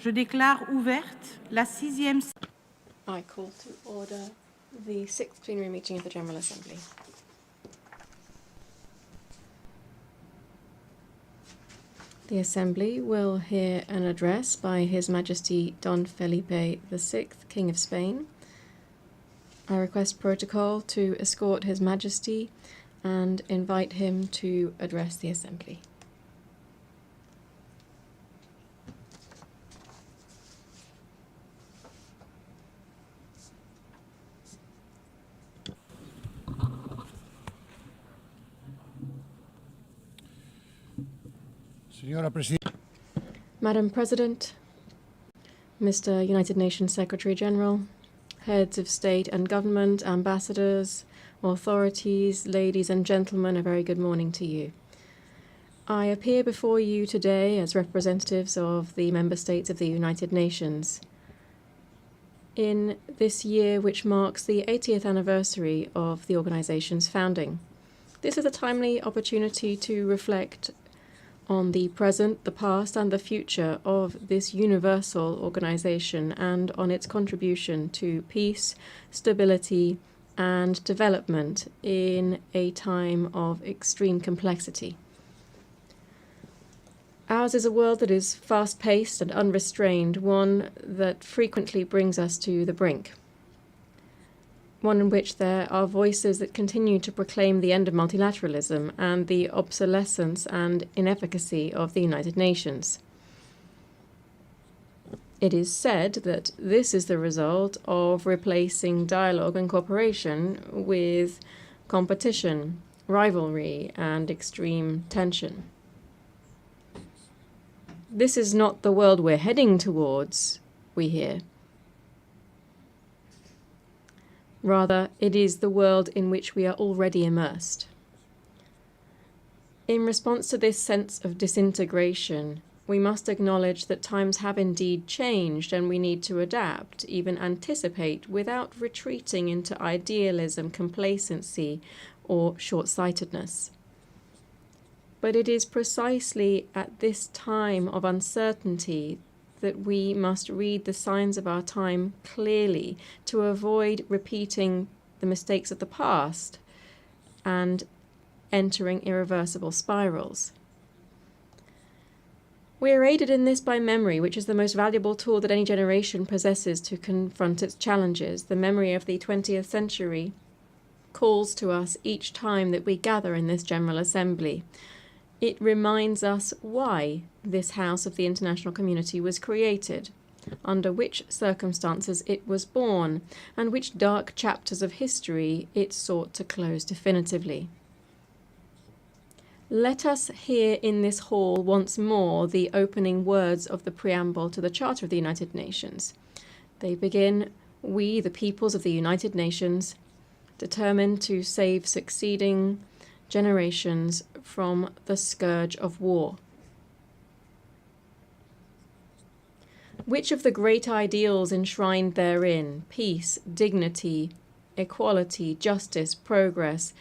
Je déclare ouverte la 6e. I call to order the 6th plenary meeting of the General Assembly. The Assembly will hear an address by His Majesty Don Felipe VI, King of Spain. I request protocol to escort His Majesty and invite him to address the Assembly. Madam President, Mr. United Nations Secretary General, heads of state and government, ambassadors, authorities, ladies and gentlemen, a very good morning to you. I appear before you today as representatives of the member states of the United Nations in this year which marks the 80th anniversary of the organization's founding. This is a timely opportunity to reflect on the present, the past, and the future of this universal organization and on its contribution to peace, stability, and development in a time of extreme complexity. Ours is a world that is fast-paced and unrestrained, one that frequently brings us to the brink. One in which there are voices that continue to proclaim the end of multilateralism and the obsolescence and inefficacy of the United Nations. It is said that this is the result of replacing dialogue and cooperation with competition, rivalry, and extreme tension. This is not the world we're heading towards, we hear. Rather, it is the world in which we are already immersed. In response to this sense of disintegration, we must acknowledge that times have indeed changed and we need to adapt, even anticipate, without retreating into idealism, complacency, or short-sightedness. But it is precisely at this time of uncertainty that we must read the signs of our time clearly to avoid repeating the mistakes of the past and entering irreversible spirals. We are aided in this by memory, which is the most valuable tool that any generation possesses to confront its challenges. The memory of the 20th century calls to us each time that we gather in this General Assembly. It reminds us why this house of the international community was created, under which circumstances it was born, and which dark chapters of history it sought to close definitively. Let us hear in this hall once more the opening words of the preamble to the Charter of the United Nations. They begin, "We, the peoples of the United Nations, determined to save succeeding generations from the scourge of war." Which of the great ideals enshrined therein, peace, dignity, equality, justice, progress,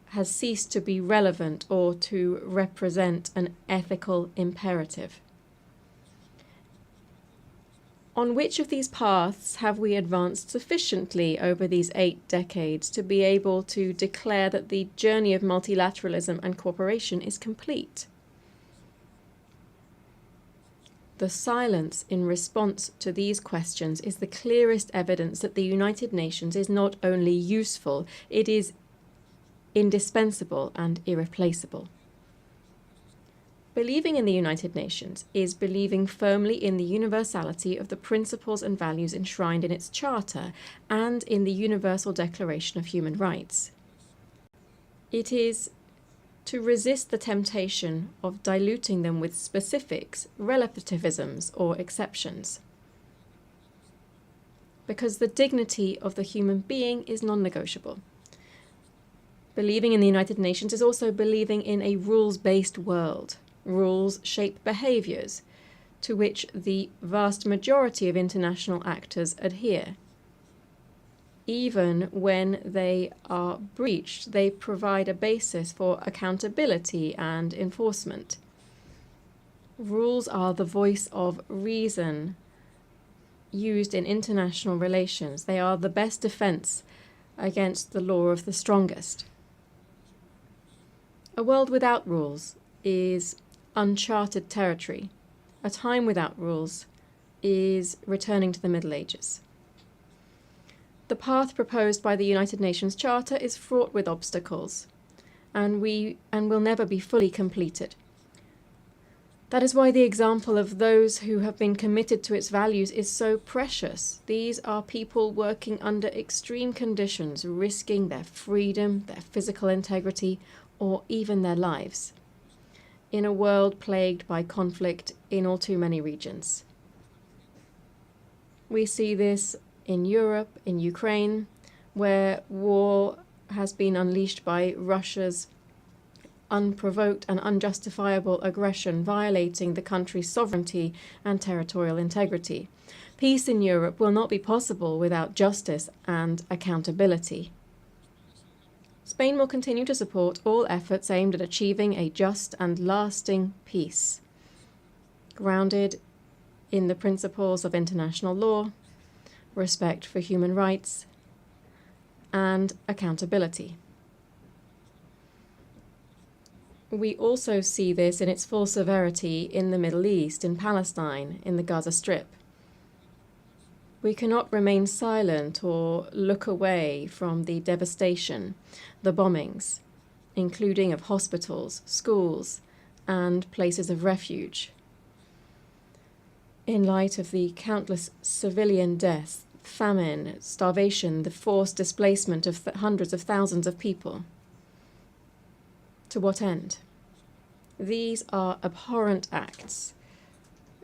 has ceased to be relevant or to represent an ethical imperative? On which of these paths have we advanced sufficiently over these 8 decades to be able to declare that the journey of multilateralism and cooperation is complete? The silence in response to these questions is the clearest evidence that the United Nations is not only useful, it is indispensable and irreplaceable. Believing in the United Nations is believing firmly in the universality of the principles and values enshrined in its charter and in the Universal Declaration of Human Rights. It is to resist the temptation of diluting them with specifics, relativisms, or exceptions. Because the dignity of the human being is non-negotiable. Believing in the United Nations is also believing in a rules-based world. Rules shape behaviors to which the vast majority of international actors adhere. Even when they are breached, they provide a basis for accountability and enforcement. Rules are the voice of reason used in international relations. They are the best defense against the law of the strongest. A world without rules is uncharted territory. A time without rules is returning to the Middle Ages. The path proposed by the United Nations Charter is fraught with obstacles, and will never be fully completed. That is why the example of those who have been committed to its values is so precious. These are people working under extreme conditions, risking their freedom, their physical integrity, or even their lives, in a world plagued by conflict in all too many regions. We see this in Europe, in Ukraine, where war has been unleashed by Russia's unprovoked and unjustifiable aggression, violating the country's sovereignty and territorial integrity. Peace in Europe will not be possible without justice and accountability. Spain will continue to support all efforts aimed at achieving a just and lasting peace, grounded in the principles of international law, respect for human rights, and accountability. We also see this in its full severity in the Middle East, in Palestine, in the Gaza Strip. We cannot remain silent or look away from the devastation, the bombings, including of hospitals, schools, and places of refuge. In light of the countless civilian deaths, famine, starvation, the forced displacement of hundreds of thousands of people. To what end? These are abhorrent acts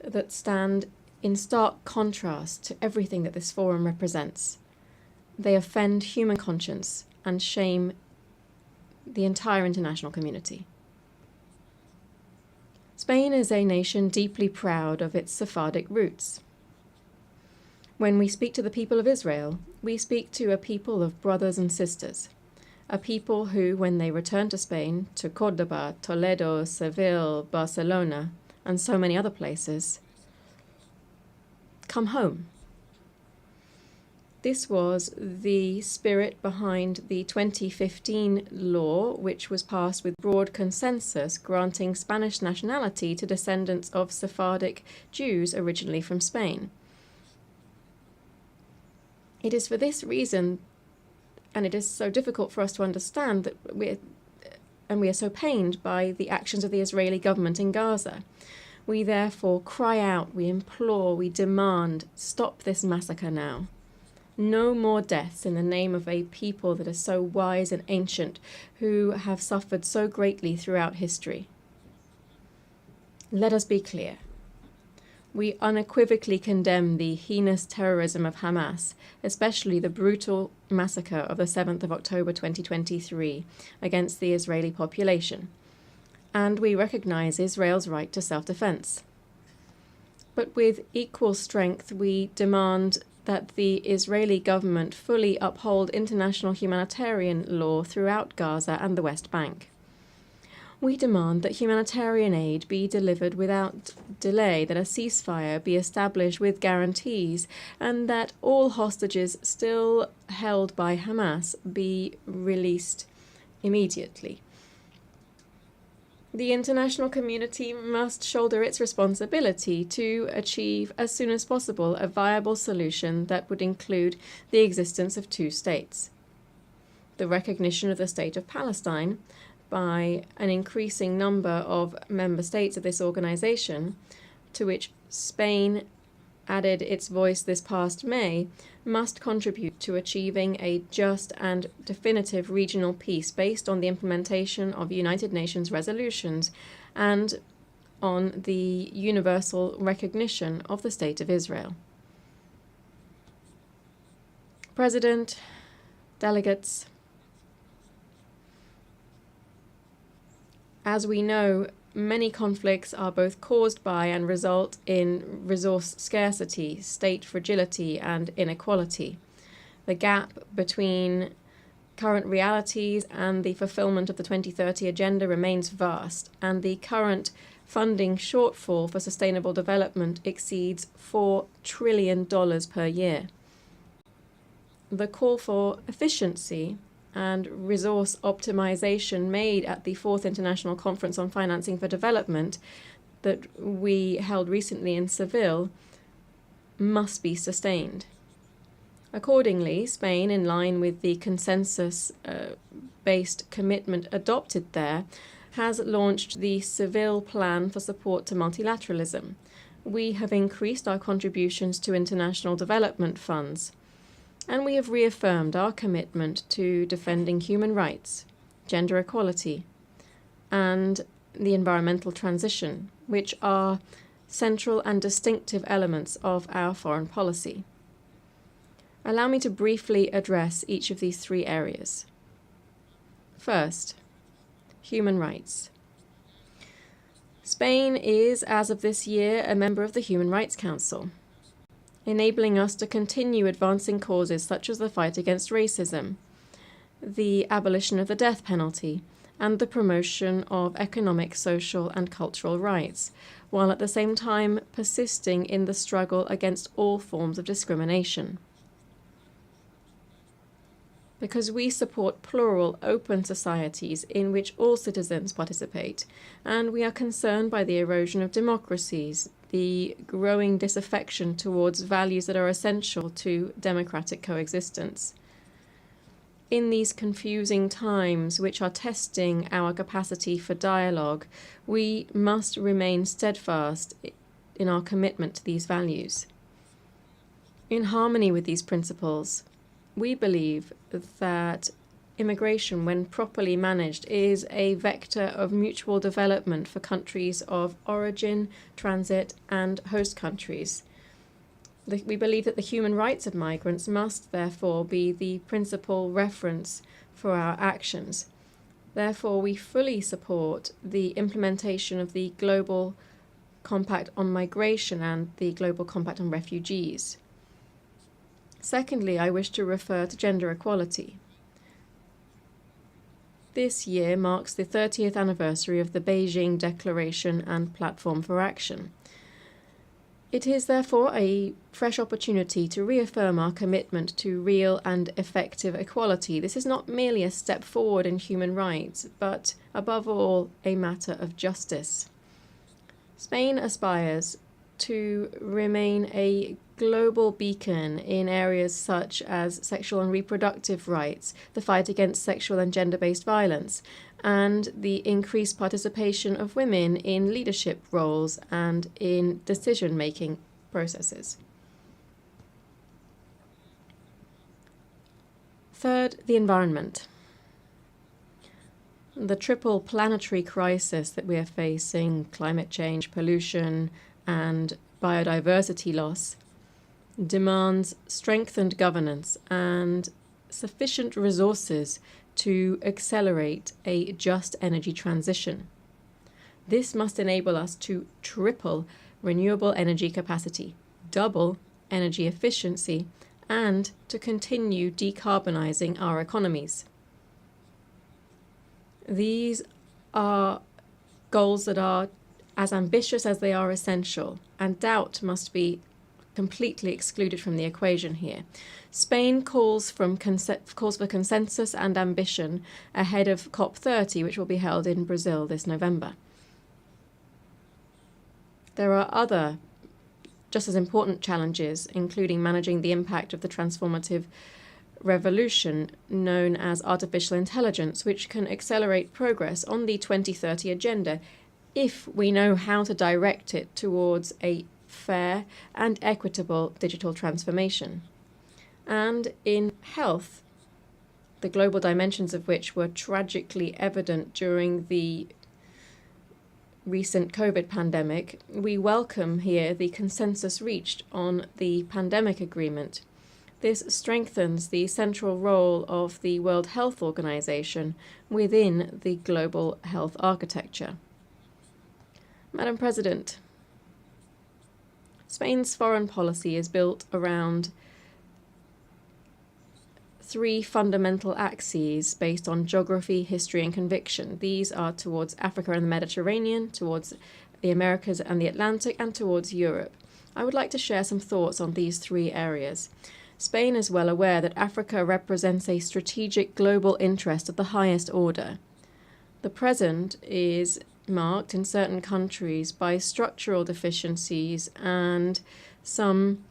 that stand in stark contrast to everything that this forum represents. They offend human conscience and shame the entire international community. Spain is a nation deeply proud of its Sephardic roots. When we speak to the people of Israel, we speak to a people of brothers and sisters, a people who, when they return to Spain, to Córdoba, Toledo, Seville, Barcelona, and so many other places, come home. This was the spirit behind the 2015 law, which was passed with broad consensus, granting Spanish nationality to descendants of Sephardic Jews originally from Spain. It is for this reason, and it is so difficult for us to understand, that we are so pained by the actions of the Israeli government in Gaza. We therefore cry out, we implore, we demand, stop this massacre now. No more deaths in the name of a people that are so wise and ancient, who have suffered so greatly throughout history. Let us be clear. We unequivocally condemn the heinous terrorism of Hamas, especially the brutal massacre of the 7th of October 2023 against the Israeli population, and we recognize Israel's right to self-defense. But with equal strength, we demand that the Israeli government fully uphold international humanitarian law throughout Gaza and the West Bank. We demand that humanitarian aid be delivered without delay, that a ceasefire be established with guarantees, and that all hostages still held by Hamas be released immediately. The international community must shoulder its responsibility to achieve as soon as possible a viable solution that would include the existence of two states, the recognition of the state of Palestine by an increasing number of member states of this organization, to which Spain added its voice this past May, must contribute to achieving a just and definitive regional peace based on the implementation of United Nations resolutions and on the universal recognition of the State of Israel. President, delegates, as we know, many conflicts are both caused by and result in resource scarcity, state fragility, and inequality. The gap between current realities and the fulfillment of the 2030 agenda remains vast, and the current funding shortfall for sustainable development exceeds $4 trillion per year. The call for efficiency and resource optimization made at the 4th International Conference on Financing for Development that we held recently in Seville must be sustained. Accordingly, Spain, in line with the consensus-based commitment adopted there, has launched the Seville Plan for Support to Multilateralism. We have increased our contributions to international development funds, and we have reaffirmed our commitment to defending human rights, gender equality, and the environmental transition, which are central and distinctive elements of our foreign policy. Allow me to briefly address each of these three areas. First, human rights. Spain is, as of this year, a member of the Human Rights Council, enabling us to continue advancing causes such as the fight against racism, the abolition of the death penalty, and the promotion of economic, social, and cultural rights, while at the same time persisting in the struggle against all forms of discrimination. Because we support plural, open societies in which all citizens participate, and we are concerned by the erosion of democracies, the growing disaffection towards values that are essential to democratic coexistence. In these confusing times, which are testing our capacity for dialogue, we must remain steadfast in our commitment to these values. In harmony with these principles, we believe that immigration, when properly managed, is a vector of mutual development for countries of origin, transit, and host countries. We believe that the human rights of migrants must, therefore, be the principal reference for our actions. Therefore, we fully support the implementation of the Global Compact on Migration and the Global Compact on Refugees. Secondly, I wish to refer to gender equality. This year marks the 30th anniversary of the Beijing Declaration and Platform for Action. It is therefore a fresh opportunity to reaffirm our commitment to real and effective equality. This is not merely a step forward in human rights, but above all, a matter of justice. Spain aspires to remain a global beacon in areas such as sexual and reproductive rights, the fight against sexual and gender-based violence, and the increased participation of women in leadership roles and in decision-making processes. Third, the environment. The triple planetary crisis that we are facing, climate change, pollution, and biodiversity loss, demands strengthened governance and sufficient resources to accelerate a just energy transition. This must enable us to triple renewable energy capacity, double energy efficiency, and to continue decarbonizing our economies. These are goals that are as ambitious as they are essential, and doubt must be completely excluded from the equation here. Spain calls for consensus and ambition ahead of COP30, which will be held in Brazil this November. There are other just as important challenges, including managing the impact of the transformative revolution known as artificial intelligence, which can accelerate progress on the 2030 agenda if we know how to direct it towards a fair and equitable digital transformation. And in health, the global dimensions of which were tragically evident during the recent COVID pandemic, we welcome here the consensus reached on the pandemic agreement. This strengthens the central role of the World Health Organization within the global health architecture. Madam President, Spain's foreign policy is built around three fundamental axes based on geography, history, and conviction. These are towards Africa and the Mediterranean, towards the Americas and the Atlantic, and towards Europe. I would like to share some thoughts on these three areas. Spain is well aware that Africa represents a strategic global interest of the highest order. The present is marked in certain countries by structural deficiencies and some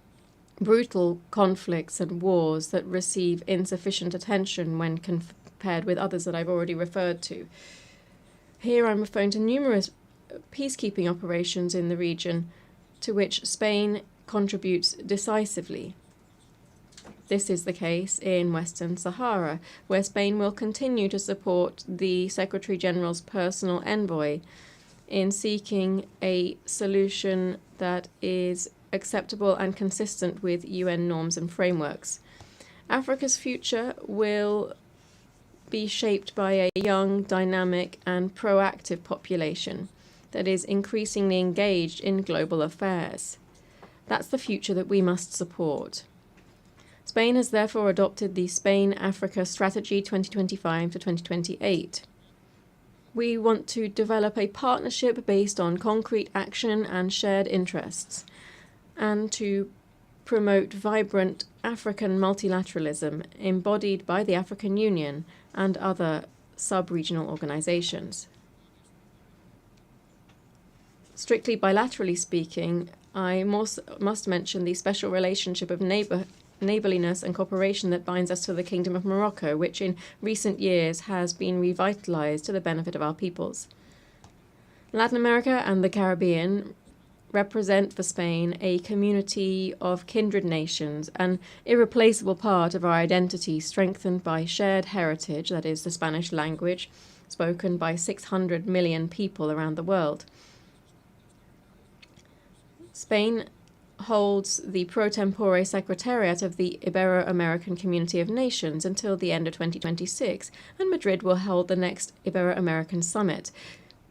brutal conflicts and wars that receive insufficient attention when compared with others that I've already referred to. Here I'm referring to numerous peacekeeping operations in the region to which Spain contributes decisively. This is the case in Western Sahara, where Spain will continue to support the Secretary-General's personal envoy in seeking a solution that is acceptable and consistent with UN norms and frameworks. Africa's future will be shaped by a young, dynamic, and proactive population that is increasingly engaged in global affairs. That's the future that we must support. Spain has therefore adopted the Spain-Africa Strategy 2025 to 2028. We want to develop a partnership based on concrete action and shared interests, and to promote vibrant African multilateralism embodied by the African Union and other sub-regional organizations. Strictly bilaterally speaking, I must mention the special relationship of neighbourliness and cooperation that binds us to the Kingdom of Morocco, which in recent years has been revitalized to the benefit of our peoples. Latin America and the Caribbean represent for Spain a community of kindred nations, an irreplaceable part of our identity strengthened by shared heritage, that is, the Spanish language, spoken by 600 million people around the world. Spain holds the pro tempore secretariat of the Ibero-American Community of Nations until the end of 2026, and Madrid will hold the next Ibero-American Summit.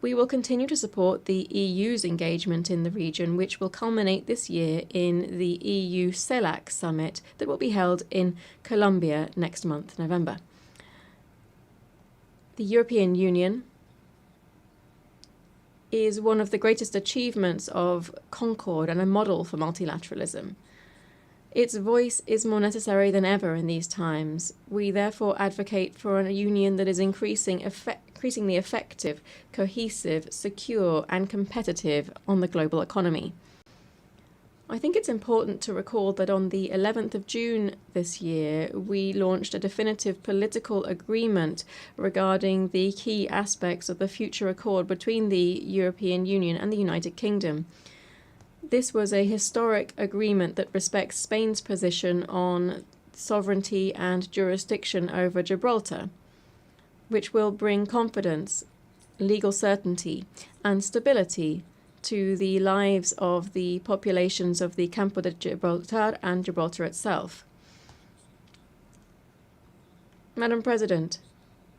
We will continue to support the EU's engagement in the region, which will culminate this year in the EU CELAC Summit that will be held in Colombia next month, November. The European Union is one of the greatest achievements of concord and a model for multilateralism. Its voice is more necessary than ever in these times. We therefore advocate for a union that is increasingly effective, cohesive, secure, and competitive on the global economy. I think it's important to recall that on the 11th of June this year, we launched a definitive political agreement regarding the key aspects of the future accord between the European Union and the United Kingdom. This was a historic agreement that respects Spain's position on sovereignty and jurisdiction over Gibraltar, which will bring confidence, legal certainty, and stability to the lives of the populations of the Campo de Gibraltar and Gibraltar itself. Madam President,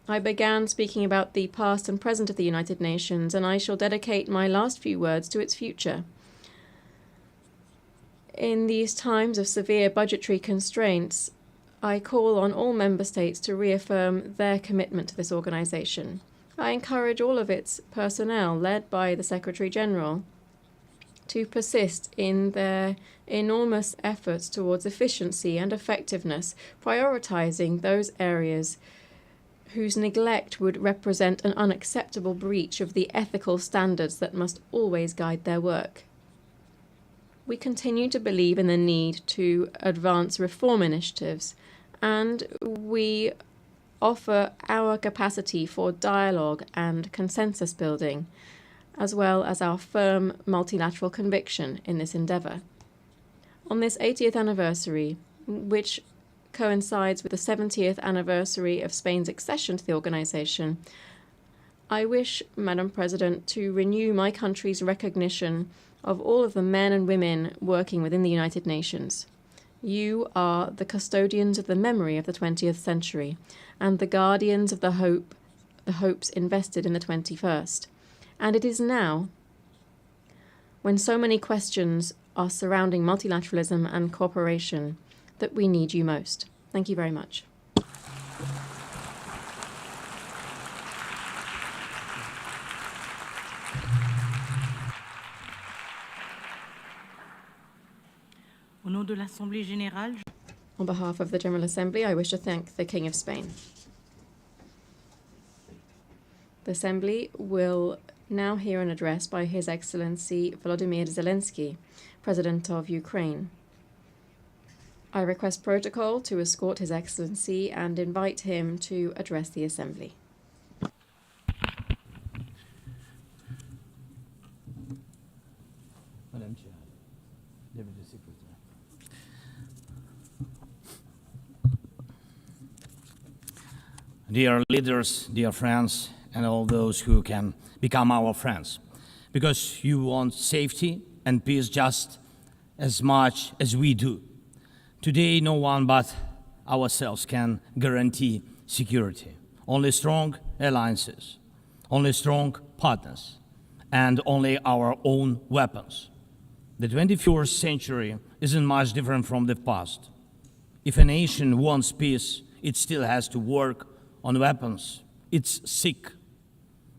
I began speaking about the past and present of the United Nations, and I shall dedicate my last few words to its future. In these times of severe budgetary constraints, I call on all member states to reaffirm their commitment to this organization. I encourage all of its personnel, led by the Secretary-General, to persist in their enormous efforts towards efficiency and effectiveness, prioritizing those areas whose neglect would represent an unacceptable breach of the ethical standards that must always guide their work. We continue to believe in the need to advance reform initiatives, and we offer our capacity for dialogue and consensus building, as well as our firm multilateral conviction in this endeavour. On this 80th anniversary, which coincides with the 70th anniversary of Spain's accession to the organisation, I wish, Madam President, to renew my country's recognition of all of the men and women working within the United Nations. You are the custodians of the memory of the 20th century and the guardians of the hopes invested in the 21st. And it is now, when so many questions are surrounding multilateralism and cooperation, that we need you most. Thank you very much. nom de l'Assemblée générale, On behalf of the General Assembly, I wish to thank the King of Spain. The Assembly will now hear an address by His Excellency Volodymyr Zelenskyy, President of Ukraine. I request protocol to escort His Excellency and invite him to address the Assembly. Madam Chair, Deputy Secretary. Dear leaders, dear friends, and all those who can become our friends, because you want safety and peace just as much as we do. Today, no one but ourselves can guarantee security. Only strong alliances, only strong partners, and only our own weapons. The 21st century isn't much different from the past. If a nation wants peace, it still has to work on weapons. It's sick.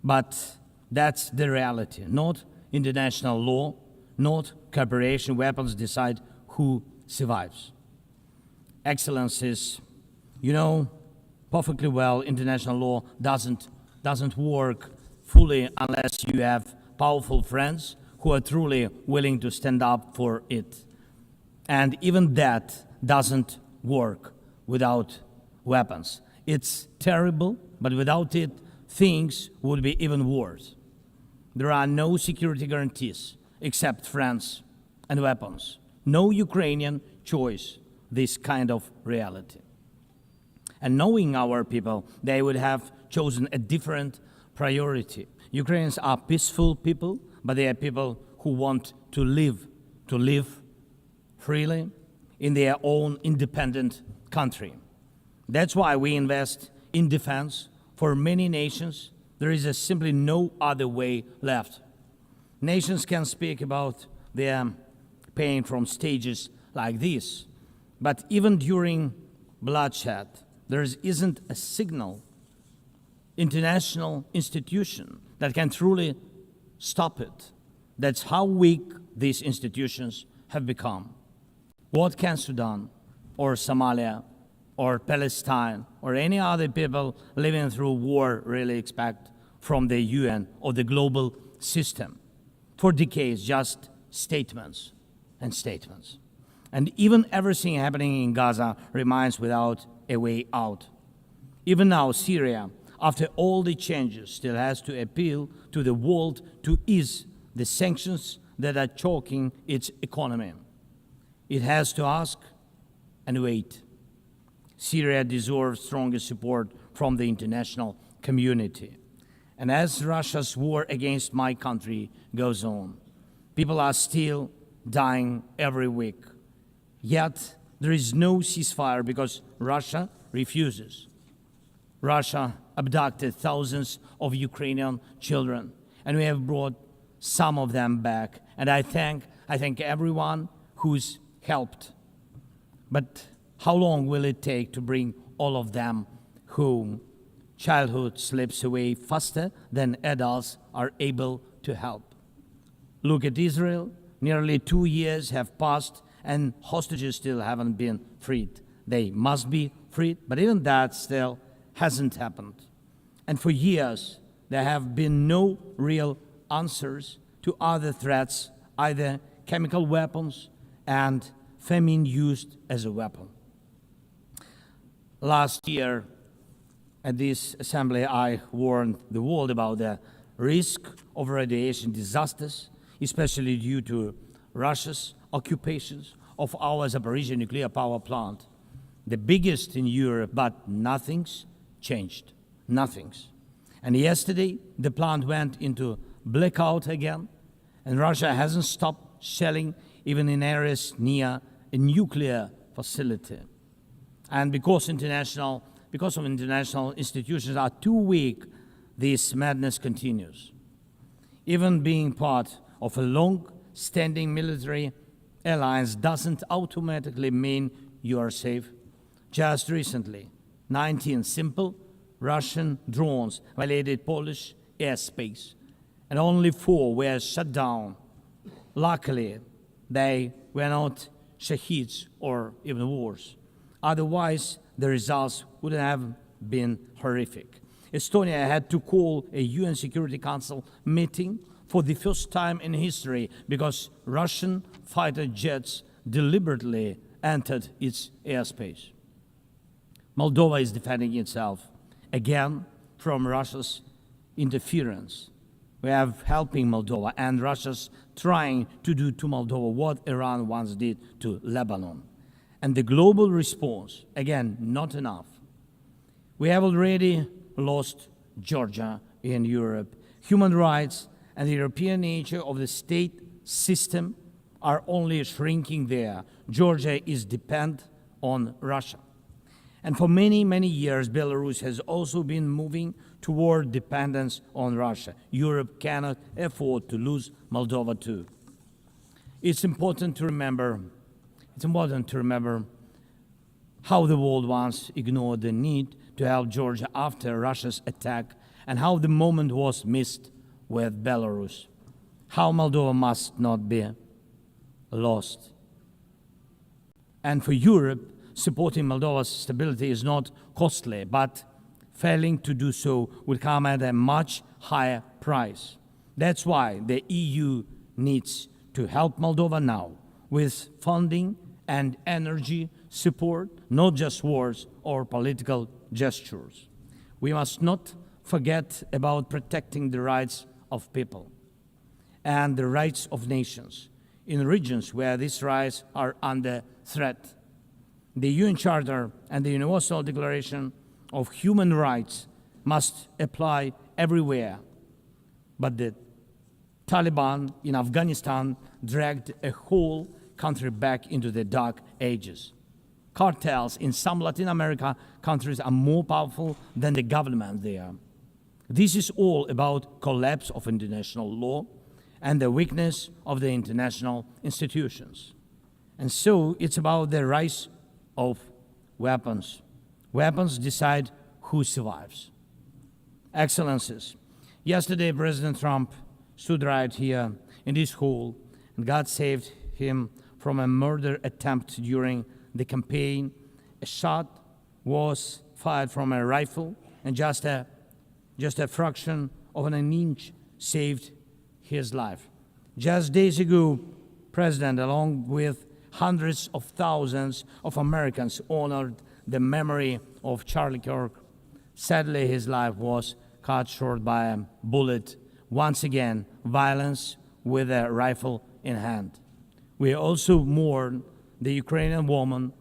But that's the reality. Not international law, not cooperation. Weapons decide who survives. Excellencies, you know perfectly well international law doesn't work fully unless you have powerful friends who are truly willing to stand up for it. And even that doesn't work without weapons. It's terrible, but without it, things would be even worse. There are no security guarantees except friends and weapons. No Ukrainian choice this kind of reality. And knowing our people, they would have chosen a different priority. Ukrainians are peaceful people, but they are people who want to live freely in their own independent country. That's why we invest in defense. For many nations, there is simply no other way left. Nations can speak about their pain from stages like this, but even during bloodshed, there isn't a single international institution that can truly stop it. That's how weak these institutions have become. What can Sudan or Somalia or Palestine or any other people living through war really expect from the UN or the global system? For decades, just statements and statements. And even everything happening in Gaza remains without a way out. Even now, Syria, after all the changes, still has to appeal to the world to ease the sanctions that are choking its economy. It has to ask and wait. Syria deserves stronger support from the international community. And as Russia's war against my country goes on, people are still dying every week. Yet there is no ceasefire because Russia refuses. Russia abducted thousands of Ukrainian children, and we have brought some of them back. And I thank everyone who's helped. But how long will it take to bring all of them home? Childhood slips away faster than adults are able to help. Look at Israel. Nearly 2 years have passed and hostages still haven't been freed. They must be freed, but even that still hasn't happened. And for years, there have been no real answers to other threats, either chemical weapons and famine used as a weapon. Last year, at this assembly, I warned the world about the risk of radiation disasters, especially due to Russia's occupations of our Zaporizhzhia nuclear power plant, the biggest in Europe, but nothing's changed. Nothing's. And yesterday, the plant went into blackout again, and Russia hasn't stopped shelling even in areas near a nuclear facility. And because of international institutions are too weak, this madness continues. Even being part of a long-standing military alliance doesn't automatically mean you are safe. Just recently, 19 simple Russian drones violated Polish airspace, and only 4 were shot down. Luckily, they were not shaheeds, or even worse. Otherwise, the results would have been horrific. Estonia had to call a UN Security Council meeting for the first time in history because Russian fighter jets deliberately entered its airspace. Moldova is defending itself again from Russia's interference. We are helping Moldova, and Russia's trying to do to Moldova what Iran once did to Lebanon. And the global response, again, not enough. We have already lost Georgia in Europe. Human rights and the European nature of the state system are only shrinking there. Georgia is dependent on Russia. And for many, many years, Belarus has also been moving toward dependence on Russia. Europe cannot afford to lose Moldova too. It's important to remember how the world once ignored the need to help Georgia after Russia's attack, and how the moment was missed with Belarus. How Moldova must not be lost. And for Europe, supporting Moldova's stability is not costly, but failing to do so will come at a much higher price. That's why the EU needs to help Moldova now with funding and energy support, not just words or political gestures. We must not forget about protecting the rights of people and the rights of nations in regions where these rights are under threat. The UN Charter and the Universal Declaration of Human Rights must apply everywhere. But the Taliban in Afghanistan dragged a whole country back into the dark ages. Cartels in some Latin America countries are more powerful than the government there. This is all about collapse of international law and the weakness of the international institutions. And so it's about the rise of weapons. Weapons decide who survives. Excellencies, yesterday President Trump stood right here in this hall, and God saved him from a murder attempt during the campaign. A shot was fired from a rifle, and just a fraction of an inch saved his life. Just days ago, President, along with hundreds of thousands of Americans, honored the memory of Charlie Kirk. Sadly, his life was cut short by a bullet. Once again, violence with a rifle in hand. We also mourn the Ukrainian woman,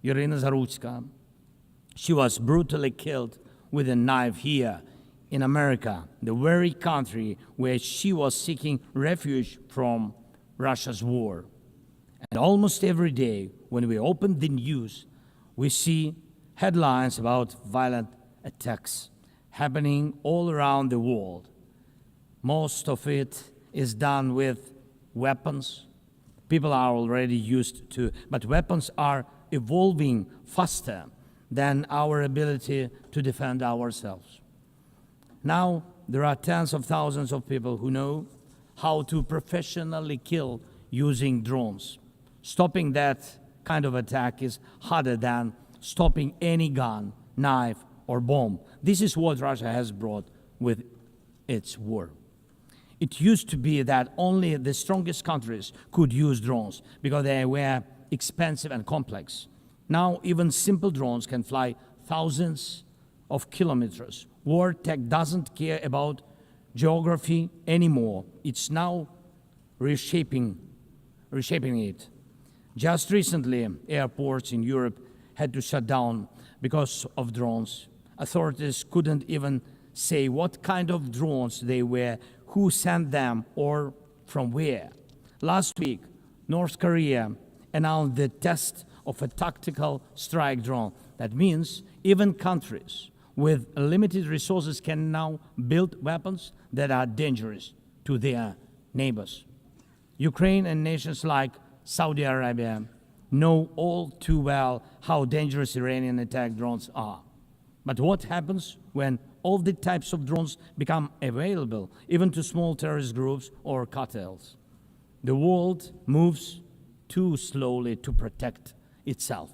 Irina Zarutska. She was brutally killed with a knife here in America, the very country where she was seeking refuge from Russia's war. And almost every day, when we open the news, we see headlines about violent attacks happening all around the world. Most of it is done with weapons. People are already used to, but weapons are evolving faster than our ability to defend ourselves. Now, there are tens of thousands of people who know how to professionally kill using drones. Stopping that kind of attack is harder than stopping any gun, knife, or bomb. This is what Russia has brought with its war. It used to be that only the strongest countries could use drones because they were expensive and complex. Now, even simple drones can fly thousands of kilometers. War tech doesn't care about geography anymore. It's now reshaping it. Just recently, airports in Europe had to shut down because of drones. Authorities couldn't even say what kind of drones they were, who sent them, or from where. Last week, North Korea announced the test of a tactical strike drone. That means even countries with limited resources can now build weapons that are dangerous to their neighbors. Ukraine and nations like Saudi Arabia know all too well how dangerous Iranian attack drones are. But what happens when all the types of drones become available, even to small terrorist groups or cartels? The world moves too slowly to protect itself.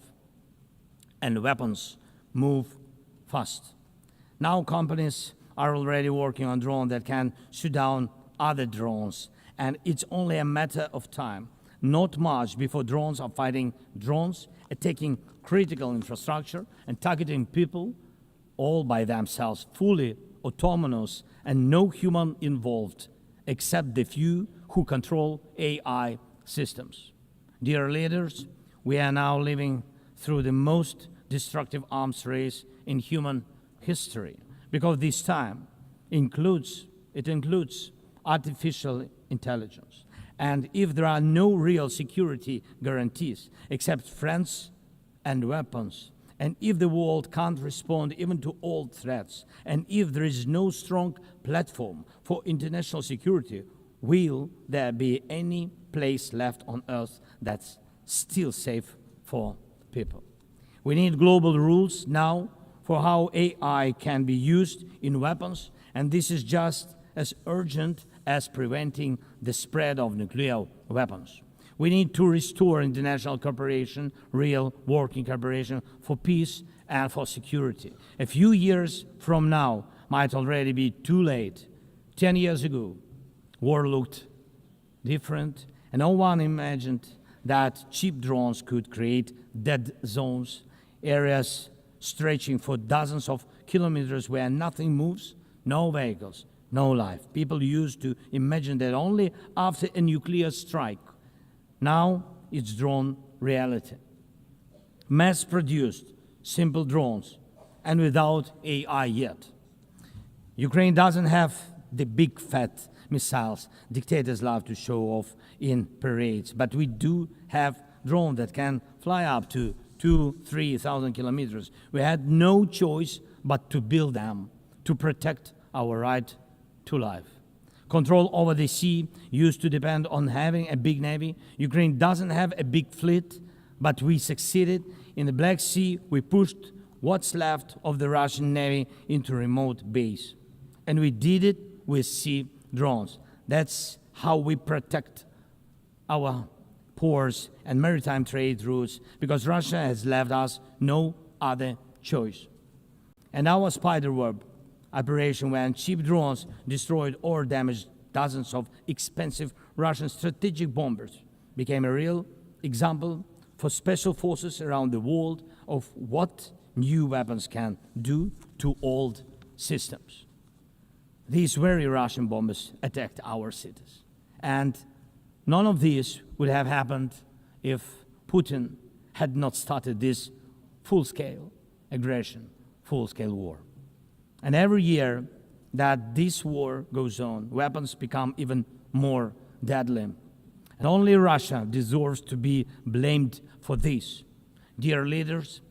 And weapons move fast. Now companies are already working on drones that can shoot down other drones, and it's only a matter of time, not much, before drones are fighting drones, attacking critical infrastructure, and targeting people all by themselves, fully autonomous and no human involved, except the few who control AI systems. Dear leaders, we are now living through the most destructive arms race in human history, because this time includes artificial intelligence. And if there are no real security guarantees except friends and weapons, and if the world can't respond even to old threats, and if there is no strong platform for international security, will there be any place left on Earth that's still safe for people? We need global rules now for how AI can be used in weapons, and this is just as urgent as preventing the spread of nuclear weapons. We need to restore international cooperation, real working cooperation for peace and for security. A few years from now might already be too late. 10 years ago, war looked different, and no one imagined that cheap drones could create dead zones, areas stretching for dozens of kilometers where nothing moves, no vehicles, no life. People used to imagine that only after a nuclear strike. Now it's drawn reality. Mass-produced, simple drones, and without AI yet. Ukraine doesn't have the big fat missiles dictators love to show off in parades, but we do have drones that can fly up to 2,000-3,000 kilometers. We had no choice but to build them to protect our right to life. Control over the sea used to depend on having a big navy. Ukraine doesn't have a big fleet, but we succeeded. In the Black Sea, we pushed what's left of the Russian navy into remote base. And we did it with sea drones. That's how we protect our ports and maritime trade routes, because Russia has left us no other choice. And our spiderweb operation, when cheap drones destroyed or damaged dozens of expensive Russian strategic bombers, became a real example for special forces around the world of what new weapons can do to old systems. These very Russian bombers attacked our cities. And none of this would have happened if Putin had not started this full-scale aggression, full-scale war. And every year that this war goes on, weapons become even more deadly. And only Russia deserves to be blamed for this. Dear leaders,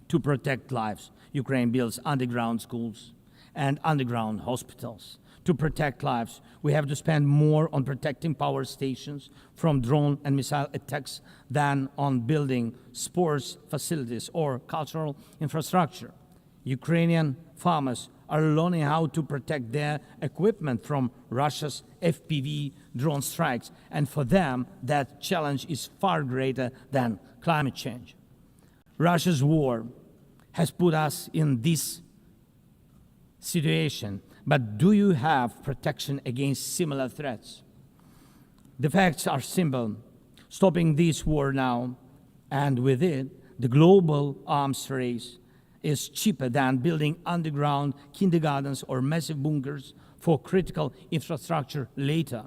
to protect lives, Ukraine builds underground schools and underground hospitals. To protect lives, we have to spend more on protecting power stations from drone and missile attacks than on building sports facilities or cultural infrastructure. Ukrainian farmers are learning how to protect their equipment from Russia's FPV drone strikes, and for them, that challenge is far greater than climate change. Russia's war has put us in this situation, but do you have protection against similar threats? The facts are simple. Stopping this war now, and with it, the global arms race, is cheaper than building underground kindergartens or massive bunkers for critical infrastructure later.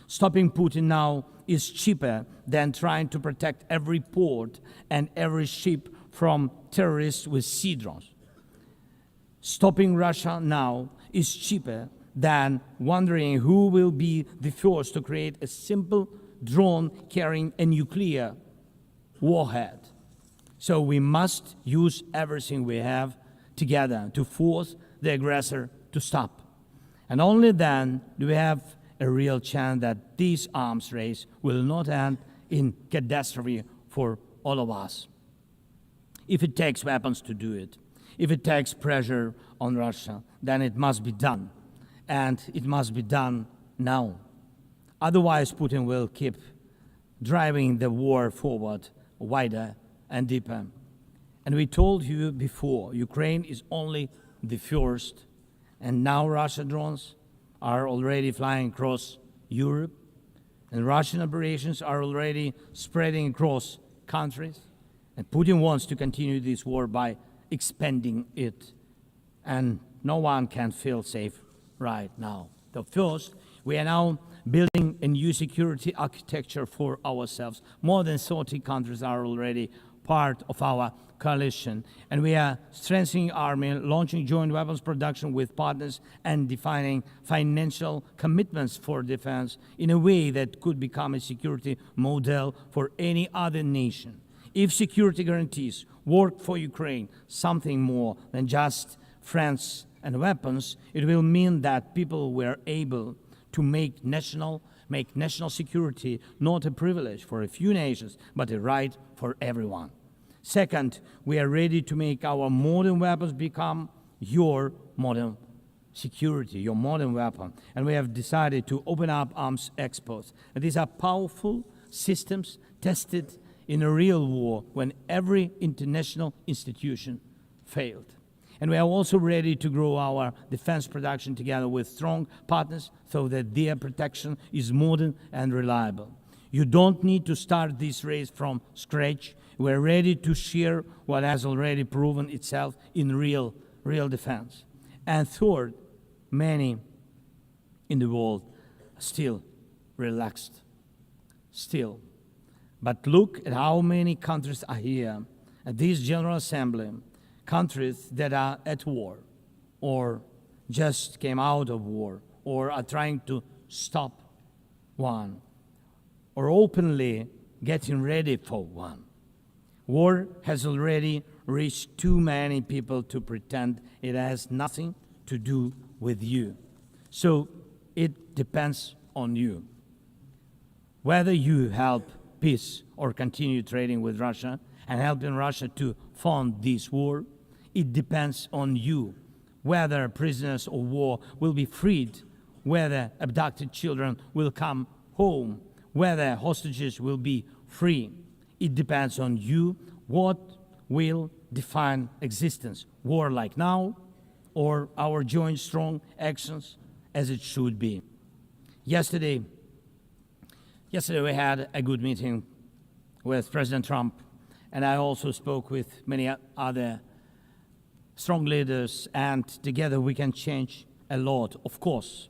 Stopping Putin now is cheaper than trying to protect every port and every ship from terrorists with sea drones. Stopping Russia now is cheaper than wondering who will be the first to create a simple drone carrying a nuclear warhead. So we must use everything we have together to force the aggressor to stop. And only then do we have a real chance that this arms race will not end in catastrophe for all of us. If it takes weapons to do it, if it takes pressure on Russia, then it must be done. And it must be done now. Otherwise, Putin will keep driving the war forward wider and deeper. And we told you before, Ukraine is only the first, and now Russian drones are already flying across Europe, and Russian operations are already spreading across countries, and Putin wants to continue this war by expanding it, and no one can feel safe right now. So first, we are now building a new security architecture for ourselves. More than 30 countries are already part of our coalition, and we are strengthening army, launching joint weapons production with partners, and defining financial commitments for defense in a way that could become a security model for any other nation. If security guarantees work for Ukraine, something more than just friends and weapons, it will mean that people were able to make national security not a privilege for a few nations, but a right for everyone. Second, we are ready to make our modern weapons become your modern security, your modern weapon. And we have decided to open up arms exports. And these are powerful systems tested in a real war when every international institution failed. And we are also ready to grow our defense production together with strong partners so that their protection is modern and reliable. You don't need to start this race from scratch. We're ready to share what has already proven itself in real defense. And third, many in the world are still relaxed. Still. But look at how many countries are here at this General Assembly, countries that are at war, or just came out of war, or are trying to stop one, or openly getting ready for one. War has already reached too many people to pretend it has nothing to do with you. So it depends on you. Whether you help peace or continue trading with Russia and helping Russia to fund this war, it depends on you. Whether prisoners of war will be freed, whether abducted children will come home, whether hostages will be free. It depends on you what will define existence, war like now, or our joint strong actions as it should be. Yesterday we had a good meeting with President Trump, and I also spoke with many other strong leaders, and together we can change a lot. Of course,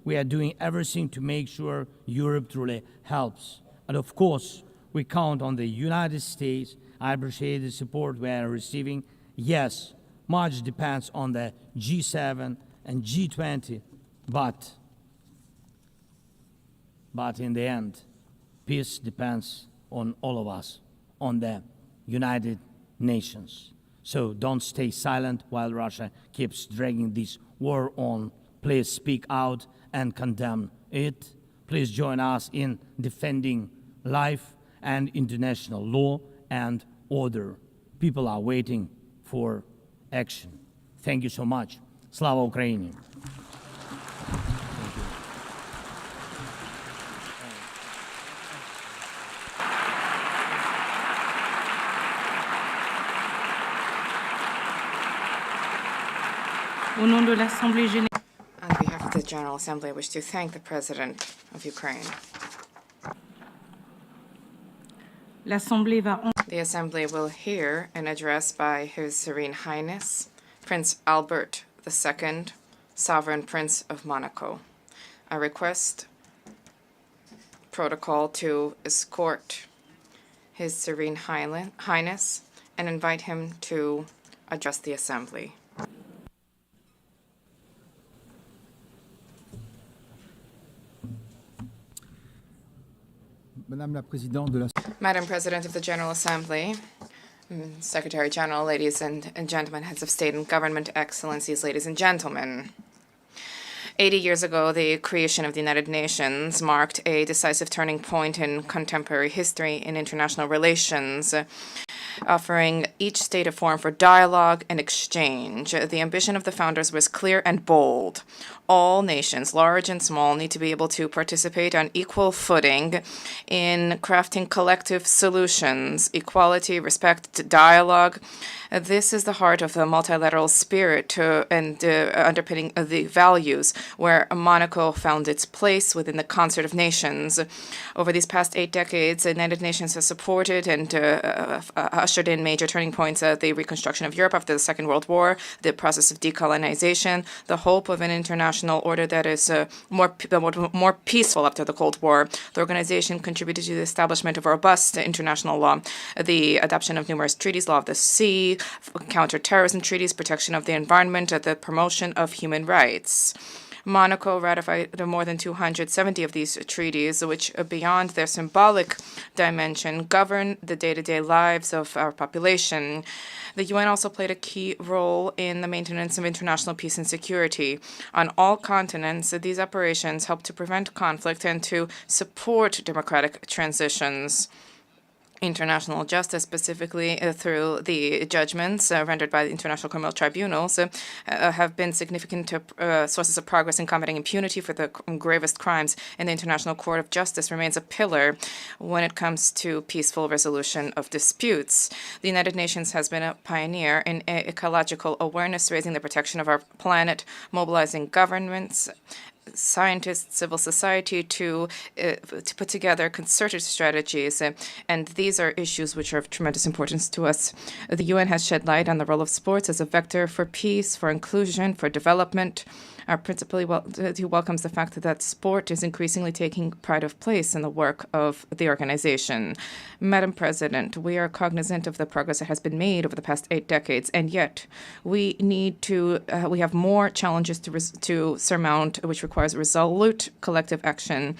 we are doing everything to make sure Europe truly helps. And of course, we count on the United States. I appreciate the support we are receiving. Yes, much depends on the G7 and G20, but in the end, peace depends on all of us, on the United Nations. So don't stay silent while Russia keeps dragging this war on. Please speak out and condemn it. Please join us in defending life and international law and order. People are waiting for action. Thank you so much. Slava Ukraini. Au nom de l'Assemblée générale. On behalf of the General Assembly, I wish to thank the President of Ukraine. L'Assemblée va The Assembly will hear an address by His Serene Highness, Prince Albert II, Sovereign Prince of Monaco. I request protocol to escort His Serene Highness and invite him to address the Assembly. Madam President of the General Assembly, Secretary General, ladies and gentlemen, heads of state and government, excellencies, ladies and gentlemen. 80 years ago, the creation of the United Nations marked a decisive turning point in contemporary history in international relations. offering each state a forum for dialogue and exchange. The ambition of the founders was clear and bold. All nations, large and small, need to be able to participate on equal footing in crafting collective solutions, equality, respect, dialogue. This is the heart of the multilateral spirit and underpinning the values where Monaco found its place within the concert of nations. Over these past 8 decades, the United Nations has supported and ushered in major turning points: the reconstruction of Europe after the Second World War, the process of decolonization, the hope of an international order that is more peaceful after the Cold War. The organization contributed to the establishment of robust international law, the adoption of numerous treaties, law of the sea, counterterrorism treaties, protection of the environment, the promotion of human rights. Monaco ratified more than 270 of these treaties, which, beyond their symbolic dimension, govern the day-to-day lives of our population. The UN also played a key role in the maintenance of international peace and security. On all continents, these operations help to prevent conflict and to support democratic transitions. International justice, specifically through the judgments rendered by the International Criminal Tribunals, have been significant sources of progress in combating impunity for the gravest crimes, and the International Court of Justice remains a pillar when it comes to peaceful resolution of disputes. The United Nations has been a pioneer in ecological awareness, raising the protection of our planet, mobilizing governments, scientists, civil society to put together concerted strategies, and these are issues which are of tremendous importance to us. The UN has shed light on the role of sports as a vector for peace, for inclusion, for development. Our Principality welcomes the fact that sport is increasingly taking pride of place in the work of the organization. Madam President, we are cognizant of the progress that has been made over the past 8 decades, and yet we have more challenges to surmount, which requires resolute collective action.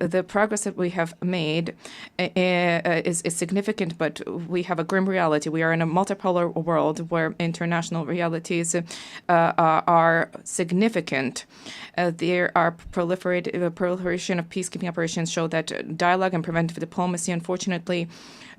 The progress that we have made is significant, but we have a grim reality. We are in a multipolar world where international realities are significant. There are proliferation of peacekeeping operations show that dialogue and preventive diplomacy, unfortunately,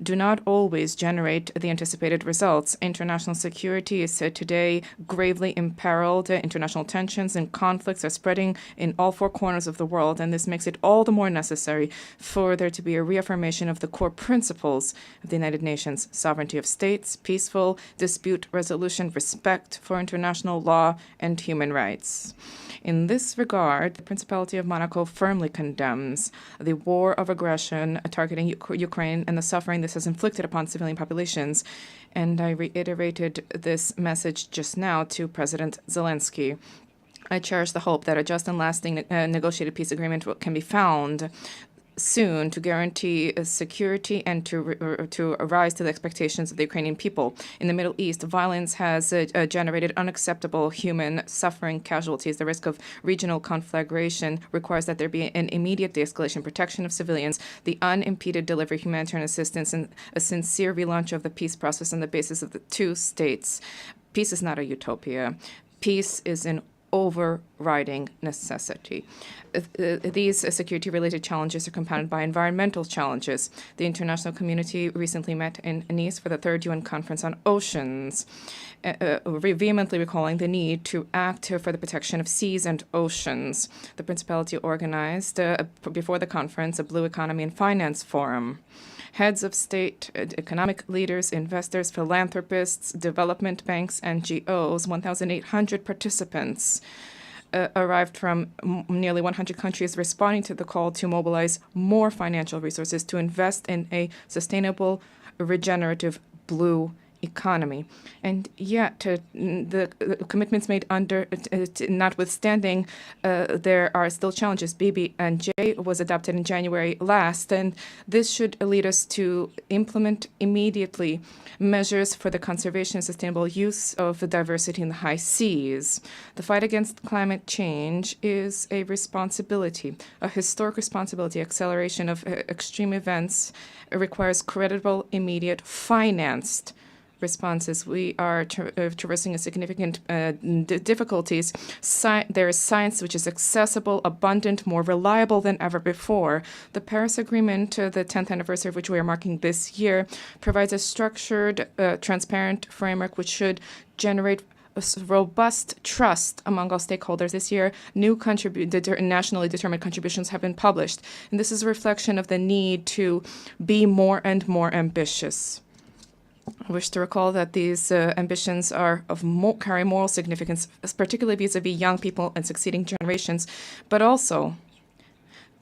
do not always generate the anticipated results. International security is today gravely imperiled. International tensions and conflicts are spreading in all 4 corners of the world, and this makes it all the more necessary for there to be a reaffirmation of the core principles of the United Nations: sovereignty of states, peaceful dispute resolution, respect for international law, and human rights. In this regard, the Principality of Monaco firmly condemns the war of aggression targeting Ukraine and the suffering this has inflicted upon civilian populations, and I reiterated this message just now to President Zelenskyy. I cherish the hope that a just and lasting negotiated peace agreement can be found soon to guarantee security and to rise to the expectations of the Ukrainian people. In the Middle East, violence has generated unacceptable human suffering casualties. The risk of regional conflagration requires that there be an immediate de-escalation, protection of civilians, the unimpeded delivery of humanitarian assistance, and a sincere relaunch of the peace process on the basis of the 2 states. Peace is not a utopia. Peace is an overriding necessity. These security-related challenges are compounded by environmental challenges. The international community recently met in Nice for the 3rd UN Conference on Oceans, vehemently recalling the need to act for the protection of seas and oceans. The Principality organized, before the conference, a Blue Economy and Finance Forum. Heads of state, economic leaders, investors, philanthropists, development banks, NGOs, 1,800 participants arrived from nearly 100 countries, responding to the call to mobilize more financial resources to invest in a sustainable, regenerative blue economy. And yet, the commitments made notwithstanding, there are still challenges. BB&J was adopted in January last, and this should lead us to implement immediately measures for the conservation and sustainable use of the diversity in the high seas. The fight against climate change is a responsibility, a historic responsibility. Acceleration of extreme events requires credible, immediate, financed responses. We are traversing a significant difficulties. There is science which is accessible, abundant, more reliable than ever before. The Paris Agreement, the 10th anniversary of which we are marking this year, provides a structured, transparent framework which should generate a robust trust among all stakeholders. This year, new nationally determined contributions have been published, and this is a reflection of the need to be more and more ambitious. I wish to recall that these ambitions are of carry moral significance, particularly vis-a-vis young people and succeeding generations, but also,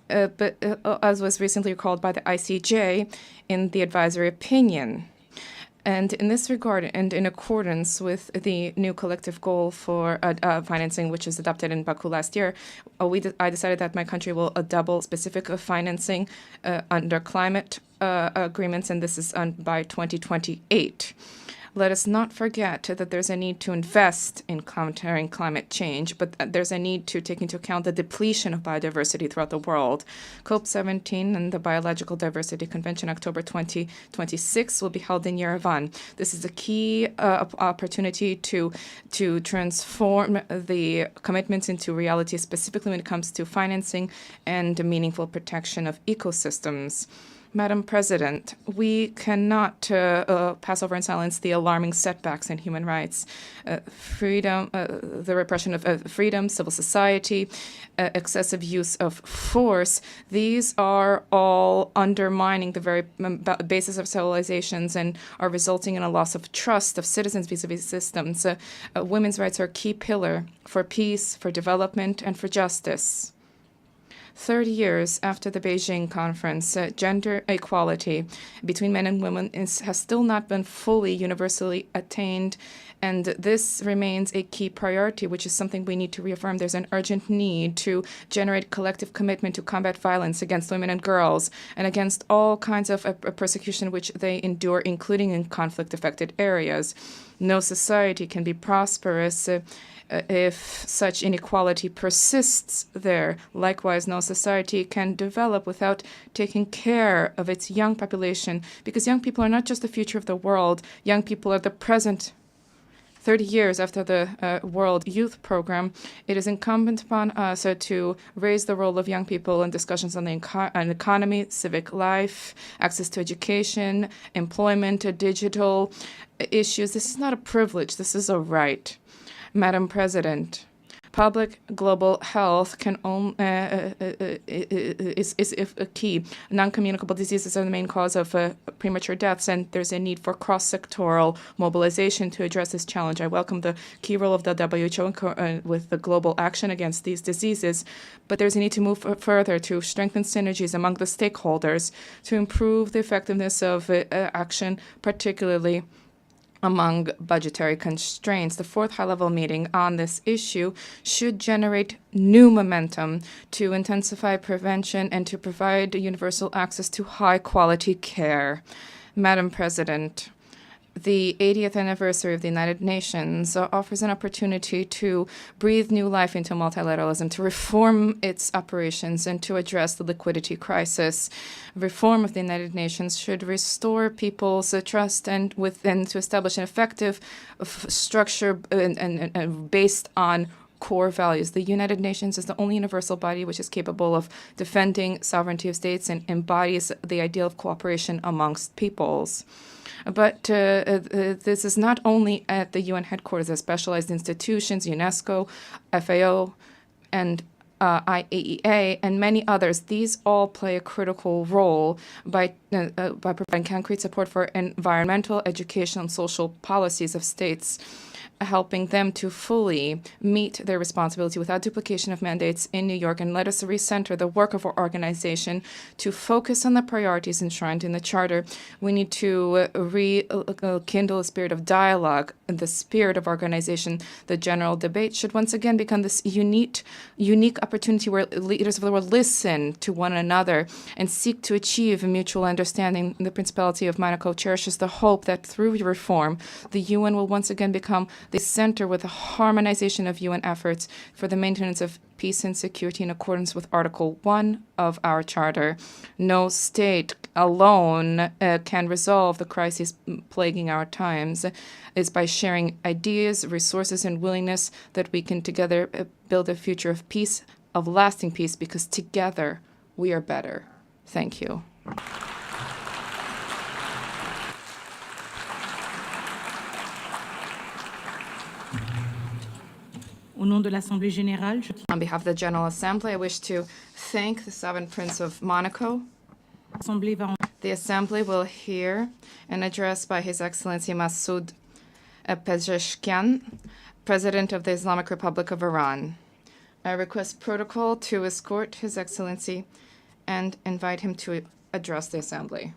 as was recently recalled by the ICJ in the advisory opinion. And in this regard, and in accordance with the new collective goal for financing, which was adopted in Baku last year, I decided that my country will double specific financing under climate agreements, and this is by 2028. Let us not forget that there's a need to invest in countering climate change, but there's a need to take into account the depletion of biodiversity throughout the world. COP17 and the Biological Diversity Convention, October 2026, will be held in Yerevan. This is a key opportunity to transform the commitments into reality, specifically when it comes to financing and meaningful protection of ecosystems. Madam President, we cannot pass over in silence the alarming setbacks in human rights, freedom, the repression of freedom, civil society, excessive use of force. These are all undermining the very basis of civilizations and are resulting in a loss of trust of citizens vis-a-vis systems. Women's rights are a key pillar for peace, for development, and for justice. 30 years after the Beijing conference, gender equality between men and women has still not been fully universally attained, and this remains a key priority, which is something we need to reaffirm. There's an urgent need to generate collective commitment to combat violence against women and girls and against all kinds of persecution which they endure, including in conflict-affected areas. No society can be prosperous if such inequality persists there. Likewise, no society can develop without taking care of its young population, because young people are not just the future of the world. Young people are the present. 30 years after the World Youth Program, it is incumbent upon us to raise the role of young people in discussions on the economy, civic life, access to education, employment, digital issues. This is not a privilege. This is a right. Madam President, public global health is a key. Non-communicable diseases are the main cause of premature deaths, and there's a need for cross-sectoral mobilization to address this challenge. I welcome the key role of the WHO with the global action against these diseases, but there's a need to move further to strengthen synergies among the stakeholders to improve the effectiveness of action, particularly among budgetary constraints. The fourth high-level meeting on this issue should generate new momentum to intensify prevention and to provide universal access to high-quality care. Madam President, the 80th anniversary of the United Nations offers an opportunity to breathe new life into multilateralism, to reform its operations, and to address the liquidity crisis. Reform of the United Nations should restore people's trust and to establish an effective structure and based on core values. The United Nations is the only universal body which is capable of defending sovereignty of states and embodies the ideal of cooperation amongst peoples. But this is not only at the UN headquarters. There's specialized institutions, UNESCO, FAO, and IAEA, and many others. These all play a critical role by providing concrete support for environmental, educational, and social policies of states, helping them to fully meet their responsibility without duplication of mandates in New York. And let us recenter the work of our organization to focus on the priorities enshrined in the Charter. We need to rekindle a spirit of dialogue, the spirit of organization. The general debate should once again become this unique opportunity where leaders of the world listen to one another and seek to achieve a mutual understanding. The Principality of Monaco cherishes the hope that through reform, the UN will once again become the center with the harmonization of UN efforts for the maintenance of peace and security in accordance with Article 1 of our Charter. No state alone can resolve the crises plaguing our times. It's by sharing ideas, resources, and willingness that we can together build a future of peace, of lasting peace, because together we are better. Thank you. Au nom de l'Assemblée générale, On behalf of the General Assembly, I wish to thank the Sovereign Prince of Monaco. l'Assemblée va The Assembly will hear an address by His Excellency Masoud Pezeshkian, President of the Islamic Republic of Iran. I request protocol to escort His Excellency and invite him to address the Assembly.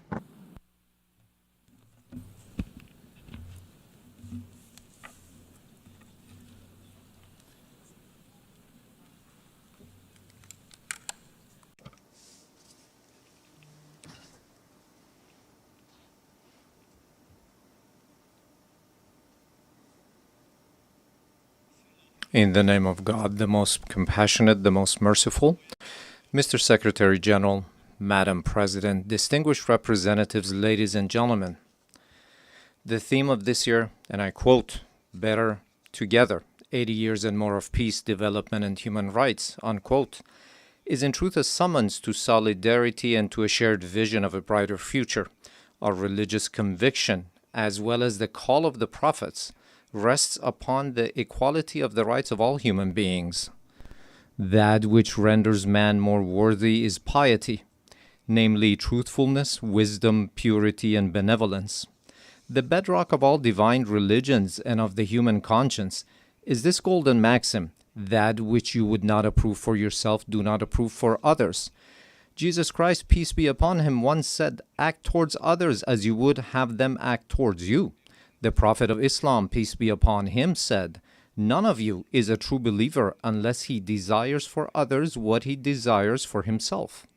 In the name of God, the most compassionate, the most merciful, Mr. Secretary General, Madam President, distinguished representatives, ladies and gentlemen, the theme of this year, and I quote, "Better Together, 80 years and more of peace, development, and human rights," unquote, is in truth a summons to solidarity and to a shared vision of a brighter future. Our religious conviction, as well as the call of the prophets, rests upon the equality of the rights of all human beings. That which renders man more worthy is piety, namely truthfulness, wisdom, purity, and benevolence. The bedrock of all divine religions and of the human conscience is this golden maxim: that which you would not approve for yourself, do not approve for others. Jesus Christ, peace be upon him, once said, "Act towards others as you would have them act towards you." The Prophet of Islam, peace be upon him, said, "None of you is a true believer unless he desires for others what he desires for himself."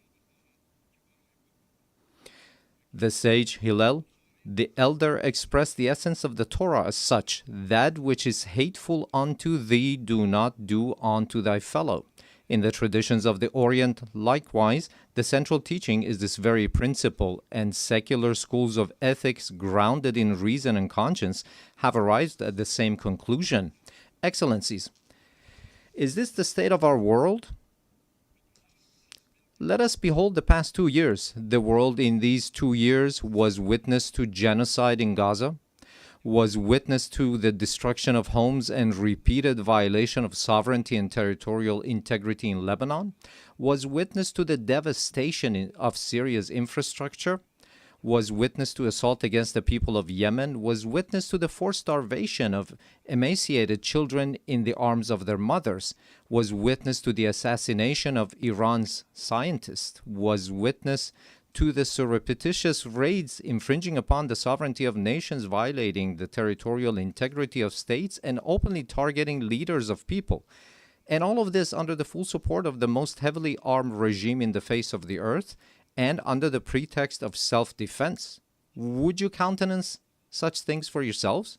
The sage Hillel, the elder, expressed the essence of the Torah as such: "That which is hateful unto thee, do not do unto thy fellow." In the traditions of the Orient, likewise, the central teaching is this very principle, and secular schools of ethics grounded in reason and conscience have arrived at the same conclusion. Excellencies, is this the state of our world? Let us behold the past 2 years. The world in these 2 years was witness to genocide in Gaza, was witness to the destruction of homes and repeated violation of sovereignty and territorial integrity in Lebanon, was witness to the devastation of Syria's infrastructure, was witness to assault against the people of Yemen, was witness to the forced starvation of emaciated children in the arms of their mothers, was witness to the assassination of Iran's scientists, was witness to the surreptitious raids infringing upon the sovereignty of nations, violating the territorial integrity of states, and openly targeting leaders of people. And all of this under the full support of the most heavily armed regime in the face of the earth, and under the pretext of self-defense. Would you countenance such things for yourselves?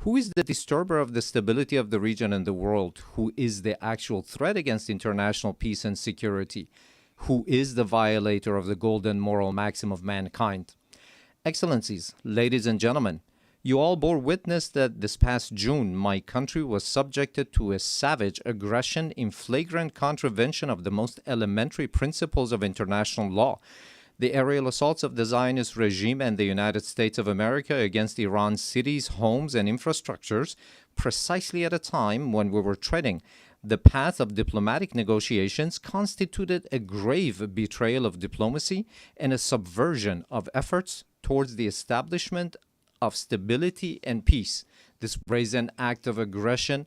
Who is the disturber of the stability of the region and the world? Who is the actual threat against international peace and security? Who is the violator of the golden moral maxim of mankind? Excellencies, ladies and gentlemen, you all bore witness that this past June, my country was subjected to a savage aggression in flagrant contravention of the most elementary principles of international law. The aerial assaults of the Zionist regime and the United States of America against Iran's cities, homes, and infrastructures, precisely at a time when we were treading the path of diplomatic negotiations, constituted a grave betrayal of diplomacy and a subversion of efforts towards the establishment of stability and peace. This brazen act of aggression,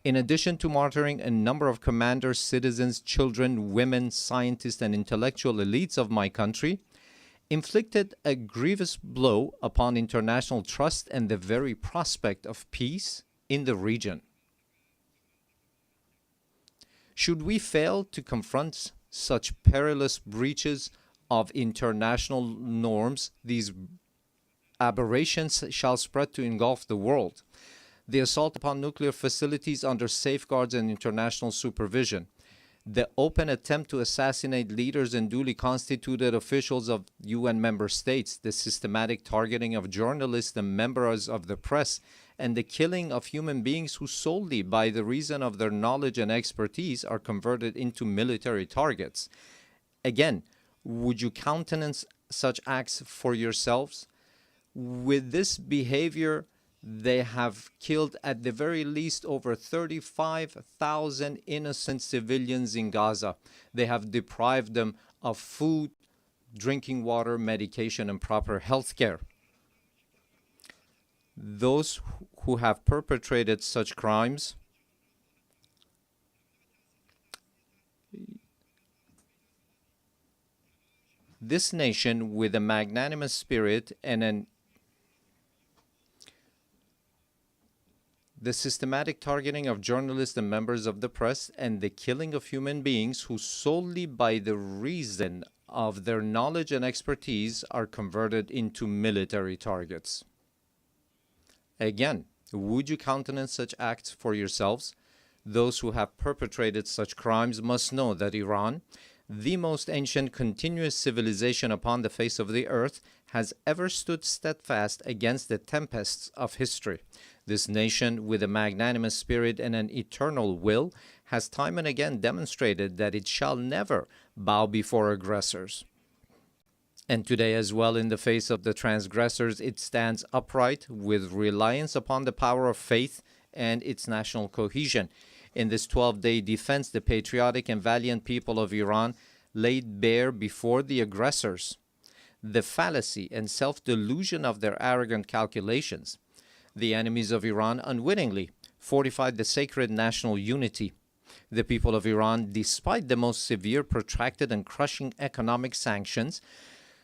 in addition to martyring a number of commanders, citizens, children, women, scientists, and intellectual elites of my country, inflicted a grievous blow upon international trust and the very prospect of peace in the region. Should we fail to confront such perilous breaches of international norms, these aberrations shall spread to engulf the world. the assault upon nuclear facilities under safeguards and international supervision, the open attempt to assassinate leaders and duly constituted officials of UN member states, the systematic targeting of journalists and members of the press, and the killing of human beings who solely by the reason of their knowledge and expertise are converted into military targets. Again, would you countenance such acts for yourselves? With this behavior, they have killed at the very least over 35,000 innocent civilians in Gaza. They have deprived them of food, drinking water, medication, and proper health care. Those who have perpetrated such crimes this nation, with a magnanimous spirit and the systematic targeting of journalists and members of the press, and the killing of human beings who solely by the reason of their knowledge and expertise are converted into military targets. Again, would you countenance such acts for yourselves? Those who have perpetrated such crimes must know that Iran, the most ancient continuous civilization upon the face of the earth, has ever stood steadfast against the tempests of history. This nation, with a magnanimous spirit and an eternal will, has time and again demonstrated that it shall never bow before aggressors. And today as well, in the face of the transgressors, it stands upright with reliance upon the power of faith and its national cohesion. In this 12-day defense, the patriotic and valiant people of Iran laid bare before the aggressors the fallacy and self-delusion of their arrogant calculations. The enemies of Iran unwittingly fortified the sacred national unity. The people of Iran, despite the most severe, protracted, and crushing economic sanctions,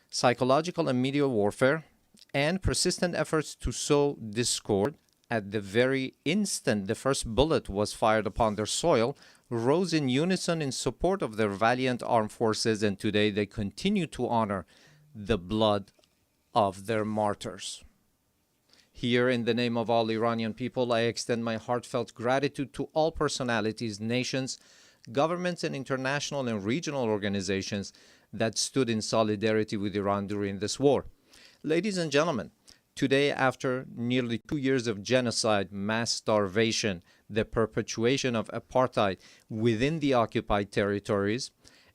psychological and media warfare, and persistent efforts to sow discord, at the very instant the first bullet was fired upon their soil, rose in unison in support of their valiant armed forces, and today they continue to honor the blood of their martyrs. Here, in the name of all Iranian people, I extend my heartfelt gratitude to all personalities, nations, governments, and international and regional organizations that stood in solidarity with Iran during this war. Ladies and gentlemen, today, after nearly 2 years of genocide, mass starvation, the perpetuation of apartheid within the occupied territories,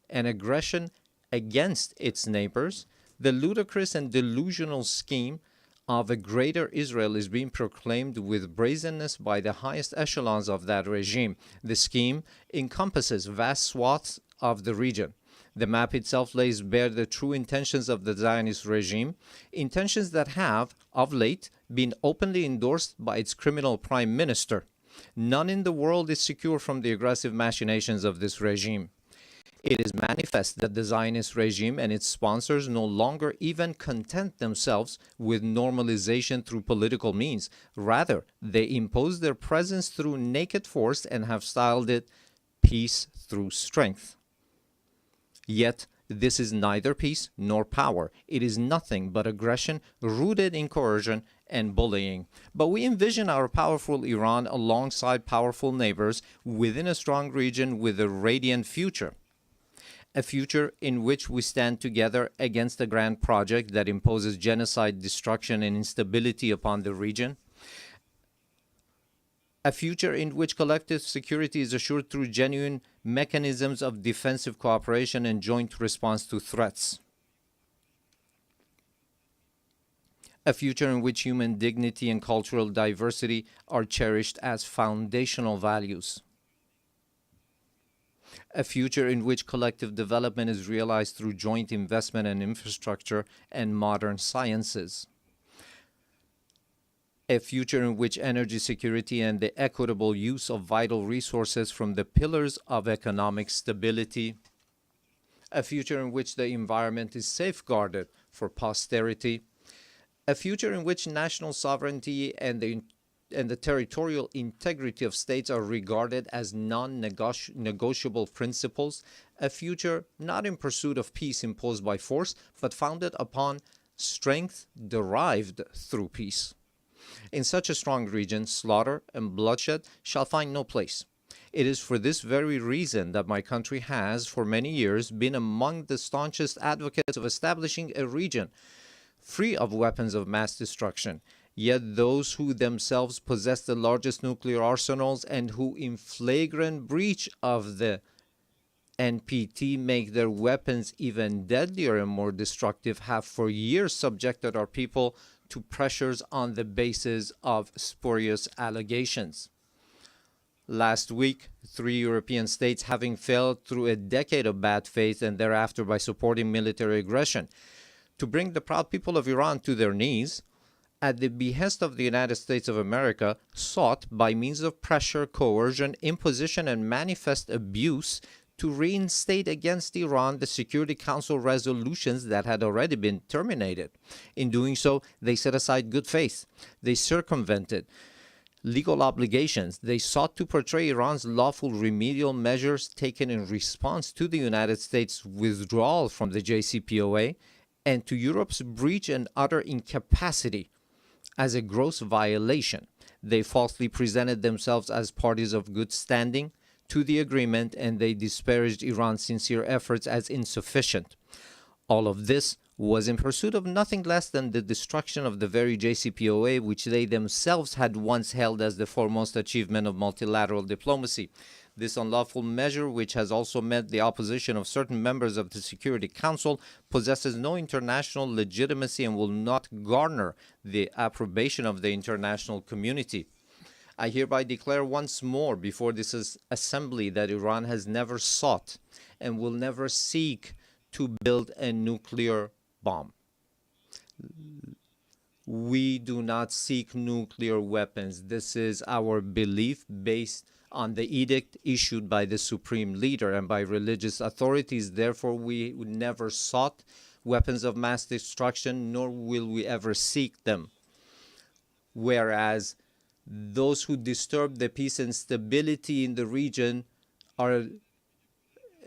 and aggression against its neighbors, the ludicrous and delusional scheme of a greater Israel is being proclaimed with brazenness by the highest echelons of that regime. The scheme encompasses vast swaths of the region. The map itself lays bare the true intentions of the Zionist regime, intentions that have, of late, been openly endorsed by its criminal prime minister. None in the world is secure from the aggressive machinations of this regime. It is manifest that the Zionist regime and its sponsors no longer even content themselves with normalization through political means. Rather, they impose their presence through naked force and have styled it peace through strength. Yet, this is neither peace nor power. It is nothing but aggression rooted in coercion and bullying. But we envision our powerful Iran alongside powerful neighbors within a strong region with a radiant future. A future in which we stand together against a grand project that imposes genocide, destruction, and instability upon the region. A future in which collective security is assured through genuine mechanisms of defensive cooperation and joint response to threats. A future in which human dignity and cultural diversity are cherished as foundational values. A future in which collective development is realized through joint investment in infrastructure and modern sciences. A future in which energy security and the equitable use of vital resources from the pillars of economic stability. A future in which the environment is safeguarded for posterity. A future in which national sovereignty and the territorial integrity of states are regarded as non-negotiable principles. A future not in pursuit of peace imposed by force, but founded upon strength derived through peace. In such a strong region, slaughter and bloodshed shall find no place. It is for this very reason that my country has, for many years, been among the staunchest advocates of establishing a region free of weapons of mass destruction. Yet those who themselves possess the largest nuclear arsenals and who, in flagrant breach of the NPT, make their weapons even deadlier and more destructive, have for years subjected our people to pressures on the basis of spurious allegations. Last week, 3 European states, having failed through a decade of bad faith and thereafter by supporting military aggression to bring the proud people of Iran to their knees, at the behest of the United States of America, sought, by means of pressure, coercion, imposition, and manifest abuse, to reinstate against Iran the Security Council resolutions that had already been terminated. In doing so, they set aside good faith. They circumvented legal obligations. They sought to portray Iran's lawful remedial measures taken in response to the United States' withdrawal from the JCPOA and to Europe's breach and utter incapacity as a gross violation. They falsely presented themselves as parties of good standing to the agreement, and they disparaged Iran's sincere efforts as insufficient. All of this was in pursuit of nothing less than the destruction of the very JCPOA, which they themselves had once held as the foremost achievement of multilateral diplomacy. This unlawful measure, which has also met the opposition of certain members of the Security Council, possesses no international legitimacy and will not garner the approbation of the international community. I hereby declare once more before this assembly that Iran has never sought and will never seek to build a nuclear bomb. We do not seek nuclear weapons. This is our belief based on the edict issued by the supreme leader and by religious authorities. Therefore, we never sought weapons of mass destruction, nor will we ever seek them. Whereas those who disturb the peace and stability in the region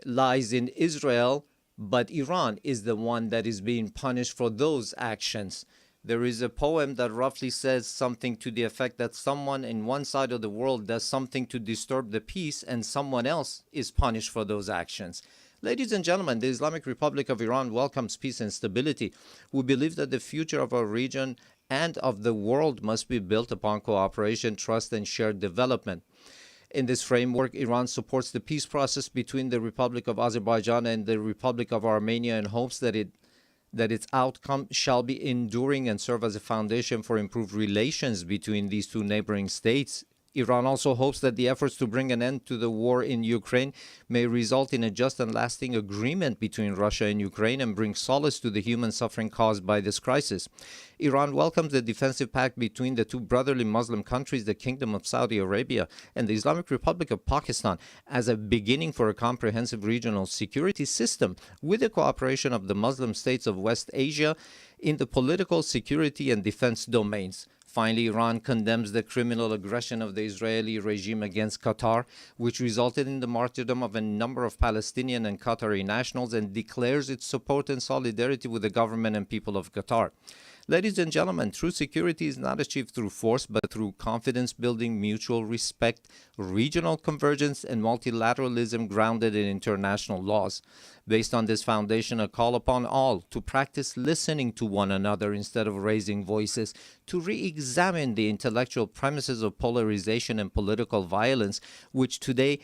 lies in Israel, but Iran is the one that is being punished for those actions. There is a poem that roughly says something to the effect that someone in one side of the world does something to disturb the peace and someone else is punished for those actions. Ladies and gentlemen, the Islamic Republic of Iran welcomes peace and stability. We believe that the future of our region and of the world must be built upon cooperation, trust, and shared development. In this framework, Iran supports the peace process between the Republic of Azerbaijan and the Republic of Armenia and hopes that its outcome shall be enduring and serve as a foundation for improved relations between these two neighboring states. Iran also hopes that the efforts to bring an end to the war in Ukraine may result in a just and lasting agreement between Russia and Ukraine and bring solace to the human suffering caused by this crisis. Iran welcomes the defensive pact between the two brotherly Muslim countries, the Kingdom of Saudi Arabia and the Islamic Republic of Pakistan, as a beginning for a comprehensive regional security system with the cooperation of the Muslim states of West Asia in the political, security, and defense domains. Finally, Iran condemns the criminal aggression of the Israeli regime against Qatar, which resulted in the martyrdom of a number of Palestinian and Qatari nationals, and declares its support and solidarity with the government and people of Qatar. Ladies and gentlemen, true security is not achieved through force, but through confidence building, mutual respect, regional convergence, and multilateralism grounded in international laws. Based on this foundation, a call upon all to practice listening to one another instead of raising voices, to re-examine the intellectual premises of polarization and political violence, which today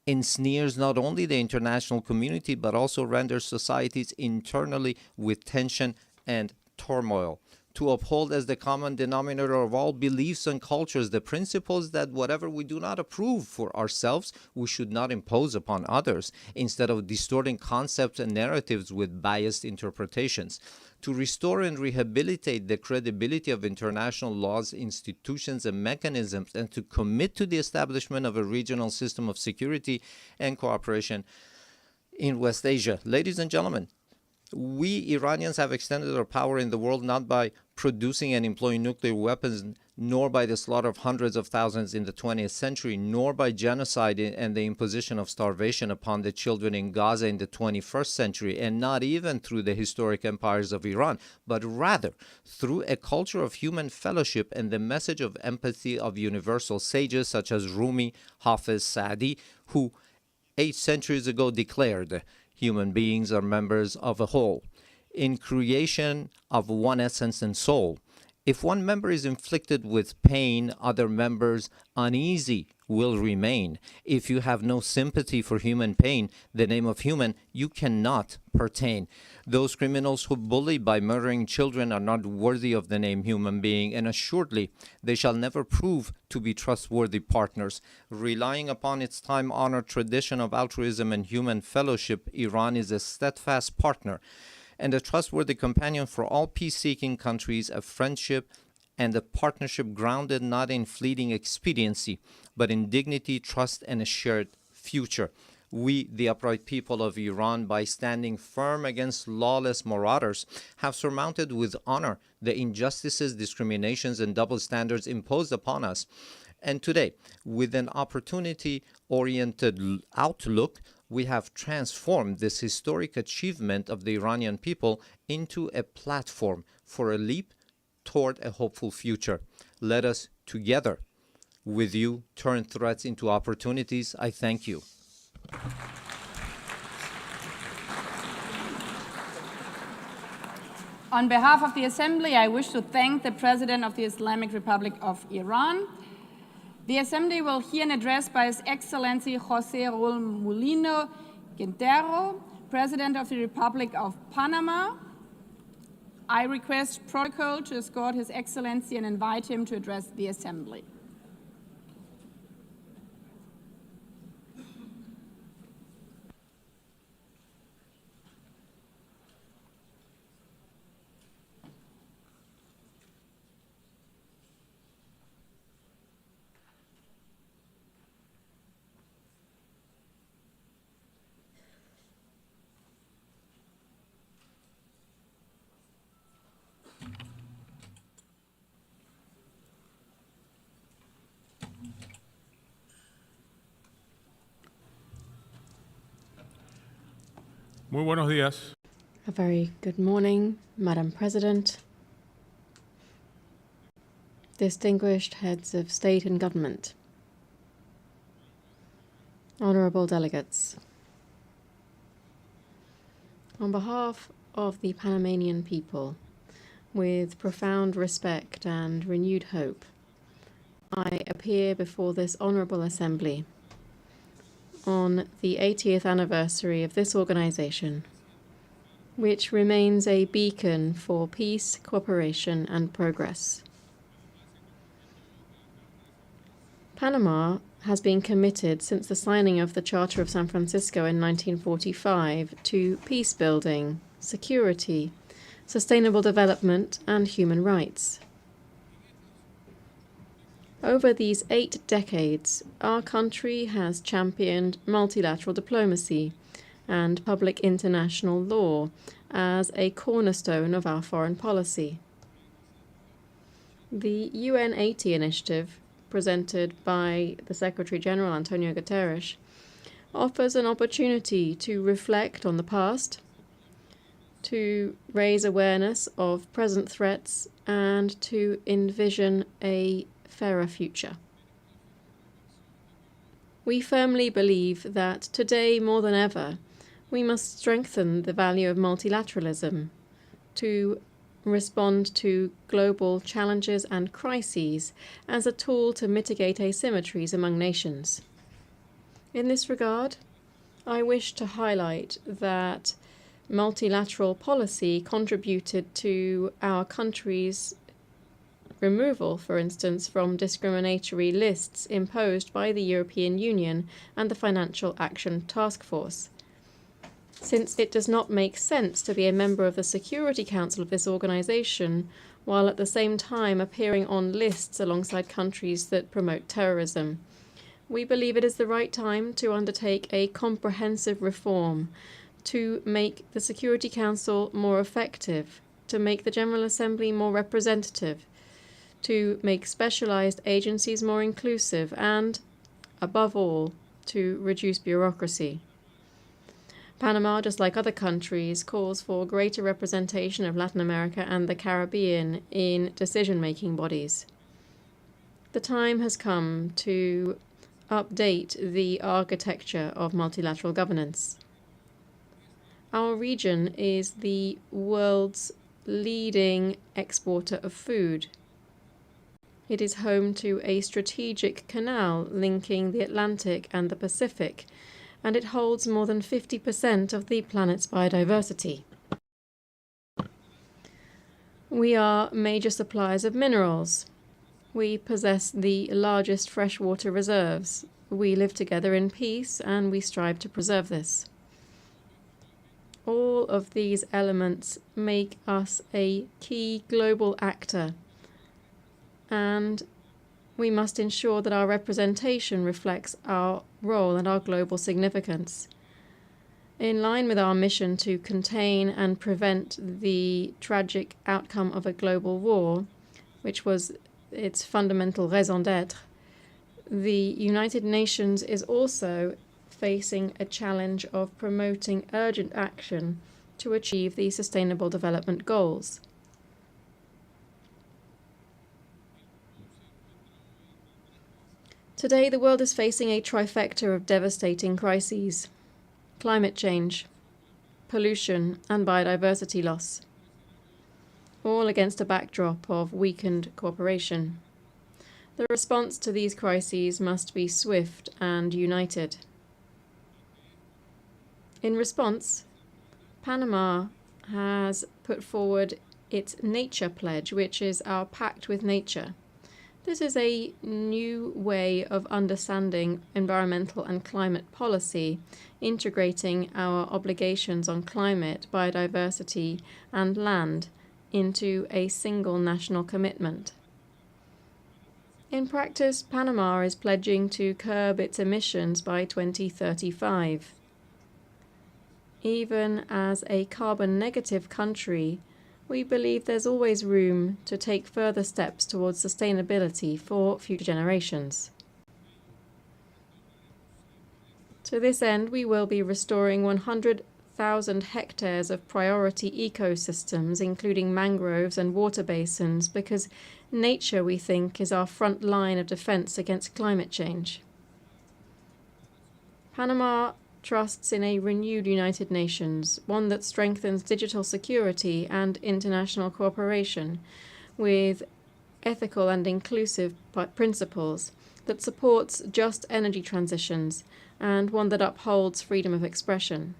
ensnares not only the international community, but also renders societies internally with tension and turmoil. To uphold as the common denominator of all beliefs and cultures the principles that whatever we do not approve for ourselves, we should not impose upon others, instead of distorting concepts and narratives with biased interpretations. To restore and rehabilitate the credibility of international laws, institutions, and mechanisms, and to commit to the establishment of a regional system of security and cooperation in West Asia. Ladies and gentlemen, we Iranians have extended our power in the world not by producing and employing nuclear weapons, nor by the slaughter of hundreds of thousands in the 20th century, nor by genocide and the imposition of starvation upon the children in Gaza in the 21st century, and not even through the historic empires of Iran, but rather through a culture of human fellowship and the message of empathy of universal sages such as Rumi, Hafiz, Saadi, who 8 centuries ago declared human beings are members of a whole, in creation of one essence and soul. If one member is inflicted with pain, other members uneasy will remain. If you have no sympathy for human pain, the name of human, you cannot pertain. Those criminals who bully by murdering children are not worthy of the name human being, and assuredly they shall never prove to be trustworthy partners. Relying upon its time-honored tradition of altruism and human fellowship, Iran is a steadfast partner and a trustworthy companion for all peace-seeking countries, a friendship and a partnership grounded not in fleeting expediency, but in dignity, trust, and a shared future. We, the upright people of Iran, by standing firm against lawless marauders, have surmounted with honor the injustices, discriminations, and double standards imposed upon us. And today, with an opportunity-oriented outlook, we have transformed this historic achievement of the Iranian people into a platform for a leap toward a hopeful future. Let us together, with you, turn threats into opportunities. I thank you. On behalf of the Assembly, I wish to thank the President of the Islamic Republic of Iran. The Assembly will hear an address by His Excellency José Raúl Mulino Quintero, President of the Republic of Panama. I request protocol to escort His Excellency and invite him to address the Assembly. Muy buenos días. A very good morning, Madam President, distinguished heads of state and government, honourable delegates. On behalf of the Panamanian people, with profound respect and renewed hope, I appear before this honourable assembly on the 80th anniversary of this organization, which remains a beacon for peace, cooperation, and progress. Panama has been committed since the signing of the Charter of San Francisco in 1945 to peace building, security, sustainable development, and human rights. Over these 8 decades, our country has championed multilateral diplomacy and public international law as a cornerstone of our foreign policy. The UN 80 initiative, presented by the Secretary-General Antonio Guterres, offers an opportunity to reflect on the past, to raise awareness of present threats, and to envision a fairer future. We firmly believe that today more than ever, we must strengthen the value of multilateralism to respond to global challenges and crises as a tool to mitigate asymmetries among nations. In this regard, I wish to highlight that multilateral policy contributed to our country's removal, for instance, from discriminatory lists imposed by the European Union and the Financial Action Task Force. Since it does not make sense to be a member of the Security Council of this organization, while at the same time appearing on lists alongside countries that promote terrorism, we believe it is the right time to undertake a comprehensive reform to make the Security Council more effective to make the General Assembly more representative, to make specialized agencies more inclusive, and, above all, to reduce bureaucracy. Panama, just like other countries, calls for greater representation of Latin America and the Caribbean in decision-making bodies. The time has come to update the architecture of multilateral governance. Our region is the world's leading exporter of food. It is home to a strategic canal linking the Atlantic and the Pacific, and it holds more than 50% of the planet's biodiversity. We are major suppliers of minerals. We possess the largest freshwater reserves. We live together in peace, and we strive to preserve this. All of these elements make us a key global actor, and we must ensure that our representation reflects our role and our global significance. In line with our mission to contain and prevent the tragic outcome of a global war, which was its fundamental raison d'être, the United Nations is also facing a challenge of promoting urgent action to achieve the Sustainable Development Goals. Today, the world is facing a trifecta of devastating crises: climate change, pollution, and biodiversity loss, all against a backdrop of weakened cooperation. The response to these crises must be swift and united. In response, Panama has put forward its Nature Pledge, which is our pact with nature. This is a new way of understanding environmental and climate policy, integrating our obligations on climate, biodiversity, and land into a single national commitment. In practice, Panama is pledging to curb its emissions by 2035. Even as a carbon-negative country, we believe there's always room to take further steps towards sustainability for future generations. To this end, we will be restoring 100,000 hectares of priority ecosystems, including mangroves and water basins, because nature, we think, is our front line of defense against climate change. Panama trusts in a renewed United Nations, one that strengthens digital security and international cooperation with ethical and inclusive principles, that supports just energy transitions, and one that upholds freedom of expression.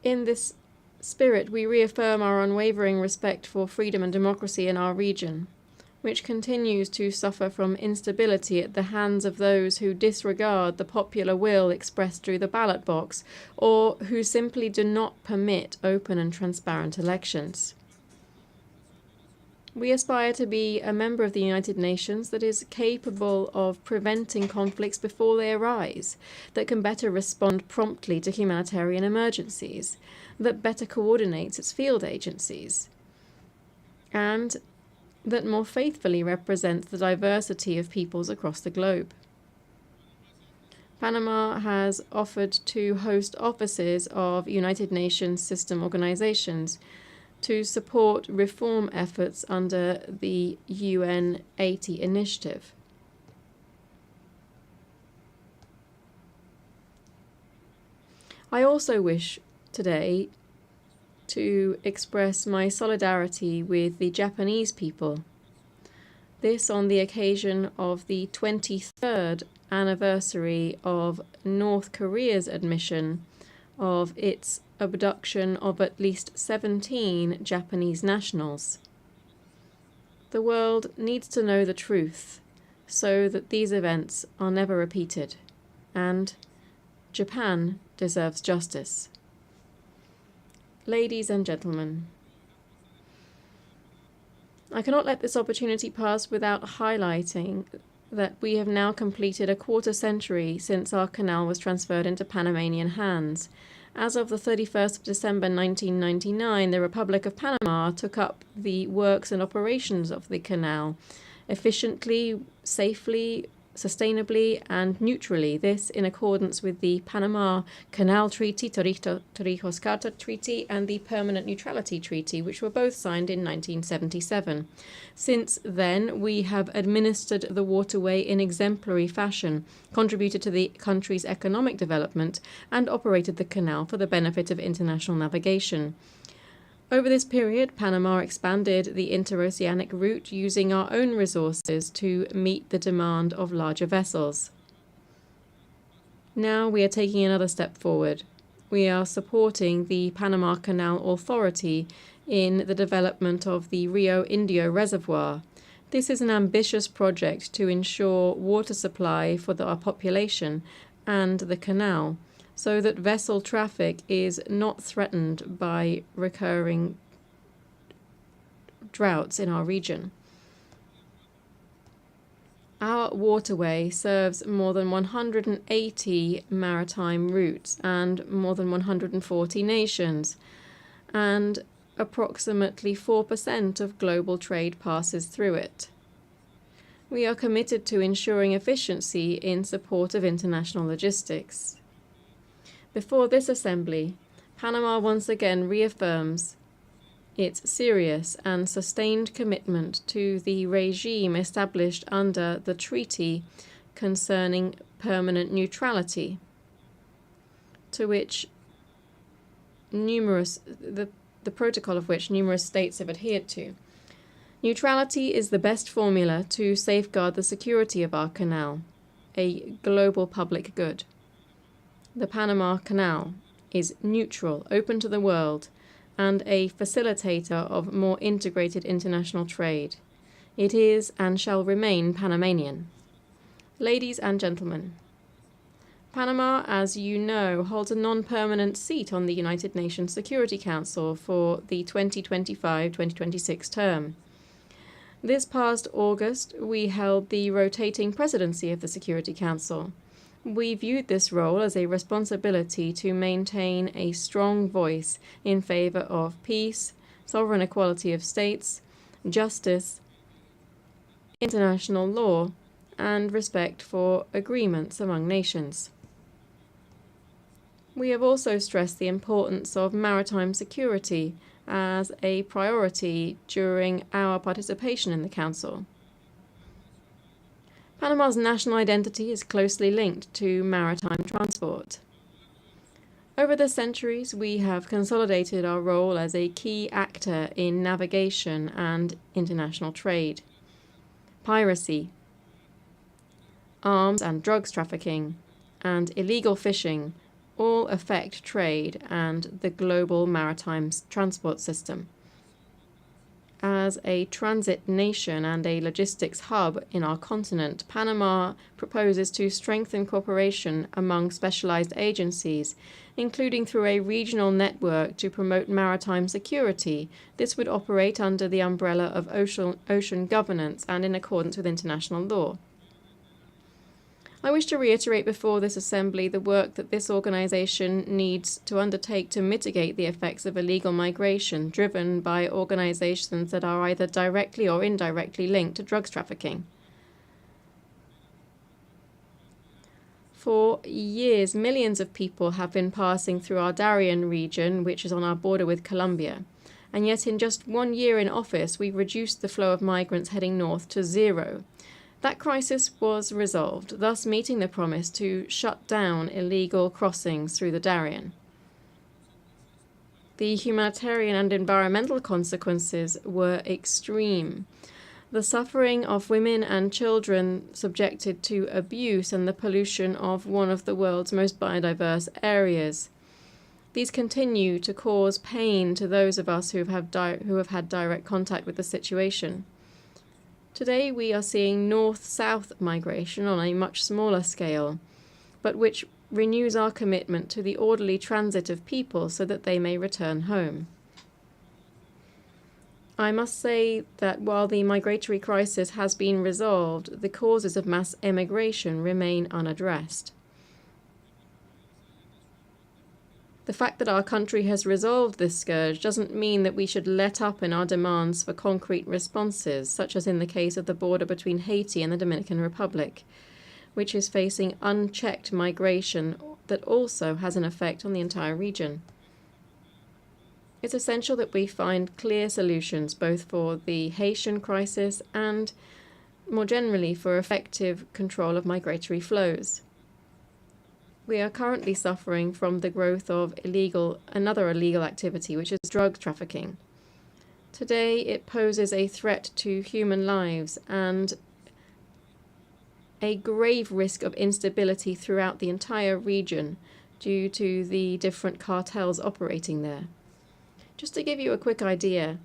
In this spirit, we reaffirm our unwavering respect for freedom and democracy in our region, which continues to suffer from instability at the hands of those who disregard the popular will expressed through the ballot box, or who simply do not permit open and transparent elections. We aspire to be a member of the United Nations that is capable of preventing conflicts before they arise, that can better respond promptly to humanitarian emergencies, that better coordinates its field agencies, and that more faithfully represents the diversity of peoples across the globe. Panama has offered to host offices of United Nations system organizations to support reform efforts under the UN 80 initiative. I also wish today to express my solidarity with the Japanese people. This on the occasion of the 23rd anniversary of North Korea's admission of its abduction of at least 17 Japanese nationals. The world needs to know the truth so that these events are never repeated, and Japan deserves justice. Ladies and gentlemen, I cannot let this opportunity pass without highlighting that we have now completed a quarter century since our canal was transferred into Panamanian hands, As of the 31st of December 1999, the Republic of Panama took up the works and operations of the canal efficiently, safely, sustainably and neutrally, this in accordance with the Panama Canal Treaty, Torrijos Carta Treaty, and the Permanent Neutrality Treaty, which were both signed in 1977. Since then, we have administered the waterway in exemplary fashion, contributed to the country's economic development, and operated the canal for the benefit of international navigation. Over this period, Panama expanded the interoceanic route using our own resources to meet the demand of larger vessels. Now we are taking another step forward. We are supporting the Panama Canal Authority in the development of the Rio Indio Reservoir. This is an ambitious project to ensure water supply for our population and the canal, so that vessel traffic is not threatened by recurring droughts in our region. Our waterway serves more than 180 maritime routes and more than 140 nations, and approximately 4% of global trade passes through it. We are committed to ensuring efficiency in support of international logistics. Before this assembly, Panama once again reaffirms its serious and sustained commitment to the regime established under the treaty concerning permanent neutrality, to which the protocol of which numerous states have adhered to. Neutrality is the best formula to safeguard the security of our canal, a global public good. The Panama Canal is neutral, open to the world, and a facilitator of more integrated international trade. It is and shall remain Panamanian. Ladies and gentlemen, Panama, as you know, holds a non-permanent seat on the United Nations Security Council for the 2025-2026 term. This past August, we held the rotating presidency of the Security Council. We viewed this role as a responsibility to maintain a strong voice in favor of peace, sovereign equality of states, justice, international law, and respect for agreements among nations. We have also stressed the importance of maritime security as a priority during our participation in the Council. Panama's national identity is closely linked to maritime transport. Over the centuries, we have consolidated our role as a key actor in navigation and international trade. Piracy, arms and drugs trafficking, and illegal fishing all affect trade and the global maritime transport system. As a transit nation and a logistics hub in our continent, Panama proposes to strengthen cooperation among specialized agencies, including through a regional network to promote maritime security. This would operate under the umbrella of ocean governance and in accordance with international law. I wish to reiterate before this assembly the work that this organization needs to undertake to mitigate the effects of illegal migration driven by organizations that are either directly or indirectly linked to drugs trafficking. For years, millions of people have been passing through our Darien region, which is on our border with Colombia. And yet in just 1 year in office, we've reduced the flow of migrants heading north to zero. That crisis was resolved, thus meeting the promise to shut down illegal crossings through the Darien. The humanitarian and environmental consequences were extreme. The suffering of women and children subjected to abuse and the pollution of one of the world's most biodiverse areas. These continue to cause pain to those of us who have had direct contact with the situation. Today we are seeing north-south migration on a much smaller scale, but which renews our commitment to the orderly transit of people so that they may return home. I must say that while the migratory crisis has been resolved, the causes of mass emigration remain unaddressed. The fact that our country has resolved this scourge doesn't mean that we should let up in our demands for concrete responses, such as in the case of the border between Haiti and the Dominican Republic, which is facing unchecked migration that also has an effect on the entire region. It's essential that we find clear solutions both for the Haitian crisis and, more generally, for effective control of migratory flows. We are currently suffering from the growth of another illegal activity, which is drug trafficking. Today, it poses a threat to human lives and a grave risk of instability throughout the entire region due to the different cartels operating there. Just to give you a quick idea,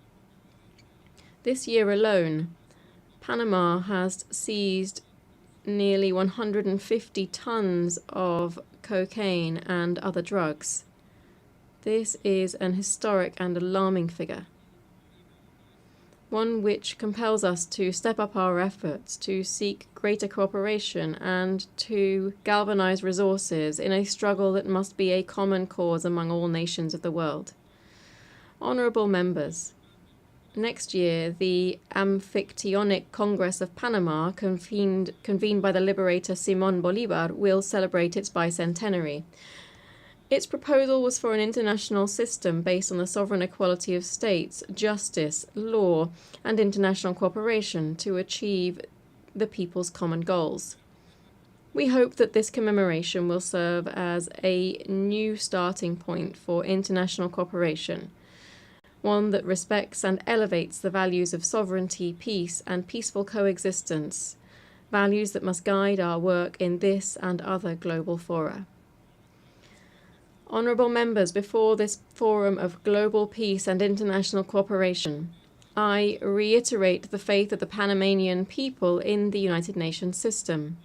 this year alone, Panama has seized nearly 150 tons of cocaine and other drugs. This is an historic and alarming figure, one which compels us to step up our efforts to seek greater cooperation and to galvanize resources in a struggle that must be a common cause among all nations of the world. Honourable members, next year, the Amphictyonic Congress of Panama, convened by the liberator Simón Bolívar, will celebrate its bicentenary. Its proposal was for an international system based on the sovereign equality of states, justice, law, and international cooperation to achieve the people's common goals. We hope that this commemoration will serve as a new starting point for international cooperation, one that respects and elevates the values of sovereignty, peace, and peaceful coexistence, values that must guide our work in this and other global fora. Honourable members, before this forum of global peace and international cooperation, I reiterate the faith of the Panamanian people in the United Nations system.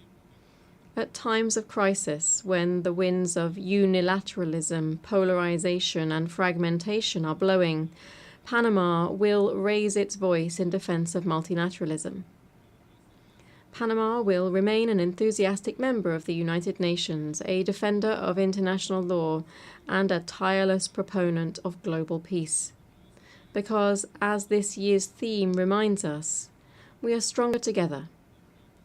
At times of crisis, when the winds of unilateralism, polarization, and fragmentation are blowing, Panama will raise its voice in defense of multilateralism. Panama will remain an enthusiastic member of the United Nations, a defender of international law, and a tireless proponent of global peace. Because, as this year's theme reminds us, we are stronger together,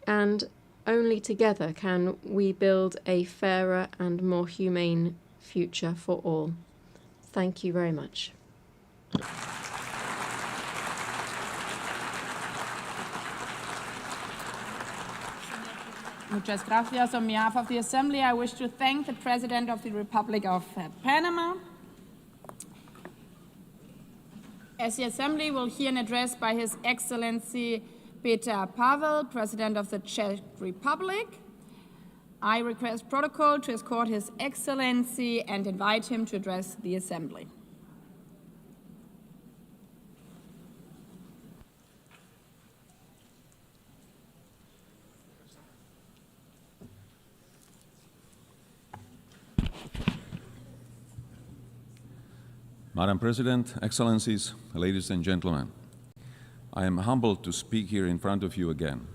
and only together can we build a fairer and more humane future for all. Thank you very much. Muchas gracias. On behalf of the Assembly, I wish to thank the President of the Republic of Panama. As the Assembly will hear an address by His Excellency Petr Pavel, President of the Czech Republic, I request protocol to escort His Excellency and invite him to address the Assembly. Madam President, Excellencies, ladies and gentlemen, I am humbled to speak here in front of you again.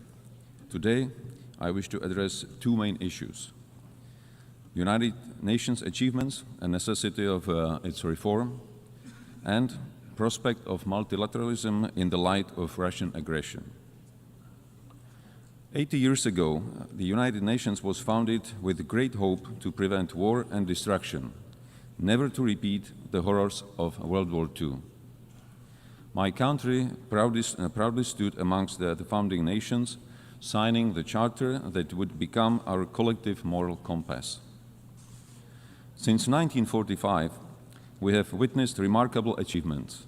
Today, I wish to address two main issues: United Nations achievements and necessity of its reform, and prospect of multilateralism in the light of Russian aggression. 80 years ago, the United Nations was founded with great hope to prevent war and destruction, never to repeat the horrors of World War II. My country proudly stood amongst the founding nations, signing the charter that would become our collective moral compass. Since 1945, we have witnessed remarkable achievements.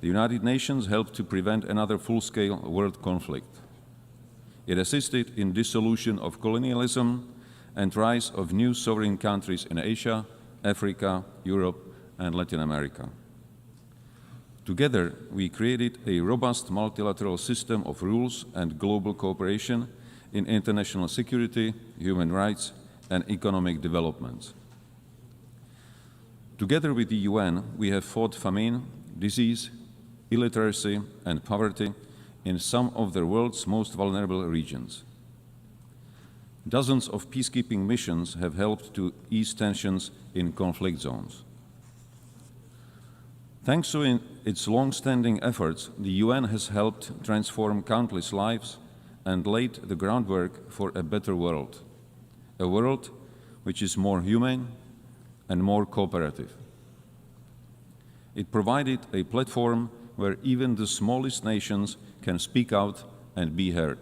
The United Nations helped to prevent another full-scale world conflict. It assisted in dissolution of colonialism and rise of new sovereign countries in Asia, Africa, Europe, and Latin America. Together, we created a robust multilateral system of rules and global cooperation in international security, human rights, and economic development. Together with the UN, we have fought famine, disease, illiteracy, and poverty in some of the world's most vulnerable regions. Dozens of peacekeeping missions have helped to ease tensions in conflict zones. Thanks to its long-standing efforts, the UN has helped transform countless lives and laid the groundwork for a better world, a world which is more humane and more cooperative. It provided a platform where even the smallest nations can speak out and be heard.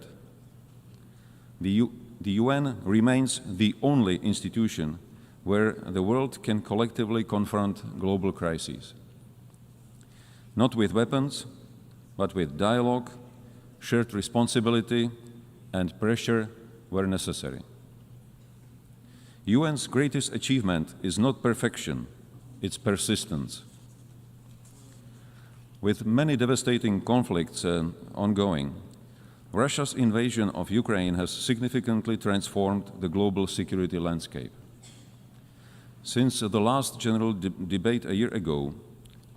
The UN remains the only institution where the world can collectively confront global crises. Not with weapons, but with dialogue, shared responsibility, and pressure where necessary. UN's greatest achievement is not perfection, it's persistence. With many devastating conflicts ongoing, Russia's invasion of Ukraine has significantly transformed the global security landscape. Since the last general debate a year ago,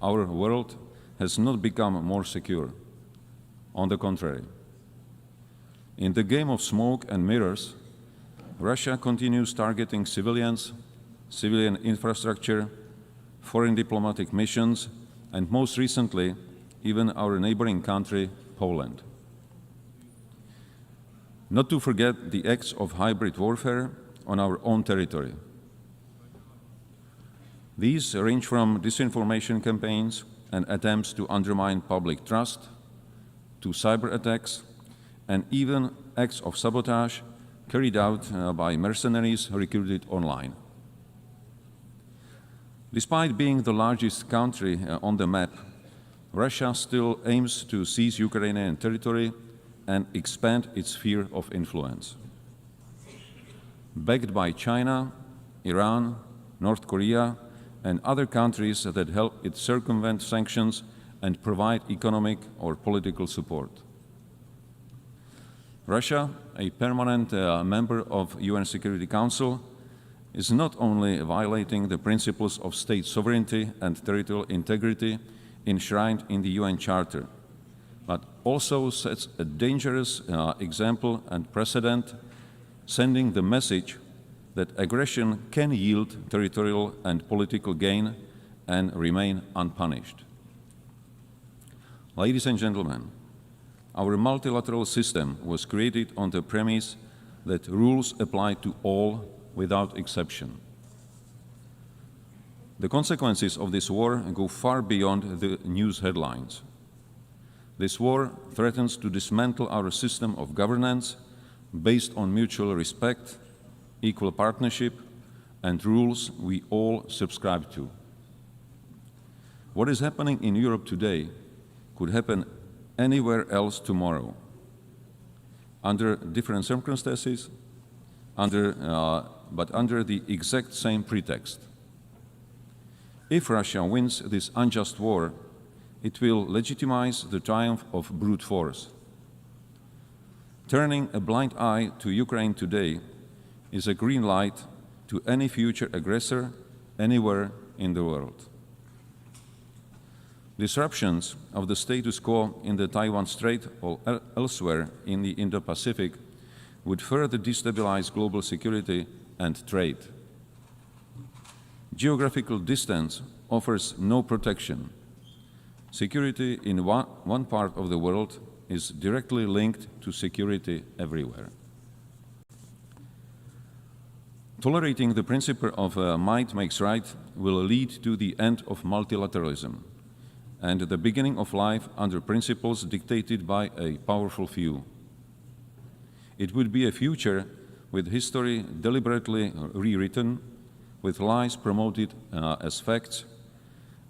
our world has not become more secure. On the contrary. In the game of smoke and mirrors, Russia continues targeting civilians, civilian infrastructure, foreign diplomatic missions, and most recently, even our neighboring country, Poland. Not to forget the acts of hybrid warfare on our own territory. These range from disinformation campaigns and attempts to undermine public trust, to cyber attacks, and even acts of sabotage carried out by mercenaries recruited online. Despite being the largest country on the map, Russia still aims to seize Ukrainian territory and expand its sphere of influence. Backed by China, Iran, North Korea, and other countries that help it circumvent sanctions and provide economic or political support. Russia, a permanent member of UN Security Council, is not only violating the principles of state sovereignty and territorial integrity enshrined in the UN Charter, but also sets a dangerous example and precedent, sending the message that aggression can yield territorial and political gain and remain unpunished. Ladies and gentlemen, our multilateral system was created on the premise that rules apply to all without exception. The consequences of this war go far beyond the news headlines. This war threatens to dismantle our system of governance based on mutual respect, equal partnership, and rules we all subscribe to. What is happening in Europe today could happen anywhere else tomorrow, under different circumstances, but under the exact same pretext. If Russia wins this unjust war, it will legitimize the triumph of brute force. Turning a blind eye to Ukraine today is a green light to any future aggressor anywhere in the world. Disruptions of the status quo in the Taiwan Strait or elsewhere in the Indo-Pacific would further destabilize global security and trade. Geographical distance offers no protection. Security in one part of the world is directly linked to security everywhere. Tolerating the principle of might makes right will lead to the end of multilateralism and the beginning of life under principles dictated by a powerful few. It would be a future with history deliberately rewritten, with lies promoted as facts,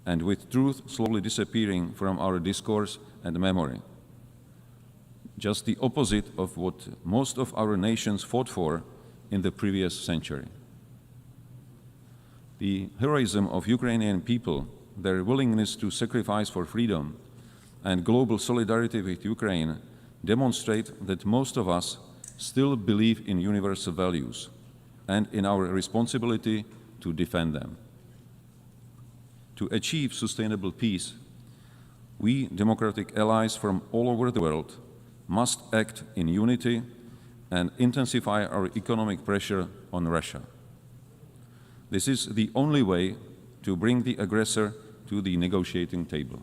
and with truth slowly disappearing from our discourse and memory. Just the opposite of what most of our nations fought for in the previous century. The heroism of Ukrainian people, their willingness to sacrifice for freedom, and global solidarity with Ukraine demonstrate that most of us still believe in universal values and in our responsibility to defend them. To achieve sustainable peace, we democratic allies from all over the world must act in unity and intensify our economic pressure on Russia. This is the only way to bring the aggressor to the negotiating table.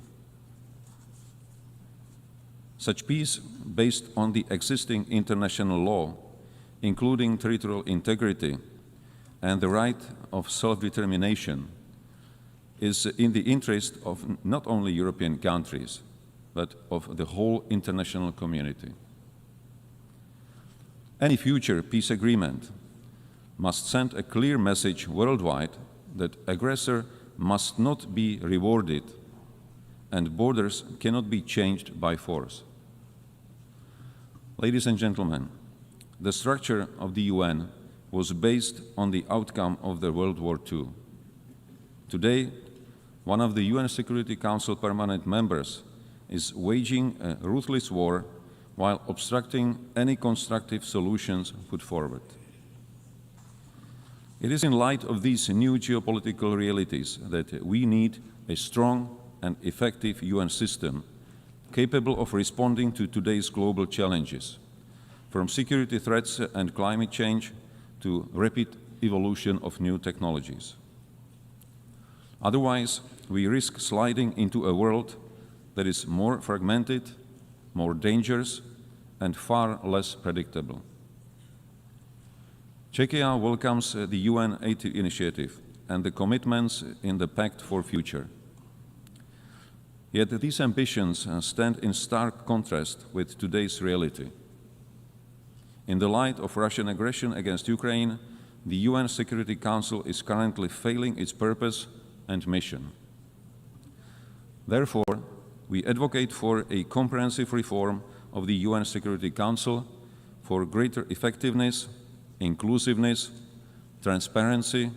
Such peace, based on the existing international law, including territorial integrity and the right of self-determination, is in the interest of not only European countries, but of the whole international community. Any future peace agreement must send a clear message worldwide that aggressor must not be rewarded and borders cannot be changed by force. Ladies and gentlemen, the structure of the UN was based on the outcome of the World War II. Today, one of the UN Security Council permanent members is waging a ruthless war while obstructing any constructive solutions put forward. It is in light of these new geopolitical realities that we need a strong and effective UN system capable of responding to today's global challenges, from security threats and climate change to rapid evolution of new technologies. Otherwise, we risk sliding into a world that is more fragmented, more dangerous, and far less predictable. Czechia welcomes the UN 80 initiative and the commitments in the Pact for Future. Yet these ambitions stand in stark contrast with today's reality. In the light of Russian aggression against Ukraine, the UN Security Council is currently failing its purpose and mission. Therefore, we advocate for a comprehensive reform of the UN Security Council for greater effectiveness, inclusiveness, transparency,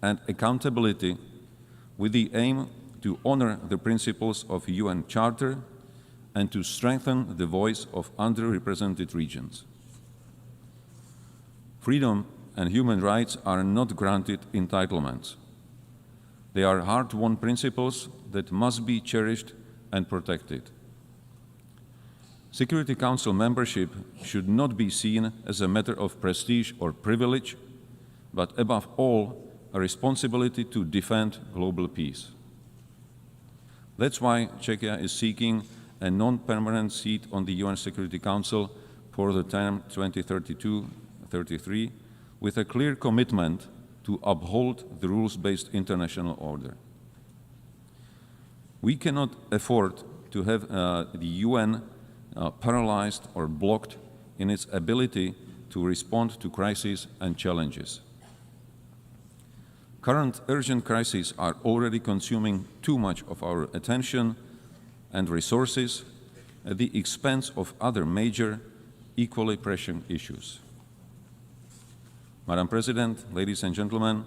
and accountability, with the aim to honor the principles of the UN Charter and to strengthen the voice of underrepresented regions. Freedom and human rights are not granted entitlements. They are hard-won principles that must be cherished and protected. Security Council membership should not be seen as a matter of prestige or privilege, but above all, a responsibility to defend global peace. That's why Czechia is seeking a non-permanent seat on the UN Security Council for the term 2032-33, with a clear commitment to uphold the rules-based international order. We cannot afford to have the UN paralyzed or blocked in its ability to respond to crises and challenges. Current urgent crises are already consuming too much of our attention and resources at the expense of other major, equally pressing issues. Madam President, ladies and gentlemen,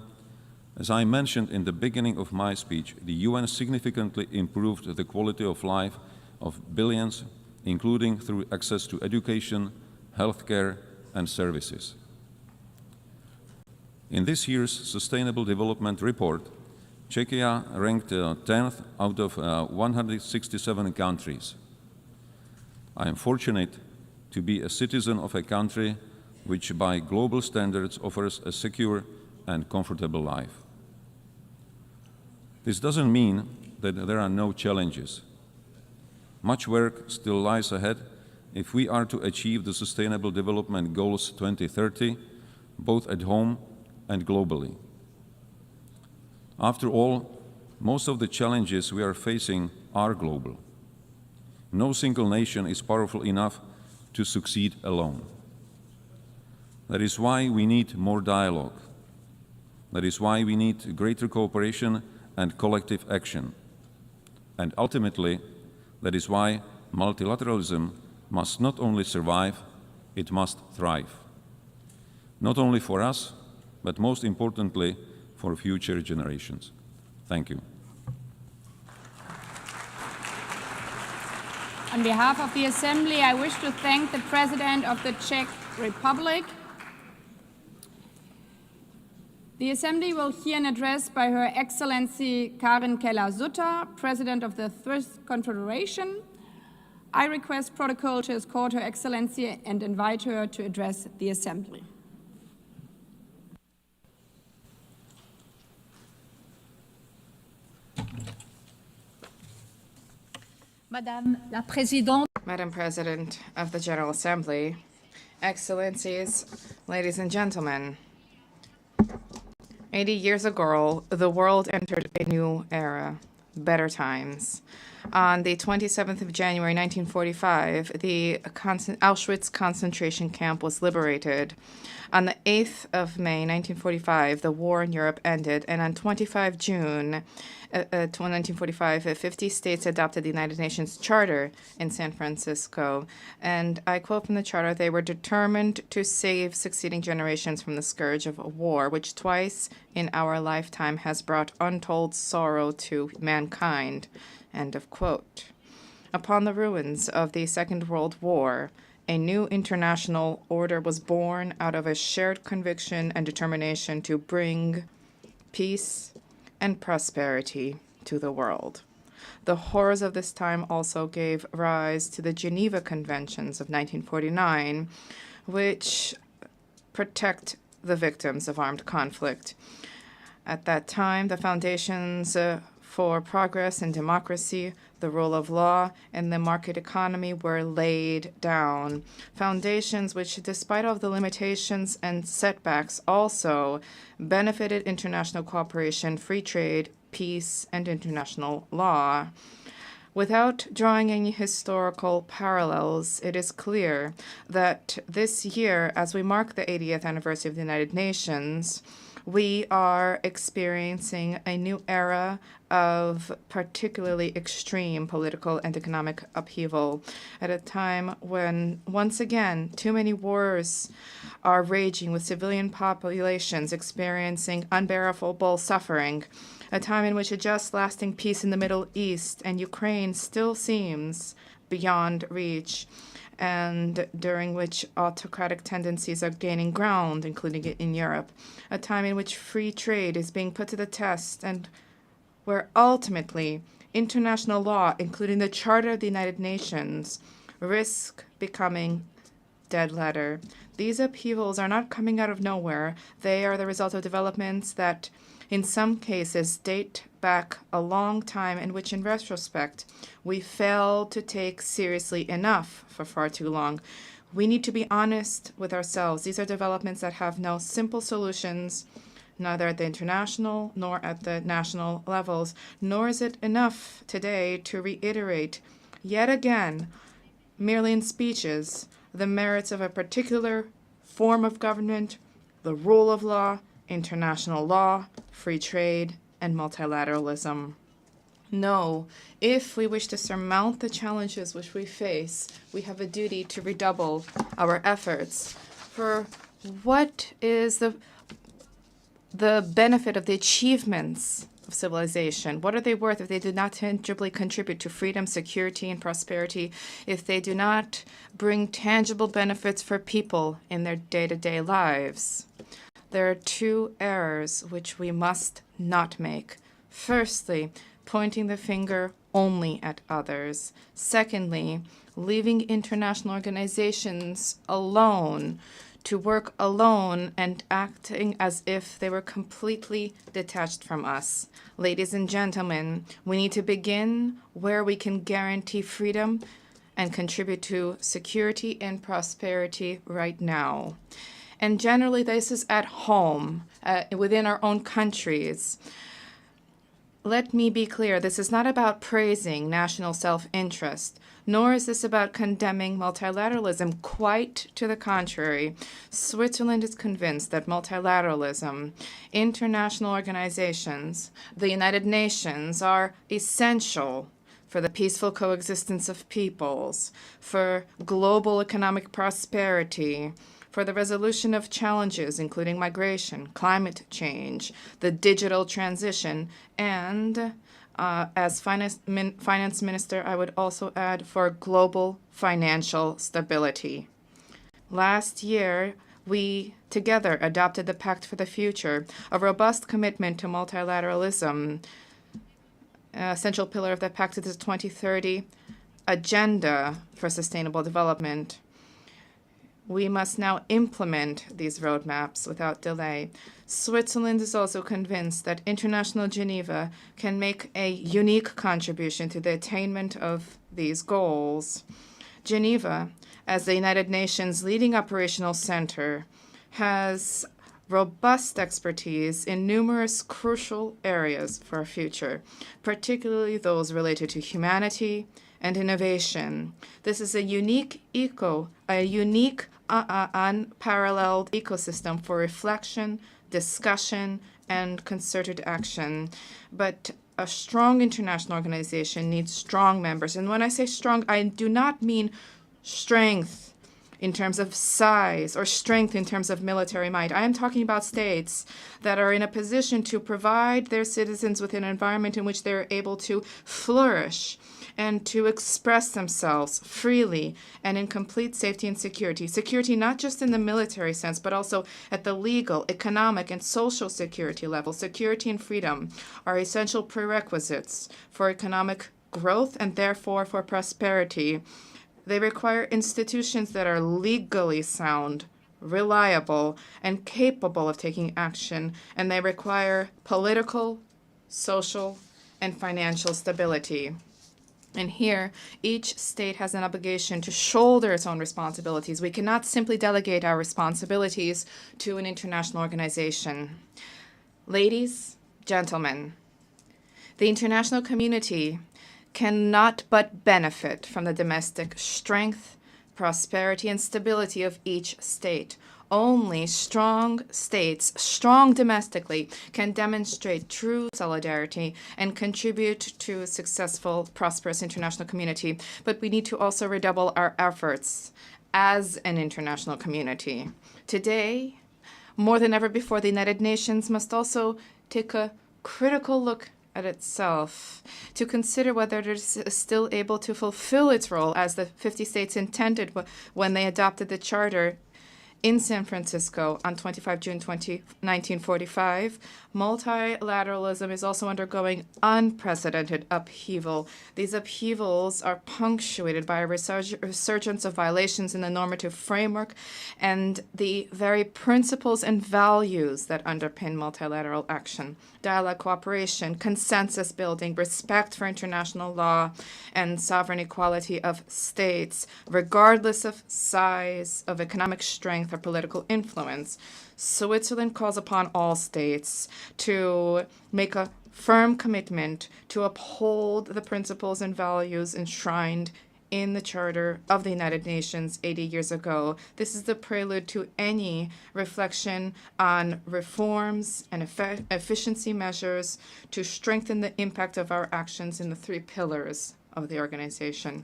as I mentioned in the beginning of my speech, the UN significantly improved the quality of life of billions, including through access to education, healthcare, and services. In this year's Sustainable Development Report, Czechia ranked 10th out of 167 countries. I am fortunate to be a citizen of a country which by global standards offers a secure and comfortable life. This doesn't mean that there are no challenges. Much work still lies ahead if we are to achieve the Sustainable Development Goals 2030, both at home and globally. After all, most of the challenges we are facing are global. No single nation is powerful enough to succeed alone. That is why we need more dialogue. That is why we need greater cooperation and collective action. And ultimately, that is why multilateralism must not only survive, it must thrive. Not only for us, but most importantly, for future generations. Thank you. On behalf of the Assembly, I wish to thank the President of the Czech Republic. The Assembly will hear an address by Her Excellency Karen Keller-Sutter, President of the First Confederation. I request Protocol to escort Her Excellency and invite her to address the Assembly. Madame la Présidente, Madam President of the General Assembly, Excellencies, ladies and gentlemen, 80 years ago, the world entered a new era, better times. On the 27th of January 1945, the Auschwitz concentration camp was liberated. On the 8th of May 1945, the war in Europe ended, and on 25 June 1945, 50 states adopted the United Nations Charter in San Francisco. And I quote from the Charter, "They were determined to save succeeding generations from the scourge of war, which twice in our lifetime has brought untold sorrow to mankind." End of quote. Upon the ruins of the Second World War, a new international order was born out of a shared conviction and determination to bring peace and prosperity to the world. The horrors of this time also gave rise to the Geneva Conventions of 1949, which protect the victims of armed conflict. At that time, the foundations for progress and democracy, the rule of law, and the market economy were laid down. Foundations which, despite all of the limitations and setbacks, also benefited international cooperation, free trade, peace, and international law. Without drawing any historical parallels, it is clear that this year, as we mark the 80th anniversary of the United Nations, we are experiencing a new era of particularly extreme political and economic upheaval at a time when, once again, too many wars are raging with civilian populations experiencing unbearable suffering, a time in which a just lasting peace in the Middle East and Ukraine still seems beyond reach, and during which autocratic tendencies are gaining ground, including in Europe, a time in which free trade is being put to the test, and where ultimately international law, including the Charter of the United Nations, risk becoming dead letter. These upheavals are not coming out of nowhere. They are the result of developments that, in some cases, date back a long time, in which, in retrospect, we failed to take seriously enough for far too long. We need to be honest with ourselves. These are developments that have no simple solutions, neither at the international nor at the national levels, nor is it enough today to reiterate yet again, merely in speeches, the merits of a particular form of government, the rule of law, international law, free trade, and multilateralism. No, if we wish to surmount the challenges which we face, we have a duty to redouble our efforts. For what is the benefit of the achievements of civilization? What are they worth if they do not tangibly contribute to freedom, security, and prosperity, if they do not bring tangible benefits for people in their day-to-day lives? There are two errors which we must not make. Firstly, pointing the finger only at others. Secondly, leaving international organizations alone to work alone and acting as if they were completely detached from us. Ladies and gentlemen, we need to begin where we can guarantee freedom and contribute to security and prosperity right now. And generally, this is at home, within our own countries. Let me be clear, this is not about praising national self-interest, nor is this about condemning multilateralism. Quite to the contrary. Switzerland is convinced that multilateralism, international organizations, the United Nations are essential for the peaceful coexistence of peoples, for global economic prosperity, for the resolution of challenges, including migration, climate change, the digital transition, and as finance minister, I would also add for global financial stability. Last year, we together adopted the Pact for the Future, a robust commitment to multilateralism. A central pillar of the pact is the 2030 agenda for sustainable development. We must now implement these roadmaps without delay. Switzerland is also convinced that International Geneva can make a unique contribution to the attainment of these goals. Geneva, as the United Nations leading operational center, has robust expertise in numerous crucial areas for our future, particularly those related to humanity and innovation. This is a unique unparalleled ecosystem for reflection, discussion, and concerted action. But a strong international organization needs strong members. And when I say strong, I do not mean strength in terms of size or strength in terms of military might. I am talking about states that are in a position to provide their citizens with an environment in which they're able to flourish and to express themselves freely and in complete safety and security. Security not just in the military sense, but also at the legal, economic, and social security level. Security and freedom are essential prerequisites for economic growth and therefore for prosperity. They require institutions that are legally sound, reliable, and capable of taking action, and they require political, social, and financial stability. And here, each state has an obligation to shoulder its own responsibilities. We cannot simply delegate our responsibilities to an international organization. Ladies, gentlemen, the international community cannot but benefit from the domestic strength, prosperity, and stability of each state. Only strong states, strong domestically, can demonstrate true solidarity and contribute to a successful, prosperous international community. But we need to also redouble our efforts as an international community. Today, more than ever before, the United Nations must also take a critical look at itself to consider whether it is still able to fulfill its role as the 50 states intended when they adopted the Charter in San Francisco on 25 June 1945. Multilateralism is also undergoing unprecedented upheaval. These upheavals are punctuated by a resurgence of violations in the normative framework and the very principles and values that underpin multilateral action. Dialogue, cooperation, consensus building, respect for international law, and sovereign equality of states, regardless of size, of economic strength, or political influence. Switzerland calls upon all states to make a firm commitment to uphold the principles and values enshrined in the Charter of the United Nations 80 years ago. This is the prelude to any reflection on reforms and efficiency measures to strengthen the impact of our actions in the three pillars of the organization.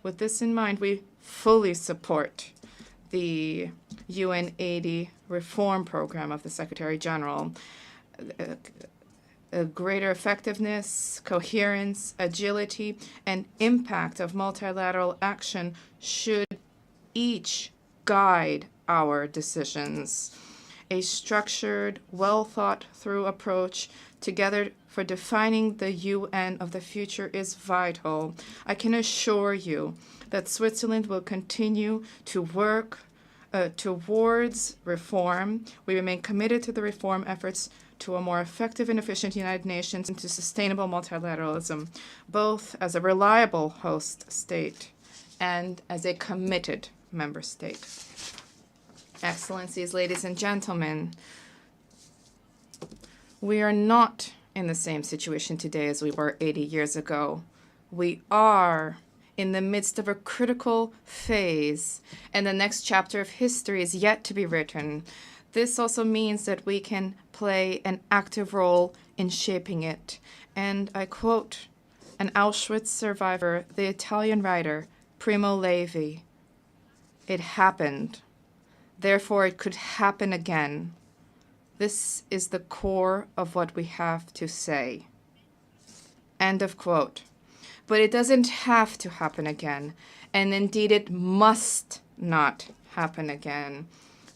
With this in mind, we fully support the UN 80 reform program of the Secretary General. A greater effectiveness, coherence, agility, and impact of multilateral action should each guide our decisions. A structured, well-thought-through approach together for defining the UN of the future is vital. I can assure you that Switzerland will continue to work towards reform. We remain committed to the reform efforts to a more effective and efficient United Nations and to sustainable multilateralism, both as a reliable host state and as a committed member state. Excellencies, ladies and gentlemen, we are not in the same situation today as we were 80 years ago. We are in the midst of a critical phase, and the next chapter of history is yet to be written. This also means that we can play an active role in shaping it. And I quote an Auschwitz survivor, the Italian writer Primo Levi, "It happened. Therefore, it could happen again. This is the core of what we have to say." End of quote. But it doesn't have to happen again, and indeed it must not happen again.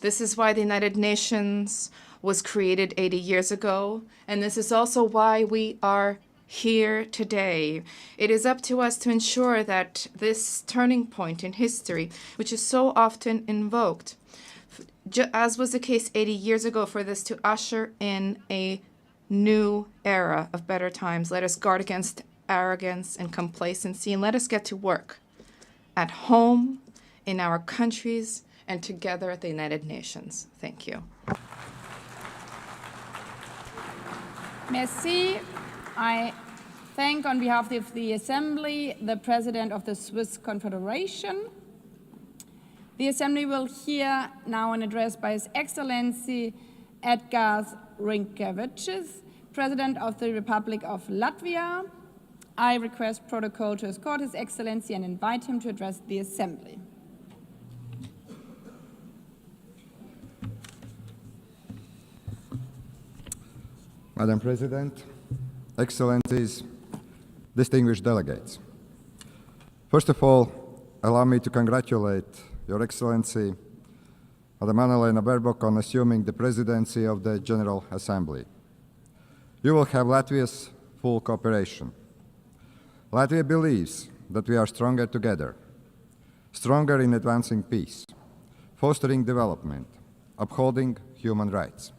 This is why the United Nations was created 80 years ago, and this is also why we are here today. It is up to us to ensure that this turning point in history, which is so often invoked, as was the case 80 years ago, for this to usher in a new era of better times. Let us guard against arrogance and complacency, and let us get to work at home, in our countries, and together at the United Nations. Thank you. Merci. I thank, on behalf of the Assembly, the President of the Swiss Confederation. The Assembly will hear now an address by His Excellency Edgars Rinkēvičs, President of the Republic of Latvia. I request protocol to escort His Excellency and invite him to address the Assembly. Madam President, Excellencies, distinguished delegates. First of all, allow me to congratulate Your Excellency, Madam Anna-Lena Baerbock, on assuming the presidency of the General Assembly. You will have Latvia's full cooperation. Latvia believes that we are stronger together, stronger in advancing peace, fostering development, upholding human rights.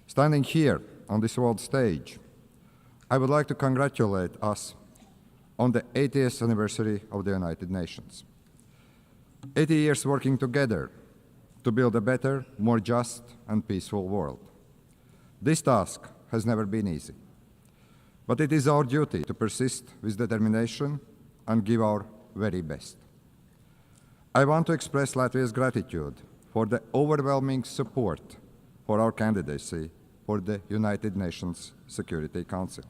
Standing here on this world stage, I would like to congratulate us on the 80th anniversary of the United Nations. 80 years working together to build a better, more just and peaceful world. This task has never been easy, but it is our duty to persist with determination and give our very best. I want to express Latvia's gratitude for the overwhelming support for our candidacy for the United Nations Security Council.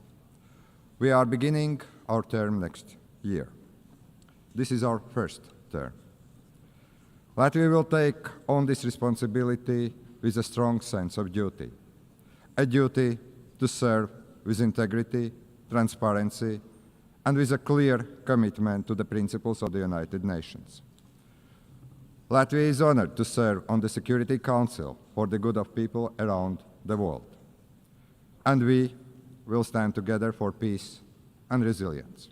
We are beginning our term next year. This is our first term. Latvia will take on this responsibility with a strong sense of duty, a duty to serve with integrity, transparency, and with a clear commitment to the principles of the United Nations. Latvia is honored to serve on the Security Council for the good of people around the world. And we will stand together for peace and resilience.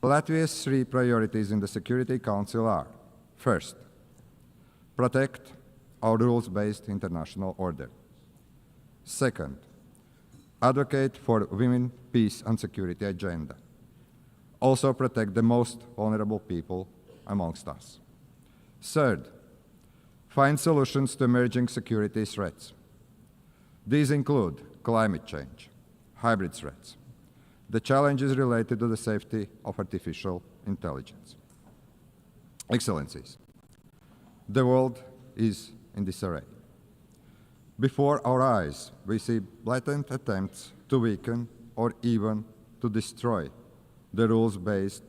Latvia's three priorities in the Security Council are: first, protect our rules-based international order. Second, advocate for women, peace and security agenda. Also protect the most vulnerable people amongst us. Third, find solutions to emerging security threats. These include climate change, hybrid threats, the challenges related to the safety of artificial intelligence. Excellencies, the world is in disarray. Before our eyes, we see blatant attempts to weaken or even to destroy the rules-based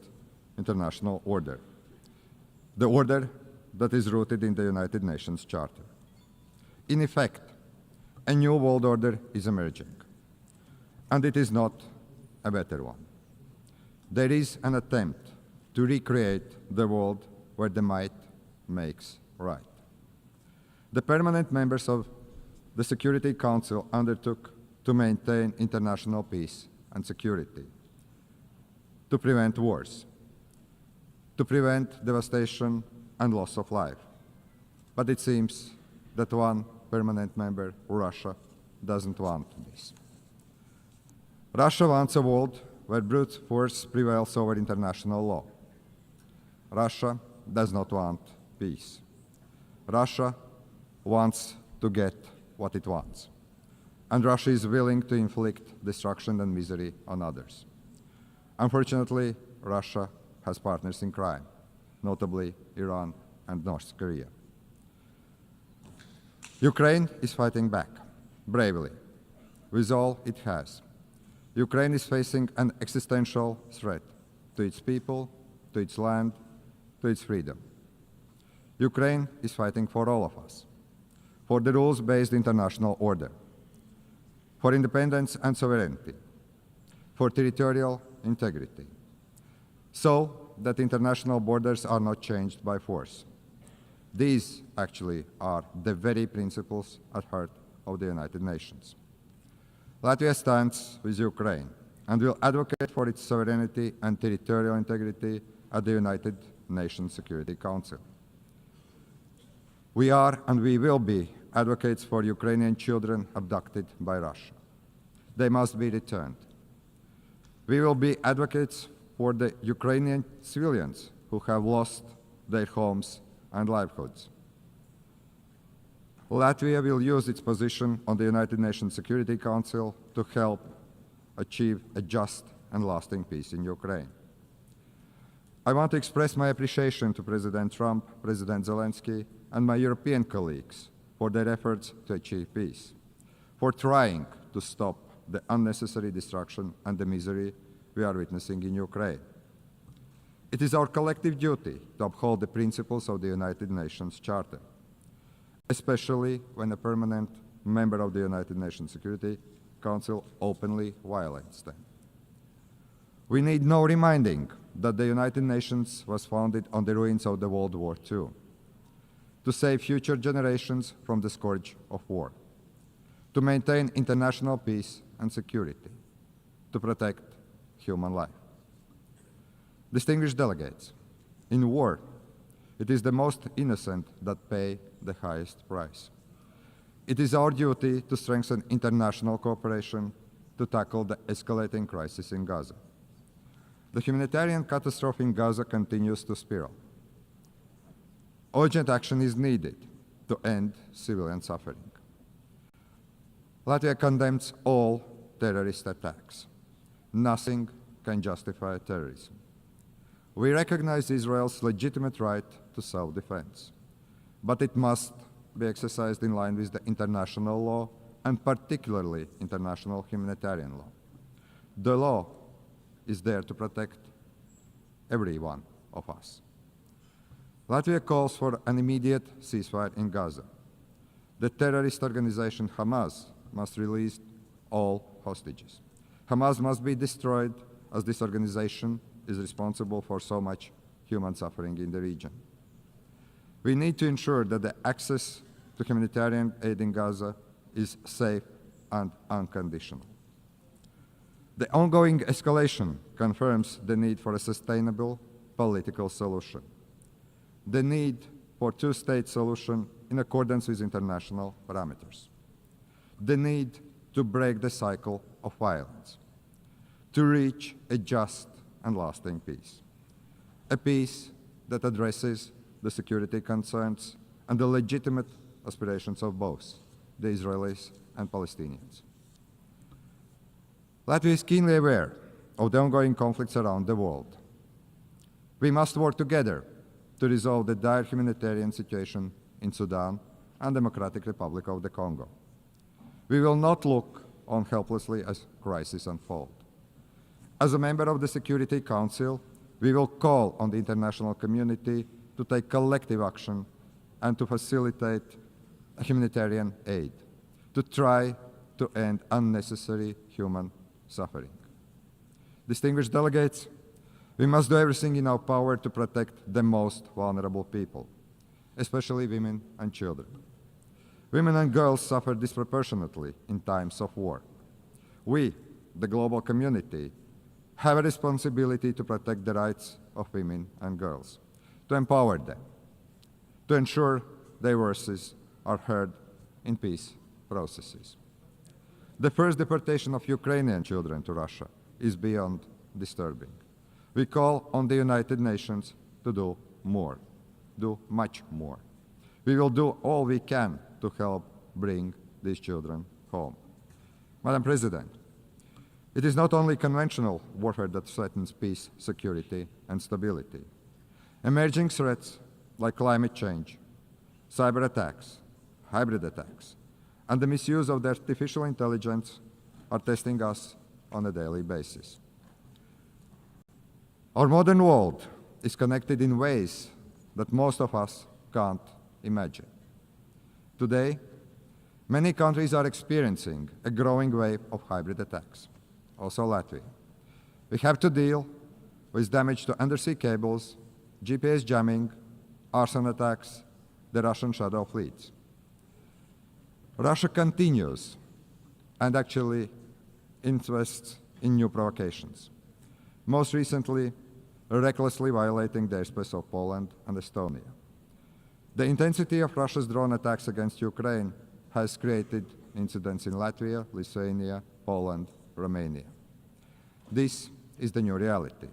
international order, the order that is rooted in the United Nations Charter. In effect, a new world order is emerging, and it is not a better one. There is an attempt to recreate the world where the might makes right. The permanent members of the Security Council undertook to maintain international peace and security, to prevent wars, to prevent devastation and loss of life. But it seems that one permanent member, Russia, doesn't want this. Russia wants a world where brute force prevails over international law. Russia does not want peace. Russia wants to get what it wants. And Russia is willing to inflict destruction and misery on others. Unfortunately, Russia has partners in crime, notably Iran and North Korea. Ukraine is fighting back, bravely, with all it has. Ukraine is facing an existential threat to its people, to its land, to its freedom. Ukraine is fighting for all of us, for the rules-based international order, for independence and sovereignty, for territorial integrity, so that international borders are not changed by force. These actually are the very principles at heart of the United Nations. Latvia stands with Ukraine and will advocate for its sovereignty and territorial integrity at the United Nations Security Council. We are and we will be advocates for Ukrainian children abducted by Russia. They must be returned. We will be advocates for the Ukrainian civilians who have lost their homes and livelihoods. Latvia will use its position on the United Nations Security Council to help achieve a just and lasting peace in Ukraine. I want to express my appreciation to President Trump, President Zelenskyy, and my European colleagues for their efforts to achieve peace, for trying to stop the unnecessary destruction and the misery we are witnessing in Ukraine. It is our collective duty to uphold the principles of the United Nations Charter, especially when a permanent member of the United Nations Security Council openly violates them. We need no reminding that the United Nations was founded on the ruins of the World War II, to save future generations from the scourge of war, to maintain international peace and security, to protect human life. Distinguished delegates, in war, it is the most innocent that pay the highest price. It is our duty to strengthen international cooperation to tackle the escalating crisis in Gaza. The humanitarian catastrophe in Gaza continues to spiral. Urgent action is needed to end civilian suffering. Latvia condemns all terrorist attacks. Nothing can justify terrorism. We recognize Israel's legitimate right to self-defense, but it must be exercised in line with the international law, and particularly international humanitarian law. The law is there to protect every one of us. Latvia calls for an immediate ceasefire in Gaza. The terrorist organization Hamas must release all hostages. Hamas must be destroyed, as this organization is responsible for so much human suffering in the region. We need to ensure that the access to humanitarian aid in Gaza is safe and unconditional. The ongoing escalation confirms the need for a sustainable political solution, the need for a two-state solution in accordance with international parameters, the need to break the cycle of violence, to reach a just and lasting peace, a peace that addresses the security concerns and the legitimate aspirations of both the Israelis and Palestinians. Latvia is keenly aware of the ongoing conflicts around the world. We must work together to resolve the dire humanitarian situation in Sudan and Democratic Republic of the Congo. We will not look on helplessly as crises unfold. As a member of the Security Council, we will call on the international community to take collective action and to facilitate humanitarian aid, to try to end unnecessary human suffering. Distinguished delegates, we must do everything in our power to protect the most vulnerable people, especially women and children. Women and girls suffer disproportionately in times of war. We, the global community, have a responsibility to protect the rights of women and girls, to empower them, to ensure their voices are heard in peace processes. The first deportation of Ukrainian children to Russia is beyond disturbing. We call on the United Nations to do more, do much more. We will do all we can to help bring these children home. Madam President, it is not only conventional warfare that threatens peace, security, and stability. Emerging threats like climate change, cyber attacks, hybrid attacks, and the misuse of the artificial intelligence are testing us on a daily basis. Our modern world is connected in ways that most of us can't imagine. Today, many countries are experiencing a growing wave of hybrid attacks, also Latvia. We have to deal with damage to undersea cables, GPS jamming, arson attacks, the Russian shadow fleets. Russia continues, and actually invests in new provocations, most recently recklessly violating the airspace of Poland and Estonia. The intensity of Russia's drone attacks against Ukraine has created incidents in Latvia, Lithuania, Poland, Romania. This is the new reality.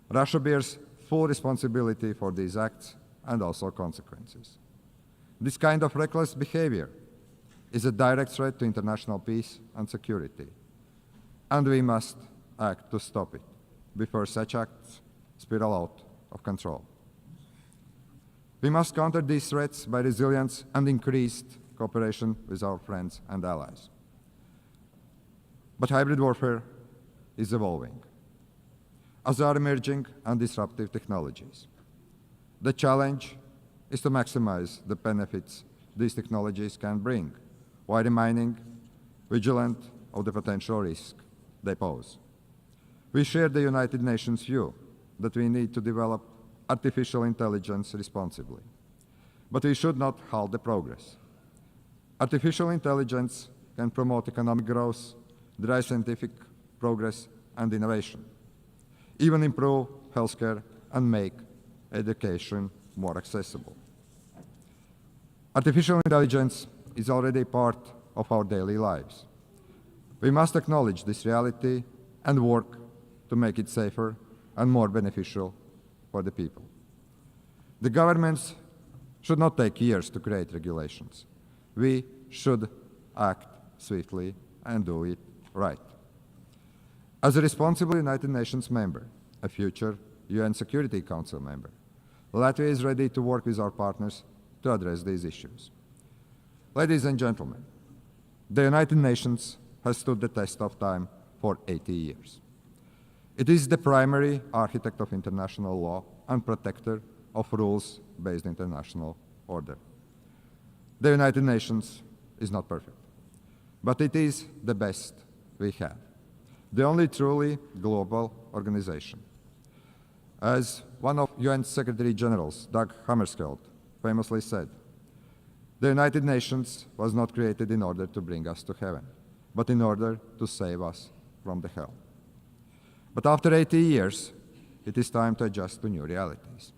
Russia bears full responsibility for these acts and also consequences. This kind of reckless behavior is a direct threat to international peace and security, and we must act to stop it before such acts spiral out of control. We must counter these threats by resilience and increased cooperation with our friends and allies. But hybrid warfare is evolving, as are emerging and disruptive technologies. The challenge is to maximize the benefits these technologies can bring, while remaining vigilant of the potential risk they pose. We share the United Nations view that we need to develop artificial intelligence responsibly, but we should not halt the progress. Artificial intelligence can promote economic growth, drive scientific progress and innovation, even improve healthcare and make education more accessible. Artificial intelligence is already part of our daily lives. We must acknowledge this reality and work to make it safer and more beneficial for the people. The governments should not take years to create regulations. We should act swiftly and do it right. As a responsible United Nations member, a future UN Security Council member, Latvia is ready to work with our partners to address these issues. Ladies and gentlemen, the United Nations has stood the test of time for 80 years. It is the primary architect of international law and protector of rules-based international order. The United Nations is not perfect, but it is the best we have, the only truly global organization. As one of UN Secretary Generals, Dag Hammarskjöld, famously said, the United Nations was not created in order to bring us to heaven, but in order to save us from the hell. But after 80 years, it is time to adjust to new realities.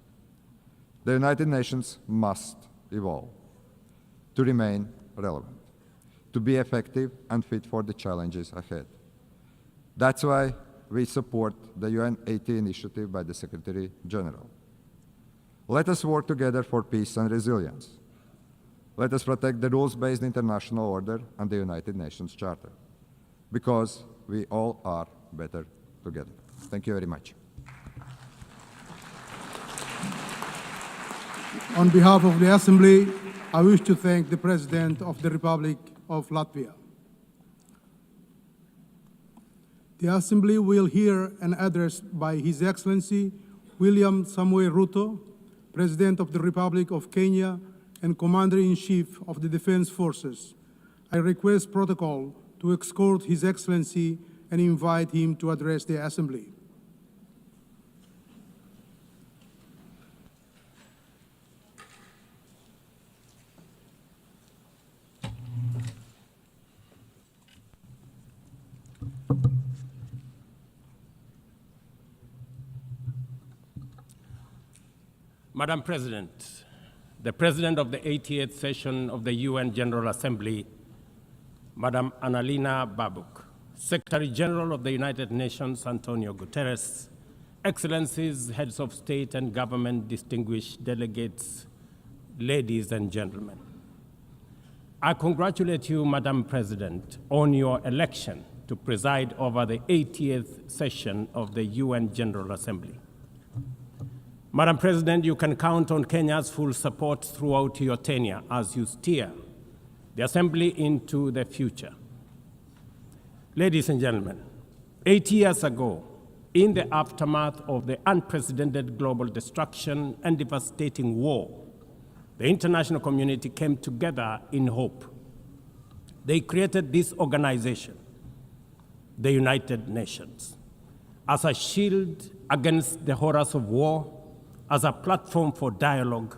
The United Nations must evolve to remain relevant, to be effective and fit for the challenges ahead. That's why we support the UN 80 initiative by the Secretary General. Let us work together for peace and resilience. Let us protect the rules-based international order and the United Nations Charter, because we all are better together. Thank you very much. On behalf of the Assembly, I wish to thank the President of the Republic of Latvia. The Assembly will hear an address by His Excellency William Samoei Ruto, President of the Republic of Kenya and Commander-in-Chief of the Defense Forces. I request protocol to escort His Excellency and invite him to address the Assembly. Madam President, the President of the 88th session of the UN General Assembly, Madam Annalena Baerbock, Secretary General of the United Nations, Antonio Guterres, Excellencies, Heads of State and Government, distinguished delegates, ladies and gentlemen. I congratulate you, Madam President, on your election to preside over the 80th session of the UN General Assembly. Madam President, you can count on Kenya's full support throughout your tenure as you steer the Assembly into the future. Ladies and gentlemen, 8 years ago, in the aftermath of the unprecedented global destruction and devastating war, the international community came together in hope. They created this organization, the United Nations, as a shield against the horrors of war, as a platform for dialogue,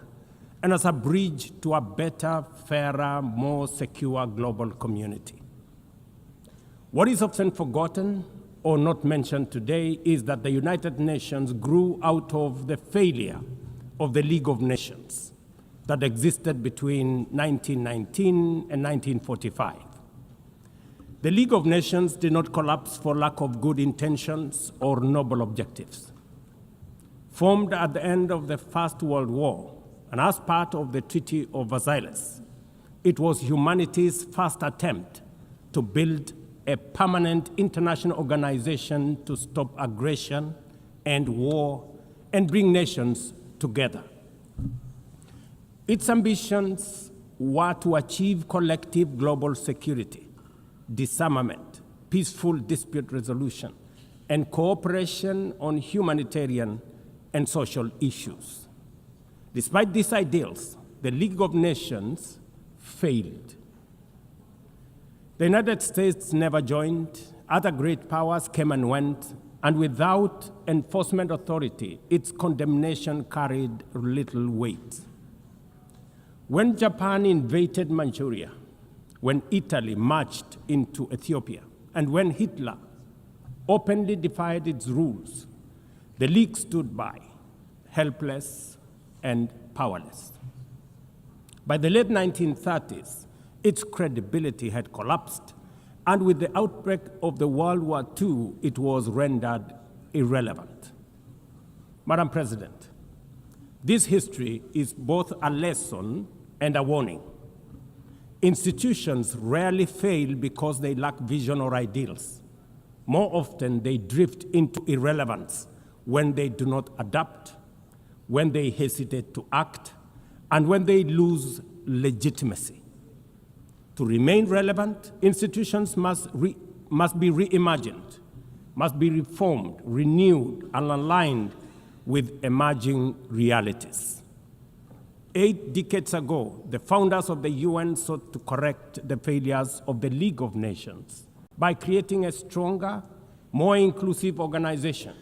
and as a bridge to a better, fairer, more secure global community. What is often forgotten or not mentioned today is that the United Nations grew out of the failure of the League of Nations that existed between 1919 and 1945. The League of Nations did not collapse for lack of good intentions or noble objectives. Formed at the end of the First World War and as part of the Treaty of Versailles, it was humanity's first attempt to build a permanent international organization to stop aggression and war and bring nations together. Its ambitions were to achieve collective global security, disarmament, peaceful dispute resolution, and cooperation on humanitarian and social issues. Despite these ideals, the League of Nations failed. The United States never joined, other great powers came and went, and without enforcement authority, its condemnation carried little weight. When Japan invaded Manchuria, when Italy marched into Ethiopia, and when Hitler openly defied its rules, the League stood by, helpless and powerless. By the late 1930s, its credibility had collapsed, and with the outbreak of the World War II, it was rendered irrelevant. Madam President, this history is both a lesson and a warning. Institutions rarely fail because they lack vision or ideals. More often, they drift into irrelevance when they do not adapt, when they hesitate to act, and when they lose legitimacy. To remain relevant, institutions must be reimagined, must be reformed, renewed, and aligned with emerging realities. 8 decades ago, the founders of the UN sought to correct the failures of the League of Nations by creating a stronger, more inclusive organization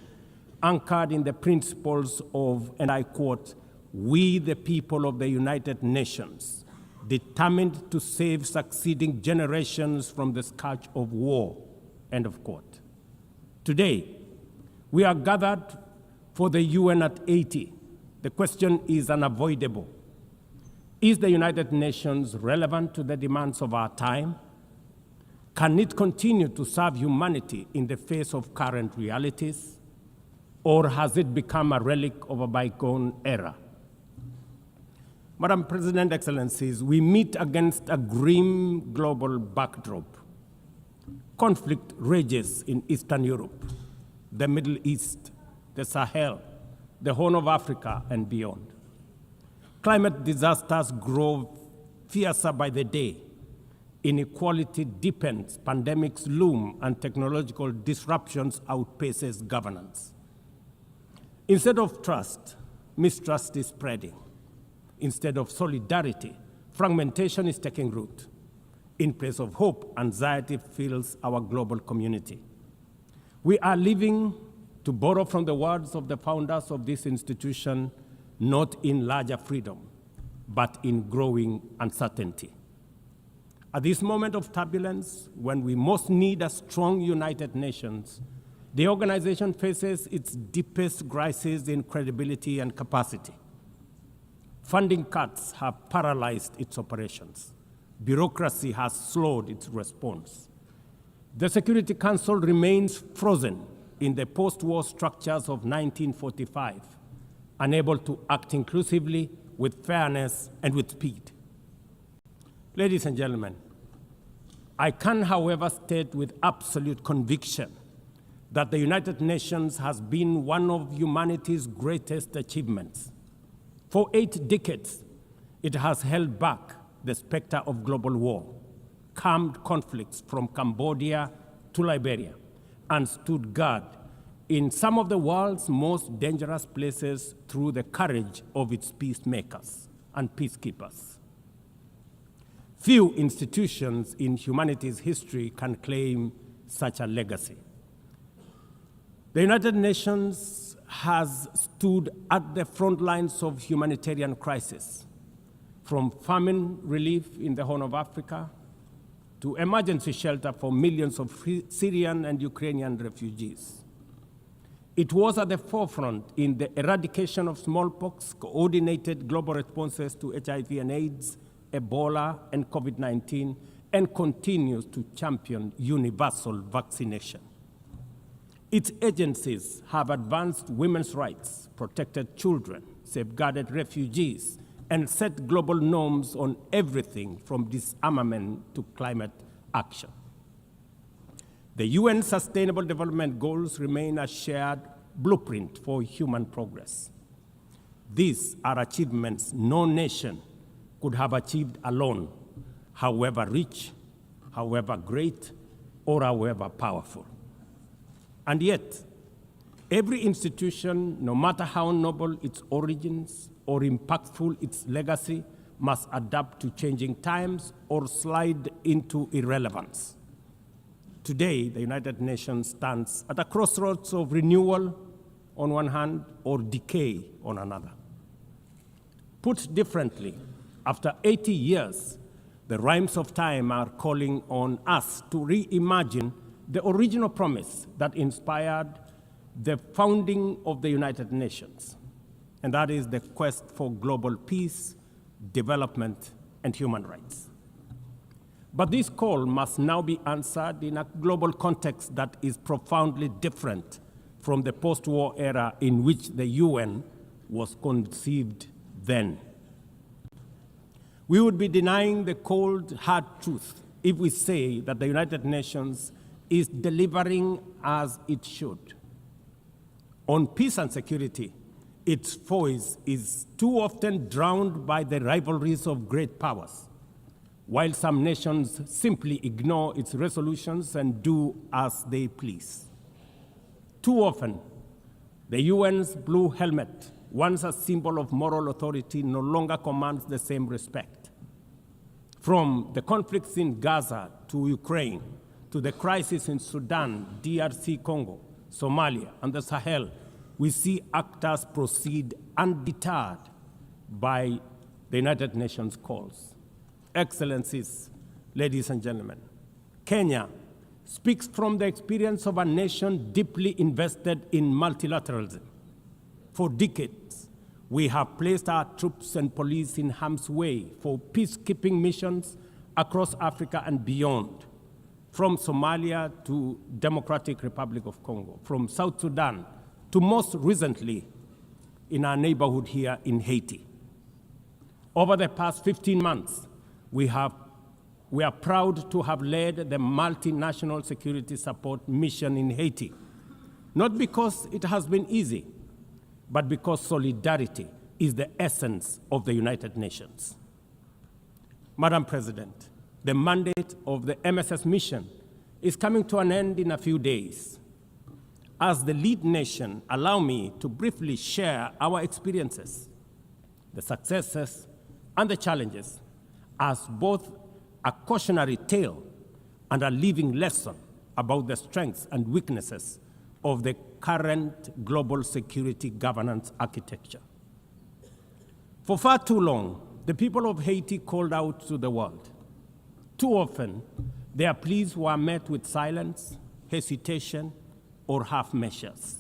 anchored in the principles of, and I quote, "We the people of the United Nations, determined to save succeeding generations from the scourge of war," end of quote. Today, we are gathered for the UN at 80. The question is unavoidable. Is the United Nations relevant to the demands of our time? Can it continue to serve humanity in the face of current realities? Or has it become a relic of a bygone era? Madam President, Excellencies, we meet against a grim global backdrop. Conflict rages in Eastern Europe, the Middle East, the Sahel, the Horn of Africa, and beyond. Climate disasters grow fiercer by the day. Inequality deepens, pandemics loom, and technological disruptions outpaces governance. Instead of trust, mistrust is spreading. Instead of solidarity, fragmentation is taking root. In place of hope, anxiety fills our global community. We are living, to borrow from the words of the founders of this institution, not in larger freedom, but in growing uncertainty. At this moment of turbulence, when we most need a strong United Nations, the organization faces its deepest crisis in credibility and capacity. Funding cuts have paralyzed its operations. Bureaucracy has slowed its response. The Security Council remains frozen in the post-war structures of 1945, unable to act inclusively, with fairness, and with speed. Ladies and gentlemen, I can, however, state with absolute conviction that the United Nations has been one of humanity's greatest achievements. For 8 decades, it has held back the specter of global war, calmed conflicts from Cambodia to Liberia, and stood guard in some of the world's most dangerous places through the courage of its peacemakers and peacekeepers. Few institutions in humanity's history can claim such a legacy. The United Nations has stood at the front lines of humanitarian crisis, from famine relief in the Horn of Africa to emergency shelter for millions of Syrian and Ukrainian refugees. It was at the forefront in the eradication of smallpox, coordinated global responses to HIV and AIDS, Ebola, and COVID-19, and continues to champion universal vaccination. Its agencies have advanced women's rights, protected children, safeguarded refugees, and set global norms on everything from disarmament to climate action. The UN Sustainable Development Goals remain a shared blueprint for human progress. These are achievements no nation could have achieved alone, however rich, however great, or however powerful. And yet, every institution, no matter how noble its origins or impactful its legacy, must adapt to changing times or slide into irrelevance. Today, the United Nations stands at a crossroads of renewal on one hand or decay on another. Put differently, after 80 years, the rhymes of time are calling on us to reimagine the original promise that inspired the founding of the United Nations, and that is the quest for global peace, development, and human rights. But this call must now be answered in a global context that is profoundly different from the post-war era in which the UN was conceived then. We would be denying the cold, hard truth if we say that the United Nations is delivering as it should. On peace and security, its voice is too often drowned by the rivalries of great powers, while some nations simply ignore its resolutions and do as they please. Too often, the UN's blue helmet, once a symbol of moral authority, no longer commands the same respect. From the conflicts in Gaza to Ukraine, to the crisis in Sudan, DRC Congo, Somalia, and the Sahel, we see actors proceed undeterred by the United Nations calls. Excellencies, ladies and gentlemen, Kenya speaks from the experience of a nation deeply invested in multilateralism. For decades, we have placed our troops and police in harm's way for peacekeeping missions across Africa and beyond, from Somalia to Democratic Republic of Congo, from South Sudan to most recently in our neighborhood here in Haiti. Over the past 15 months, we are proud to have led the multinational security support mission in Haiti, not because it has been easy, but because solidarity is the essence of the United Nations. Madam President, the mandate of the MSS mission is coming to an end in a few days. As the lead nation, allow me to briefly share our experiences, the successes and the challenges, as both a cautionary tale and a living lesson about the strengths and weaknesses of the current global security governance architecture. For far too long, the people of Haiti called out to the world. Too often, their pleas were met with silence, hesitation, or half measures.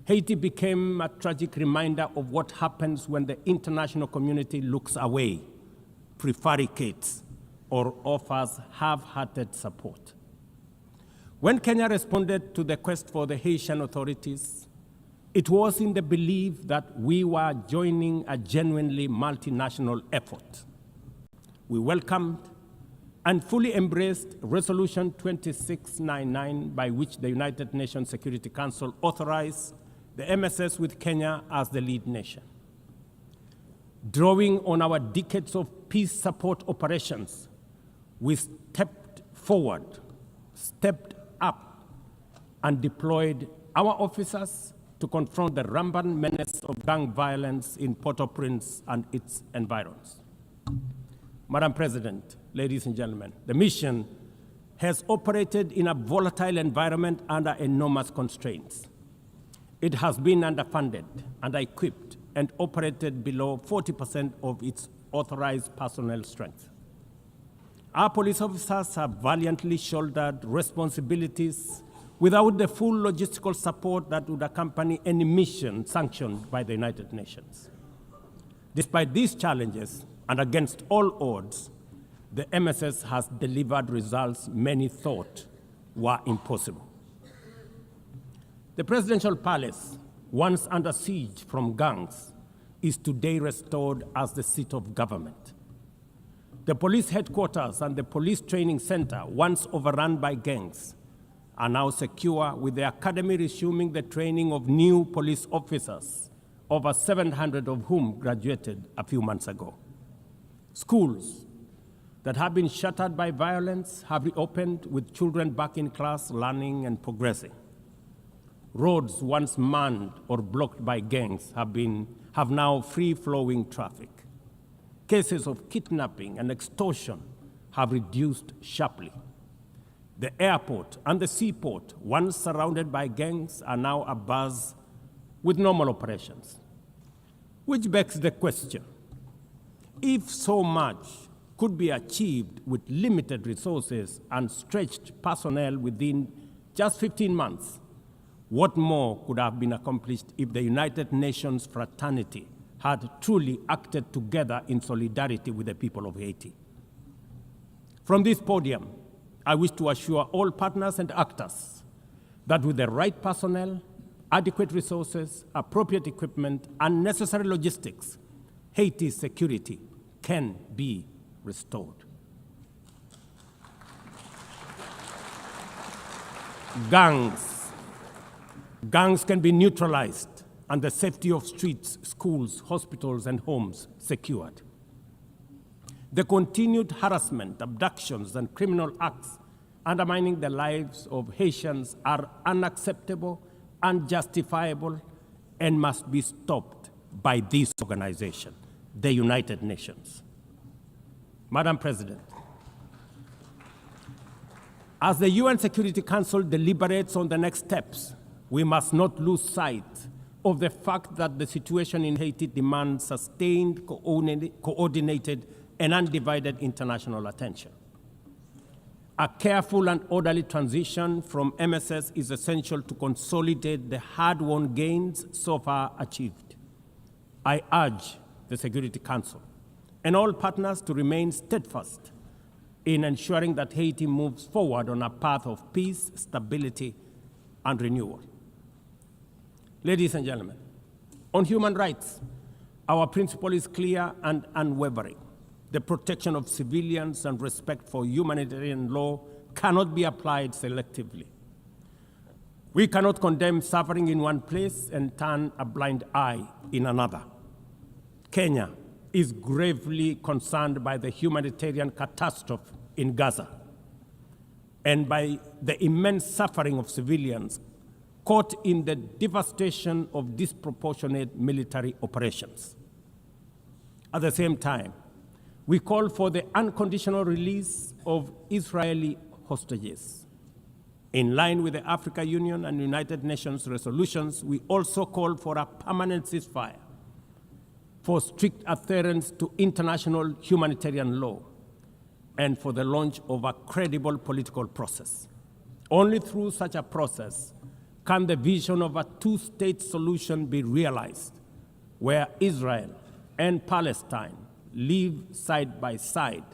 Haiti became a tragic reminder of what happens when the international community looks away, prevaricates, or offers half-hearted support. When Kenya responded to the quest for the Haitian authorities, it was in the belief that we were joining a genuinely multinational effort. We welcomed and fully embraced Resolution 2699, by which the United Nations Security Council authorized the MSS with Kenya as the lead nation. Drawing on our decades of peace support operations, we stepped forward, stepped up, and deployed our officers to confront the rampant menace of gang violence in Port-au-Prince and its environs. Madam President, ladies and gentlemen, the mission has operated in a volatile environment under enormous constraints. It has been underfunded, under-equipped, and operated below 40% of its authorized personnel strength. Our police officers have valiantly shouldered responsibilities without the full logistical support that would accompany any mission sanctioned by the United Nations. Despite these challenges, and against all odds, the MSS has delivered results many thought were impossible. The presidential palace, once under siege from gangs, is today restored as the seat of government. The police headquarters and the police training center, once overrun by gangs, are now secure, with the academy resuming the training of new police officers, over 700 of whom graduated a few months ago. Schools that have been shattered by violence have reopened, with children back in class, learning and progressing. Roads once manned or blocked by gangs have now free-flowing traffic. Cases of kidnapping and extortion have reduced sharply. The airport and the seaport, once surrounded by gangs, are now abuzz with normal operations. Which begs the question, if so much could be achieved with limited resources and stretched personnel within just 15 months, what more could have been accomplished if the United Nations fraternity had truly acted together in solidarity with the people of Haiti? From this podium, I wish to assure all partners and actors that with the right personnel, adequate resources, appropriate equipment, and necessary logistics, Haiti's security can be restored. Gangs can be neutralized and the safety of streets, schools, hospitals, and homes secured. The continued harassment, abductions, and criminal acts undermining the lives of Haitians are unacceptable, unjustifiable, and must be stopped by this organization, the United Nations. Madam President, as the UN Security Council deliberates on the next steps, we must not lose sight of the fact that the situation in Haiti demands sustained, coordinated, and undivided international attention. A careful and orderly transition from MSS is essential to consolidate the hard-won gains so far achieved. I urge the Security Council and all partners to remain steadfast in ensuring that Haiti moves forward on a path of peace, stability, and renewal. Ladies and gentlemen, on human rights, our principle is clear and unwavering. The protection of civilians and respect for humanitarian law cannot be applied selectively. We cannot condemn suffering in one place and turn a blind eye in another. Kenya is gravely concerned by the humanitarian catastrophe in Gaza and by the immense suffering of civilians caught in the devastation of disproportionate military operations. At the same time, we call for the unconditional release of Israeli hostages. In line with the African Union and United Nations resolutions, we also call for a permanent ceasefire, for strict adherence to international humanitarian law, and for the launch of a credible political process. Only through such a process can the vision of a two-state solution be realized, where Israel and Palestine live side by side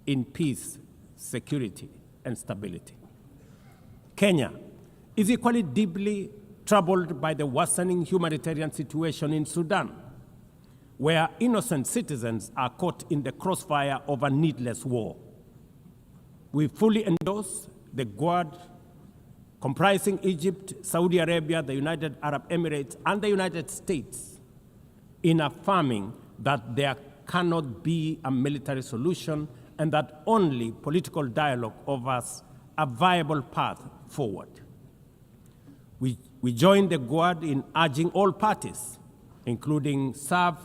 in peace, security, and stability. Kenya is equally deeply troubled by the worsening humanitarian situation in Sudan, where innocent citizens are caught in the crossfire of a needless war. We fully endorse the Quad, comprising Egypt, Saudi Arabia, the United Arab Emirates, and the United States, in affirming that there cannot be a military solution and that only political dialogue offers a viable path forward. We join the Quad in urging all parties, including SAF,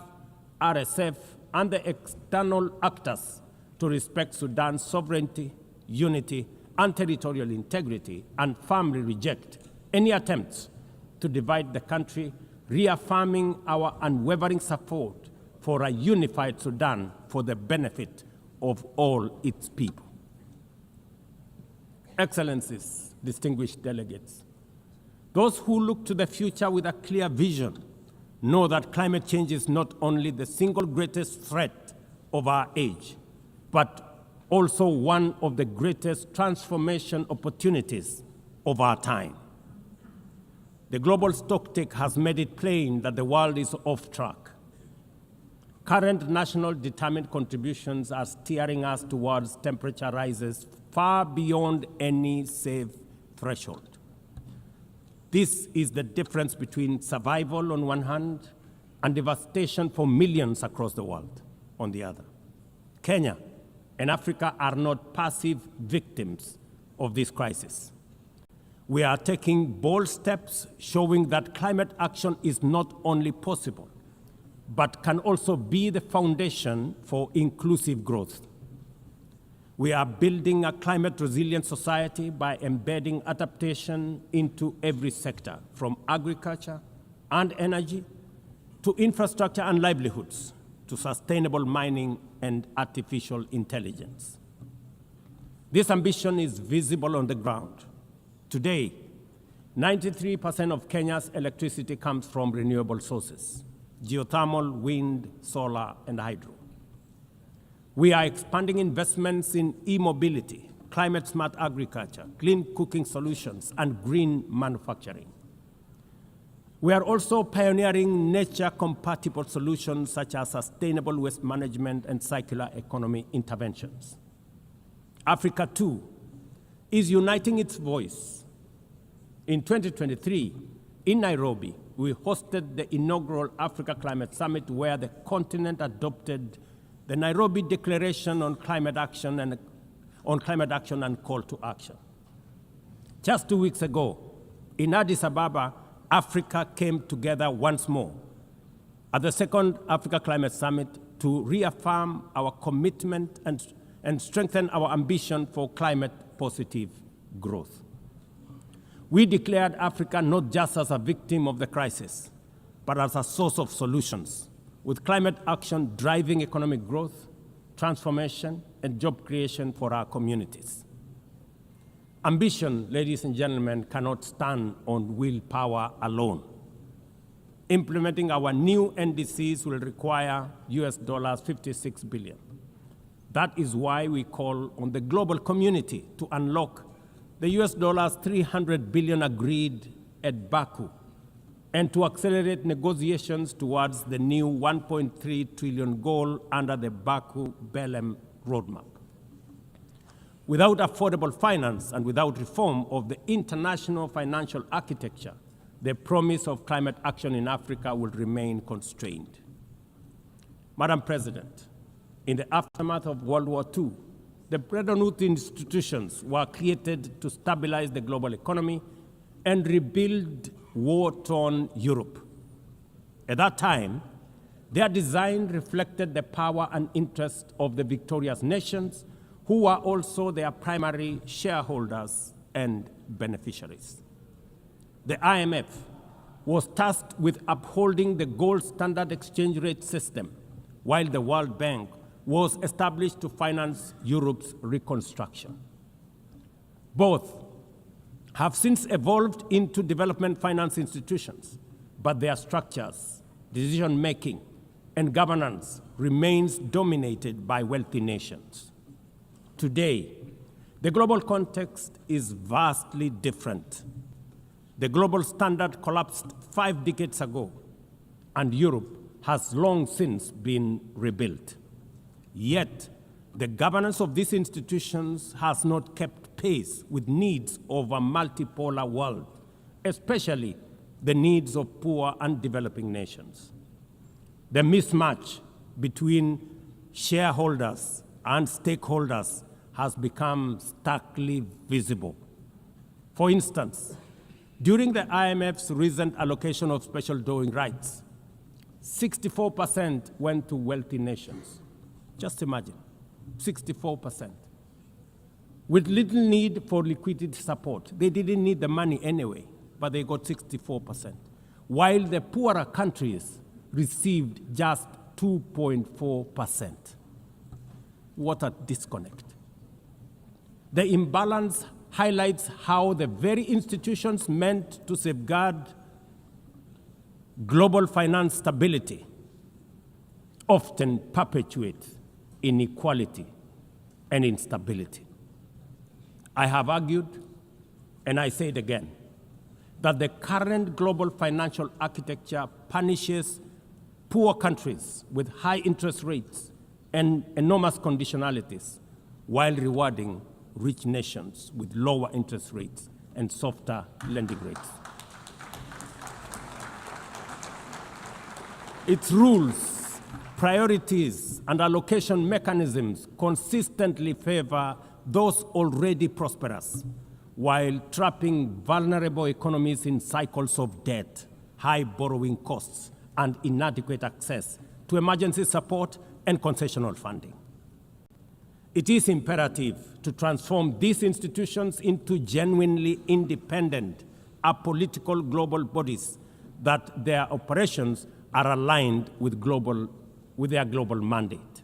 RSF, and the external actors, to respect Sudan's sovereignty, unity, and territorial integrity, and firmly reject any attempts to divide the country, reaffirming our unwavering support for a unified Sudan for the benefit of all its people. Excellencies, distinguished delegates, those who look to the future with a clear vision know that climate change is not only the single greatest threat of our age, but also one of the greatest transformation opportunities of our time. The global stocktake has made it plain that the world is off track. Current national determined contributions are steering us towards temperature rises far beyond any safe threshold. This is the difference between survival on one hand and devastation for millions across the world on the other. Kenya and Africa are not passive victims of this crisis. We are taking bold steps showing that climate action is not only possible, but can also be the foundation for inclusive growth. We are building a climate-resilient society by embedding adaptation into every sector, from agriculture and energy to infrastructure and livelihoods, to sustainable mining and artificial intelligence. This ambition is visible on the ground. Today, 93% of Kenya's electricity comes from renewable sources: geothermal, wind, solar, and hydro. We are expanding investments in e-mobility, climate-smart agriculture, clean cooking solutions, and green manufacturing. We are also pioneering nature-compatible solutions such as sustainable waste management and circular economy interventions. Africa, too, is uniting its voice. In 2023, in Nairobi, we hosted the inaugural Africa Climate Summit, where the continent adopted the Nairobi Declaration on Climate Action and Call to Action. Just 2 weeks ago, in Addis Ababa, Africa came together once more at the second Africa Climate Summit to reaffirm our commitment and strengthen our ambition for climate-positive growth. We declared Africa not just as a victim of the crisis, but as a source of solutions, with climate action driving economic growth, transformation, and job creation for our communities. Ambition, ladies and gentlemen, cannot stand on willpower alone. Implementing our new NDCs will require US $56 billion. That is why we call on the global community to unlock the US $300 billion agreed at Baku, and to accelerate negotiations towards the new $1.3 trillion goal under the Baku-Belém roadmap. Without affordable finance and without reform of the international financial architecture, the promise of climate action in Africa will remain constrained. Madam President, in the aftermath of World War II, the Bretton Woods institutions were created to stabilize the global economy and rebuild war-torn Europe. At that time, their design reflected the power and interest of the victorious nations, who were also their primary shareholders and beneficiaries. The IMF was tasked with upholding the gold standard exchange rate system, while the World Bank was established to finance Europe's reconstruction. Both have since evolved into development finance institutions, but their structures, decision-making, and governance remains dominated by wealthy nations. Today, the global context is vastly different. The global standard collapsed 5 decades ago, and Europe has long since been rebuilt. Yet, the governance of these institutions has not kept pace with needs of a multipolar world, especially the needs of poor and developing nations. The mismatch between shareholders and stakeholders has become starkly visible. For instance, during the IMF's recent allocation of special drawing rights, 64% went to wealthy nations. Just imagine, 64%. With little need for liquidity support. They didn't need the money anyway, but they got 64%. While the poorer countries received just 2.4%. What a disconnect. The imbalance highlights how the very institutions meant to safeguard global finance stability often perpetuate inequality and instability. I have argued, and I say it again, that the current global financial architecture punishes poor countries with high interest rates and enormous conditionalities while rewarding rich nations with lower interest rates and softer lending rates. Its rules, priorities, and allocation mechanisms consistently favor those already prosperous, while trapping vulnerable economies in cycles of debt, high borrowing costs, and inadequate access to emergency support and concessional funding. It is imperative to transform these institutions into genuinely independent, apolitical global bodies that their operations are aligned with their global mandate.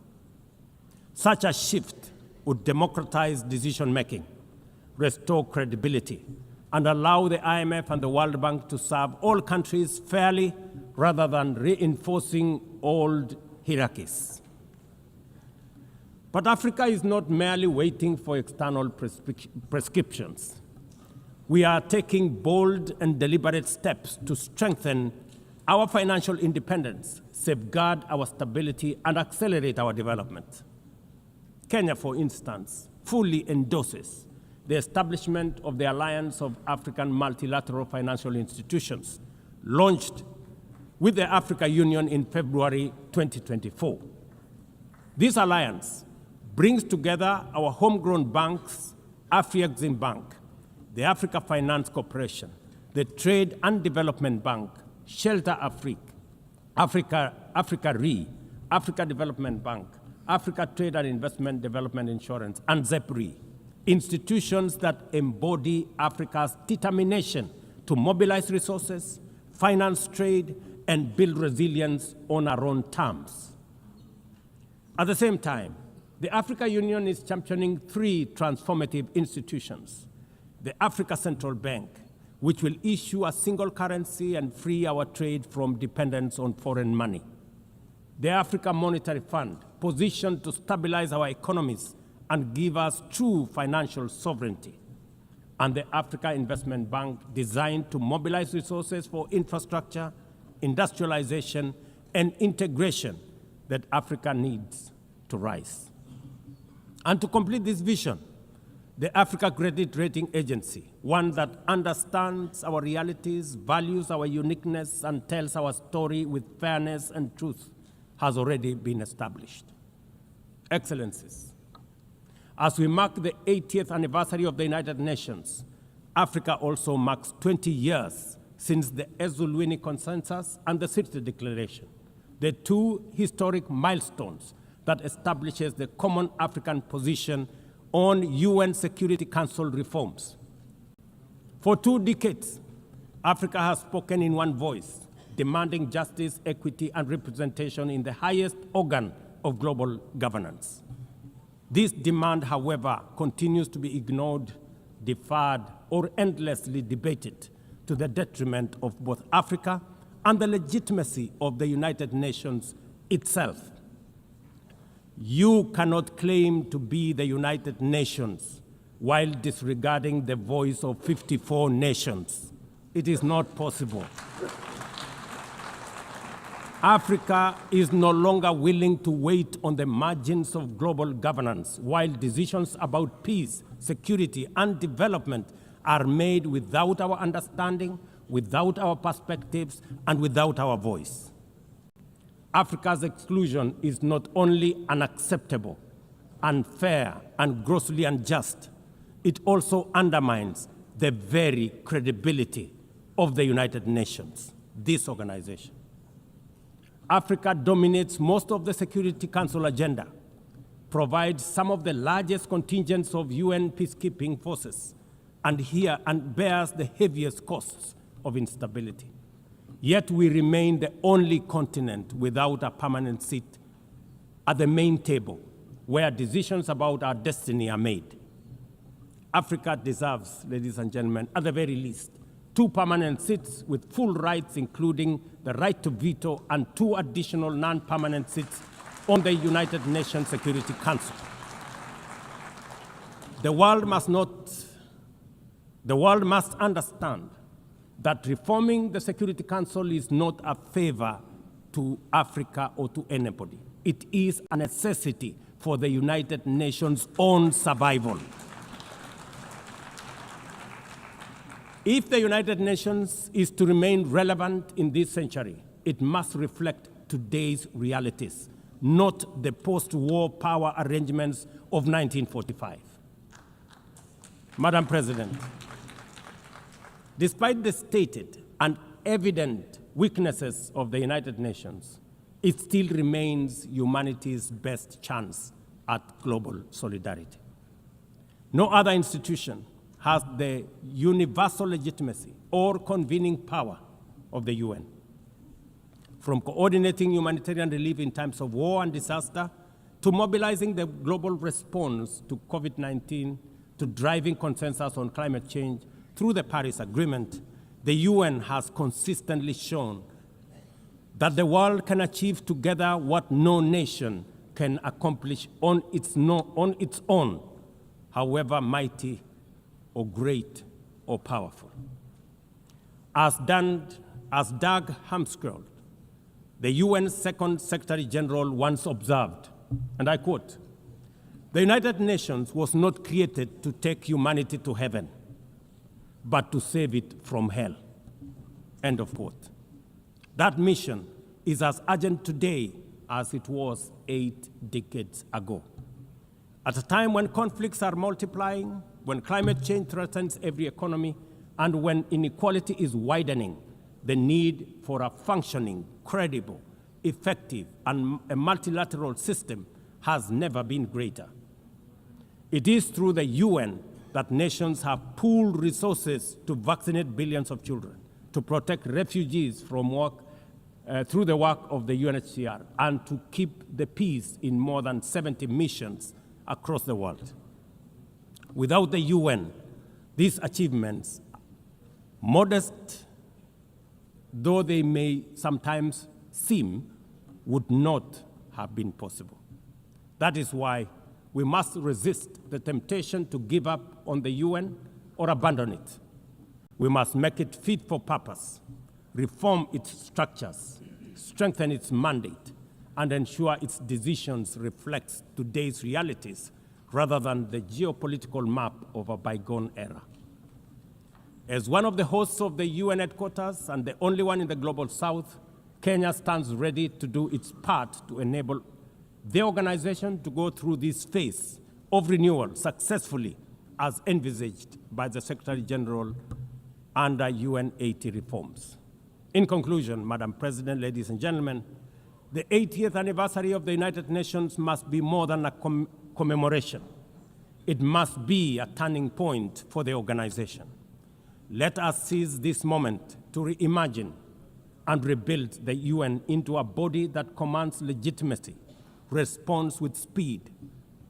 Such a shift would democratize decision-making, restore credibility, and allow the IMF and the World Bank to serve all countries fairly rather than reinforcing old hierarchies. But Africa is not merely waiting for external prescriptions. We are taking bold and deliberate steps to strengthen our financial independence, safeguard our stability, and accelerate our development. Kenya, for instance, fully endorses the establishment of the Alliance of African Multilateral Financial Institutions, launched with the Africa Union in February 2024. This alliance brings together our homegrown banks, Afrexim Bank, the Africa Finance Corporation, the Trade and Development Bank, Shelter Africa Re, Africa Development Bank, Africa Trade and Investment Development Insurance, and ZEPRI, institutions that embody Africa's determination to mobilize resources, finance trade, and build resilience on our own terms. At the same time, the Africa Union is championing three transformative institutions: the Africa Central Bank, which will issue a single currency and free our trade from dependence on foreign money; the Africa Monetary Fund, positioned to stabilize our economies and give us true financial sovereignty; and the Africa Investment Bank, designed to mobilize resources for infrastructure, industrialization, and integration that Africa needs to rise. And to complete this vision, the Africa Credit Rating Agency, one that understands our realities, values our uniqueness, and tells our story with fairness and truth, has already been established. Excellencies, as we mark the 80th anniversary of the United Nations, Africa also marks 20 years since the Ezulwini Consensus and the Sirte Declaration, the two historic milestones that establishes the common African position on UN Security Council reforms. For 2 decades, Africa has spoken in one voice, demanding justice, equity, and representation in the highest organ of global governance. This demand, however, continues to be ignored, deferred, or endlessly debated to the detriment of both Africa and the legitimacy of the United Nations itself. You cannot claim to be the United Nations while disregarding the voice of 54 nations. It is not possible. Africa is no longer willing to wait on the margins of global governance while decisions about peace, security, and development are made without our understanding, without our perspectives, and without our voice. Africa's exclusion is not only unacceptable, unfair, and grossly unjust, it also undermines the very credibility of the United Nations, this organization. Africa dominates most of the Security Council agenda, provides some of the largest contingents of UN peacekeeping forces, and bears the heaviest costs of instability. Yet we remain the only continent without a permanent seat at the main table where decisions about our destiny are made. Africa deserves, ladies and gentlemen, at the very least, 2 permanent seats with full rights, including the right to veto, and 2 additional non-permanent seats on the United Nations Security Council. The world must understand that reforming the Security Council is not a favor to Africa or to anybody. It is a necessity for the United Nations' own survival. If the United Nations is to remain relevant in this century, it must reflect today's realities, not the post-war power arrangements of 1945. Madam President, despite the stated and evident weaknesses of the United Nations, it still remains humanity's best chance at global solidarity. No other institution has the universal legitimacy or convening power of the UN. From coordinating humanitarian relief in times of war and disaster, to mobilizing the global response to COVID-19, to driving consensus on climate change through the Paris Agreement, the UN has consistently shown that the world can achieve together what no nation can accomplish on its own, however mighty or great or powerful. As Dag Hammarskjöld, the UN's Second Secretary General, once observed, and I quote, "The United Nations was not created to take humanity to heaven, but to save it from hell." End of quote. That mission is as urgent today as it was 8 decades ago. At a time when conflicts are multiplying, when climate change threatens every economy, and when inequality is widening, the need for a functioning, credible, effective, and a multilateral system has never been greater. It is through the UN that nations have pooled resources to vaccinate billions of children, to protect refugees from through the work of the UNHCR, and to keep the peace in more than 70 missions across the world. Without the UN, these achievements, modest though they may sometimes seem, would not have been possible. That is why we must resist the temptation to give up on the UN or abandon it. We must make it fit for purpose, reform its structures, strengthen its mandate, and ensure its decisions reflect today's realities rather than the geopolitical map of a bygone era. As one of the hosts of the UN headquarters and the only one in the Global South, Kenya stands ready to do its part to enable the organization to go through this phase of renewal successfully as envisaged by the Secretary General under UN 80 reforms. In conclusion, Madam President, ladies and gentlemen, the 80th anniversary of the United Nations must be more than a commemoration. It must be a turning point for the organization. Let us seize this moment to reimagine and rebuild the UN into a body that commands legitimacy, responds with speed,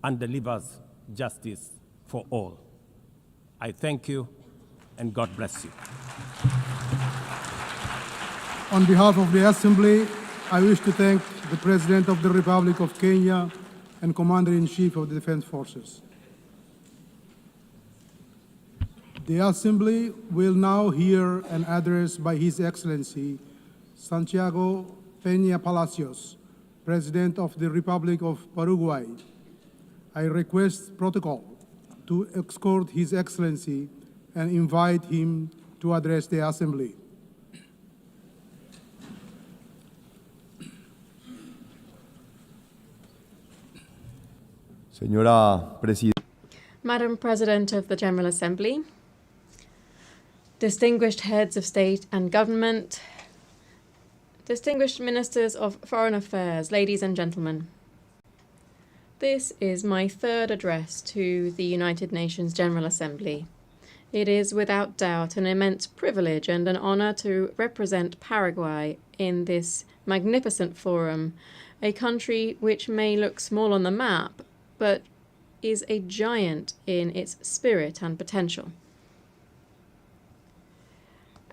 and delivers justice for all. I thank you, and God bless you. On behalf of the Assembly, I wish to thank the President of the Republic of Kenya and Commander-in-Chief of the Defense Forces. The Assembly will now hear an address by His Excellency Santiago Peña Palacios, President of the Republic of Paraguay. I request protocol to escort His Excellency and invite him to address the Assembly. Madam President of the General Assembly, distinguished heads of state and government, distinguished ministers of foreign affairs, ladies and gentlemen. This is my third address to the United Nations General Assembly. It is without doubt an immense privilege and an honor to represent Paraguay in this magnificent forum, a country which may look small on the map, but is a giant in its spirit and potential.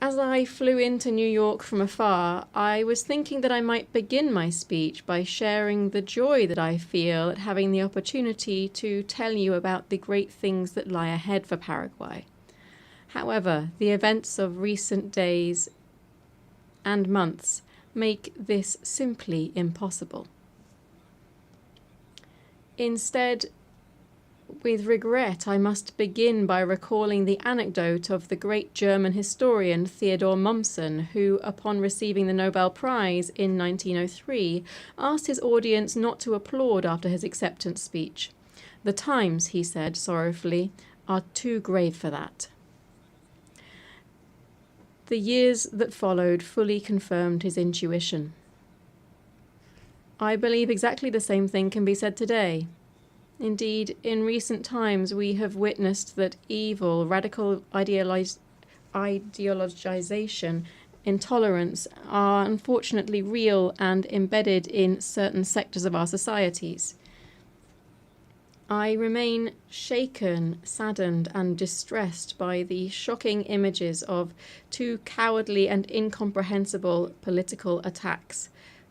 As I flew into New York from afar, I was thinking that I might begin my speech by sharing the joy that I feel at having the opportunity to tell you about the great things that lie ahead for Paraguay. However, the events of recent days and months make this simply impossible. Instead, with regret, I must begin by recalling the anecdote of the great German historian Theodor Mommsen, who, upon receiving the Nobel Prize in 1903, asked his audience not to applaud after his acceptance speech. "The times," he said sorrowfully, "are too grave for that." The years that followed fully confirmed his intuition. I believe exactly the same thing can be said today. Indeed, in recent times we have witnessed that evil, radical ideologization, intolerance are unfortunately real and embedded in certain sectors of our societies. I remain shaken, saddened, and distressed by the shocking images of two cowardly and incomprehensible political attacks.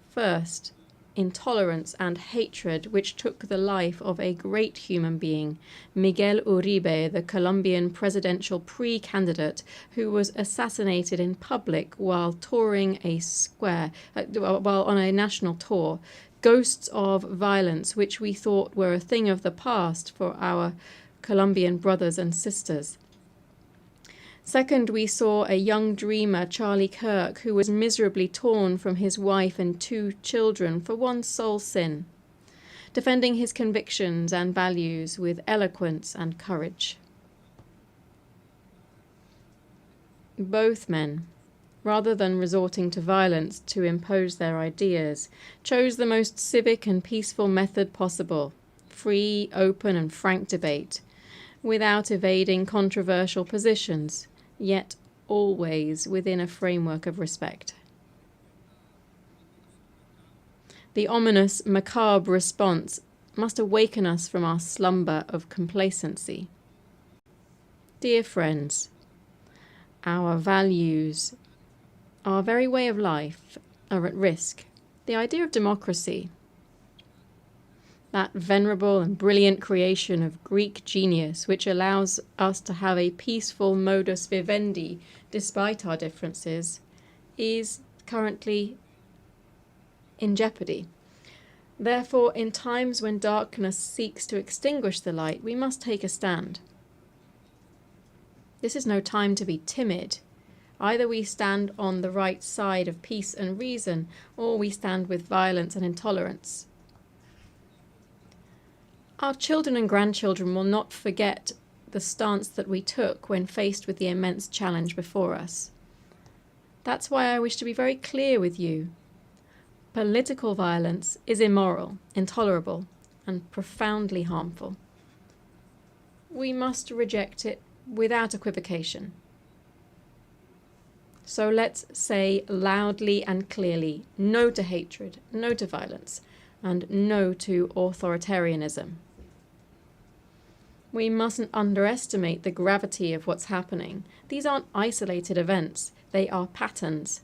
First, intolerance and hatred which took the life of a great human being, Miguel Uribe, the Colombian presidential pre-candidate, who was assassinated in public while touring while on a national tour. Ghosts of violence which we thought were a thing of the past for our Colombian brothers and sisters. Second, we saw a young dreamer, Charlie Kirk, who was miserably torn from his wife and 2 children for one sole sin, defending his convictions and values with eloquence and courage. Both men, rather than resorting to violence to impose their ideas, chose the most civic and peaceful method possible: free, open, and frank debate, without evading controversial positions, yet always within a framework of respect. The ominous, macabre response must awaken us from our slumber of complacency. Dear friends, our values, our very way of life are at risk. The idea of democracy, that venerable and brilliant creation of Greek genius which allows us to have a peaceful modus vivendi despite our differences, is currently in jeopardy. Therefore, in times when darkness seeks to extinguish the light, we must take a stand. This is no time to be timid. Either we stand on the right side of peace and reason, or we stand with violence and intolerance. Our children and grandchildren will not forget the stance that we took when faced with the immense challenge before us. That's why I wish to be very clear with you. Political violence is immoral, intolerable, and profoundly harmful. We must reject it without equivocation. So let's say loudly and clearly no to hatred, no to violence, and no to authoritarianism. We mustn't underestimate the gravity of what's happening. These aren't isolated events, they are patterns.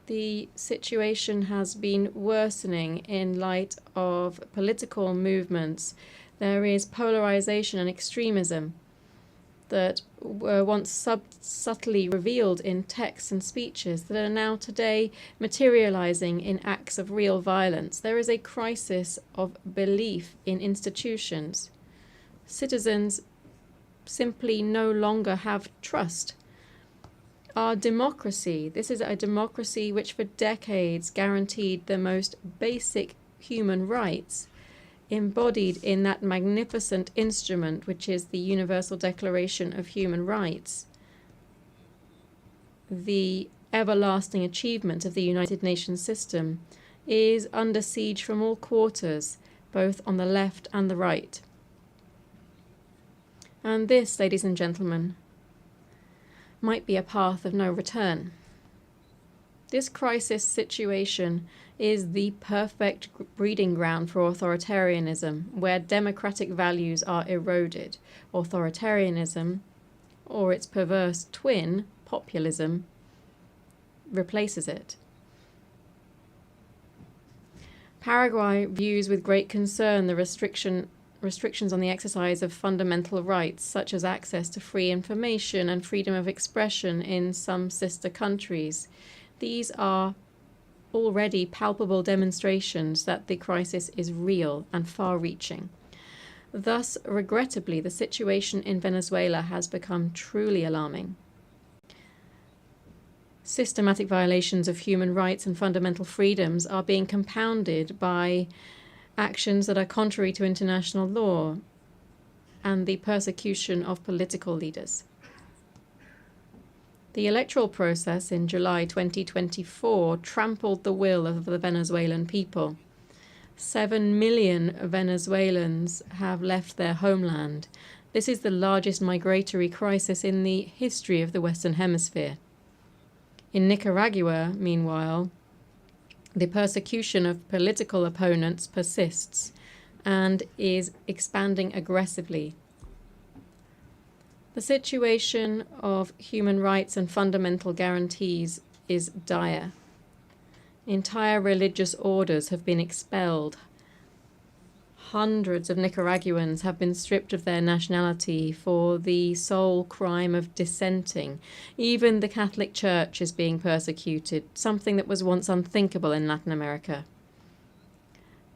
The situation has been worsening in light of political movements. There is polarization and extremism that were once subtly revealed in texts and speeches that are now today materializing in acts of real violence. There is a crisis of belief in institutions. Citizens simply no longer have trust. Our democracy, this is a democracy which for decades guaranteed the most basic human rights, embodied in that magnificent instrument which is the Universal Declaration of Human Rights, the everlasting achievement of the United Nations system, is under siege from all quarters, both on the left and the right. And this, ladies and gentlemen, might be a path of no return. This crisis situation is the perfect breeding ground for authoritarianism, where democratic values are eroded. Authoritarianism, or its perverse twin, populism, replaces it. Paraguay views with great concern the restrictions on the exercise of fundamental rights, such as access to free information and freedom of expression in some sister countries. These are already palpable demonstrations that the crisis is real and far-reaching. Thus, regrettably, the situation in Venezuela has become truly alarming. Systematic violations of human rights and fundamental freedoms are being compounded by actions that are contrary to international law and the persecution of political leaders. The electoral process in July 2024 trampled the will of the Venezuelan people. 7 million Venezuelans have left their homeland. This is the largest migratory crisis in the history of the Western Hemisphere. In Nicaragua, meanwhile, the persecution of political opponents persists and is expanding aggressively. The situation of human rights and fundamental guarantees is dire. Entire religious orders have been expelled. Hundreds of Nicaraguans have been stripped of their nationality for the sole crime of dissenting. Even the Catholic Church is being persecuted, something that was once unthinkable in Latin America.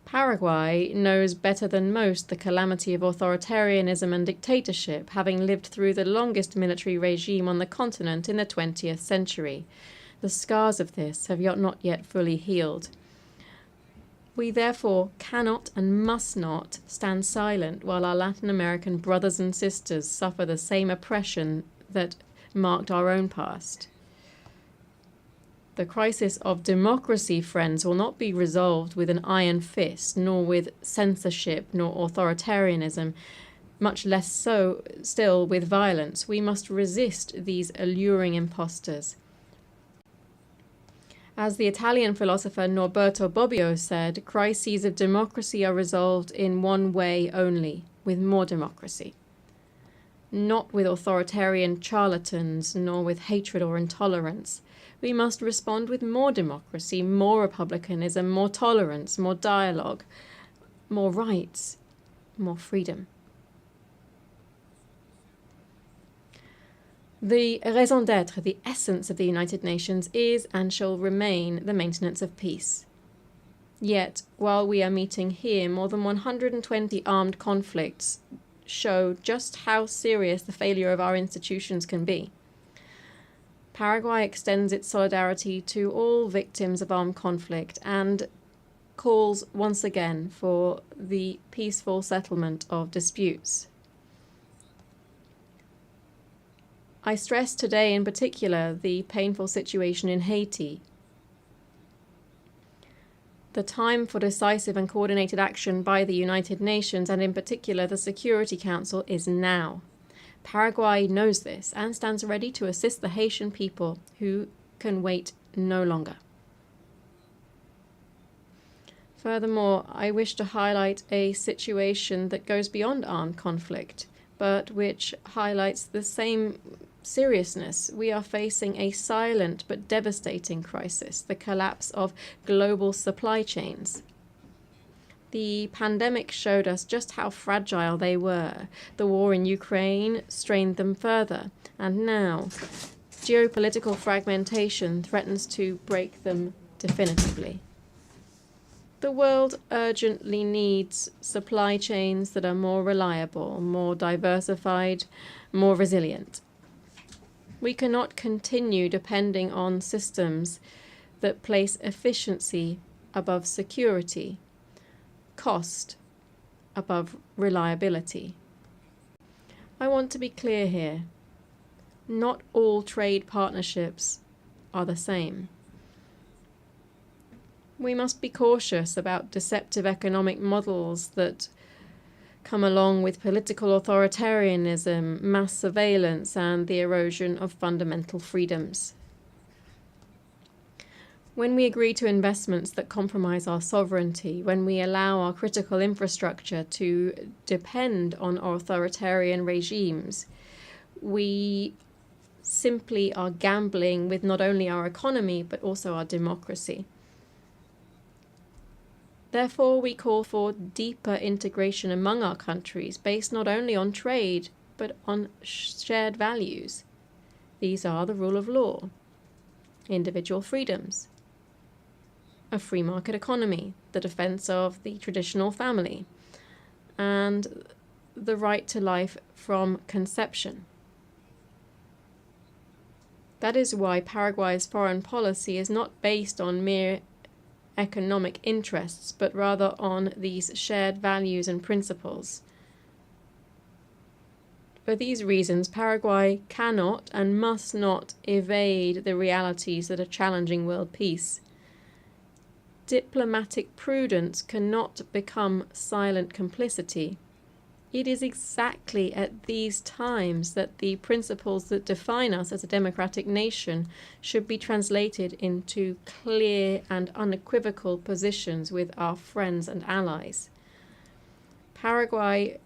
Paraguay knows better than most the calamity of authoritarianism and dictatorship, having lived through the longest military regime on the continent in the 20th century. The scars of this have not yet fully healed. We therefore cannot and must not stand silent while our Latin American brothers and sisters suffer the same oppression that marked our own past. The crisis of democracy, friends, will not be resolved with an iron fist, nor with censorship, nor authoritarianism, much less so still with violence. We must resist these alluring impostors. As the Italian philosopher Norberto Bobbio said, crises of democracy are resolved in one way only, with more democracy. Not with authoritarian charlatans, nor with hatred or intolerance. We must respond with more democracy, more republicanism, more tolerance, more dialogue, more rights, more freedom. The raison d'être, the essence of the United Nations, is and shall remain the maintenance of peace. Yet, while we are meeting here, more than 120 armed conflicts show just how serious the failure of our institutions can be. Paraguay extends its solidarity to all victims of armed conflict and calls once again for the peaceful settlement of disputes. I stress today in particular the painful situation in Haiti. The time for decisive and coordinated action by the United Nations, and in particular the Security Council, is now. Paraguay knows this and stands ready to assist the Haitian people who can wait no longer. Furthermore, I wish to highlight a situation that goes beyond armed conflict, but which highlights the same seriousness. We are facing a silent but devastating crisis, the collapse of global supply chains. The pandemic showed us just how fragile they were. The war in Ukraine strained them further, and now geopolitical fragmentation threatens to break them definitively. The world urgently needs supply chains that are more reliable, more diversified, more resilient. We cannot continue depending on systems that place efficiency above security, cost above reliability. I want to be clear here. Not all trade partnerships are the same. We must be cautious about deceptive economic models that come along with political authoritarianism, mass surveillance, and the erosion of fundamental freedoms. When we agree to investments that compromise our sovereignty, when we allow our critical infrastructure to depend on authoritarian regimes, we simply are gambling with not only our economy but also our democracy. Therefore, we call for deeper integration among our countries based not only on trade but on shared values. These are the rule of law, individual freedoms, a free market economy, the defense of the traditional family, and the right to life from conception. That is why Paraguay's foreign policy is not based on mere economic interests, but rather on these shared values and principles. For these reasons, Paraguay cannot and must not evade the realities that are challenging world peace. Diplomatic prudence cannot become silent complicity. It is exactly at these times that the principles that define us as a democratic nation should be translated into clear and unequivocal positions with our friends and allies. Paraguay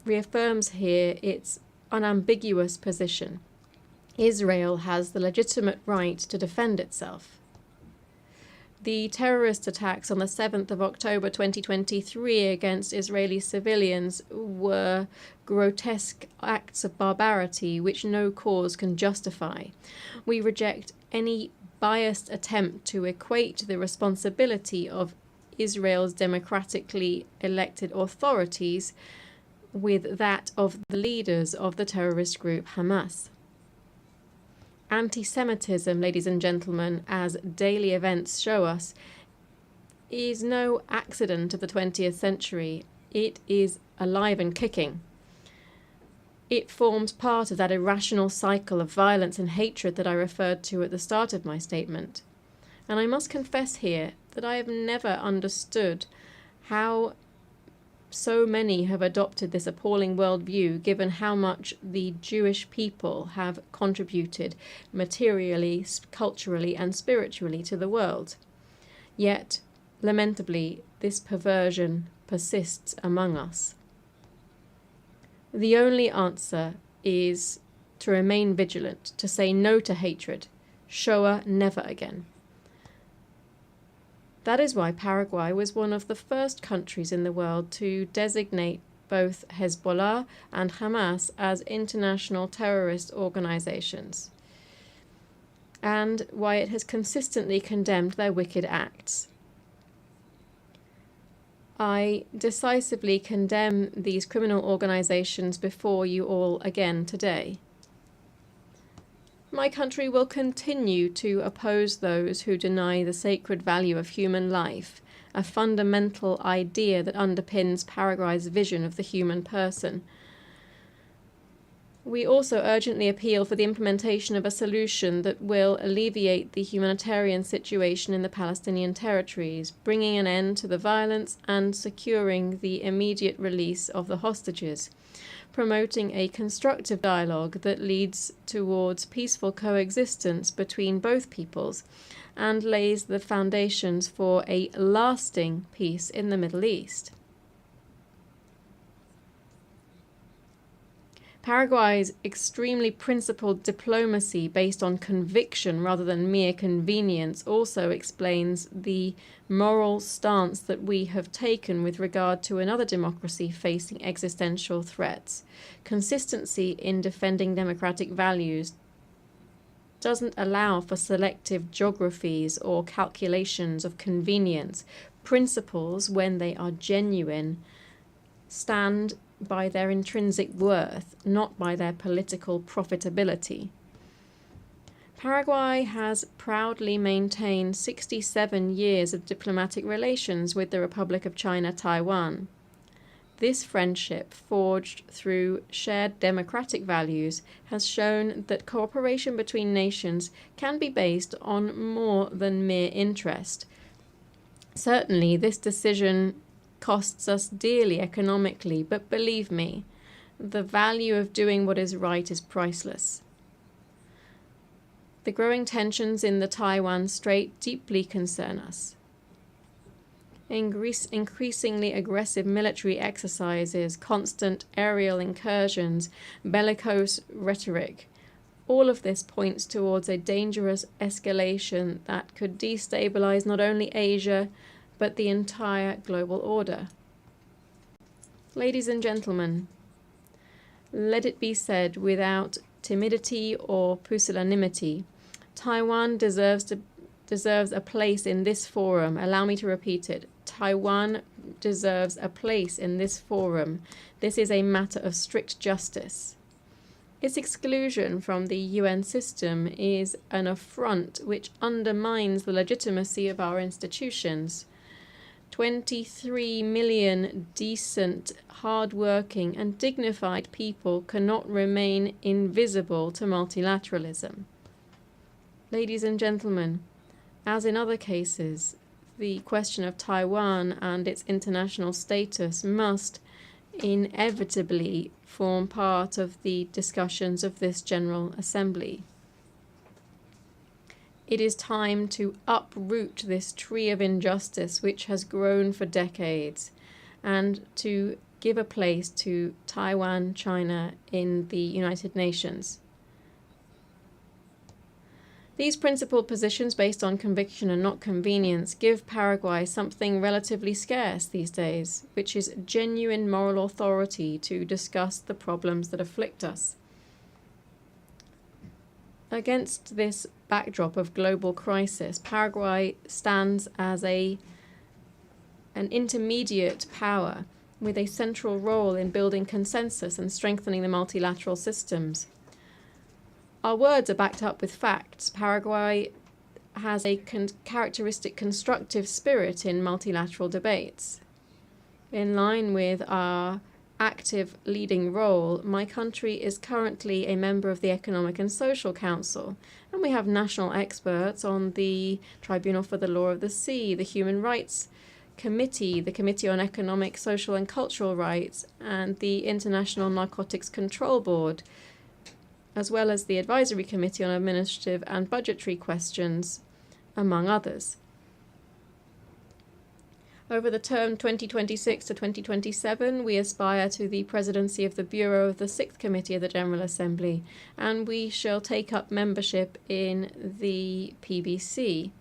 reaffirms here its unambiguous position. Israel has the legitimate right to defend itself. The terrorist attacks on the 7th of October 2023 against Israeli civilians were grotesque acts of barbarity which no cause can justify. We reject any biased attempt to equate the responsibility of Israel's democratically elected authorities with that of the leaders of the terrorist group Hamas. Anti-Semitism, ladies and gentlemen, as daily events show us, is no accident of the 20th century. It is alive and kicking. It forms part of that irrational cycle of violence and hatred that I referred to at the start of my statement. And I must confess here that I have never understood how so many have adopted this appalling worldview, given how much the Jewish people have contributed materially, culturally, and spiritually to the world. Yet, lamentably, this perversion persists among us. The only answer is to remain vigilant, to say no to hatred. Shoah never again. That is why Paraguay was one of the first countries in the world to designate both Hezbollah and Hamas as international terrorist organizations, and why it has consistently condemned their wicked acts. I decisively condemn these criminal organizations before you all again today. My country will continue to oppose those who deny the sacred value of human life, a fundamental idea that underpins Paraguay's vision of the human person. We also urgently appeal for the implementation of a solution that will alleviate the humanitarian situation in the Palestinian territories, bringing an end to the violence and securing the immediate release of the hostages, promoting a constructive dialogue that leads towards peaceful coexistence between both peoples and lays the foundations for a lasting peace in the Middle East. Paraguay's extremely principled diplomacy based on conviction rather than mere convenience also explains the moral stance that we have taken with regard to another democracy facing existential threats. Consistency in defending democratic values doesn't allow for selective geographies or calculations of convenience. Principles, when they are genuine, stand by their intrinsic worth, not by their political profitability. Paraguay has proudly maintained 67 years of diplomatic relations with the Republic of China, Taiwan. This friendship, forged through shared democratic values, has shown that cooperation between nations can be based on more than mere interest. Certainly, this decision costs us dearly economically, but believe me, the value of doing what is right is priceless. The growing tensions in the Taiwan Strait deeply concern us. Increasingly aggressive military exercises, constant aerial incursions, bellicose rhetoric, all of this points towards a dangerous escalation that could destabilize not only Asia, but the entire global order. Ladies and gentlemen, let it be said without timidity or pusillanimity, Taiwan deserves a place in this forum. Allow me to repeat it. Taiwan deserves a place in this forum. This is a matter of strict justice. Its exclusion from the UN system is an affront which undermines the legitimacy of our institutions. 23 million decent, hard-working and dignified people cannot remain invisible to multilateralism. Ladies and gentlemen, as in other cases, the question of Taiwan and its international status must inevitably form part of the discussions of this General Assembly. It is time to uproot this tree of injustice which has grown for decades and to give a place to Taiwan, China in the United Nations. These principled positions based on conviction and not convenience give Paraguay something relatively scarce these days, which is genuine moral authority to discuss the problems that afflict us. Against this backdrop of global crisis, Paraguay stands as an intermediate power with a central role in building consensus and strengthening the multilateral systems. Our words are backed up with facts. Paraguay has a characteristic constructive spirit in multilateral debates. In line with our active leading role, my country is currently a member of the Economic and Social Council, and we have national experts on the Tribunal for the Law of the Sea, the Human Rights Committee, the Committee on Economic, Social and Cultural Rights, and the International Narcotics Control Board, as well as the Advisory Committee on Administrative and Budgetary Questions, among others. Over the term 2026 to 2027, we aspire to the presidency of the Bureau of the 6th Committee of the General Assembly, and we shall take up membership in the PBC.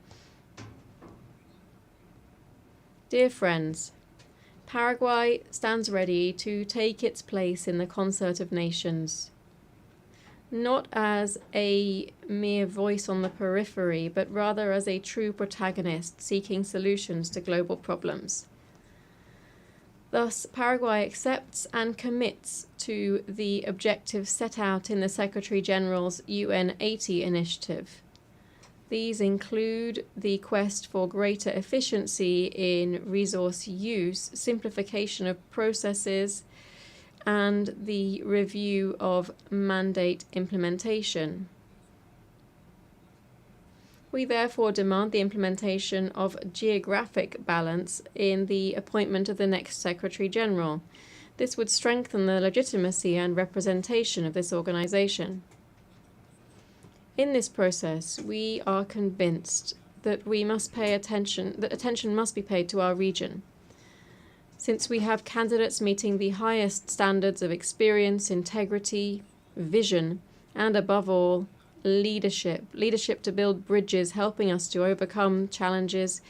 Dear friends, Paraguay stands ready to take its place in the concert of nations, not as a mere voice on the periphery, but rather as a true protagonist seeking solutions to global problems. Thus, Paraguay accepts and commits to the objectives set out in the Secretary-General's UN 80 initiative. These include the quest for greater efficiency in resource use, simplification of processes, and the review of mandate implementation. We therefore demand the implementation of geographic balance in the appointment of the next Secretary-General. This would strengthen the legitimacy and representation of this organization. In this process, we are convinced that attention must be paid to our region. Since we have candidates meeting the highest standards of experience, integrity, vision, and above all, leadership to build bridges, helping us to overcome challenges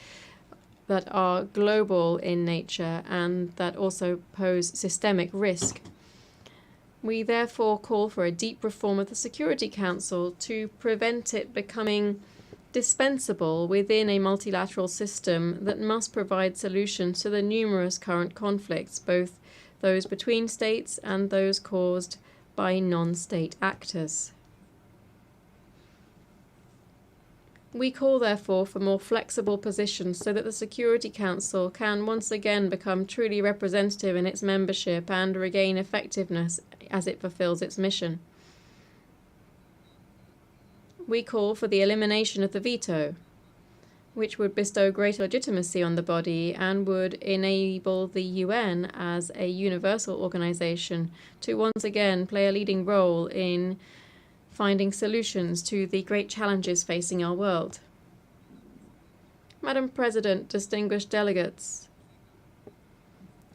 that are global in nature and that also pose systemic risk. We therefore call for a deep reform of the Security Council to prevent it becoming dispensable within a multilateral system that must provide solutions to the numerous current conflicts, both those between states and those caused by non-state actors. We call, therefore, for more flexible positions so that the Security Council can once again become truly representative in its membership and regain effectiveness as it fulfills its mission. We call for the elimination of the veto, which would bestow greater legitimacy on the body and would enable the UN as a universal organization to once again play a leading role in finding solutions to the great challenges facing our world. Madam President, distinguished delegates,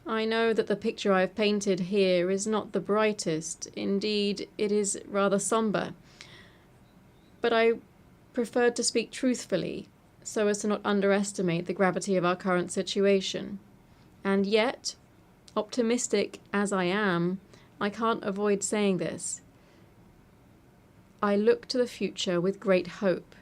I know that the picture I have painted here is not the brightest. Indeed, it is rather somber. But I preferred to speak truthfully, so as to not underestimate the gravity of our current situation. And yet, optimistic as I am, I can't avoid saying this. I look to the future with great hope.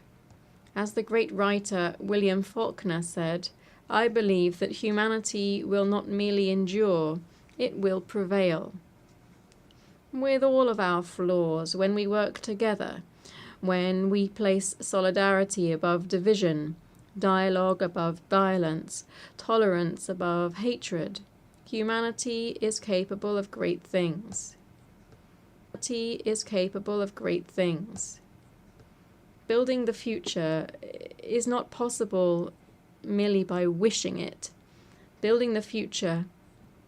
As the great writer William Faulkner said, I believe that humanity will not merely endure, it will prevail. With all of our flaws, when we work together, when we place solidarity above division, dialogue above violence, tolerance above hatred, humanity is capable of great things. Humanity is capable of great things. Building the future is not possible merely by wishing it. Building the future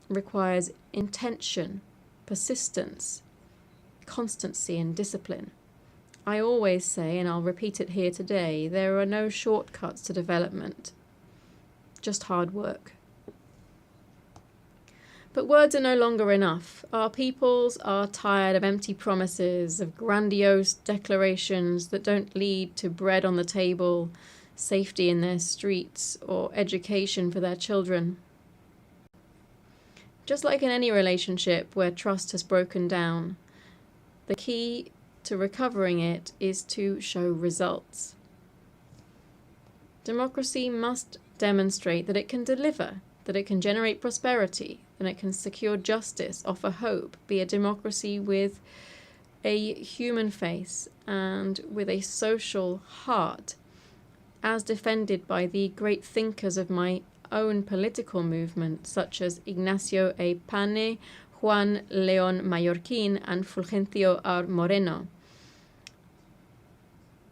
requires intention, persistence, constancy, and discipline. I always say, and I'll repeat it here today, there are no shortcuts to development, just hard work. But words are no longer enough. Our peoples are tired of empty promises, of grandiose declarations that don't lead to bread on the table, safety in their streets, or education for their children. Just like in any relationship where trust has broken down, the key to recovering it is to show results. Democracy must demonstrate that it can deliver, that it can generate prosperity, that it can secure justice, offer hope, be a democracy with a human face and with a social heart, as defended by the great thinkers of my own political movement, such as Ignacio A. Pane, Juan León Mallorquín, and Fulgencio R. Moreno.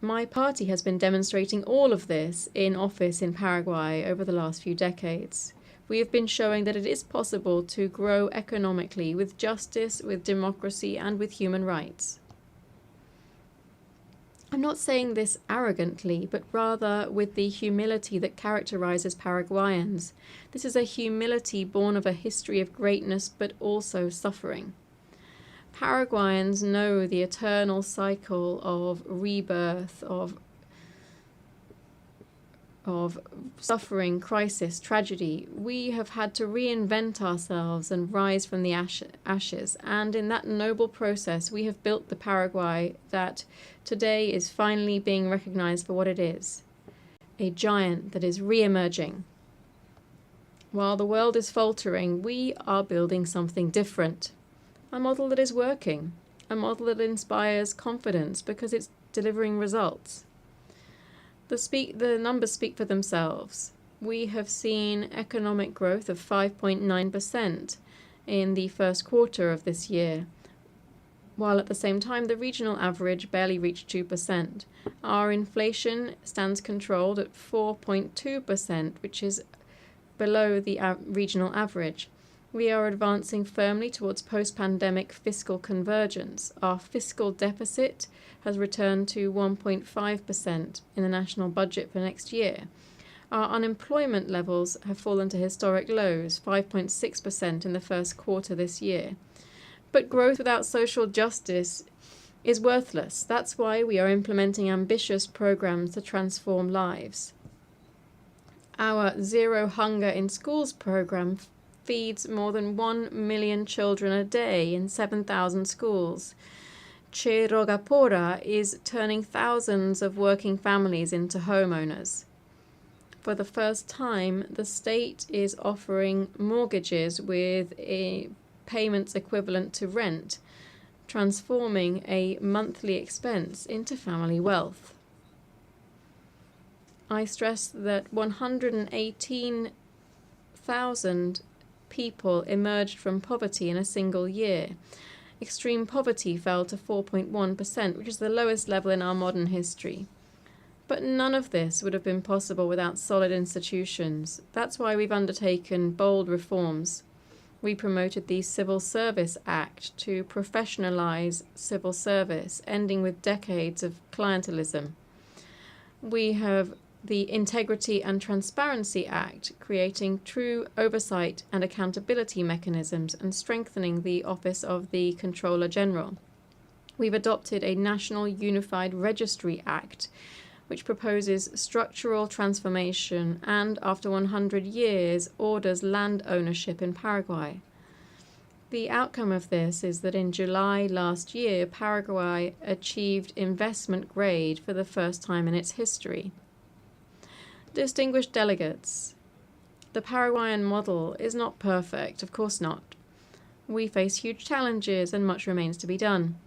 My party has been demonstrating all of this in office in Paraguay over the last few decades. We have been showing that it is possible to grow economically with justice, with democracy, and with human rights. I'm not saying this arrogantly, but rather with the humility that characterizes Paraguayans. This is a humility born of a history of greatness, but also suffering. Paraguayans know the eternal cycle of rebirth, of suffering, crisis, tragedy. We have had to reinvent ourselves and rise from the ashes. And in that noble process, we have built the Paraguay that today is finally being recognized for what it is, a giant that is re-emerging. While the world is faltering, we are building something different, a model that is working, a model that inspires confidence because it's delivering results. The numbers speak for themselves. We have seen economic growth of 5.9% in the first quarter of this year, while at the same time the regional average barely reached 2%. Our inflation stands controlled at 4.2%, which is below the regional average. We are advancing firmly towards post-pandemic fiscal convergence. Our fiscal deficit has returned to 1.5% in the national budget for next year. Our unemployment levels have fallen to historic lows, 5.6% in the first quarter this year. But growth without social justice is worthless. That's why we are implementing ambitious programs to transform lives. Our Zero Hunger in Schools program feeds more than 1 million children a day in 7,000 schools. Che Rogapora is turning thousands of working families into homeowners. For the first time, the state is offering mortgages with payments equivalent to rent, transforming a monthly expense into family wealth. I stress that 118,000 people emerged from poverty in a single year. Extreme poverty fell to 4.1%, which is the lowest level in our modern history. But none of this would have been possible without solid institutions. That's why we've undertaken bold reforms. We promoted the Civil Service Act to professionalize civil service, ending with decades of clientelism. We have the Integrity and Transparency Act, creating true oversight and accountability mechanisms and strengthening the office of the Controller General. We've adopted a National Unified Registry Act, which proposes structural transformation and, after 100 years, orders land ownership in Paraguay. The outcome of this is that in July last year, Paraguay achieved investment grade for the first time in its history. Distinguished delegates, the Paraguayan model is not perfect, of course not. We face huge challenges and much remains to be done.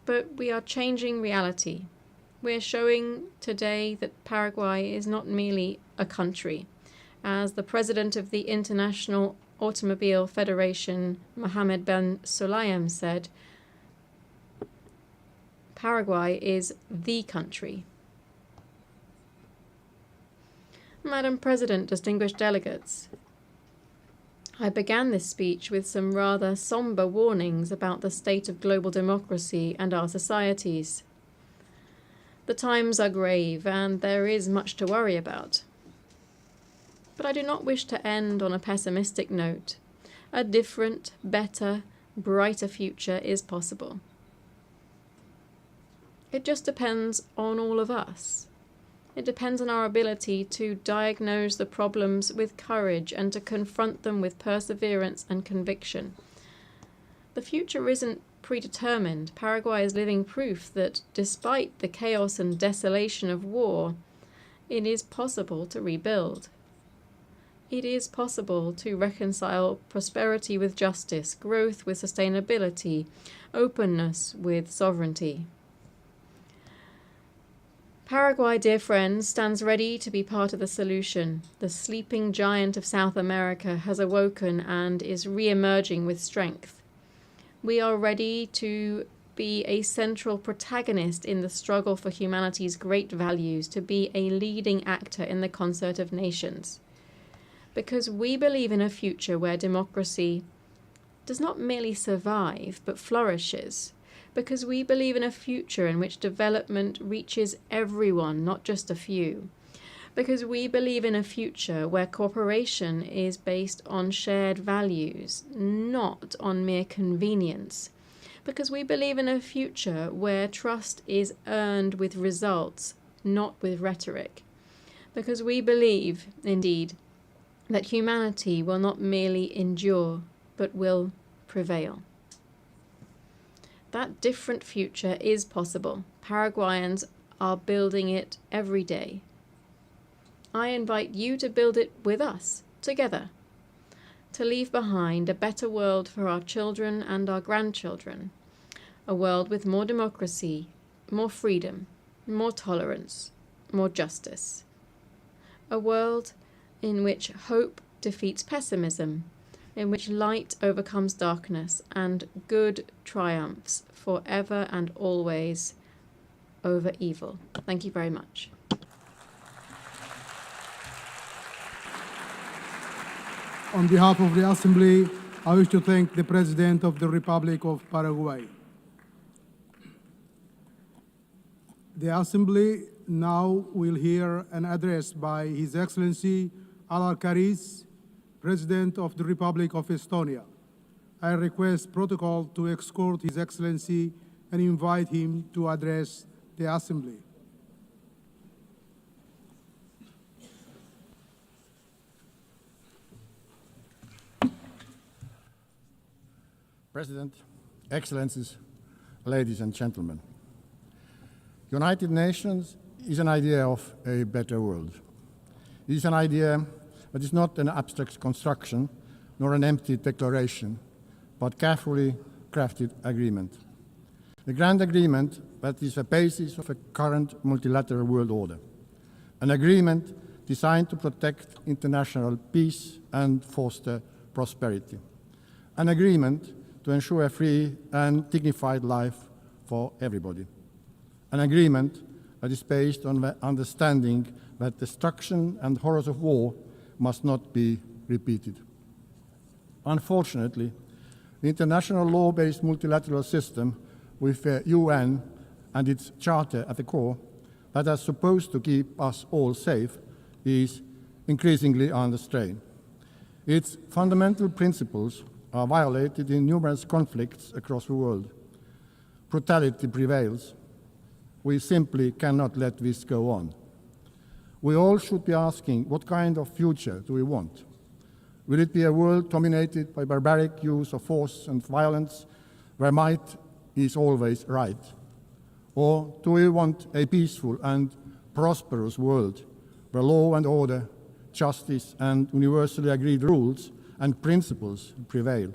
But we are changing reality. We're showing today that Paraguay is not merely a country. As the president of the International Automobile Federation, Mohammed Ben Sulayem, said, Paraguay is the country. Madam President, distinguished delegates, I began this speech with some rather somber warnings about the state of global democracy and our societies. The times are grave, and there is much to worry about. But I do not wish to end on a pessimistic note. A different, better, brighter future is possible. It just depends on all of us. It depends on our ability to diagnose the problems with courage and to confront them with perseverance and conviction. The future isn't predetermined. Paraguay is living proof that despite the chaos and desolation of war, it is possible to rebuild. It is possible to reconcile prosperity with justice, growth with sustainability, openness with sovereignty. Paraguay, dear friends, stands ready to be part of the solution. The sleeping giant of South America has awoken and is re-emerging with strength. We are ready to be a central protagonist in the struggle for humanity's great values, to be a leading actor in the concert of nations. Because we believe in a future where democracy does not merely survive, but flourishes. Because we believe in a future in which development reaches everyone, not just a few. Because we believe in a future where cooperation is based on shared values, not on mere convenience. Because we believe in a future where trust is earned with results, not with rhetoric. Because we believe, indeed, that humanity will not merely endure, but will prevail. That different future is possible. Paraguayans are building it every day. I invite you to build it with us, together, to leave behind a better world for our children and our grandchildren, a world with more democracy, more freedom, more tolerance, more justice, a world in which hope defeats pessimism, in which light overcomes darkness and good triumphs forever and always over evil. Thank you very much. On behalf of the Assembly, I wish to thank the President of the Republic of Paraguay. The Assembly now will hear an address by His Excellency Al-Karis, President of the Republic of Estonia. I request protocol to escort His Excellency and invite him to address the Assembly. President, Excellencies, ladies and gentlemen. United Nations is an idea of a better world. It is an idea that is not an abstract construction nor an empty declaration, but carefully crafted agreement. A grand agreement that is the basis of a current multilateral world order. An agreement designed to protect international peace and foster prosperity. An agreement to ensure a free and dignified life for everybody. An agreement that is based on the understanding that destruction and horrors of war must not be repeated. Unfortunately, the international law-based multilateral system with the UN and its charter at the core that is supposed to keep us all safe is increasingly under strain. Its fundamental principles are violated in numerous conflicts across the world. Brutality prevails. We simply cannot let this go on. We all should be asking, what kind of future do we want? Will it be a world dominated by barbaric use of force and violence, where might is always right? Or do we want a peaceful and prosperous world, where law and order, justice, and universally agreed rules and principles prevail?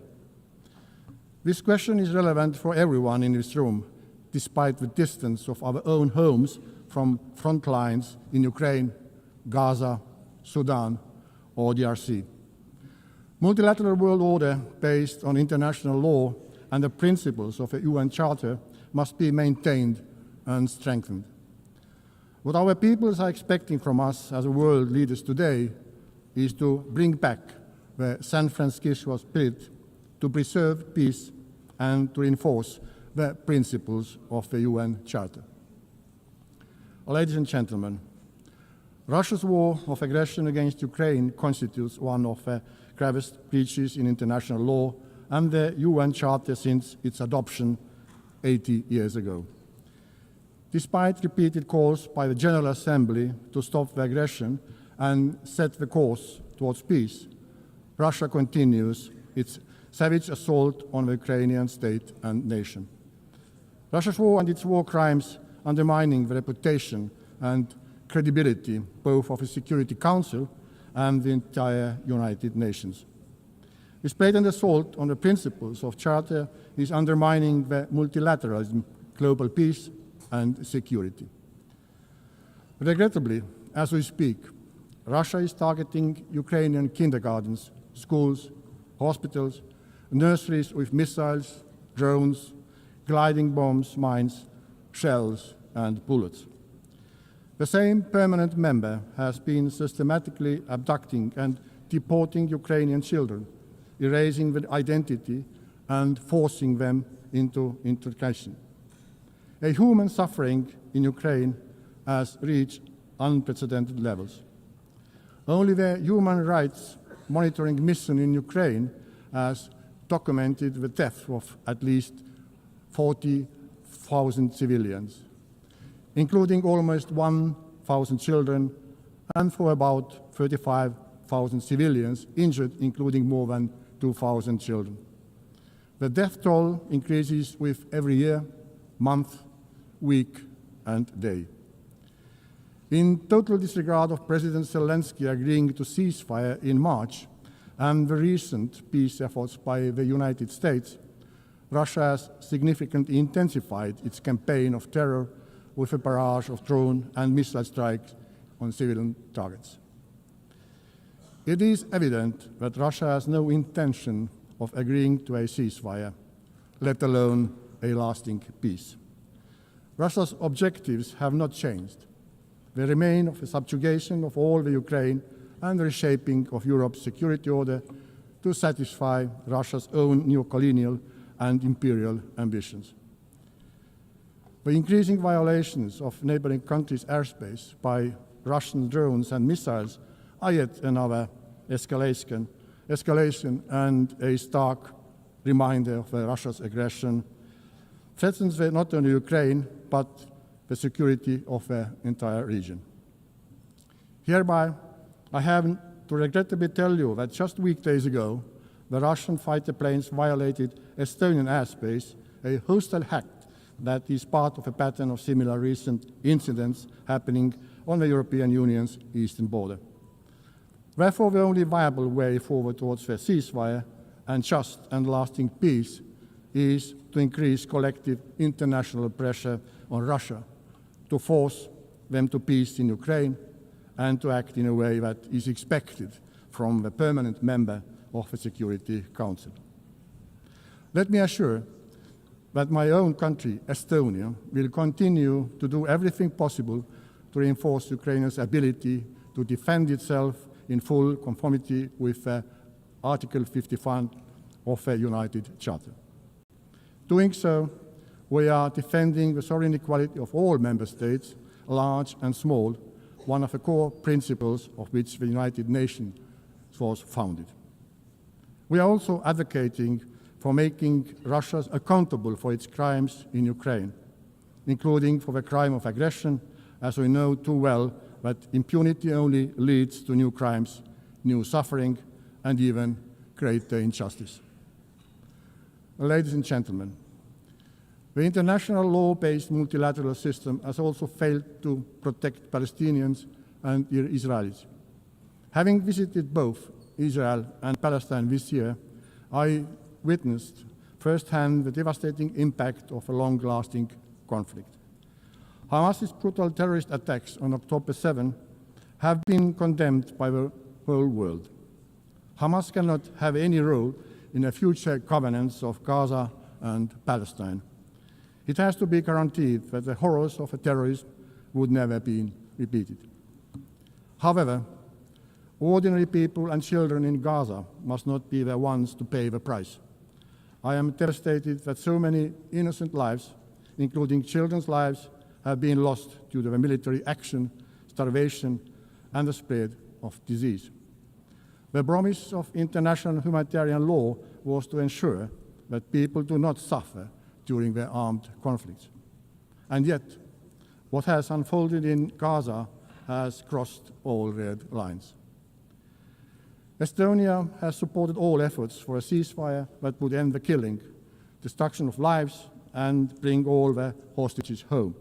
This question is relevant for everyone in this room, despite the distance of our own homes from front lines in Ukraine, Gaza, Sudan, or DRC. Multilateral world order based on international law and the principles of the UN Charter must be maintained and strengthened. What our peoples are expecting from us as world leaders today is to bring back the San Francisco spirit, to preserve peace, and to reinforce the principles of the UN Charter. Ladies and gentlemen, Russia's war of aggression against Ukraine constitutes one of the gravest breaches in international law and the UN Charter since its adoption 80 years ago. Despite repeated calls by the General Assembly to stop the aggression and set the course towards peace, Russia continues its savage assault on the Ukrainian state and nation. Russia's war and its war crimes undermining the reputation and credibility both of the Security Council and the entire United Nations. This blatant assault on the principles of Charter is undermining the multilateralism, global peace, and security. Regrettably, as we speak, Russia is targeting Ukrainian kindergartens, schools, hospitals, nurseries with missiles, drones, gliding bombs, mines, shells, and bullets. The same permanent member has been systematically abducting and deporting Ukrainian children, erasing their identity and forcing them into integration. A human suffering in Ukraine has reached unprecedented levels. Only the Human Rights Monitoring Mission in Ukraine has documented the death of at least 40,000 civilians, including almost 1,000 children, and for about 35,000 civilians injured, including more than 2,000 children. The death toll increases with every year, month, week, and day. In total disregard of President Zelenskyy agreeing to ceasefire in March and the recent peace efforts by the United States, Russia has significantly intensified its campaign of terror with a barrage of drone and missile strikes on civilian targets. It is evident that Russia has no intention of agreeing to a ceasefire, let alone a lasting peace. Russia's objectives have not changed. They remain of the subjugation of all the Ukraine and the reshaping of Europe's security order to satisfy Russia's own neo-colonial and imperial ambitions. The increasing violations of neighboring countries' airspace by Russian drones and missiles are yet another escalation and a stark reminder of Russia's aggression threatens not only Ukraine, but the security of the entire region. Hereby, I have to regrettably tell you that just weekdays ago, the Russian fighter planes violated Estonian airspace, a hostile act that is part of a pattern of similar recent incidents happening on the European Union's eastern border. Therefore, the only viable way forward towards a ceasefire and just and lasting peace is to increase collective international pressure on Russia to force them to peace in Ukraine and to act in a way that is expected from the permanent member of the Security Council. Let me assure that my own country, Estonia, will continue to do everything possible to reinforce Ukraine's ability to defend itself in full conformity with Article 51 of the United Charter. Doing so, we are defending the sovereign equality of all member states, large and small, one of the core principles of which the United Nations was founded. We are also advocating for making Russia accountable for its crimes in Ukraine, including for the crime of aggression, as we know too well that impunity only leads to new crimes, new suffering, and even greater injustice. Ladies and gentlemen, the international law-based multilateral system has also failed to protect Palestinians and Israelis. Having visited both Israel and Palestine this year, I witnessed firsthand the devastating impact of a long-lasting conflict. Hamas's brutal terrorist attacks on October 7 have been condemned by the whole world. Hamas cannot have any role in the future governance of Gaza and Palestine. It has to be guaranteed that the horrors of terrorism would never be repeated. However, ordinary people and children in Gaza must not be the ones to pay the price. I am devastated that so many innocent lives, including children's lives, have been lost due to the military action, starvation, and the spread of disease. The promise of international humanitarian law was to ensure that people do not suffer during their armed conflicts. And yet, what has unfolded in Gaza has crossed all red lines. Estonia has supported all efforts for a ceasefire that would end the killing, destruction of lives, and bring all the hostages home.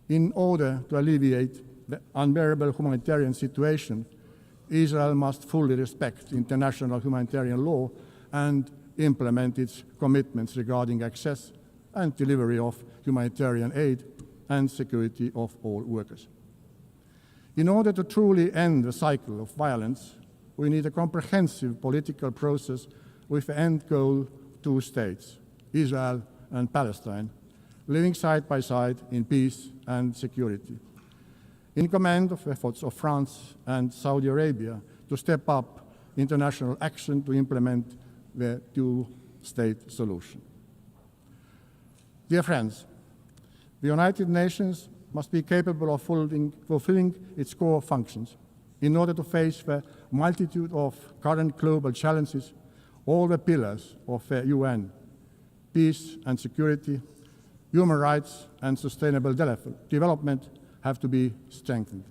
In order to alleviate the unbearable humanitarian situation, Israel must fully respect international humanitarian law and implement its commitments regarding access and delivery of humanitarian aid and security of all workers. In order to truly end the cycle of violence, we need a comprehensive political process with the end goal: two states, Israel and Palestine, living side by side in peace and security. In command of efforts of France and Saudi Arabia to step up international action to implement the two-state solution. Dear friends, the United Nations must be capable of fulfilling its core functions. In order to face the multitude of current global challenges, all the pillars of the UN, peace and security, human rights and sustainable development, have to be strengthened.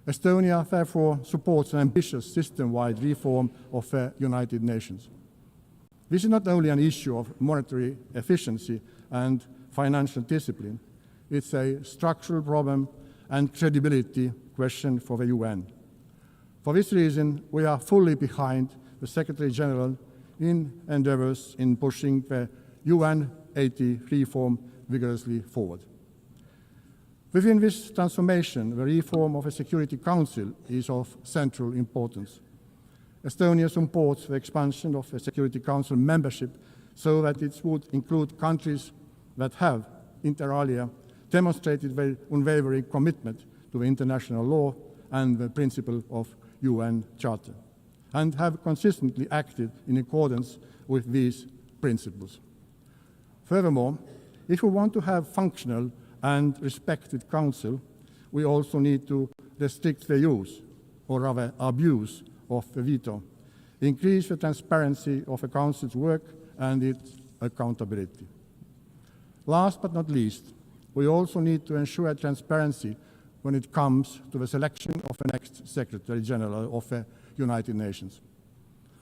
Estonia, therefore, supports an ambitious system-wide reform of the United Nations. This is not only an issue of monetary efficiency and financial discipline, it's a structural problem and credibility question for the UN. For this reason, we are fully behind the Secretary General in endeavors in pushing the UN 80 reform vigorously forward. Within this transformation, the reform of the Security Council is of central importance. Estonia supports the expansion of the Security Council membership so that it would include countries that have, inter alia, demonstrated their unwavering commitment to international law and the principle of UN Charter, and have consistently acted in accordance with these principles. Furthermore, if we want to have functional and respected council, we also need to restrict the use, or rather abuse, of the veto, increase the transparency of the council's work and its accountability. Last but not least, we also need to ensure transparency when it comes to the selection of the next Secretary General of the United Nations.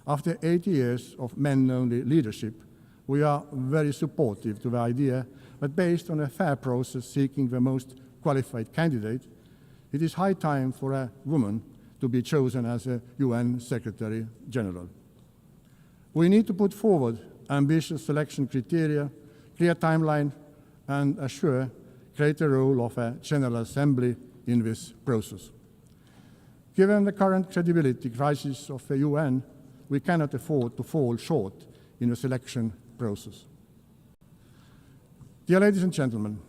After 80 years of men-only leadership, we are very supportive to the idea that based on a fair process seeking the most qualified candidate, it is high time for a woman to be chosen as a UN Secretary General. We need to put forward ambitious selection criteria, clear timeline, and assure greater role of a General Assembly in this process. Given the current credibility crisis of the UN, we cannot afford to fall short in the selection process. Dear ladies and gentlemen,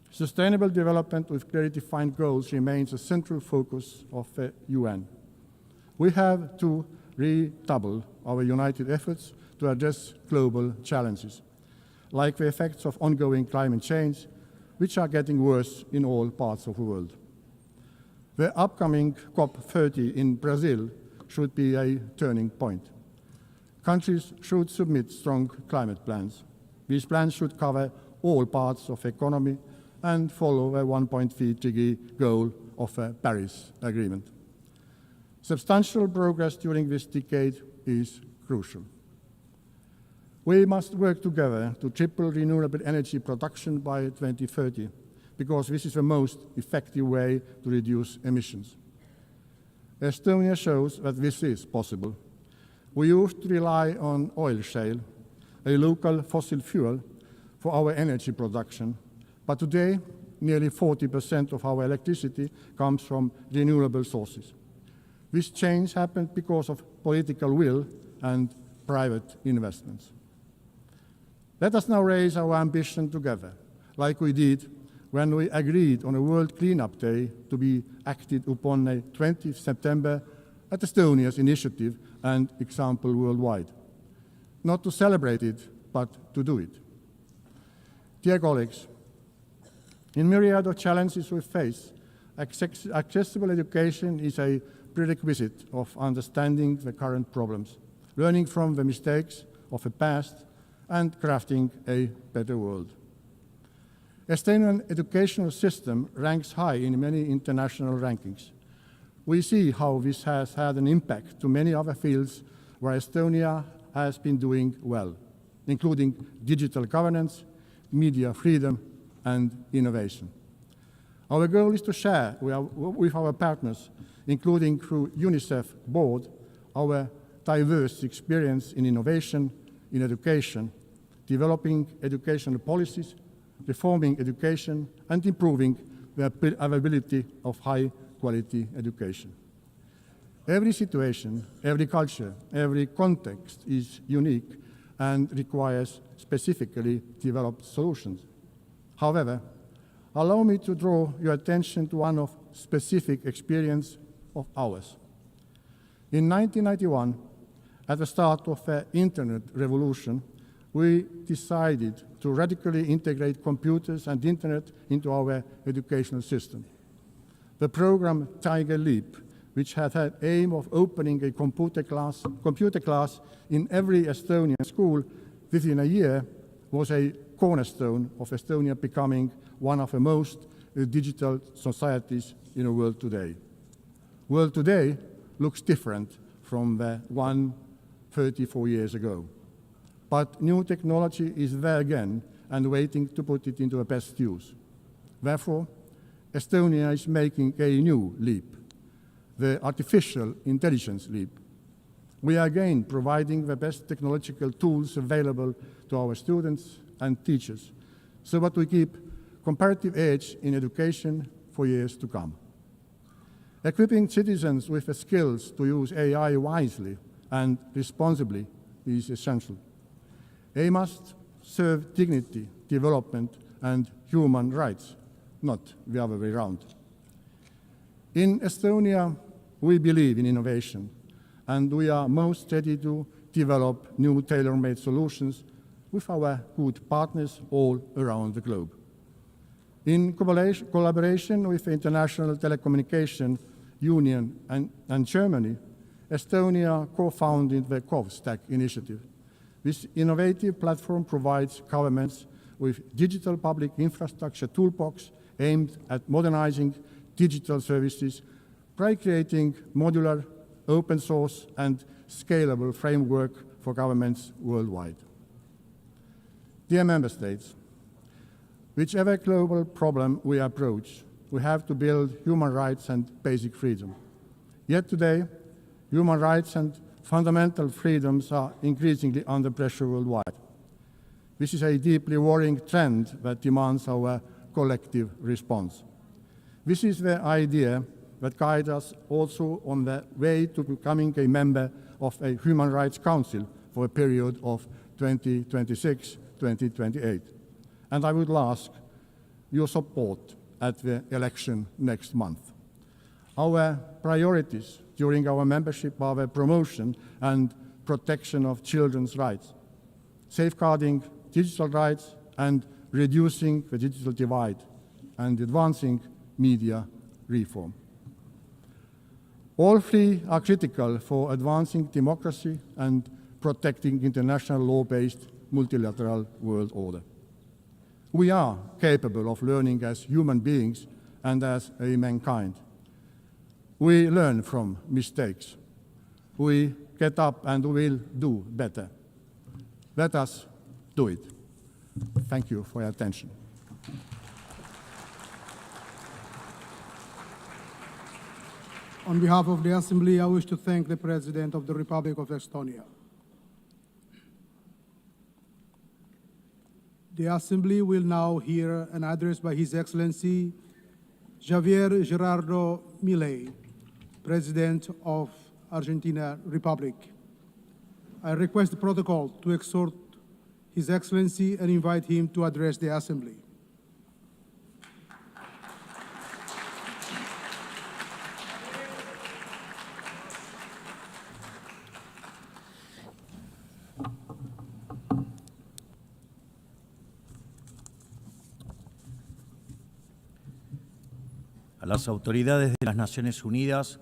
sustainable development with clearly defined goals remains a central focus of the UN. We have to redouble our united efforts to address global challenges, like the effects of ongoing climate change, which are getting worse in all parts of the world. The upcoming COP30 in Brazil should be a turning point. Countries should submit strong climate plans. These plans should cover all parts of the economy and follow a 1.3 degree goal of the Paris Agreement. Substantial progress during this decade is crucial. We must work together to triple renewable energy production by 2030, because this is the most effective way to reduce emissions. Estonia shows that this is possible. We used to rely on oil shale, a local fossil fuel, for our energy production, but today nearly 40% of our electricity comes from renewable sources. This change happened because of political will and private investments. Let us now raise our ambition together, like we did when we agreed on a World Cleanup Day to be acted upon on 20th September at Estonia's initiative and example worldwide. Not to celebrate it, but to do it. Dear colleagues, in myriad of challenges we face, accessible education is a prerequisite of understanding the current problems, learning from the mistakes of the past, and crafting a better world. Estonian educational system ranks high in many international rankings. We see how this has had an impact to many other fields where Estonia has been doing well, including digital governance, media freedom, and innovation. Our goal is to share with our partners, including through UNICEF board, our diverse experience in innovation, in education, developing educational policies, reforming education, and improving the availability of high-quality education. Every situation, every culture, every context is unique and requires specifically developed solutions. However, allow me to draw your attention to one of specific experience of ours. In 1991, at the start of the Internet revolution, we decided to radically integrate computers and Internet into our educational system. The program Tiger Leap, which had the aim of opening a computer class in every Estonian school within a year, was a cornerstone of Estonia becoming one of the most digital societies in the world today. The world today looks different from the one 34 years ago. But new technology is there again and waiting to put it into the best use. Therefore, Estonia is making a new leap, the artificial intelligence leap. We are again providing the best technological tools available to our students and teachers so that we keep comparative edge in education for years to come. Equipping citizens with the skills to use AI wisely and responsibly is essential. AI must serve dignity, development, and human rights, not the other way around. In Estonia, we believe in innovation, and we are most ready to develop new tailor-made solutions with our good partners all around the globe. In collaboration with the International Telecommunication Union and Germany, Estonia co-founded the CovStack initiative. This innovative platform provides governments with digital public infrastructure toolbox aimed at modernizing digital services by creating modular, open source, and scalable framework for governments worldwide. Dear Member States, whichever global problem we approach, we have to build human rights and basic freedom. Yet today, human rights and fundamental freedoms are increasingly under pressure worldwide. This is a deeply worrying trend that demands our collective response. This is the idea that guides us also on the way to becoming a member of a Human Rights Council for a period of 2026-2028. And I would ask your support at the election next month. Our priorities during our membership of a promotion and protection of children's rights, safeguarding digital rights and reducing the digital divide, and advancing media reform. All three are critical for advancing democracy and protecting international law-based multilateral world order. We are capable of learning as human beings and as a mankind. We learn from mistakes. We get up and will do better. Let us do it. Thank you for your attention. On behalf of the Assembly, I wish to thank the President of the Republic of Estonia. The Assembly will now hear an address by His Excellency Javier Gerardo Milei, President of Argentina Republic. I request the protocol to exhort His Excellency and invite him to address the Assembly. A las autoridades de las Naciones Unidas,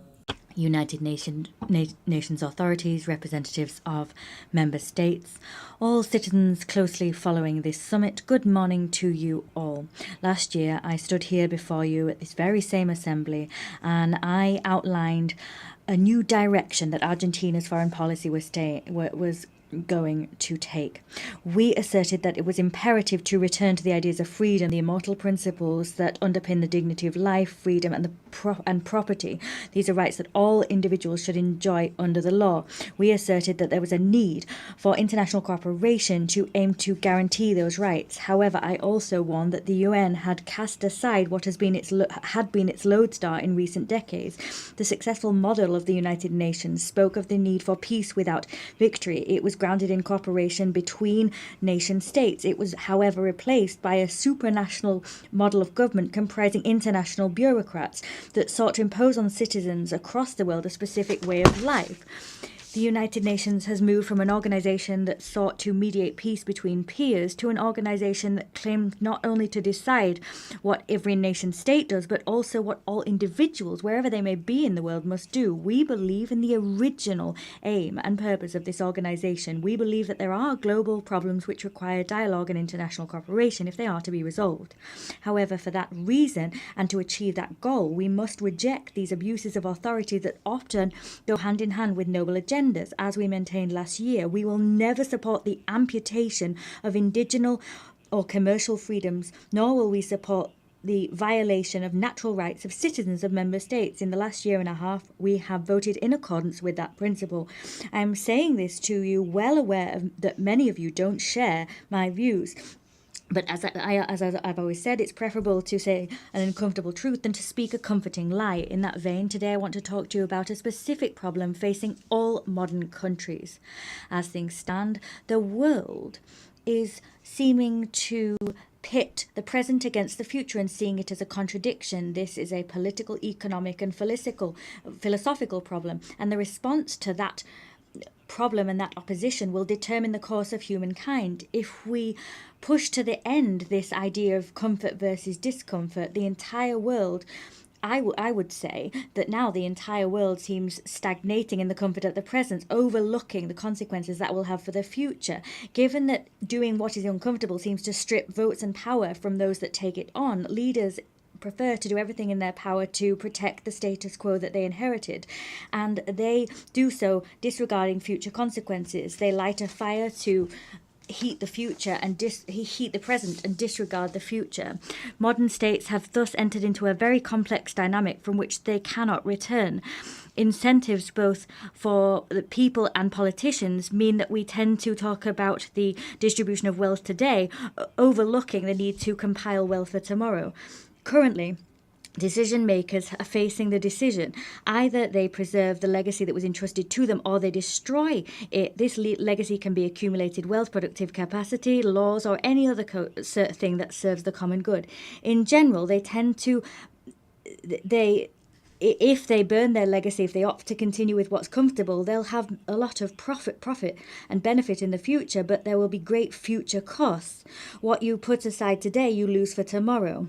United Nations authorities, representatives of member states, all citizens closely following this summit, good morning to you all. Last year I stood here before you at this very same assembly and I outlined a new direction that Argentina's foreign policy was going to take. We asserted that it was imperative to return to the ideas of freedom, the immortal principles that underpin the dignity of life, freedom, and property. These are rights that all individuals should enjoy under the law. We asserted that there was a need for international cooperation to aim to guarantee those rights. However, I also warned that the UN had cast aside what had been its lodestar in recent decades. The successful model of the United Nations spoke of the need for peace without victory. It was grounded in cooperation between nation states. It was, however, replaced by a supranational model of government comprising international bureaucrats that sought to impose on citizens across the world a specific way of life. The United Nations has moved from an organization that sought to mediate peace between peers to an organization that claimed not only to decide what every nation state does, but also what all individuals, wherever they may be in the world, must do. We believe in the original aim and purpose of this organization. We believe that there are global problems which require dialogue and international cooperation if they are to be resolved. However, for that reason, and to achieve that goal, we must reject these abuses of authority that often go hand in hand with noble agendas. As we maintained last year, we will never support the amputation of indigenous or commercial freedoms, nor will we support the violation of natural rights of citizens of member states. In the last year and a half, we have voted in accordance with that principle. I am saying this to you well aware that many of you don't share my views. But as I've always said, it's preferable to say an uncomfortable truth than to speak a comforting lie. In that vein, today I want to talk to you about a specific problem facing all modern countries. As things stand, the world is seeming to pit the present against the future and seeing it as a contradiction. This is a political, economic, and philosophical problem, and the response to that problem and that opposition will determine the course of humankind. If we push to the end this idea of comfort versus discomfort, the entire world, I would say that now the entire world seems stagnating in the comfort of the present, overlooking the consequences that will have for the future. Given that doing what is uncomfortable seems to strip votes and power from those that take it on, leaders prefer to do everything in their power to protect the status quo that they inherited, and they do so disregarding future consequences. They light a fire to heat the future and heat the present and disregard the future. Modern states have thus entered into a very complex dynamic from which they cannot return. Incentives both for the people and politicians mean that we tend to talk about the distribution of wealth today, overlooking the need to compile wealth for tomorrow. Currently, decision makers are facing the decision. Either they preserve the legacy that was entrusted to them or they destroy it. This legacy can be accumulated wealth, productive capacity, laws, or any other thing that serves the common good. In general, they tend to if they burn their legacy, if they opt to continue with what's comfortable, they'll have a lot of profit and benefit in the future, but there will be great future costs. What you put aside today, you lose for tomorrow.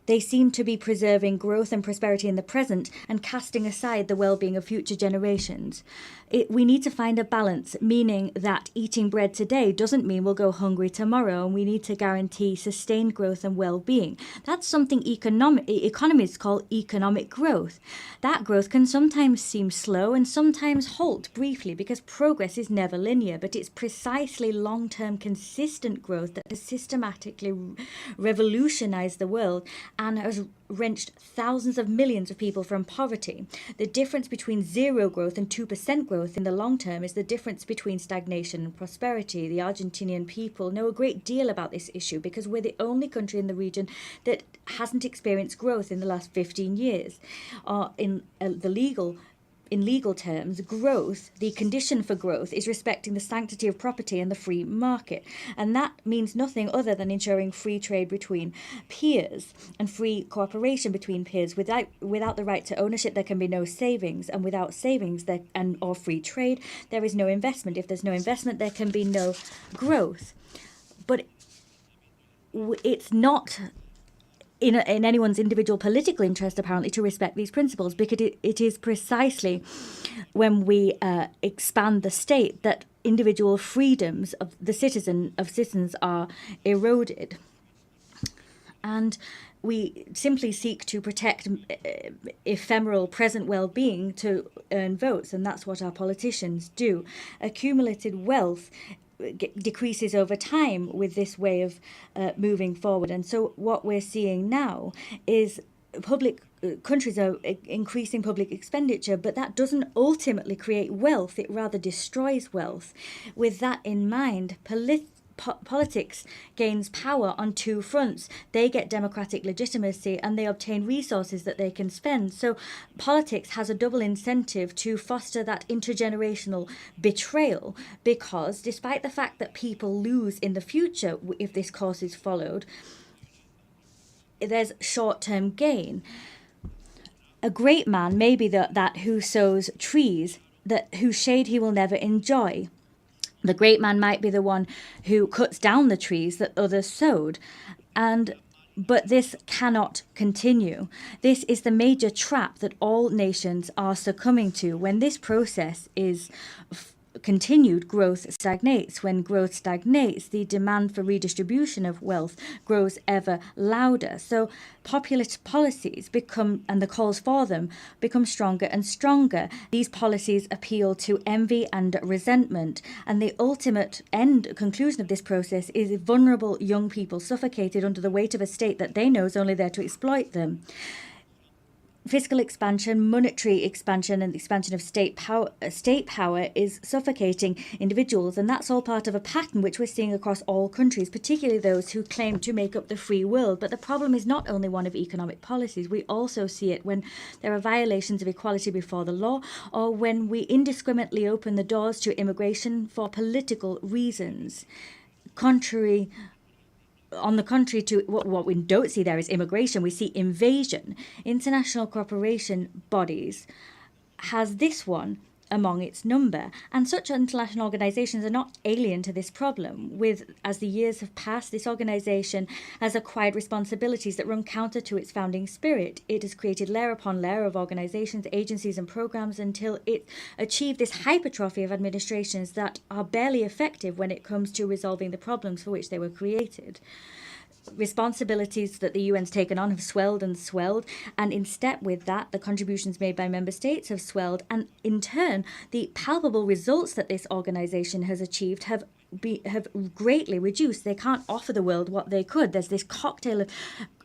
They seem to be preserving growth and prosperity in the present and casting aside the well-being of future generations. We need to find a balance, meaning that eating bread today doesn't mean we'll go hungry tomorrow, and we need to guarantee sustained growth and well-being. That's something economists call economic growth. That growth can sometimes seem slow and sometimes halt briefly because progress is never linear, but it's precisely long-term consistent growth that has systematically revolutionized the world and has wrenched thousands of millions of people from poverty. The difference between zero growth and 2% growth in the long term is the difference between stagnation and prosperity. The Argentinian people know a great deal about this issue because we're the only country in the region that hasn't experienced growth in the last 15 years. In legal terms, growth, the condition for growth, is respecting the sanctity of property and the free market. And that means nothing other than ensuring free trade between peers and free cooperation between peers. Without the right to ownership, there can be no savings. And without savings or free trade, there is no investment. If there's no investment, there can be no growth. But it's not in anyone's individual political interest, apparently, to respect these principles, because it is precisely when we expand the state that individual freedoms of citizens are eroded. And we simply seek to protect ephemeral present well-being to earn votes, and that's what our politicians do. Accumulated wealth decreases over time with this way of moving forward. And so what we're seeing now is countries are increasing public expenditure, but that doesn't ultimately create wealth. It rather destroys wealth. With that in mind, politics gains power on two fronts. They get democratic legitimacy and they obtain resources that they can spend. So politics has a double incentive to foster that intergenerational betrayal, because despite the fact that people lose in the future if this course is followed, there's short-term gain. A great man may be that who sows trees, whose shade he will never enjoy. The great man might be the one who cuts down the trees that others sowed. But this cannot continue. This is the major trap that all nations are succumbing to. When this process is continued, growth stagnates. When growth stagnates, the demand for redistribution of wealth grows ever louder. So populist policies and the calls for them become stronger and stronger. These policies appeal to envy and resentment. And the ultimate conclusion of this process is vulnerable young people suffocated under the weight of a state that they know is only there to exploit them. Fiscal expansion, monetary expansion, and the expansion of state power is suffocating individuals, and that's all part of a pattern which we're seeing across all countries, particularly those who claim to make up the free world. But the problem is not only one of economic policies. We also see it when there are violations of equality before the law, or when we indiscriminately open the doors to immigration for political reasons. On the contrary to what we don't see there is immigration, we see invasion. International cooperation bodies has this one among its number, and such international organizations are not alien to this problem. As the years have passed, this organization has acquired responsibilities that run counter to its founding spirit. It has created layer upon layer of organizations, agencies, and programs until it achieved this hypertrophy of administrations that are barely effective when it comes to resolving the problems for which they were created. Responsibilities that the UN's taken on have swelled and swelled, and in step with that, the contributions made by member states have swelled, and in turn, the palpable results that this organization has achieved have greatly reduced. They can't offer the world what they could. There's this cocktail of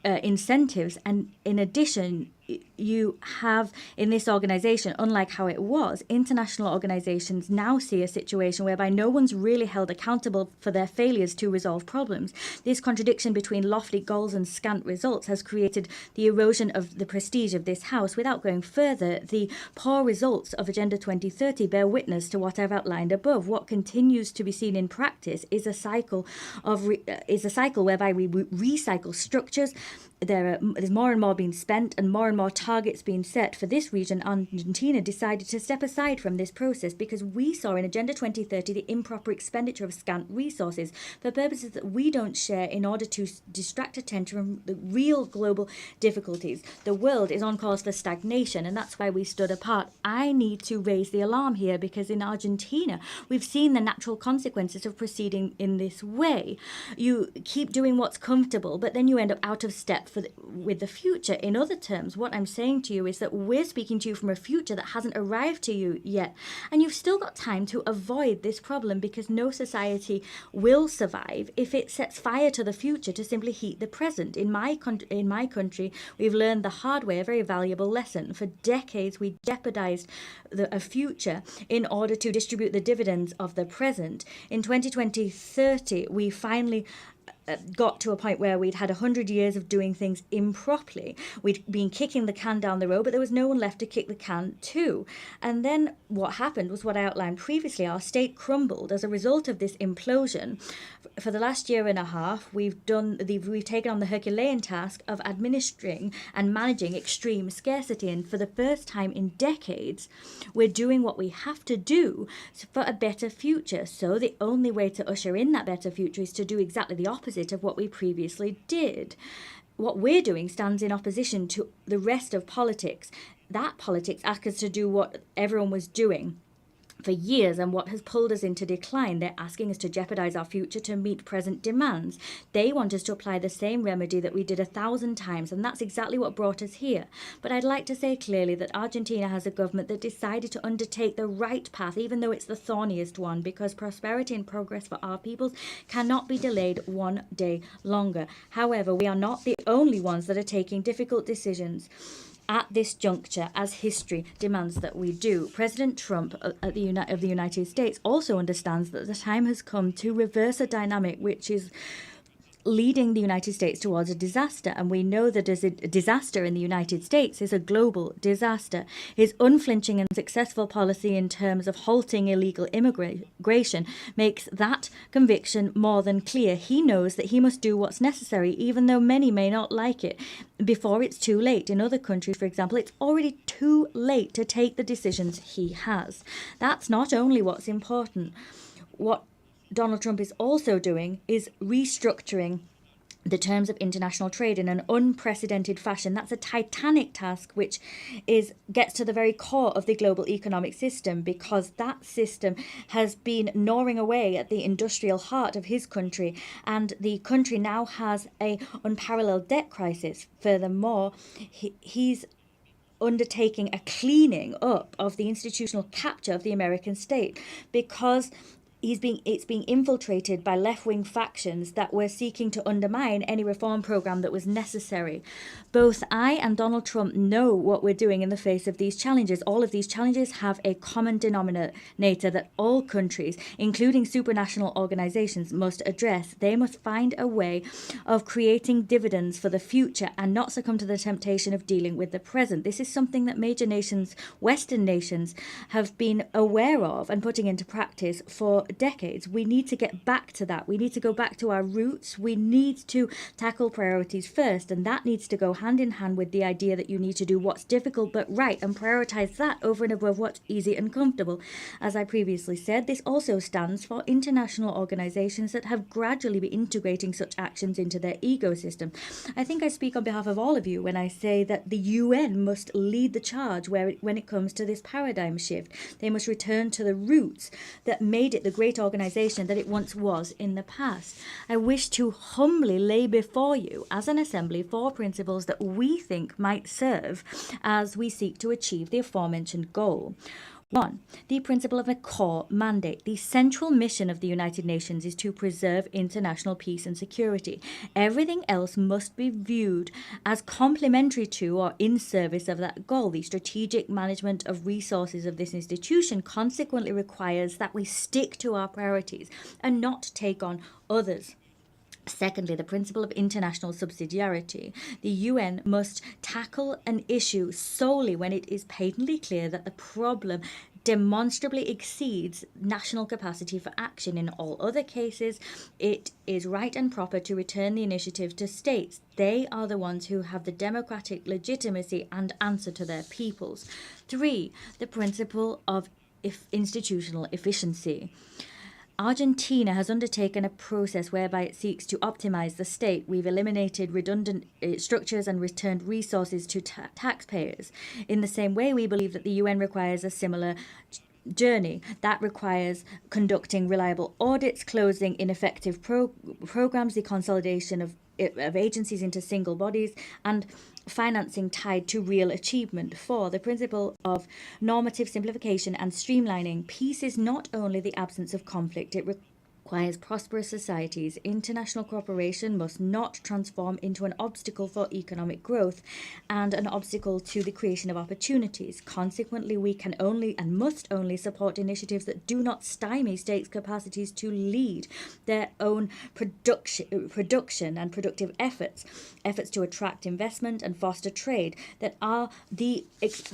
incentives, and in addition, you have in this organization, unlike how it was, international organizations now see a situation whereby no one's really held accountable for their failures to resolve problems. This contradiction between lofty goals and scant results has created the erosion of the prestige of this House. Without going further, the poor results of Agenda 2030 bear witness to what I've outlined above. What continues to be seen in practice is a cycle whereby we recycle structures there's more and more being spent and more targets being set for this region, Argentina decided to step aside from this process because we saw in Agenda 2030 the improper expenditure of scant resources for purposes that we don't share in order to distract attention from the real global difficulties. The world is on course for stagnation, and that's why we stood apart. I need to raise the alarm here because in Argentina, we've seen the natural consequences of proceeding in this way. You keep doing what's comfortable, but then you end up out of step with the future. In other terms, what I'm saying to you is that we're speaking to you from a future that hasn't arrived to you yet. And you've still got time to avoid this problem because no society will survive if it sets fire to the future to simply heat the present. In my country, we've learned the hard way a very valuable lesson. For decades, we jeopardized a future in order to distribute the dividends of the present. In 2030, we finally got to a point where we'd had 100 years of doing things improperly. We'd been kicking the can down the road, but there was no one left to kick the can to. And then what happened was what I outlined previously. Our state crumbled as a result of this implosion. For the last year and a half, we've taken on the Herculean task of administering and managing extreme scarcity. And for the first time in decades, we're doing what we have to do for a better future. So the only way to usher in that better future is to do exactly the opposite of what we previously did. What we're doing stands in opposition to the rest of politics. That politics asks us to do what everyone was doing for years and what has pulled us into decline. They're asking us to jeopardize our future to meet present demands. They want us to apply the same remedy that we did 1,000 times, and that's exactly what brought us here. But I'd like to say clearly that Argentina has a government that decided to undertake the right path, even though it's the thorniest one, because prosperity and progress for our peoples cannot be delayed one day longer. However, we are not the only ones that are taking difficult decisions at this juncture, as history demands that we do. President Trump of the United States also understands that the time has come to reverse a dynamic which is leading the United States towards a disaster, and we know that a disaster in the United States is a global disaster. His unflinching and successful policy in terms of halting illegal immigration makes that conviction more than clear. He knows that he must do what's necessary, even though many may not like it, before it's too late. In other countries, for example, it's already too late to take the decisions he has. That's not only what's important. What Donald Trump is also doing is restructuring the terms of international trade in an unprecedented fashion. That's a titanic task which gets to the very core of the global economic system, because that system has been gnawing away at the industrial heart of his country, and the country now has an unparalleled debt crisis. Furthermore, he's undertaking a cleaning up of the institutional capture of the American state, because it's being infiltrated by left-wing factions that were seeking to undermine any reform program that was necessary. Both I and Donald Trump know what we're doing in the face of these challenges. All of these challenges have a common denominator that all countries, including supranational organizations, must address. They must find a way of creating dividends for the future and not succumb to the temptation of dealing with the present. This is something that major nations, Western nations, have been aware of and putting into practice for decades. We need to get back to that. We need to go back to our roots. We need to tackle priorities first, and that needs to go hand in hand with the idea that you need to do what's difficult but right and prioritize that over and above what's easy and comfortable. As I previously said, this also stands for international organizations that have gradually been integrating such actions into their ecosystem. I think I speak on behalf of all of you when I say that the UN must lead the charge when it comes to this paradigm shift. They must return to the roots that made it the great organization that it once was in the past. I wish to humbly lay before you as an assembly 4 principles that we think might serve as we seek to achieve the aforementioned goal. 1. The principle of a core mandate. The central mission of the United Nations is to preserve international peace and security. Everything else must be viewed as complementary to or in service of that goal. The strategic management of resources of this institution consequently requires that we stick to our priorities and not take on others. Secondly, the principle of international subsidiarity. The UN must tackle an issue solely when it is patently clear that the problem demonstrably exceeds national capacity for action. In all other cases, it is right and proper to return the initiative to states. They are the ones who have the democratic legitimacy and answer to their peoples. 3, the principle of institutional efficiency. Argentina has undertaken a process whereby it seeks to optimize the state. We've eliminated redundant structures and returned resources to taxpayers. In the same way, we believe that the UN requires a similar journey. That requires conducting reliable audits, closing ineffective programs, the consolidation of agencies into single bodies, and financing tied to real achievement. 4, the principle of normative simplification and streamlining. Peace is not only the absence of conflict, it requires prosperous societies. International cooperation must not transform into an obstacle for economic growth and an obstacle to the creation of opportunities. Consequently, we can only and must only support initiatives that do not stymie states' capacities to lead their own production and productive efforts to attract investment and foster trade that are the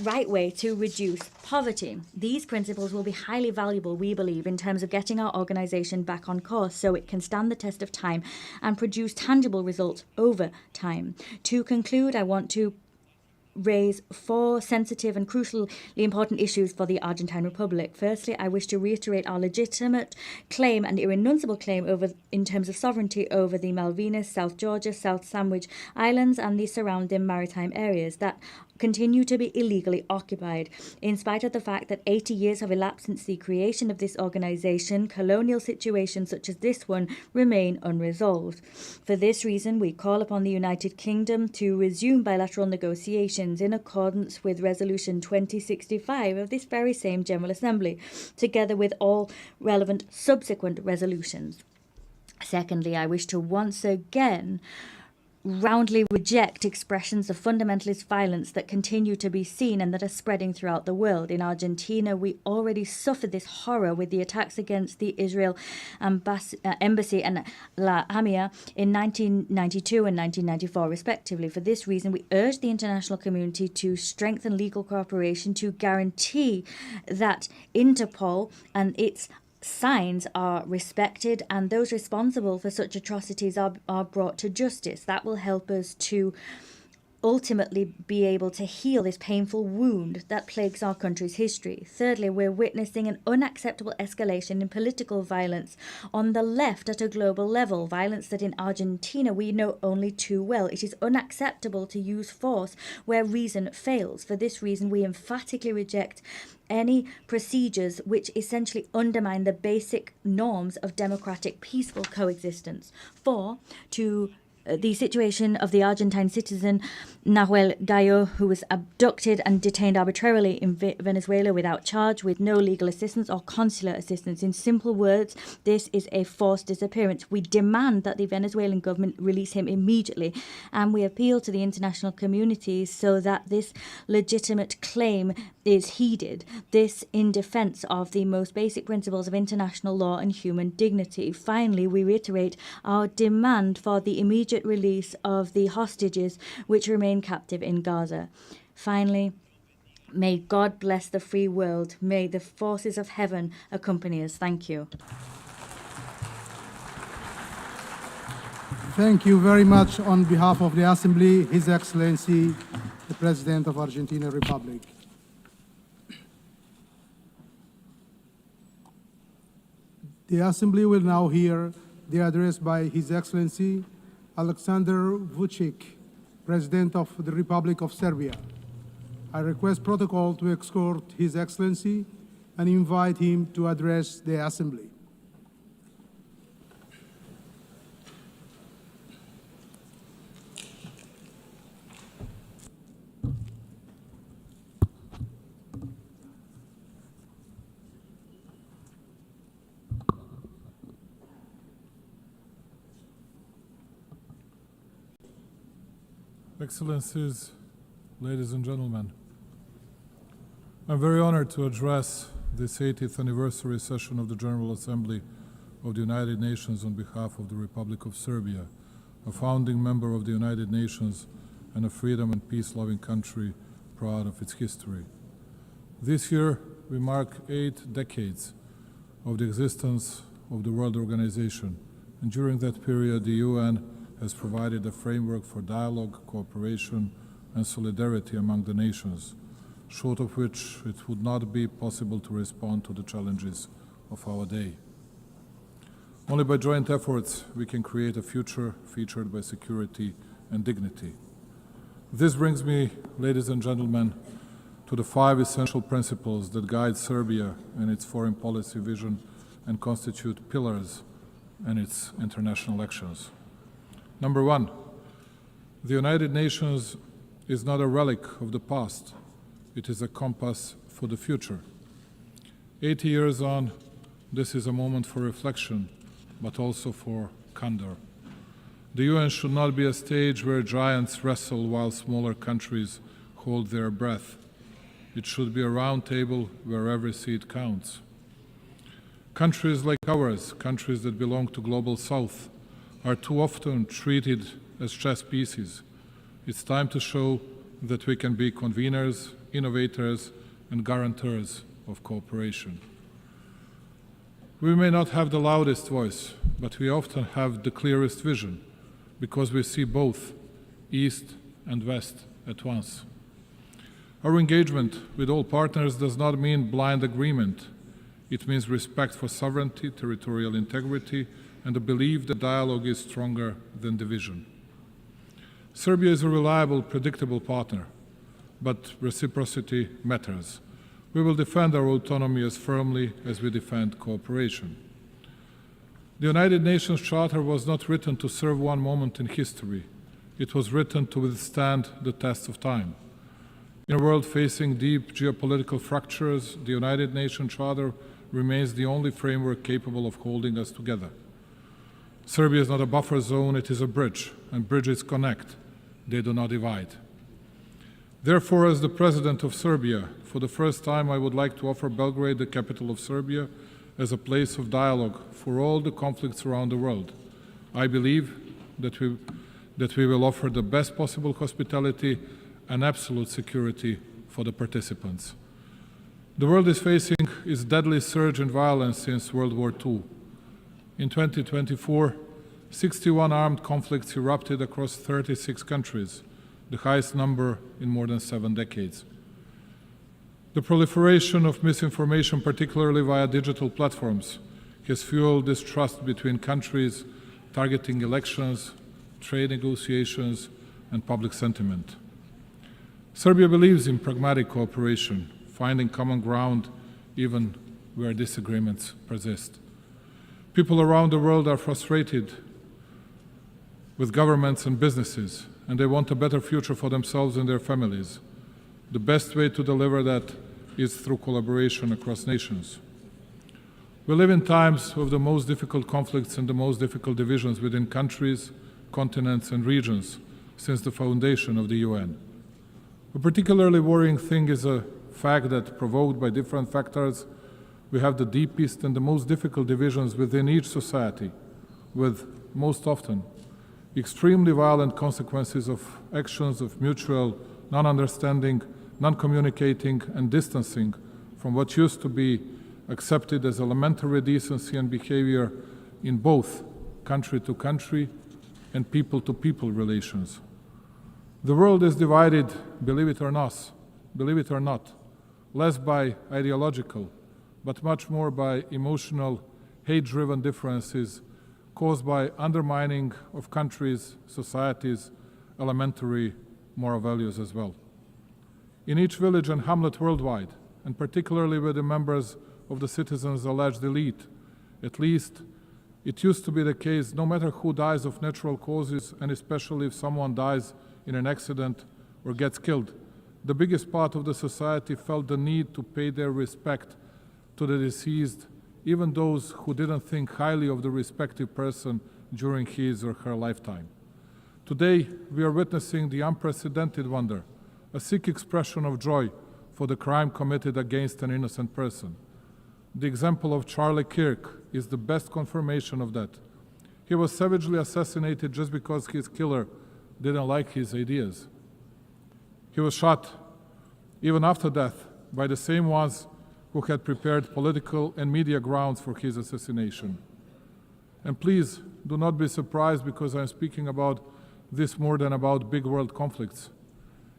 right way to reduce poverty. These principles will be highly valuable, we believe, in terms of getting our organization back on course so it can stand the test of time and produce tangible results over time. To conclude, I want to raise 4 sensitive and crucially important issues for the Argentine Republic. Firstly, I wish to reiterate our legitimate claim and irrenunciable claim in terms of sovereignty over the Malvinas, South Georgia, South Sandwich Islands and the surrounding maritime areas that continue to be illegally occupied. In spite of the fact that 80 years have elapsed since the creation of this organization, colonial situations such as this one remain unresolved. For this reason, we call upon the United Kingdom to resume bilateral negotiations in accordance with Resolution 2065 of this very same General Assembly, together with all relevant subsequent resolutions. Secondly, I wish to once again roundly reject expressions of fundamentalist violence that continue to be seen and that are spreading throughout the world. In Argentina, we already suffered this horror with the attacks against the Israel embassy and La Hamia in 1992 and 1994, respectively. For this reason, we urge the international community to strengthen legal cooperation to guarantee that Interpol and its signs are respected and those responsible for such atrocities are brought to justice. That will help us to ultimately be able to heal this painful wound that plagues our country's history. Thirdly, we're witnessing an unacceptable escalation in political violence on the left at a global level, violence that in Argentina we know only too well. It is unacceptable to use force where reason fails. For this reason, we emphatically reject any procedures which essentially undermine the basic norms of democratic peaceful coexistence. 4, to the situation of the Argentine citizen Nahuel Gallo, who was abducted and detained arbitrarily in Venezuela without charge, with no legal assistance or consular assistance. In simple words, this is a forced disappearance. We demand that the Venezuelan government release him immediately, and we appeal to the international community so that this legitimate claim is heeded. This in defense of the most basic principles of international law and human dignity. Finally, we reiterate our demand for the immediate release of the hostages which remain captive in Gaza. Finally, may God bless the free world. May the forces of heaven accompany us. Thank you. Thank you very much. On behalf of the Assembly, His Excellency, the President of Argentina Republic. The Assembly will now hear the address by His Excellency Alexander Vučić, President of the Republic of Serbia. I request protocol to escort His Excellency and invite him to address the Assembly. Excellencies, ladies and gentlemen, I'm very honored to address this 80th anniversary session of the General Assembly of the United Nations on behalf of the Republic of Serbia, a founding member of the United Nations and a freedom and peace-loving country proud of its history. This year we mark 8 decades of the existence of the World Organization, and during that period the UN has provided a framework for dialogue, cooperation and solidarity among the nations, short of which it would not be possible to respond to the challenges of our day. Only by joint efforts we can create a future featured by security and dignity. This brings me, ladies and gentlemen, to the 5 essential principles that guide Serbia and its foreign policy vision and constitute pillars in its international actions. Number 1, the United Nations is not a relic of the past, it is a compass for the future. 80 years on, this is a moment for reflection, but also for candor. The UN should not be a stage where giants wrestle while smaller countries hold their breath. It should be a round table where every seat counts. Countries like ours, countries that belong to Global South, are too often treated as chess pieces. It's time to show that we can be conveners, innovators, and guarantors of cooperation. We may not have the loudest voice, but we often have the clearest vision, because we see both East and West at once. Our engagement with all partners does not mean blind agreement. It means respect for sovereignty, territorial integrity, and the belief that dialogue is stronger than division. Serbia is a reliable, predictable partner, but reciprocity matters. We will defend our autonomy as firmly as we defend cooperation. The United Nations Charter was not written to serve one moment in history. It was written to withstand the test of time. In a world facing deep geopolitical fractures, the United Nations Charter remains the only framework capable of holding us together. Serbia is not a buffer zone, it is a bridge, and bridges connect, they do not divide. Therefore, as the President of Serbia, for the first time I would like to offer Belgrade, the capital of Serbia, as a place of dialogue for all the conflicts around the world. I believe that we will offer the best possible hospitality and absolute security for the participants. The world is facing its deadly surge in violence since World War II. In 2024, 61 armed conflicts erupted across 36 countries, the highest number in more than 7 decades. The proliferation of misinformation, particularly via digital platforms, has fueled distrust between countries, targeting elections, trade negotiations, and public sentiment. Serbia believes in pragmatic cooperation, finding common ground even where disagreements persist. People around the world are frustrated with governments and businesses, and they want a better future for themselves and their families. The best way to deliver that is through collaboration across nations. We live in times of the most difficult conflicts and the most difficult divisions within countries, continents, and regions since the foundation of the UN. A particularly worrying thing is a fact that, provoked by different factors, we have the deepest and the most difficult divisions within each society, with, most often, extremely violent consequences of actions of mutual non-understanding, non-communicating, and distancing from what used to be accepted as elementary decency and behavior in both country-to-country and people-to-people relations. The world is divided, believe it or not, less by ideological, but much more by emotional, hate-driven differences caused by undermining of countries, societies, elementary moral values as well. In each village and hamlet worldwide, and particularly with the members of the citizens' alleged elite, at least it used to be the case, no matter who dies of natural causes, and especially if someone dies in an accident or gets killed, the biggest part of the society felt the need to pay their respect to the deceased, even those who didn't think highly of the respective person during his or her lifetime. Today, we are witnessing the unprecedented wonder, a sick expression of joy for the crime committed against an innocent person. The example of Charlie Kirk is the best confirmation of that. He was savagely assassinated just because his killer didn't like his ideas. He was shot, even after death, by the same ones who had prepared political and media grounds for his assassination. And please do not be surprised because I'm speaking about this more than about big world conflicts.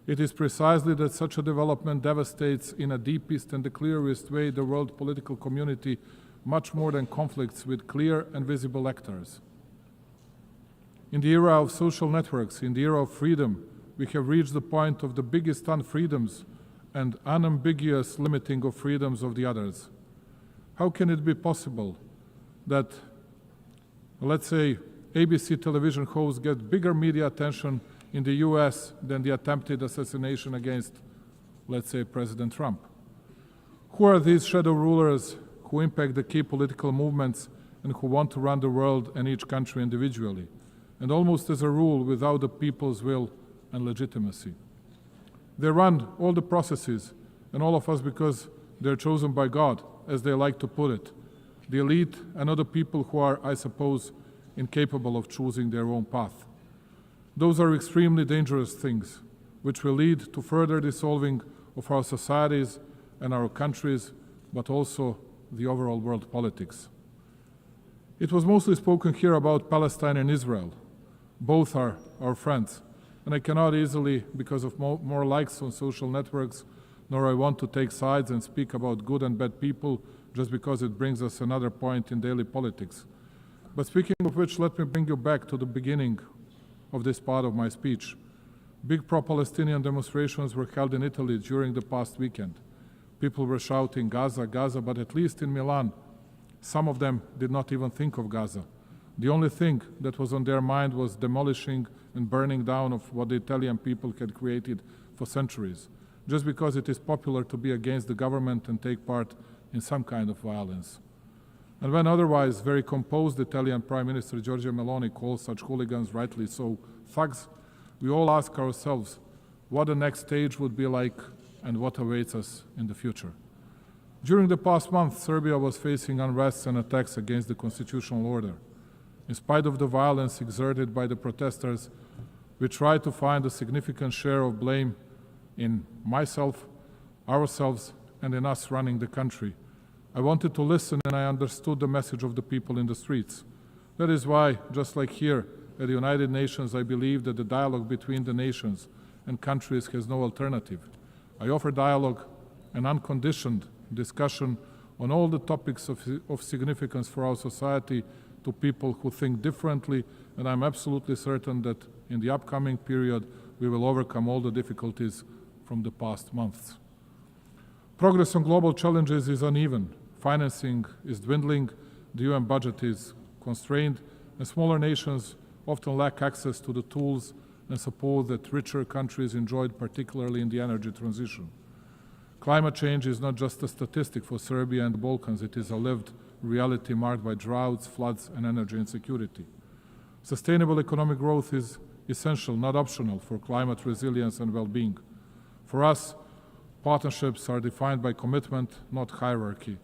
It is precisely that such a development devastates in a deepest and the clearest way the world political community much more than conflicts with clear and visible actors. In the era of social networks, in the era of freedom, we have reached the point of the biggest unfreedoms and unambiguous limiting of freedoms of the others. How can it be possible that, let's say, ABC television hosts get bigger media attention in the US than the attempted assassination against, let's say, President Trump? Who are these shadow rulers who impact the key political movements and who want to run the world and each country individually, and almost as a rule without the people's will and legitimacy? They run all the processes, and all of us because they're chosen by God, as they like to put it. The elite and other people who are, I suppose, incapable of choosing their own path. Those are extremely dangerous things, which will lead to further dissolving of our societies and our countries, but also the overall world politics. It was mostly spoken here about Palestine and Israel. Both are our friends. And I cannot easily, because of more likes on social networks, nor I want to take sides and speak about good and bad people just because it brings us another point in daily politics. But speaking of which, let me bring you back to the beginning of this part of my speech. Big pro-Palestinian demonstrations were held in Italy during the past weekend. People were shouting Gaza, Gaza, but at least in Milan, some of them did not even think of Gaza. The only thing that was on their mind was demolishing and burning down of what the Italian people had created for centuries, just because it is popular to be against the government and take part in some kind of violence. And when otherwise very composed Italian Prime Minister Giorgia Meloni calls such hooligans, rightly so, thugs, we all ask ourselves what the next stage would be like and what awaits us in the future. During the past month, Serbia was facing unrest and attacks against the constitutional order. In spite of the violence exerted by the protesters, we tried to find a significant share of blame in myself, ourselves, and in us running the country. I wanted to listen and I understood the message of the people in the streets. That is why, just like here at the United Nations, I believe that the dialogue between the nations and countries has no alternative. I offer dialogue and unconditioned discussion on all the topics of significance for our society to people who think differently, and I'm absolutely certain that in the upcoming period we will overcome all the difficulties from the past months. Progress on global challenges is uneven. Financing is dwindling, the UN budget is constrained, and smaller nations often lack access to the tools and support that richer countries enjoyed, particularly in the energy transition. Climate change is not just a statistic for Serbia and the Balkans, it is a lived reality marked by droughts, floods, and energy insecurity. Sustainable economic growth is essential, not optional, for climate resilience and well-being. For us, partnerships are defined by commitment, not hierarchy.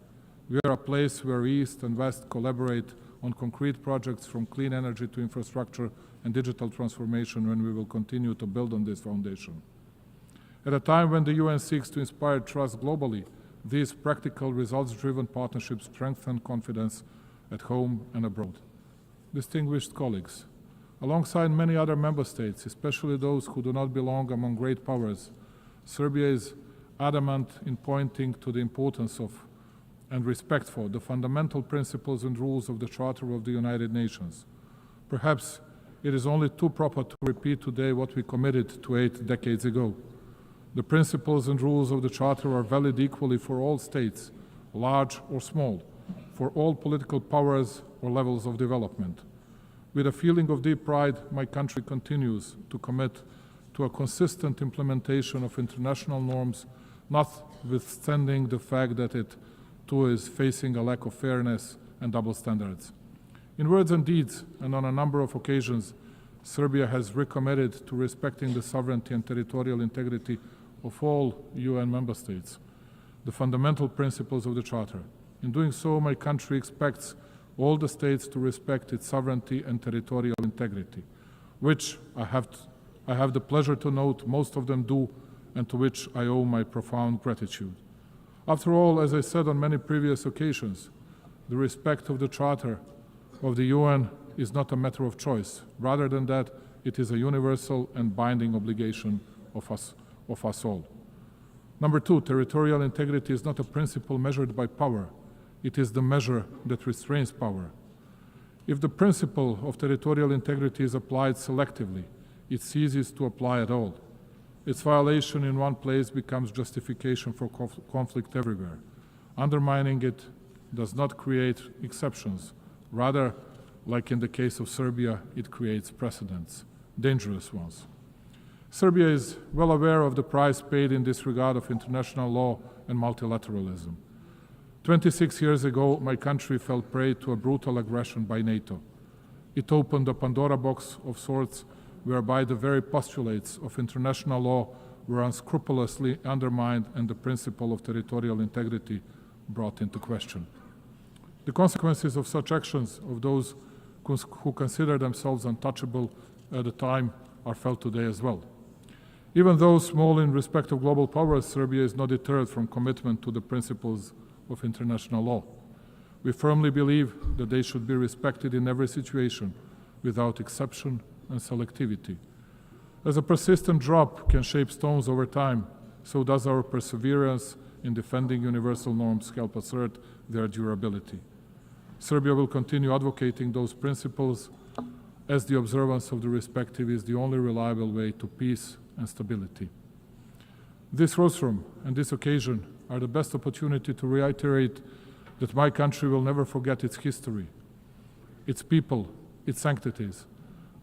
We are a place where East and West collaborate on concrete projects from clean energy to infrastructure and digital transformation, when we will continue to build on this foundation. At a time when the UN seeks to inspire trust globally, these practical, results-driven partnerships strengthen confidence at home and abroad. Distinguished colleagues, alongside many other member states, especially those who do not belong among great powers, Serbia is adamant in pointing to the importance of and respect for the fundamental principles and rules of the Charter of the United Nations. Perhaps it is only too proper to repeat today what we committed to 8 decades ago. The principles and rules of the Charter are valid equally for all states, large or small, for all political powers or levels of development. With a feeling of deep pride, my country continues to commit to a consistent implementation of international norms, notwithstanding the fact that it too is facing a lack of fairness and double standards. In words and deeds, and on a number of occasions, Serbia has recommitted to respecting the sovereignty and territorial integrity of all UN member states, the fundamental principles of the Charter. In doing so, my country expects all the states to respect its sovereignty and territorial integrity, which I have the pleasure to note most of them do, and to which I owe my profound gratitude. After all, as I said on many previous occasions, the respect of the Charter of the UN is not a matter of choice. Rather than that, it is a universal and binding obligation of us all. Number two, territorial integrity is not a principle measured by power. It is the measure that restrains power. If the principle of territorial integrity is applied selectively, it ceases to apply at all. Its violation in one place becomes justification for conflict everywhere. Undermining it does not create exceptions. Rather, like in the case of Serbia, it creates precedents, dangerous ones. Serbia is well aware of the price paid in disregard of international law and multilateralism. 26 years ago, my country fell prey to a brutal aggression by NATO. It opened a Pandora box of sorts whereby the very postulates of international law were unscrupulously undermined and the principle of territorial integrity brought into question. The consequences of such actions of those who consider themselves untouchable at the time are felt today as well. Even though small in respect of global powers, Serbia is not deterred from commitment to the principles of international law. We firmly believe that they should be respected in every situation, without exception and selectivity. As a persistent drop can shape stones over time, so does our perseverance in defending universal norms help assert their durability. Serbia will continue advocating those principles, as the observance of the respective is the only reliable way to peace and stability. This rostrum and this occasion are the best opportunity to reiterate that my country will never forget its history, its people, its sanctities.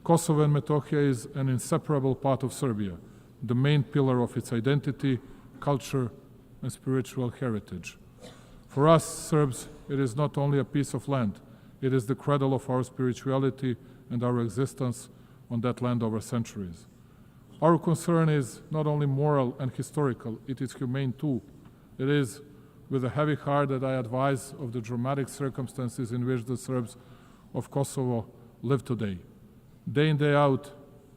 Kosovo and Metohija is an inseparable part of Serbia, the main pillar of its identity, culture, and spiritual heritage. For us Serbs, it is not only a piece of land, it is the cradle of our spirituality and our existence on that land over centuries. Our concern is not only moral and historical, it is humane too. It is with a heavy heart that I advise of the dramatic circumstances in which the Serbs of Kosovo live today. Day in, day out,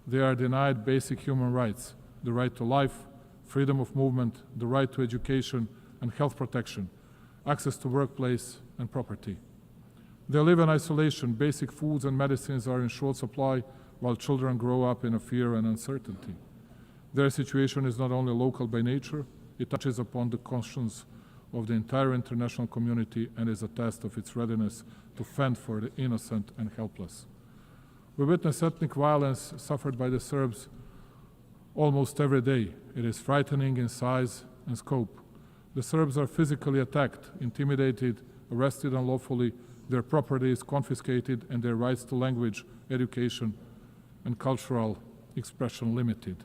they are denied basic human rights, the right to life, freedom of movement, the right to education and health protection, access to workplace and property. They live in isolation, basic foods and medicines are in short supply, while children grow up in a fear and uncertainty. Their situation is not only local by nature, it touches upon the conscience of the entire international community and is a test of its readiness to fend for the innocent and helpless. We witness ethnic violence suffered by the Serbs almost every day. It is frightening in size and scope. The Serbs are physically attacked, intimidated, arrested unlawfully, their property is confiscated, and their rights to language, education, and cultural expression limited.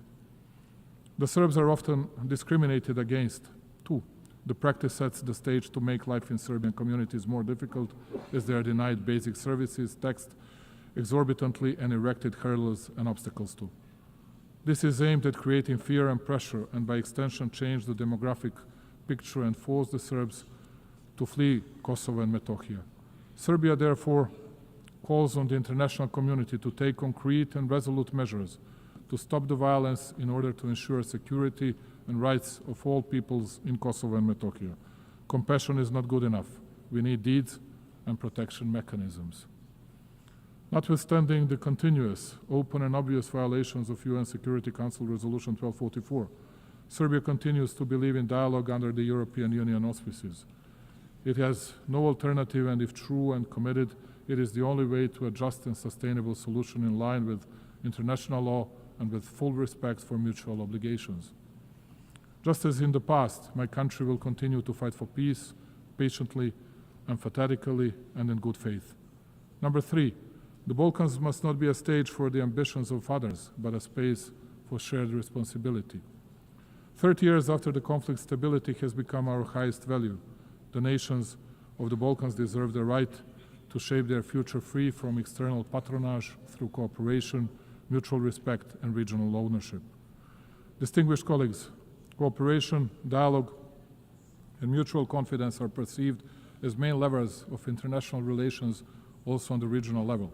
The Serbs are often discriminated against, too. The practice sets the stage to make life in Serbian communities more difficult, as they are denied basic services, taxed exorbitantly, and erected hurdles and obstacles too. This is aimed at creating fear and pressure, and by extension change the demographic picture and force the Serbs to flee Kosovo and Metohija. Serbia, therefore, calls on the international community to take concrete and resolute measures to stop the violence in order to ensure security and rights of all peoples in Kosovo and Metohija. Compassion is not good enough. We need deeds and protection mechanisms. Notwithstanding the continuous, open and obvious violations of UN Security Council Resolution 1244, Serbia continues to believe in dialogue under the European Union auspices. It has no alternative, and if true and committed, it is the only way to a just and sustainable solution in line with international law and with full respect for mutual obligations. Just as in the past, my country will continue to fight for peace, patiently, emphatically, and in good faith. Number three, the Balkans must not be a stage for the ambitions of others, but a space for shared responsibility. 30 years after the conflict, stability has become our highest value. The nations of the Balkans deserve the right to shape their future free from external patronage through cooperation, mutual respect, and regional ownership. Distinguished colleagues, cooperation, dialogue, and mutual confidence are perceived as main levers of international relations also on the regional level.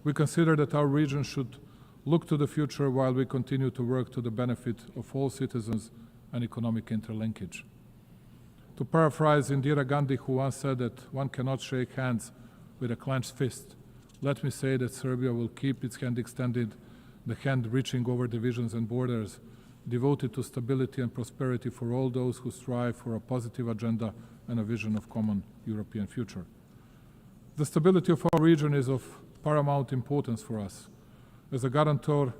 We consider that our region should look to the future while we continue to work to the benefit of all citizens and economic interlinkage. To paraphrase Indira Gandhi, who once said that one cannot shake hands with a clenched fist, let me say that Serbia will keep its hand extended, the hand reaching over divisions and borders, devoted to stability and prosperity for all those who strive for a positive agenda and a vision of common European future. The stability of our region is of paramount importance for us. As a guarantor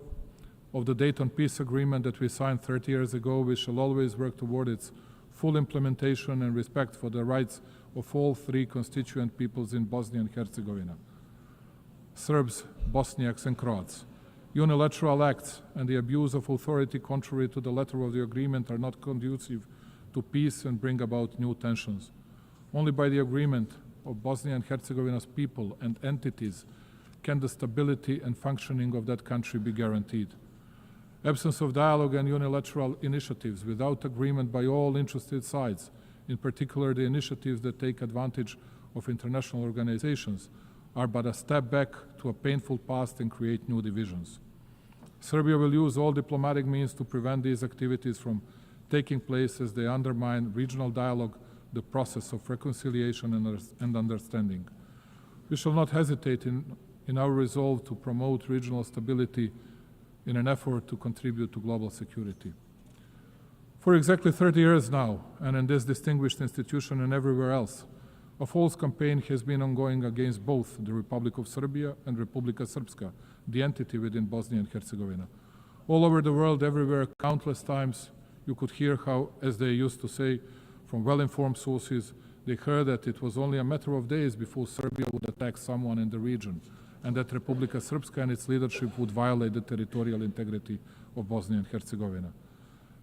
of the Dayton Peace Agreement that we signed 30 years ago, we shall always work toward its full implementation and respect for the rights of all three constituent peoples in Bosnia and Herzegovina: Serbs, Bosniaks, and Croats. Unilateral acts and the abuse of authority contrary to the letter of the agreement are not conducive to peace and bring about new tensions. Only by the agreement of Bosnia and Herzegovina's people and entities can the stability and functioning of that country be guaranteed. Absence of dialogue and unilateral initiatives without agreement by all interested sides, in particular the initiatives that take advantage of international organizations, are but a step back to a painful past and create new divisions. Serbia will use all diplomatic means to prevent these activities from taking place, as they undermine regional dialogue, the process of reconciliation and understanding. We shall not hesitate in our resolve to promote regional stability in an effort to contribute to global security. For exactly 30 years now, and in this distinguished institution and everywhere else, a false campaign has been ongoing against both the Republic of Serbia and Republika Srpska, the entity within Bosnia and Herzegovina. All over the world, everywhere, countless times, you could hear how, as they used to say, from well-informed sources, they heard that it was only a matter of days before Serbia would attack someone in the region, and that Republika Srpska and its leadership would violate the territorial integrity of Bosnia and Herzegovina.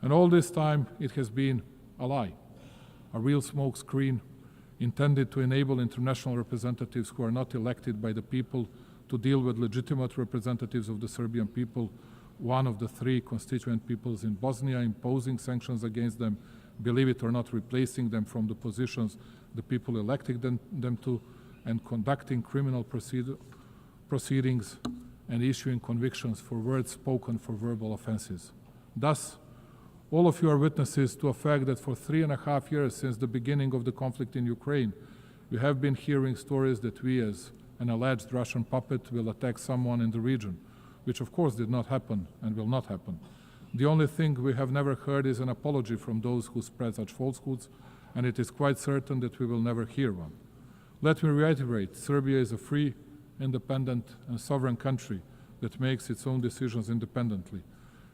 And all this time, it has been a lie, a real smoke screen intended to enable international representatives who are not elected by the people to deal with legitimate representatives of the Serbian people, one of the three constituent peoples in Bosnia, imposing sanctions against them, believe it or not, replacing them from the positions the people elected them to, and conducting criminal proceedings and issuing convictions for words spoken for verbal offenses. Thus, all of you are witnesses to a fact that for 3.5 years since the beginning of the conflict in Ukraine, we have been hearing stories that we, as an alleged Russian puppet, will attack someone in the region, which of course did not happen and will not happen. The only thing we have never heard is an apology from those who spread such falsehoods, and it is quite certain that we will never hear one. Let me reiterate, Serbia is a free, independent, and sovereign country that makes its own decisions independently.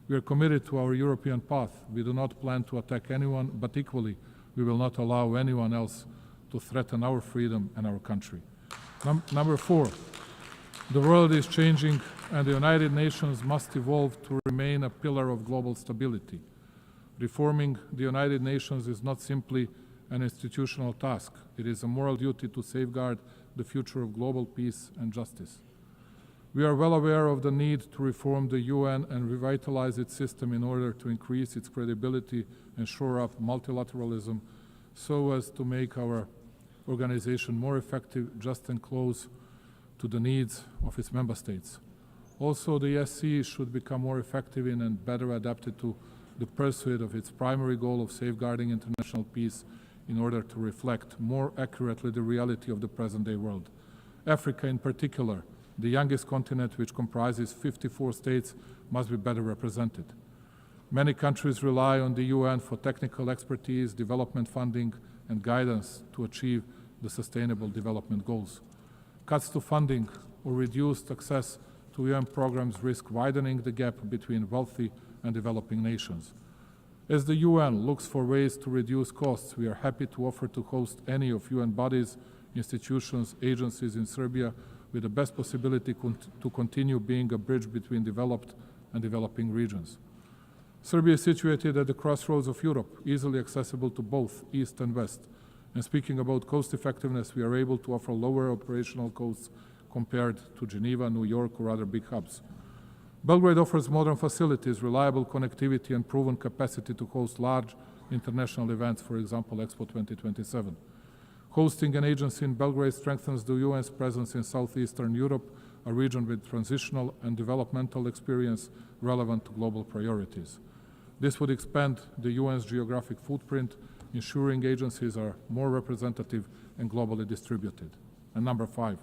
We are committed to our European path. We do not plan to attack anyone, but equally, we will not allow anyone else to threaten our freedom and our country. Number 4, the world is changing, and the United Nations must evolve to remain a pillar of global stability. Reforming the United Nations is not simply an institutional task. It is a moral duty to safeguard the future of global peace and justice. We are well aware of the need to reform the UN and revitalize its system in order to increase its credibility and shore up multilateralism so as to make our organization more effective, just and close to the needs of its member states. Also, the ESC should become more effective in and better adapted to the pursuit of its primary goal of safeguarding international peace in order to reflect more accurately the reality of the present-day world. Africa in particular, the youngest continent, which comprises 54 states, must be better represented. Many countries rely on the UN for technical expertise, development funding, and guidance to achieve the Sustainable Development Goals. Cuts to funding or reduced access to UN programs risk widening the gap between wealthy and developing nations. As the UN looks for ways to reduce costs, we are happy to offer to host any of UN bodies, institutions, agencies in Serbia with the best possibility to continue being a bridge between developed and developing regions. Serbia is situated at the crossroads of Europe, easily accessible to both East and West. And speaking about cost effectiveness, we are able to offer lower operational costs compared to Geneva, New York, or other big hubs. Belgrade offers modern facilities, reliable connectivity, and proven capacity to host large international events, for example, Expo 2027. Hosting an agency in Belgrade strengthens the UN's presence in Southeastern Europe, a region with transitional and developmental experience relevant to global priorities. This would expand the UN's geographic footprint ensuring agencies are more representative and globally distributed. And number 5,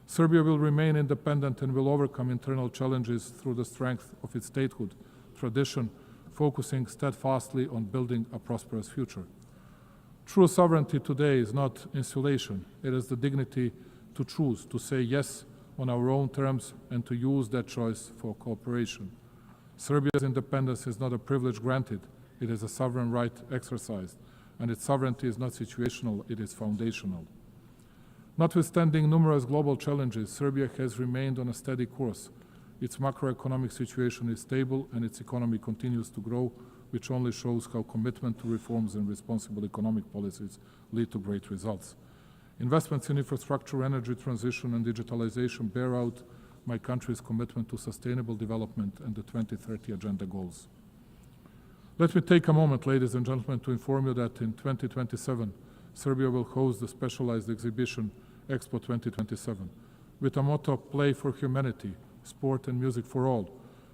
Serbia will remain independent and will overcome internal challenges through the strength of its statehood tradition, focusing steadfastly on building a prosperous future. True sovereignty today is not insulation. It is the dignity to choose, to say yes on our own terms, and to use that choice for cooperation. Serbia's independence is not a privilege granted. It is a sovereign right exercised, and its sovereignty is not situational, it is foundational. Notwithstanding numerous global challenges, Serbia has remained on a steady course. Its macroeconomic situation is stable and its economy continues to grow, which only shows how commitment to reforms and responsible economic policies lead to great results. Investments in infrastructure, energy transition, and digitalization bear out my country's commitment to sustainable development and the 2030 Agenda goals. Let me take a moment, ladies and gentlemen, to inform you that in 2027, Serbia will host the specialized exhibition Expo 2027 with a motto, Play for Humanity, Sport and Music for All.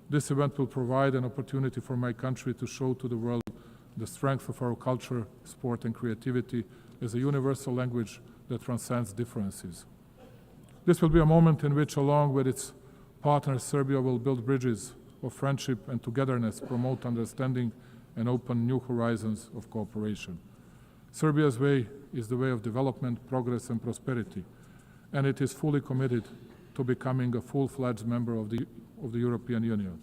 This event will provide an opportunity for my country to show to the world the strength of our culture, sport, and creativity as a universal language that transcends differences. This will be a moment in which, along with its partners, Serbia will build bridges of friendship and togetherness, promote understanding, and open new horizons of cooperation. Serbia's way is the way of development, progress, and prosperity, and it is fully committed to becoming a full-fledged member of the European Union.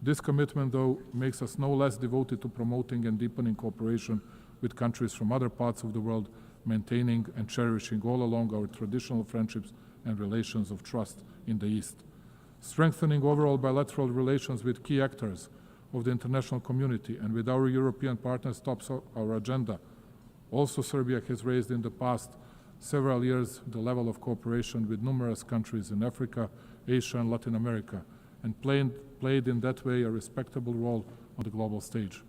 This commitment, though, makes us no less devoted to promoting and deepening cooperation with countries from other parts of the world, maintaining and cherishing all along our traditional friendships and relations of trust in the East. Strengthening overall bilateral relations with key actors of the international community and with our European partners tops our agenda. Also, Serbia has raised in the past several years the level of cooperation with numerous countries in Africa, Asia, and Latin America, and played in that way a respectable role on the global stage.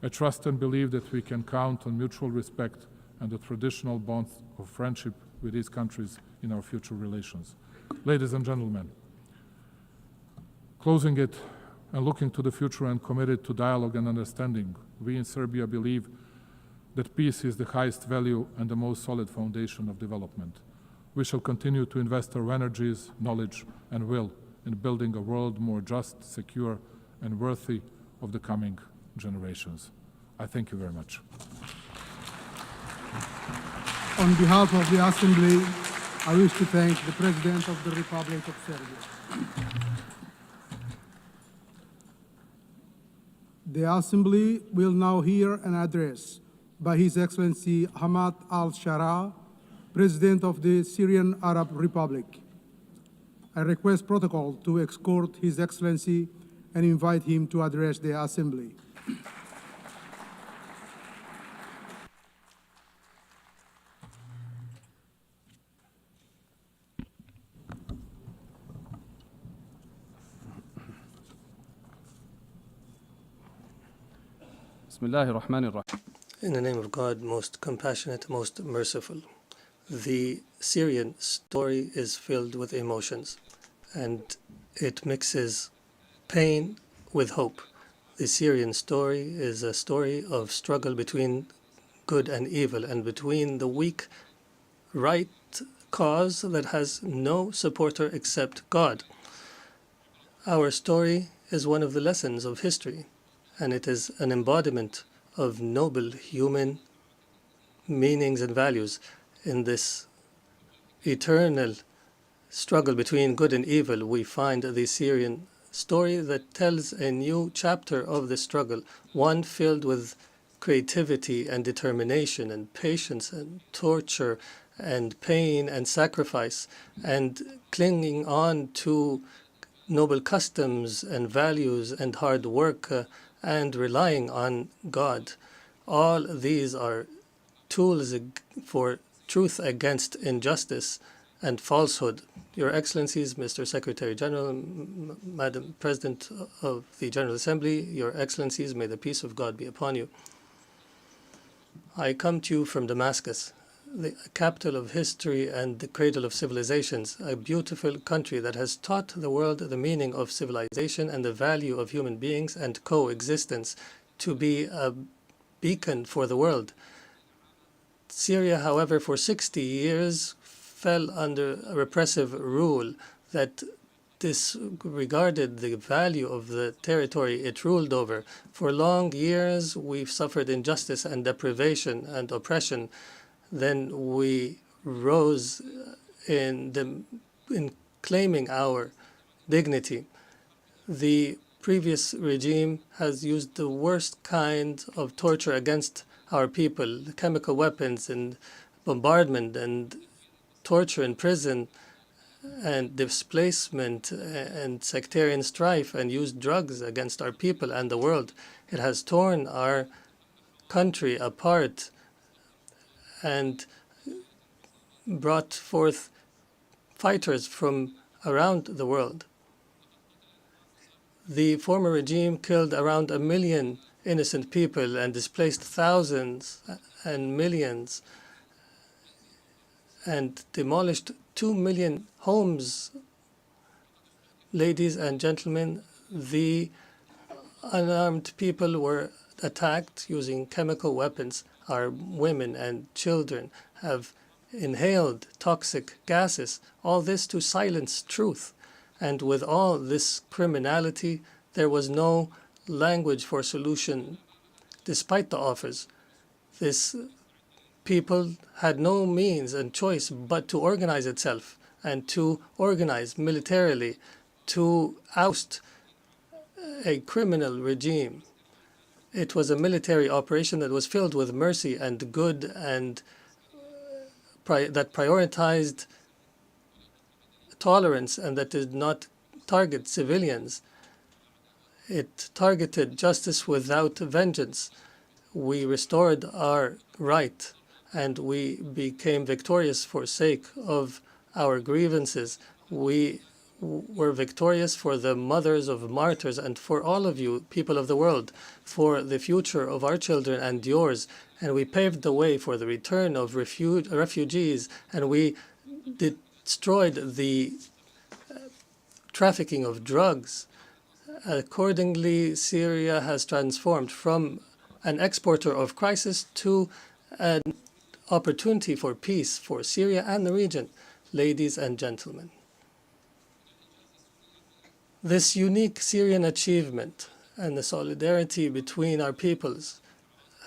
I trust and believe that we can count on mutual respect and the traditional bonds of friendship with these countries in our future relations. Ladies and gentlemen, closing it and looking to the future and committed to dialogue and understanding, we in Serbia believe that peace is the highest value and the most solid foundation of development. We shall continue to invest our energies, knowledge, and will in building a world more just, secure, and worthy of the coming generations. I thank you very much. On behalf of the Assembly, I wish to thank the President of the Republic of Serbia. The Assembly will now hear an address by His Excellency Hamad al-Shara, President of the Syrian Arab Republic. I request protocol to escort His Excellency and invite him to address the Assembly. In the name of God, most compassionate, most merciful. The Syrian story is filled with emotions, and it mixes pain with hope. The Syrian story is a story of struggle between good and evil, and between the weak right cause that has no supporter except God. Our story is one of the lessons of history, and it is an embodiment of noble human meanings and values in this eternal struggle between good and evil. We find the Syrian story that tells a new chapter of the struggle, one filled with creativity and determination and patience and torture and pain and sacrifice and clinging on to noble customs and values and hard work and relying on God. All these are tools for truth against injustice and falsehood. Your Excellencies, Mr. Secretary General, Madam President of the General Assembly, Your Excellencies, may the peace of God be upon you. I come to you from Damascus, the capital of history and the cradle of civilizations, a beautiful country that has taught the world the meaning of civilization and the value of human beings and coexistence, to be a beacon for the world. Syria, however, for 60 years fell under a repressive rule that disregarded the value of the territory it ruled over. For long years, we've suffered injustice and deprivation and oppression. Then we rose in claiming our dignity. The previous regime has used the worst kind of torture against our people, chemical weapons and bombardment and torture in prison and displacement and sectarian strife, and used drugs against our people and the world. It has torn our country apart and brought forth fighters from around the world. The former regime killed around 1 million innocent people and displaced thousands and millions and demolished 2 million homes. Ladies and gentlemen, the unarmed people were attacked using chemical weapons. Our women and children have inhaled toxic gases, all this to silence truth. And with all this criminality, there was no language for solution, despite the offers. This people had no means and choice but to organize itself and to organize militarily to oust a criminal regime. It was a military operation that was filled with mercy and good and that prioritized tolerance and that did not target civilians. It targeted justice without vengeance. We restored our right and we became victorious for sake of our grievances. We were victorious for the mothers of martyrs and for all of you, people of the world, for the future of our children and yours. And we paved the way for the return of refugees, and we destroyed the trafficking of drugs. Accordingly, Syria has transformed from an exporter of crisis to an opportunity for peace for Syria and the region. Ladies and gentlemen, this unique Syrian achievement and the solidarity between our peoples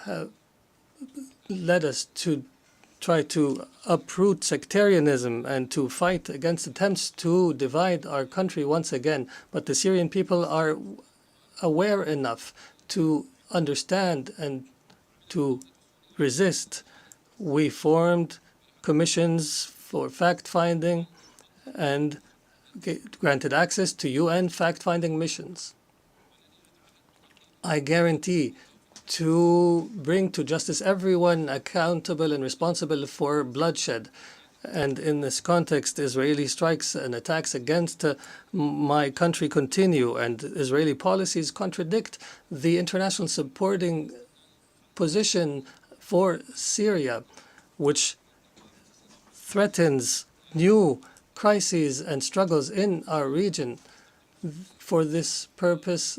have led us to try to uproot sectarianism and to fight against attempts to divide our country once again. But the Syrian people are aware enough to understand and to resist. We formed commissions for fact-finding and granted access to UN fact-finding missions. I guarantee to bring to justice everyone accountable and responsible for bloodshed. And in this context, Israeli strikes and attacks against my country continue, and Israeli policies contradict the international supporting position for Syria, which threatens new crises and struggles in our region. For this purpose,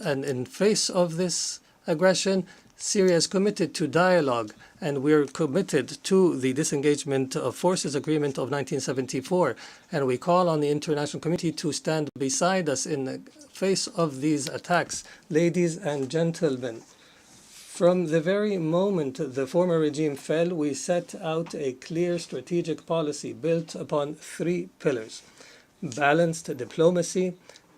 and in face of this aggression, Syria is committed to dialogue, and we're committed to the disengagement of forces agreement of 1974. And we call on the international community to stand beside us in the face of these attacks. Ladies and gentlemen, from the very moment the former regime fell, we set out a clear strategic policy built upon 3 pillars: balanced diplomacy,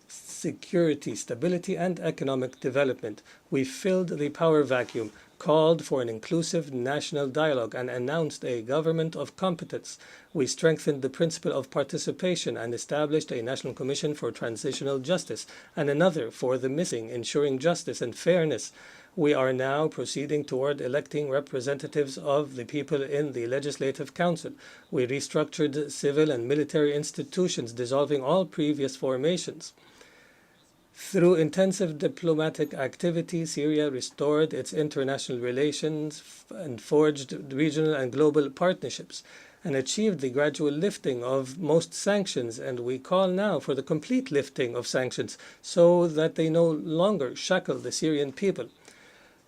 security, stability, and economic development. We filled the power vacuum, called for an inclusive national dialogue, and announced a government of competence. We strengthened the principle of participation and established a national commission for transitional justice and another for the missing, ensuring justice and fairness. We are now proceeding toward electing representatives of the people in the Legislative Council. We restructured civil and military institutions, dissolving all previous formations. Through intensive diplomatic activity, Syria restored its international relations and forged regional and global partnerships and achieved the gradual lifting of most sanctions. And we call now for the complete lifting of sanctions so that they no longer shackle the Syrian people.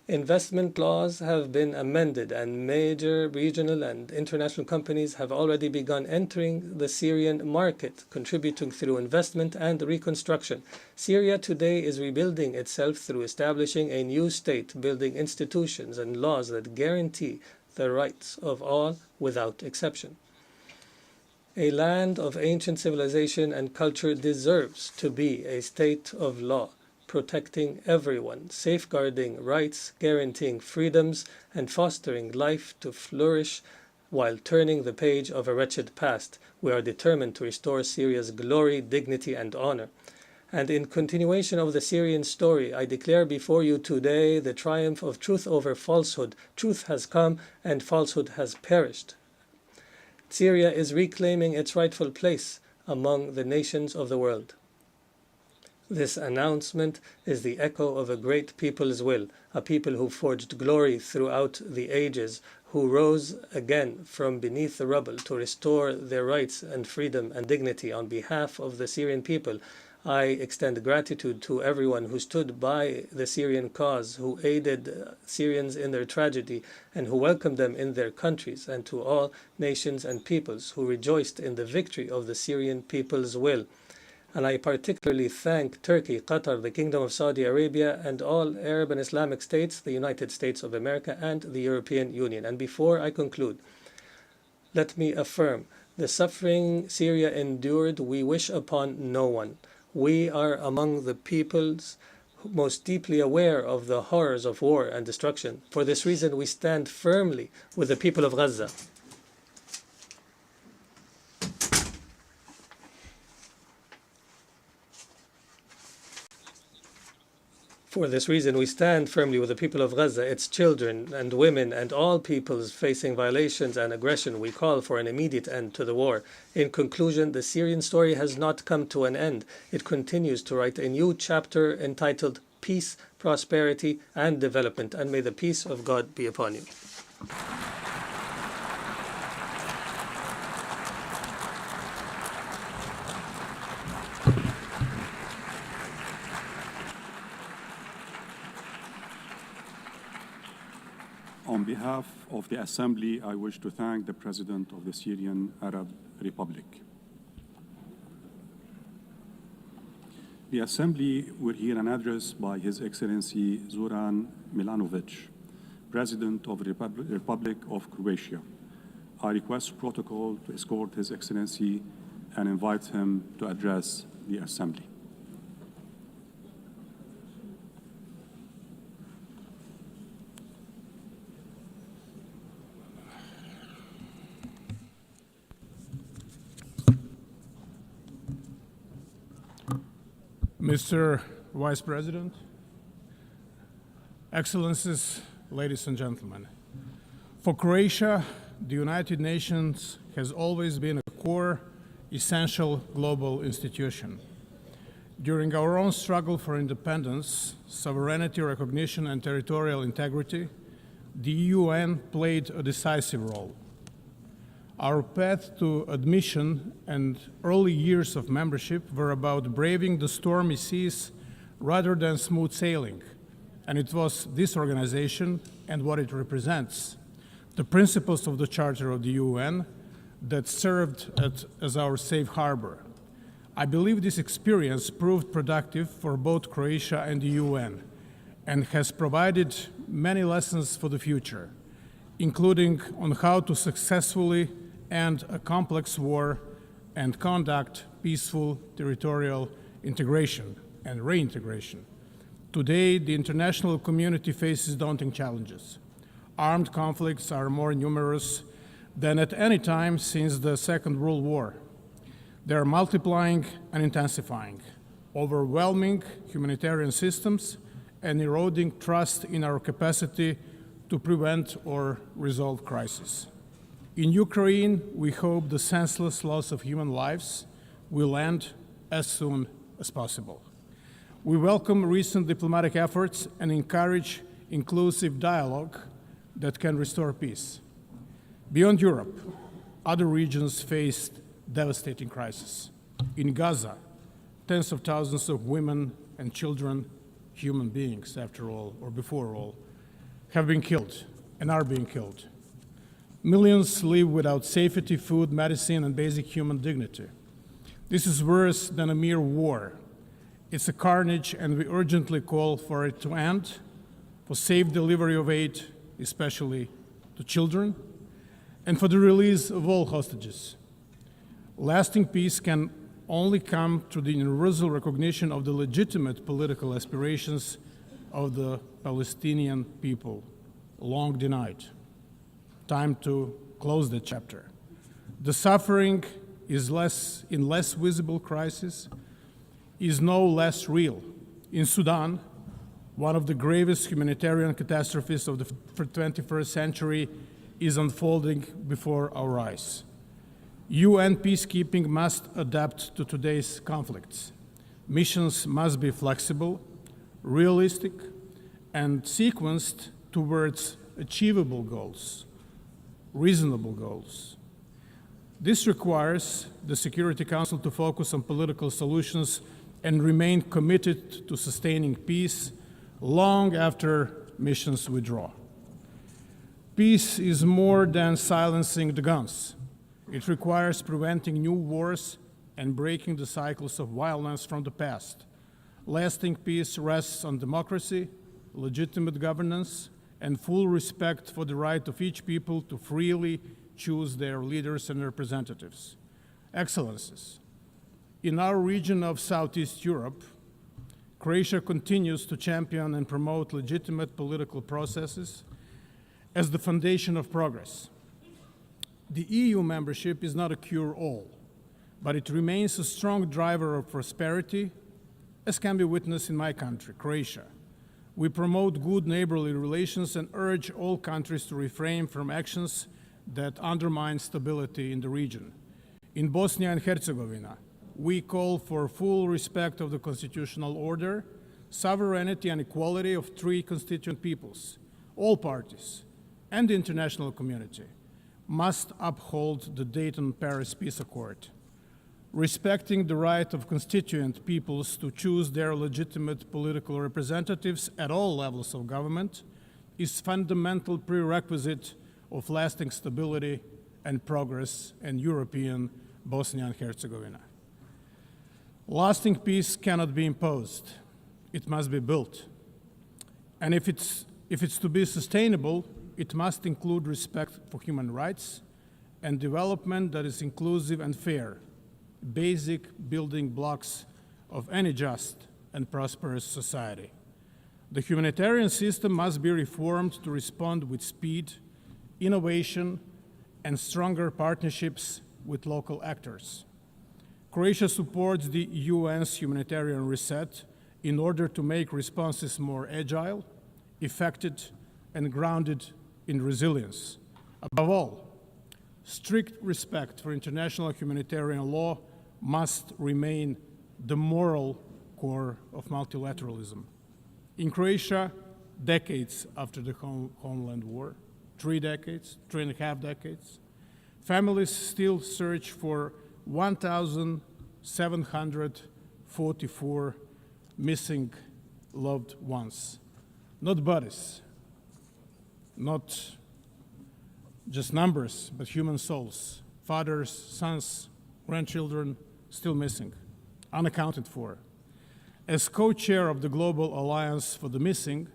Investment laws have been amended, and major regional and international companies have already begun entering the Syrian market, contributing through investment and reconstruction. Syria today is rebuilding itself through establishing a new state, building institutions and laws that guarantee the rights of all without exception. A land of ancient civilization and culture deserves to be a state of law, protecting everyone, safeguarding rights, guaranteeing freedoms, and fostering life to flourish while turning the page of a wretched past. We are determined to restore Syria's glory, dignity, and honor. And in continuation of the Syrian story, I declare before you today the triumph of truth over falsehood. Truth has come and falsehood has perished. Syria is reclaiming its rightful place among the nations of the world. This announcement is the echo of a great people's will, a people who forged glory throughout the ages, who rose again from beneath the rubble to restore their rights and freedom and dignity. On behalf of the Syrian people, I extend gratitude to everyone who stood by the Syrian cause, who aided Syrians in their tragedy, and who welcomed them in their countries, and to all nations and peoples who rejoiced in the victory of the Syrian people's will. And I particularly thank Turkey, Qatar, the Kingdom of Saudi Arabia, and all Arab and Islamic states, the United States of America, and the European Union. And before I conclude, let me affirm, the suffering Syria endured, we wish upon no one. We are among the peoples most deeply aware of the horrors of war and destruction. For this reason, we stand firmly with the people of Gaza. For this reason, we stand firmly with the people of Gaza, its children and women, and all peoples facing violations and aggression. We call for an immediate end to the war. In conclusion, the Syrian story has not come to an end. It continues to write a new chapter entitled Peace, Prosperity, and Development, and may the peace of God be upon you. On behalf of the Assembly, I wish to thank the President of the Syrian Arab Republic. The Assembly will hear an address by His Excellency Zoran Milanovic, President of the Republic of Croatia. I request protocol to escort His Excellency and invite him to address the Assembly. Mr. Vice President, Excellencies, ladies and gentlemen, for Croatia, the United Nations has always been a core, essential global institution. During our own struggle for independence, sovereignty, recognition, and territorial integrity, the UN played a decisive role. Our path to admission and early years of membership were about braving the stormy seas rather than smooth sailing. And it was this organization and what it represents, the principles of the Charter of the UN, that served as our safe harbor. I believe this experience proved productive for both Croatia and the UN and has provided many lessons for the future, including on how to successfully end a complex war and conduct peaceful territorial integration and reintegration. Today, the international community faces daunting challenges. Armed conflicts are more numerous than at any time since the Second World War. They are multiplying and intensifying, overwhelming humanitarian systems and eroding trust in our capacity to prevent or resolve crises. In Ukraine, we hope the senseless loss of human lives will end as soon as possible. We welcome recent diplomatic efforts and encourage inclusive dialogue that can restore peace. Beyond Europe, other regions faced devastating crises. In Gaza, tens of thousands of women and children, human beings after all, or before all, have been killed and are being killed. Millions live without safety, food, medicine, and basic human dignity. This is worse than a mere war. It's a carnage, and we urgently call for it to end, for safe delivery of aid, especially to children, and for the release of all hostages. Lasting peace can only come through the universal recognition of the legitimate political aspirations of the Palestinian people, long denied. Time to close the chapter. The suffering is less visible crisis is no less real. In Sudan, one of the gravest humanitarian catastrophes of the 21st century is unfolding before our eyes. UN peacekeeping must adapt to today's conflicts. Missions must be flexible, realistic, and sequenced towards achievable goals, reasonable goals. This requires the Security Council to focus on political solutions and remain committed to sustaining peace long after missions withdraw. Peace is more than silencing the guns. It requires preventing new wars and breaking the cycles of violence from the past. Lasting peace rests on democracy, legitimate governance, and full respect for the right of each people to freely choose their leaders and representatives. Excellencies, in our region of Southeast Europe, Croatia continues to champion and promote legitimate political processes as the foundation of progress. The EU membership is not a cure-all, but it remains a strong driver of prosperity, as can be witnessed in my country, Croatia. We promote good neighborly relations and urge all countries to refrain from actions that undermine stability in the region. In Bosnia and Herzegovina, we call for full respect of the constitutional order, sovereignty and equality of three constituent peoples. All parties and the international community must uphold the Dayton-Paris Peace Accord. Respecting the right of constituent peoples to choose their legitimate political representatives at all levels of government is fundamental prerequisite of lasting stability and progress in European Bosnia and Herzegovina. Lasting peace cannot be imposed. It must be built. And if it's to be sustainable, it must include respect for human rights and development that is inclusive and fair, basic building blocks of any just and prosperous society. The humanitarian system must be reformed to respond with speed, innovation, and stronger partnerships with local actors. Croatia supports the UN's humanitarian reset in order to make responses more agile, effective, and grounded in resilience. Above all, strict respect for international humanitarian law must remain the moral core of multilateralism. In Croatia, decades after the homeland war, 3 decades, 3.5 decades, families still search for 1,744 missing loved ones. Not bodies, not just numbers, but human souls, fathers, sons, grandchildren still missing, unaccounted for. As co-chair of the Global Alliance for the Missing,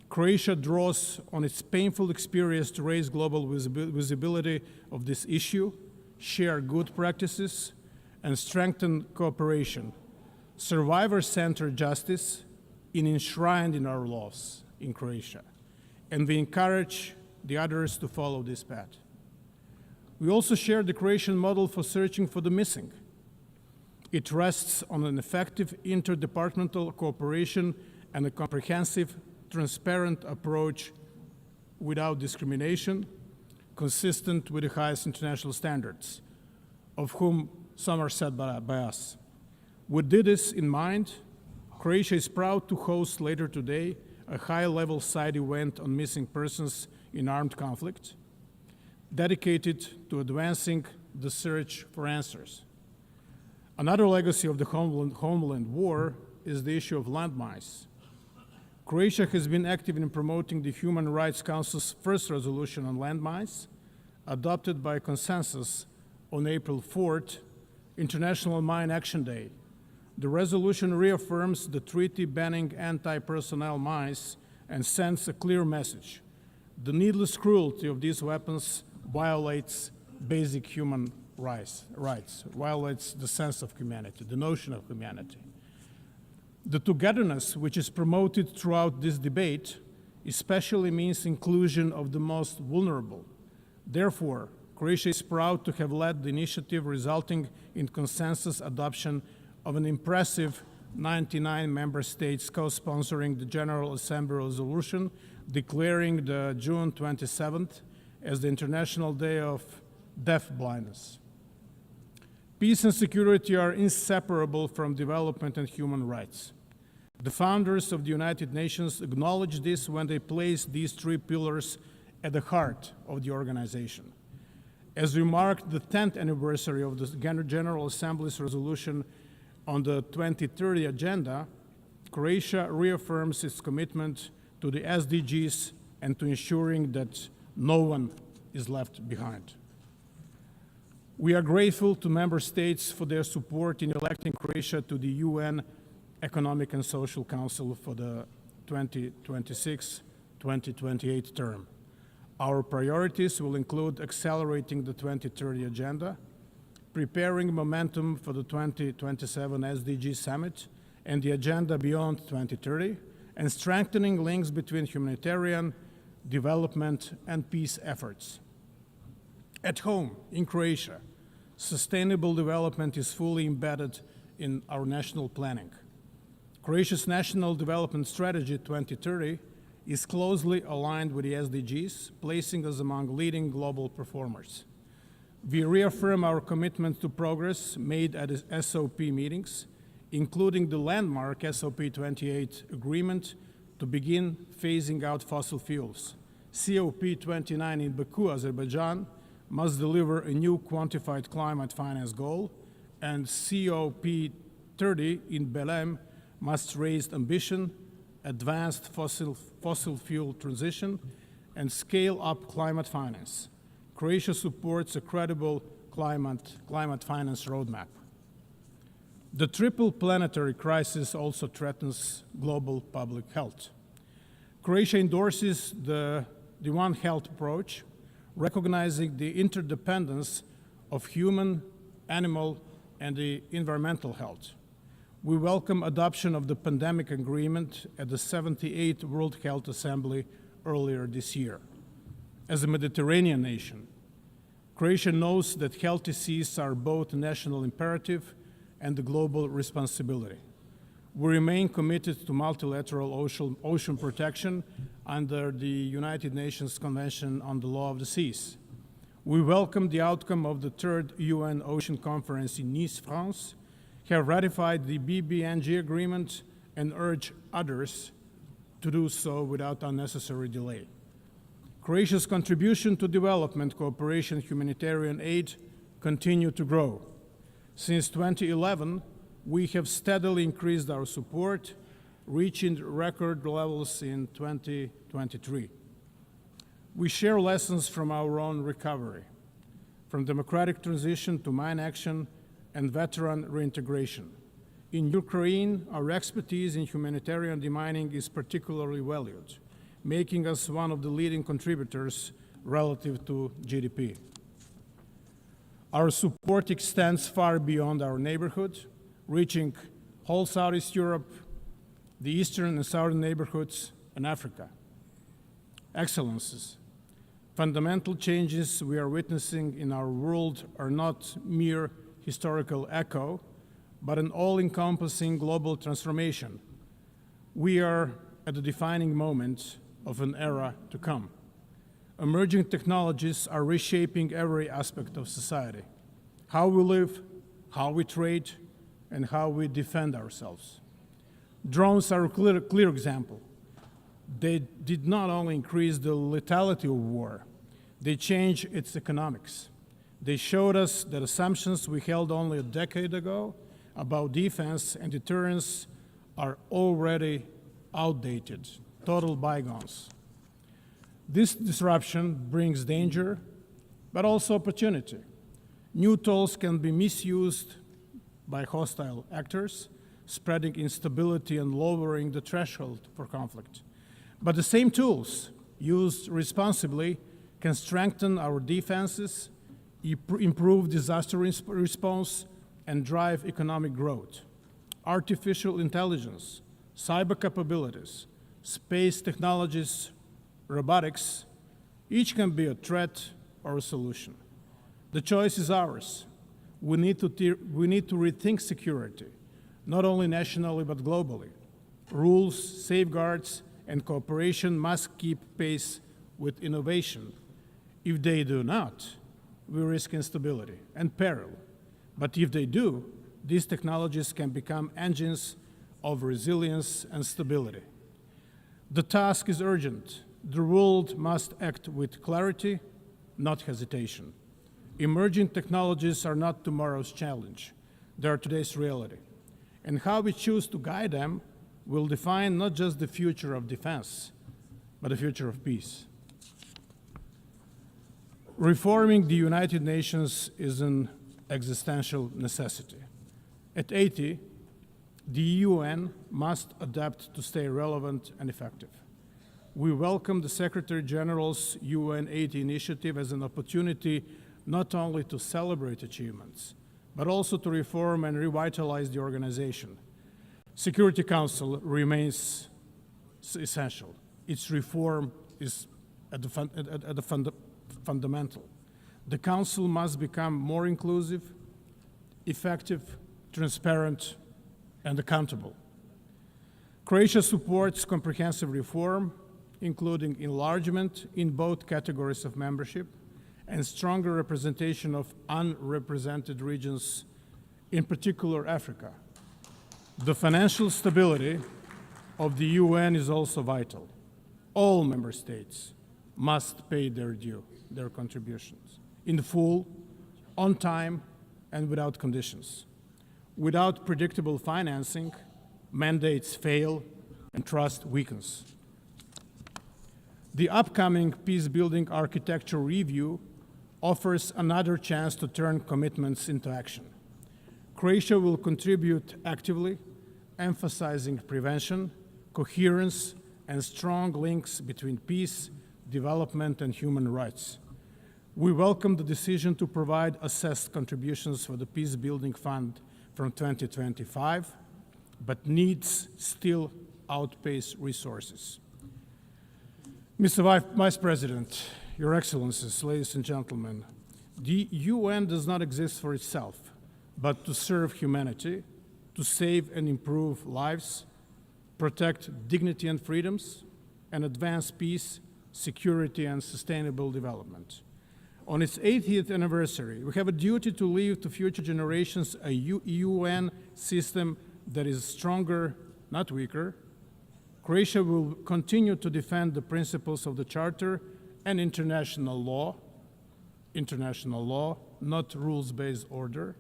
Croatia draws on its painful experience to raise global visibility of this issue, share good practices, and strengthen cooperation, survivor-centered justice is enshrined in our laws in Croatia, and we encourage the others to follow this path. We also share the Croatian model for searching for the missing. It rests on an effective interdepartmental cooperation and a comprehensive, transparent approach without discrimination, consistent with the highest international standards, of whom some are set by us. With this in mind, Croatia is proud to host later today a high-level side event on missing persons in armed conflict, dedicated to advancing the search for answers. Another legacy of the homeland war is the issue of landmines. Croatia has been active in promoting the Human Rights Council's first resolution on landmines, adopted by consensus on April 4th, International Mine Action Day. The resolution reaffirms the treaty banning anti-personnel mines and sends a clear message. The needless cruelty of these weapons violates basic human rights, violates the sense of humanity, the notion of humanity. The togetherness which is promoted throughout this debate especially means inclusion of the most vulnerable. Therefore, Croatia is proud to have led the initiative resulting in consensus adoption of an impressive 99 member states co-sponsoring the General Assembly resolution declaring the June 27th as the International Day of Deaf Blindness. Peace and security are inseparable from development and human rights. The founders of the United Nations acknowledged this when they placed these three pillars at the heart of the organization. As we marked the 10th anniversary of the General Assembly's resolution on the 2030 agenda, Croatia reaffirms its commitment to the SDGs and to ensuring that no one is left behind. We are grateful to member states for their support in electing Croatia to the UN Economic and Social Council for the 2026-2028 term. Our priorities will include accelerating the 2030 agenda, preparing momentum for the 2027 SDG Summit and the agenda beyond 2030, and strengthening links between humanitarian, development, and peace efforts. At home, in Croatia, sustainable development is fully embedded in our national planning. Croatia's National Development Strategy 2030 is closely aligned with the SDGs, placing us among leading global performers. We reaffirm our commitment to progress made at SOP meetings, including the landmark SOP 28 agreement to begin phasing out fossil fuels. COP 29 in Baku, Azerbaijan, must deliver a new quantified climate finance goal, and COP 30 in Belém must raise ambition, advance fossil fuel transition, and scale up climate finance. Croatia supports a credible climate finance roadmap. The triple planetary crisis also threatens global public health. Croatia endorses the One Health approach, recognizing the interdependence of human, animal, and the environmental health. We welcome adoption of the pandemic agreement at the 78th World Health Assembly earlier this year. As a Mediterranean nation, Croatia knows that healthy seas are both a national imperative and a global responsibility. We remain committed to multilateral ocean protection under the United Nations Convention on the Law of the Seas. We welcome the outcome of the third UN Ocean Conference in Nice, France, have ratified the BBNG agreement, and urge others to do so without unnecessary delay. Croatia's contribution to development cooperation and humanitarian aid continue to grow. Since 2011, we have steadily increased our support, reaching record levels in 2023. We share lessons from our own recovery, from democratic transition to mine action and veteran reintegration. In Ukraine, our expertise in humanitarian demining is particularly valued, making us one of the leading contributors relative to GDP. Our support extends far beyond our neighborhood, reaching whole Southeast Europe, the eastern and southern neighborhoods, and Africa. Excellencies, fundamental changes we are witnessing in our world are not mere historical echo, but an all-encompassing global transformation. We are at the defining moment of an era to come. Emerging technologies are reshaping every aspect of society: how we live, how we trade, and how we defend ourselves. Drones are a clear example. They did not only increase the lethality of war, they changed its economics. They showed us that assumptions we held only a decade ago about defense and deterrence are already outdated, total bygones. This disruption brings danger, but also opportunity. New tools can be misused by hostile actors, spreading instability and lowering the threshold for conflict. But the same tools, used responsibly, can strengthen our defenses, improve disaster response, and drive economic growth. Artificial intelligence, cyber capabilities, space technologies, robotics, each can be a threat or a solution. The choice is ours. We need to rethink security, not only nationally but globally. Rules, safeguards, and cooperation must keep pace with innovation. If they do not, we risk instability and peril. But if they do, these technologies can become engines of resilience and stability. The task is urgent. The world must act with clarity, not hesitation. Emerging technologies are not tomorrow's challenge. They are today's reality. And how we choose to guide them will define not just the future of defense, but the future of peace. Reforming the United Nations is an existential necessity. At 80, the UN must adapt to stay relevant and effective. We welcome the Secretary General's UN 80 initiative as an opportunity not only to celebrate achievements, but also to reform and revitalize the organization. Security Council remains essential. Its reform is at the fundamental. The Council must become more inclusive, effective, transparent, and accountable. Croatia supports comprehensive reform, including enlargement in both categories of membership and stronger representation of unrepresented regions, in particular Africa. The financial stability of the UN is also vital. All member states must pay their due, their contributions, in full, on time, and without conditions. Without predictable financing, mandates fail and trust weakens. The upcoming peace-building architecture review offers another chance to turn commitments into action. Croatia will contribute actively, emphasizing prevention, coherence, and strong links between peace, development, and human rights. We welcome the decision to provide assessed contributions for the Peace Building Fund from 2025, but needs still outpace resources. Mr. Vice President, Your Excellencies, ladies and gentlemen, the UN does not exist for itself, but to serve humanity, to save and improve lives, protect dignity and freedoms, and advance peace, security, and sustainable development. On its 80th anniversary, we have a duty to leave to future generations a UN system that is stronger, not weaker. Croatia will continue to defend the principles of the Charter and international law, not rules-based order,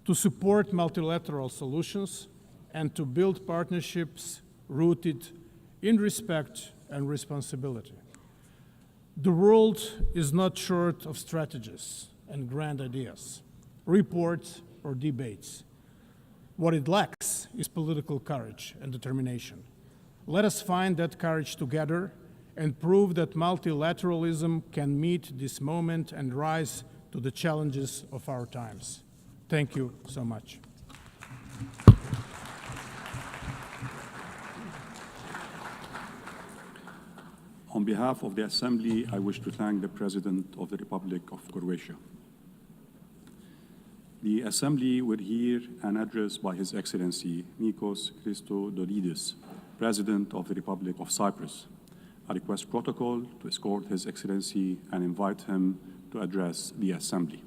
to support multilateral solutions, and to build partnerships rooted in respect and responsibility. The world is not short of strategies and grand ideas, reports, or debates. What it lacks is political courage and determination. Let us find that courage together and prove that multilateralism can meet this moment and rise to the challenges of our times. Thank you so much. On behalf of the Assembly, I wish to thank the President of the Republic of Croatia. The Assembly will hear an address by His Excellency Nikos Christodoulidis, President of the Republic of Cyprus. I request protocol to escort His Excellency and invite him to address the Assembly.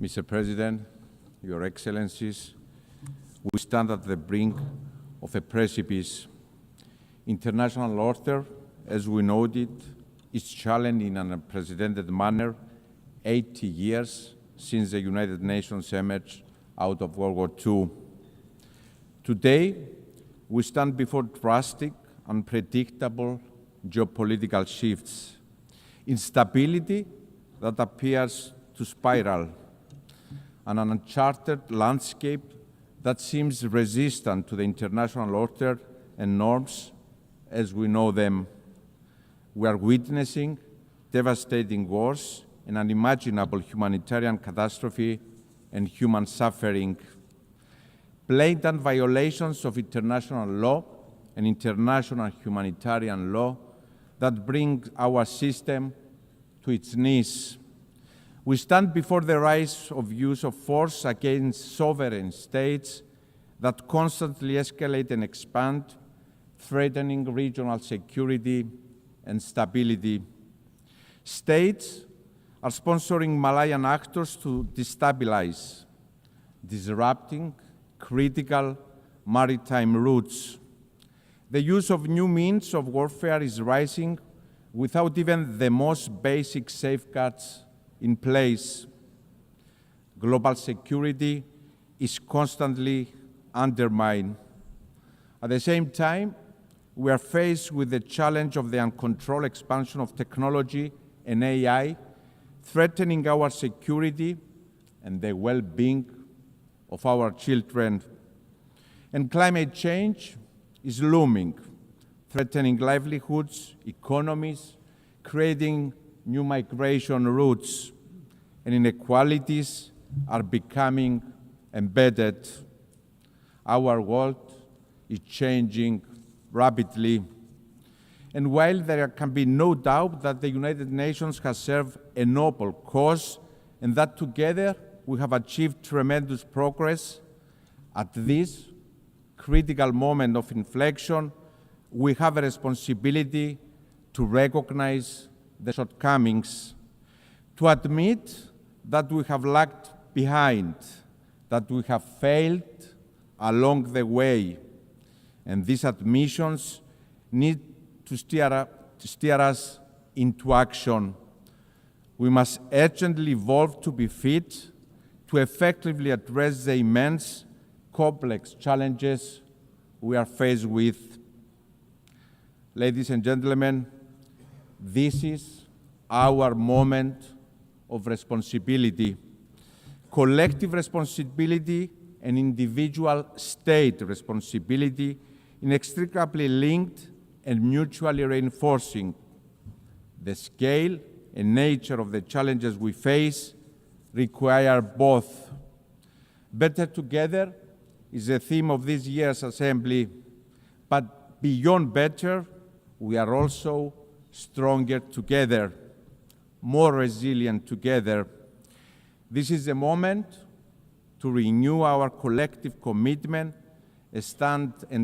Mr. President, Your Excellencies, we stand at the brink of a precipice International order, as we know it, is challenged in an unprecedented manner 80 years since the United Nations emerged out of World War II. Today, we stand before drastic, unpredictable geopolitical shifts, instability that appears to spiral, and an uncharted landscape that seems resistant to the international order and norms as we know them. We are witnessing devastating wars, an unimaginable humanitarian catastrophe, and human suffering, blatant violations of international law and international humanitarian law that bring our system to its knees. We stand before the rise of use of force against sovereign states that constantly escalate and expand, threatening regional security and stability. States are sponsoring Malayan actors to destabilize, disrupting critical maritime routes. The use of new means of warfare is rising without even the most basic safeguards in place. Global security is constantly undermined. At the same time, we are faced with the challenge of the uncontrolled expansion of technology and AI, threatening our security and the well-being of our children. And climate change is looming, threatening livelihoods, economies, creating new migration routes, and inequalities are becoming embedded. Our world is changing rapidly. And while there can be no doubt that the United Nations has served a noble cause and that together we have achieved tremendous progress, at this critical moment of inflection, we have a responsibility to recognize the shortcomings, to admit that we have lagged behind, that we have failed along the way. And these admissions need to steer us into action. We must urgently evolve to be fit to effectively address the immense, complex challenges we are faced with. Ladies and gentlemen, this is our moment of responsibility, collective responsibility and individual state responsibility, inextricably linked and mutually reinforcing. The scale and nature of the challenges we face require both. Better together is the theme of this year's assembly, but beyond better, we are also stronger together, more resilient together. This is the moment to renew our collective commitment and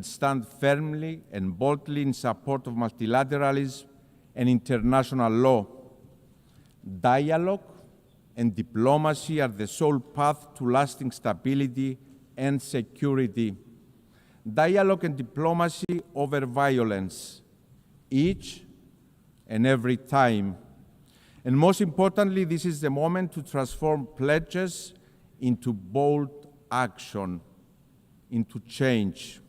stand firmly and boldly in support of multilateralism and international law. Dialogue and diplomacy are the sole path to lasting stability and security. Dialogue and diplomacy over violence, each and every time. And most importantly, this is the moment to transform pledges into bold action, into change.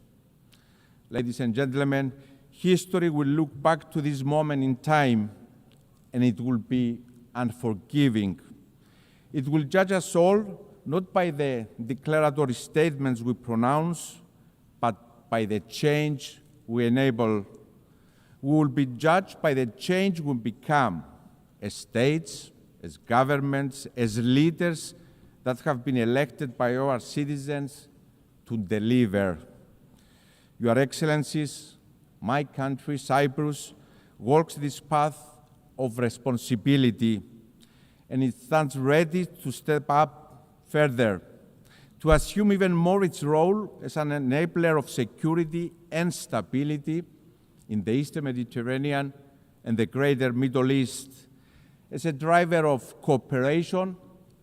Ladies and gentlemen, history will look back to this moment in time, and it will be unforgiving. It will judge us all not by the declaratory statements we pronounce, but by the change we enable. We will be judged by the change we become as states, as governments, as leaders that have been elected by our citizens to deliver. Your Excellencies, my country, Cyprus, walks this path of responsibility, and it stands ready to step up further, to assume even more its role as an enabler of security and stability in the Eastern Mediterranean and the greater Middle East, as a driver of cooperation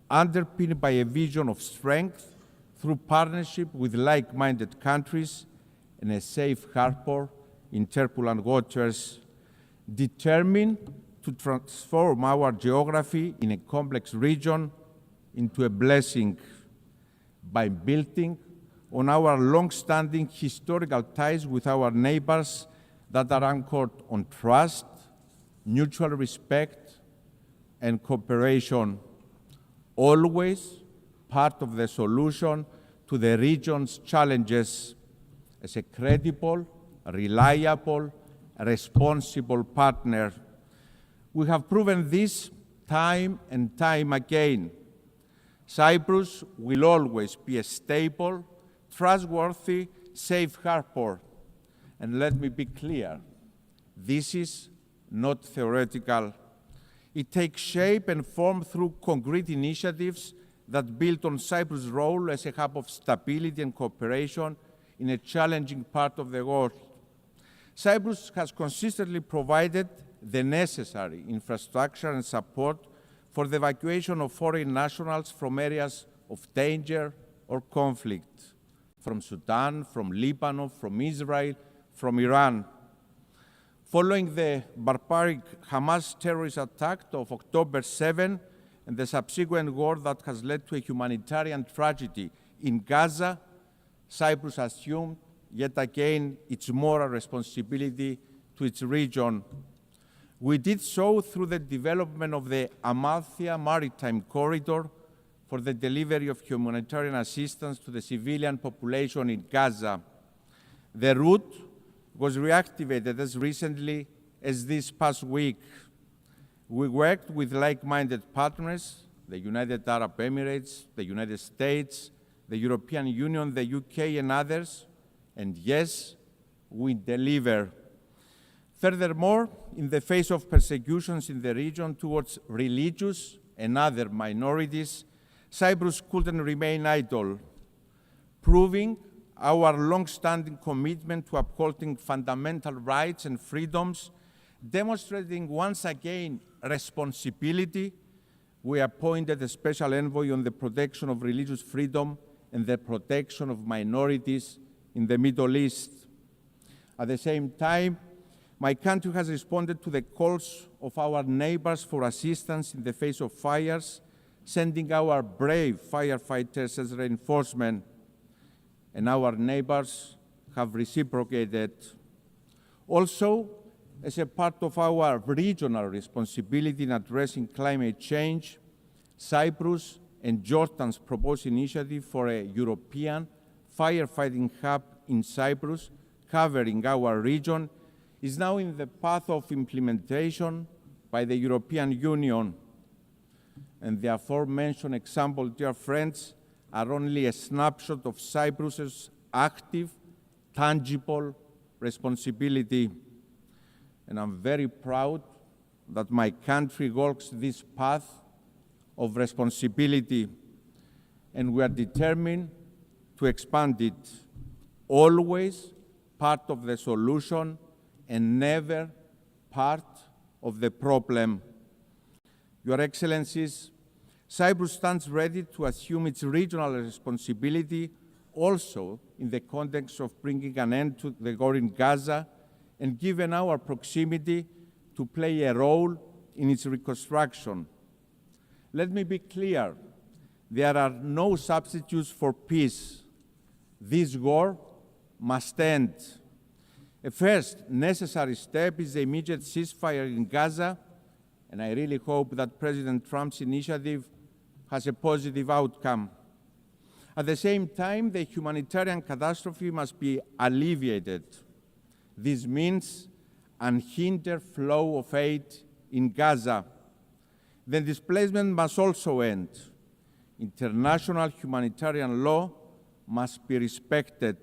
underpinned by a vision of strength through partnership with like-minded countries and a safe harbor in turbulent waters, determined to transform our geography in a complex region into a blessing by building on our long-standing historical ties with our neighbors that are anchored on trust, mutual respect, and cooperation, always part of the solution to the region's challenges as a credible, reliable, responsible partner. We have proven this time and time again. Cyprus will always be a stable, trustworthy, safe harbor. And let me be clear, this is not theoretical. It takes shape and form through concrete initiatives that build on Cyprus' role as a hub of stability and cooperation in a challenging part of the world. Cyprus has consistently provided the necessary infrastructure and support for the evacuation of foreign nationals from areas of danger or conflict, from Sudan, from Lebanon, from Israel, from Iran. Following the barbaric Hamas terrorist attack of October 7 and the subsequent war that has led to a humanitarian tragedy in Gaza, Cyprus assumed yet again its moral responsibility to its region. We did so through the development of the Amalthea Maritime Corridor for the delivery of humanitarian assistance to the civilian population in Gaza. The route was reactivated as recently as this past week. We worked with like-minded partners, the United Arab Emirates, the United States, the European Union, the UK, and others, and yes, we deliver. Furthermore, in the face of persecutions in the region towards religious and other minorities, Cyprus couldn't remain idle, proving our long-standing commitment to upholding fundamental rights and freedoms, demonstrating once again responsibility. We appointed a special envoy on the protection of religious freedom and the protection of minorities in the Middle East. At the same time, my country has responded to the calls of our neighbors for assistance in the face of fires, sending our brave firefighters as reinforcement, and our neighbors have reciprocated. Also, as a part of our regional responsibility in addressing climate change, Cyprus and Jordan's proposed initiative for a European firefighting hub in Cyprus, covering our region, is now in the path of implementation by the European Union. And the aforementioned example, dear friends, are only a snapshot of Cyprus's active, tangible responsibility. And I'm very proud that my country walks this path of responsibility, and we are determined to expand it, always part of the solution and never part of the problem. Your Excellencies, Cyprus stands ready to assume its regional responsibility also in the context of bringing an end to the war in Gaza, and given our proximity, to play a role in its reconstruction. Let me be clear, there are no substitutes for peace. This war must end. A first necessary step is the immediate ceasefire in Gaza, and I really hope that President Trump's initiative has a positive outcome. At the same time, the humanitarian catastrophe must be alleviated. This means unhindered flow of aid in Gaza. The displacement must also end. International humanitarian law must be respected.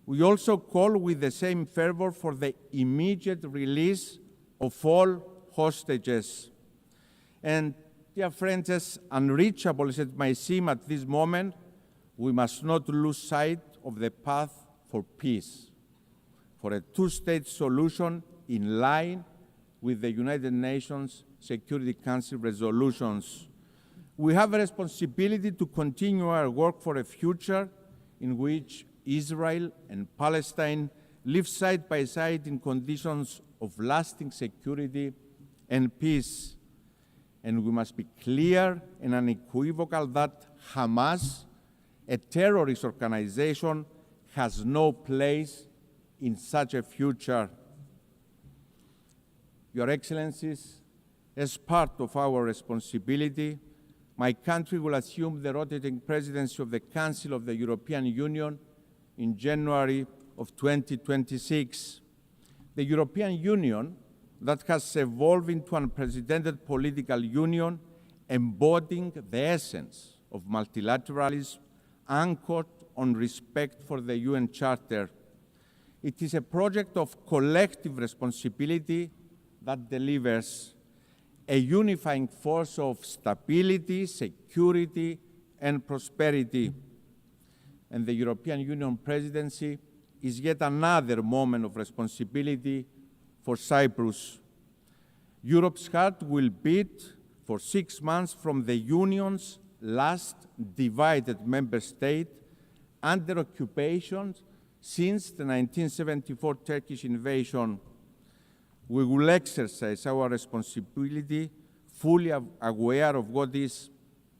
We also call with the same fervor for the immediate release of all hostages. And, dear friends, as unreachable as it may seem at this moment, we must not lose sight of the path for peace, for a two-state solution in line with the United Nations Security Council resolutions. We have a responsibility to continue our work for a future in which Israel and Palestine live side by side in conditions of lasting security and peace. And we must be clear and unequivocal that Hamas, a terrorist organization, has no place in such a future. Your Excellencies, as part of our responsibility, my country will assume the rotating presidency of the Council of the European Union in January of 2026. The European Union that has evolved into an unprecedented political union embodying the essence of multilateralism anchored on respect for the UN Charter. It is a project of collective responsibility that delivers a unifying force of stability, security, and prosperity. And the European Union presidency is yet another moment of responsibility for Cyprus. Europe's heart will beat for 6 months from the Union's last divided member state under occupation since the 1974 Turkish invasion. We will exercise our responsibility fully aware of what is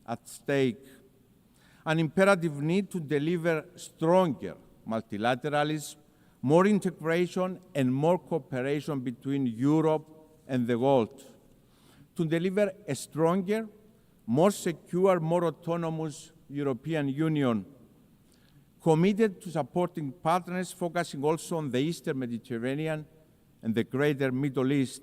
at stake. An imperative need to deliver stronger multilateralism, more integration and more cooperation between Europe and the world, to deliver a stronger, more secure, more autonomous European Union, committed to supporting partners focusing also on the Eastern Mediterranean and the greater Middle East,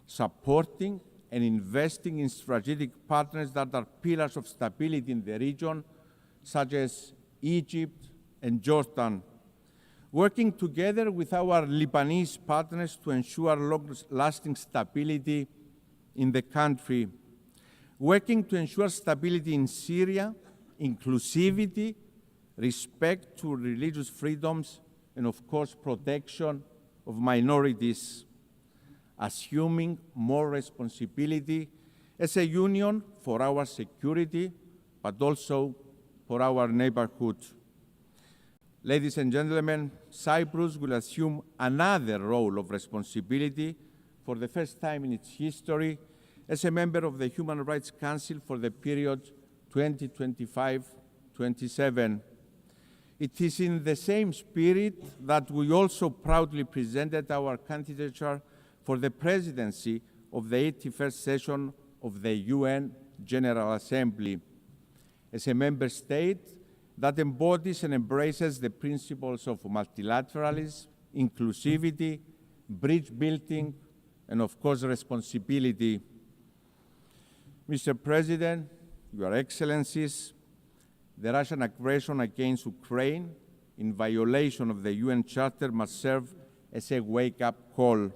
supporting and investing in strategic partners that are pillars of stability in the region, such as Egypt and Jordan, working together with our Lebanese partners to ensure long-lasting stability in the country, working to ensure stability in Syria, inclusivity, respect to religious freedoms, and of course, protection of minorities, assuming more responsibility as a union for our security, but also for our neighborhood. Ladies and gentlemen, Cyprus will assume another role of responsibility for the first time in its history as a member of the Human Rights Council for the period 2025-27. It is in the same spirit that we also proudly presented our candidature for the presidency of the 81st session of the UN General Assembly. As a member state that embodies and embraces the principles of multilateralism, inclusivity, bridge building, and of course responsibility. Mr. President, Your Excellencies, the Russian aggression against Ukraine in violation of the UN Charter must serve as a wake-up call.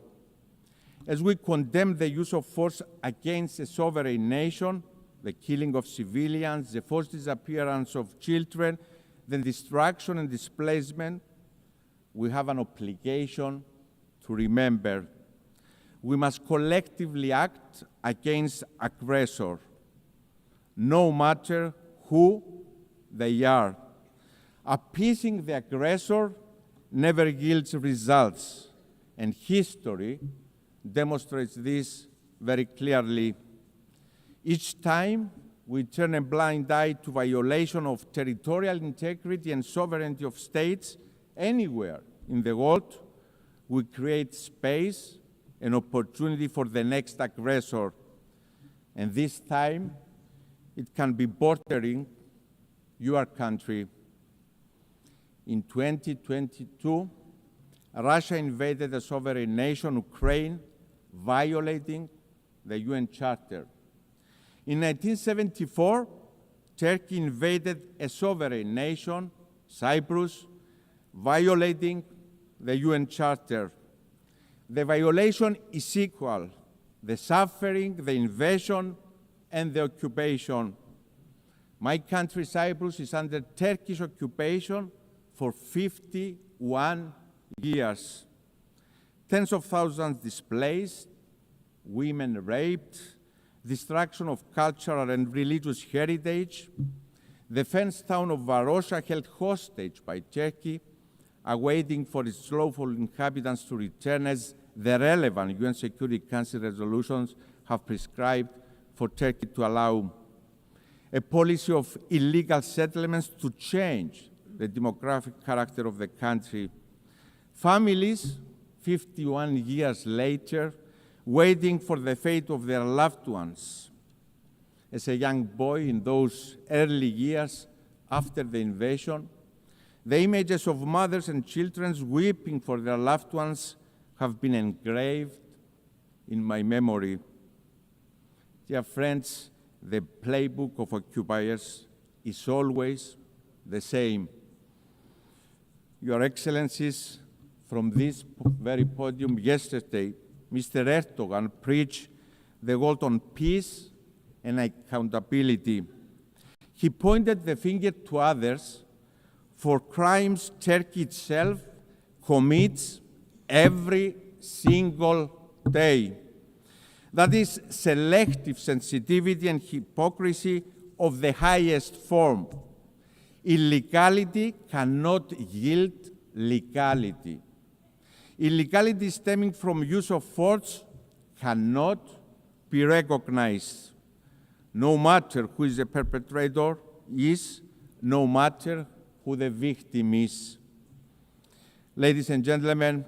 As we condemn the use of force against a sovereign nation, the killing of civilians, the forced disappearance of children, the destruction and displacement, we have an obligation to remember. We must collectively act against aggressor, no matter who they are. Appeasing the aggressor never yields results, and history demonstrates this very clearly. Each time we turn a blind eye to violation of territorial integrity and sovereignty of states anywhere in the world, we create space and opportunity for the next aggressor. And this time, it can be bordering your country. In 2022, Russia invaded a sovereign nation, Ukraine, violating the UN Charter. In 1974, Turkey invaded a sovereign nation, Cyprus, violating the UN Charter. The violation is equal: the suffering, the invasion, and the occupation. My country, Cyprus, is under Turkish occupation for 51 years. Tens of thousands displaced, women raped, destruction of cultural and religious heritage, the fenced town of Varosha held hostage by Turkey, awaiting for its lawful inhabitants to return, as the relevant UN Security Council resolutions have prescribed for Turkey to allow a policy of illegal settlements to change the demographic character of the country. Families, 51 years later, waiting for the fate of their loved ones. As a young boy in those early years after the invasion, the images of mothers and children weeping for their loved ones have been engraved in my memory. Dear friends, the playbook of occupiers is always the same. Your Excellencies, from this very podium yesterday, Mr. Erdogan preached the word on peace and accountability. He pointed the finger to others for crimes Turkey itself commits every single day. That is selective sensitivity and hypocrisy of the highest form. Illegality cannot yield legality. Illegality stemming from use of force cannot be recognized, no matter who is the perpetrator is, no matter who the victim is. Ladies and gentlemen,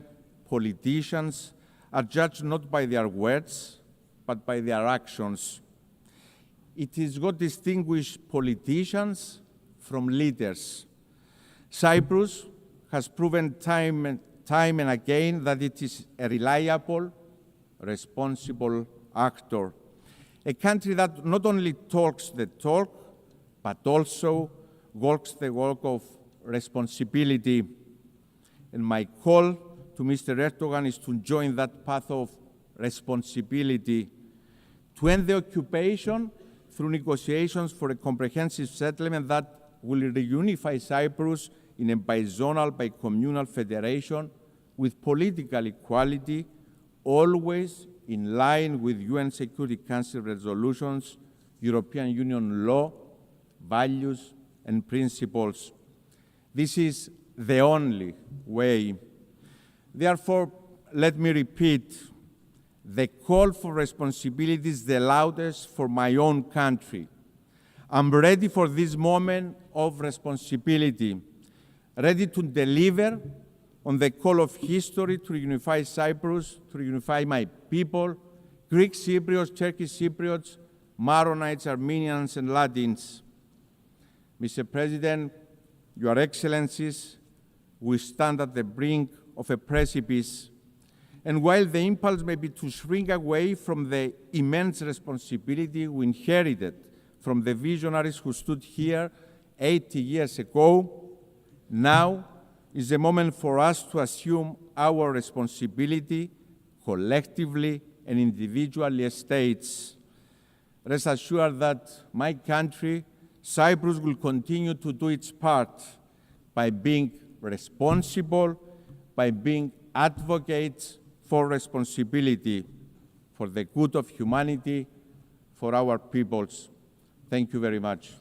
politicians are judged not by their words, but by their actions. It is what distinguishes politicians from leaders. Cyprus has proven time and again that it is a reliable, responsible actor. A country that not only talks the talk, but also walks the walk of responsibility. And my call to Mr. Erdogan is to join that path of responsibility, to end the occupation through negotiations for a comprehensive settlement that will reunify Cyprus in a bizonal, bicommunal federation with political equality, always in line with UN Security Council resolutions, European Union law, values, and principles. This is the only way. Therefore, let me repeat, the call for responsibility is the loudest for my own country. I'm ready for this moment of responsibility, ready to deliver on the call of history to reunify Cyprus, to reunify my people, Greek Cypriots, Turkish Cypriots, Maronites, Armenians, and Latins. Mr. President, Your Excellencies, we stand at the brink of a precipice. And while the impulse may be to shrink away from the immense responsibility we inherited from the visionaries who stood here 80 years ago, now is the moment for us to assume our responsibility collectively and individually as states. Rest assured that my country, Cyprus, will continue to do its part by being responsible, by being advocates for responsibility, for the good of humanity, for our peoples. Thank you very much.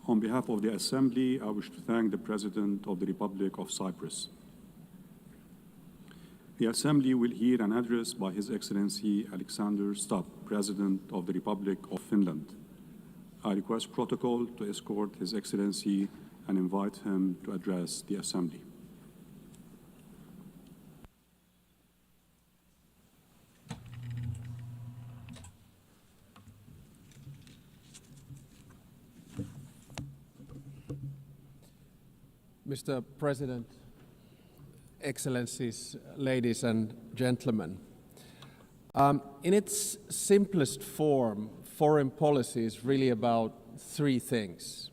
On behalf of the Assembly, I wish to thank the President of the Republic of Cyprus. The Assembly will hear an address by His Excellency Alexander Stubb, President of the Republic of Finland. I request protocol to escort His Excellency and invite him to address the Assembly. Mr. President, Excellencies, ladies and gentlemen, in its simplest form, foreign policy is really about three things: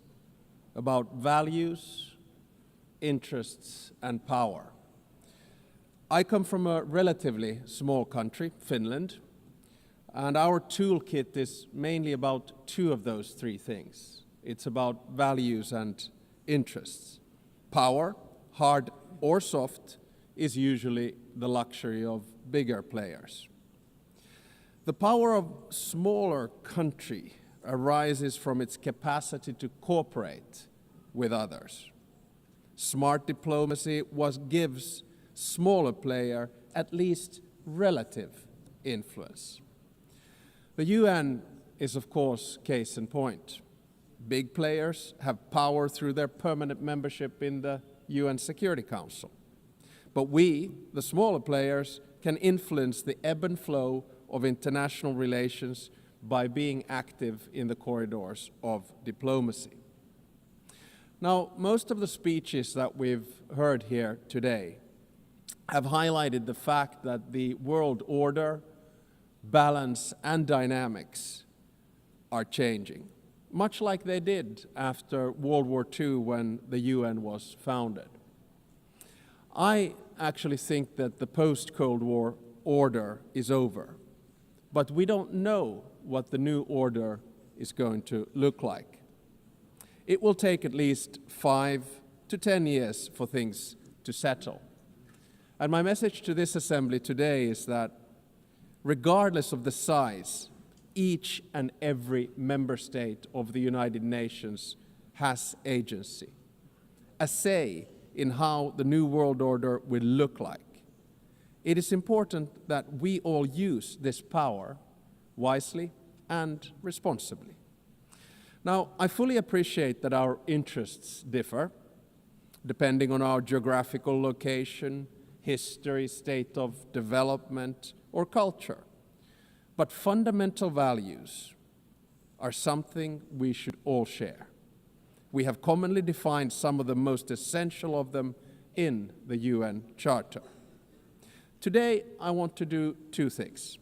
about values, interests, and power. I come from a relatively small country, Finland, and our toolkit is mainly about two of those three things. It's about values and interests. Power, hard or soft, is usually the luxury of bigger players. The power of smaller country arises from its capacity to cooperate with others. Smart diplomacy gives smaller player at least relative influence. The UN is, of course, case in point. Big players have power through their permanent membership in the UN Security Council. But we, the smaller players, can influence the ebb and flow of international relations by being active in the corridors of diplomacy. Now, most of the speeches that we've heard here today have highlighted the fact that the world order, balance, and dynamics are changing, much like they did after World War II when the UN was founded. I actually think that the post-Cold War order is over, but we don't know what the new order is going to look like. It will take at least 5 to 10 years for things to settle. And my message to this assembly today is that regardless of the size, each and every member state of the United Nations has agency, a say in how the new world order will look like. It is important that we all use this power wisely and responsibly. Now, I fully appreciate that our interests differ, depending on our geographical location, history, state of development, or culture. But fundamental values are something we should all share. We have commonly defined some of the most essential of them in the UN Charter. Today, I want to do 2 things.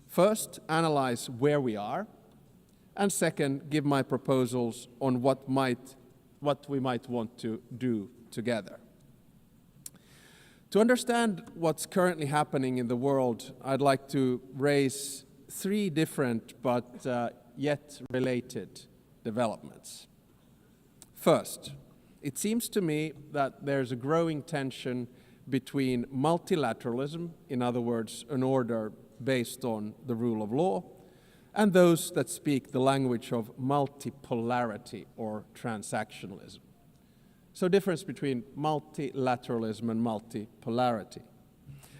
First, analyze where we are, and second, give my proposals on what we might want to do together. To understand what's currently happening in the world, I'd like to raise 3 different but yet related developments. First, it seems to me that there's a growing tension between multilateralism, in other words, an order based on the rule of law, and those that speak the language of multipolarity or transactionalism. So difference between multilateralism and multipolarity.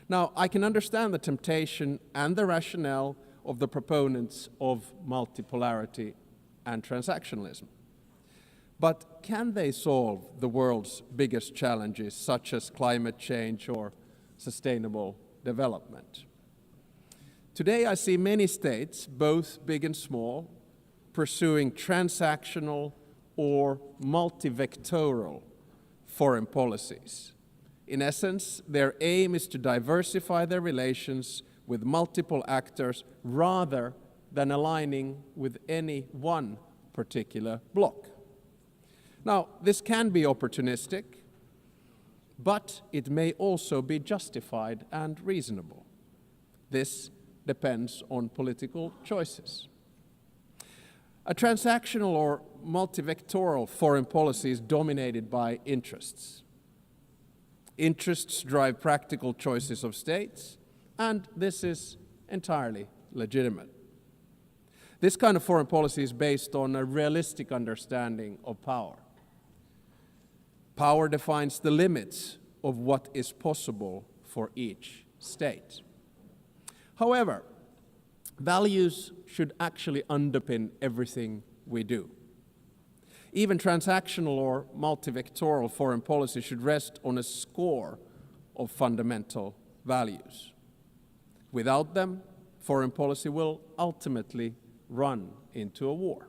Now, I can understand the temptation and the rationale of the proponents of multipolarity and transactionalism. But can they solve the world's biggest challenges, such as climate change or sustainable development? Today, I see many states, both big and small, pursuing transactional or multivectoral foreign policies. In essence, their aim is to diversify their relations with multiple actors rather than aligning with any one particular bloc. Now, this can be opportunistic, but it may also be justified and reasonable. This depends on political choices. A transactional or multivectoral foreign policy is dominated by interests. Interests drive practical choices of states, and this is entirely legitimate. This kind of foreign policy is based on a realistic understanding of power. Power defines the limits of what is possible for each state. However, values should actually underpin everything we do. Even transactional or multivectoral foreign policy should rest on a score of fundamental values. Without them, foreign policy will ultimately run into a wall.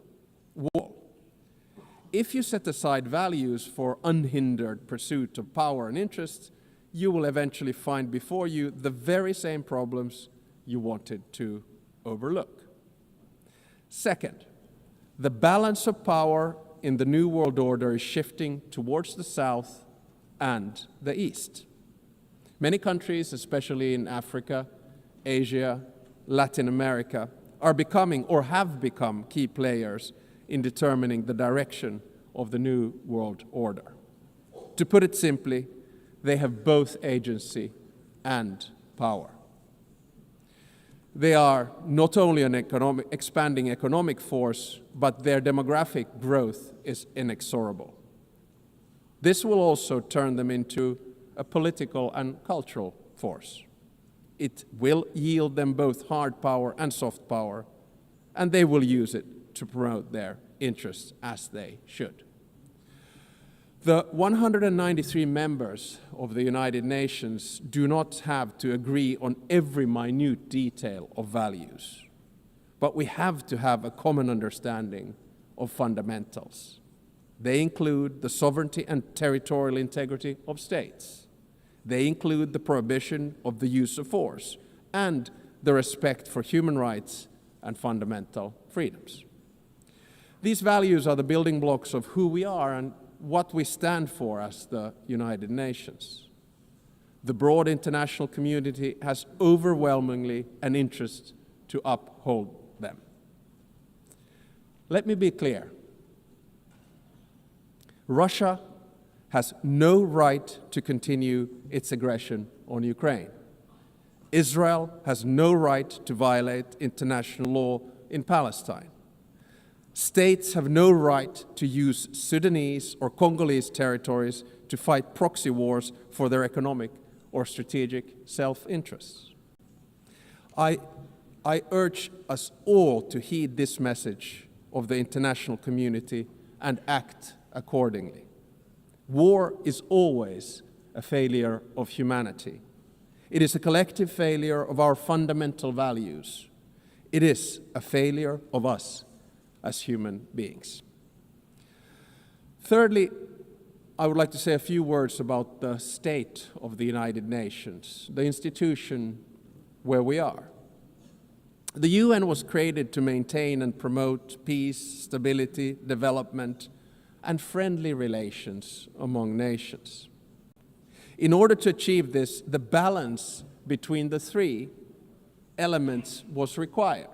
If you set aside values for unhindered pursuit of power and interests, you will eventually find before you the very same problems you wanted to overlook. Second, the balance of power in the New World Order is shifting towards the South and the East. Many countries, especially in Africa, Asia, Latin America, are becoming or have become key players in determining the direction of the New World Order. To put it simply, they have both agency and power. They are not only an expanding economic force, but their demographic growth is inexorable. This will also turn them into a political and cultural force. It will yield them both hard power and soft power, and they will use it to promote their interests as they should. The 193 members of the United Nations do not have to agree on every minute detail of values, but we have to have a common understanding of fundamentals. They include the sovereignty and territorial integrity of states. They include the prohibition of the use of force and the respect for human rights and fundamental freedoms. These values are the building blocks of who we are and what we stand for as the United Nations. The broad international community has overwhelmingly an interest to uphold them. Let me be clear. Russia has no right to continue its aggression on Ukraine. Israel has no right to violate international law in Palestine. States have no right to use Sudanese or Congolese territories to fight proxy wars for their economic or strategic self-interests. I urge us all to heed this message of the international community and act accordingly. War is always a failure of humanity. It is a collective failure of our fundamental values. It is a failure of us as human beings. Thirdly, I would like to say a few words about the state of the United Nations, the institution where we are. The UN was created to maintain and promote peace, stability, development, and friendly relations among nations. In order to achieve this, the balance between the three elements was required.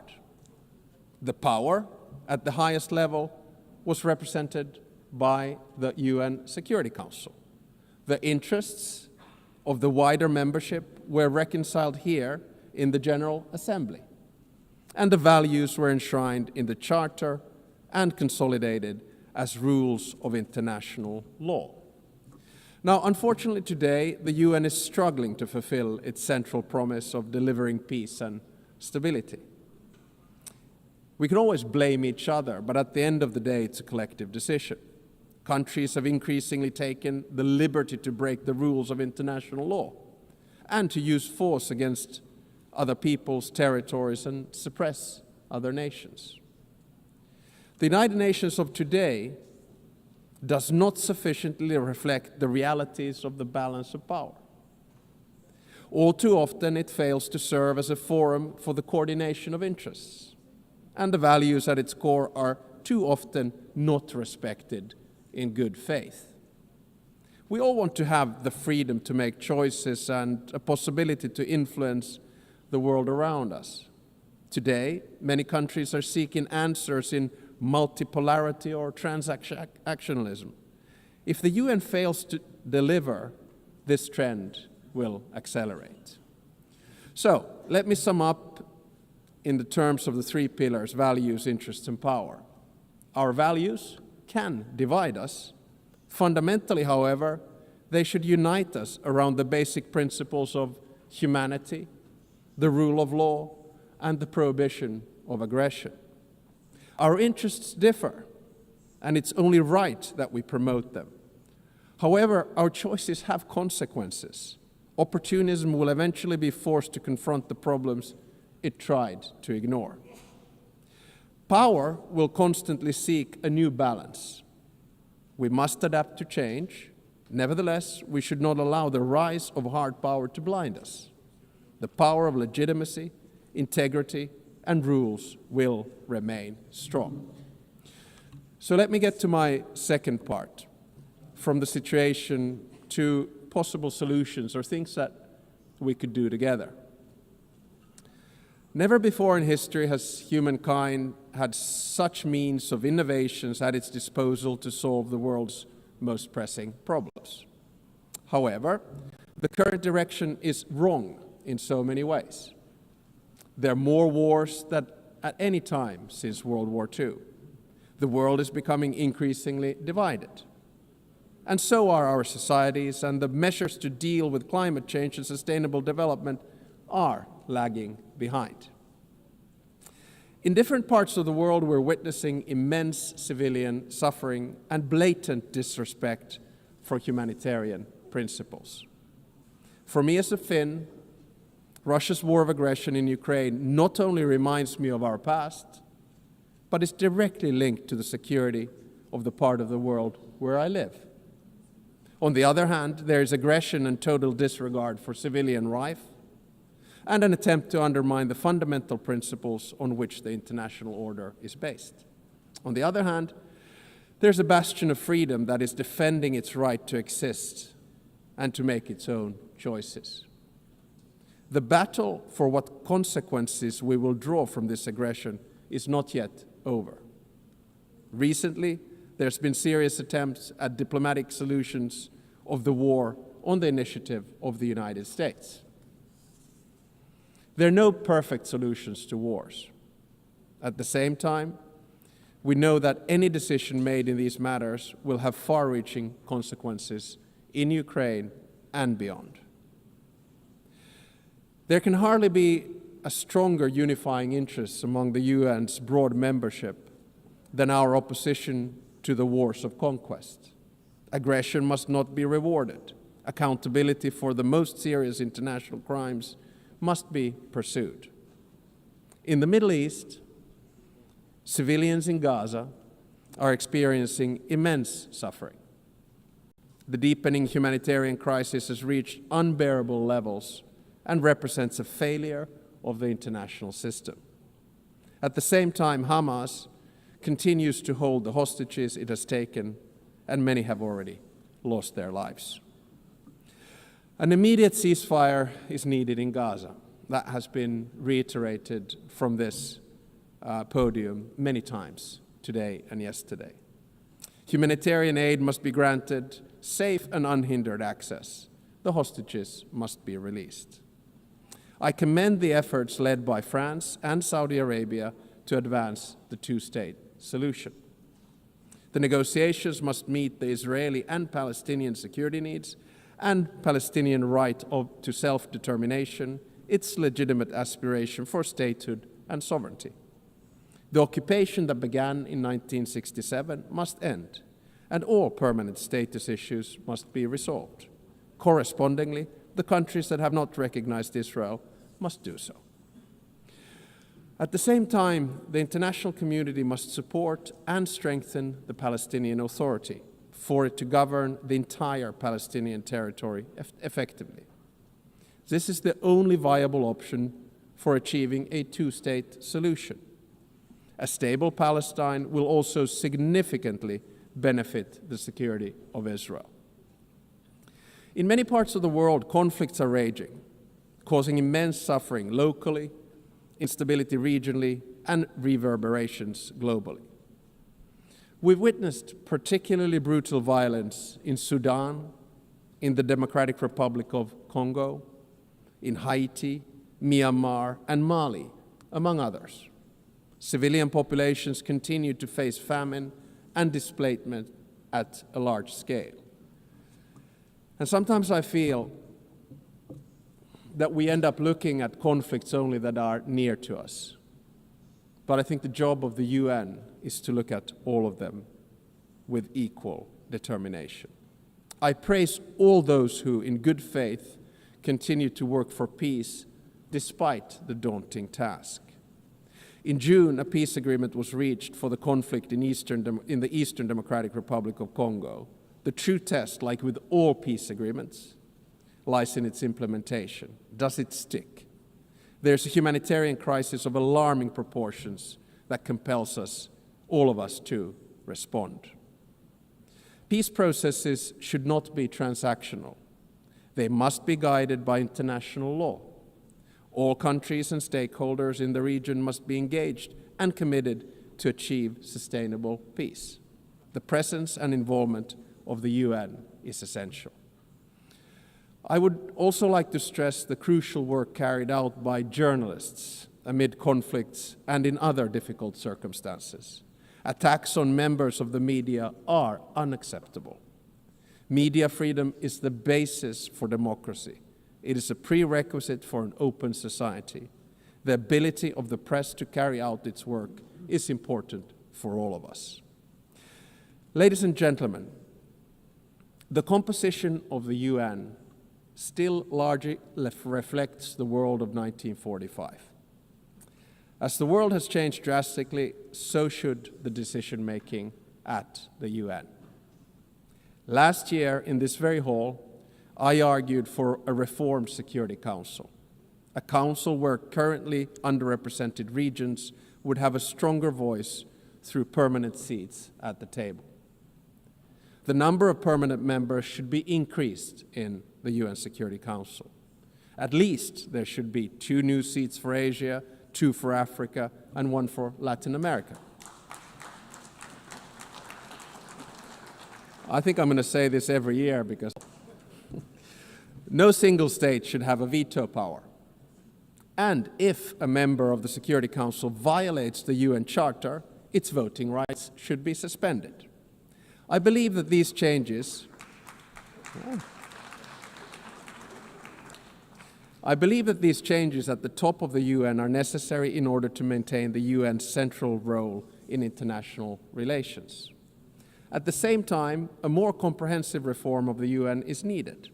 The power at the highest level was represented by the UN Security Council. The interests of the wider membership were reconciled here in the General Assembly, and the values were enshrined in the Charter and consolidated as rules of international law. Now, unfortunately today, the UN is struggling to fulfill its central promise of delivering peace and stability. We can always blame each other, but at the end of the day, it's a collective decision. Countries have increasingly taken the liberty to break the rules of international law and to use force against other people's territories and suppress other nations. The United Nations of today does not sufficiently reflect the realities of the balance of power. All too often, it fails to serve as a forum for the coordination of interests, and the values at its core are too often not respected in good faith. We all want to have the freedom to make choices and a possibility to influence the world around us. Today, many countries are seeking answers in multipolarity or transactionalism. If the UN fails to deliver, this trend will accelerate. So, let me sum up in the terms of the three pillars: values, interests, and power. Our values can divide us. Fundamentally, however, they should unite us around the basic principles of humanity, the rule of law, and the prohibition of aggression. Our interests differ, and it's only right that we promote them. However, our choices have consequences. Opportunism will eventually be forced to confront the problems it tried to ignore. Power will constantly seek a new balance. We must adapt to change. Nevertheless, we should not allow the rise of hard power to blind us. The power of legitimacy, integrity, and rules will remain strong. So let me get to my second part, from the situation to possible solutions or things that we could do together. Never before in history has humankind had such means of innovations at its disposal to solve the world's most pressing problems. However, the current direction is wrong in so many ways. There are more wars than at any time since World War II. The world is becoming increasingly divided. And so are our societies, and the measures to deal with climate change and sustainable development are lagging behind. In different parts of the world, we're witnessing immense civilian suffering and blatant disrespect for humanitarian principles. For me as a Finn, Russia's war of aggression in Ukraine not only reminds me of our past, but is directly linked to the security of the part of the world where I live. On the other hand, there is aggression and total disregard for civilian life, and an attempt to undermine the fundamental principles on which the international order is based. On the other hand, there's a bastion of freedom that is defending its right to exist and to make its own choices. The battle for what consequences we will draw from this aggression is not yet over. Recently, there's been serious attempts at diplomatic solutions of the war on the initiative of the United States. There are no perfect solutions to wars. At the same time, we know that any decision made in these matters will have far-reaching consequences in Ukraine and beyond. There can hardly be a stronger unifying interest among the UN's broad membership than our opposition to the wars of conquest. Aggression must not be rewarded. Accountability for the most serious international crimes must be pursued. In the Middle East, civilians in Gaza are experiencing immense suffering. The deepening humanitarian crisis has reached unbearable levels and represents a failure of the international system. At the same time, Hamas continues to hold the hostages it has taken, and many have already lost their lives. An immediate ceasefire is needed in Gaza. That has been reiterated from this podium many times today and yesterday. Humanitarian aid must be granted safe and unhindered access. The hostages must be released. I commend the efforts led by France and Saudi Arabia to advance the two-state solution. The negotiations must meet the Israeli and Palestinian security needs and Palestinian right to self-determination, its legitimate aspiration for statehood and sovereignty. The occupation that began in 1967 must end, and all permanent status issues must be resolved. Correspondingly, the countries that have not recognized Israel must do so. At the same time, the international community must support and strengthen the Palestinian Authority for it to govern the entire Palestinian territory effectively. This is the only viable option for achieving a two-state solution. A stable Palestine will also significantly benefit the security of Israel. In many parts of the world, conflicts are raging, causing immense suffering locally, instability regionally, and reverberations globally. We've witnessed particularly brutal violence in Sudan, in the Democratic Republic of Congo, in Haiti, Myanmar, and Mali, among others. Civilian populations continue to face famine and displacement at a large scale. And sometimes I feel that we end up looking at conflicts only that are near to us. But I think the job of the UN is to look at all of them with equal determination. I praise all those who, in good faith, continue to work for peace despite the daunting task. In June, a peace agreement was reached for the conflict in the Eastern Democratic Republic of Congo. The true test, like with all peace agreements, lies in its implementation. Does it stick? There's a humanitarian crisis of alarming proportions that compels us, all of us, to respond. Peace processes should not be transactional. They must be guided by international law. All countries and stakeholders in the region must be engaged and committed to achieve sustainable peace. The presence and involvement of the UN is essential. I would also like to stress the crucial work carried out by journalists amid conflicts and in other difficult circumstances. Attacks on members of the media are unacceptable. Media freedom is the basis for democracy. It is a prerequisite for an open society. The ability of the press to carry out its work is important for all of us. Ladies and gentlemen, the composition of the UN still largely reflects the world of 1945. As the world has changed drastically, so should the decision-making at the UN. Last year, in this very hall, I argued for a reformed Security Council, a council where currently underrepresented regions would have a stronger voice through permanent seats at the table. The number of permanent members should be increased in the UN Security Council. At least there should be 2 new seats for Asia, 2 for Africa, and 1 for Latin America. I think I'm going to say this every year because no single state should have a veto power. And if a member of the Security Council violates the UN Charter, its voting rights should be suspended. I believe that these changes at the top of the UN are necessary in order to maintain the UN's central role in international relations. At the same time, a more comprehensive reform of the UN is needed.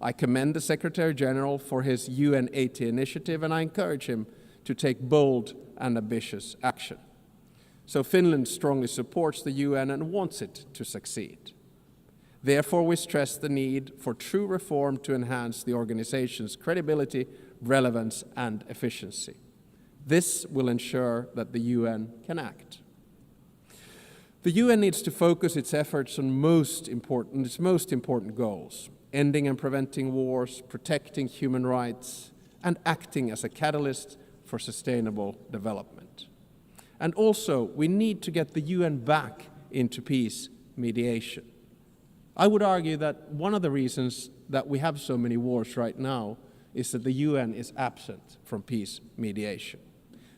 I commend the Secretary General for his UN 80 initiative, and I encourage him to take bold and ambitious action. So Finland strongly supports the UN and wants it to succeed. Therefore, we stress the need for true reform to enhance the organization's credibility, relevance, and efficiency. This will ensure that the UN can act. The UN needs to focus its efforts on its most important goals: ending and preventing wars, protecting human rights, and acting as a catalyst for sustainable development. And also, we need to get the UN back into peace mediation. I would argue that one of the reasons that we have so many wars right now is that the UN is absent from peace mediation.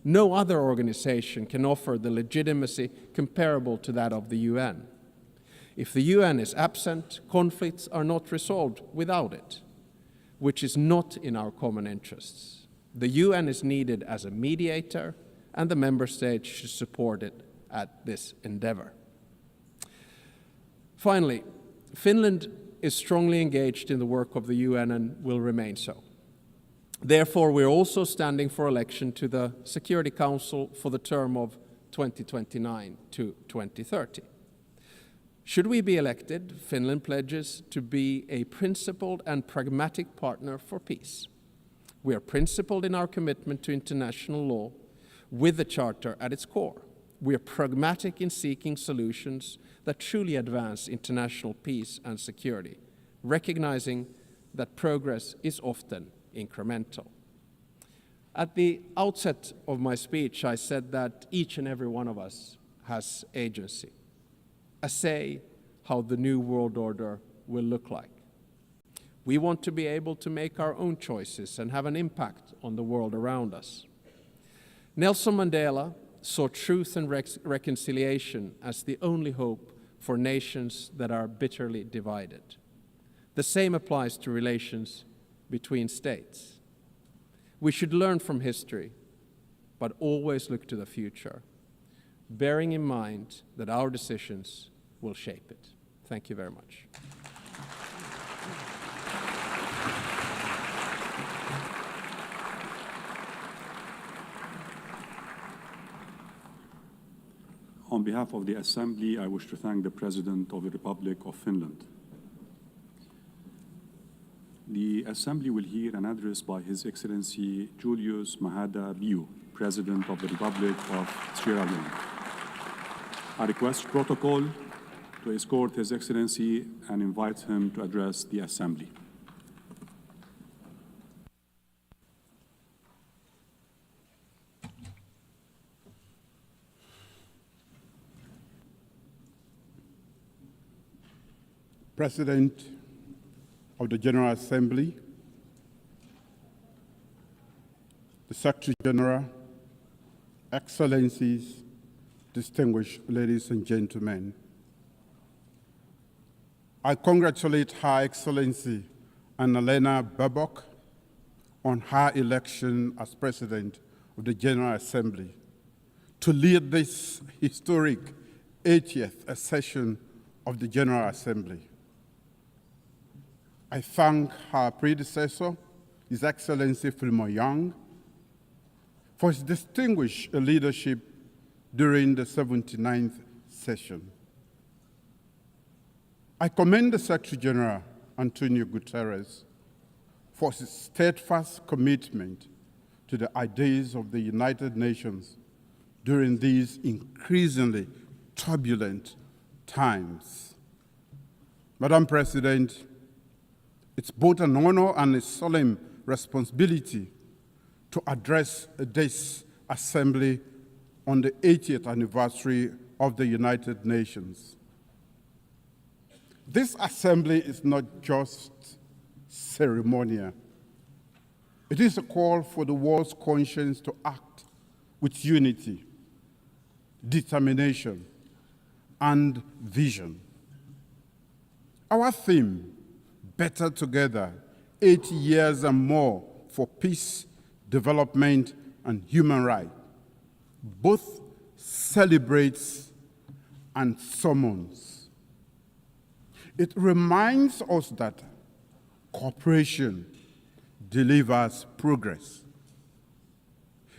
No other organization can offer the legitimacy comparable to that of the UN. If the UN is absent, conflicts are not resolved without it, which is not in our common interests. The UN is needed as a mediator, and the member states should support it at this endeavor. Finally, Finland is strongly engaged in the work of the UN and will remain so. Therefore, we're also standing for election to the Security Council for the term of 2029 to 2030. Should we be elected, Finland pledges to be a principled and pragmatic partner for peace. We are principled in our commitment to international law with the Charter at its core. We are pragmatic in seeking solutions that truly advance international peace and security, recognizing that progress is often incremental. At the outset of my speech, I said that each and every one of us has agency, a say how the new world order will look like. We want to be able to make our own choices and have an impact on the world around us. Nelson Mandela saw truth and reconciliation as the only hope for nations that are bitterly divided. The same applies to relations between states. We should learn from history, but always look to the future, bearing in mind that our decisions will shape it. Thank you very much. On behalf of the Assembly, I wish to thank the President of the Republic of Finland. The Assembly will hear an address by His Excellency Julius Maada Bio, President of the Republic of Sierra Leone. I request protocol to escort His Excellency and invite him to address the Assembly. President of the General Assembly, the Secretary General Excellencies, distinguished ladies and gentlemen, I congratulate Her Excellency Annalena Baerbock on her election as President of the General Assembly to lead this historic 80th session of the General Assembly. I thank her predecessor, His Excellency Volodymyr Young, for his distinguished leadership during the 79th session. I commend the Secretary General, Antonio Guterres, for his steadfast commitment to the ideas of the United Nations during these increasingly turbulent times. Madam President, it's both an honor and a solemn responsibility to address this Assembly on the 80th anniversary of the United Nations. This Assembly is not just ceremonial. It is a call for the world's conscience to act with unity, determination, and vision. Our theme, Better Together, 80 years and more for peace, development, and human rights, both celebrates and summons. It reminds us that cooperation delivers progress.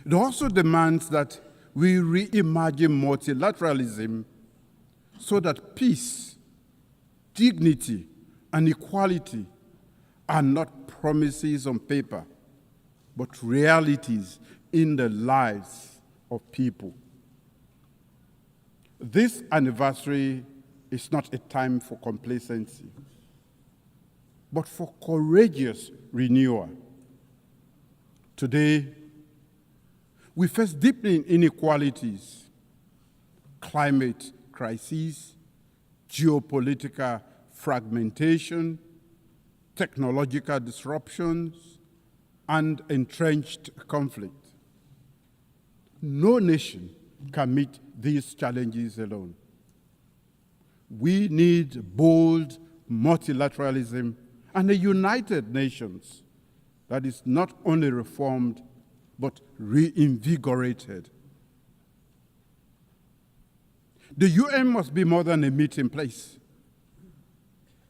It also demands that we reimagine multilateralism so that peace, dignity, and equality are not promises on paper, but realities in the lives of people. This anniversary is not a time for complacency, but for courageous renewal. Today, we face deepening inequalities, climate crises, geopolitical fragmentation, technological disruptions, and entrenched conflict. No nation can meet these challenges alone. We need bold multilateralism and a united nations that is not only reformed, but reinvigorated. The UN must be more than a meeting place.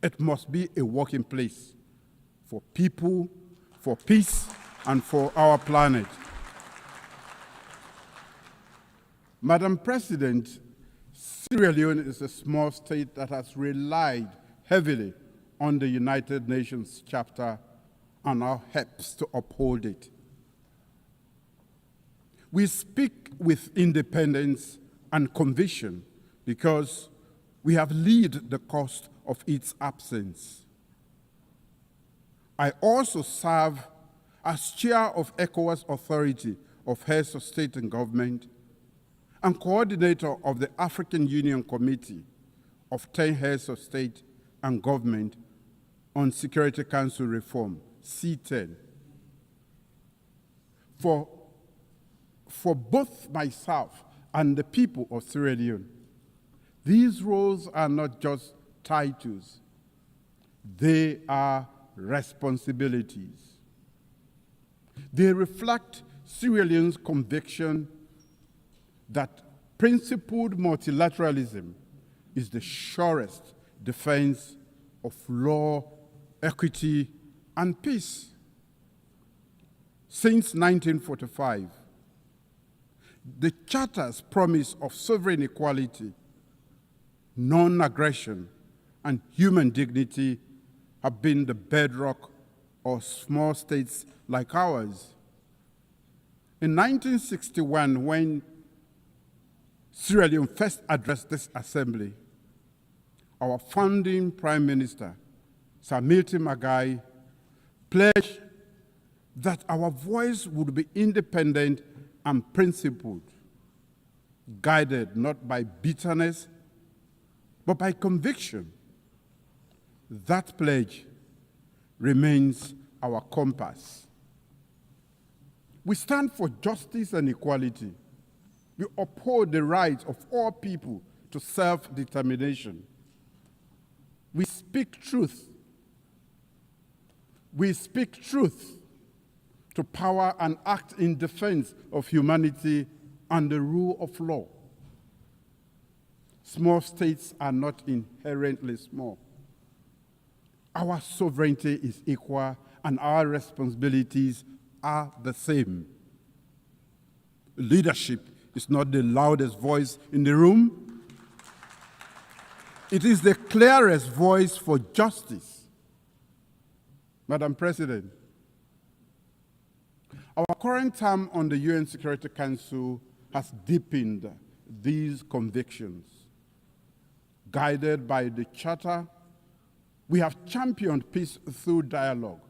It must be a working place for people, for peace, and for our planet. Madam President, Sierra Leone is a small state that has relied heavily on the United Nations chapter and now helps to uphold it. We speak with independence and conviction because we have lived the cost of its absence. I also serve as chair of ECOWAS Authority of Heads of State and Government and coordinator of the African Union Committee of 10 Heads of State and Government on Security Council Reform, C10. For both myself and the people of Sierra Leone, these roles are not just titles, they are responsibilities. They reflect Sierra Leone's conviction that principled multilateralism is the surest defense of law, equity, and peace. Since 1945, the Charter's promise of sovereign equality, non-aggression, and human dignity have been the bedrock of small states like ours. In 1961, when Sierra Leone first addressed this assembly, our founding Prime Minister, Sir Milton Magai, pledged that our voice would be independent and principled, guided not by bitterness, but by conviction. That pledge remains our compass. We stand for justice and equality, We uphold the rights of all people to self-determination. We speak truth. We speak truth to power and act in defense of humanity and the rule of law. Small states are not inherently small. Our sovereignty is equal and our responsibilities are the same. Leadership is not the loudest voice in the room. It is the clearest voice for justice. Madam President, our current term on the UN Security Council has deepened these convictions. Guided by the Charter, we have championed peace through dialogue,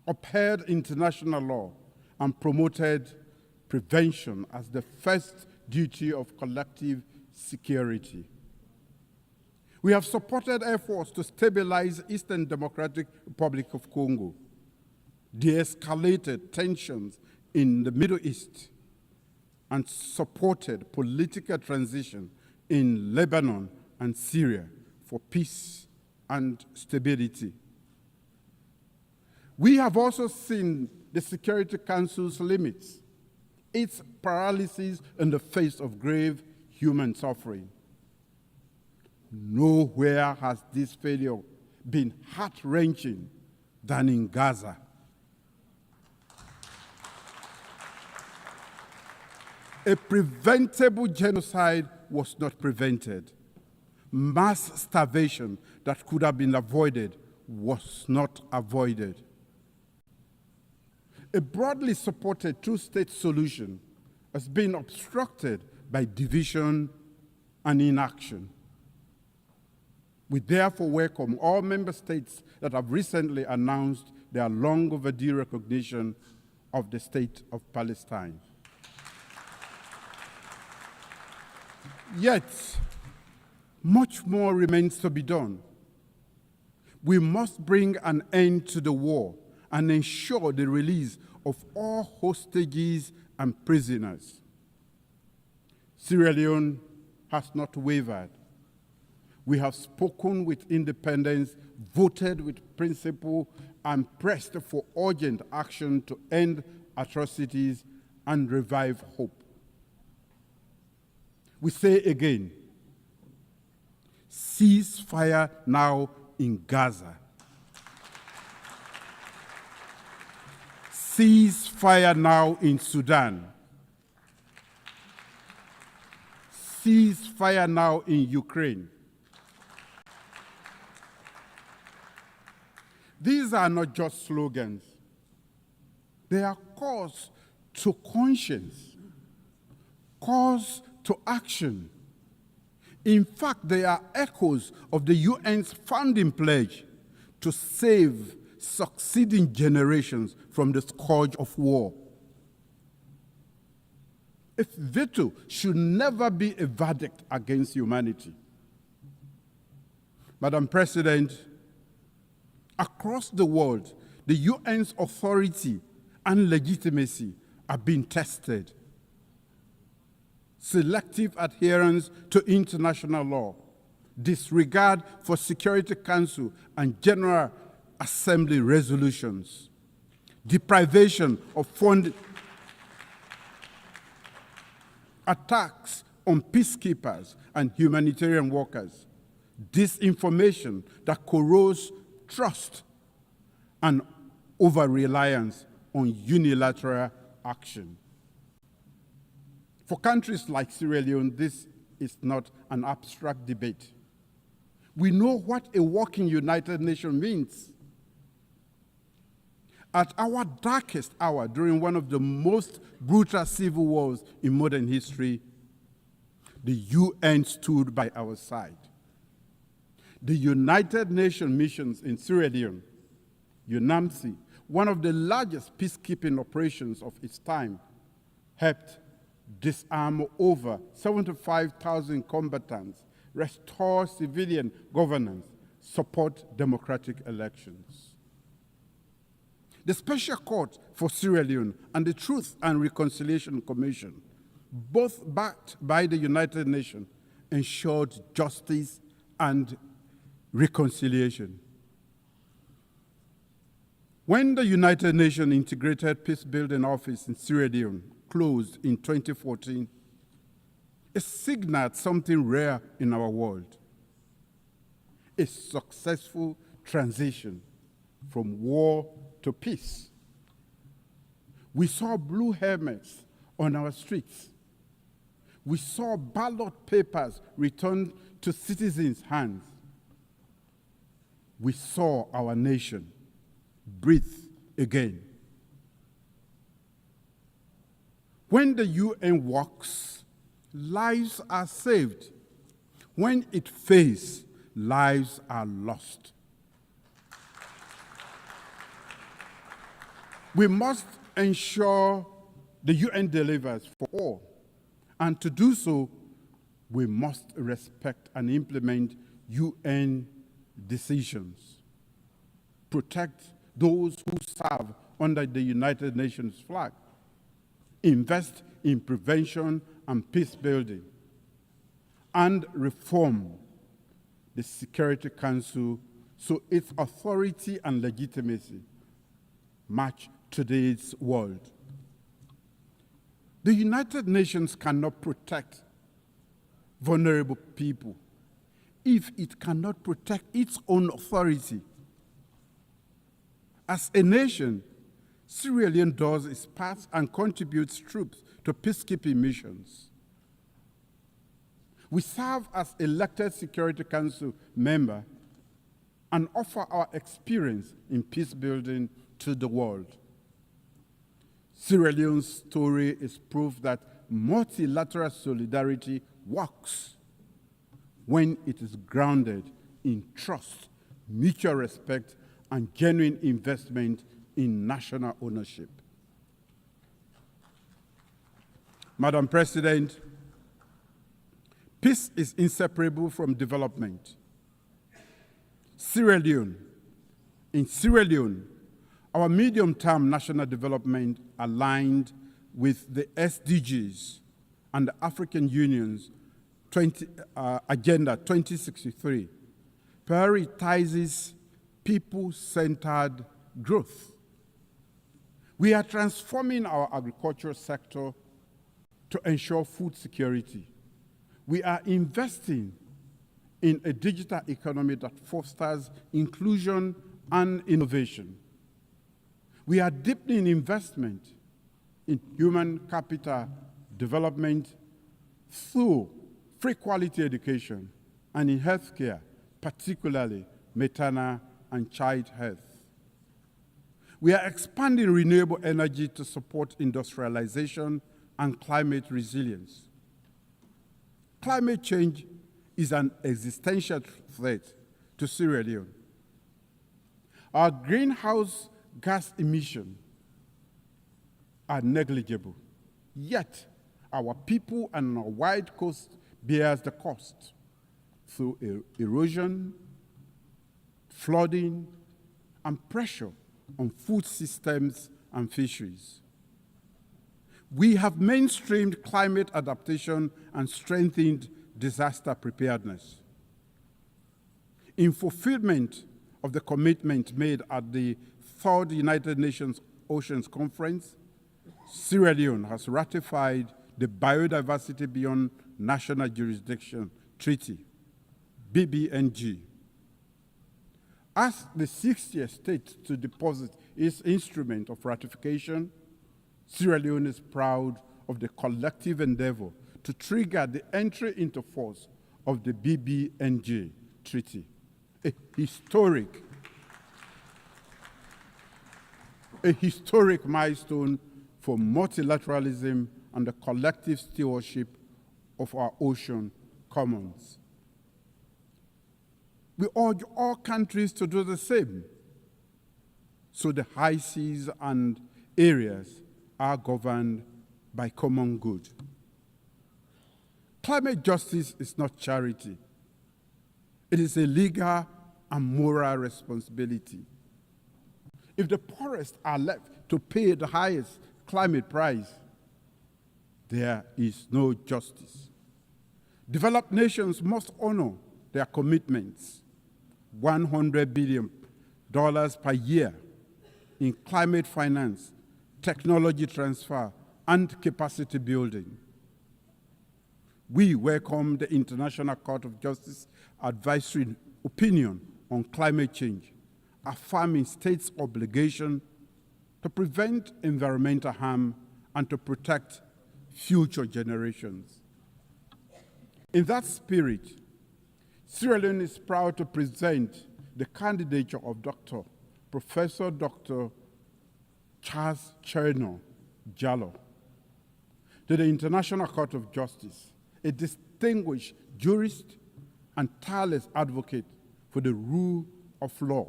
upheld international law, and promoted prevention as the first duty of collective security. We have supported efforts to stabilize Eastern Democratic Republic of Congo, de-escalated tensions in the Middle East, and supported political transition in Lebanon and Syria for peace and stability. We have also seen the Security Council's limits, its paralysis in the face of grave human suffering. Nowhere has this failure been heart-wrenching than in Gaza. A preventable genocide was not prevented. Mass starvation that could have been avoided was not avoided. A broadly supported two-state solution has been obstructed by division and inaction. We therefore welcome all member states that have recently announced their long overdue recognition of the State of Palestine. Yet, much more remains to be done. We must bring an end to the war and ensure the release of all hostages and prisoners. Sierra Leone has not wavered. We have spoken with independence, voted with principle, and pressed for urgent action to end atrocities and revive hope. We say again, cease fire now in Gaza. Cease fire now in Sudan. Cease fire now in Ukraine. These are not just slogans. They are calls to conscience, calls to action. In fact, they are echoes of the UN's founding pledge to save succeeding generations from the scourge of war. A veto should never be a verdict against humanity. Madam President, across the world, the UN's authority and legitimacy are being tested. Selective adherence to international law, disregard for Security Council and General Assembly resolutions, deprivation of funding, attacks on peacekeepers and humanitarian workers, disinformation that corrodes trust, and over-reliance on unilateral action. For countries like Sierra Leone, this is not an abstract debate. We know what a working United Nations means. At our darkest hour, during one of the most brutal civil wars in modern history, the UN stood by our side. The United Nations missions in Sierra Leone, UNAMSI, one of the largest peacekeeping operations of its time, helped disarm over 75,000 combatants, restore civilian governance, support democratic elections. The Special Court for Sierra Leone and the Truth and Reconciliation Commission both backed by the United Nations, ensured justice and reconciliation. When the United Nations Integrated Peacebuilding Office in Sierra Leone closed in 2014, it signaled something rare in our world: a successful transition from war to peace. We saw blue helmets on our streets. We saw ballot papers returned to citizens' hands. We saw our nation breathe again. When the UN works, lives are saved. When it fails, lives are lost. We must ensure the UN delivers for all. And to do so, we must respect and implement UN decisions, protect those who serve under the United Nations flag, invest in prevention and peace building, and reform the Security Council so its authority and legitimacy match today's world. The United Nations cannot protect vulnerable people if it cannot protect its own authority. As a nation, Sierra Leone does its part and contributes troops to peacekeeping missions. We serve as elected Security Council member and offer our experience in peace building to the world. Sierra Leone's story is proof that multilateral solidarity works when it is grounded in trust, mutual respect, and genuine investment in national ownership. Madam President, peace is inseparable from development. In Sierra Leone, our medium-term national development aligned with the SDGs and the African Union's Agenda 2063 prioritizes people-centered growth. We are transforming our agricultural sector to ensure food security. We are investing in a digital economy that fosters inclusion and innovation. We are deepening investment in human capital development through free quality education and in healthcare, particularly maternal and child health. We are expanding renewable energy to support industrialization and climate resilience. Climate change is an existential threat to Sierra Leone. Our greenhouse gas emissions are negligible, yet our people and our wide coast bears the cost through erosion, flooding, and pressure on food systems and fisheries. We have mainstreamed climate adaptation and strengthened disaster preparedness. In fulfillment of the commitment made at the Third United Nations Oceans Conference, Sierra Leone has ratified the Biodiversity Beyond National Jurisdiction Treaty, BBNG. As the 60th state to deposit its instrument of ratification, Sierra Leone is proud of the collective endeavor to trigger the entry into force of the BBNG Treaty, a historic milestone for multilateralism and the collective stewardship of our ocean commons. We urge all countries to do the same, so the high seas and areas are governed by common good. Climate justice is not charity. It is a legal and moral responsibility. If the poorest are left to pay the highest climate price, there is no justice. Developed nations must honor their commitments, $100 billion per year in climate finance, technology transfer, and capacity building. We welcome the International Court of Justice advisory opinion on climate change, affirming states' obligation to prevent environmental harm and to protect future generations. In that spirit, Sierra Leone is proud to present the candidature of Professor Dr. Charles Cherno Jallo to the International Court of Justice, a distinguished jurist and tireless advocate for the rule of law.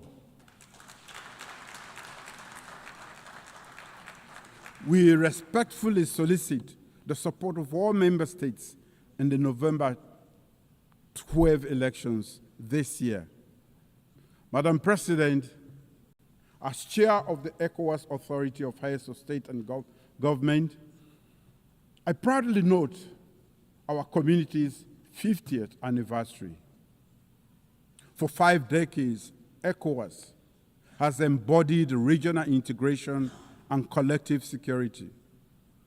We respectfully solicit the support of all member states in the November 12 elections this year. Madam President, as chair of the ECOWAS Authority of Heads of State and Government, I proudly note our community's 50th anniversary. For 5 decades, ECOWAS has embodied regional integration and collective security,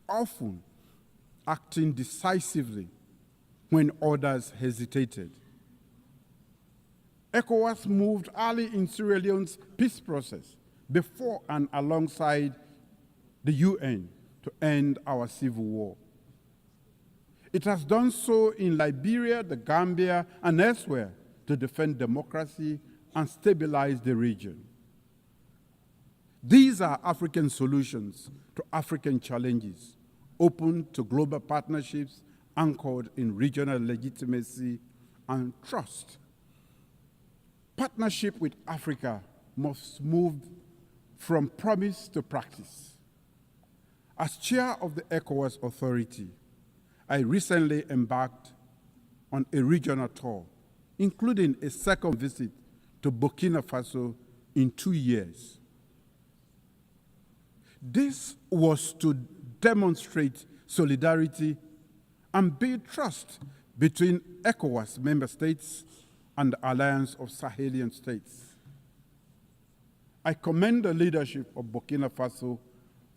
often acting decisively when others hesitated. ECOWAS moved early in Sierra Leone's peace process before and alongside the UN to end our civil war. It has done so in Liberia, the Gambia, and elsewhere to defend democracy and stabilize the region. These are African solutions to African challenges, open to global partnerships anchored in regional legitimacy and trust. Partnership with Africa must move from promise to practice. As chair of the ECOWAS Authority, I recently embarked on a regional tour, including a second visit to Burkina Faso in 2 years. This was to demonstrate solidarity and build trust between ECOWAS member states and the Alliance of Sahelian States. I commend the leadership of Burkina Faso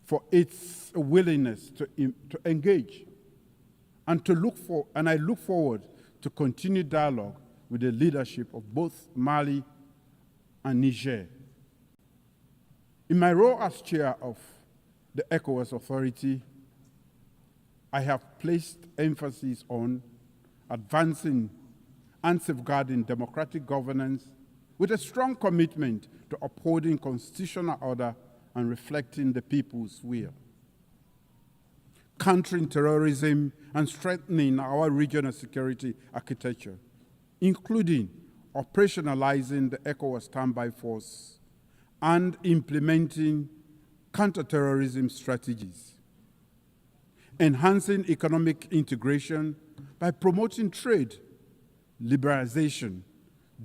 for its willingness to engage and I look forward to continued dialogue with the leadership of both Mali and Niger. In my role as chair of the ECOWAS Authority, I have placed emphasis on advancing and safeguarding democratic governance with a strong commitment to upholding constitutional order and reflecting the people's will. Countering terrorism and strengthening our regional security architecture, including operationalizing the ECOWAS standby force and implementing counterterrorism strategies. Enhancing economic integration by promoting trade, liberalization,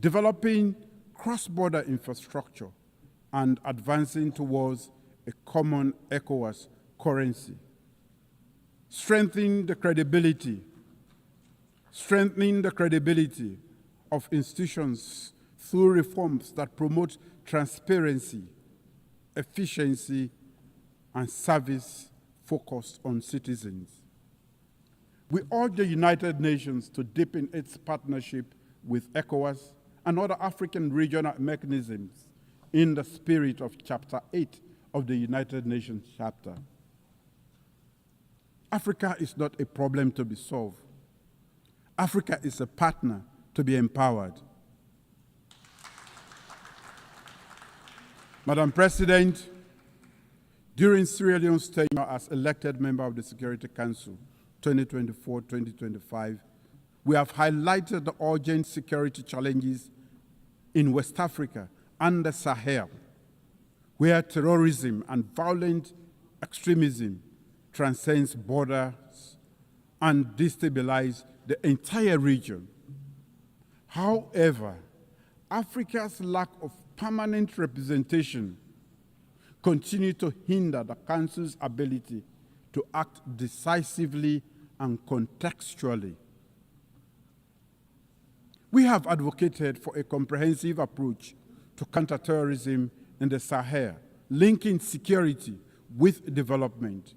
developing cross-border infrastructure, and advancing towards a common ECOWAS currency. Strengthening the credibility of institutions through reforms that promote transparency, efficiency, and service focused on citizens. We urge the United Nations to deepen its partnership with ECOWAS and other African regional mechanisms in the spirit of Chapter 8 of the United Nations Charter. Africa is not a problem to be solved. Africa is a partner to be empowered. Madam President, during Sierra Leone's tenure as elected member of the Security Council 2024-2025, we have highlighted the urgent security challenges in West Africa and the Sahel, where terrorism and violent extremism transcends borders and destabilize the entire region. However, Africa's lack of permanent representation continues to hinder the Council's ability to to act decisively and contextually. We have advocated for a comprehensive approach to counterterrorism in the Sahel, linking security with development,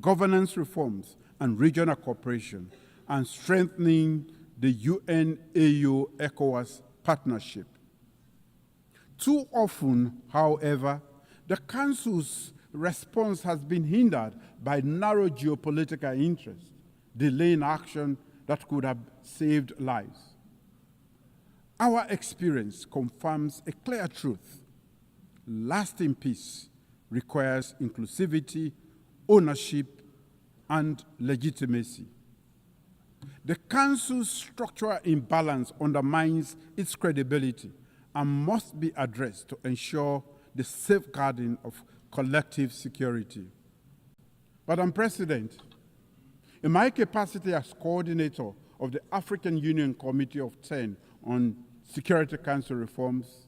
governance reforms, and regional cooperation, and strengthening the UN-AU-ECOWAS partnership. Too often, however, the Council's response has been hindered by narrow geopolitical interests, delaying action that could have saved lives. Our experience confirms a clear truth. Lasting peace requires inclusivity, ownership, and legitimacy. The Council's structural imbalance undermines its credibility and must be addressed to ensure the safeguarding of collective security. Madam President, in my capacity as coordinator of the African Union Committee of 10 on Security Council reforms,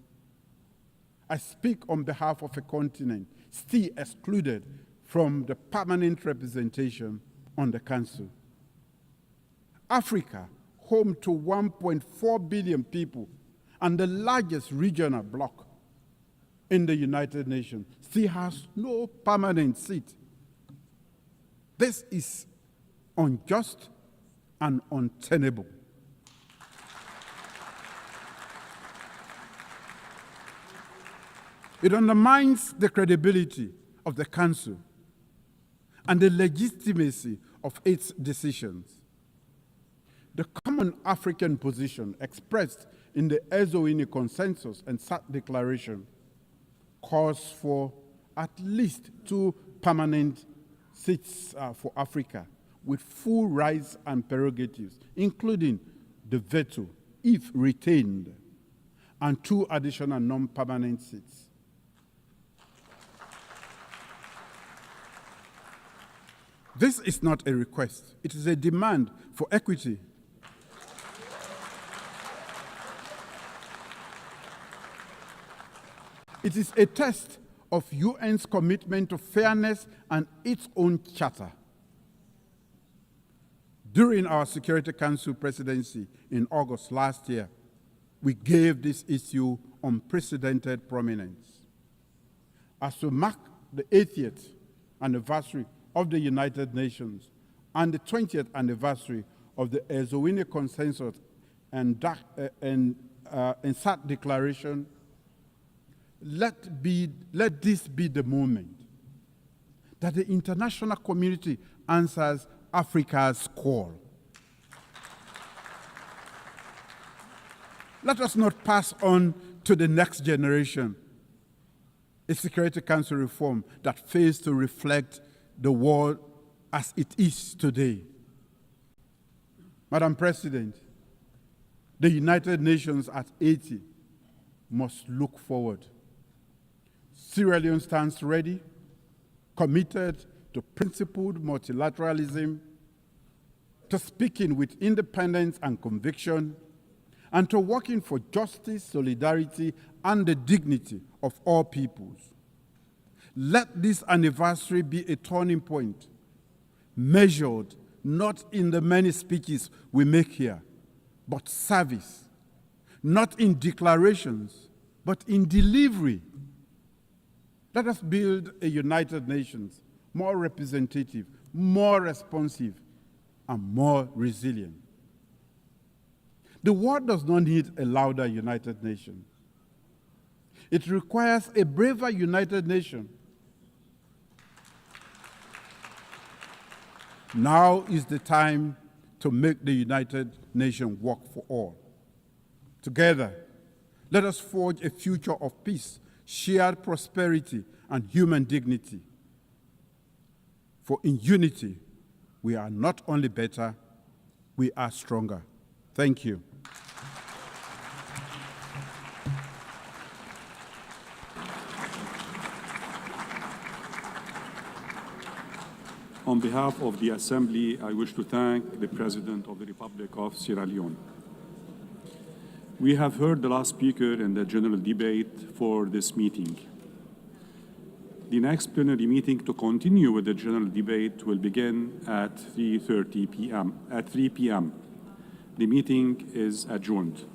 I speak on behalf of a continent still excluded from the permanent representation on the Council. Africa, home to 1.4 billion people and the largest regional bloc in the United Nations, still has no permanent seat. This is unjust and untenable. It undermines the credibility of the Council and the legitimacy of its decisions. The common African position expressed in the Ezoini Consensus and SAT Declaration calls for at least 2 permanent seats for Africa with full rights and prerogatives, including the veto, if retained, and 2 additional non-permanent seats. This is not a request. It is a demand for equity. It is a test of UN's commitment to fairness and its own charter. During our Security Council presidency in August last year, we gave this issue unprecedented prominence. As we mark the 80th anniversary of the United Nations and the 20th anniversary of the Ezoini Consensus and SAT Declaration, let this be the moment that the international community answers Africa's call. Let us not pass on to the next generation a Security Council reform that fails to reflect the world as it is today. Madam President, the United Nations at 80 must look forward. Sierra Leone stands ready, committed to principled multilateralism, to speaking with independence and conviction, and to working for justice, solidarity, and the dignity of all peoples. Let this anniversary be a turning point, measured not in the many speeches we make here, but service, not in declarations, but in delivery. Let us build a United Nations more representative, more responsive, and more resilient. The world does not need a louder United Nations. It requires a braver United Nations. Now is the time to make the United Nations work for all. Together, let us forge a future of peace, shared prosperity, and human dignity. For in unity, we are not only better, we are stronger. Thank you. On behalf of the Assembly, I wish to thank the President of the Republic of Sierra Leone. We have heard the last speaker in the general debate for this meeting. The next plenary meeting to continue with the general debate will begin at 3:30 p.m. At 3 p.m. The meeting is adjourned.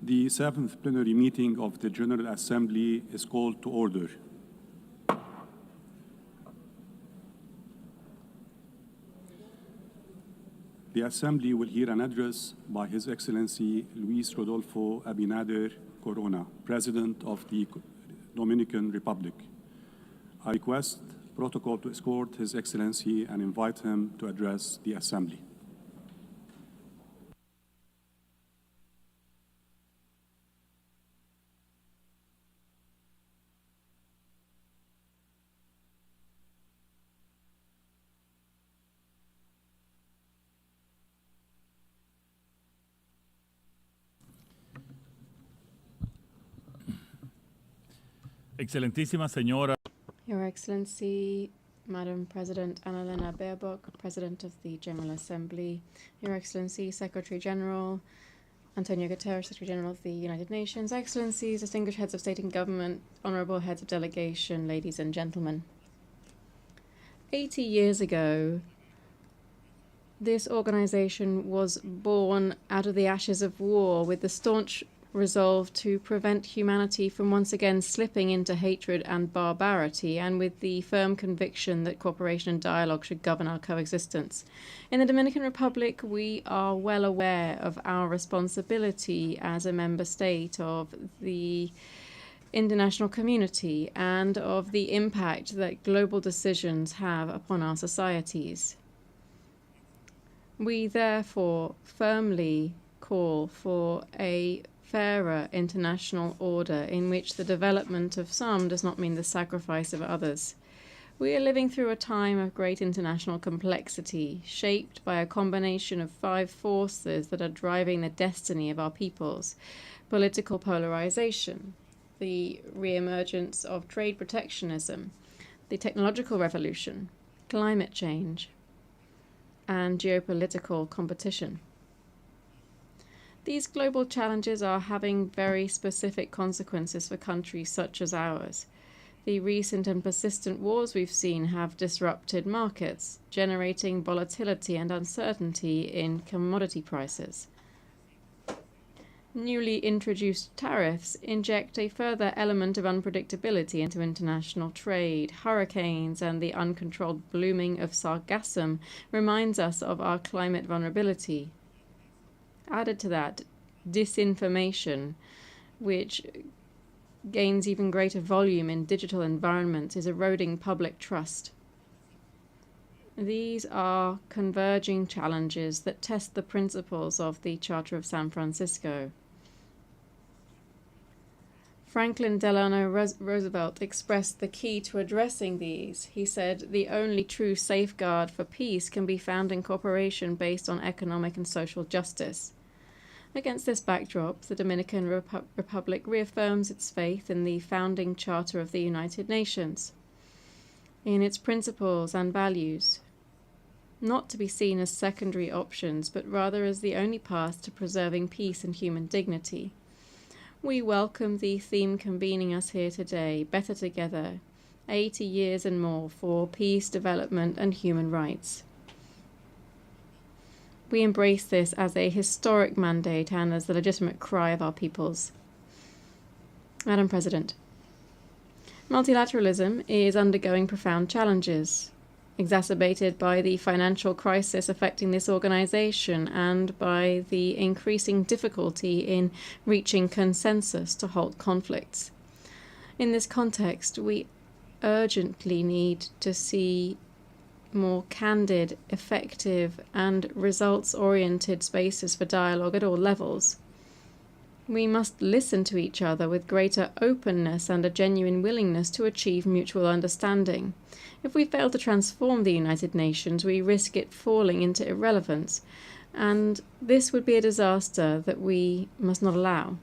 The 7th plenary meeting of the General Assembly is called to order. The Assembly will hear an address by His Excellency Luis Rodolfo Abinader Corona, President of the Dominican Republic. I request protocol to escort His Excellency and invite him to address the Assembly. Excelentísima señora. Your Excellency, Madam President Annalena Baerbock, President of the General Assembly, Your Excellency, Secretary General Antonio Guterres, Secretary General of the United Nations, Excellencies, distinguished heads of state and government, honorable heads of delegation, ladies and gentlemen. 80 years ago, this organization was born out of the ashes of war with the staunch resolve to prevent humanity from once again slipping into hatred and barbarity, and with the firm conviction that cooperation and dialogue should govern our coexistence. In the Dominican Republic, we are well aware of our responsibility as a member state of the international community and of the impact that global decisions have upon our societies. We therefore firmly call for a fairer international order in which the development of some does not mean the sacrifice of others. We are living through a time of great international complexity, shaped by a combination of 5 forces that are driving the destiny of our peoples: political polarization, the re-emergence of trade protectionism, the technological revolution, climate change, and geopolitical competition. These global challenges are having very specific consequences for countries such as ours. The recent and persistent wars we've seen have disrupted markets, generating volatility and uncertainty in commodity prices. Newly introduced tariffs inject a further element of unpredictability into international trade. Hurricanes and the uncontrolled blooming of sargassum reminds us of our climate vulnerability. Added to that, disinformation, which gains even greater volume in digital environments, is eroding public trust. These are converging challenges that test the principles of the Charter of San Francisco. Franklin Delano Roosevelt expressed the key to addressing these. He said, "The only true safeguard for peace can be found in cooperation based on economic and social justice." Against this backdrop, the Dominican Republic reaffirms its faith in the founding Charter of the United Nations, in its principles and values, not to be seen as secondary options, but rather as the only path to preserving peace and human dignity. We welcome the theme convening us here today, Better Together, 80 years and more for peace, development, and human rights. We embrace this as a historic mandate and as the legitimate cry of our peoples. Madam President, multilateralism is undergoing profound challenges, exacerbated by the financial crisis affecting this organization and by the increasing difficulty in reaching consensus to halt conflicts. In this context, we urgently need to see more candid, effective, and results-oriented spaces for dialogue at all levels. We must listen to each other with greater openness and a genuine willingness to achieve mutual understanding. If we fail to transform the United Nations, we risk it falling into irrelevance, and this would be a disaster that we must not allow.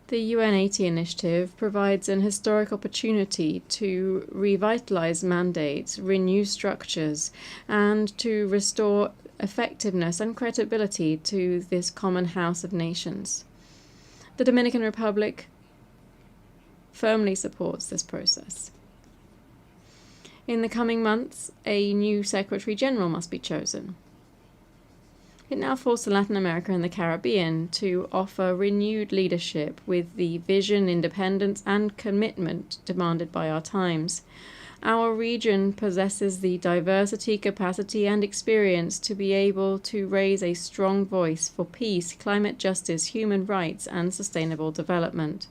The UN80 initiative provides an historic opportunity to revitalize mandates, renew structures, and to restore effectiveness and credibility to this common house of nations. The Dominican Republic firmly supports this process. In the coming months, a new Secretary General must be chosen. It now falls to Latin America and the Caribbean to offer renewed leadership with the vision, independence, and commitment demanded by our times. Our region possesses the diversity, capacity, and experience to be able to raise a strong voice for peace, climate justice, human rights, and sustainable development.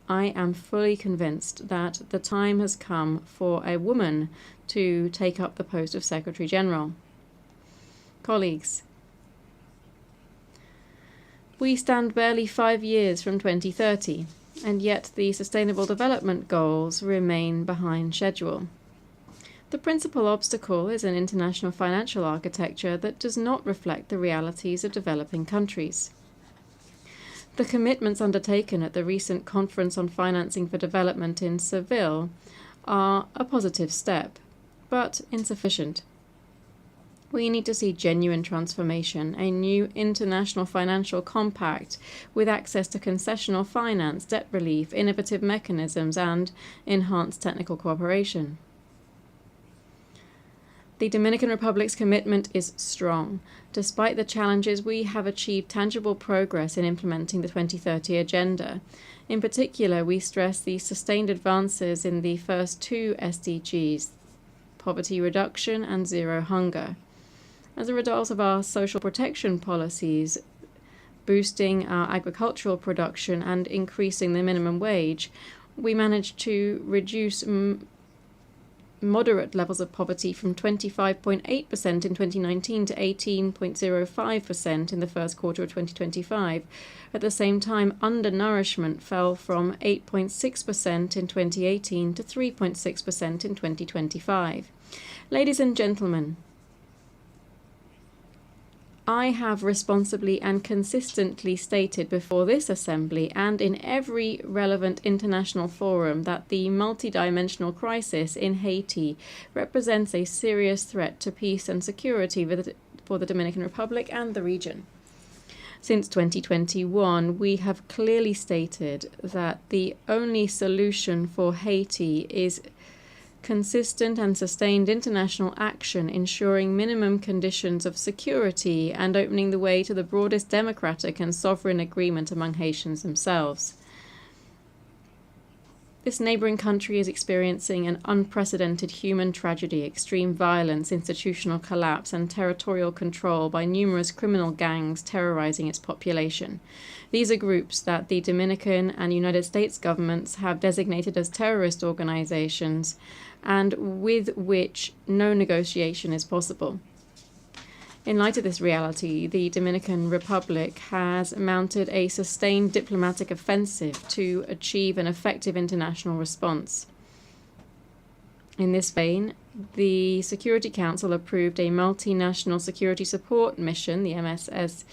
I am fully convinced that the time has come for a woman to take up the post of Secretary General. Colleagues, we stand barely 5 years from 2030, and yet the Sustainable Development Goals remain behind schedule. The principal obstacle is an international financial architecture that does not reflect the realities of developing countries. The commitments undertaken at the recent Conference on Financing for Development in Seville are a positive step, but insufficient. We need to see genuine transformation, a new international financial compact with access to concessional finance, debt relief, innovative mechanisms, and enhanced technical cooperation. The Dominican Republic's commitment is strong. Despite the challenges, we have achieved tangible progress in implementing the 2030 Agenda. In particular, we stress the sustained advances in the first two SDGs, poverty reduction and zero hunger. As a result of our social protection policies, boosting our agricultural production and increasing the minimum wage, we managed to reduce moderate levels of poverty from 25.8% in 2019 to 18.05% in the first quarter of 2025. At the same time, undernourishment fell from 8.6% in 2018 to 3.6% in 2025. Ladies and gentlemen, I have responsibly and consistently stated before this Assembly and in every relevant international forum that the multidimensional crisis in Haiti represents a serious threat to peace and security for the Dominican Republic and the region. Since 2021, we have clearly stated that the only solution for Haiti is consistent and sustained international action ensuring minimum conditions of security and opening the way to the broadest democratic and sovereign agreement among Haitians themselves. This neighboring country is experiencing an unprecedented human tragedy, extreme violence, institutional collapse, and territorial control by numerous criminal gangs terrorizing its population. These are groups that the Dominican and United States governments have designated as terrorist organizations and with which no negotiation is possible. In light of this reality, the Dominican Republic has mounted a sustained diplomatic offensive to achieve an effective international response. In this vein, the Security Council approved a multinational security support mission, the MSS,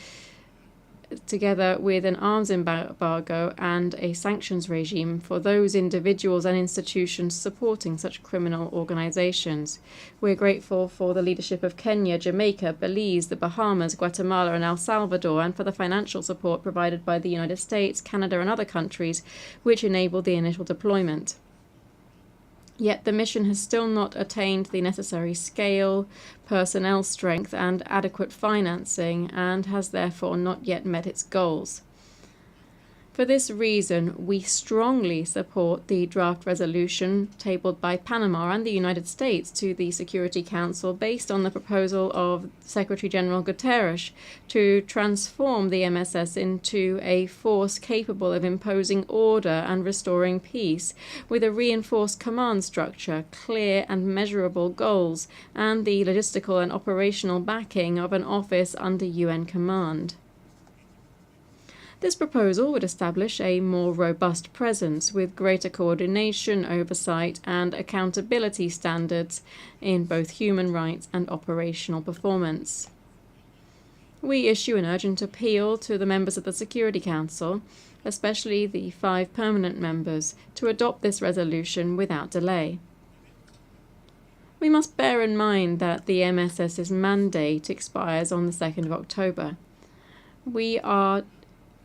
together with an arms embargo and a sanctions regime for those individuals and institutions supporting such criminal organizations. We're grateful for the leadership of Kenya, Jamaica, Belize, the Bahamas, Guatemala, and El Salvador, and for the financial support provided by the United States, Canada, and other countries, which enabled the initial deployment. Yet the mission has still not attained the necessary scale, personnel strength, and adequate financing, and has therefore not yet met its goals. For this reason, we strongly support the draft resolution tabled by Panama and the United States to the Security Council based on the proposal of Secretary General Guterres to transform the MSS into a force capable of imposing order and restoring peace with a reinforced command structure, clear and measurable goals, and the logistical and operational backing of an office under UN command. This proposal would establish a more robust presence with greater coordination, oversight, and accountability standards in both human rights and operational performance. We issue an urgent appeal to the members of the Security Council, especially the 5 permanent members, to adopt this resolution without delay. We must bear in mind that the MSS's mandate expires on the 2nd of October. We are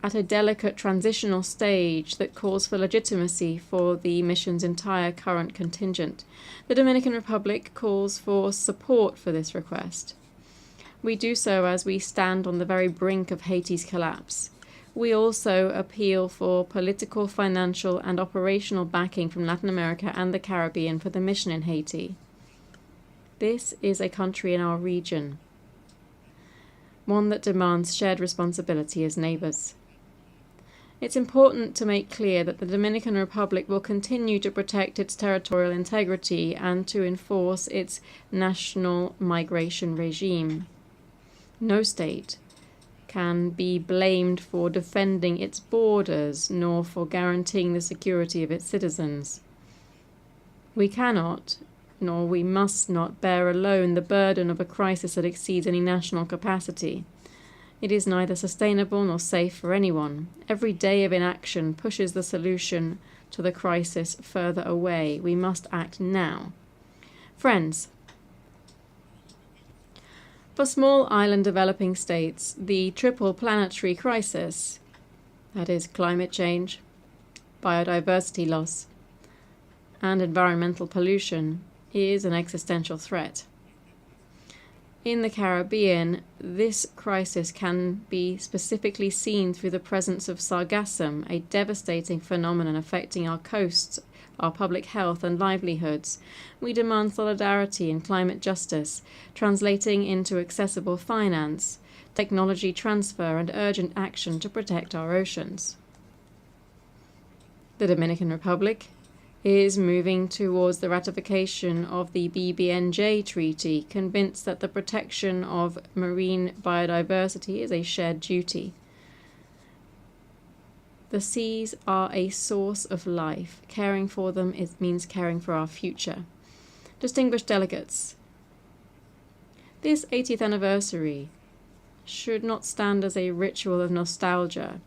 at a delicate transitional stage that calls for legitimacy for the mission's entire current contingent. The Dominican Republic calls for support for this request. We do so as we stand on the very brink of Haiti's collapse. We also appeal for political, financial, and operational backing from Latin America and the Caribbean for the mission in Haiti. This is a country in our region, one that demands shared responsibility as neighbours. It's important to make clear that the Dominican Republic will continue to protect its territorial integrity and to enforce its national migration regime. No state can be blamed for defending its borders nor for guaranteeing the security of its citizens. We cannot, nor we must not, bear alone the burden of a crisis that exceeds any national capacity. It is neither sustainable nor safe for anyone. Every day of inaction pushes the solution to the crisis further away. We must act now. Friends, for small island developing states, the triple planetary crisis, that is climate change, biodiversity loss, and environmental pollution, is an existential threat. In the Caribbean, this crisis can be specifically seen through the presence of sargassum, a devastating phenomenon affecting our coasts, our public health and livelihoods. We demand solidarity and climate justice, translating into accessible finance, technology transfer and urgent action to protect our oceans. The Dominican Republic is moving towards the ratification of the BBNJ Treaty, convinced that the protection of marine biodiversity is a shared duty. The seas are a source of life. Caring for them means caring for our future. Distinguished delegates, this 80th anniversary should not stand as a ritual of nostalgia,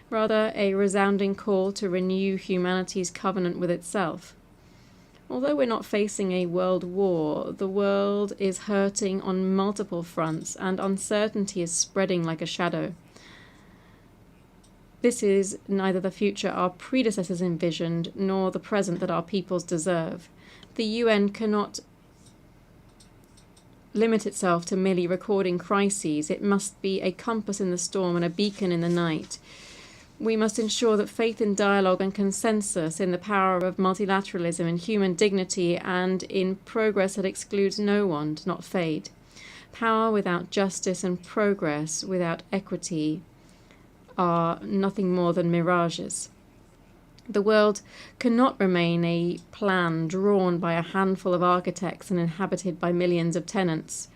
rather a resounding call to renew humanity's covenant with itself. Although we're not facing a world war, the world is hurting on multiple fronts and uncertainty is spreading like a shadow. This is neither the future our predecessors envisioned nor the present that our peoples deserve. The UN cannot limit itself to merely recording crises. It must be a compass in the storm and a beacon in the night. We must ensure that faith in dialogue and consensus, in the power of multilateralism, in human dignity, and in progress that excludes no one, do not fade. Power without justice and progress without equity are nothing more than mirages. The world cannot remain a plan drawn by a handful of architects and inhabited by millions of tenants.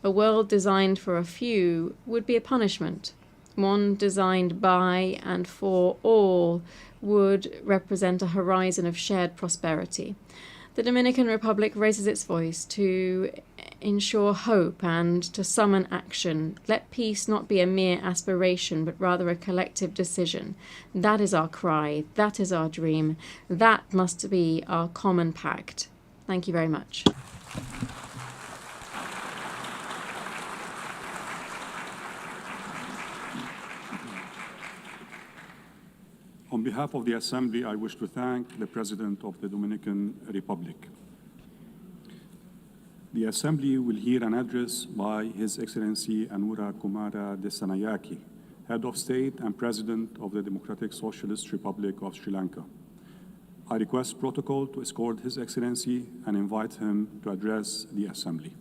A world designed for a few would be a punishment. One designed by and for all would represent a horizon of shared prosperity. The Dominican Republic raises its voice to ensure hope and to summon action. Let peace not be a mere aspiration, but rather a collective decision. That is our cry. That is our dream. That must be our common pact. Thank you very much. On behalf of the Assembly, I wish to thank the President of the Dominican Republic. The Assembly will hear an address by His Excellency Anura Kumara Desanayake, Head of State and President of the Democratic Socialist Republic of Sri Lanka. I request protocol to escort His Excellency and invite him to address the Assembly.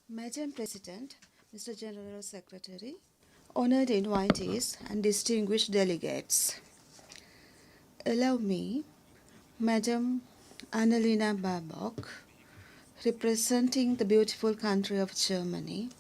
Madam President, Mr. General Secretary, honored invitees and distinguished delegates. Allow me, Madam Annalena Baerbock, representing the beautiful country of Germany,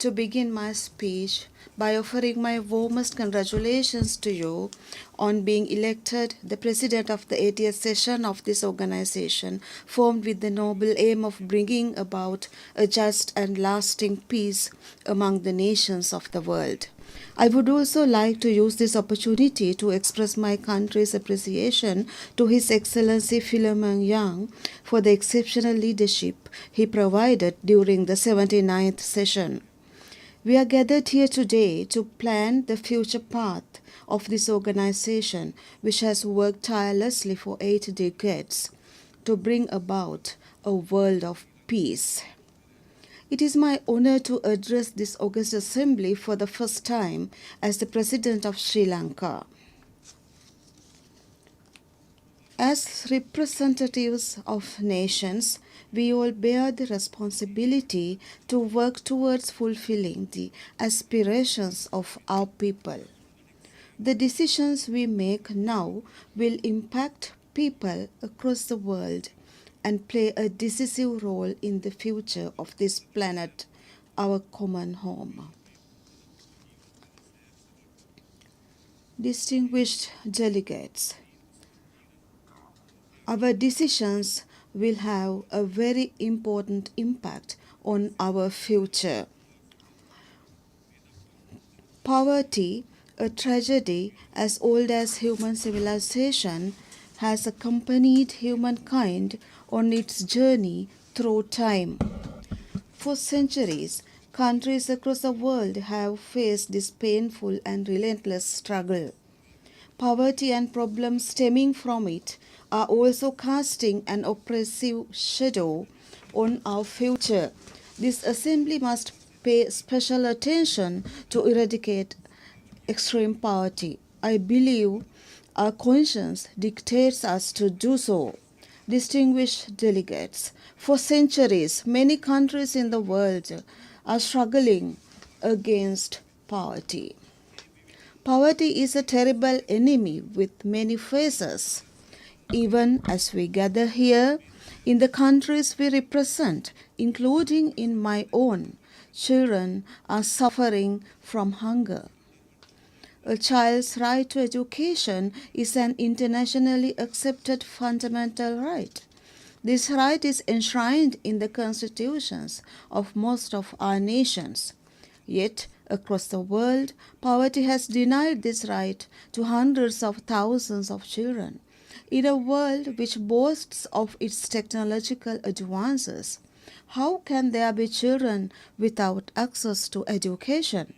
to begin my speech by offering my warmest congratulations to you on being elected the President of the 80th session of this organization, formed with the noble aim of bringing about a just and lasting peace among the nations of the world. I would also like to use this opportunity to express my country's appreciation to His Excellency Philemon Young for the exceptional leadership he provided during the 79th session. We are gathered here today to plan the future path of this organization, which has worked tirelessly for 8 decades to bring about a world of peace. It is my honor to address this august assembly for the first time as the President of Sri Lanka. As representatives of nations, we all bear the responsibility to work towards fulfilling the aspirations of our people. The decisions we make now will impact people across the world and play a decisive role in the future of this planet, our common home. Distinguished delegates, our decisions will have a very important impact on our future. Poverty, a tragedy as old as human civilization, has accompanied humankind on its journey through time. For centuries, countries across the world have faced this painful and relentless struggle. Poverty and problems stemming from it are also casting an oppressive shadow on our future. This assembly must pay special attention to eradicate extreme poverty. I believe our conscience dictates us to do so. Distinguished delegates, for centuries, many countries in the world are struggling against poverty. Poverty is a terrible enemy with many faces. Even as we gather here, in the countries we represent, including in my own, children are suffering from hunger. A child's right to education is an internationally accepted fundamental right. This right is enshrined in the constitutions of most of our nations. Yet, across the world, poverty has denied this right to hundreds of thousands of children. In a world which boasts of its technological advances, how can there be children without access to education?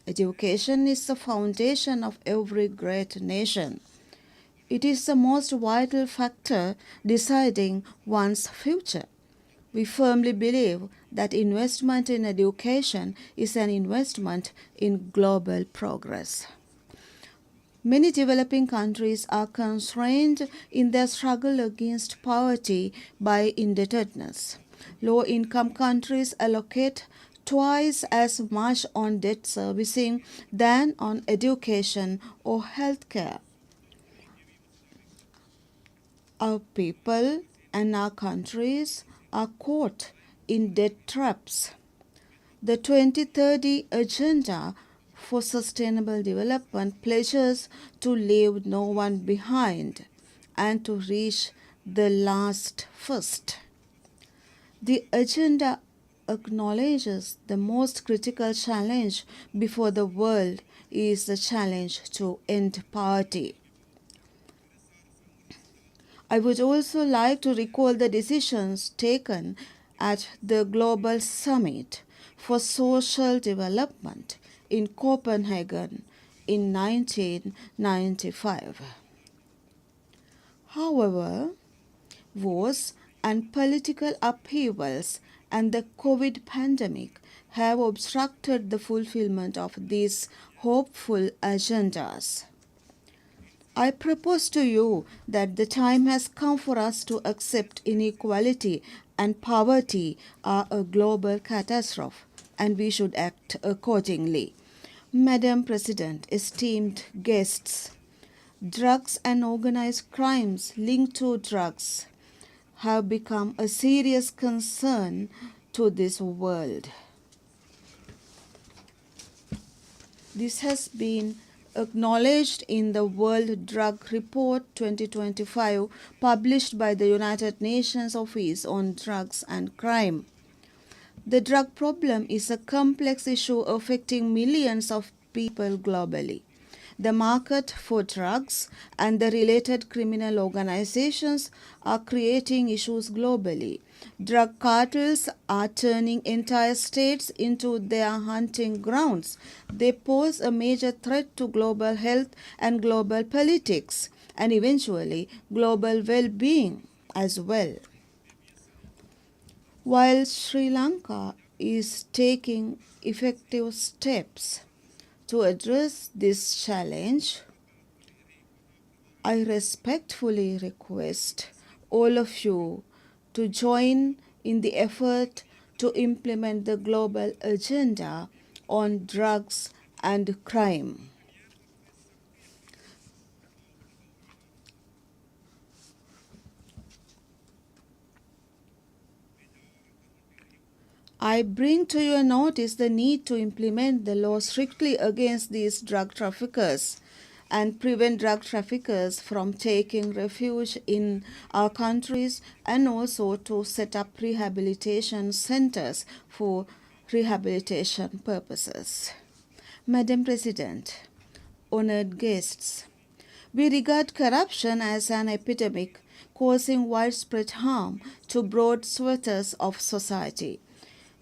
Education is the foundation of every great nation. It is the most vital factor deciding one's future. We firmly believe that investment in education is an investment in global progress. Many developing countries are constrained in their struggle against poverty by indebtedness. Low-income countries allocate twice as much on debt servicing than on education or healthcare. Our people and our countries are caught in debt traps. The 2030 Agenda for Sustainable Development pledges to leave no one behind and to reach the last first. The agenda acknowledges the most critical challenge before the world is the challenge to end poverty. I would also like to recall the decisions taken at the Global Summit for Social Development in Copenhagen in 1995. However, wars and political upheavals and the COVID pandemic have obstructed the fulfillment of these hopeful agendas. I propose to you that the time has come for us to accept inequality and poverty are a global catastrophe, and we should act accordingly. Madam President, esteemed guests, drugs and organized crimes linked to drugs have become a serious concern to this world. This has been acknowledged in the World Drug Report 2025 published by the United Nations Office on Drugs and Crime. The drug problem is a complex issue affecting millions of people globally. The market for drugs and the related criminal organizations are creating issues globally. Drug cartels are turning entire states into their hunting grounds. They pose a major threat to global health and global politics, and eventually global well-being as well. While Sri Lanka is taking effective steps to address this challenge, I respectfully request all of you to join in the effort to implement the global agenda on drugs and crime. I bring to your notice the need to implement the law strictly against these drug traffickers and prevent drug traffickers from taking refuge in our countries, and also to set up rehabilitation centers for rehabilitation purposes. Madam President, honored guests, we regard corruption as an epidemic causing widespread harm to broad swathes of society.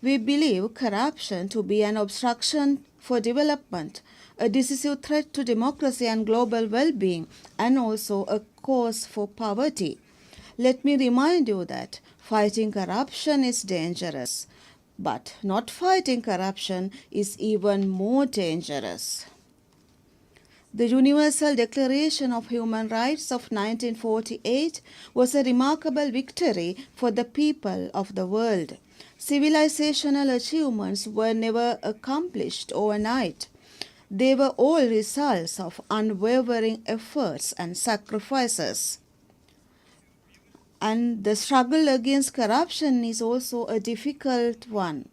We believe corruption to be an obstruction for development, a decisive threat to democracy and global well-being, and also a cause for poverty. Let me remind you that fighting corruption is dangerous, but not fighting corruption is even more dangerous. The Universal Declaration of Human Rights of 1948 was a remarkable victory for the people of the world. Civilizational achievements were never accomplished overnight. They were all results of unwavering efforts and sacrifices. And the struggle against corruption is also a difficult one.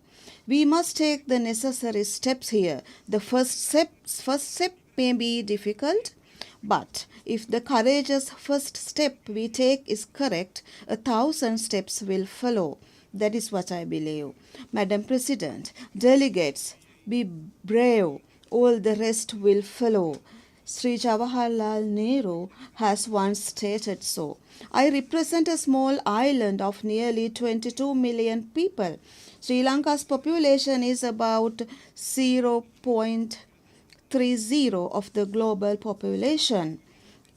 We must take the necessary steps here. The first step may be difficult, but if the courageous first step we take is correct, 1,000 steps will follow. That is what I believe. Madam President, delegates, be brave. All the rest will follow. Sri Jawaharlal Nehru has once stated so. I represent a small island of nearly 22 million people. Sri Lanka's population is about 0.30 of the global population.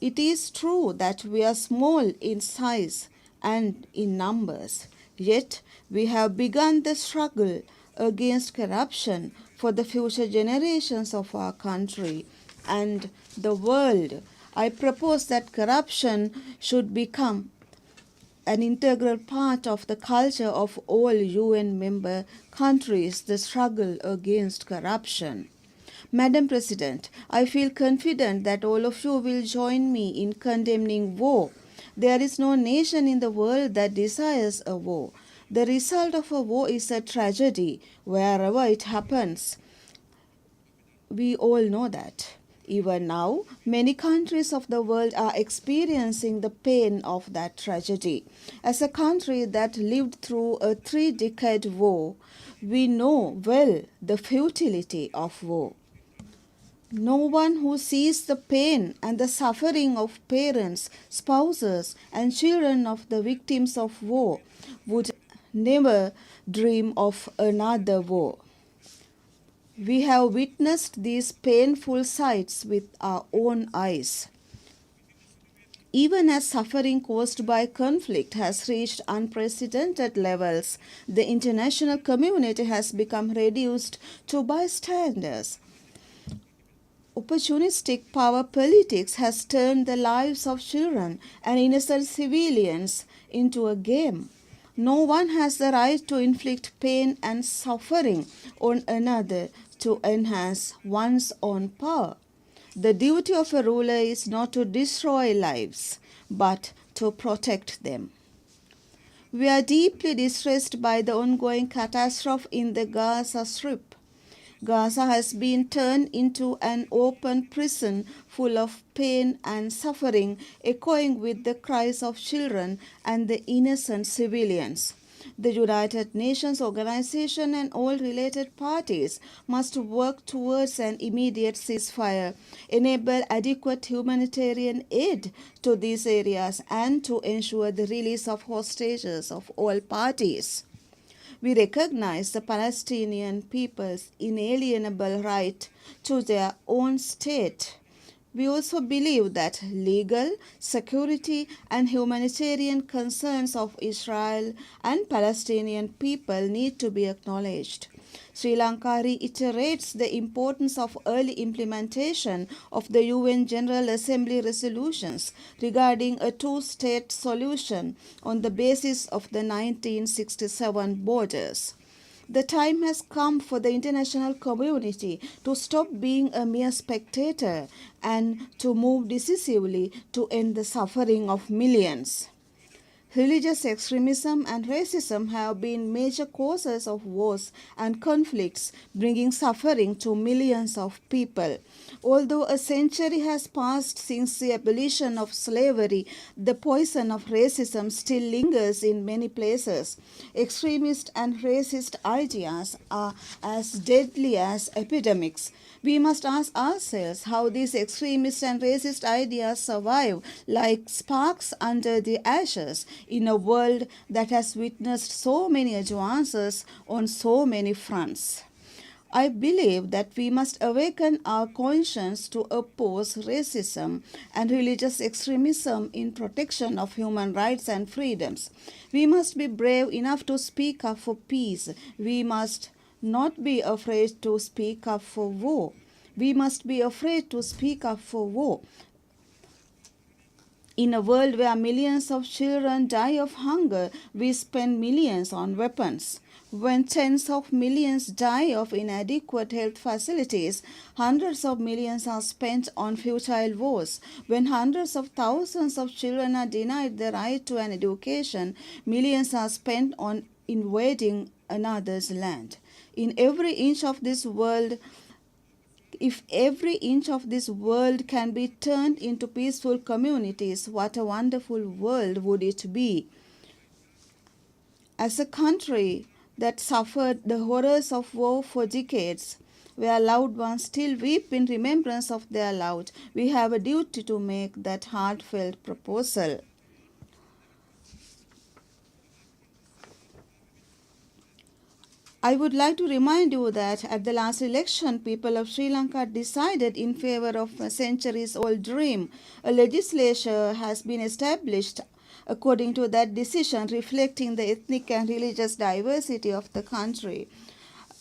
It is true that we are small in size and in numbers. Yet, we have begun the struggle against corruption for the future generations of our country and the world. I propose that corruption should become an integral part of the culture of all UN member countries, the struggle against corruption. Madam President, I feel confident that all of you will join me in condemning war. There is no nation in the world that desires a war. The result of a war is a tragedy wherever it happens. We all know that. Even now, many countries of the world are experiencing the pain of that tragedy. As a country that lived through a 3-decade war, we know well the futility of war. No one who sees the pain and the suffering of parents, spouses, and children of the victims of war would never dream of another war. We have witnessed these painful sights with our own eyes. Even as suffering caused by conflict has reached unprecedented levels, the international community has become reduced to bystanders. Opportunistic power politics has turned the lives of children and innocent civilians into a game. No one has the right to inflict pain and suffering on another to enhance one's own power. The duty of a ruler is not to destroy lives, but to protect them. We are deeply distressed by the ongoing catastrophe in the Gaza Strip. Gaza has been turned into an open prison full of pain and suffering, echoing with the cries of children and the innocent civilians. The United Nations Organization and all related parties must work towards an immediate ceasefire, enable adequate humanitarian aid to these areas, and to ensure the release of hostages of all parties. We recognize the Palestinian people's inalienable right to their own state. We also believe that legal, security, and humanitarian concerns of Israel and Palestinian people need to be acknowledged. Sri Lanka reiterates the importance of early implementation of the UN General Assembly resolutions regarding a two-state solution on the basis of the 1967 borders. The time has come for the international community to stop being a mere spectator and to move decisively to end the suffering of millions. Religious extremism and racism have been major causes of wars and conflicts, bringing suffering to millions of people. Although a century has passed since the abolition of slavery, the poison of racism still lingers in many places. Extremist and racist ideas are as deadly as epidemics. We must ask ourselves how these extremist and racist ideas survive like sparks under the ashes in a world that has witnessed so many advances on so many fronts. I believe that we must awaken our conscience to oppose racism and religious extremism in protection of human rights and freedoms. We must be brave enough to speak up for peace. We must not be afraid to speak up for war. We must be afraid to speak up for war. In a world where millions of children die of hunger, we spend millions on weapons. When tens of millions die of inadequate health facilities, hundreds of millions are spent on futile wars. When hundreds of thousands of children are denied the right to an education, millions are spent on invading another's land. In every inch of this world, if every inch of this world can be turned into peaceful communities, what a wonderful world would it be? As a country that suffered the horrors of war for decades, where loved ones still weep in remembrance of their loved, we have a duty to make that heartfelt proposal. I would like to remind you that at the last election, people of Sri Lanka decided in favor of a centuries-old dream. A legislature has been established according to that decision, reflecting the ethnic and religious diversity of the country.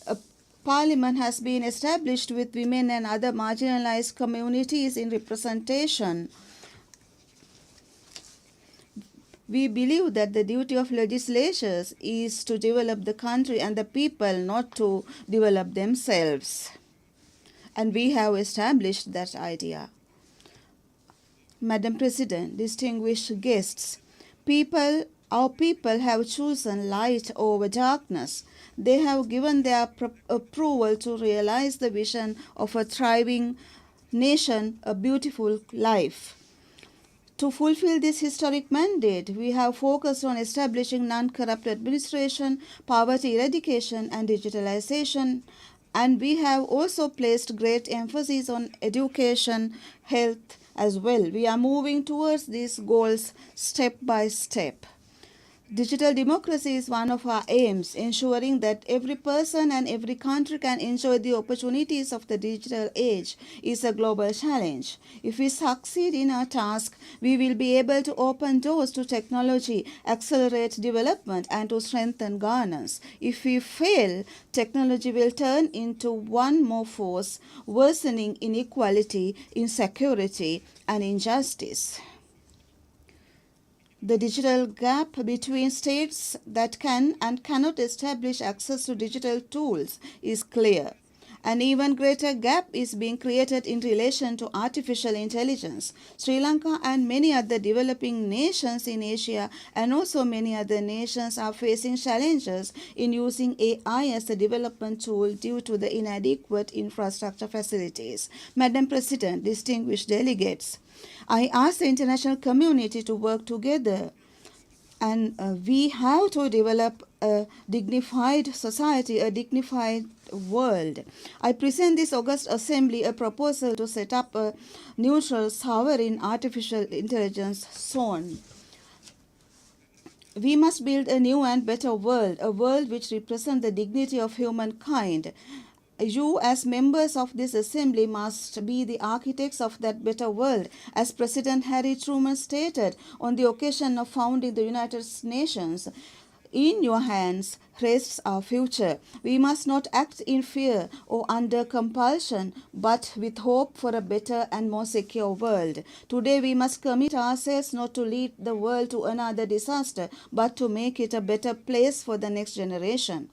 A parliament has been established with women and other marginalized communities in representation. We believe that the duty of legislatures is to develop the country and the people, not to develop themselves. And we have established that idea. Madam President, distinguished guests, our people have chosen light over darkness. They have given their approval to realize the vision of a thriving nation, a beautiful life. To fulfill this historic mandate, we have focused on establishing non-corrupt administration, poverty eradication, and digitalization, and we have also placed great emphasis on education, health as well. We are moving towards these goals step by step. Digital democracy is one of our aims, ensuring that every person and every country can enjoy the opportunities of the digital age is a global challenge. If we succeed in our task, we will be able to open doors to technology, accelerate development, and to strengthen governance. If we fail, technology will turn into one more force, worsening inequality, insecurity, and injustice. The digital gap between states that can and cannot establish access to digital tools is clear. An even greater gap is being created in relation to artificial intelligence. Sri Lanka and many other developing nations in Asia and also many other nations are facing challenges in using AI as a development tool due to the inadequate infrastructure facilities. Madam President, distinguished delegates, I ask the international community to work together, and we have to develop a dignified society, a dignified world. I present this August Assembly a proposal to set up a neutral sovereign artificial intelligence zone. We must build a new and better world, a world which represents the dignity of humankind. You, as members of this assembly, must be the architects of that better world. As President Harry Truman stated on the occasion of founding the United Nations, in your hands rests our future. We must not act in fear or under compulsion, but with hope for a better and more secure world. Today we must commit ourselves not to lead the world to another disaster, but to make it a better place for the next generation.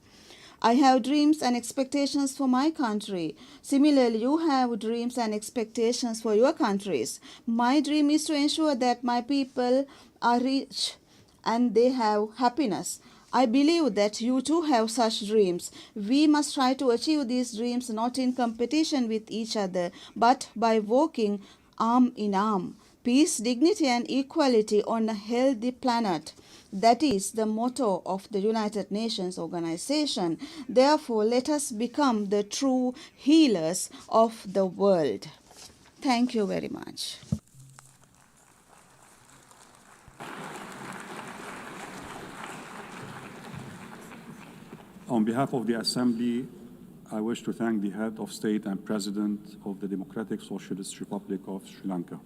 I have dreams and expectations for my country. Similarly, you have dreams and expectations for your countries. My dream is to ensure that my people are rich and they have happiness. I believe that you too have such dreams. We must try to achieve these dreams not in competition with each other, but by walking arm in arm. Peace, dignity, and equality on a healthy planet. That is the motto of the United Nations organization. Therefore, let us become the true healers of the world. Thank you very much. On behalf of the Assembly, I wish to thank the Head of State and President of the Democratic Socialist Republic of Sri Lanka.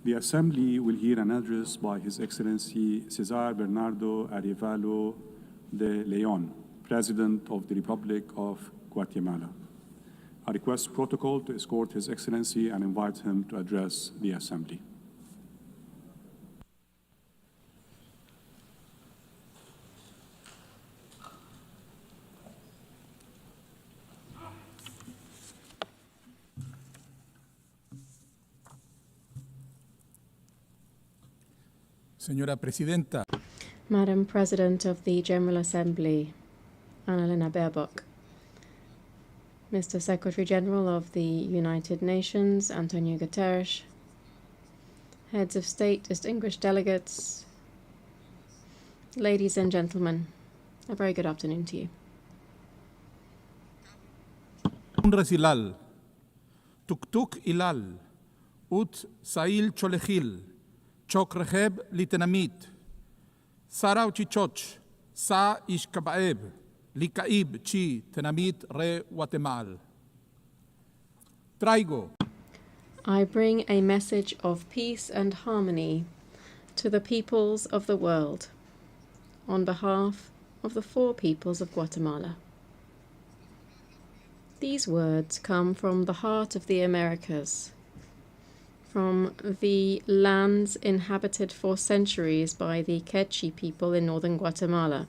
The Assembly will hear an address by His Excellency Cesar Bernardo Arevalo de Leone, President of the Republic of Guatemala. I request protocol to escort His Excellency and invite him to address the Assembly. Señora Presidenta. Madam President of the General Assembly, Annalena Baerbock. Mr. Secretary General of the United Nations, Antonio Guterres. Heads of State, distinguished delegates, ladies and gentlemen, a very good afternoon to you. Unresilal, Tuktuk Ilal, Ut Sail Cholejil, Chok Reheb Litenamit, Sarau Chichoch, Sa Ishkabaeb, Likaib Chi Tenamit Re Guatemala. Traigo. I bring a message of peace and harmony to the peoples of the world on behalf of the 4 peoples of Guatemala. These words come from the heart of the Americas, from the lands inhabited for centuries by the Quechua people in northern Guatemala.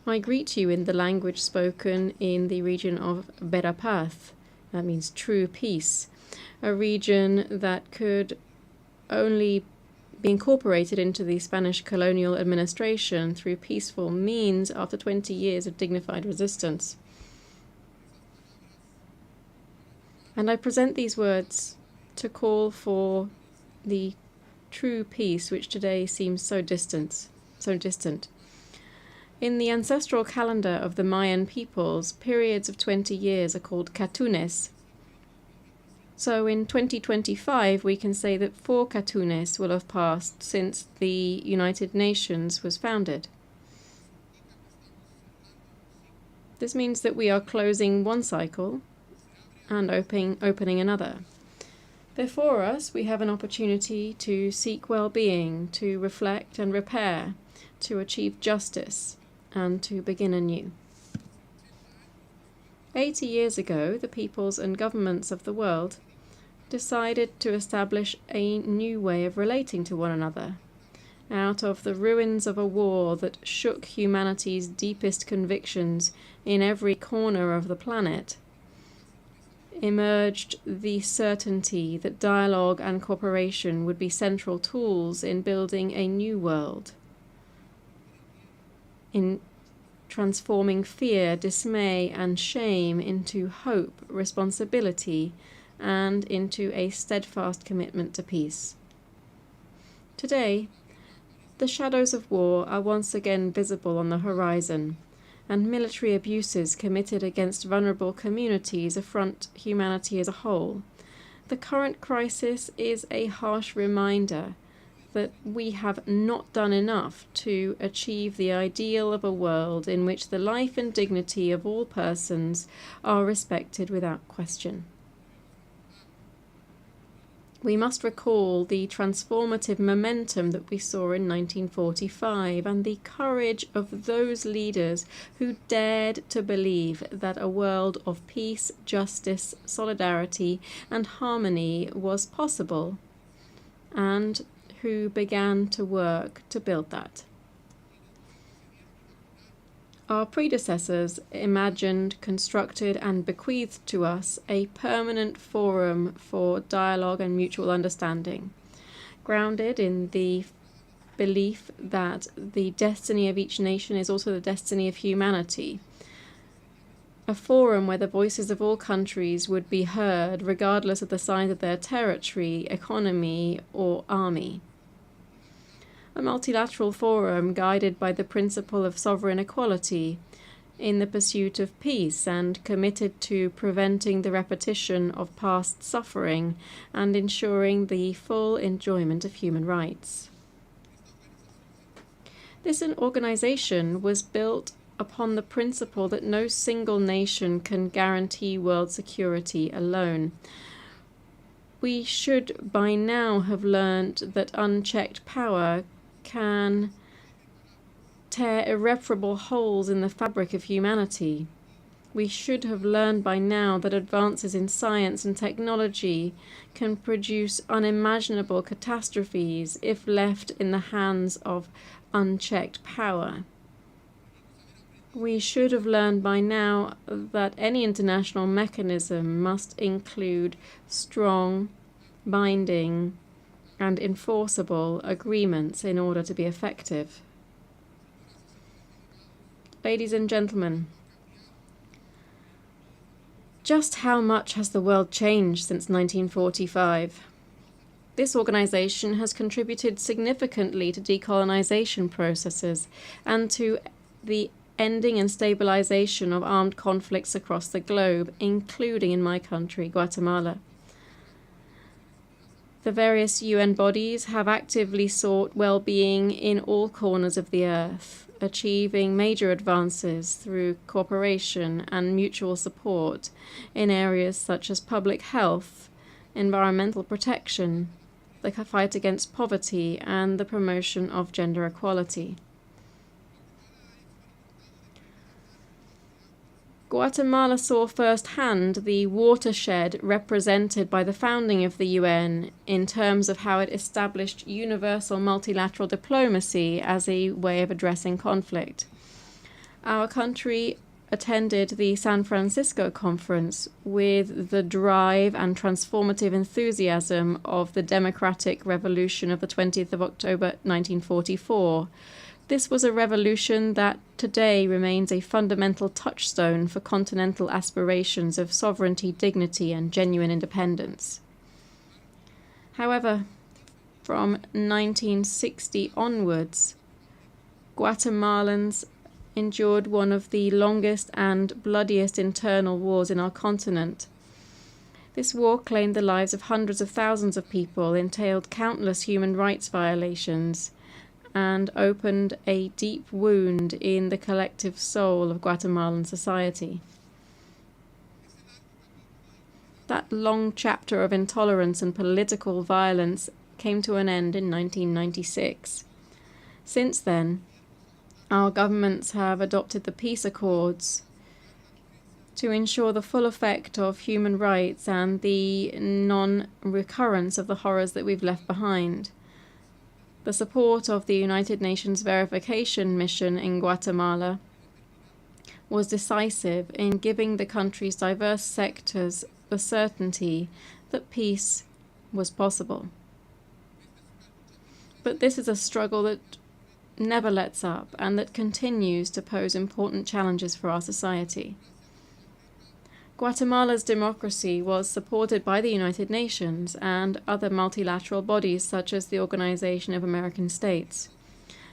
I greet you in the language spoken in the region of Verapaz, that means true peace, a region that could only be incorporated into the Spanish colonial administration through peaceful means after 20 years of dignified resistance. And I present these words to call for the true peace which today seems so distant. In the ancestral calendar of the Mayan peoples, periods of 20 years are called catunes. So in 2025, we can say that 4 catunes will have passed since the United Nations was founded. This means that we are closing one cycle and opening another. Before us, we have an opportunity to seek well-being, to reflect and repair, to achieve justice, and to begin anew. 80 years ago, the peoples and governments of the world decided to establish a new way of relating to one another, out of the ruins of a war that shook humanity's deepest convictions in every corner of the planet, emerged the certainty that dialogue and cooperation would be central tools in building a new world, in transforming fear, dismay, and shame into hope, responsibility, and into a steadfast commitment to peace. Today, the shadows of war are once again visible on the horizon, and military abuses committed against vulnerable communities affront humanity as a whole. The current crisis is a harsh reminder that we have not done enough to achieve the ideal of a world in which the life and dignity of all persons are respected without question. We must recall the transformative momentum that we saw in 1945 and the courage of those leaders who dared to believe that a world of peace, justice, solidarity, and harmony was possible, and who began to work to build that. Our predecessors imagined, constructed, and bequeathed to us a permanent forum for dialogue and mutual understanding, grounded in the belief that the destiny of each nation is also the destiny of humanity. A forum where the voices of all countries would be heard, regardless of the size of their territory, economy, or army. A multilateral forum guided by the principle of sovereign equality in the pursuit of peace and committed to preventing the repetition of past suffering and ensuring the full enjoyment of human rights. This organization was built upon the principle that no single nation can guarantee world security alone. We should by now have learned that unchecked power can tear irreparable holes in the fabric of humanity. We should have learned by now that advances in science and technology can produce unimaginable catastrophes if left in the hands of unchecked power. We should have learned by now that any international mechanism must include strong, binding, and enforceable agreements in order to be effective. Ladies and gentlemen, just how much has the world changed since 1945? This organization has contributed significantly to decolonization processes and to the ending and stabilization of armed conflicts across the globe, including in my country, Guatemala. The various UN bodies have actively sought well-being in all corners of the earth, achieving major advances through cooperation and mutual support in areas such as public health, environmental protection, the fight against poverty, and the promotion of gender equality. Guatemala saw firsthand the watershed represented by the founding of the UN in terms of how it established universal multilateral diplomacy as a way of addressing conflict. Our country attended the San Francisco conference with the drive and transformative enthusiasm of the democratic revolution of the 20th of October 1944. This was a revolution that today remains a fundamental touchstone for continental aspirations of sovereignty, dignity, and genuine independence. However, from 1960 onwards, Guatemalans endured one of the longest and bloodiest internal wars in our continent. This war claimed the lives of hundreds of thousands of people, entailed countless human rights violations, and opened a deep wound in the collective soul of Guatemalan society. That long chapter of intolerance and political violence came to an end in 1996. Since then, our governments have adopted the peace accords to ensure the full effect of human rights and the non-recurrence of the horrors that we've left behind. The support of the United Nations verification mission in Guatemala was decisive in giving the country's diverse sectors the certainty that peace was possible. But this is a struggle that never lets up and that continues to pose important challenges for our society. Guatemala's democracy was supported by the United Nations and other multilateral bodies such as the Organization of American States.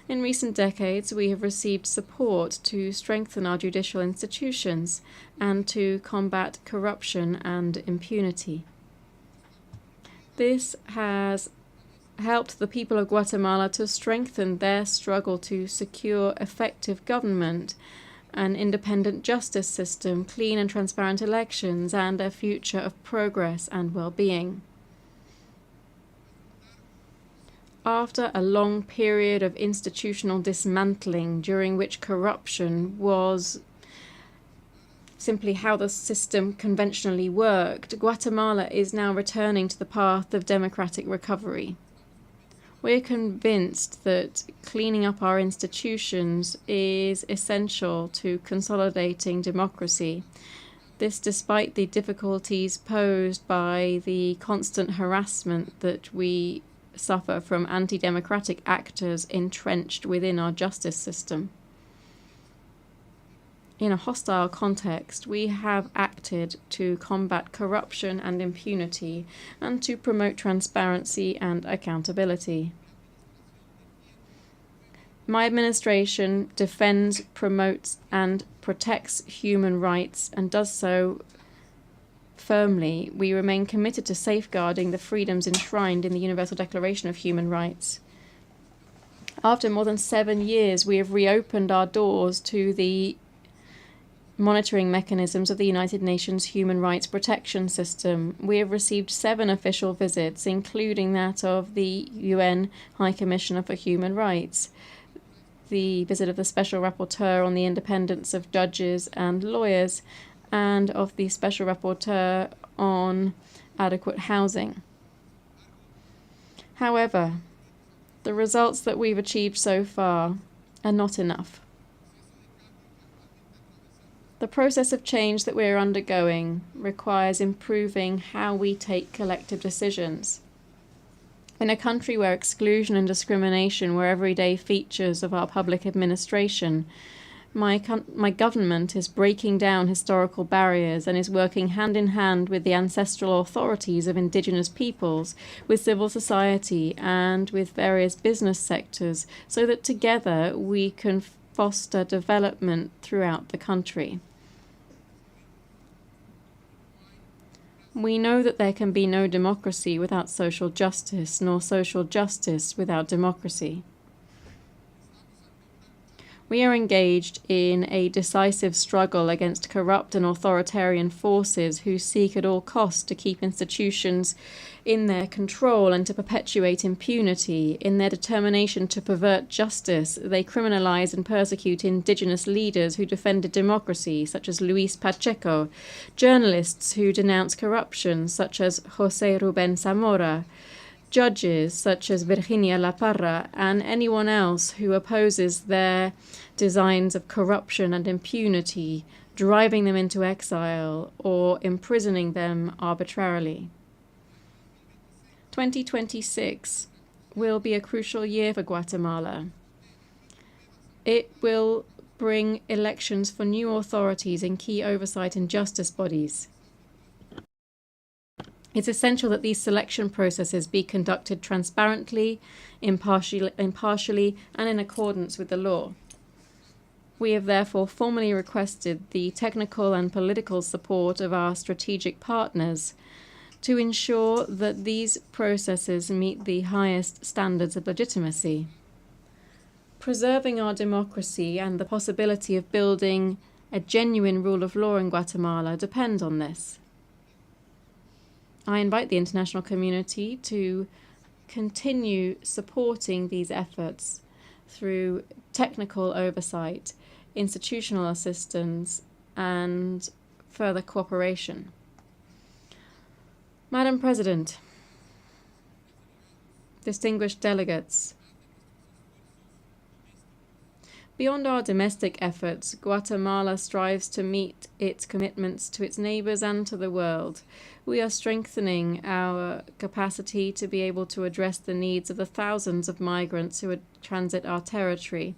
In recent decades, we have received support to strengthen our judicial institutions and to combat corruption and impunity. This has helped the people of Guatemala to strengthen their struggle to secure effective government, an independent justice system, clean and transparent elections, and a future of progress and well-being. After a long period of institutional dismantling, during which corruption was simply how the system conventionally worked, Guatemala is now returning to the path of democratic recovery. We are convinced that cleaning up our institutions is essential to consolidating democracy. This despite the difficulties posed by the constant harassment that we suffer from anti-democratic actors entrenched within our justice system. In a hostile context, we have acted to combat corruption and impunity and to promote transparency and accountability. My administration defends, promotes, and protects human rights and does so firmly. We remain committed to safeguarding the freedoms enshrined in the Universal Declaration of Human Rights. After more than 7 years, we have reopened our doors to the monitoring mechanisms of the United Nations Human Rights Protection System. We have received 7 official visits, including that of the UN High Commissioner for Human Rights, the visit of the Special Rapporteur on the independence of judges and lawyers, and of the Special Rapporteur on adequate housing. However, the results that we've achieved so far are not enough. The process of change that we're undergoing requires improving how we take collective decisions. In a country where exclusion and discrimination were everyday features of our public administration, my government is breaking down historical barriers and is working hand in hand with the ancestral authorities of indigenous peoples, with civil society, and with various business sectors, so that together we can foster development throughout the country. We know that there can be no democracy without social justice, nor social justice without democracy. We are engaged in a decisive struggle against corrupt and authoritarian forces who seek at all costs to keep institutions in their control and to perpetuate impunity. In their determination to pervert justice, they criminalize and persecute indigenous leaders who defended democracy, such as Luis Pacheco, journalists who denounce corruption, such as José Rubén Zamora, judges such as Virginia La Parra, and anyone else who opposes their designs of corruption and impunity, driving them into exile or imprisoning them arbitrarily. 2026 will be a crucial year for Guatemala. It will bring elections for new authorities in key oversight and justice bodies. It's essential that these selection processes be conducted transparently, impartially, and in accordance with the law. We have therefore formally requested the technical and political support of our strategic partners to ensure that these processes meet the highest standards of legitimacy. Preserving our democracy and the possibility of building a genuine rule of law in Guatemala depend on this. I invite the international community to continue supporting these efforts through technical oversight, institutional assistance, and further cooperation. Madam President, distinguished delegates, Beyond our domestic efforts, Guatemala strives to meet its commitments to its neighbors and to the world. We are strengthening our capacity to be able to address the needs of the thousands of migrants who transit our territory,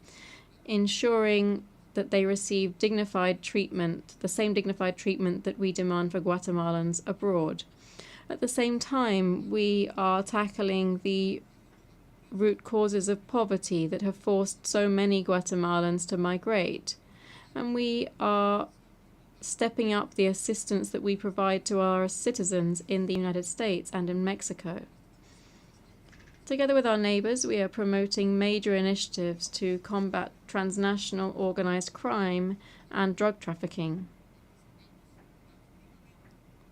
ensuring that they receive dignified treatment, the same dignified treatment that we demand for Guatemalans abroad. At the same time, we are tackling the root causes of poverty that have forced so many Guatemalans to migrate. And we are stepping up the assistance that we provide to our citizens in the United States and in Mexico. Together with our neighbors, we are promoting major initiatives to combat transnational organized crime and drug trafficking.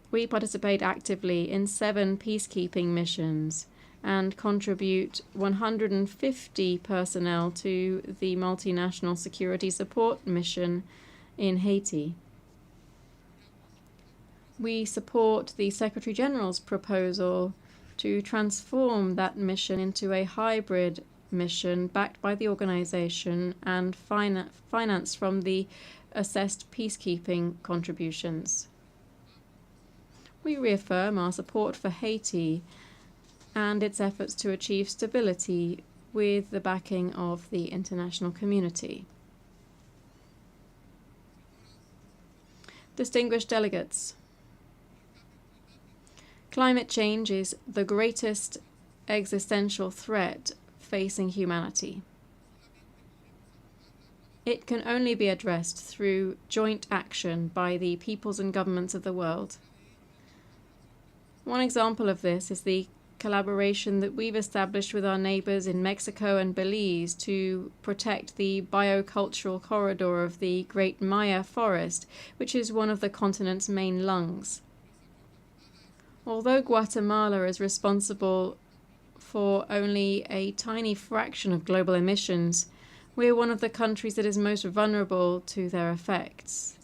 We participate actively in 7 peacekeeping missions and contribute 150 personnel to the multinational security support mission in Haiti. We support the Secretary General's proposal to transform that mission into a hybrid mission backed by the organization and financed from the assessed peacekeeping contributions. We reaffirm our support for Haiti and its efforts to achieve stability with the backing of the international community. Distinguished delegates, climate change is the greatest existential threat facing humanity. It can only be addressed through joint action by the peoples and governments of the world. One example of this is the collaboration that we've established with our neighbors in Mexico and Belize to protect the biocultural corridor of the Great Maya Forest, which is one of the continent's main lungs. Although Guatemala is responsible for only a tiny fraction of global emissions, we are one of the countries that is most vulnerable to their effects.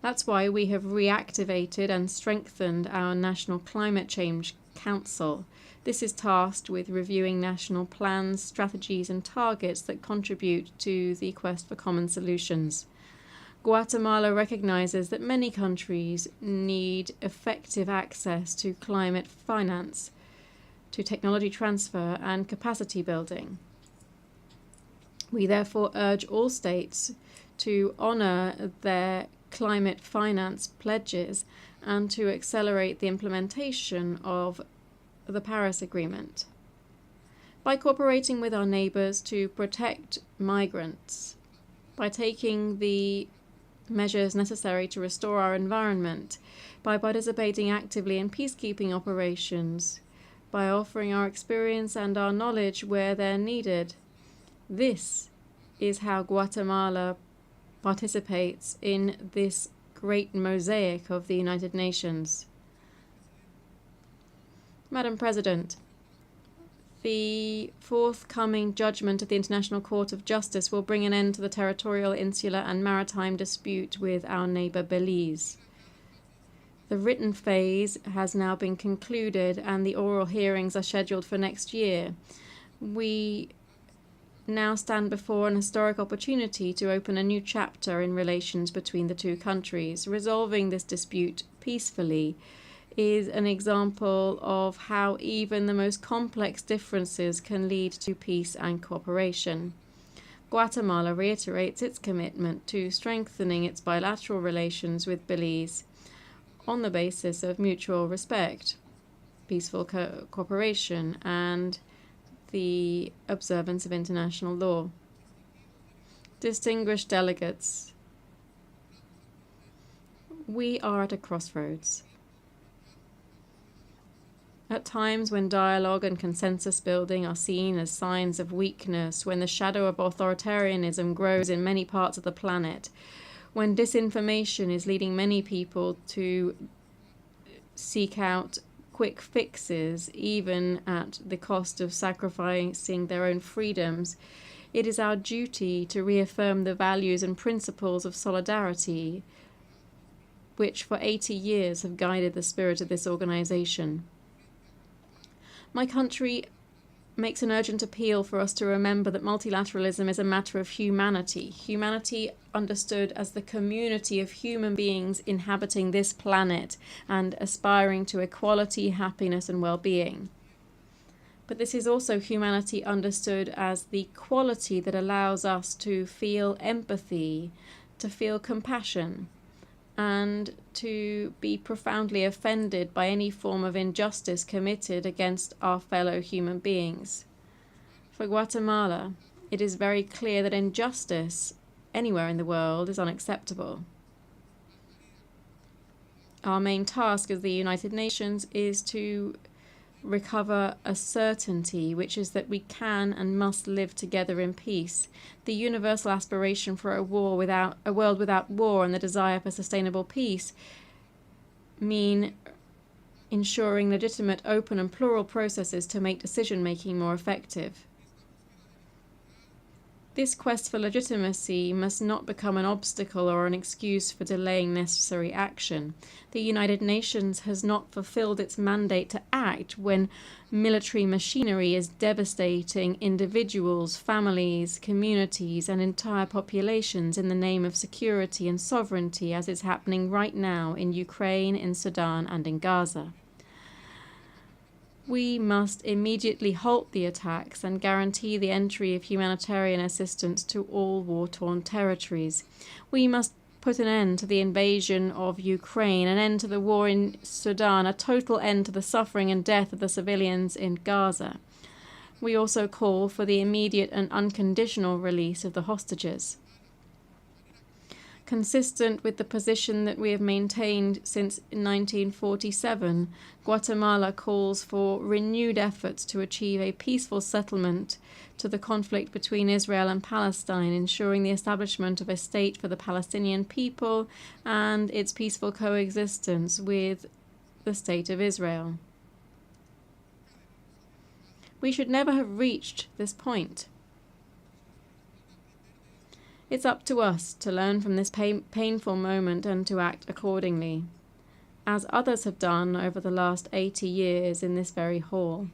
That's why we have reactivated and strengthened our National Climate Change Council. This is tasked with reviewing national plans, strategies, and targets that contribute to the quest for common solutions. Guatemala recognizes that many countries need effective access to climate finance, to technology transfer, and capacity building. We therefore urge all states to honor their climate finance pledges and to accelerate the implementation of the Paris Agreement. By cooperating with our neighbors to protect migrants, by taking the measures necessary to restore our environment, by participating actively in peacekeeping operations, by offering our experience and our knowledge where they're needed, this is how Guatemala participates in this great mosaic of the United Nations. Madam President, the forthcoming judgment of the International Court of Justice will bring an end to the territorial, insular, and maritime dispute with our neighbor Belize. The written phase has now been concluded and the oral hearings are scheduled for next year. We now stand before an historic opportunity to open a new chapter in relations between the two countries. Resolving this dispute peacefully is an example of how even the most complex differences can lead to peace and cooperation. Guatemala reiterates its commitment to strengthening its bilateral relations with Belize on the basis of mutual respect, peaceful cooperation, and the observance of international law. Distinguished delegates, we are at a crossroads. At times when dialogue and consensus building are seen as signs of weakness, when the shadow of authoritarianism grows in many parts of the planet, when disinformation is leading many people to seek out quick fixes, even at the cost of sacrificing their own freedoms, it is our duty to reaffirm the values and principles of solidarity, which for 80 years have guided the spirit of this organization. My country makes an urgent appeal for us to remember that multilateralism is a matter of humanity. Humanity understood as the community of human beings inhabiting this planet and aspiring to equality, happiness, and well-being. But this is also humanity understood as the quality that allows us to feel empathy, to feel compassion, and to be profoundly offended by any form of injustice committed against our fellow human beings. For Guatemala, it is very clear that injustice anywhere in the world is unacceptable. Our main task as the United Nations is to recover a certainty, which is that we can and must live together in peace. The universal aspiration for a world without war and the desire for sustainable peace mean ensuring legitimate, open and plural processes to make decision-making more effective. This quest for legitimacy must not become an obstacle or an excuse for delaying necessary action. The United Nations has not fulfilled its mandate to act when military machinery is devastating individuals, families, communities, and entire populations in the name of security and sovereignty, as is happening right now in Ukraine, in Sudan, and in Gaza. We must immediately halt the attacks and guarantee the entry of humanitarian assistance to all war-torn territories. We must put an end to the invasion of Ukraine, an end to the war in Sudan, a total end to the suffering and death of the civilians in Gaza. We also call for the immediate and unconditional release of the hostages. Consistent with the position that we have maintained since 1947, Guatemala calls for renewed efforts to achieve a peaceful settlement to the conflict between Israel and Palestine, ensuring the establishment of a state for the Palestinian people and its peaceful coexistence with the State of Israel. We should never have reached this point. It's up to us to learn from this painful moment and to act accordingly, as others have done over the last 80 years in this very hall.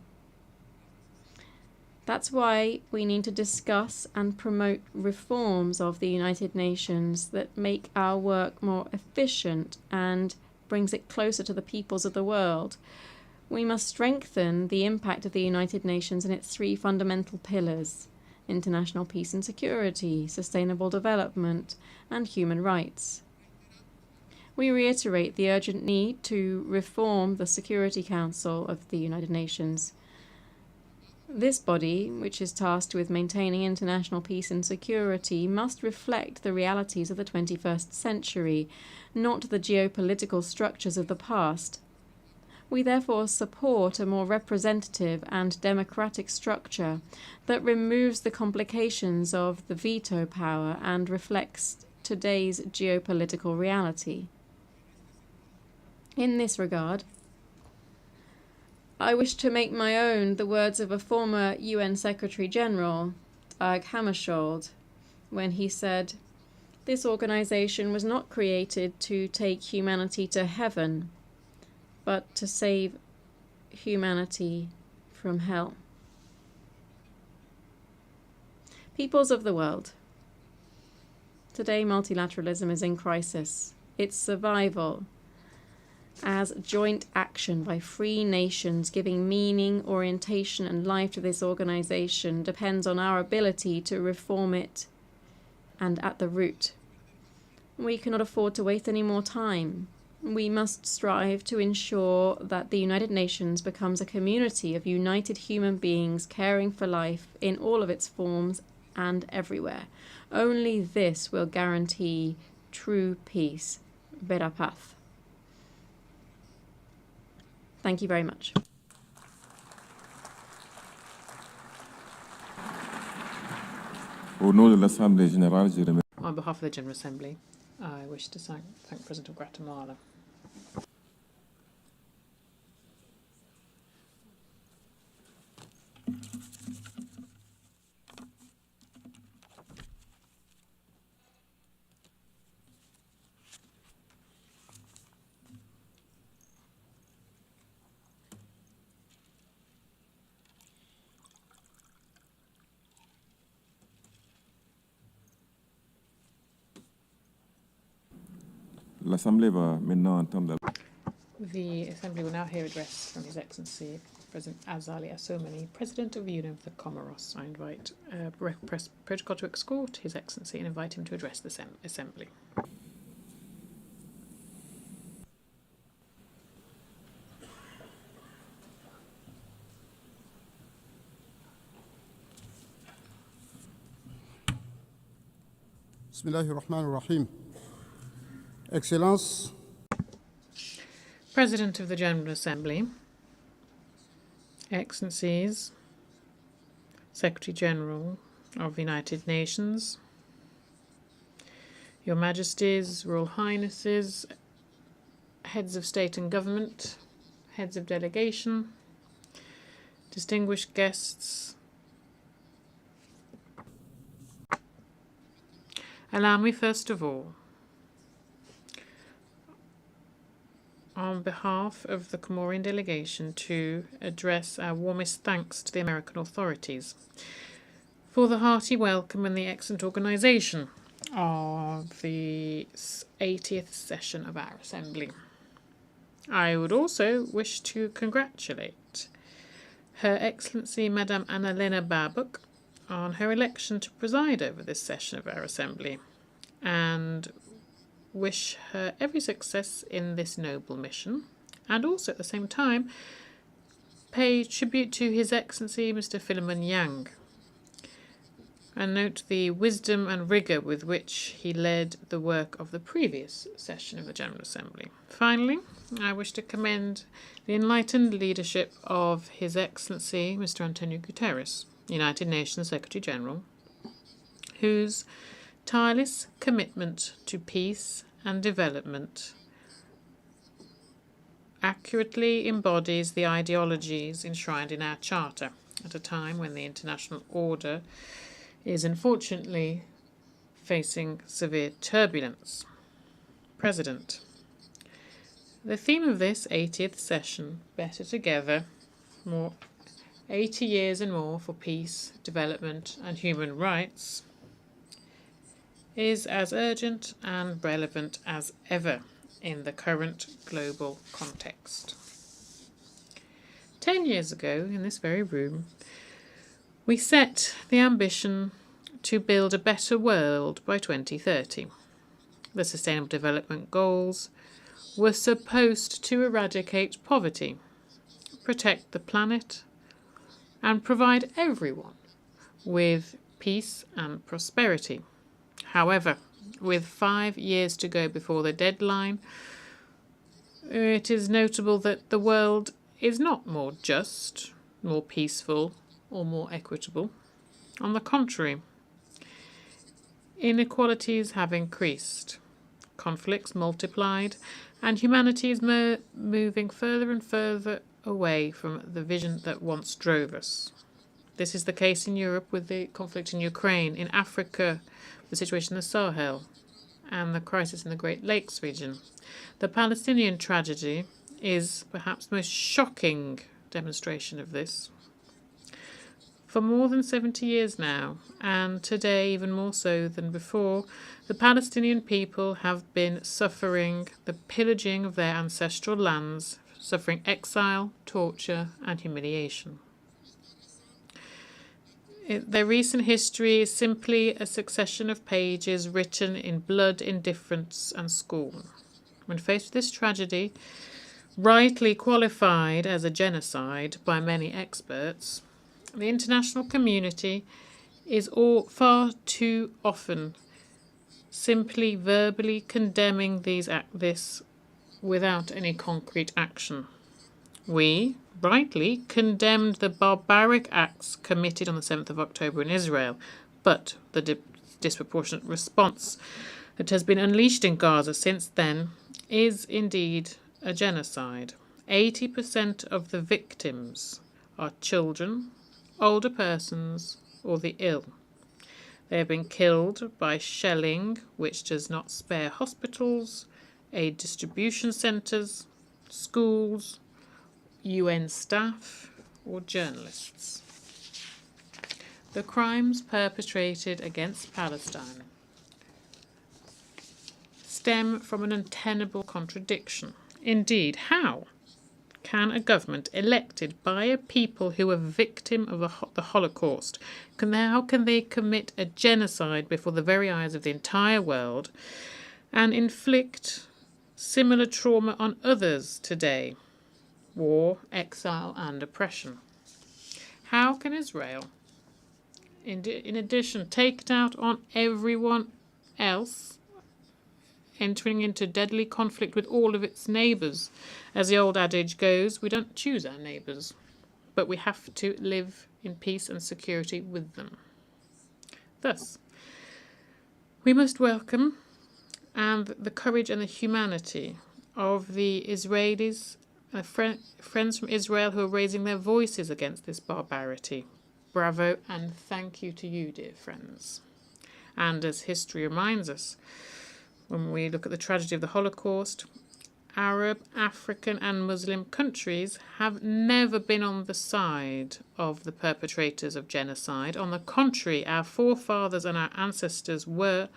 That's why we need to discuss and promote reforms of the United Nations that make our work more efficient and brings it closer to the peoples of the world. We must strengthen the impact of the United Nations and its three fundamental pillars: international peace and security, sustainable development, and human rights. We reiterate the urgent need to reform the Security Council of the United Nations. This body, which is tasked with maintaining international peace and security, must reflect the realities of the 21st century, not the geopolitical structures of the past. We therefore support a more representative and democratic structure that removes the complications of the veto power and reflects today's geopolitical reality. In this regard, I wish to make my own the words of a former UN Secretary General, Dag Hammarskjöld, when he said, "This organization was not created to take humanity to heaven, but to save humanity from hell." Peoples of the world. Today, multilateralism is in crisis. Its survival as joint action by free nations giving meaning, orientation, and life to this organization depends on our ability to reform it and at the root. We cannot afford to waste any more time. We must strive to ensure that the United Nations becomes a community of united human beings caring for life in all of its forms and everywhere. Only this will guarantee true peace. Vera paz. Thank you very much. On behalf of the General Assembly, I wish to thank the President of Guatemala. L'Assemblée va maintenant entendre The Assembly will now hear address from His Excellency President Azali Assoumani, President of the Union of the Comoros. I invite press protocol to escort His Excellency and invite him to address the Assembly. Bismillahirrahmanirrahim. Excellence, President of the General Assembly, Excellencies, Secretary General of the United Nations, Your Majesties, Royal Highnesses, Heads of State and Government, Heads of Delegation, distinguished guests, allow me first of all, on behalf of the Comorian delegation, to address our warmest thanks to the American authorities for the hearty welcome and the excellent organisation of the 80th session of our Assembly. I would also wish to congratulate Her Excellency Madame Annalena Baerbock on her election to preside over this session of our Assembly, and wish her every success in this noble mission, and also at the same time pay tribute to His Excellency Mr. Philemon Yang, and note the wisdom and rigour with which he led the work of the previous session of the General Assembly. Finally, I wish to commend the enlightened leadership of His Excellency Mr. Antonio Guterres, United Nations Secretary General, whose tireless commitment to peace and development accurately embodies the ideologies enshrined in our Charter at a time when the international order is unfortunately facing severe turbulence. President, the theme of this 80th session, Better Together, 80 years and more for peace, development and human rights, is as urgent and relevant as ever in the current global context. 10 years ago, in this very room, we set the ambition to build a better world by 2030. The Sustainable Development Goals were supposed to eradicate poverty, protect the planet, and provide everyone with peace and prosperity. However, with 5 years to go before the deadline, it is notable that the world is not more just, more peaceful, or more equitable. On the contrary, inequalities have increased, conflicts multiplied, and humanity is moving further and further away from the vision that once drove us. This is the case in Europe with the conflict in Ukraine, in Africa, the situation in the Sahel, and the crisis in the Great Lakes region. The Palestinian tragedy is perhaps the most shocking demonstration of this. For more than 70 years now, and today even more so than before, the Palestinian people have been suffering the pillaging of their ancestral lands, suffering exile, torture, and humiliation. Their recent history is simply a succession of pages written in blood, indifference, and scorn. When faced with this tragedy, rightly qualified as a genocide by many experts, the international community is far too often simply verbally condemning this without any concrete action. We rightly condemned the barbaric acts committed on the 7th of October in Israel, but the disproportionate response that has been unleashed in Gaza since then is indeed a genocide. 80% of the victims are children, older persons, or the ill. They have been killed by shelling which does not spare hospitals, aid distribution centres, schools, UN staff, or journalists. The crimes perpetrated against Palestine stem from an untenable contradiction. Indeed, how can a government elected by a people who are victim of the Holocaust, how can they commit a genocide before the very eyes of the entire world and inflict similar trauma on others today? War, exile, and oppression. How can Israel, in addition, take it out on everyone else, entering into deadly conflict with all of its neighbours? As the old adage goes, we don't choose our neighbours, but we have to live in peace and security with them. Thus, we must welcome the courage and the humanity of the Israelis, friends from Israel who are raising their voices against this barbarity. Bravo and thank you to you, dear friends. And as history reminds us, when we look at the tragedy of the Holocaust, Arab, African and Muslim countries have never been on the side of the perpetrators of genocide. On the contrary, our forefathers and our ancestors were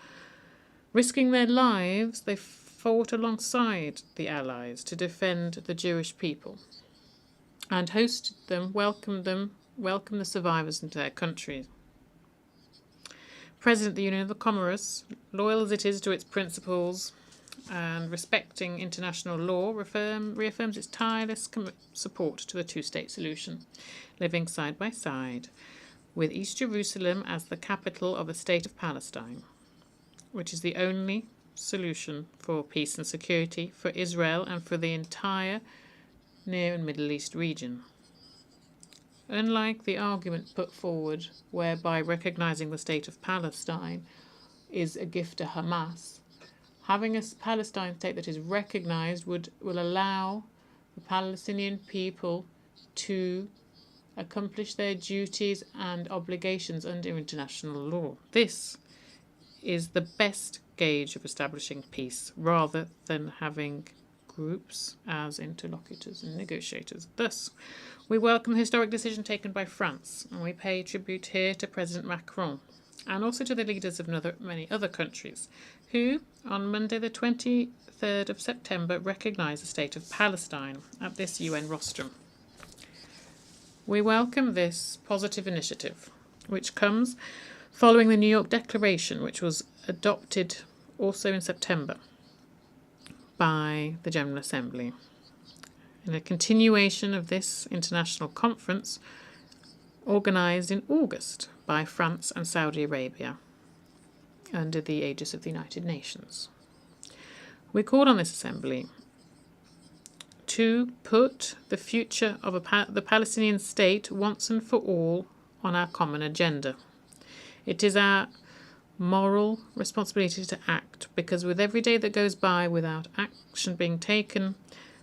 risking their lives. They fought alongside the Allies to defend the Jewish people and hosted them, welcomed the survivors into their country. President of the Union of the Comoros, loyal as it is to its principles and respecting international law, reaffirms its tireless support to the two-state solution, living side by side, with East Jerusalem as the capital of the State of Palestine, which is the only solution for peace and security for Israel and for the entire Near and Middle East region. Unlike the argument put forward whereby recognizing the State of Palestine is a gift to Hamas, having a Palestine state that is recognized will allow the Palestinian people to accomplish their duties and obligations under international law. This is the best gauge of establishing peace, rather than having groups as interlocutors and negotiators. Thus, we welcome the historic decision taken by France, and we pay tribute here to President Macron, and also to the leaders of many other countries, who, on Monday the 23rd of September, recognised the State of Palestine at this UN rostrum. We welcome this positive initiative, which comes following the New York Declaration, which was adopted also in September by the General Assembly. In a continuation of this international conference, organised in August by France and Saudi Arabia, under the aegis of the United Nations. We called on this assembly to put the future of the Palestinian state once and for all on our common agenda. It is our moral responsibility to act, because with every day that goes by without action being taken,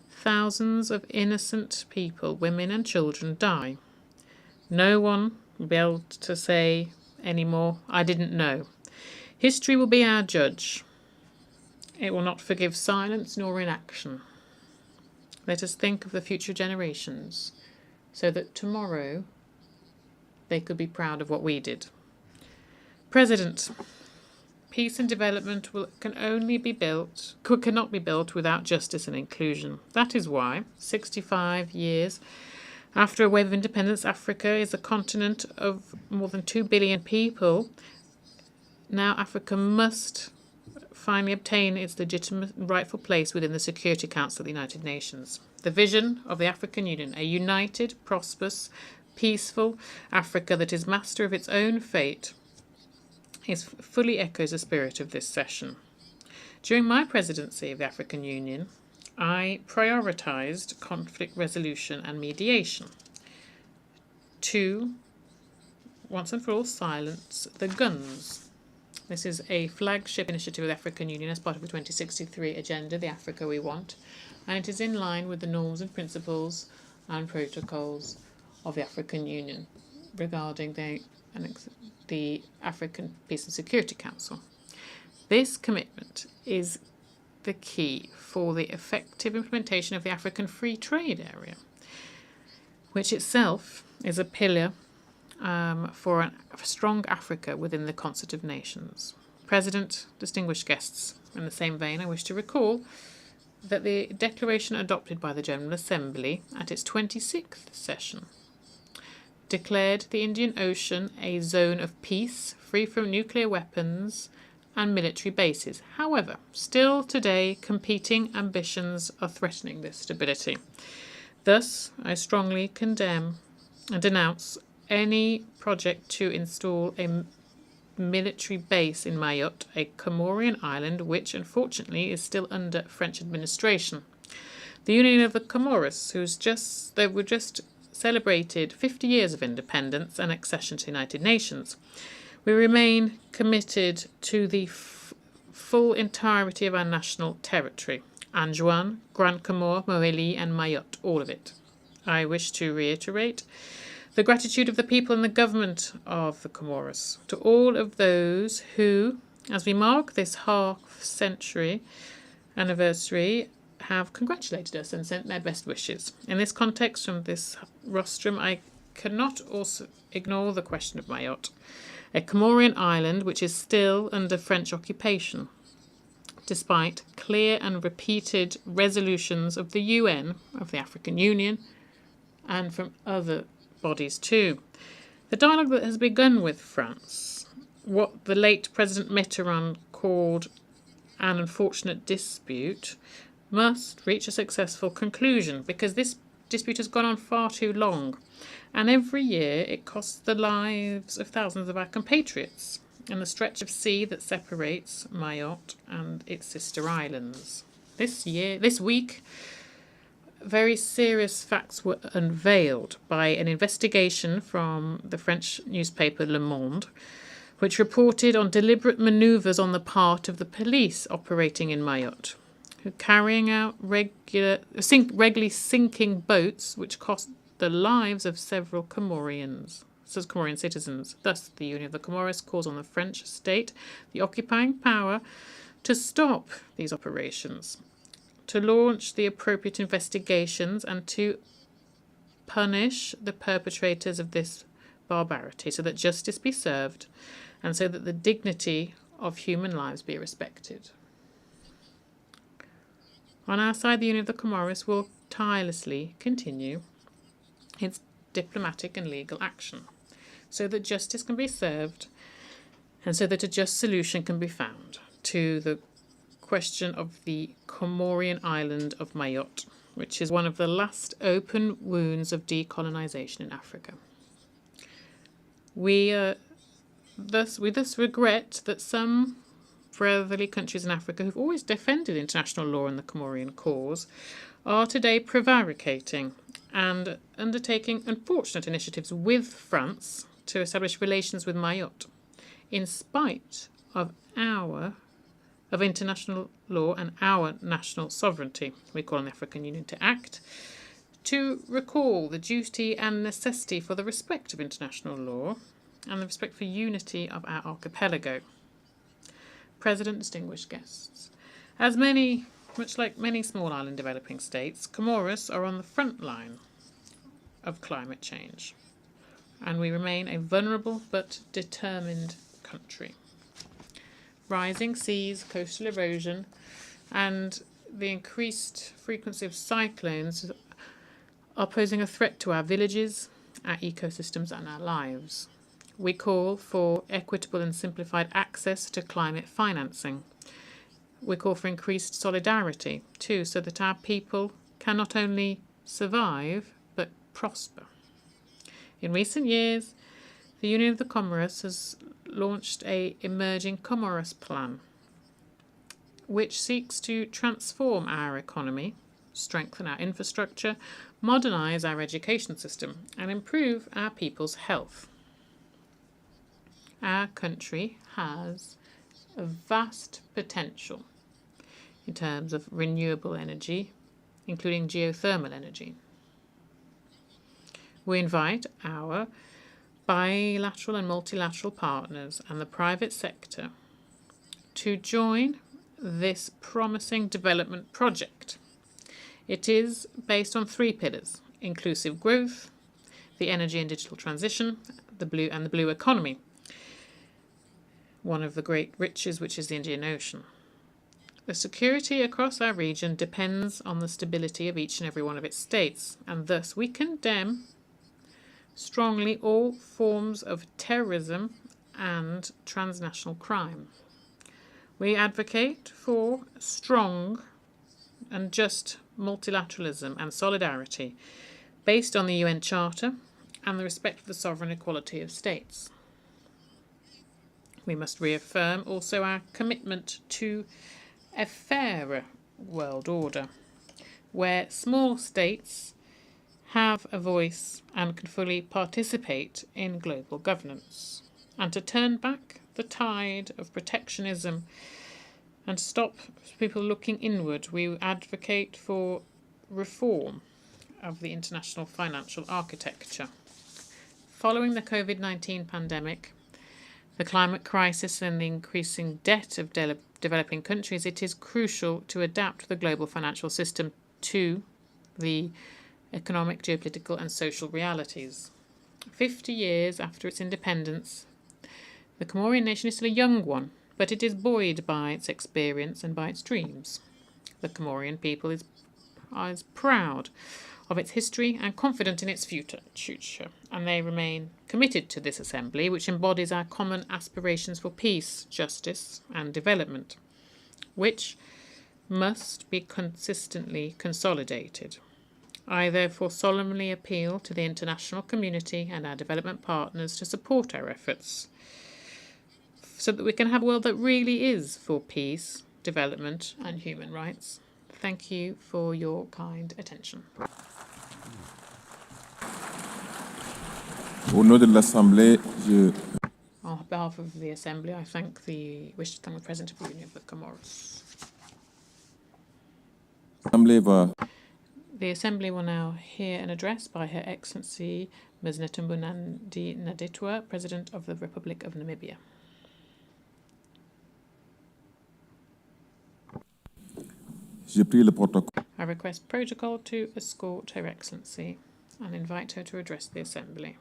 thousands of innocent people, women and children, die. No one will be able to say anymore, I didn't know. History will be our judge. It will not forgive silence nor inaction. Let us think of the future generations, so that tomorrow they could be proud of what we did. President, peace and development cannot be built without justice and inclusion. That is why, 65 years after a wave of independence, Africa is a continent of more than 2 billion people. Now Africa must finally obtain its legitimate rightful place within the Security Council of the United Nations. The vision of the African Union, a united, prosperous, peaceful Africa that is master of its own fate, fully echoes the spirit of this session. During my presidency of the African Union, I prioritised conflict resolution and mediation to, once and for all, silence the guns. This is a flagship initiative of the African Union as part of the 2063 agenda, the Africa we want, and it is in line with the norms and principles and protocols of the African Union regarding the African Peace and Security Council. This commitment is the key for the effective implementation of the African Free Trade Area, which itself is a pillar for a strong Africa within the concert of nations. President, distinguished guests, In the same vein, I wish to recall that the declaration adopted by the General Assembly at its 26th session declared the Indian Ocean a zone of peace, free from nuclear weapons and military bases. However, still today, competing ambitions are threatening this stability. Thus, I strongly condemn and denounce any project to install a military base in Mayotte, a Comorian island which, unfortunately, is still under French administration. The Union of the Comoros, they were just celebrated 50 years of independence and accession to the United Nations. We remain committed to the full entirety of our national territory, Anjouan, Grand Comore, Mohéli and Mayotte, all of it. I wish to reiterate the gratitude of the people and the government of the Comoros to all of those who, as we mark this half-century anniversary, have congratulated us and sent their best wishes. In this context, from this rostrum, I cannot also ignore the question of Mayotte, a Comorian island which is still under French occupation, despite clear and repeated resolutions of the UN, of the African Union, and from other bodies too. The dialogue that has begun with France, what the late President Mitterrand called an unfortunate dispute, must reach a successful conclusion, because this dispute has gone on far too long, and every year it costs the lives of thousands of our compatriots in the stretch of sea that separates Mayotte and its sister islands. This week, very serious facts were unveiled by an investigation from the French newspaper Le Monde, which reported on deliberate manoeuvres on the part of the police operating in Mayotte, who carrying out regularly sinking boats which cost the lives of several Comorian citizens. Thus, the Union of the Comoros calls on the French state, the occupying power, to stop these operations, to launch the appropriate investigations and to punish the perpetrators of this barbarity so that justice be served and so that the dignity of human lives be respected. On our side, the Union of the Comoros will tirelessly continue its diplomatic and legal action so that justice can be served and so that a just solution can be found to the question of the Comorian island of Mayotte, which is one of the last open wounds of decolonization in Africa. We thus regret that some brotherly countries in Africa who've always defended international law and the Comorian cause are today prevaricating and undertaking unfortunate initiatives with France to establish relations with Mayotte, in spite of international law and our national sovereignty. We call on the African Union to act, to recall the duty and necessity for the respect of international law and the respect for unity of our archipelago. President, distinguished guests, much like many small island developing states, Comoros are on the front line of climate change, and we remain a vulnerable but determined country. Rising seas, coastal erosion, and the increased frequency of cyclones are posing a threat to our villages, our ecosystems, and our lives. We call for equitable and simplified access to climate financing. We call for increased solidarity, too, so that our people can not only survive, but prosper. In recent years, the Union of the Comoros has launched an emerging Comoros plan, which seeks to transform our economy, strengthen our infrastructure, modernize our education system, and improve our people's health. Our country has a vast potential in terms of renewable energy, including geothermal energy. We invite our bilateral and multilateral partners and the private sector to join this promising development project. It is based on 3 pillars: inclusive growth, the energy and digital transition, the blue economy, one of the great riches which is the Indian Ocean. The security across our region depends on the stability of each and every one of its states, and thus we condemn strongly all forms of terrorism and transnational crime. We advocate for strong and just multilateralism and solidarity based on the UN Charter and the respect for the sovereign equality of states. We must reaffirm also our commitment to a fairer world order, where small states have a voice and can fully participate in global governance, and to turn back the tide of protectionism and stop people looking inward. We advocate for reform of the international financial architecture. Following the COVID-19 pandemic, the climate crisis and the increasing debt of developing countries, it is crucial to adapt the global financial system to the economic, geopolitical and social realities. 50 years after its independence, the Comorian nation is still a young one, but it is buoyed by its experience and by its dreams. The Comorian people is proud of its history and confident in its future, and they remain committed to this assembly, which embodies our common aspirations for peace, justice and development, which must be consistently consolidated. I therefore solemnly appeal to the international community and our development partners to support our efforts so that we can have a world that really is for peace, development and human rights. Thank you for your kind attention. Au nom de l'Assemblée, On behalf of the Assembly, I wish to thank the President of the Union of the Comoros. The Assembly will now hear an address by Her Excellency Ms. Netumbo Nandi-Ndaitwah, President of the Republic of Namibia. I request protocol to escort Her Excellency and invite her to address the Assembly.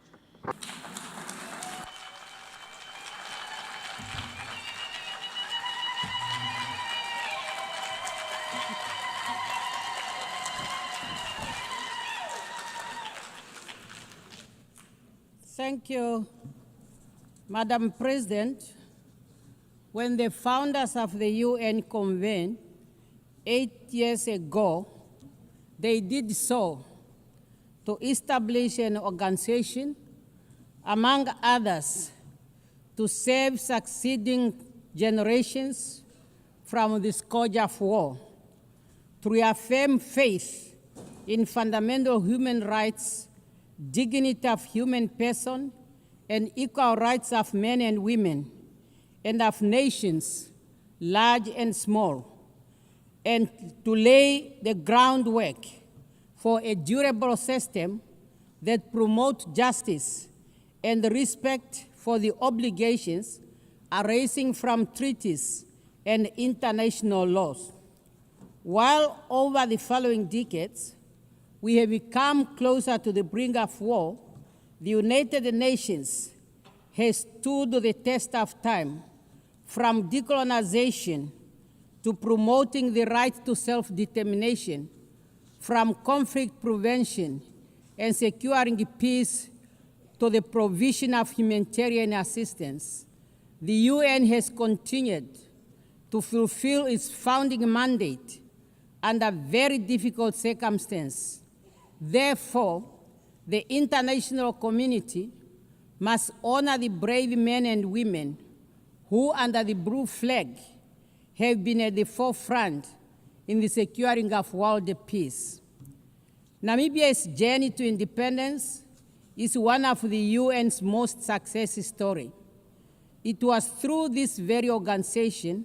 Thank you, Madam President. When the founders of the UN convened 8 years ago, they did so to establish an organization, among others, to save succeeding generations from the scourge of war, to reaffirm faith in fundamental human rights, dignity of human person, and equal rights of men and women, and of nations, large and small, and to lay the groundwork for a durable system that promotes justice and respect for the obligations arising from treaties and international laws. While over the following decades, we have become closer to the brink of war, the United Nations has stood the test of time, from decolonization to promoting the right to self-determination, from conflict prevention and securing peace to the provision of humanitarian assistance. The UN has continued to fulfill its founding mandate under very difficult circumstances. Therefore, the international community must honor the brave men and women who, under the blue flag, have been at the forefront in the securing of world peace. Namibia's journey to independence is one of the UN's most success stories. It was through this very organization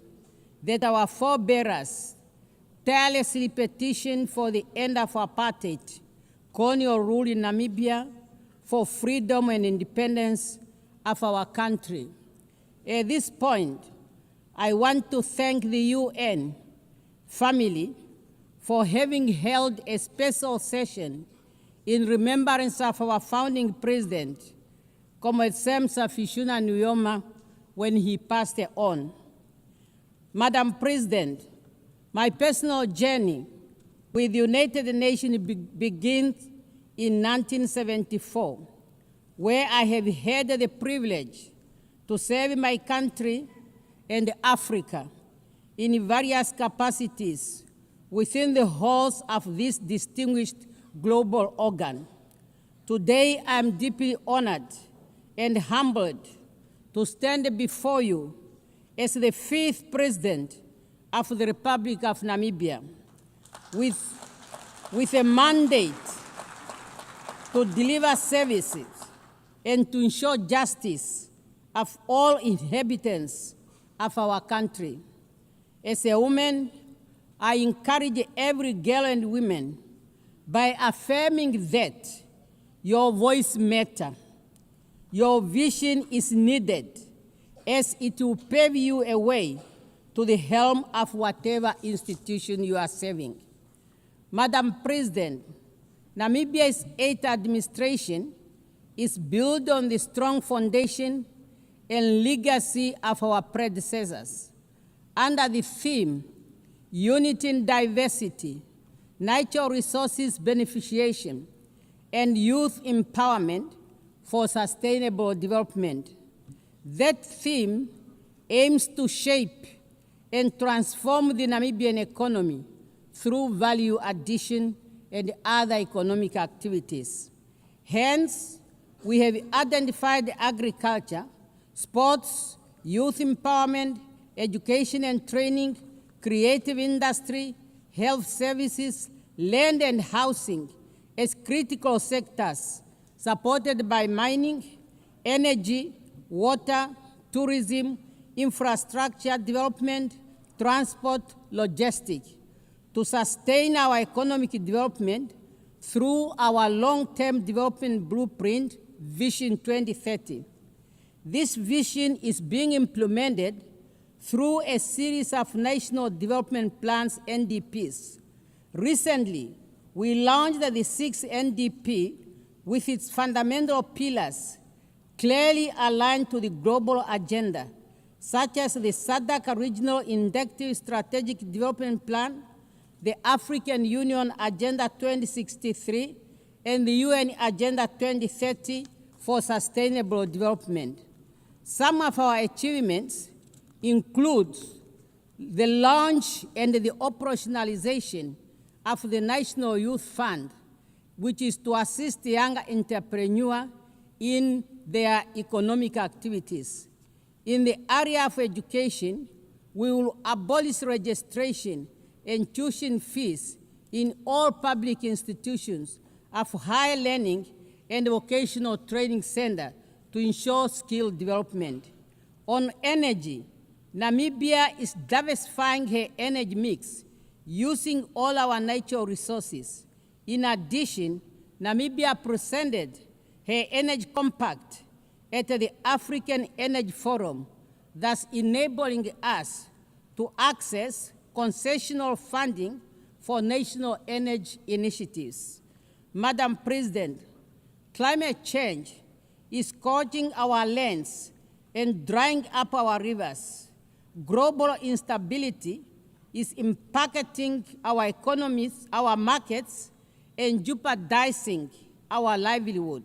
that our forebears tirelessly petitioned for the end of apartheid, colonial rule in Namibia, for freedom and independence of our country. At this point, I want to thank the UN family for having held a special session in remembrance of our founding president, Comrade Samsa Fishuna Nujoma, when he passed on. Madam President, My personal journey with the United Nations begins in 1974, where I have had the privilege to serve my country and Africa in various capacities within the halls of this distinguished global organ. Today, I am deeply honored and humbled to stand before you as the 5th President of the Republic of Namibia with a mandate to deliver services and to ensure justice of all inhabitants of our country. As a woman, I encourage every girl and woman by affirming that your voice matters, your vision is needed, as it will pave you a way to the helm of whatever institution you are serving. Madam President, Namibia's 8th administration is built on the strong foundation and legacy of our predecessors. Under the theme, Unity in Diversity, Natural Resources Beneficiation, and Youth Empowerment for Sustainable Development. That theme aims to shape and transform the Namibian economy through value addition and other economic activities. Hence, we have identified agriculture, sports, youth empowerment, education and training, creative industry, health services, land and housing as critical sectors supported by mining, energy, water, tourism, infrastructure development, transport, logistics, to sustain our economic development through our long-term development blueprint, Vision 2030. This vision is being implemented through a series of national development plans, NDPs. Recently, we launched the 6th NDP with its fundamental pillars clearly aligned to the global agenda, such as the SADC Regional Inductive Strategic Development Plan, the African Union Agenda 2063, and the UN Agenda 2030 for Sustainable Development. Some of our achievements include the launch and the operationalization of the National Youth Fund, which is to assist young entrepreneurs in their economic activities. In the area of education, we will abolish registration and tuition fees in all public institutions of higher learning and vocational training centers to ensure skill development. On energy, Namibia is diversifying her energy mix using all our natural resources. In addition, Namibia presented her energy compact at the African Energy Forum, thus enabling us to access concessional funding for national energy initiatives. Madam President, climate change is scorching our lands and drying up our rivers. Global instability is impacting our economies, our markets, and jeopardizing our livelihood.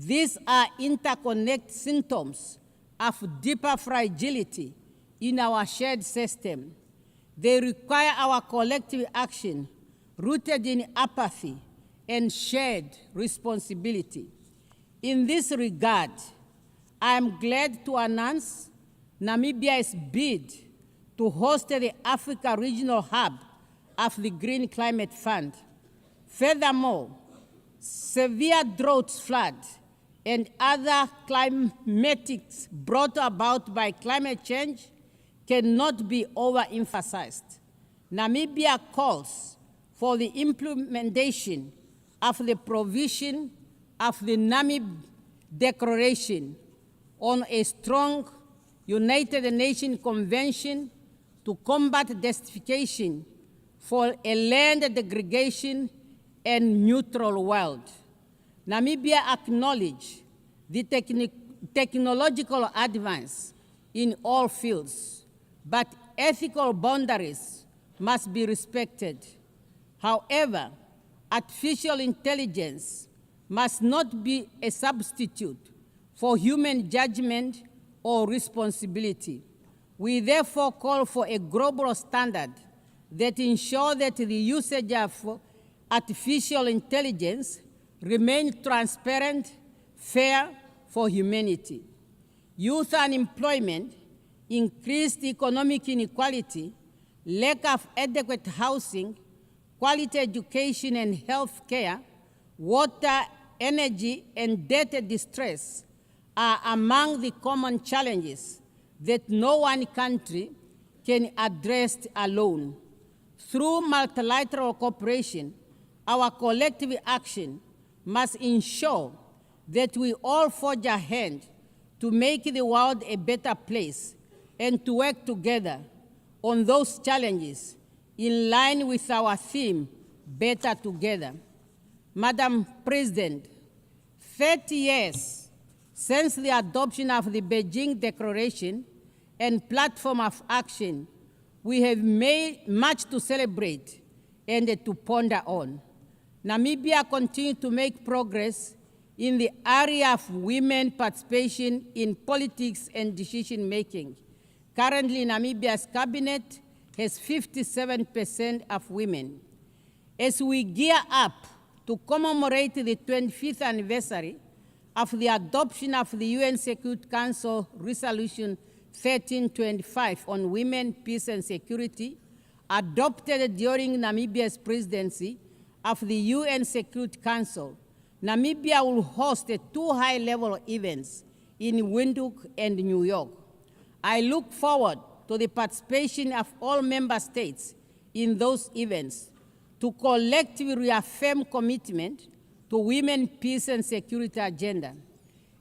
These are interconnected symptoms of deeper fragility in our shared system. They require our collective action rooted in apathy and shared responsibility. In this regard, I am glad to announce Namibia's bid to host the Africa Regional Hub of the Green Climate Fund. Furthermore, severe droughts, floods, and other climatics brought about by climate change cannot be overemphasized. Namibia calls for the implementation of the provision of the Namib Declaration on a strong United Nations Convention to combat desertification for a land degradation and neutral world. Namibia acknowledges the technological advance in all fields, but ethical boundaries must be respected. However, artificial intelligence must not be a substitute for human judgment or responsibility. We therefore call for a global standard that ensures that the usage of artificial intelligence remains transparent, fair for humanity. Youth unemployment, increased economic inequality, lack of adequate housing, quality education and health care, water, energy, and debt distress are among the common challenges that no one country can address alone. Through multilateral cooperation, our collective action must ensure that we all forge ahead to make the world a better place and to work together on those challenges in line with our theme, Better Together. Madam President, 30 years since the adoption of the Beijing Declaration and Platform of Action, we have made much to celebrate and to ponder on. Namibia continues to make progress in the area of women participation in politics and decision-making. Currently, Namibia's cabinet has 57% of women. As we gear up to commemorate the 25th anniversary of the adoption of the UN Security Council Resolution 1325 on women, peace, and security, adopted during Namibia's presidency of the UN Security Council, Namibia will host two high-level events in Windhoek and New York. I look forward to the participation of all member states in those events to collectively reaffirm commitment to women, peace, and security agenda.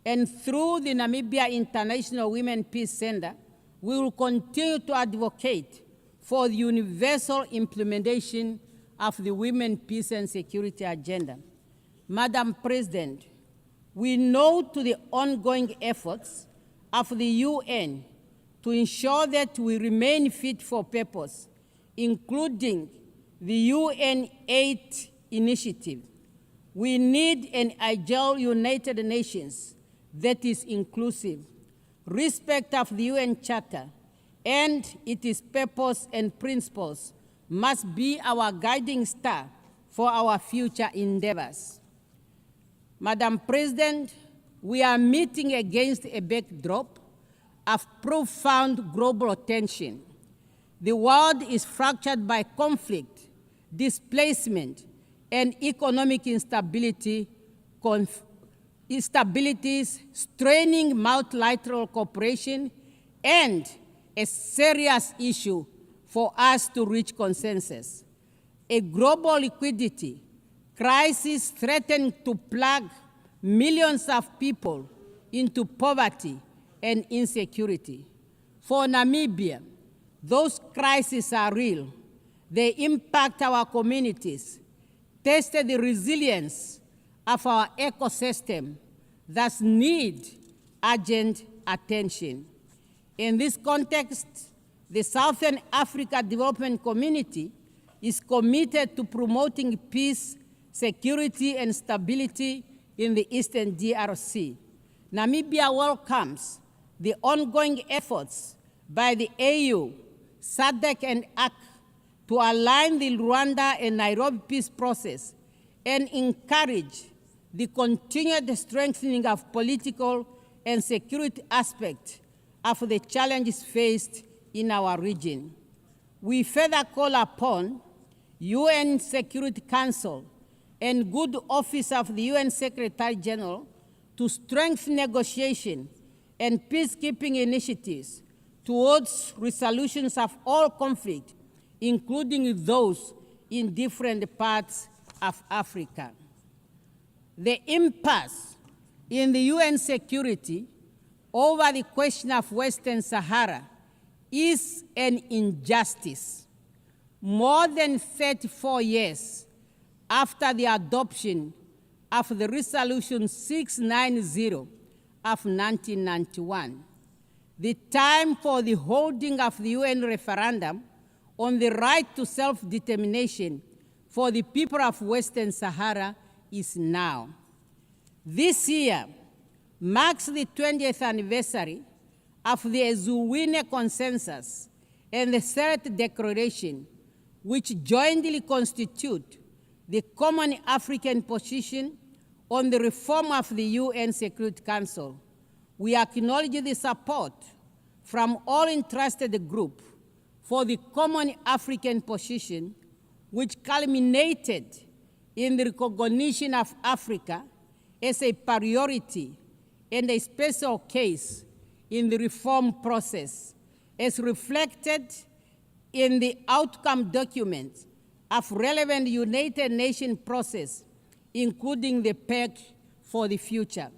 And through the Namibia International Women Peace Center, we will continue to advocate for the universal implementation of the Women, Peace, and Security agenda. Madam President, we note the ongoing efforts of the UN to ensure that we remain fit for purpose, including the UN 8 initiative. We need an agile United Nations that is inclusive. Respect of the UN Charter and its purpose and principles must be our guiding star for our future endeavors. Madam President, we are meeting against a backdrop of profound global tension. The world is fractured by conflict, displacement, and economic instabilities straining multilateral cooperation and a serious issue for us to reach consensus. A global liquidity crisis threatens to plunge millions of people into poverty and insecurity. For Namibia, those crises are real. They impact our communities, test the resilience of our ecosystem, thus need urgent attention. In this context, the Southern Africa Development Community is committed to promoting peace, security, and stability in the Eastern DRC. Namibia welcomes the ongoing efforts by the AU, SADC, and AC to align the Rwanda and Nairobi peace process and encourage the continued strengthening of political and security aspects of the challenges faced in our region. We further call upon UN Security Council and good office of the UN Secretary General to strengthen negotiation and peacekeeping initiatives towards resolutions of all conflict, including those in different parts of Africa. The impasse in the UN security over the question of Western Sahara is an injustice. More than 34 years after the adoption of the Resolution 690 of 1991, the time for the holding of the UN referendum on the right to self-determination for the people of Western Sahara is now. This year marks the 20th anniversary of the Azuwine Consensus and the Third Declaration, which jointly constitute the common African position on the reform of the UN Security Council. We acknowledge the support from all interested groups for the common African position, which culminated in the recognition of Africa as a priority and a special case in the reform process, as reflected in the outcome documents of relevant United Nations process, including the pact for the future.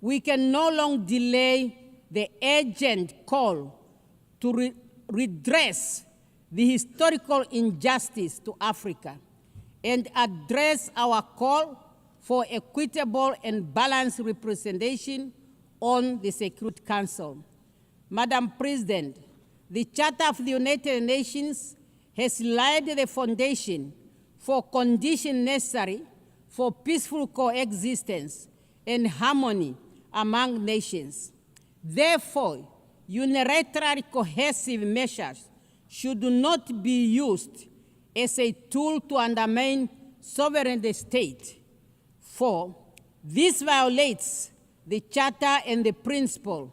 We can no longer delay the urgent call to redress the historical injustice to Africa and address our call for equitable and balanced representation on the Security Council. Madam President, the Charter of the United Nations has laid the foundation for conditions necessary for peaceful coexistence and harmony among nations. Therefore, unilateral cohesive measures should not be used as a tool to undermine sovereign state, for this violates the Charter and the principle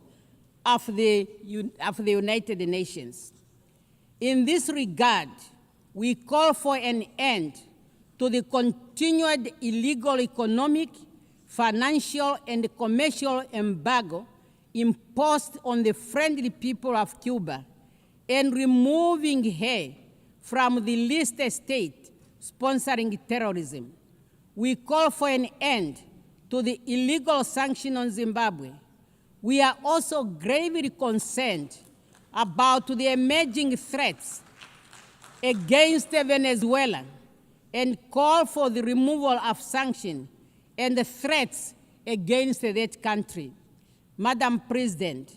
of the United Nations. In this regard, we call for an end to the continued illegal economic, financial, and commercial embargo imposed on the friendly people of Cuba and removing her from the list of states sponsoring terrorism. We call for an end to the illegal sanction on Zimbabwe. We are also gravely concerned about the emerging threats against Venezuela and call for the removal of sanctions and the threats against that country. Madam President,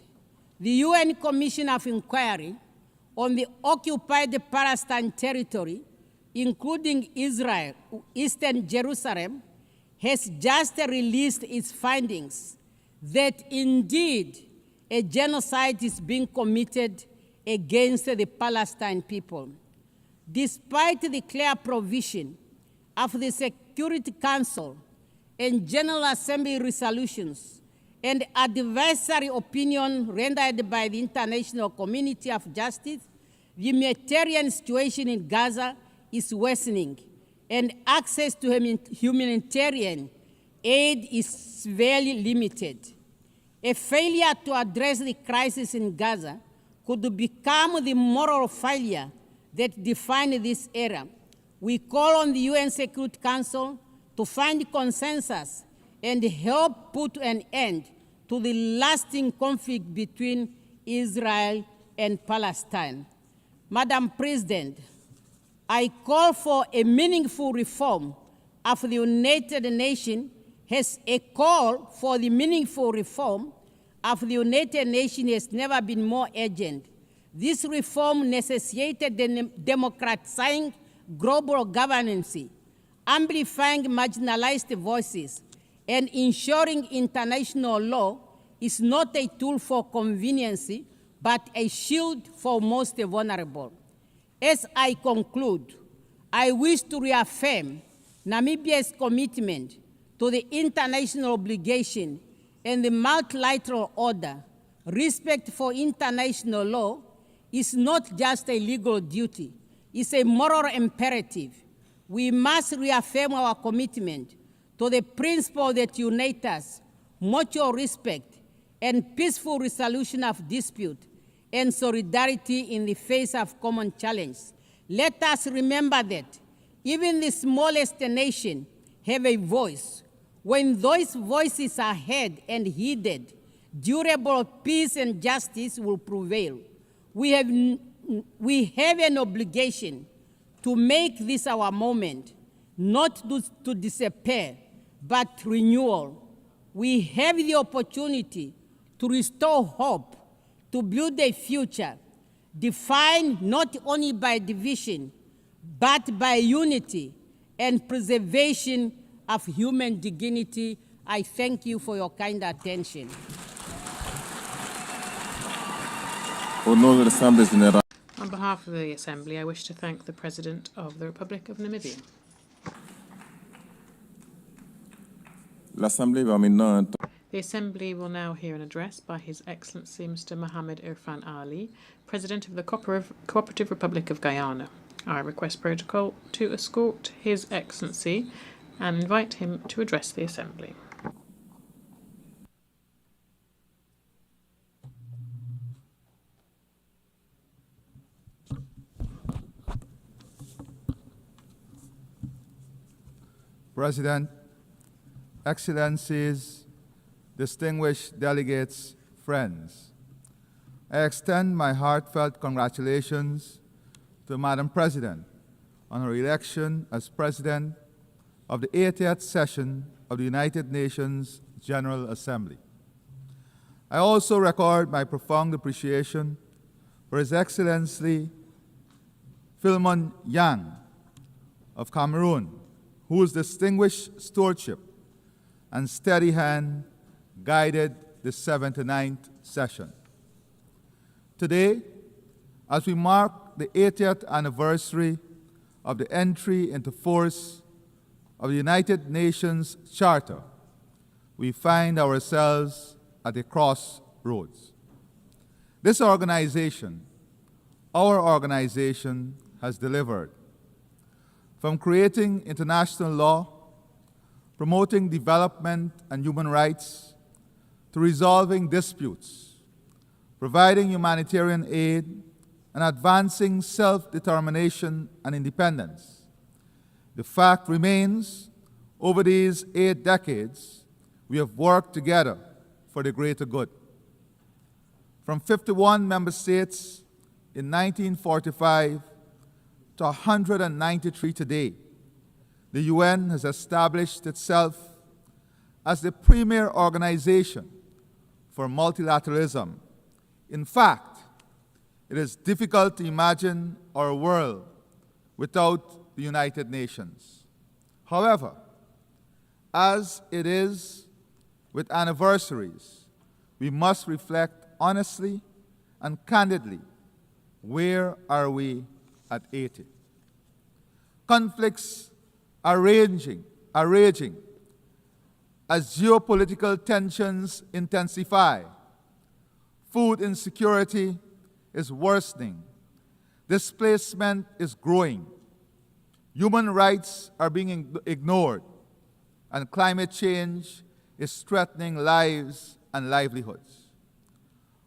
the UN Commission of Inquiry on the occupied Palestine territory, including Israel, Eastern Jerusalem, has just released its findings that indeed a genocide is being committed against the Palestinian people. Despite the clear provision of the Security Council and General Assembly resolutions and advisory opinion rendered by the international community of justice, the humanitarian situation in Gaza is worsening, and access to humanitarian aid is severely limited. A failure to address the crisis in Gaza could become the moral failure that defines this era. We call on the UN Security Council to find consensus and help put an end to the lasting conflict between Israel and Palestine. Madam President, I call for a meaningful reform of the United Nations. Has a call for the meaningful reform of the United Nations has never been more urgent. This reform necessitated democratizing global governance, amplifying marginalized voices, and ensuring international law is not a tool for convenience, but a shield for most vulnerable. As I conclude, I wish to reaffirm Namibia's commitment to the international obligation and the multilateral order. Respect for international law is not just a legal duty, it's a moral imperative. We must reaffirm our commitment to the principle that unite us, mutual respect, and peaceful resolution of dispute, and solidarity in the face of common challenge. Let us remember that even the smallest nation have a voice. When those voices are heard and heeded, durable peace and justice will prevail. We have an obligation to make this our moment, not to despair, but renewal. We have the opportunity to restore hope, to build a future. defined not only by division, but by unity and preservation of human dignity. I thank you for your kind attention. On behalf of the Assembly, I wish to thank the President of the Republic of Namibia. The Assembly will now hear an address by His Excellency Mr. Mohammed Irfan Ali, President of the Cooperative Republic of Guyana. I request protocol to escort His Excellency and invite him to address the Assembly. President, Excellencies, distinguished delegates, friends, I extend my heartfelt congratulations to Madam President on her election as President of the 80th session of the United Nations General Assembly. I also record my profound appreciation for His Excellency Philemon Yang of Cameroon, whose distinguished stewardship and steady hand guided the 79th session. Today, as we mark the 80th anniversary of the entry into force of the United Nations Charter, we find ourselves at a crossroads. This organization, our organization, has delivered. From creating international law, promoting development and human rights, to resolving disputes, providing humanitarian aid, and advancing self-determination and independence. The fact remains, over these 8 decades, we have worked together for the greater good. From 51 member states in 1945 to 193 today, the UN has established itself as the premier organization for multilateralism. In fact, it is difficult to imagine our world without the United Nations. However, as it is with anniversaries, we must reflect honestly and candidly, where are we at 80? Conflicts are raging as geopolitical tensions intensify. Food insecurity is worsening. Displacement is growing. Human rights are being ignored, and climate change is threatening lives and livelihoods.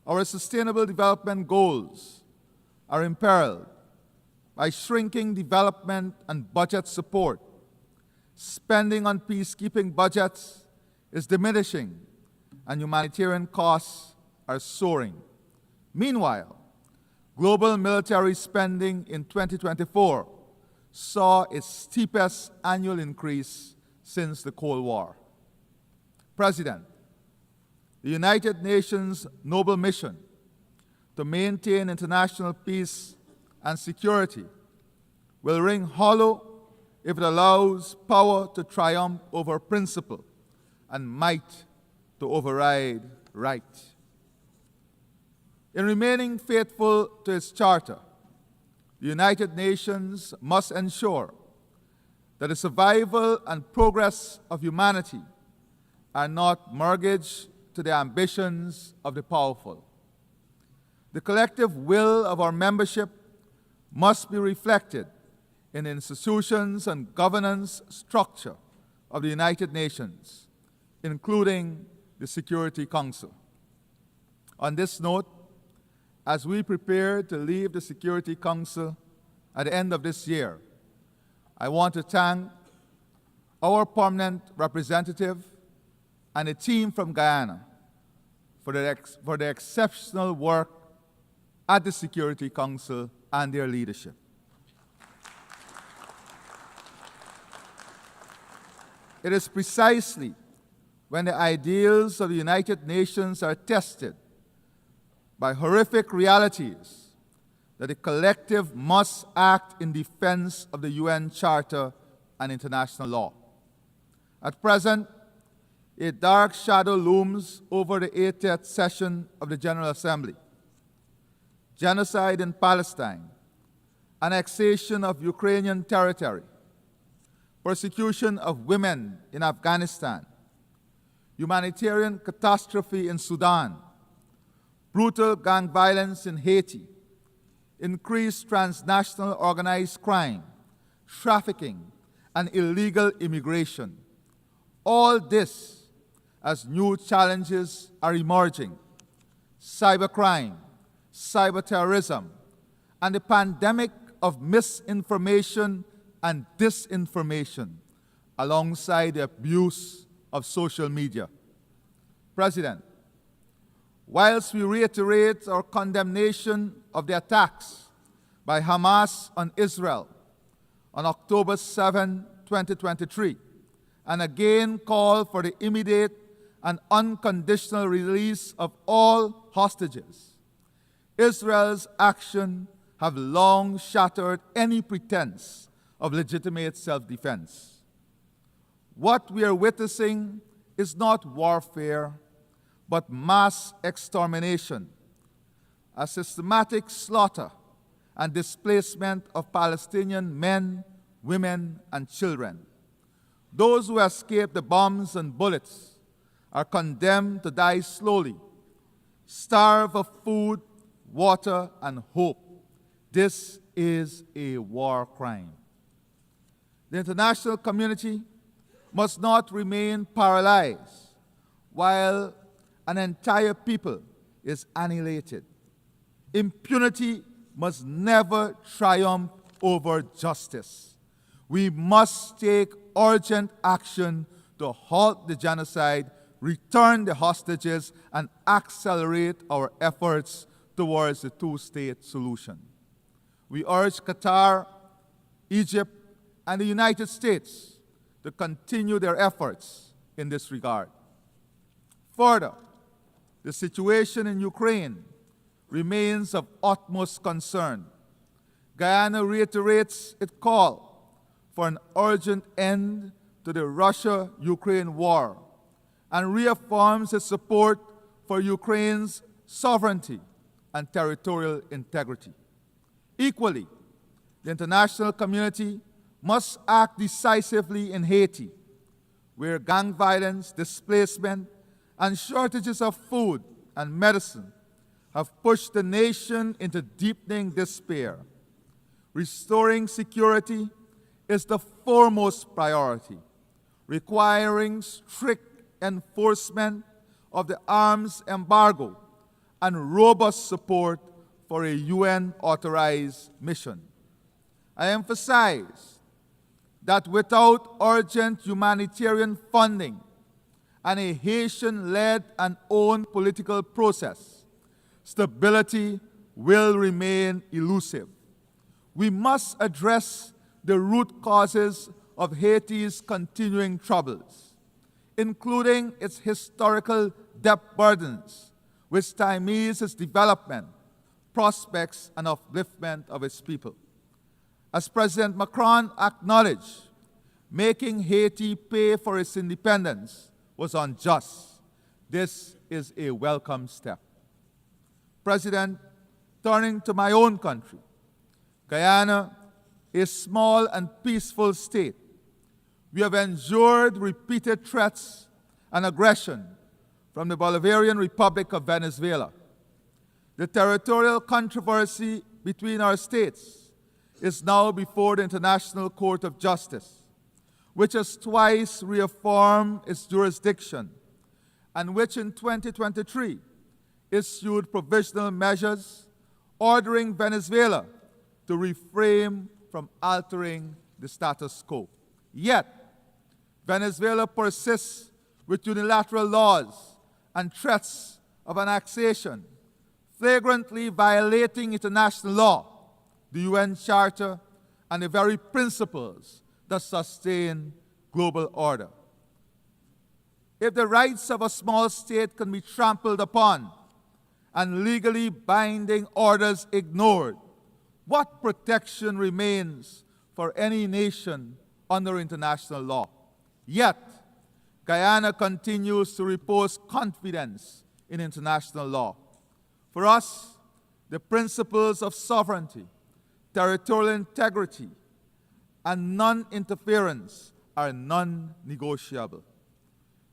Our sustainable development goals are imperiled by shrinking development and budget support. Spending on peacekeeping budgets is diminishing, and humanitarian costs are soaring. Meanwhile, global military spending in 2024 saw its steepest annual increase since the Cold War. President, the United Nations noble mission to maintain international peace and security will ring hollow if it allows power to triumph over principle and might to override right. In remaining faithful to its charter, the United Nations must ensure that the survival and progress of humanity are not mortgaged to the ambitions of the powerful. The collective will of our membership must be reflected in the institutions and governance structure of the United Nations, including the Security Council. On this note, as we prepare to leave the Security Council at the end of this year, I want to thank our permanent representative and a team from Guyana for their exceptional work at the Security Council and their leadership. It is precisely when the ideals of the United Nations are tested by horrific realities that the collective must act in defense of the UN Charter and international law. At present, a dark shadow looms over the 80th session of the General Assembly. Genocide in Palestine, annexation of Ukrainian territory, persecution of women in Afghanistan, humanitarian catastrophe in Sudan, brutal gang violence in Haiti, increased transnational organized crime, trafficking, and illegal immigration. All this as new challenges are emerging: cybercrime, cyberterrorism, and the pandemic of misinformation and disinformation, alongside the abuse of social media. President, whilst we reiterate our condemnation of the attacks by Hamas on Israel on October 7, 2023, and again call for the immediate and unconditional release of all hostages, Israel's actions have long shattered any pretense of legitimate self-defense. What we are witnessing is not warfare, but mass extermination, a systematic slaughter and displacement of Palestinian men, women, and children. Those who escape the bombs and bullets are condemned to die slowly, starve of food, water, and hope. This is a war crime. The international community must not remain paralyzed while an entire people is annihilated. Impunity must never triumph over justice. We must take urgent action to halt the genocide, return the hostages, and accelerate our efforts towards the two-state solution. We urge Qatar, Egypt, and the United States to continue their efforts in this regard. Further, the situation in Ukraine remains of utmost concern. Guyana reiterates its call for an urgent end to the Russia-Ukraine war and reaffirms its support for Ukraine's sovereignty and territorial integrity. Equally, the international community must act decisively in Haiti, where gang violence, displacement, and shortages of food and medicine have pushed the nation into deepening despair. Restoring security is the foremost priority, requiring strict enforcement of the arms embargo and robust support for a UN-authorized mission. I emphasize that without urgent humanitarian funding and a Haitian-led and owned political process, stability will remain elusive. We must address the root causes of Haiti's continuing troubles, including its historical debt burdens, which stymies its development, prospects, and upliftment of its people. As President Macron acknowledged, making Haiti pay for its independence was unjust. This is a welcome step. President, turning to my own country, Guyana, a small and peaceful state, we have endured repeated threats and aggression from the Bolivarian Republic of Venezuela. The territorial controversy between our states is now before the International Court of Justice, which has twice reaffirmed its jurisdiction and which in 2023 issued provisional measures ordering Venezuela to refrain from altering the status quo. Yet, Venezuela persists with unilateral laws and threats of annexation, flagrantly violating international law, the UN Charter, and the very principles that sustain global order. If the rights of a small state can be trampled upon and legally binding orders ignored, what protection remains for any nation under international law? Yet, Guyana continues to repose confidence in international law. For us, the principles of sovereignty, territorial integrity, and non-interference are non-negotiable.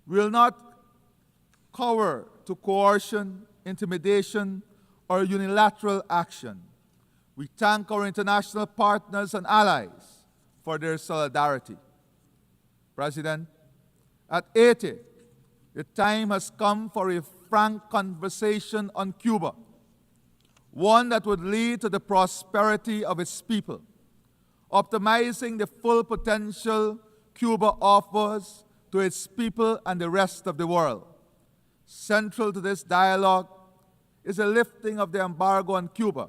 We will not cower to coercion, intimidation, or unilateral action. We thank our international partners and allies for their solidarity. President, at 80, the time has come for a frank conversation on Cuba, one that would lead to the prosperity of its people, optimizing the full potential Cuba offers to its people and the rest of the world. Central to this dialogue is the lifting of the embargo on Cuba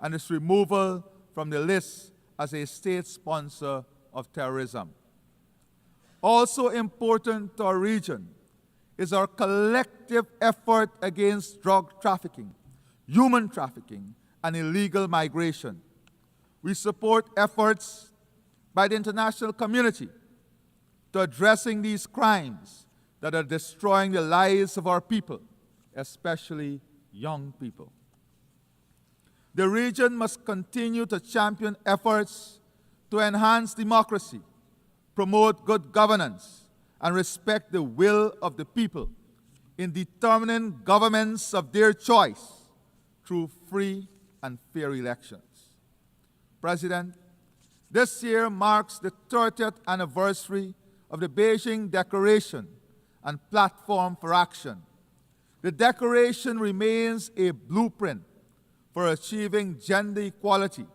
and its removal from the list as a state sponsor of terrorism. Also important to our region is our collective effort against drug trafficking, human trafficking, and illegal migration. We support efforts by the international community to addressing these crimes that are destroying the lives of our people, especially young people. The region must continue to champion efforts to enhance democracy, promote good governance, and respect the will of the people in determining governments of their choice through free and fair elections. President, this year marks the 30th anniversary of the Beijing Declaration and Platform for Action. The Declaration remains a blueprint for achieving gender equality,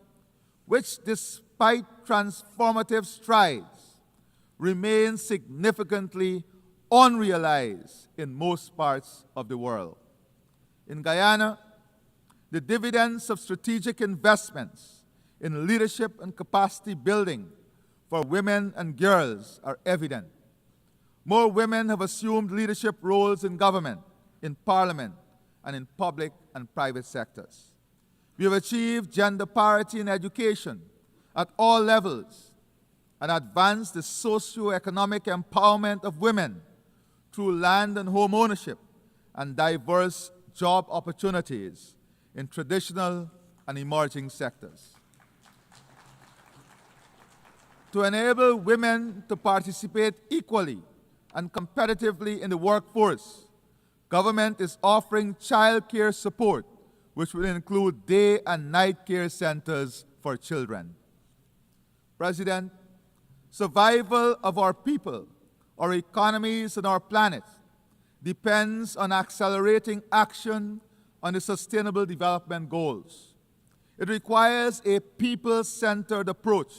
which, despite transformative strides, remains significantly unrealized in most parts of the world. In Guyana, the dividends of strategic investments in leadership and capacity building for women and girls are evident. More women have assumed leadership roles in government, in parliament, and in public and private sectors. We have achieved gender parity in education at all levels and advanced the socio-economic empowerment of women through land and home ownership and diverse job opportunities in traditional and emerging sectors. To enable women to participate equally and competitively in the workforce, government is offering child care support, which will include day and night care centers for children. President, survival of our people, our economies, and our planet depends on accelerating action on the Sustainable Development Goals. It requires a people-centered approach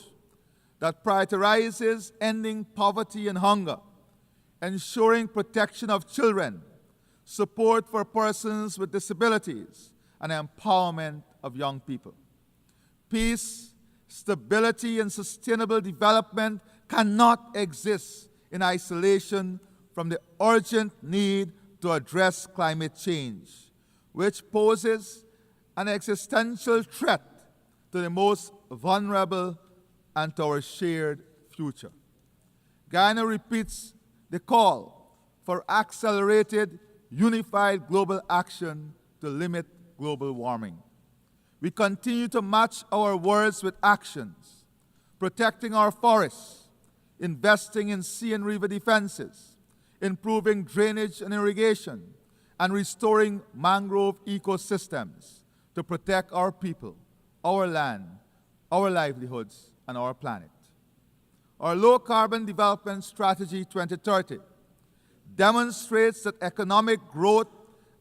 that prioritizes ending poverty and hunger, ensuring protection of children, support for persons with disabilities, and empowerment of young people. Peace, stability, and sustainable development cannot exist in isolation from the urgent need to address climate change, which poses an existential threat to the most vulnerable and to our shared future. Guyana repeats the call for accelerated, unified global action to limit global warming. We continue to match our words with actions, protecting our forests, investing in sea and river defenses, improving drainage and irrigation, and restoring mangrove ecosystems to protect our people, our land, our livelihoods, and our planet. Our low-carbon development strategy 2030 demonstrates that economic growth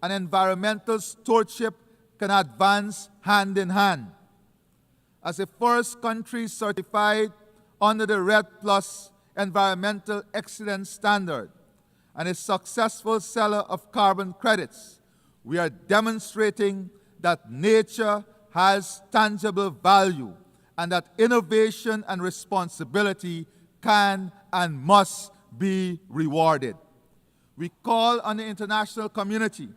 and environmental stewardship can advance hand in hand. As the first country certified under the RED+ Environmental Excellence Standard and a successful seller of carbon credits, we are demonstrating that nature has tangible value and that innovation and responsibility can and must be rewarded. We call on the international community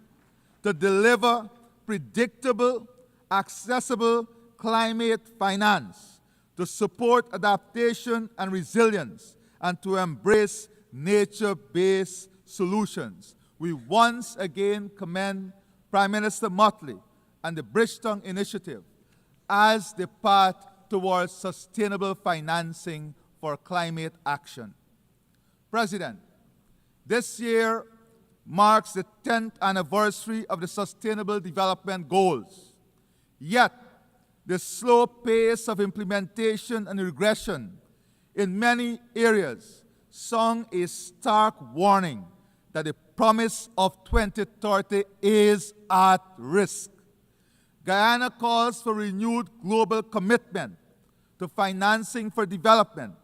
to deliver predictable, accessible climate finance to support adaptation and resilience and to embrace nature-based solutions. We once again commend Prime Minister Motley and the Bridgetown Initiative as the path towards sustainable financing for climate action. President, this year marks the 10th anniversary of the Sustainable Development Goals. Yet, the slow pace of implementation and regression in many areas sound a stark warning that the promise of 2030 is at risk. Guyana calls for renewed global commitment to financing for development,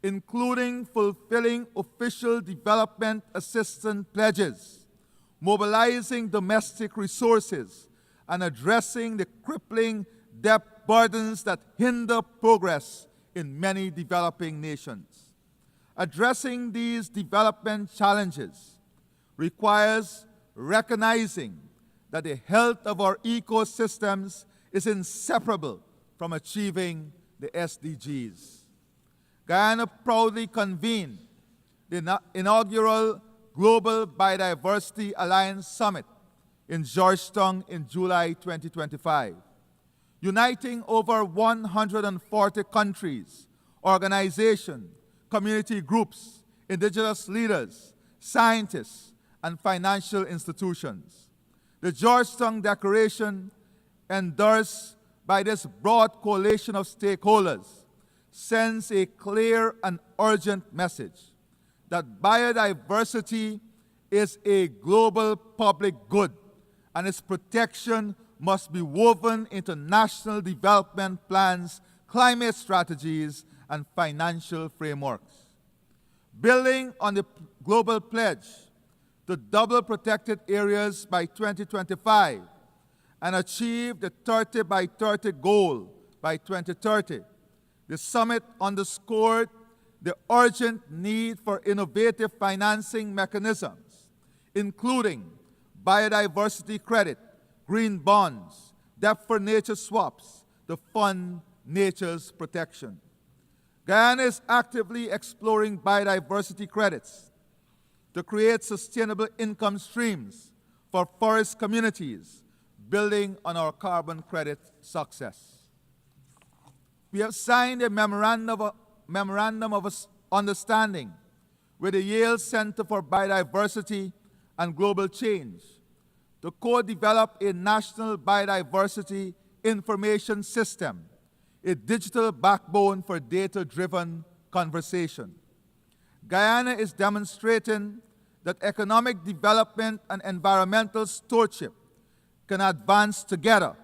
including fulfilling official development assistance pledges, mobilizing domestic resources, and addressing the crippling debt burdens that hinder progress in many developing nations. Addressing these development challenges requires recognizing that the health of our ecosystems is inseparable from achieving the SDGs. Guyana proudly convened the inaugural Global Biodiversity Alliance Summit in Georgetown in July 2025, uniting over 140 countries, organizations, community groups, indigenous leaders, scientists, and financial institutions. The Georgetown Declaration, endorsed by this broad coalition of stakeholders, sends a clear and urgent message that biodiversity is a global public good and its protection must be woven into national development plans, climate strategies, and financial frameworks. Building on the global pledge to double protected areas by 2025 and achieve the 30 by 30 goal by 2030, the summit underscored the urgent need for innovative financing mechanisms, including biodiversity credit, green bonds, debt for nature swaps to fund nature's protection. Guyana is actively exploring biodiversity credits to create sustainable income streams for forest communities, building on our carbon credit success. We have signed a memorandum of understanding with the Yale Center for Biodiversity and Global Change to co-develop a national biodiversity information system, a digital backbone for data-driven conversation. Guyana is demonstrating that economic development and environmental stewardship can advance together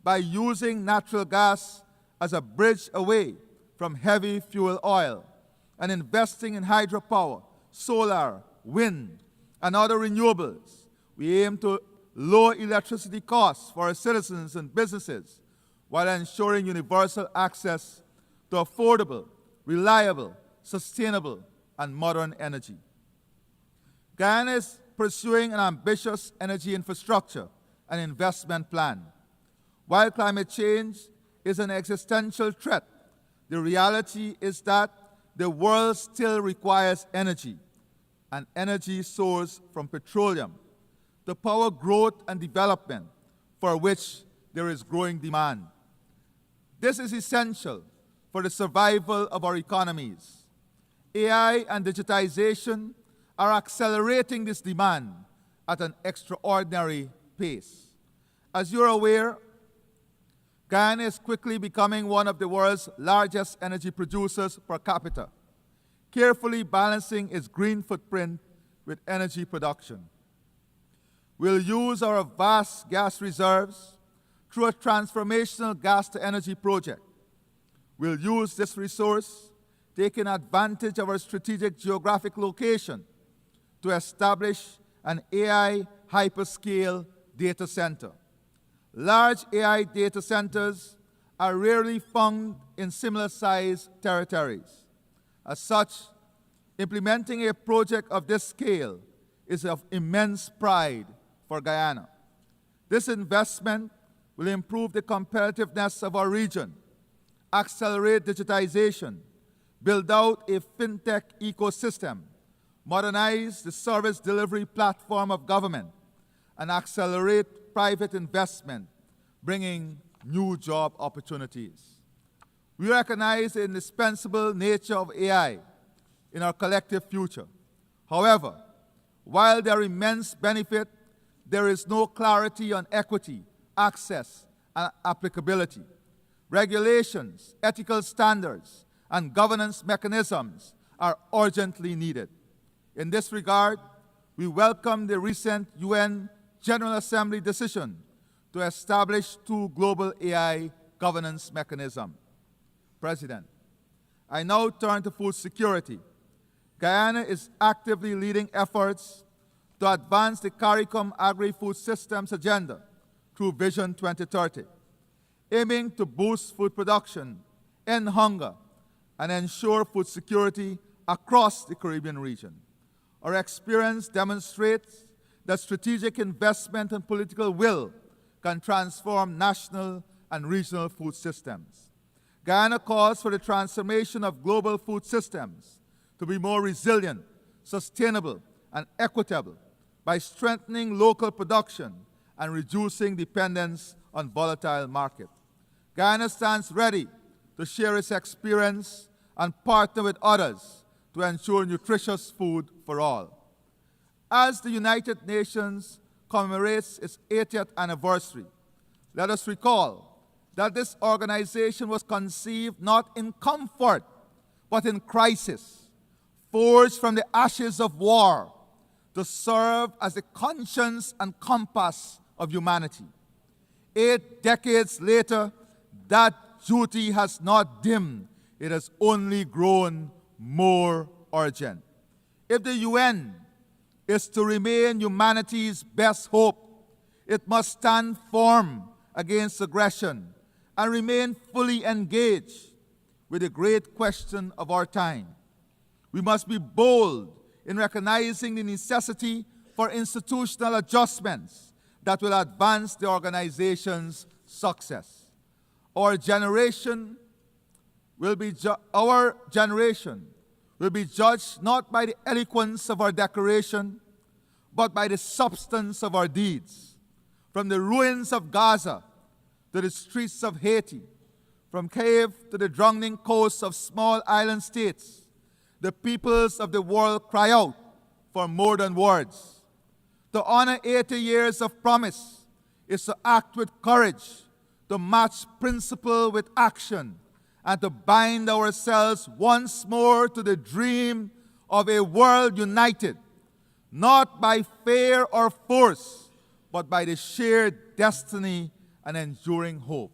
by using natural gas as a bridge away from heavy fuel oil and investing in hydropower, solar, wind, and other renewables. We aim to lower electricity costs for our citizens and businesses while ensuring universal access to affordable, reliable, sustainable, and modern energy. Guyana is pursuing an ambitious energy infrastructure and investment plan. While climate change is an existential threat, the reality is that the world still requires energy, an energy source from petroleum, to power growth and development for which there is growing demand. This is essential for the survival of our economies. AI and digitization are accelerating this demand at an extraordinary pace. As you're aware, Guyana is quickly becoming one of the world's largest energy producers per capita, carefully balancing its green footprint with energy production. We'll use our vast gas reserves through a transformational gas-to-energy project. We'll use this resource, taking advantage of our strategic geographic location, to establish an AI hyperscale data center. Large AI data centers are rarely found in similar-sized territories. As such, implementing a project of this scale is of immense pride for Guyana. This investment will improve the competitiveness of our region, accelerate digitization, build out a fintech ecosystem, modernize the service delivery platform of government, and accelerate private investment, bringing new job opportunities. We recognize the indispensable nature of AI in our collective future. However, while there are immense benefit, there is no clarity on equity, access, and applicability. Regulations, ethical standards, and governance mechanisms are urgently needed. In this regard, we welcome the recent UN General Assembly decision to establish 2 global AI governance mechanisms. President, I now turn to food security. Guyana is actively leading efforts to advance the CARICOM agri-food systems agenda through Vision 2030, aiming to boost food production, end hunger, and ensure food security across the Caribbean region. Our experience demonstrates that strategic investment and political will can transform national and regional food systems. Guyana calls for the transformation of global food systems to be more resilient, sustainable, and equitable by strengthening local production and reducing dependence on volatile markets. Guyana stands ready to share its experience and partner with others to ensure nutritious food for all. As the United Nations commemorates its 80th anniversary, let us recall that this organization was conceived not in comfort, but in crisis, forged from the ashes of war to serve as the conscience and compass of humanity. 8 decades later, that duty has not dimmed, it has only grown more urgent. If the UN is to remain humanity's best hope, it must stand firm against aggression and remain fully engaged with the great question of our time. We must be bold in recognizing the necessity for institutional adjustments that will advance the organization's success. Our generation will be judged not by the eloquence of our declaration, but by the substance of our deeds. From the ruins of Gaza to the streets of Haiti, from Kiev to the drowning coasts of small island states, the peoples of the world cry out for more than words. To honor 80 years of promise is to act with courage, to match principle with action, and to bind ourselves once more to the dream of a world united, not by fear or force, but by the shared destiny and enduring hope.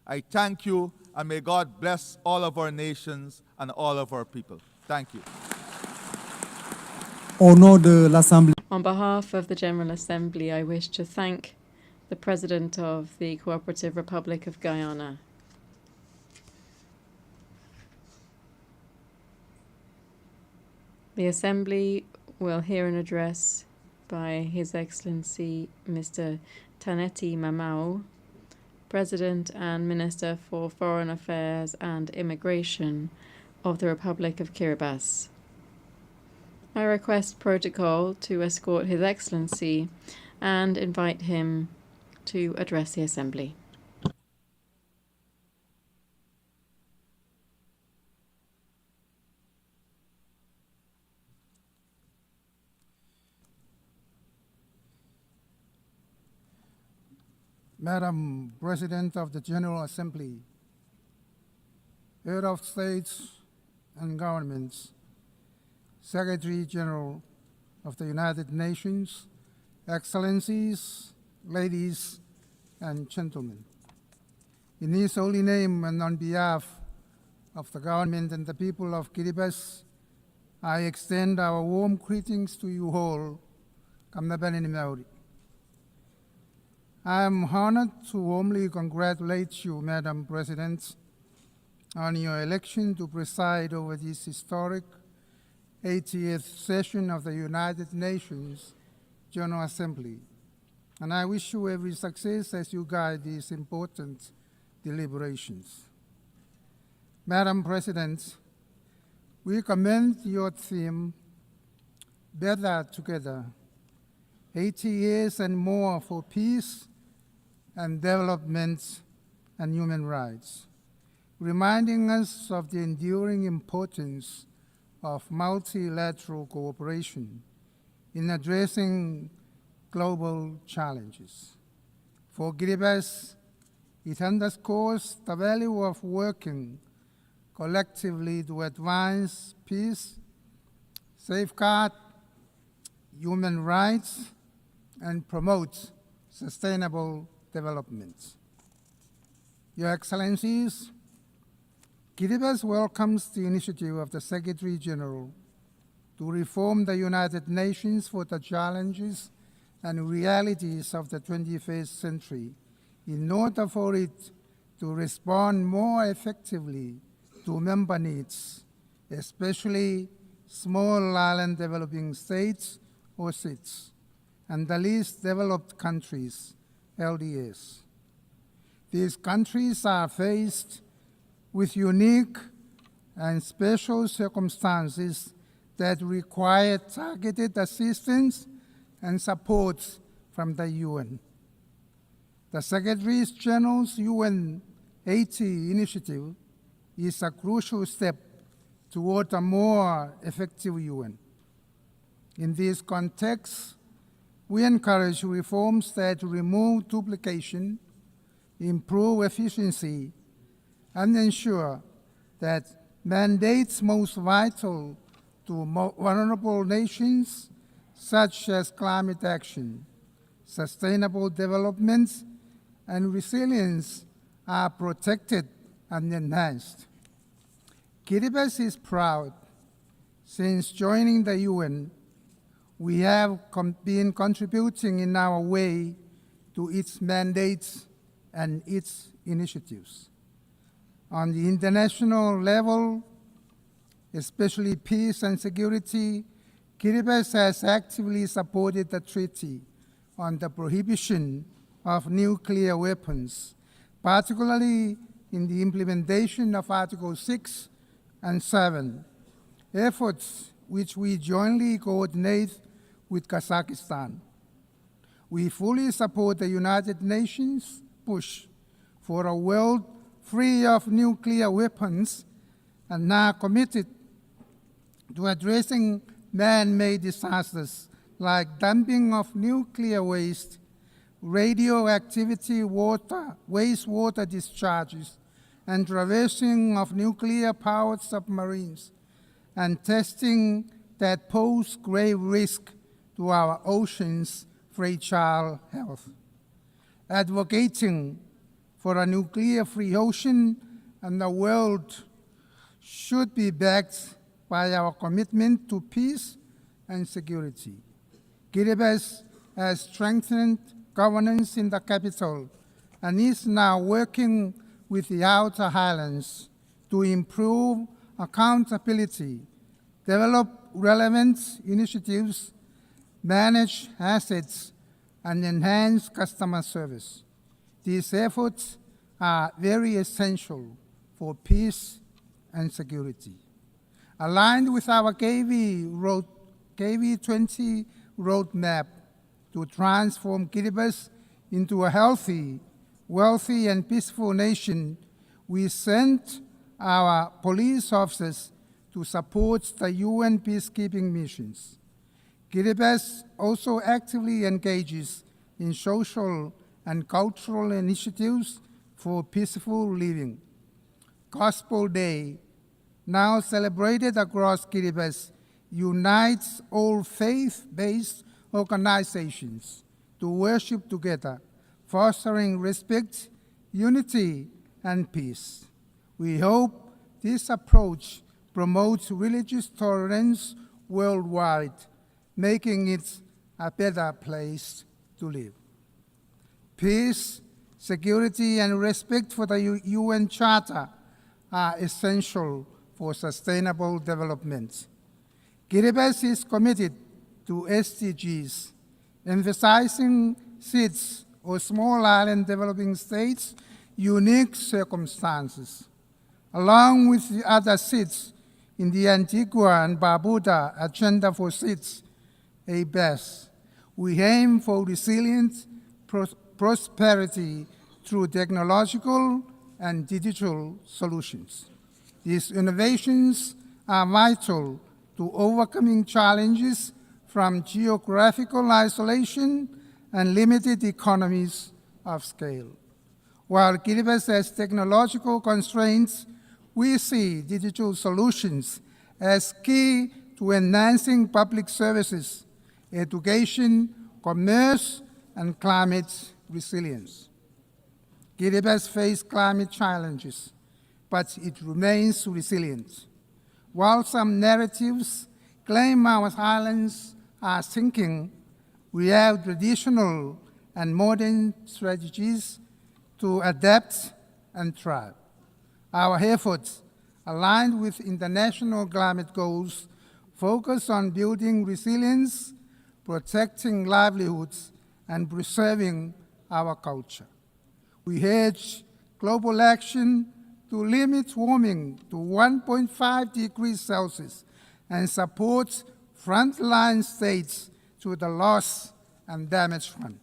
I thank you, and may God bless all of our nations and all of our people. Thank you. On behalf of the General Assembly, I wish to thank the President of the Cooperative Republic of Guyana. The Assembly will hear an address by His Excellency Mr. Taneti Mamao, President and Minister for Foreign Affairs and Immigration of the Republic of Kiribati. I request protocol to escort His Excellency and invite him to address the Assembly. Madam President of the General Assembly, Head of States and Governments, Secretary General of the United Nations, Excellencies, ladies and gentlemen. In His holy name and on behalf of the government and the people of Kiribati, I extend our warm greetings to you all. I am honored to warmly congratulate you, Madam President, on your election to preside over this historic 80th session of the United Nations General Assembly. and I wish you every success as you guide these important deliberations. Madam President, we commend your theme, Better Together, 80 years and more for peace and development and human rights, reminding us of the enduring importance of multilateral cooperation in addressing global challenges. For Kiribati, it underscores the value of working collectively to advance peace, safeguard human rights, and promote sustainable development. Your Excellencies, Kiribati welcomes the initiative of the Secretary General to reform the United Nations for the challenges and realities of the 21st century in order for it to respond more effectively to member needs, especially small island developing states or SIDS, and the least developed countries, LDS. These countries are faced with unique and special circumstances that require targeted assistance and support from the UN. The Secretary General's UN 80 initiative is a crucial step toward a more effective UN. In this context, we encourage reforms that remove duplication, improve efficiency, and ensure that mandates most vital to vulnerable nations, such as climate action, sustainable development, and resilience, are protected and enhanced. Kiribati is proud. Since joining the UN, we have been contributing in our way to its mandates and its initiatives. On the international level, especially peace and security, Kiribati has actively supported the Treaty on the Prohibition of Nuclear Weapons, particularly in the implementation of Article 6 and 7, efforts which we jointly coordinate with Kazakhstan. We fully support the United Nations push for a world free of nuclear weapons and are committed to addressing man-made disasters like dumping of nuclear waste, radioactivity wastewater discharges, and traversing of nuclear-powered submarines, and testing that pose grave risk to our oceans' fragile health. Advocating for a nuclear-free ocean and the world should be backed by our commitment to peace and security. Kiribati has strengthened governance in the capital and is now working with the outer highlands to improve accountability, develop relevant initiatives, manage assets, and enhance customer service. These efforts are very essential for peace and security. Aligned with our KV20 roadmap to transform Kiribati into a healthy, wealthy, and peaceful nation, we sent our police officers to support the UN peacekeeping missions. Kiribati also actively engages in social and cultural initiatives for peaceful living. Gospel Day, now celebrated across Kiribati, unites all faith-based organizations to worship together, fostering respect, unity, and peace. We hope this approach promotes religious tolerance worldwide, making it a better place to live. Peace, security, and respect for the UN Charter are essential for sustainable development. Kiribati is committed to SDGs, emphasizing SIDS, or small island developing states, unique circumstances. Along with the other SIDS in the Antigua and Barbuda Agenda for SIDS, ABES, we aim for resilient prosperity through technological and digital solutions. These innovations are vital to overcoming challenges from geographical isolation and limited economies of scale. While Kiribati has technological constraints, we see digital solutions as key to enhancing public services, education, commerce, and climate resilience. Kiribati faces climate challenges, but it remains resilient. While some narratives claim our islands are sinking, we have traditional and modern strategies to adapt and thrive. Our efforts, aligned with international climate goals, focus on building resilience, protecting livelihoods, and preserving our culture. We urge global action to limit warming to 1.5 degrees Celsius and support frontline states to the loss and damage fund.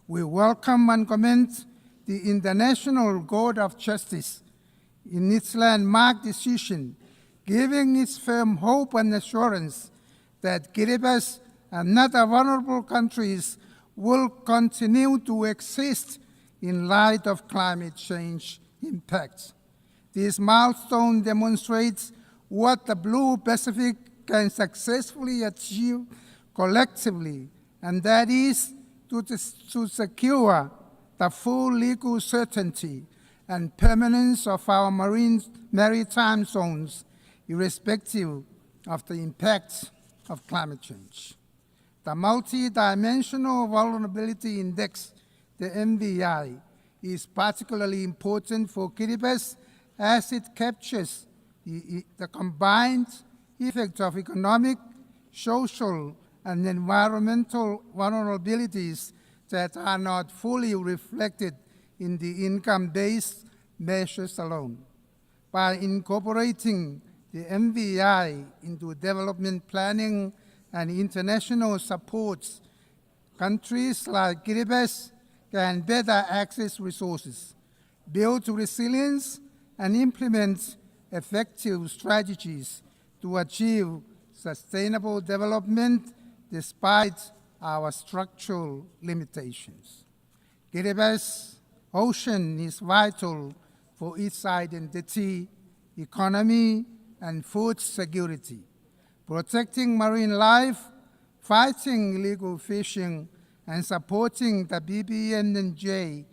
We welcome and commend the International Court of Justice in its landmark decision, giving its firm hope and assurance that Kiribati and other vulnerable countries will continue to exist in light of climate change impacts. This milestone demonstrates what the Blue Pacific can successfully achieve collectively, and that is to secure the full legal certainty and permanence of our maritime zones, irrespective of the impacts of climate change. The Multi-Dimensional Vulnerability Index, the MVI, is particularly important for Kiribati as it captures the combined effects of economic, social, and environmental vulnerabilities that are not fully reflected in the income-based measures alone. By incorporating the MVI into development planning and international supports, countries like Kiribati can better access resources, build resilience, and implement effective strategies to achieve sustainable development despite our structural limitations. Kiribati's ocean is vital for its identity, economy, and food security. Protecting marine life, fighting illegal fishing, and supporting the BBNJ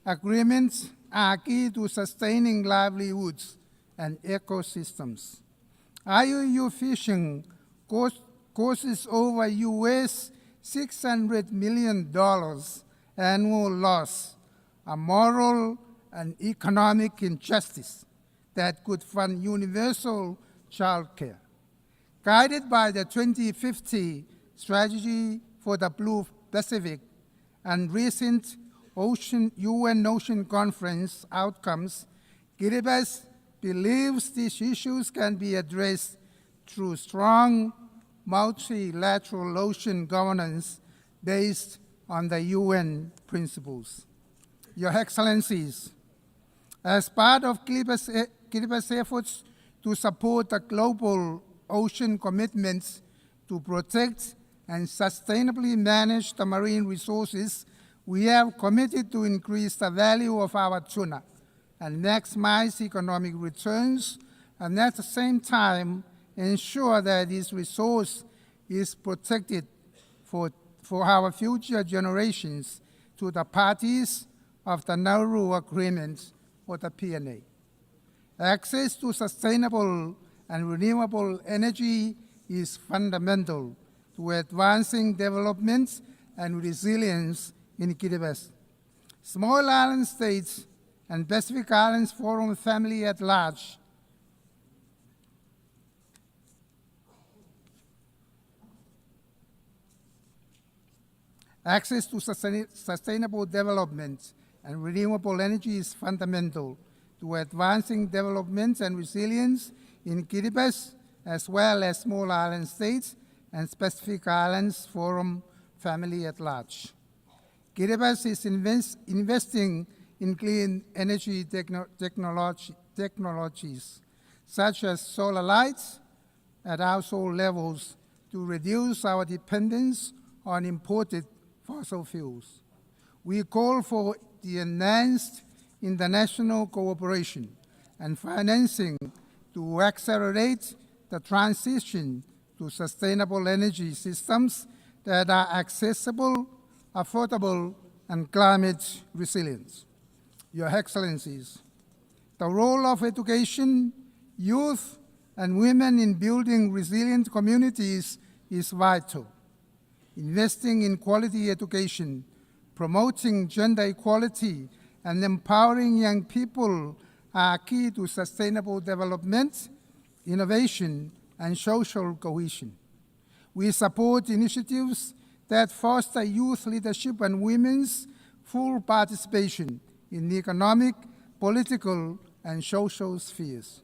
agreements are key to sustaining livelihoods and ecosystems. IUU fishing causes over US $600 million annual loss, a moral and economic injustice that could fund universal childcare. Guided by the 2050 Strategy for the Blue Pacific and recent UN Ocean Conference outcomes, Kiribati believes these issues can be addressed through strong multilateral ocean governance based on the UN principles. Your Excellencies, as part of Kiribati's efforts to support the global ocean commitments to protect and sustainably manage the marine resources, we have committed to increase the value of our tuna and maximize economic returns, and at the same time ensure that this resource is protected for our future generations to the parties of the Nauru Agreement or the PNA. Access to sustainable and renewable energy is fundamental to advancing development and resilience in Kiribati. Small island states and Pacific Islands Forum family at large Access to sustainable development and renewable energy is fundamental to advancing development and resilience in Kiribati, as well as small island states and Pacific Islands Forum family at large. Kiribati is investing in clean energy technologies, such as solar lights at household levels, to reduce our dependence on imported fossil fuels. We call for the enhanced international cooperation and financing to accelerate the transition to sustainable energy systems that are accessible, affordable, and climate resilient. Your Excellencies, the role of education, youth, and women in building resilient communities is vital. Investing in quality education, promoting gender equality, and empowering young people are key to sustainable development, innovation, and social cohesion. We support initiatives that foster youth leadership and women's full participation in the economic, political, and social spheres.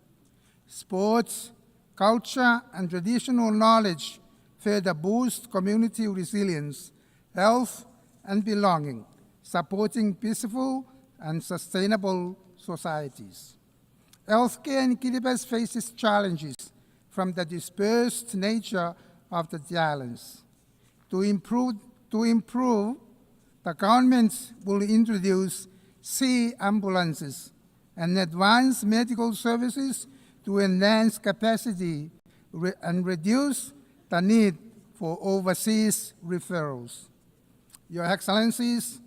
Sports, culture, and traditional knowledge further boost community resilience, health, and belonging, supporting peaceful and sustainable societies. Healthcare in Kiribati faces challenges from the dispersed nature of the islands. To improve, the government will introduce sea ambulances and advance medical services to enhance capacity and reduce the need for overseas referrals. Your Excellencies,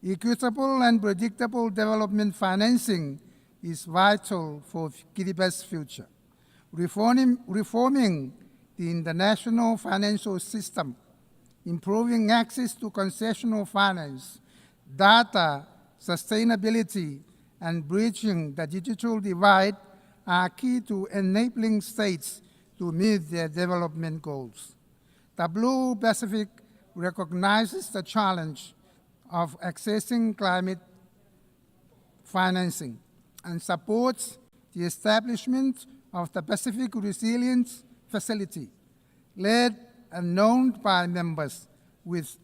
equitable and predictable development financing is vital for Kiribati's future. Reforming the international financial system, improving access to concessional finance, data, sustainability, and bridging the digital divide are key to enabling states to meet their development goals. The Blue Pacific recognizes the challenge of accessing climate financing and supports the establishment of the Pacific Resilience Facility, led and known by members, with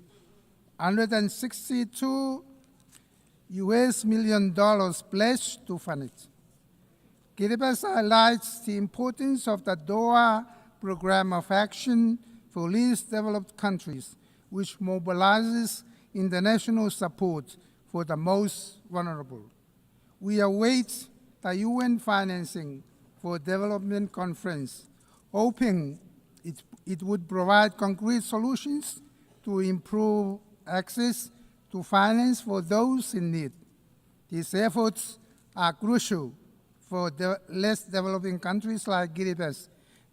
$162 million pledged to fund it. Kiribati highlights the importance of the Doha Program of Action for Least Developed Countries, which mobilizes international support for the most vulnerable. We await the UN financing for development conference, hoping it would provide concrete solutions to improve access to finance for those in need. These efforts are crucial for less developing countries like Kiribati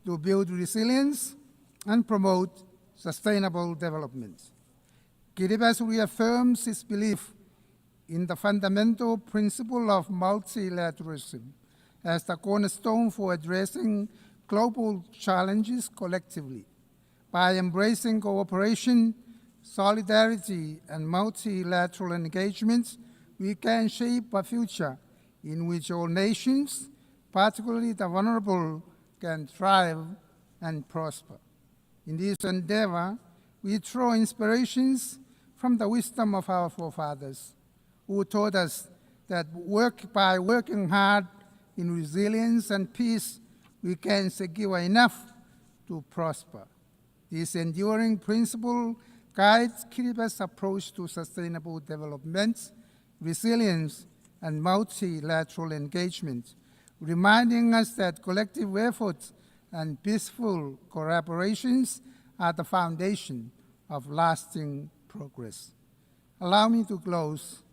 to build resilience and promote sustainable development. Kiribati reaffirms its belief in the fundamental principle of multilateralism as the cornerstone for addressing global challenges collectively. By embracing cooperation, solidarity, and multilateral engagement, we can shape a future in which all nations, particularly the vulnerable, can thrive and prosper. In this endeavor, we draw inspirations from the wisdom of our forefathers, who taught us that by working hard in resilience and peace, we can secure enough to prosper. This enduring principle guides Kiribati's approach to sustainable development, resilience, and multilateral engagement, reminding us that collective efforts and peaceful collaborations are the foundation of lasting progress. Allow me to close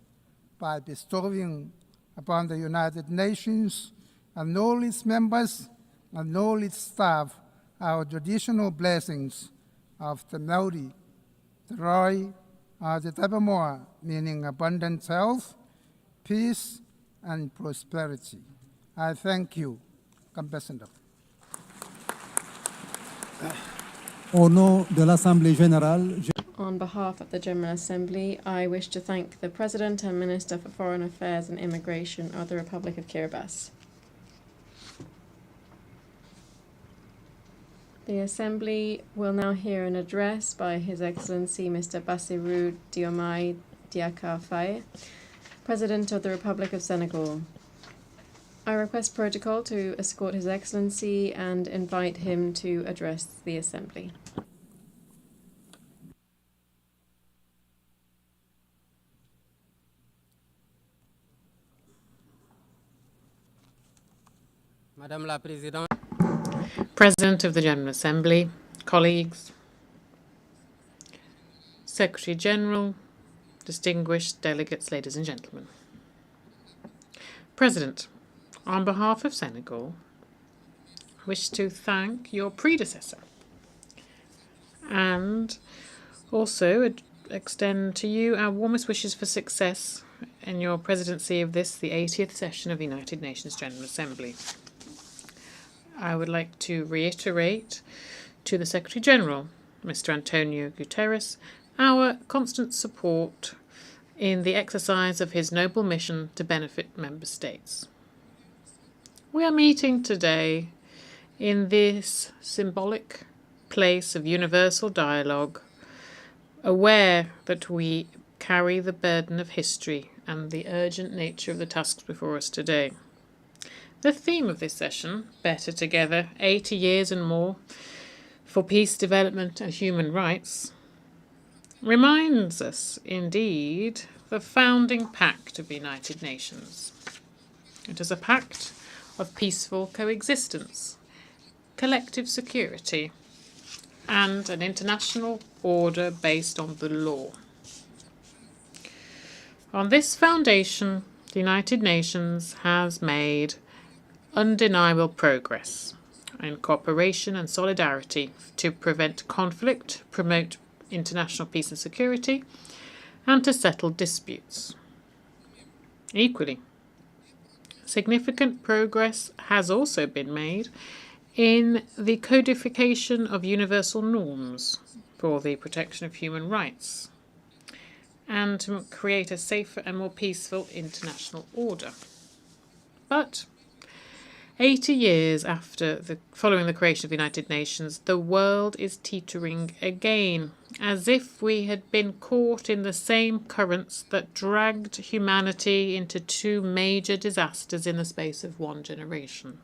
by bestowing upon the United Nations and all its members and all its staff our traditional blessings of the Maori, the Roi, the Tabamoa, meaning abundant health, peace, and prosperity. I thank you, Ambassador. Au nom de l'Assemblée générale, On behalf of the General Assembly, I wish to thank the President and Minister for Foreign Affairs and Immigration of the Republic of Kiribati. The Assembly will now hear an address by His Excellency Mr. Bassirou Diomaye Diakhar Faye, President of the Republic of Senegal. I request protocol to escort His Excellency and invite him to address the Assembly. Madame la Présidente. President of the General Assembly, colleagues, Secretary General, distinguished delegates, ladies and gentlemen. President, on behalf of Senegal, I wish to thank your predecessor and also extend to you our warmest wishes for success in your presidency of this, the 80th session of the United Nations General Assembly. I would like to reiterate to the Secretary General, Mr. Antonio Guterres, our constant support in the exercise of his noble mission to benefit member states. We are meeting today in this symbolic place of universal dialogue, aware that we carry the burden of history and the urgent nature of the tasks before us today. The theme of this session, Better Together, 80 years and more for peace, development and human rights, reminds us, indeed, the founding pact of the United Nations. It is a pact of peaceful coexistence, collective security, and an international order based on the law. On this foundation, the United Nations has made undeniable progress in cooperation and solidarity to prevent conflict, promote international peace and security, and to settle disputes. Equally, significant progress has also been made in the codification of universal norms for the protection of human rights and to create a safer and more peaceful international order. But 80 years following the creation of the United Nations, the world is teetering again, as if we had been caught in the same currents that dragged humanity into two major disasters in the space of one generation.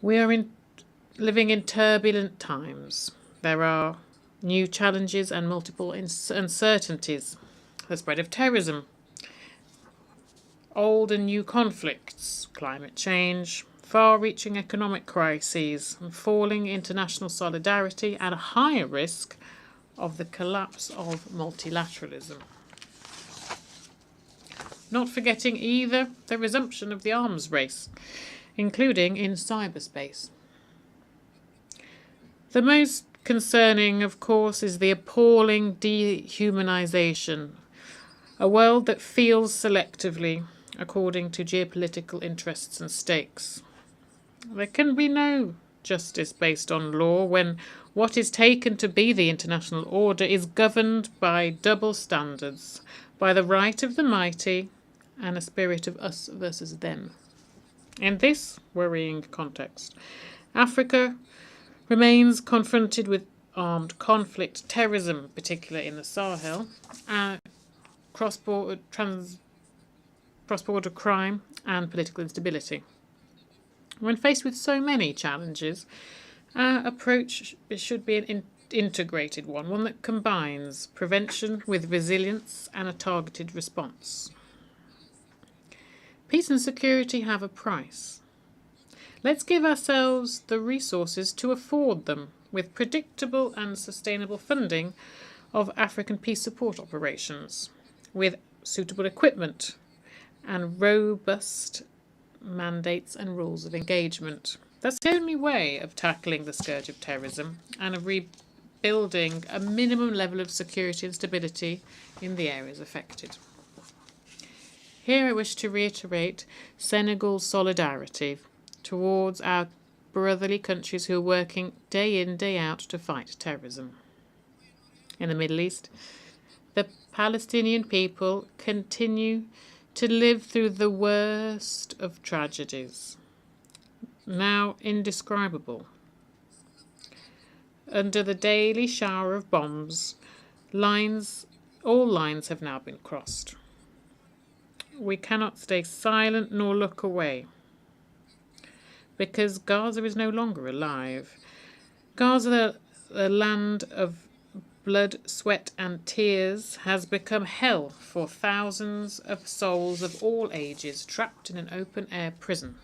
We are living in turbulent times. There are new challenges and multiple uncertainties. The spread of terrorism, old and new conflicts, climate change, far-reaching economic crises, and falling international solidarity, and a higher risk of the collapse of multilateralism. Not forgetting either the resumption of the arms race, including in cyberspace. The most concerning, of course, is the appalling dehumanization, a world that feels selectively according to geopolitical interests and stakes. There can be no justice based on law when what is taken to be the international order is governed by double standards, by the right of the mighty and a spirit of us versus them. In this worrying context, Africa remains confronted with armed conflict, terrorism, particularly in the Sahel, cross-border crime and political instability. When faced with so many challenges, our approach should be an integrated one that combines prevention with resilience and a targeted response. Peace and security have a price. Let's give ourselves the resources to afford them with predictable and sustainable funding of African peace support operations, with suitable equipment and robust mandates and rules of engagement. That's the only way of tackling the scourge of terrorism and of rebuilding a minimum level of security and stability in the areas affected. Here I wish to reiterate Senegal's solidarity towards our brotherly countries who are working day in, day out to fight terrorism. In the Middle East, the Palestinian people continue to live through the worst of tragedies, now indescribable. Under the daily shower of bombs, all lines have now been crossed. We cannot stay silent nor look away, because Gaza is no longer alive. Gaza, the land of blood, sweat and tears, has become hell for thousands of souls of all ages trapped in an open-air prison.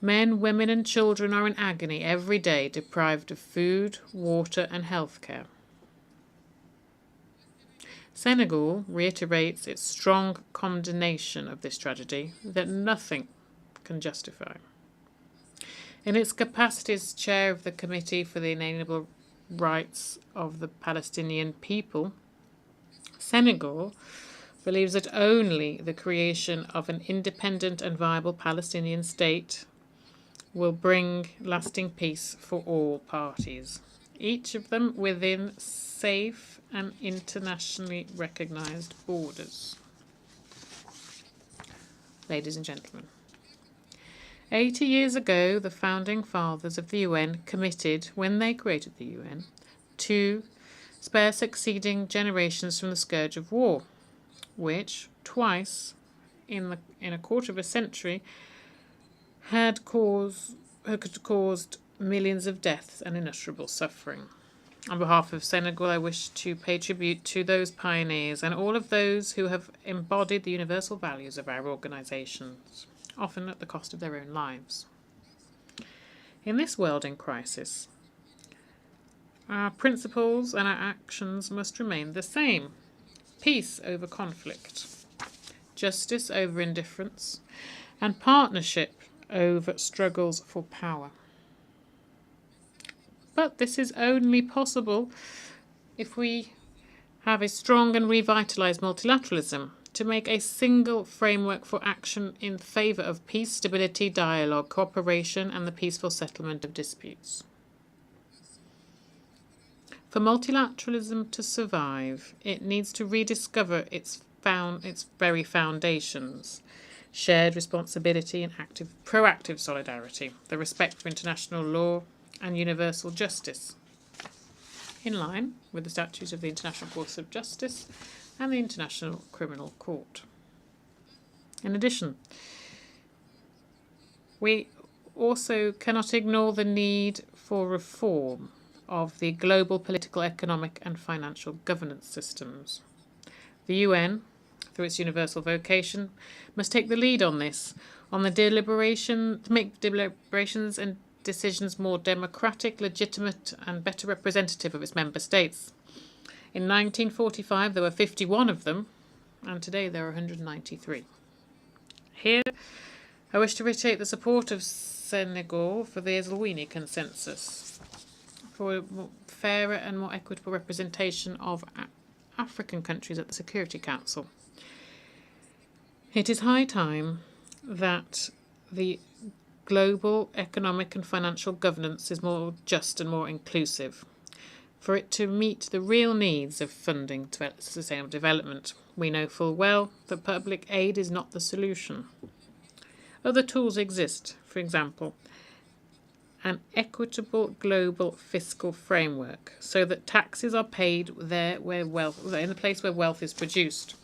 Men, women and children are in agony every day, deprived of food, water and health care. Senegal reiterates its strong condemnation of this tragedy that nothing can justify. In its capacity as chair of the Committee for the Inalienable Rights of the Palestinian People, Senegal believes that only the creation of an independent and viable Palestinian state will bring lasting peace for all parties, each of them within safe and internationally recognized borders. Ladies and gentlemen, 80 years ago, the founding fathers of the UN committed, when they created the UN, to spare succeeding generations from the scourge of war, which twice in a quarter of a century had caused millions of deaths and inutterable suffering. On behalf of Senegal, I wish to pay tribute to those pioneers and all of those who have embodied the universal values of our organizations, often at the cost of their own lives. In this world in crisis, our principles and our actions must remain the same. Peace over conflict, justice over indifference, and partnership over struggles for power. But this is only possible if we have a strong and revitalized multilateralism to make a single framework for action in favor of peace, stability, dialogue, cooperation, and the peaceful settlement of disputes. For multilateralism to survive, it needs to rediscover its very foundations: shared responsibility and proactive solidarity, the respect for international law and universal justice, in line with the statutes of the International Court of Justice and the International Criminal Court. In addition, we also cannot ignore the need for reform of the global political, economic and financial governance systems. The UN, through its universal vocation, must take the lead on this, on the to make deliberations and decisions more democratic, legitimate and better representative of its member states. In 1945 there were 51 of them, and today there are 193. Here I wish to reiterate the support of Senegal for the Zelenskyy consensus, for a fairer and more equitable representation of African countries at the Security Council. It is high time that the global economic and financial governance is more just and more inclusive, for it to meet the real needs of funding to sustainable development. We know full well that public aid is not the solution. Other tools exist, for example, an equitable global fiscal framework so that taxes are paid in the place where wealth is produced.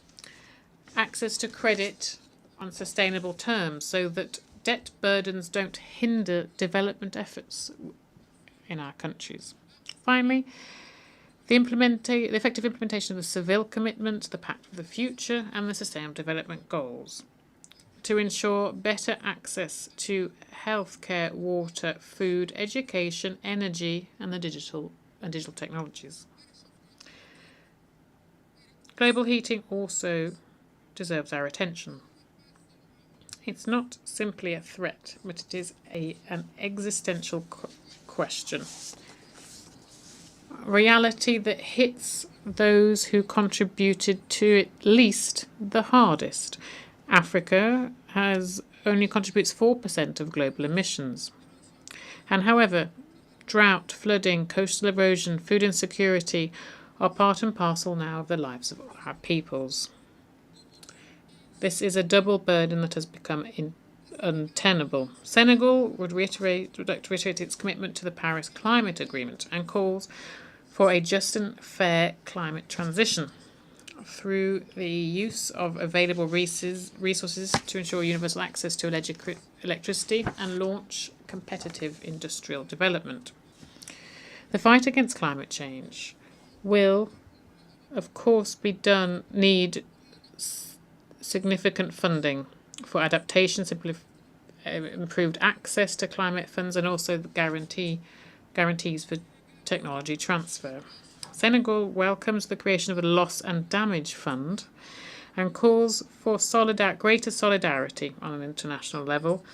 Access to credit on sustainable terms so that debt burdens don't hinder development efforts in our countries. Finally, the effective implementation of the Seville Commitment, the Pact for the Future and the Sustainable Development Goals to ensure better access to healthcare, water, food, education, energy and the digital technologies. Global heating also deserves our attention. It's not simply a threat, but it is an existential question. Reality that hits those who contributed to it least the hardest. Africa only contributes 4% of global emissions. And however, drought, flooding, coastal erosion, food insecurity are part and parcel now of the lives of our peoples. This is a double burden that has become untenable. Senegal would like to reiterate its commitment to the Paris Climate Agreement and calls for a just and fair climate transition through the use of available resources to ensure universal access to electricity and launch competitive industrial development. The fight against climate change will, of course, need significant funding for adaptation, improved access to climate funds, and also the guarantees for technology transfer. Senegal welcomes the creation of a loss and damage fund and calls for greater solidarity on an international level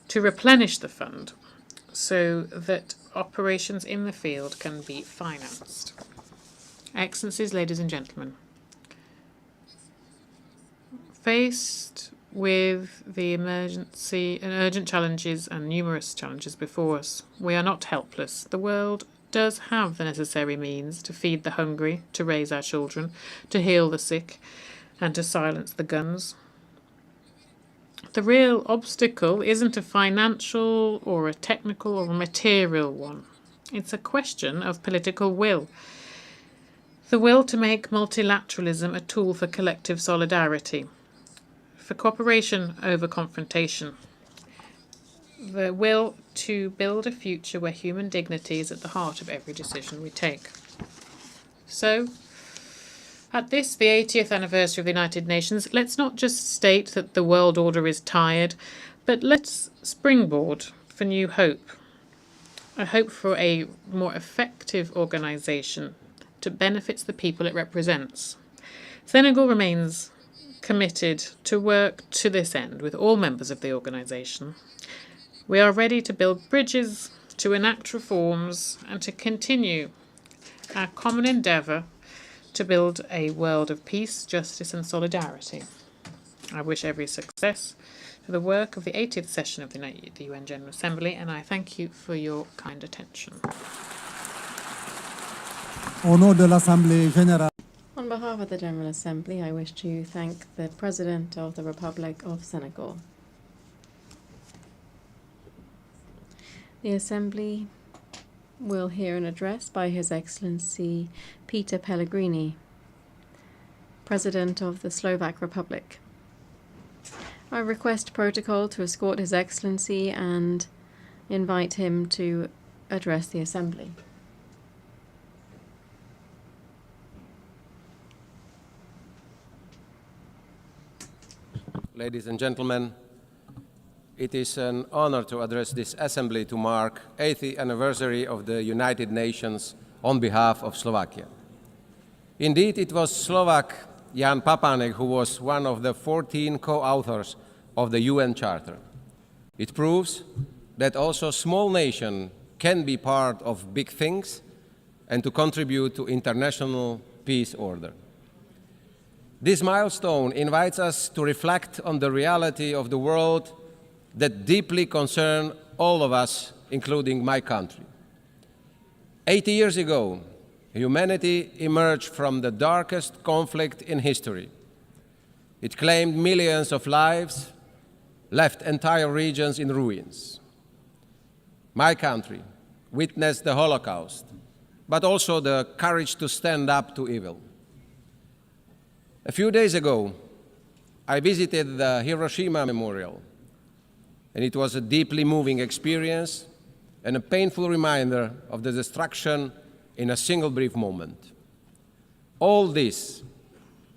to replenish the fund so that operations in the field can be financed. Excellencies, ladies and gentlemen, faced with the emergency and urgent challenges and numerous challenges before us, we are not helpless. The world does have the necessary means to feed the hungry, to raise our children, to heal the sick, and to silence the guns. The real obstacle isn't a financial or a technical or a material one. It's a question of political will. The will to make multilateralism a tool for collective solidarity, for cooperation over confrontation. The will to build a future where human dignity is at the heart of every decision we take. So, at this, the 80th anniversary of the United Nations, let's not just state that the world order is tired, but let's springboard for new hope. A hope for a more effective organisation to benefit the people it represents. Senegal remains committed to work to this end with all members of the organisation. We are ready to build bridges, to enact reforms, and to continue our common endeavour to build a world of peace, justice and solidarity. I wish every success to the work of the 80th session of the UN General Assembly, and I thank you for your kind attention. Au nom de l'Assemblée générale. On behalf of the General Assembly, I wish to thank the President of the Republic of Senegal. The Assembly will hear an address by His Excellency Peter Pellegrini, President of the Slovak Republic. I request protocol to escort His Excellency and invite him to address the Assembly. Ladies and gentlemen, it is an honor to address this Assembly to mark 80th anniversary of the United Nations on behalf of Slovakia. Indeed, it was Slovak Jan Papanek who was one of the 14 co-authors of the UN Charter. It proves that also small nations can be part of big things and to contribute to international peace order. This milestone invites us to reflect on the reality of the world that deeply concern all of us, including my country. 80 years ago, humanity emerged from the darkest conflict in history. It claimed millions of lives, left entire regions in ruins. My country witnessed the Holocaust, but also the courage to stand up to evil. A few days ago, I visited the Hiroshima Memorial, and it was a deeply moving experience and a painful reminder of the destruction in a single brief moment. All this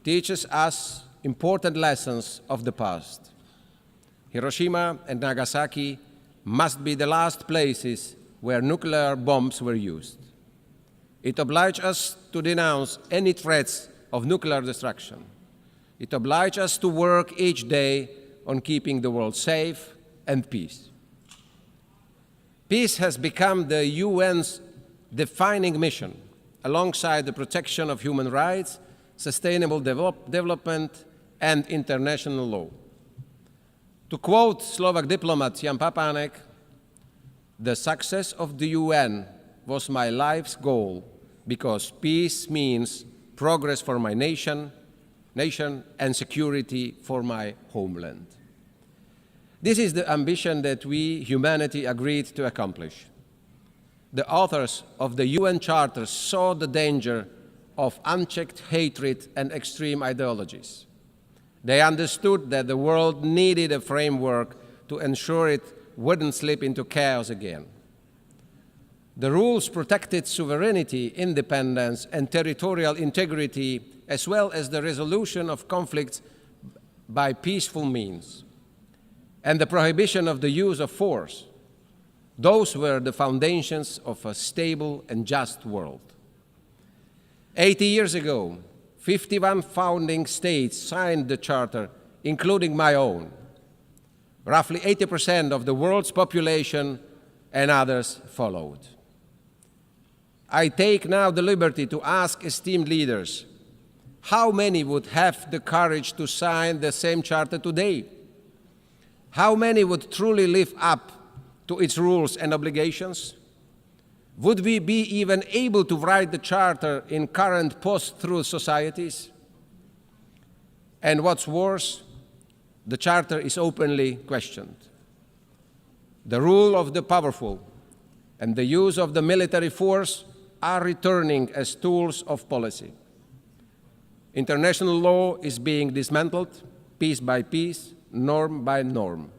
teaches us important lessons of the past. Hiroshima and Nagasaki must be the last places where nuclear bombs were used. It obliges us to denounce any threats of nuclear destruction. It obliges us to work each day on keeping the world safe and peace. Peace has become the UN's defining mission, alongside the protection of human rights, sustainable development, and international law. To quote Slovak diplomat Jan Papanek, The success of the UN was my life's goal because peace means progress for my nation and security for my homeland. This is the ambition that we, humanity, agreed to accomplish. The authors of the UN Charter saw the danger of unchecked hatred and extreme ideologies. They understood that the world needed a framework to ensure it wouldn't slip into chaos again. The rules protected sovereignty, independence, and territorial integrity, as well as the resolution of conflicts by peaceful means, and the prohibition of the use of force. Those were the foundations of a stable and just world. 80 years ago, 51 founding states signed the Charter, including my own. Roughly 80% of the world's population and others followed. I take now the liberty to ask esteemed leaders, how many would have the courage to sign the same Charter today? How many would truly live up to its rules and obligations? Would we be even able to write the Charter in current post-truth societies? And what's worse, the Charter is openly questioned. The rule of the powerful and the use of the military force are returning as tools of policy. International law is being dismantled, piece by piece, norm by norm.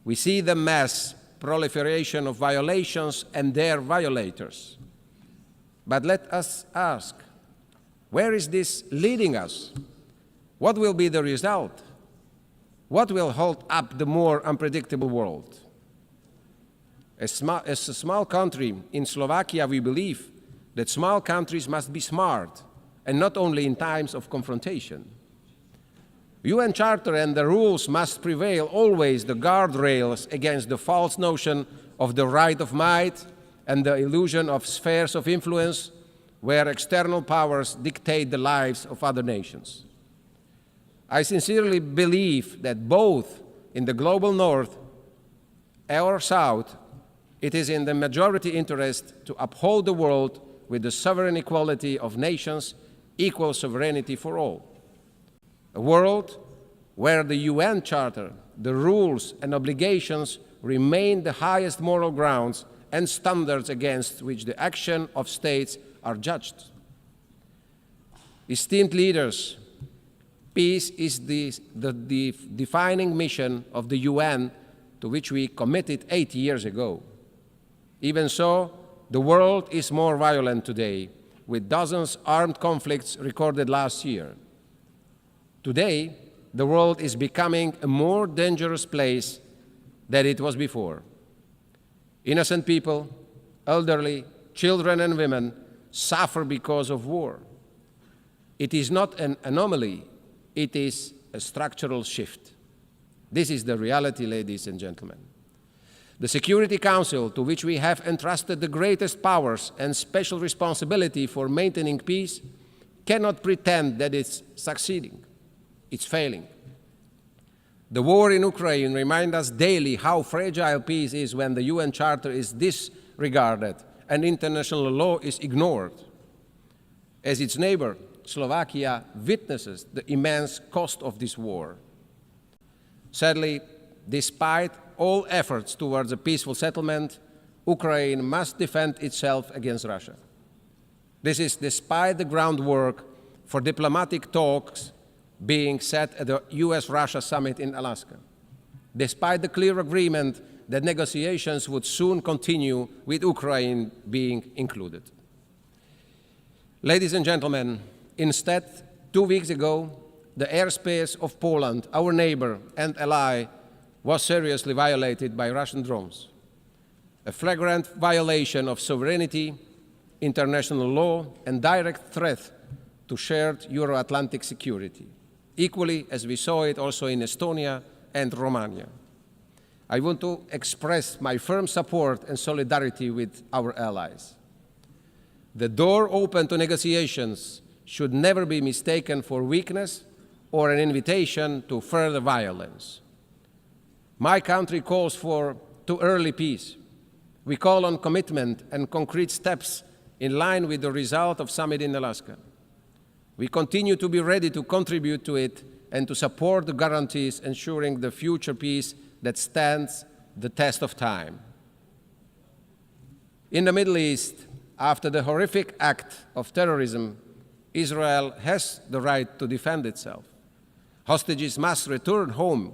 We see the mass proliferation of violations and their violators. But let us ask, where is this leading us? What will be the result? What will hold up the more unpredictable world? As a small country in Slovakia, we believe that small countries must be smart, and not only in times of confrontation. UN Charter and the rules must prevail always the guardrails against the false notion of the right of might and the illusion of spheres of influence where external powers dictate the lives of other nations. I sincerely believe that both in the global north or south, it is in the majority interest to uphold the world with the sovereign equality of nations, equal sovereignty for all. A world where the UN Charter, the rules and obligations remain the highest moral grounds and standards against which the action of states are judged. Esteemed leaders, peace is the defining mission of the UN to which we committed 8 years ago. Even so, the world is more violent today, with dozens of armed conflicts recorded last year. Today, the world is becoming a more dangerous place than it was before. Innocent people, elderly, children and women suffer because of war. It is not an anomaly, it is a structural shift. This is the reality, ladies and gentlemen. The Security Council, to which we have entrusted the greatest powers and special responsibility for maintaining peace, cannot pretend that it's succeeding. It's failing. The war in Ukraine reminds us daily how fragile peace is when the UN Charter is disregarded and international law is ignored. As its neighbor, Slovakia witnesses the immense cost of this war. Sadly, despite all efforts towards a peaceful settlement, Ukraine must defend itself against Russia. This is despite the groundwork for diplomatic talks being set at the US-Russia summit in Alaska, despite the clear agreement that negotiations would soon continue with Ukraine being included. Ladies and gentlemen, instead, 2 weeks ago, the airspace of Poland, our neighbor and ally, was seriously violated by Russian drones, a flagrant violation of sovereignty, international law, and direct threat to shared Euro-Atlantic security, equally as we saw it also in Estonia and Romania. I want to express my firm support and solidarity with our allies. The door open to negotiations should never be mistaken for weakness or an invitation to further violence. My country calls for too early peace. We call on commitment and concrete steps in line with the result of summit in Alaska. We continue to be ready to contribute to it and to support the guarantees ensuring the future peace that stands the test of time. In the Middle East, after the horrific act of terrorism, Israel has the right to defend itself. Hostages must return home.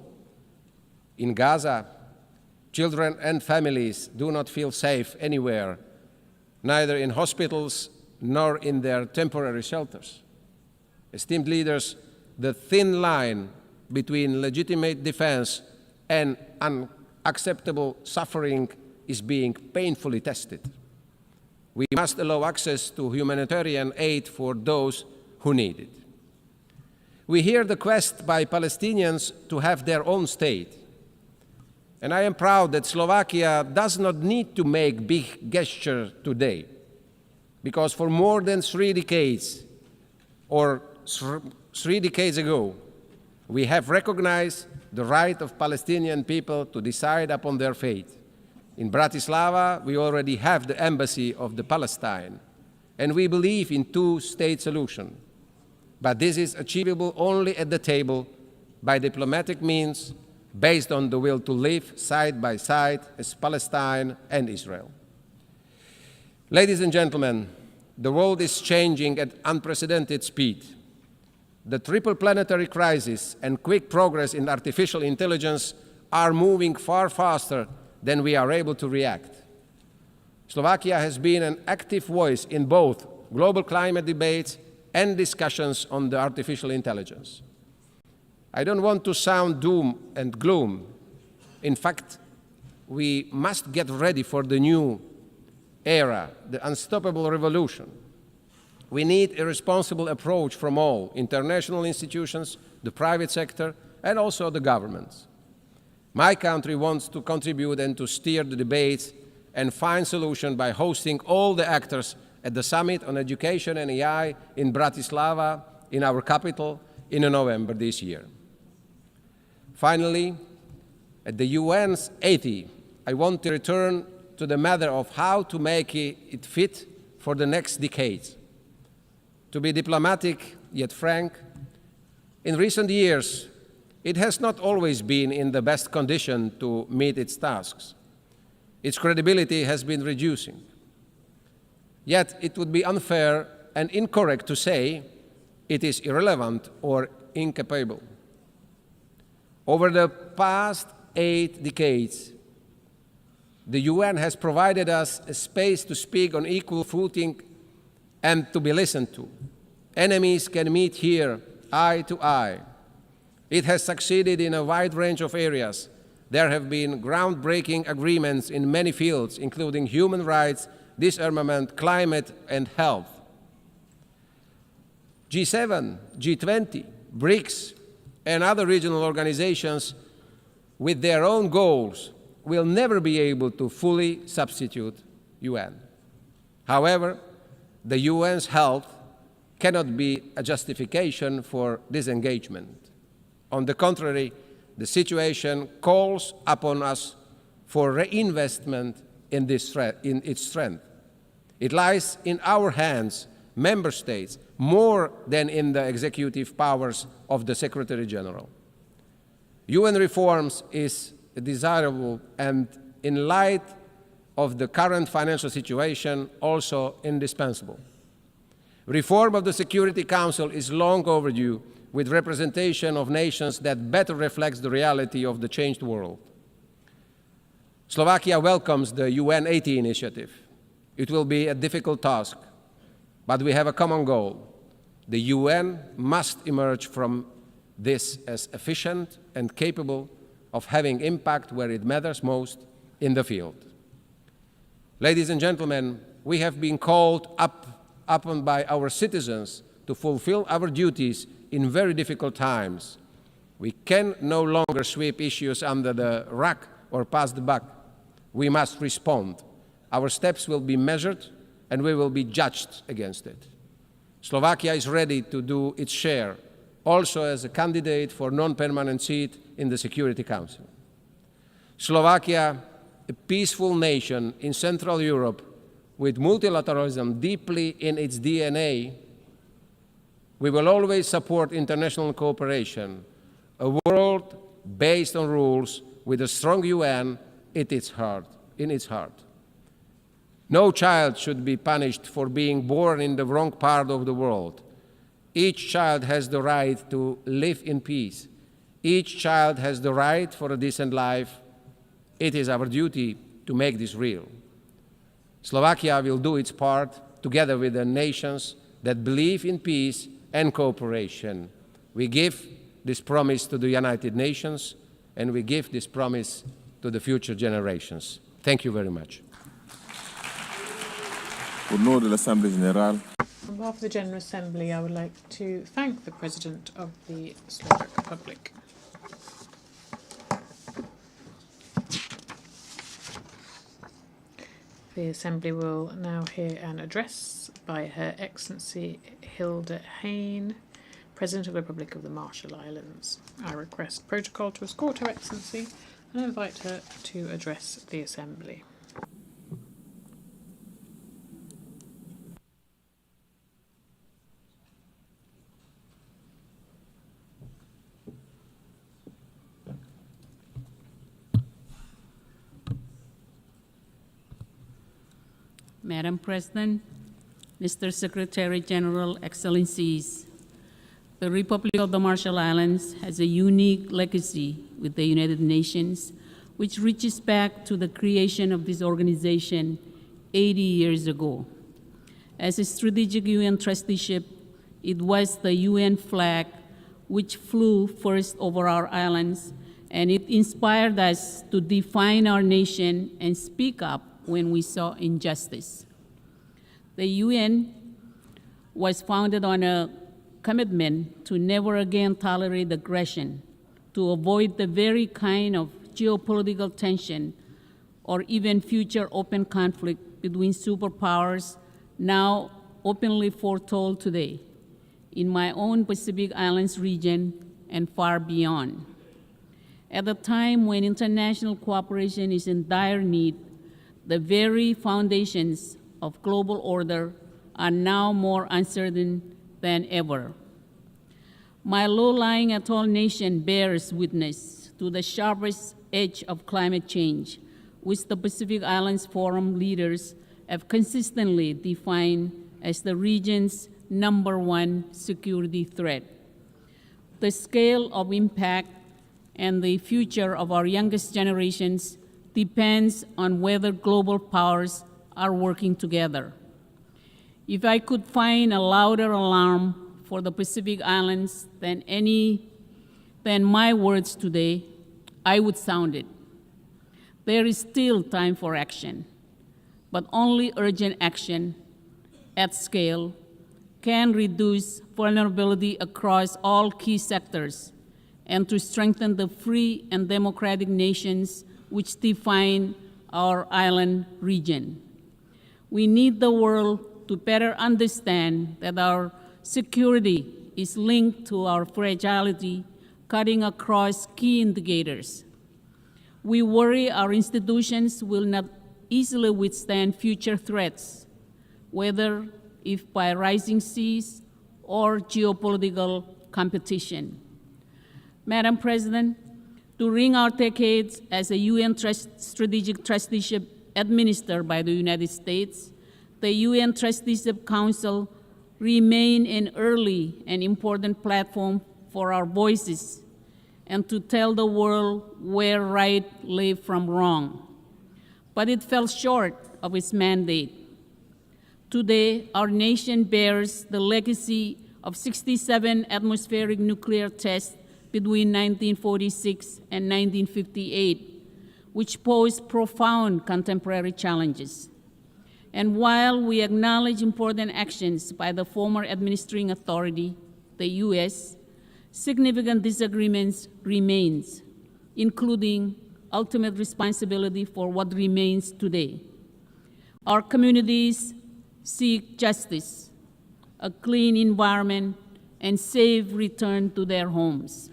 In Gaza, children and families do not feel safe anywhere, neither in hospitals nor in their temporary shelters. Esteemed leaders, the thin line between legitimate defense and unacceptable suffering is being painfully tested. We must allow access to humanitarian aid for those who need it. We hear the quest by Palestinians to have their own state. And I am proud that Slovakia does not need to make big gestures today, because for more than 3 decades, or 3 decades ago, we have recognized the right of Palestinian people to decide upon their fate. In Bratislava, we already have the embassy of the Palestine, and we believe in two-state solution. But this is achievable only at the table by diplomatic means based on the will to live side by side as Palestine and Israel. Ladies and gentlemen, the world is changing at unprecedented speed. The triple planetary crisis and quick progress in artificial intelligence are moving far faster than we are able to react. Slovakia has been an active voice in both global climate debates and discussions on the artificial intelligence. I don't want to sound doom and gloom. In fact, we must get ready for the new era, the unstoppable revolution. We need a responsible approach from all international institutions, the private sector, and also the governments. My country wants to contribute and to steer the debates and find solutions by hosting all the actors at the Summit on Education and AI in Bratislava, in our capital, in November this year. Finally, at the UN's 80, I want to return to the matter of how to make it fit for the next decades. To be diplomatic yet frank, in recent years, it has not always been in the best condition to meet its tasks. Its credibility has been reducing. Yet it would be unfair and incorrect to say it is irrelevant or incapable. Over the past 8 decades, the UN has provided us a space to speak on equal footing and to be listened to. Enemies can meet here, eye to eye. It has succeeded in a wide range of areas. There have been groundbreaking agreements in many fields, including human rights, disarmament, climate, and health. G7, G20, BRICS, and other regional organizations with their own goals will never be able to fully substitute UN. However, the UN's health cannot be a justification for disengagement. On the contrary, the situation calls upon us for reinvestment in its strength. It lies in our hands, member states, more than in the executive powers of the Secretary General. UN reforms is desirable and, in light of the current financial situation, also indispensable. Reform of the Security Council is long overdue, with representation of nations that better reflects the reality of the changed world. Slovakia welcomes the UN 80 initiative. It will be a difficult task, but we have a common goal. The UN must emerge from this as efficient and capable of having impact where it matters most in the field. Ladies and gentlemen, we have been called upon by our citizens to fulfill our duties in very difficult times. We can no longer sweep issues under the rug or pass the buck. We must respond. Our steps will be measured and we will be judged against it. Slovakia is ready to do its share, also as a candidate for non-permanent seat in the Security Council. Slovakia a peaceful nation in Central Europe with multilateralism deeply in its DNA, we will always support international cooperation, a world based on rules with a strong UN in its heart. No child should be punished for being born in the wrong part of the world. Each child has the right to live in peace. Each child has the right for a decent life. It is our duty to make this real. Slovakia will do its part together with the nations that believe in peace and cooperation. We give this promise to the United Nations, and we give this promise to the future generations. Thank you very much. On behalf of the General Assembly, I would like to thank the President of the Slovak Republic. The Assembly will now hear an address by Her Excellency Hilde Heine, President of the Republic of the Marshall Islands. I request protocol to escort Her Excellency and invite her to address the Assembly. Madam President, Mr. Secretary General, Excellencies, the Republic of the Marshall Islands has a unique legacy with the United Nations, which reaches back to the creation of this organization 80 years ago. As a strategic UN trusteeship, it was the UN flag which flew first over our islands, and it inspired us to define our nation and speak up when we saw injustice. The UN was founded on a commitment to never again tolerate aggression, to avoid the very kind of geopolitical tension or even future open conflict between superpowers now openly foretold today in my own Pacific Islands region and far beyond. At a time when international cooperation is in dire need, the very foundations of global order are now more uncertain than ever. My low-lying atoll nation bears witness to the sharpest edge of climate change, which the Pacific Islands Forum leaders have consistently defined as the region's #1 security threat. The scale of impact and the future of our youngest generations depends on whether global powers are working together. If I could find a louder alarm for the Pacific Islands than my words today, I would sound it. There is still time for action, but only urgent action at scale can reduce vulnerability across all key sectors and to strengthen the free and democratic nations which define our island region. We need the world to better understand that our security is linked to our fragility, cutting across key indicators. We worry our institutions will not easily withstand future threats, whether if by rising seas or geopolitical competition. Madam President, during our decades as a UN strategic trusteeship administered by the United States, the UN Trusteeship Council remained an early and important platform for our voices and to tell the world where right lay from wrong. But it fell short of its mandate. Today, our nation bears the legacy of 67 atmospheric nuclear tests between 1946 and 1958, which posed profound contemporary challenges. And while we acknowledge important actions by the former administering authority, the U.S., significant disagreements remain, including ultimate responsibility for what remains today. Our communities seek justice, a clean environment, and safe return to their homes.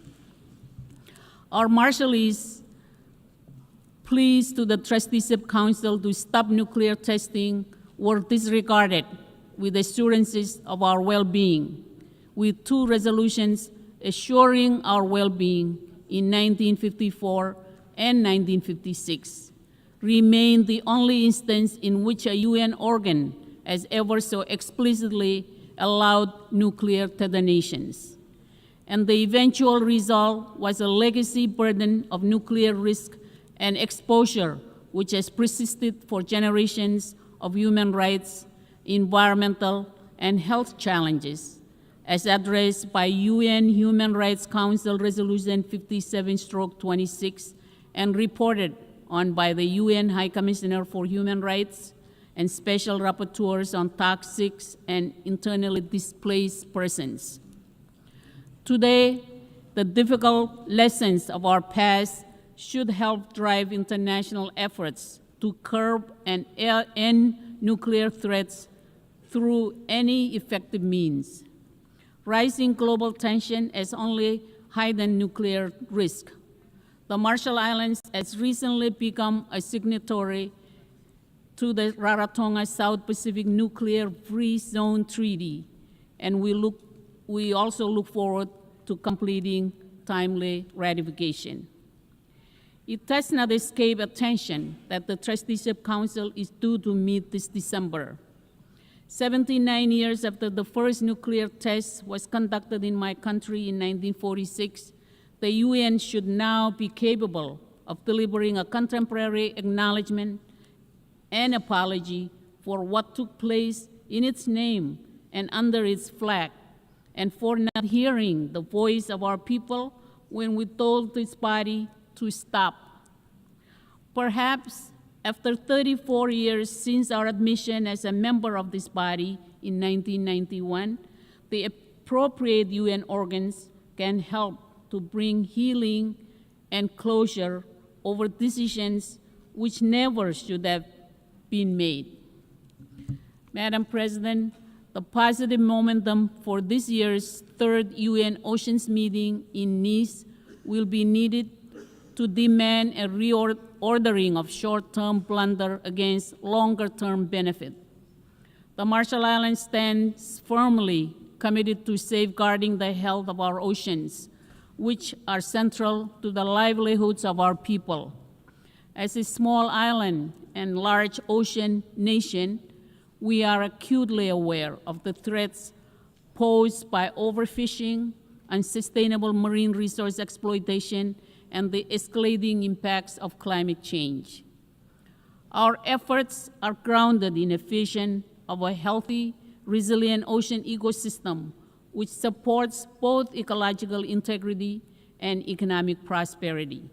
Our Marshallese pleas to the Trusteeship Council to stop nuclear testing were disregarded with assurances of our well-being, with 2 resolutions assuring our well-being in 1954 and 1956, remain the only instance in which a UN organ has ever so explicitly allowed nuclear detonations. And the eventual result was a legacy burden of nuclear risk and exposure, which has persisted for generations of human rights, environmental, and health challenges, as addressed by UN Human Rights Council Resolution 57/26 and reported on by the UN High Commissioner for Human Rights and Special Rapporteurs on Toxic and Internally Displaced Persons. Today, the difficult lessons of our past should help drive international efforts to curb and end nuclear threats through any effective means. Rising global tension has only heightened nuclear risk. The Marshall Islands has recently become a signatory to the Rarotonga South Pacific Nuclear Free Zone Treaty, and we also look forward to completing timely ratification. It does not escape attention that the Trusteeship Council is due to meet this December. 79 years after the first nuclear test was conducted in my country in 1946, the UN should now be capable of delivering a contemporary acknowledgement and apology for what took place in its name and under its flag, and for not hearing the voice of our people when we told this body to stop. Perhaps after 34 years since our admission as a member of this body in 1991, the appropriate UN organs can help to bring healing and closure over decisions which never should have been made. Madam President, the positive momentum for this year's 3rd UN Oceans meeting in Nice will be needed to demand a reordering of short-term blunder against longer-term benefit. The Marshall Islands stands firmly committed to safeguarding the health of our oceans, which are central to the livelihoods of our people. As a small island and large ocean nation, we are acutely aware of the threats posed by overfishing, unsustainable marine resource exploitation, and the escalating impacts of climate change. Our efforts are grounded in a vision of a healthy, resilient ocean ecosystem which supports both ecological integrity and economic prosperity.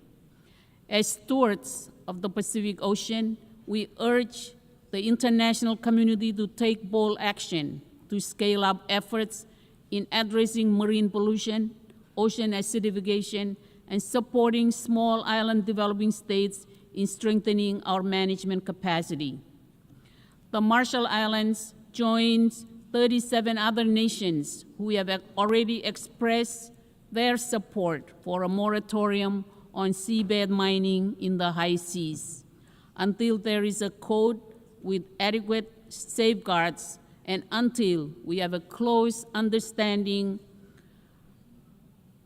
As stewards of the Pacific Ocean, we urge the international community to take bold action to scale up efforts in addressing marine pollution, ocean acidification, and supporting small island developing states in strengthening our management capacity. The Marshall Islands joins 37 other nations who have already expressed their support for a moratorium on seabed mining in the high seas until there is a code with adequate safeguards and until we have a close understanding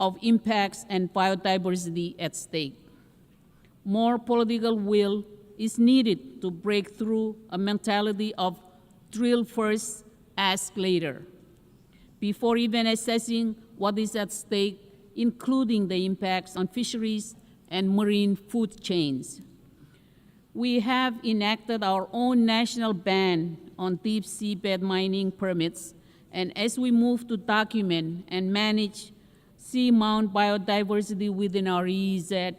of impacts and biodiversity at stake. More political will is needed to break through a mentality of drill first, ask later, before even assessing what is at stake, including the impacts on fisheries and marine food chains. We have enacted our own national ban on deep seabed mining permits, and as we move to document and manage seamount biodiversity within our EEZ,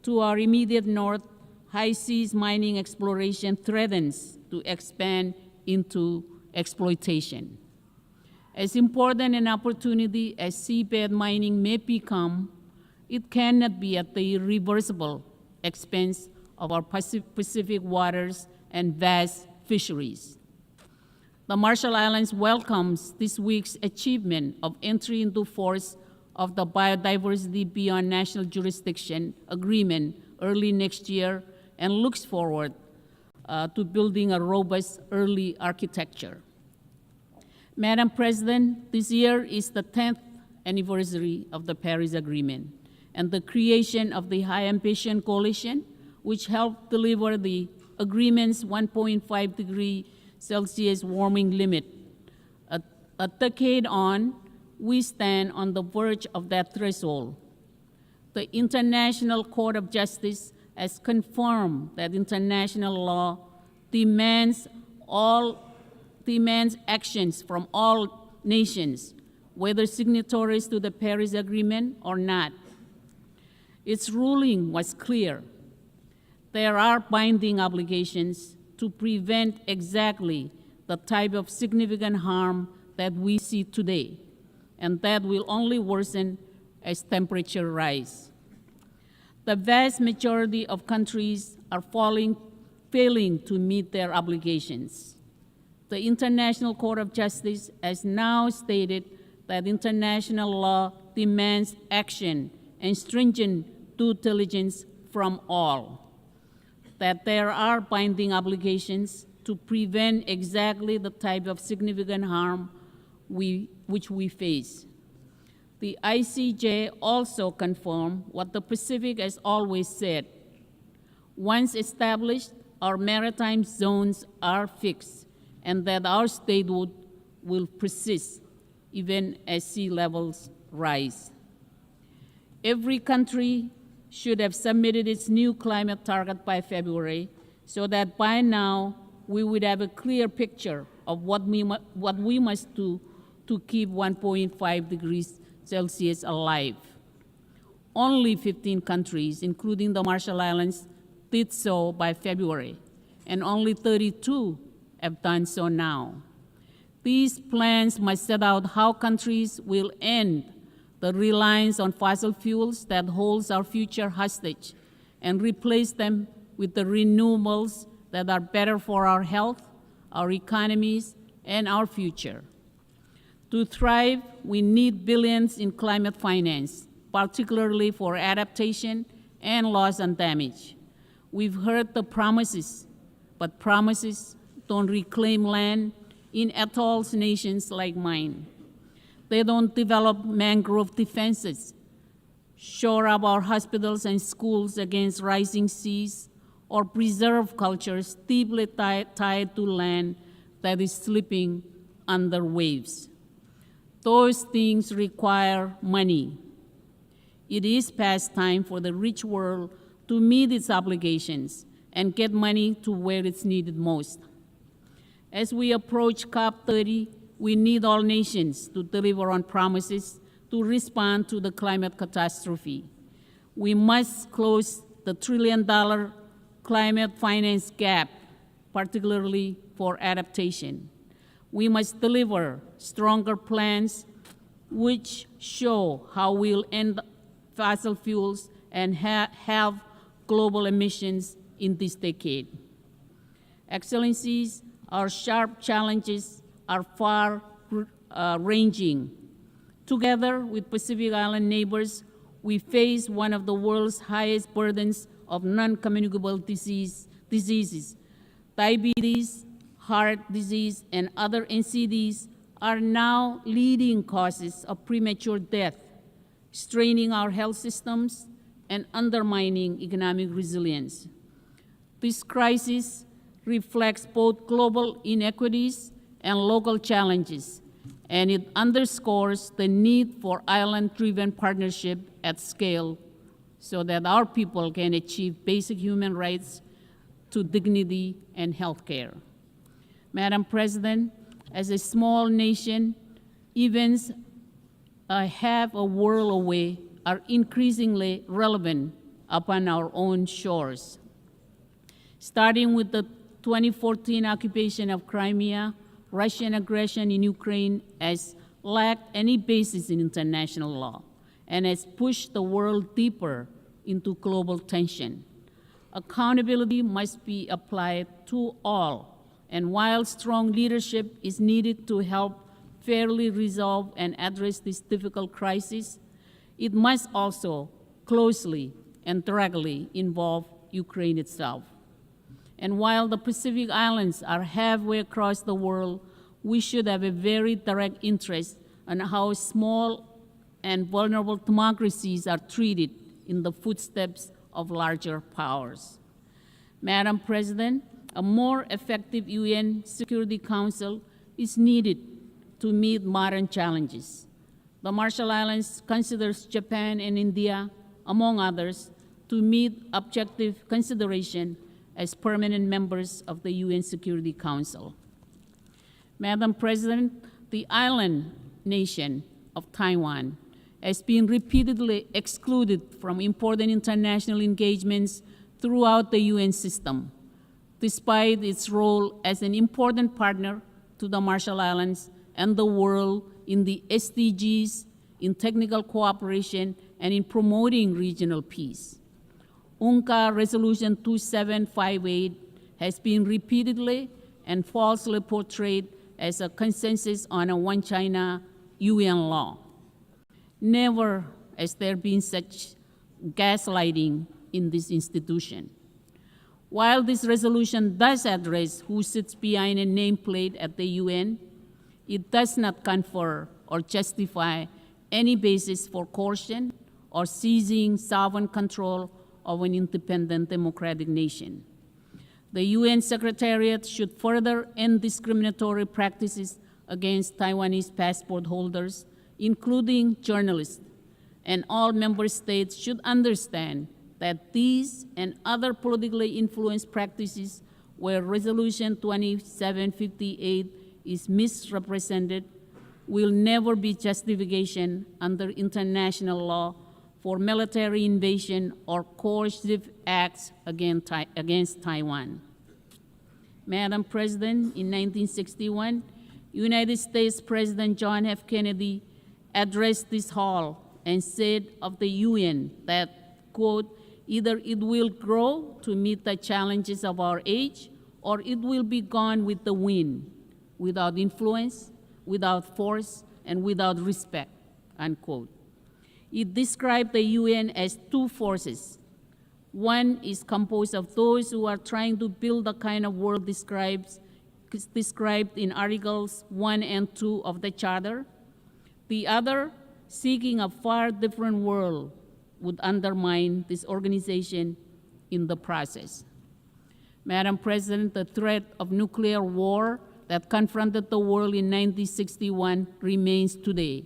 to our immediate north, high seas mining exploration threatens to expand into exploitation. As important an opportunity as seabed mining may become, it cannot be at the irreversible expense of our Pacific waters and vast fisheries. The Marshall Islands welcomes this week's achievement of entry into force of the Biodiversity Beyond National Jurisdiction Agreement early next year and looks forward to building a robust early architecture. Madam President, this year is the 10th anniversary of the Paris Agreement and the creation of the High Ambition Coalition, which helped deliver the agreement's 1.5 degree Celsius warming limit. A decade on, we stand on the verge of that threshold. The International Court of Justice has confirmed that international law demands actions from all nations, whether signatories to the Paris Agreement or not. Its ruling was clear. There are binding obligations to prevent exactly the type of significant harm that we see today, and that will only worsen as temperature rise. The vast majority of countries are failing to meet their obligations. The International Court of Justice has now stated that international law demands action and stringent due diligence from all, that there are binding obligations to prevent exactly the type of significant harm which we face. The ICJ also confirmed what the Pacific has always said. Once established, our maritime zones are fixed, and that our statehood will persist even as sea levels rise. Every country should have submitted its new climate target by February, so that by now we would have a clear picture of what we must do to keep 1.5 degrees Celsius alive. Only 15 countries, including the Marshall Islands, did so by February, and only 32 have done so now. These plans must set out how countries will end the reliance on fossil fuels that holds our future hostage and replace them with the renewables that are better for our health, our economies, and our future. To thrive, we need billions in climate finance, particularly for adaptation and loss and damage. We've heard the promises, but promises don't reclaim land in atolls nations like mine. They don't develop mangrove defenses, shore up our hospitals and schools against rising seas, or preserve cultures deeply tied to land that is slipping under waves. Those things require money. It is past time for the rich world to meet its obligations and get money to where it's needed most. As we approach COP30, we need all nations to deliver on promises to respond to the climate catastrophe. We must close the $1 trillion climate finance gap, particularly for adaptation. We must deliver stronger plans which show how we'll end fossil fuels and have global emissions in this decade. Excellencies, our sharp challenges are far-ranging. Together with Pacific Island neighbors, we face one of the world's highest burdens of non-communicable diseases. Diabetes, heart disease, and other NCDs are now leading causes of premature death, straining our health systems and undermining economic resilience. This crisis reflects both global inequities and local challenges, and it underscores the need for island-driven partnership at scale so that our people can achieve basic human rights to dignity and health care. Madam President, as a small nation, events half a world away are increasingly relevant upon our own shores. Starting with the 2014 occupation of Crimea, Russian aggression in Ukraine has lacked any basis in international law and has pushed the world deeper into global tension. Accountability must be applied to all, and while strong leadership is needed to help fairly resolve and address this difficult crisis, it must also closely and directly involve Ukraine itself. And while the Pacific Islands are halfway across the world, we should have a very direct interest in how small and vulnerable democracies are treated in the footsteps of larger powers. Madam President, a more effective UN Security Council is needed to meet modern challenges. The Marshall Islands considers Japan and India, among others, to meet objective consideration as permanent members of the UN Security Council. Madam President, the island nation of Taiwan has been repeatedly excluded from important international engagements throughout the UN system, despite its role as an important partner to the Marshall Islands and the world in the SDGs, in technical cooperation, and in promoting regional peace. UNCA Resolution 2758 has been repeatedly and falsely portrayed as a consensus on a one China UN law. Never has there been such gaslighting in this institution. While this resolution does address who sits behind a nameplate at the UN, it does not confer or justify any basis for coercion or seizing sovereign control of an independent democratic nation. The UN Secretariat should further end discriminatory practices against Taiwanese passport holders, including journalists, and all member states should understand that these and other politically influenced practices where Resolution 2758 is misrepresented will never be justification under international law for military invasion or coercive acts against Taiwan. Madam President, in 1961, United States President John F. Kennedy addressed this hall and said of the UN that, quote, either it will grow to meet the challenges of our age, or it will be gone with the wind, without influence, without force, and without respect, unquote. It described the UN as two forces. One is composed of those who are trying to build the kind of world described in Articles 1 and 2 of the Charter. The other, seeking a far different world, would undermine this organization in the process. Madam President, the threat of nuclear war that confronted the world in 1961 remains today,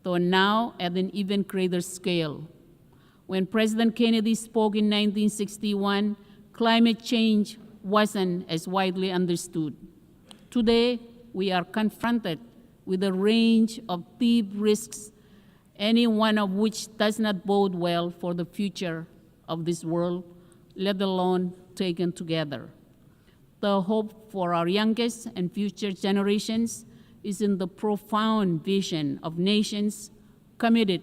though now at an even greater scale. When President Kennedy spoke in 1961, climate change wasn't as widely understood. Today, we are confronted with a range of deep risks, any one of which does not bode well for the future of this world, let alone taken together. The hope for our youngest and future generations is in the profound vision of nations committed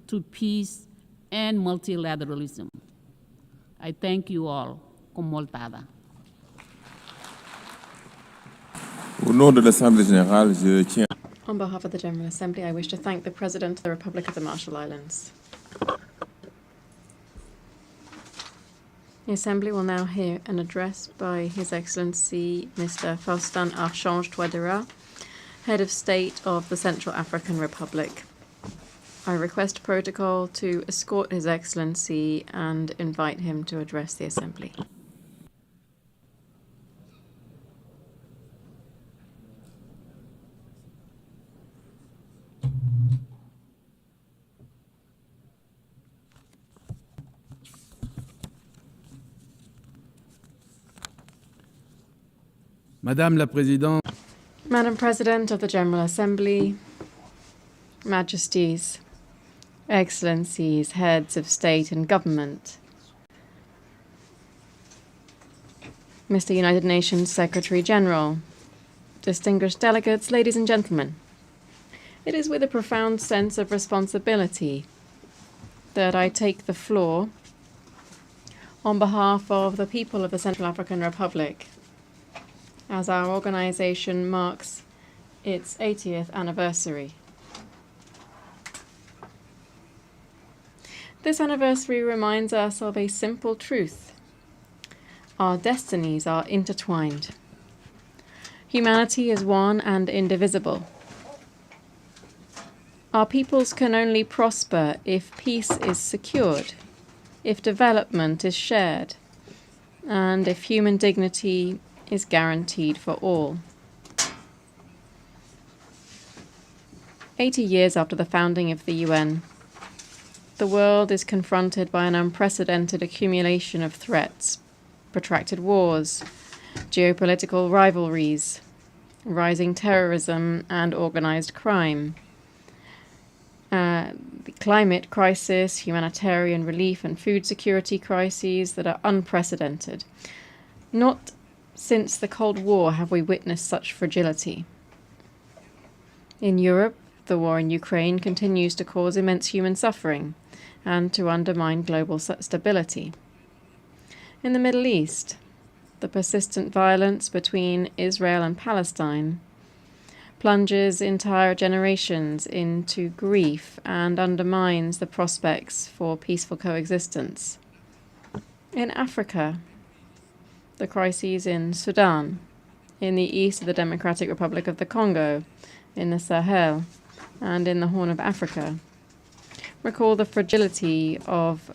to peace and multilateralism. I thank you all. Con moltada. Au nom de l'Assemblée générale, je tiens. On behalf of the General Assembly, I wish to thank the President of the Republic of the Marshall Islands. The Assembly will now hear an address by His Excellency Mr. Faustin Archange Touadéra, Head of State of the Central African Republic. I request protocol to escort His Excellency and invite him to address the Assembly. Madame la Présidente, Madam President of the General Assembly, Majesties, Excellencies, Heads of State and Government, Mr. United Nations Secretary General, distinguished delegates, ladies and gentlemen, it is with a profound sense of responsibility that I take the floor on behalf of the people of the Central African Republic, as our organization marks its 80th anniversary. This anniversary reminds us of a simple truth. our destinies are intertwined. Humanity is one and indivisible. Our peoples can only prosper if peace is secured, if development is shared, and if human dignity is guaranteed for all. 80 years after the founding of the UN, the world is confronted by an unprecedented accumulation of threats, protracted wars, geopolitical rivalries, rising terrorism and organized crime, the climate crisis, humanitarian relief and food security crises that are unprecedented. Not since the Cold War have we witnessed such fragility. In Europe, the war in Ukraine continues to cause immense human suffering and to undermine global stability. In the Middle East, the persistent violence between Israel and Palestine plunges entire generations into grief and undermines the prospects for peaceful coexistence. In Africa, the crises in Sudan, in the east of the Democratic Republic of the Congo, in the Sahel, and in the Horn of Africa recall the fragility of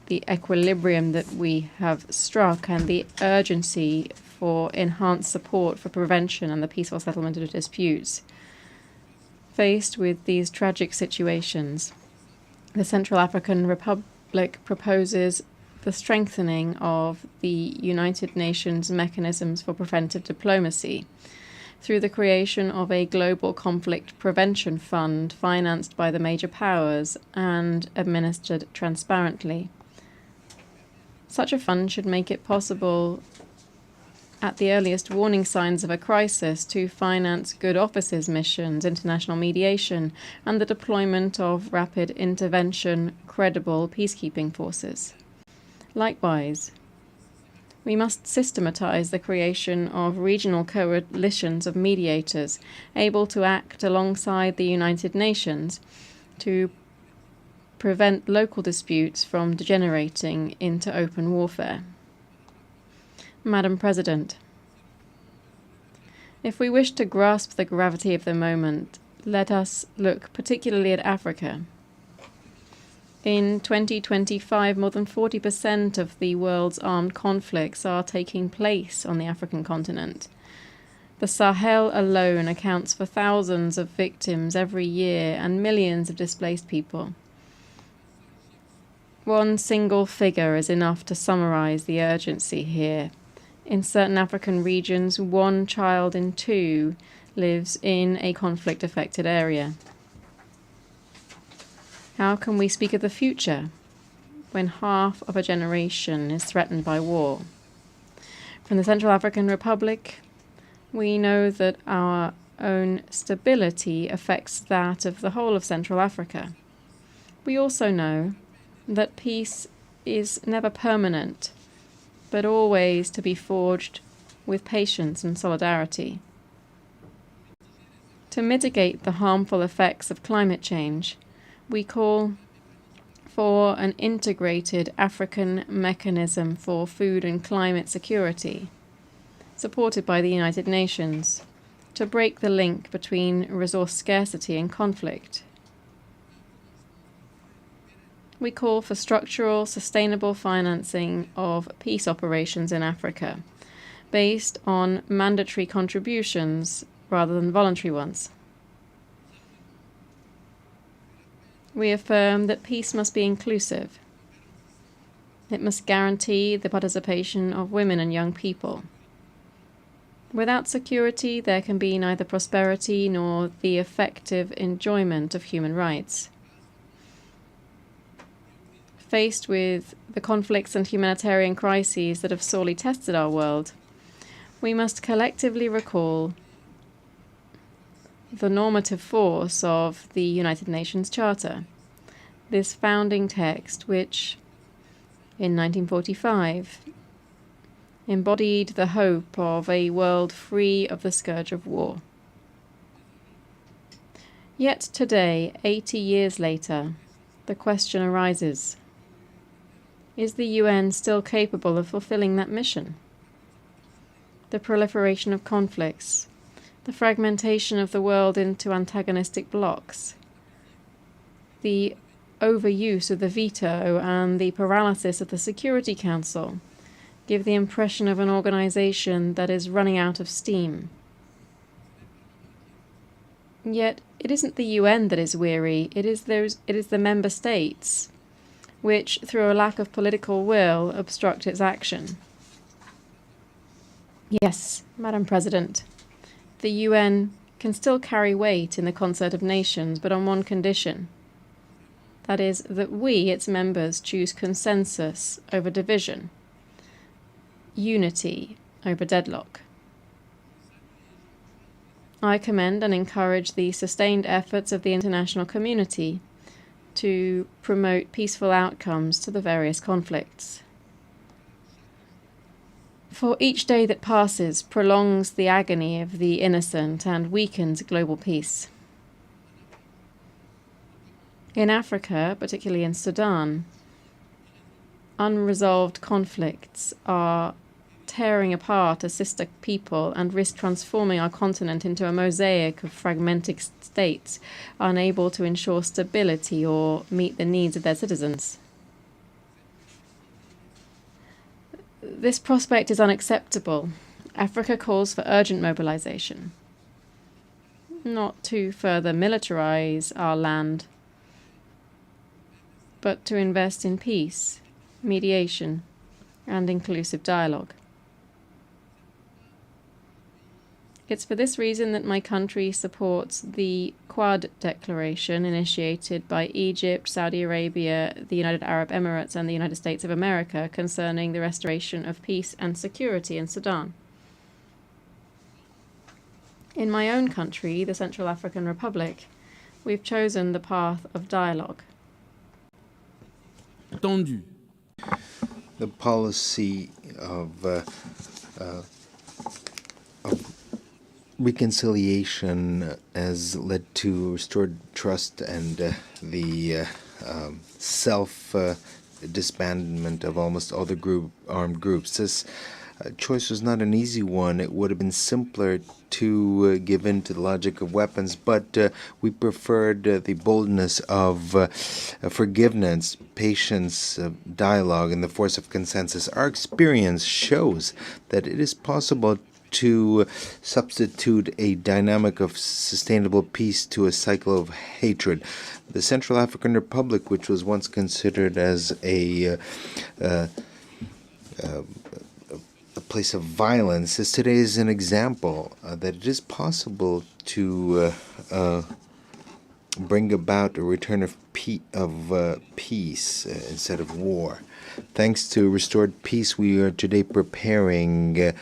the equilibrium that we have struck and the urgency for enhanced support for prevention and the peaceful settlement of disputes. Faced with these tragic situations, the Central African Republic proposes the strengthening of the United Nations mechanisms for preventive diplomacy through the creation of a global conflict prevention fund financed by the major powers and administered transparently. Such a fund should make it possible, at the earliest warning signs of a crisis, to finance good offices missions, international mediation, and the deployment of rapid intervention, credible peacekeeping forces. Likewise, we must systematize the creation of regional coalitions of mediators able to act alongside the United Nations to prevent local disputes from degenerating into open warfare. Madam President, if we wish to grasp the gravity of the moment, let us look particularly at Africa. In 2025, more than 40% of the world's armed conflicts are taking place on the African continent. The Sahel alone accounts for thousands of victims every year and millions of displaced people. One single figure is enough to summarize the urgency here. In certain African regions, 1 child in 2 lives in a conflict-affected area. How can we speak of the future when half of a generation is threatened by war? From the Central African Republic, we know that our own stability affects that of the whole of Central Africa. We also know that peace is never permanent, but always to be forged with patience and solidarity. To mitigate the harmful effects of climate change, we call for an integrated African mechanism for food and climate security, supported by the United Nations, to break the link between resource scarcity and conflict. We call for structural, sustainable financing of peace operations in Africa, based on mandatory contributions rather than voluntary ones. We affirm that peace must be inclusive. It must guarantee the participation of women and young people. Without security, there can be neither prosperity nor the effective enjoyment of human rights. Faced with the conflicts and humanitarian crises that have sorely tested our world, we must collectively recall the normative force of the United Nations Charter, this founding text which, in 1945, embodied the hope of a world free of the scourge of war. Yet today, 80 years later, the question arises: is the UN still capable of fulfilling that mission? the proliferation of conflicts, the fragmentation of the world into antagonistic blocs, the overuse of the veto and the paralysis of the Security Council give the impression of an organization that is running out of steam. Yet it isn't the UN that is weary, it is the member states, which, through a lack of political will, obstruct its action. Yes, Madam President, the UN can still carry weight in the concert of nations, but on one condition. That is, that we, its members, choose consensus over division, unity over deadlock. I commend and encourage the sustained efforts of the international community to promote peaceful outcomes to the various conflicts. For each day that passes prolongs the agony of the innocent and weakens global peace. In Africa, particularly in Sudan, unresolved conflicts are tearing apart a sister people and risk transforming our continent into a mosaic of fragmented states, unable to ensure stability or meet the needs of their citizens. This prospect is unacceptable. Africa calls for urgent mobilization, not to further militarize our land, but to invest in peace, mediation, and inclusive dialogue. It's for this reason that my country supports the Quad Declaration initiated by Egypt, Saudi Arabia, the United Arab Emirates, and the United States of America concerning the restoration of peace and security in Sudan. In my own country, the Central African Republic, we've chosen the path of dialogue. The policy of reconciliation has led to restored trust and the self-disbandment of almost all the armed groups. This choice was not an easy one. It would have been simpler to give in to the logic of weapons, but we preferred the boldness of forgiveness, patience, dialogue, and the force of consensus. Our experience shows that it is possible to substitute a dynamic of sustainable peace to a cycle of hatred. The Central African Republic, which was once considered as a place of violence, is today is an example that it is possible to bring about a return of peace instead of war. Thanks to restored peace, we are today preparing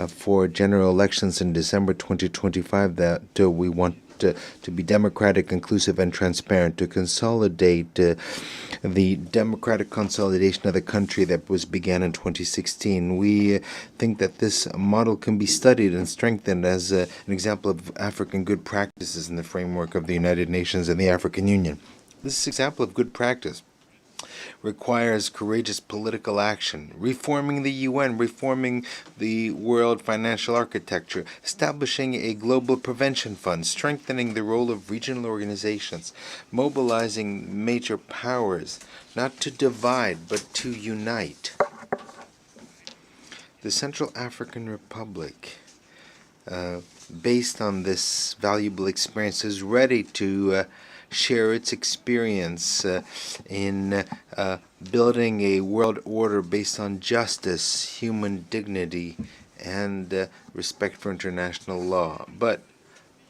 for general elections in December 2025 that we want to be democratic, inclusive, and transparent, to consolidate the democratic consolidation of the country that was began in 2016. We think that this model can be studied and strengthened as an example of African good practices in the framework of the United Nations and the African Union. This example of good practice requires courageous political action, reforming the UN, reforming the world financial architecture, establishing a global prevention fund, strengthening the role of regional organizations, mobilizing major powers, not to divide, but to unite. The Central African Republic, based on this valuable experience, is ready to share its experience in building a world order based on justice, human dignity, and respect for international law. But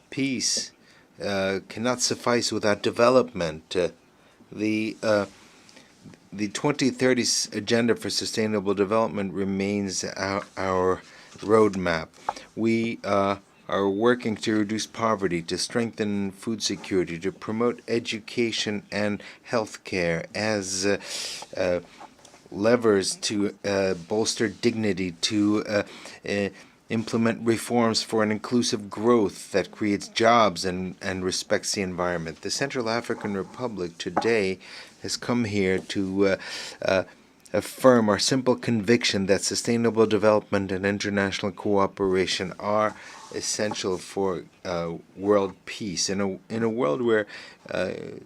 peace cannot suffice without development. The 2030 Agenda for Sustainable Development remains our roadmap. We are working to reduce poverty, to strengthen food security, to promote education and health care as levers to bolster dignity, to implement reforms for an inclusive growth that creates jobs and respects the environment. The Central African Republic today has come here to affirm our simple conviction that sustainable development and international cooperation are essential for world peace. In a world where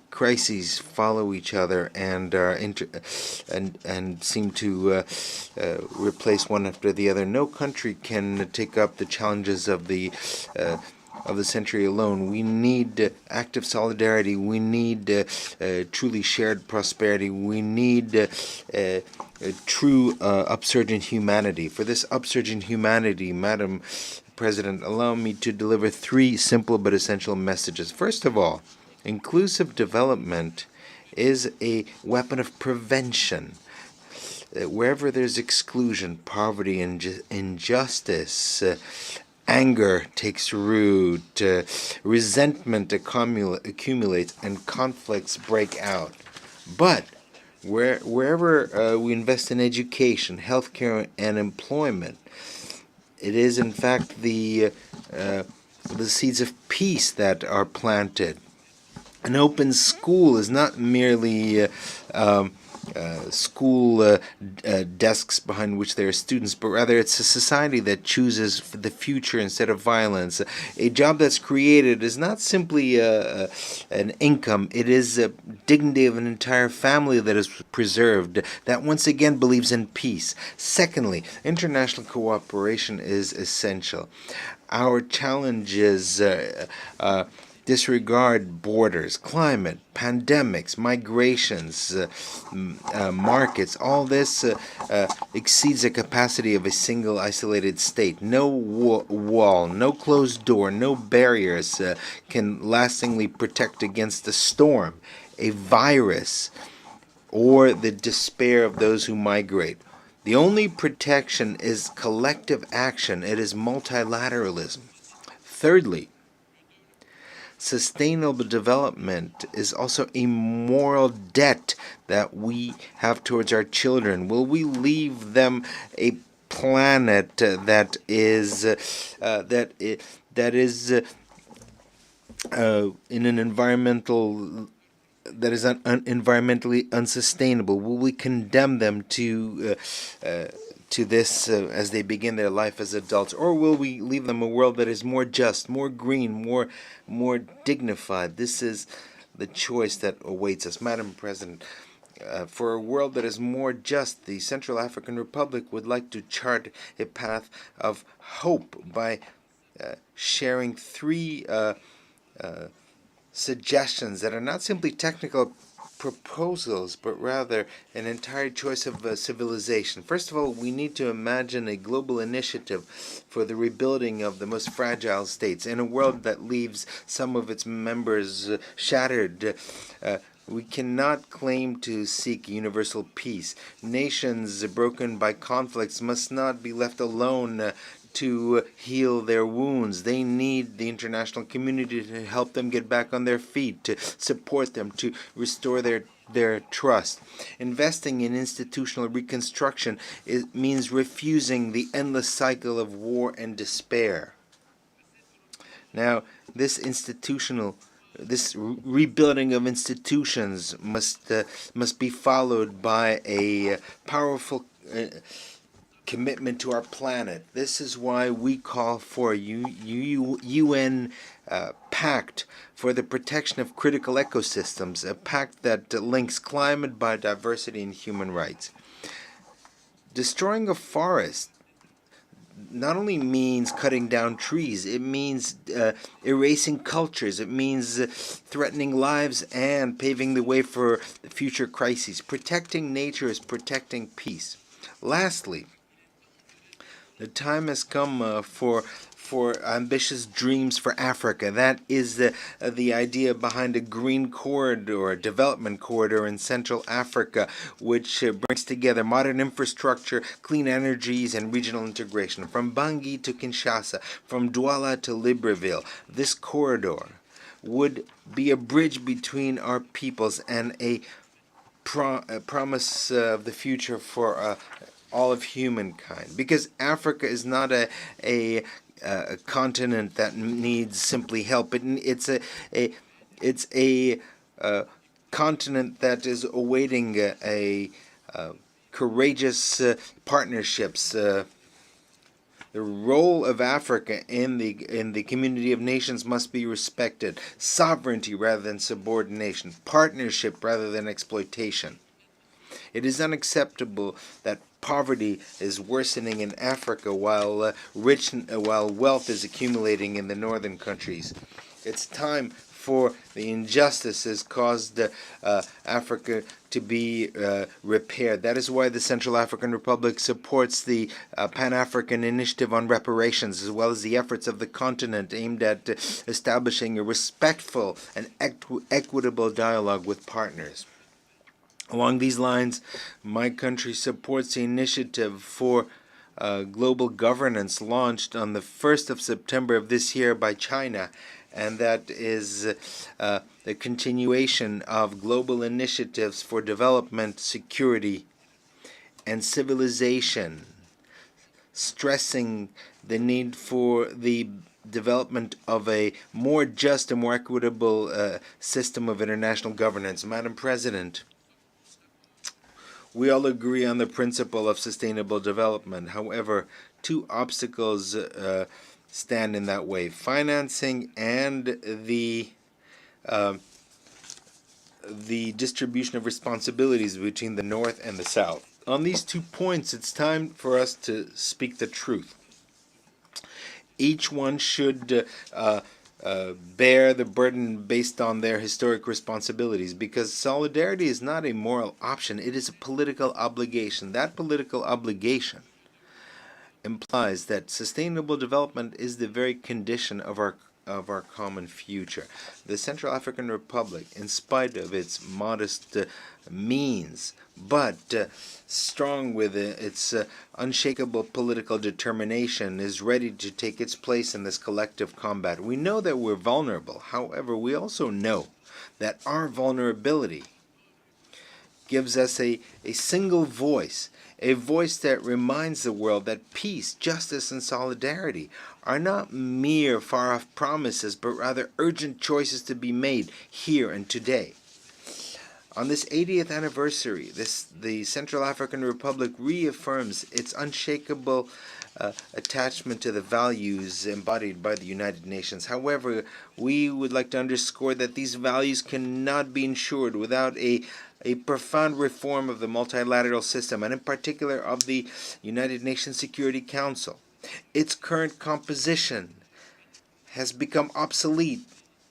crises follow each other and are and seem to replace one after the other, no country can take up the challenges of the century alone. We need active solidarity. We need truly shared prosperity. We need a true upsurge in humanity. For this upsurge in humanity, Madam President, allow me to deliver three simple but essential messages. First of all, inclusive development is a weapon of prevention. Wherever there's exclusion, poverty, and injustice, anger takes root, resentment accumulates, and conflicts break out. But wherever we invest in education, healthcare, and employment, it is in fact the seeds of peace that are planted. An open school is not merely school desks behind which there are students, but rather it's a society that chooses the future instead of violence. A job that's created is not simply an income, it is a dignity of an entire family that is preserved, that once again believes in peace. Secondly, international cooperation is essential. Our challenges disregard borders, climate, pandemics, migrations, markets. All this exceeds the capacity of a single isolated state. No wall, no closed door, no barriers can lastingly protect against a storm, a virus, or the despair of those who migrate. The only protection is collective action. It is multilateralism. Thirdly, sustainable development is also a moral debt that we have towards our children. Will we leave them a planet that is in an environmental that is environmentally unsustainable? Will we condemn them to this as they begin their life as adults, or will we leave them a world that is more just, more green, more dignified? This is the choice that awaits us, Madam President. For a world that is more just, the Central African Republic would like to chart a path of hope by sharing three suggestions that are not simply technical proposals, but rather an entire choice of civilization. First of all, we need to imagine a global initiative for the rebuilding of the most fragile states. In a world that leaves some of its members shattered, we cannot claim to seek universal peace. Nations broken by conflicts must not be left alone to heal their wounds. They need the international community to help them get back on their feet, to support them, to restore their trust. Investing in institutional reconstruction means refusing the endless cycle of war and despair. Now, this rebuilding of institutions must be followed by a powerful commitment to our planet. This is why we call for a UN pact for the protection of critical ecosystems, a pact that links climate, biodiversity, and human rights. Destroying a forest not only means cutting down trees, it means erasing cultures, it means threatening lives and paving the way for future crises. Protecting nature is protecting peace. Lastly, the time has come for ambitious dreams for Africa. That is the idea behind a green corridor, a development corridor in Central Africa, which brings together modern infrastructure, clean energies, and regional integration. From Bangui to Kinshasa, from Douala to Libreville, this corridor would be a bridge between our peoples and a promise of the future for all of humankind, because Africa is not a continent that needs simply help. It's a continent that is awaiting a courageous partnerships. The role of Africa in the community of nations must be respected. Sovereignty rather than subordination. Partnership rather than exploitation. It is unacceptable that poverty is worsening in Africa while wealth is accumulating in the northern countries. It's time for the injustices caused Africa to be repaired. That is why the Central African Republic supports the Pan-African Initiative on Reparations, as well as the efforts of the continent aimed at establishing a respectful and equitable dialogue with partners. Along these lines, my country supports the initiative for global governance launched on the 1st of September of this year by China, and that is the continuation of global initiatives for development, security, and civilization, stressing the need for the development of a more just and more equitable system of international governance. Madam President, we all agree on the principle of sustainable development. However, two obstacles stand in that way: financing and the distribution of responsibilities between the North and the South. On these 2 points, it's time for us to speak the truth. Each one should bear the burden based on their historic responsibilities, because solidarity is not a moral option, it is a political obligation. That political obligation implies that sustainable development is the very condition of our common future. The Central African Republic, in spite of its modest means, but strong with its unshakable political determination, is ready to take its place in this collective combat. We know that we're vulnerable. However, we also know that our vulnerability gives us a single voice, a voice that reminds the world that peace, justice, and solidarity are not mere far-off promises, but rather urgent choices to be made here and today. On this 80th anniversary, the Central African Republic reaffirms its unshakable attachment to the values embodied by the United Nations. However, we would like to underscore that these values cannot be ensured without a profound reform of the multilateral system, and in particular of the United Nations Security Council. Its current composition has become obsolete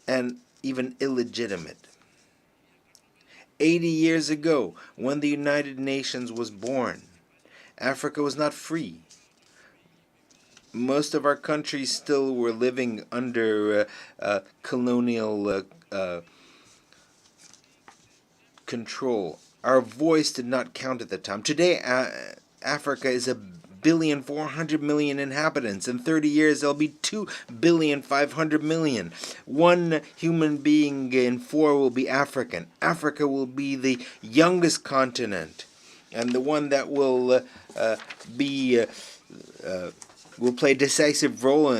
and even illegitimate. 80 years ago, when the United Nations was born, Africa was not free. Most of our countries still were living under colonial control. Our voice did not count at the time. Today, Africa is 1,400,000,000 inhabitants. In 30 years, there'll be 2,500,000,000. 1 human being in 4 will be African. Africa will be the youngest continent, and the one that will play a decisive role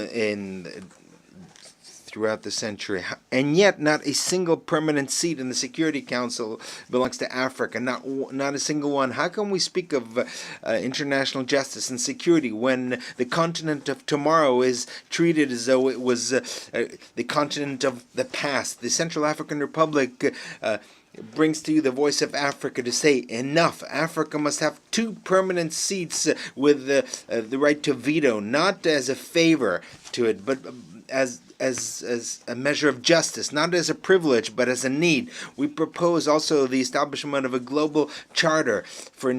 throughout the century. And yet, not a single permanent seat in the Security Council belongs to Africa. Not a single one. How can we speak of international justice and security when the continent of tomorrow is treated as though it was the continent of the past? The Central African Republic brings to you the voice of Africa to say, enough. Africa must have 2 permanent seats with the right to veto, not as a favor to it, but as a measure of justice, not as a privilege, but as a need. We propose also the establishment of a global charter for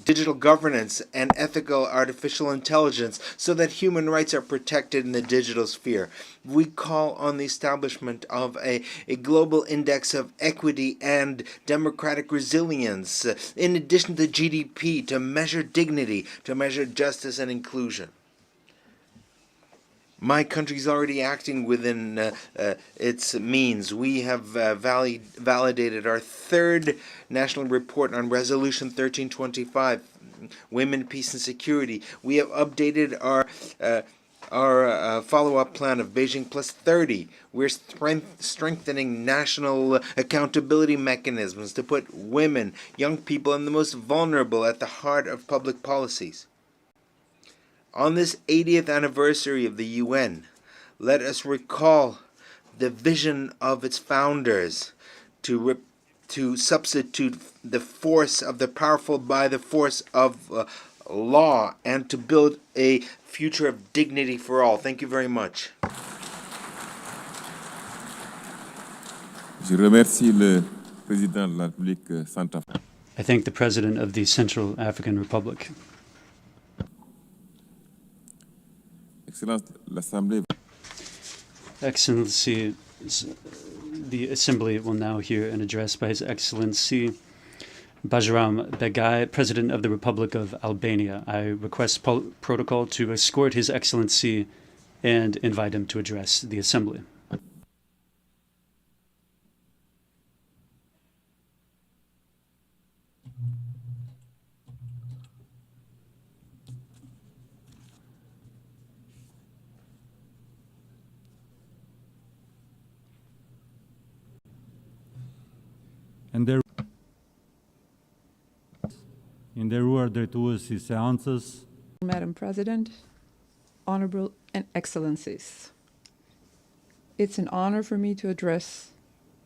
digital governance and ethical artificial intelligence so that human rights are protected in the digital sphere. We call on the establishment of a global index of equity and democratic resilience, in addition to GDP, to measure dignity, to measure justice and inclusion. My country is already acting within its means. We have validated our 3rd national report on Resolution 1325, Women, Peace and Security. We have updated our follow-up plan of Beijing Plus 30. We're strengthening national accountability mechanisms to put women, young people, and the most vulnerable at the heart of public policies. On this 80th anniversary of the UN, let us recall the vision of its founders to substitute the force of the powerful by the force of law and to build a future of dignity for all. Thank you very much. Je remercie le président de la République centrafricaine. I thank the President of the Central African Republic. Excellence, l'Assemblée. Excellency, the Assembly will now hear an address by His Excellency Bajram Begay, President of the Republic of Albania. I request protocol to escort His Excellency and invite him to address the Assembly. Madam President, Honorable and Excellencies, it's an honor for me to address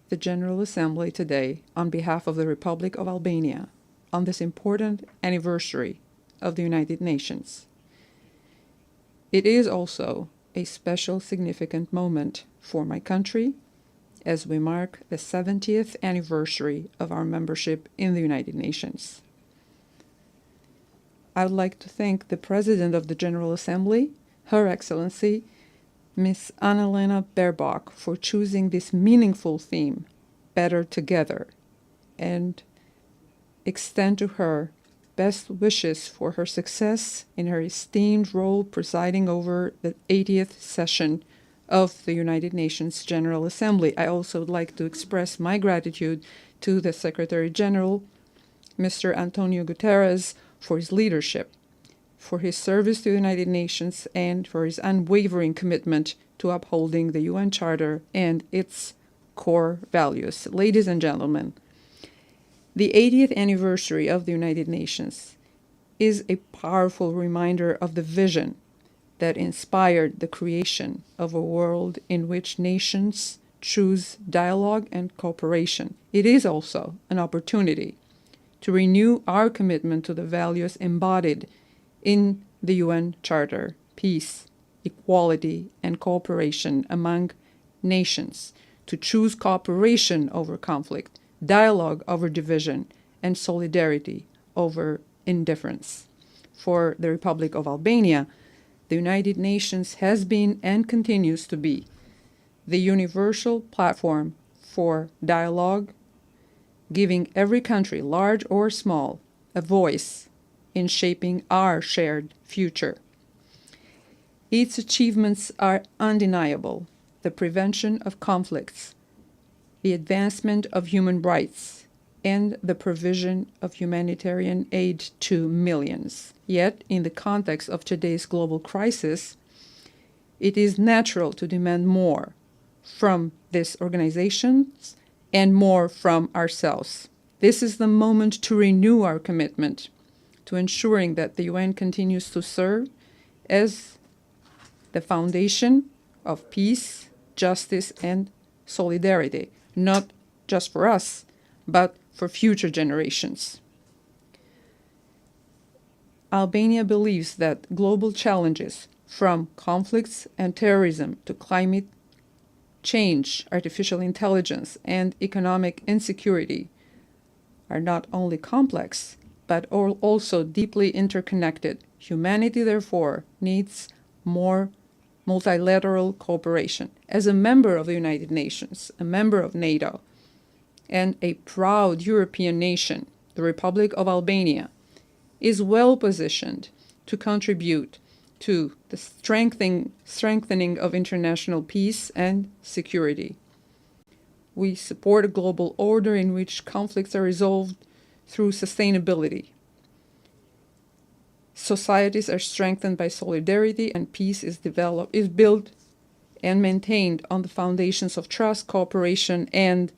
the General Assembly today on behalf of the Republic of Albania on this important anniversary of the United Nations. It is also a special significant moment for my country as we mark the 70th anniversary of our membership in the United Nations. I would like to thank the President of the General Assembly, Her Excellency, Ms. Annalena Baerbock, for choosing this meaningful theme, Better Together, and extend to her best wishes for her success in her esteemed role presiding over the 80th session of the United Nations General Assembly. I also would like to express my gratitude to the Secretary General, Mr. Antonio Guterres, for his leadership, for his service to the United Nations, and for his unwavering commitment to upholding the UN Charter and its core values. Ladies and gentlemen, the 80th anniversary of the United Nations is a powerful reminder of the vision that inspired the creation of a world in which nations choose dialogue and cooperation. It is also an opportunity to renew our commitment to the values embodied in the UN Charter: peace, equality, and cooperation among nations, to choose cooperation over conflict, dialogue over division, and solidarity over indifference. For the Republic of Albania, the United Nations has been and continues to be the universal platform for dialogue, giving every country, large or small, a voice in shaping our shared future. Its achievements are undeniable: the prevention of conflicts, the advancement of human rights, and the provision of humanitarian aid to millions. Yet, in the context of today's global crisis, it is natural to demand more from these organizations and more from ourselves. This is the moment to renew our commitment to ensuring that the UN continues to serve as the foundation of peace, justice, and solidarity, not just for us, but for future generations. Albania believes that global challenges, from conflicts and terrorism to climate change, artificial intelligence, and economic insecurity, are not only complex, but are also deeply interconnected. Humanity, therefore, needs more multilateral cooperation. As a member of the United Nations, a member of NATO, and a proud European nation, the Republic of Albania is well positioned to contribute to the strengthening of international peace and security. We support a global order in which conflicts are resolved through sustainability. Societies are strengthened by solidarity, and peace is built and maintained on the foundations of trust, cooperation, and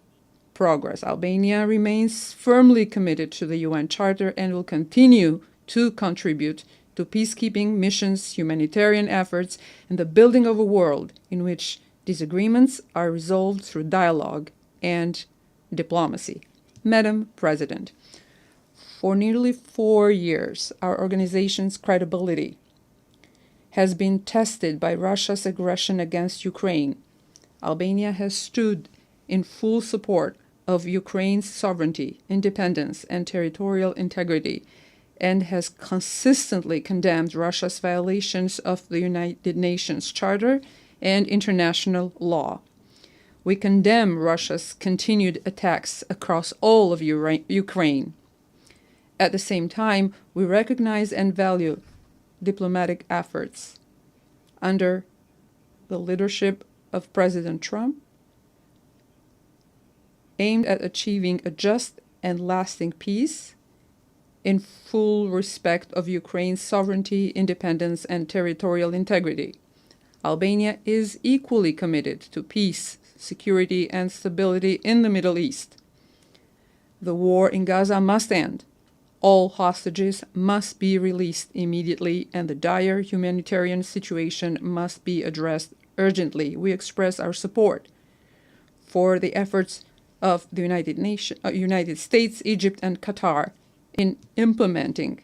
progress. Albania remains firmly committed to the UN Charter and will continue to contribute to peacekeeping missions, humanitarian efforts, and the building of a world in which disagreements are resolved through dialogue and diplomacy. Madam President, for nearly 4 years, our organization's credibility has been tested by Russia's aggression against Ukraine. Albania has stood in full support of Ukraine's sovereignty, independence, and territorial integrity, and has consistently condemned Russia's violations of the United Nations Charter and international law. We condemn Russia's continued attacks across all of Ukraine. At the same time, we recognize and value diplomatic efforts under the leadership of President Trump aimed at achieving a just and lasting peace in full respect of Ukraine's sovereignty, independence, and territorial integrity. Albania is equally committed to peace, security, and stability in the Middle East. The war in Gaza must end. All hostages must be released immediately, and the dire humanitarian situation must be addressed urgently. We express our support for the efforts of the United States, Egypt, and Qatar in implementing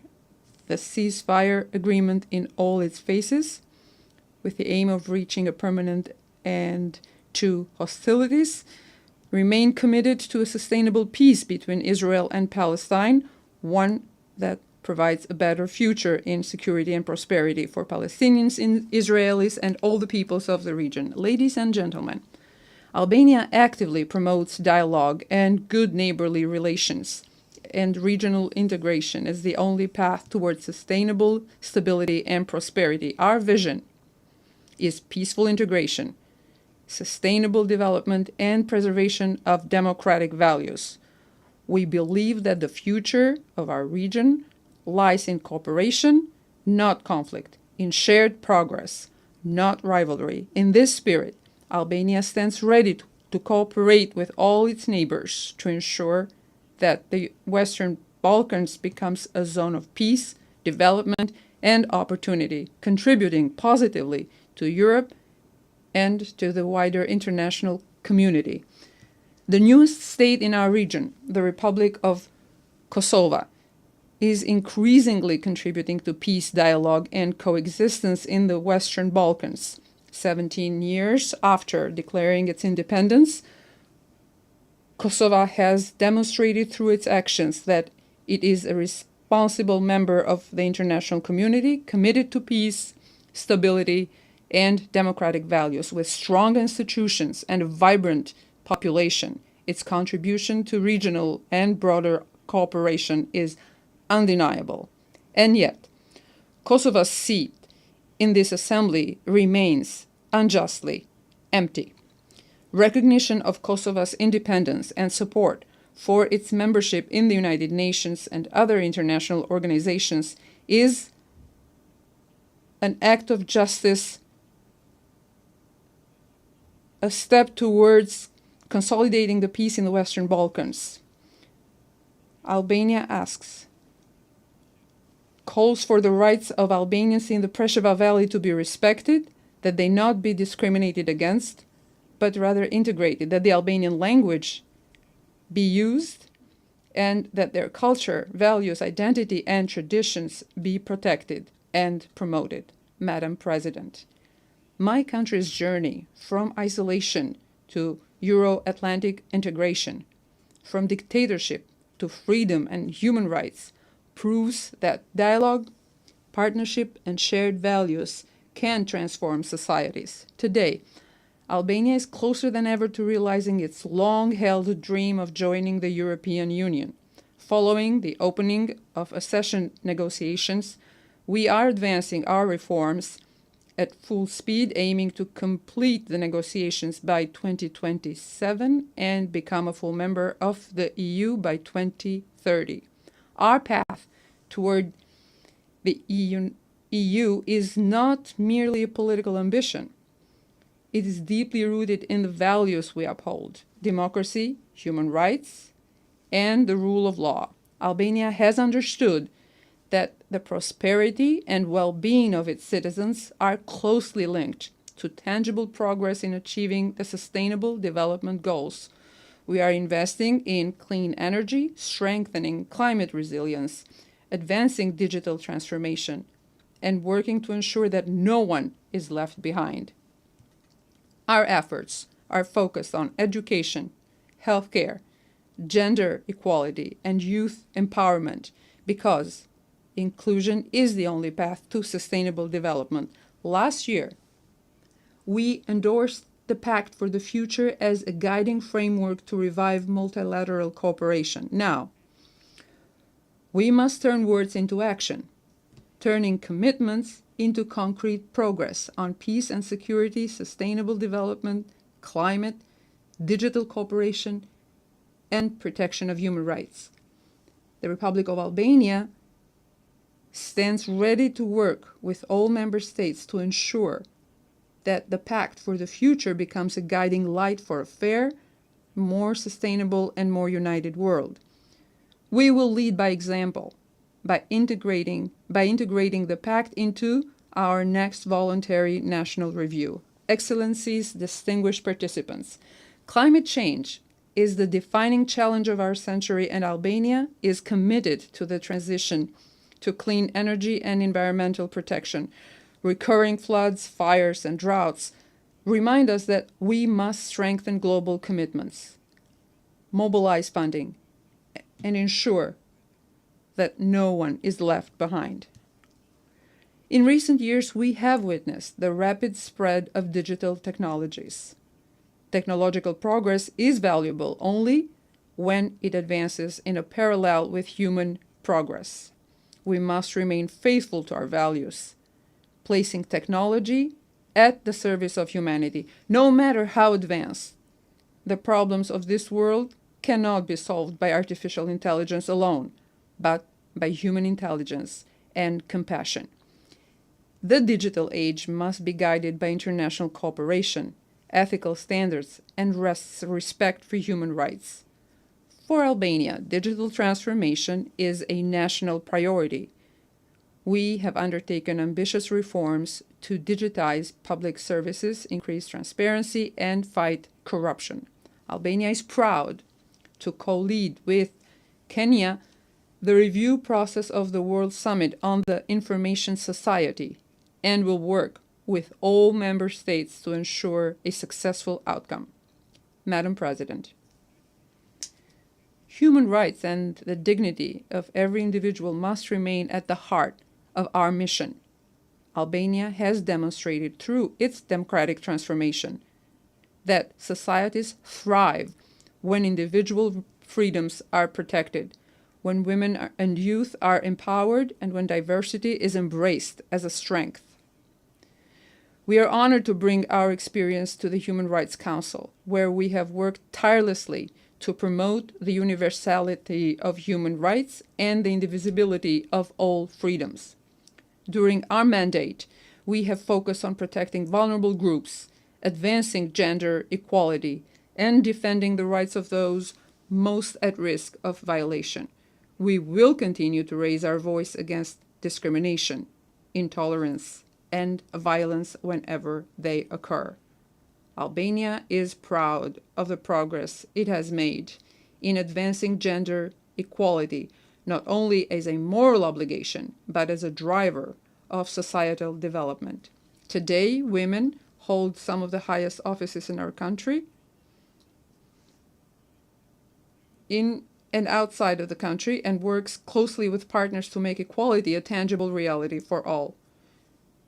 the ceasefire agreement in all its phases, with the aim of reaching a permanent end to hostilities. Remain committed to a sustainable peace between Israel and Palestine, one that provides a better future in security and prosperity for Palestinians, Israelis, and all the peoples of the region. Ladies and gentlemen, Albania actively promotes dialogue and good neighborly relations and regional integration as the only path towards sustainable stability and prosperity. Our vision is peaceful integration, sustainable development, and preservation of democratic values. We believe that the future of our region lies in cooperation, not conflict, in shared progress, not rivalry. In this spirit, Albania stands ready to cooperate with all its neighbors to ensure that the Western Balkans becomes a zone of peace, development, and opportunity, contributing positively to Europe and to the wider international community. The newest state in our region, the Republic of Kosovo, is increasingly contributing to peace, dialogue, and coexistence in the Western Balkans. 17 years after declaring its independence, Kosovo has demonstrated through its actions that it is a responsible member of the international community, committed to peace, stability, and democratic values, with strong institutions and a vibrant population. Its contribution to regional and broader cooperation is undeniable. And yet, Kosovo's seat in this assembly remains unjustly empty. Recognition of Kosovo's independence and support for its membership in the United Nations and other international organizations is an act of justice, a step towards consolidating the peace in the Western Balkans. Albania calls for the rights of Albanians in the Preševa Valley to be respected, that they not be discriminated against, but rather integrated, that the Albanian language be used, and that their culture, values, identity, and traditions be protected and promoted. Madam President, my country's journey from isolation to Euro-Atlantic integration, from dictatorship to freedom and human rights, proves that dialogue, partnership, and shared values can transform societies. Today, Albania is closer than ever to realizing its long-held dream of joining the European Union. Following the opening of accession negotiations, we are advancing our reforms at full speed, aiming to complete the negotiations by 2027 and become a full member of the EU by 2030. Our path toward The EU is not merely a political ambition. It is deeply rooted in the values we uphold: democracy, human rights, and the rule of law. Albania has understood that the prosperity and well-being of its citizens are closely linked to tangible progress in achieving the Sustainable Development Goals. We are investing in clean energy, strengthening climate resilience, advancing digital transformation, and working to ensure that no one is left behind. Our efforts are focused on education, healthcare, gender equality, and youth empowerment because inclusion is the only path to sustainable development. Last year, we endorsed the Pact for the Future as a guiding framework to revive multilateral cooperation. Now, we must turn words into action, turning commitments into concrete progress on peace and security, sustainable development, climate, digital cooperation, and protection of human rights. The Republic of Albania stands ready to work with all member states to ensure that the Pact for the Future becomes a guiding light for a fair, more sustainable, and more united world. We will lead by example by integrating the Pact into our next voluntary national review. Excellencies, distinguished participants, climate change is the defining challenge of our century, and Albania is committed to the transition to clean energy and environmental protection. Recurring floods, fires, and droughts remind us that we must strengthen global commitments, mobilize funding, and ensure that no one is left behind. In recent years, we have witnessed the rapid spread of digital technologies. Technological progress is valuable only when it advances in a parallel with human progress. We must remain faithful to our values, placing technology at the service of humanity. No matter how advanced, the problems of this world cannot be solved by artificial intelligence alone, but by human intelligence and compassion. The digital age must be guided by international cooperation, ethical standards, and respect for human rights. For Albania, digital transformation is a national priority. We have undertaken ambitious reforms to digitize public services, increase transparency, and fight corruption. Albania is proud to co-lead with Kenya the review process of the World Summit on the Information Society and will work with all member states to ensure a successful outcome. Madam President, human rights and the dignity of every individual must remain at the heart of our mission. Albania has demonstrated through its democratic transformation that societies thrive when individual freedoms are protected, when women and youth are empowered, and when diversity is embraced as a strength. We are honored to bring our experience to the Human Rights Council, where we have worked tirelessly to promote the universality of human rights and the indivisibility of all freedoms. During our mandate, we have focused on protecting vulnerable groups, advancing gender equality, and defending the rights of those most at risk of violation. We will continue to raise our voice against discrimination, intolerance, and violence whenever they occur. Albania is proud of the progress it has made in advancing gender equality, not only as a moral obligation, but as a driver of societal development. Today, women hold some of the highest offices in our country, in and outside of the country, and works closely with partners to make equality a tangible reality for all.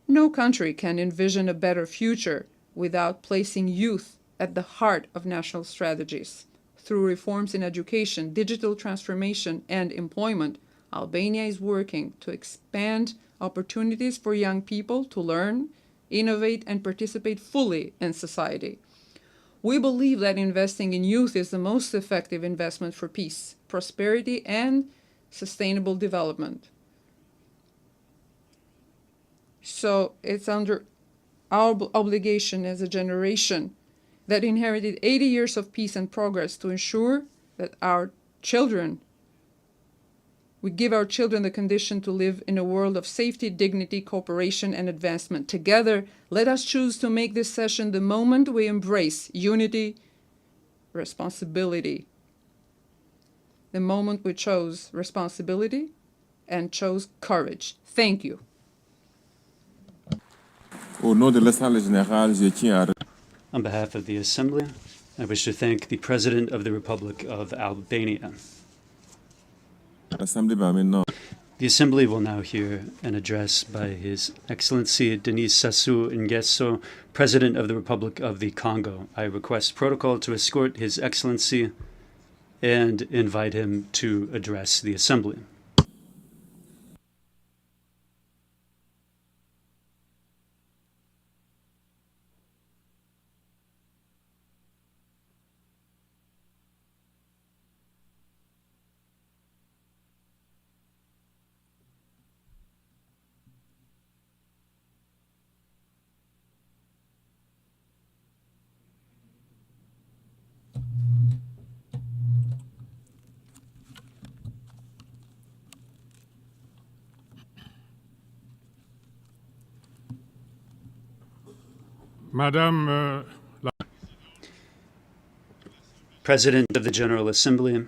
No country can envision a better future without placing youth at the heart of national strategies. Through reforms in education, digital transformation, and employment, Albania is working to expand opportunities for young people to learn, innovate, and participate fully in society. We believe that investing in youth is the most effective investment for peace, prosperity, and sustainable development. So it's under our obligation as a generation that inherited 80 years of peace and progress to ensure that we give our children the condition to live in a world of safety, dignity, cooperation, and advancement. Together, let us choose to make this session the moment we embrace unity, responsibility. The moment we chose responsibility and chose courage. Thank you. Au nom de l'Assemblée générale, je tiens à... On behalf of the Assembly, I wish to thank the President of the Republic of Albania. The Assembly will now hear an address by His Excellency Denis Sassou Nguesso, President of the Republic of the Congo. I request protocol to escort His Excellency and invite him to address the Assembly. Madame President of the General Assembly,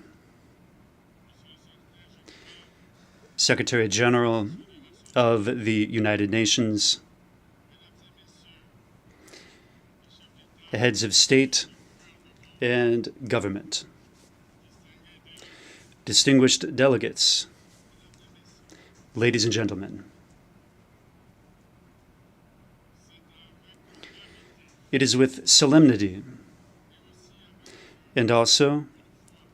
Secretary General of the United Nations, heads of state and government, distinguished delegates, ladies and gentlemen. It is with solemnity and also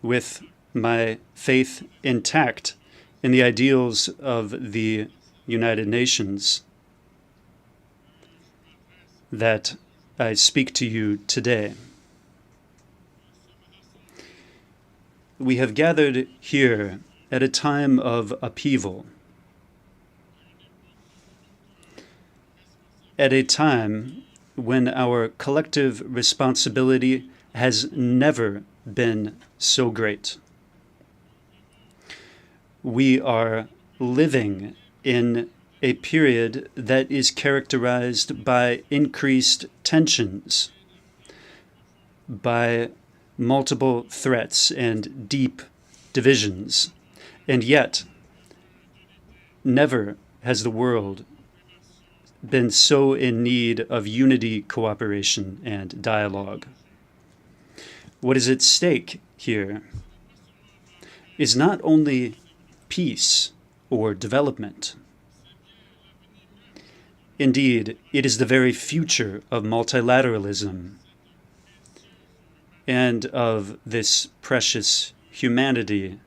with my faith intact in the ideals of the United Nations that I speak to you today. We have gathered here at a time of upheaval, at a time when our collective responsibility has never been so great. We are living in a period that is characterized by increased tensions, by multiple threats and deep divisions, and yet never has the world been so in need of unity, cooperation, and dialogue. What is at stake here is not only peace or development. Indeed, it is the very future of multilateralism and of this precious humanity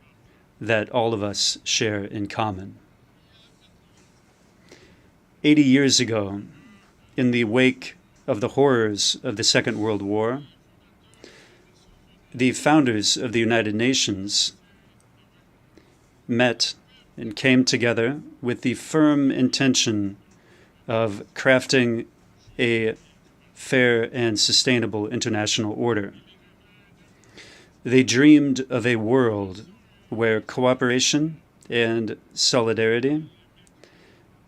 that all of us share in common. 80 years ago, in the wake of the horrors of the Second World War, the founders of the United Nations met and came together with the firm intention of crafting a fair and sustainable international order. They dreamed of a world where cooperation and solidarity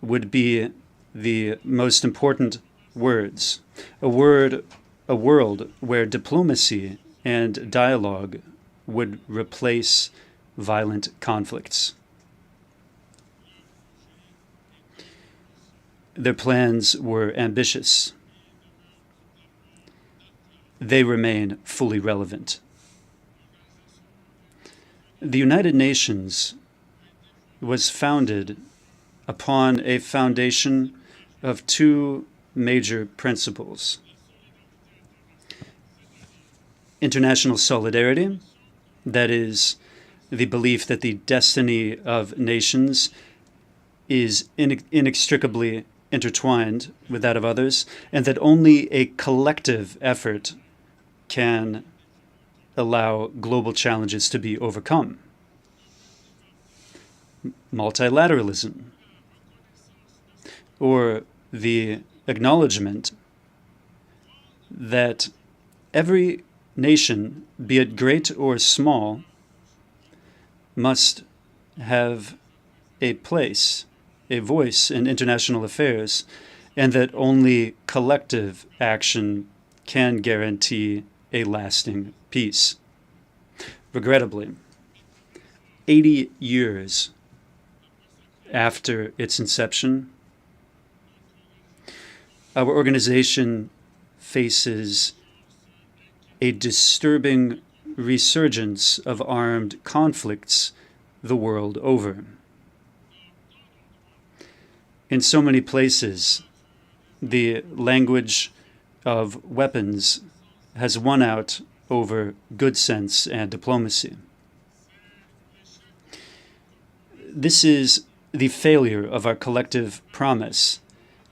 would be the most important words, a world where diplomacy and dialogue would replace violent conflicts. Their plans were ambitious. They remain fully relevant. The United Nations was founded upon a foundation of two major principles: international solidarity, that is, the belief that the destiny of nations is inextricably intertwined with that of others, and that only a collective effort can allow global challenges to be overcome. Multilateralism, or the acknowledgement that every nation, be it great or small, must have a place, a voice in international affairs, and that only collective action can guarantee a lasting peace. Regrettably, 80 years after its inception, our organization faces a disturbing resurgence of armed conflicts the world over. In so many places, the language of weapons has won out over good sense and diplomacy. This is the failure of our collective promise,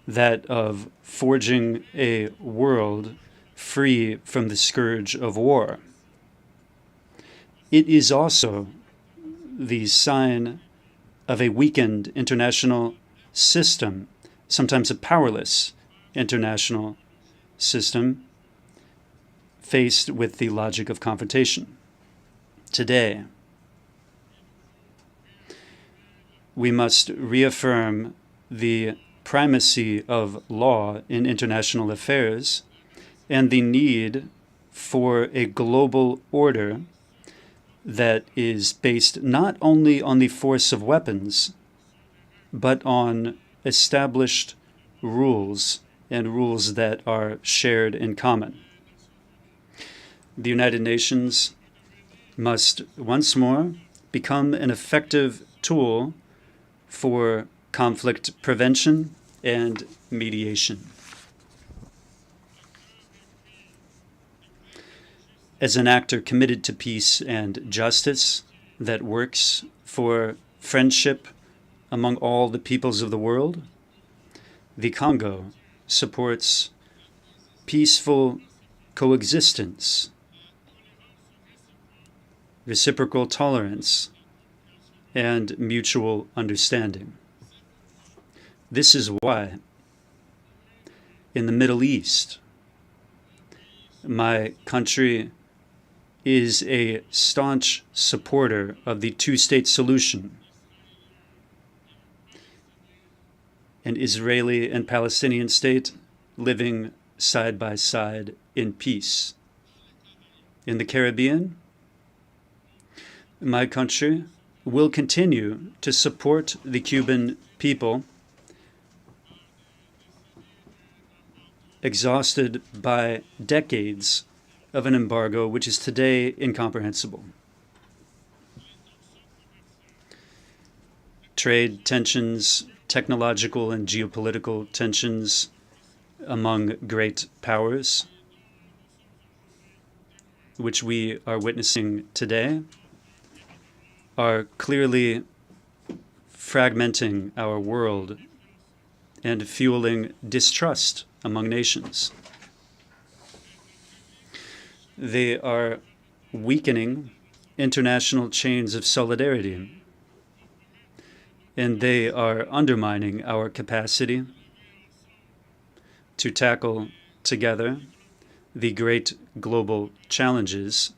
that of forging a world free from the scourge of war. It is also the sign of a weakened international system, sometimes a powerless international system, faced with the logic of confrontation. Today, we must reaffirm the primacy of law in international affairs and the need for a global order that is based not only on the force of weapons, but on established rules and rules that are shared in common. The United Nations must once more become an effective tool for conflict prevention and mediation. As an actor committed to peace and justice that works for friendship among all the peoples of the world, the Congo supports peaceful coexistence, reciprocal tolerance, and mutual understanding. This is why, in the Middle East, my country is a staunch supporter of the two-state solution. An Israeli and Palestinian state living side by side in peace. In the Caribbean, my country will continue to support the Cuban people, exhausted by decades of an embargo which is today incomprehensible. Trade tensions, technological and geopolitical tensions among great powers, which we are witnessing today, are clearly fragmenting our world and fueling distrust among nations. They are weakening international chains of solidarity, and they are undermining our capacity to tackle together the great global challenges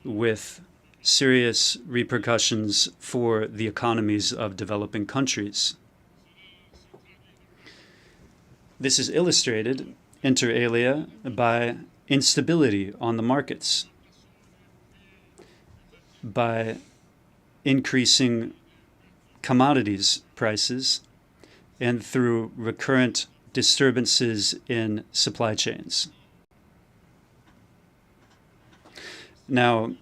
with serious repercussions for the economies of developing countries. This is illustrated, inter alia, by instability on the markets, by increasing commodities prices, and through recurrent disturbances in supply chains. Now,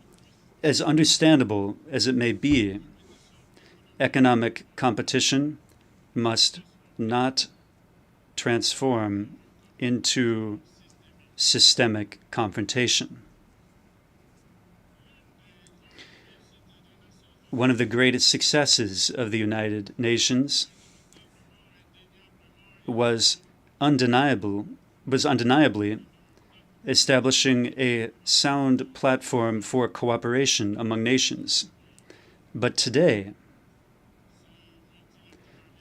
as understandable as it may be, economic competition must not transform into systemic confrontation. One of the greatest successes of the United Nations was undeniably establishing a sound platform for cooperation among nations. But today,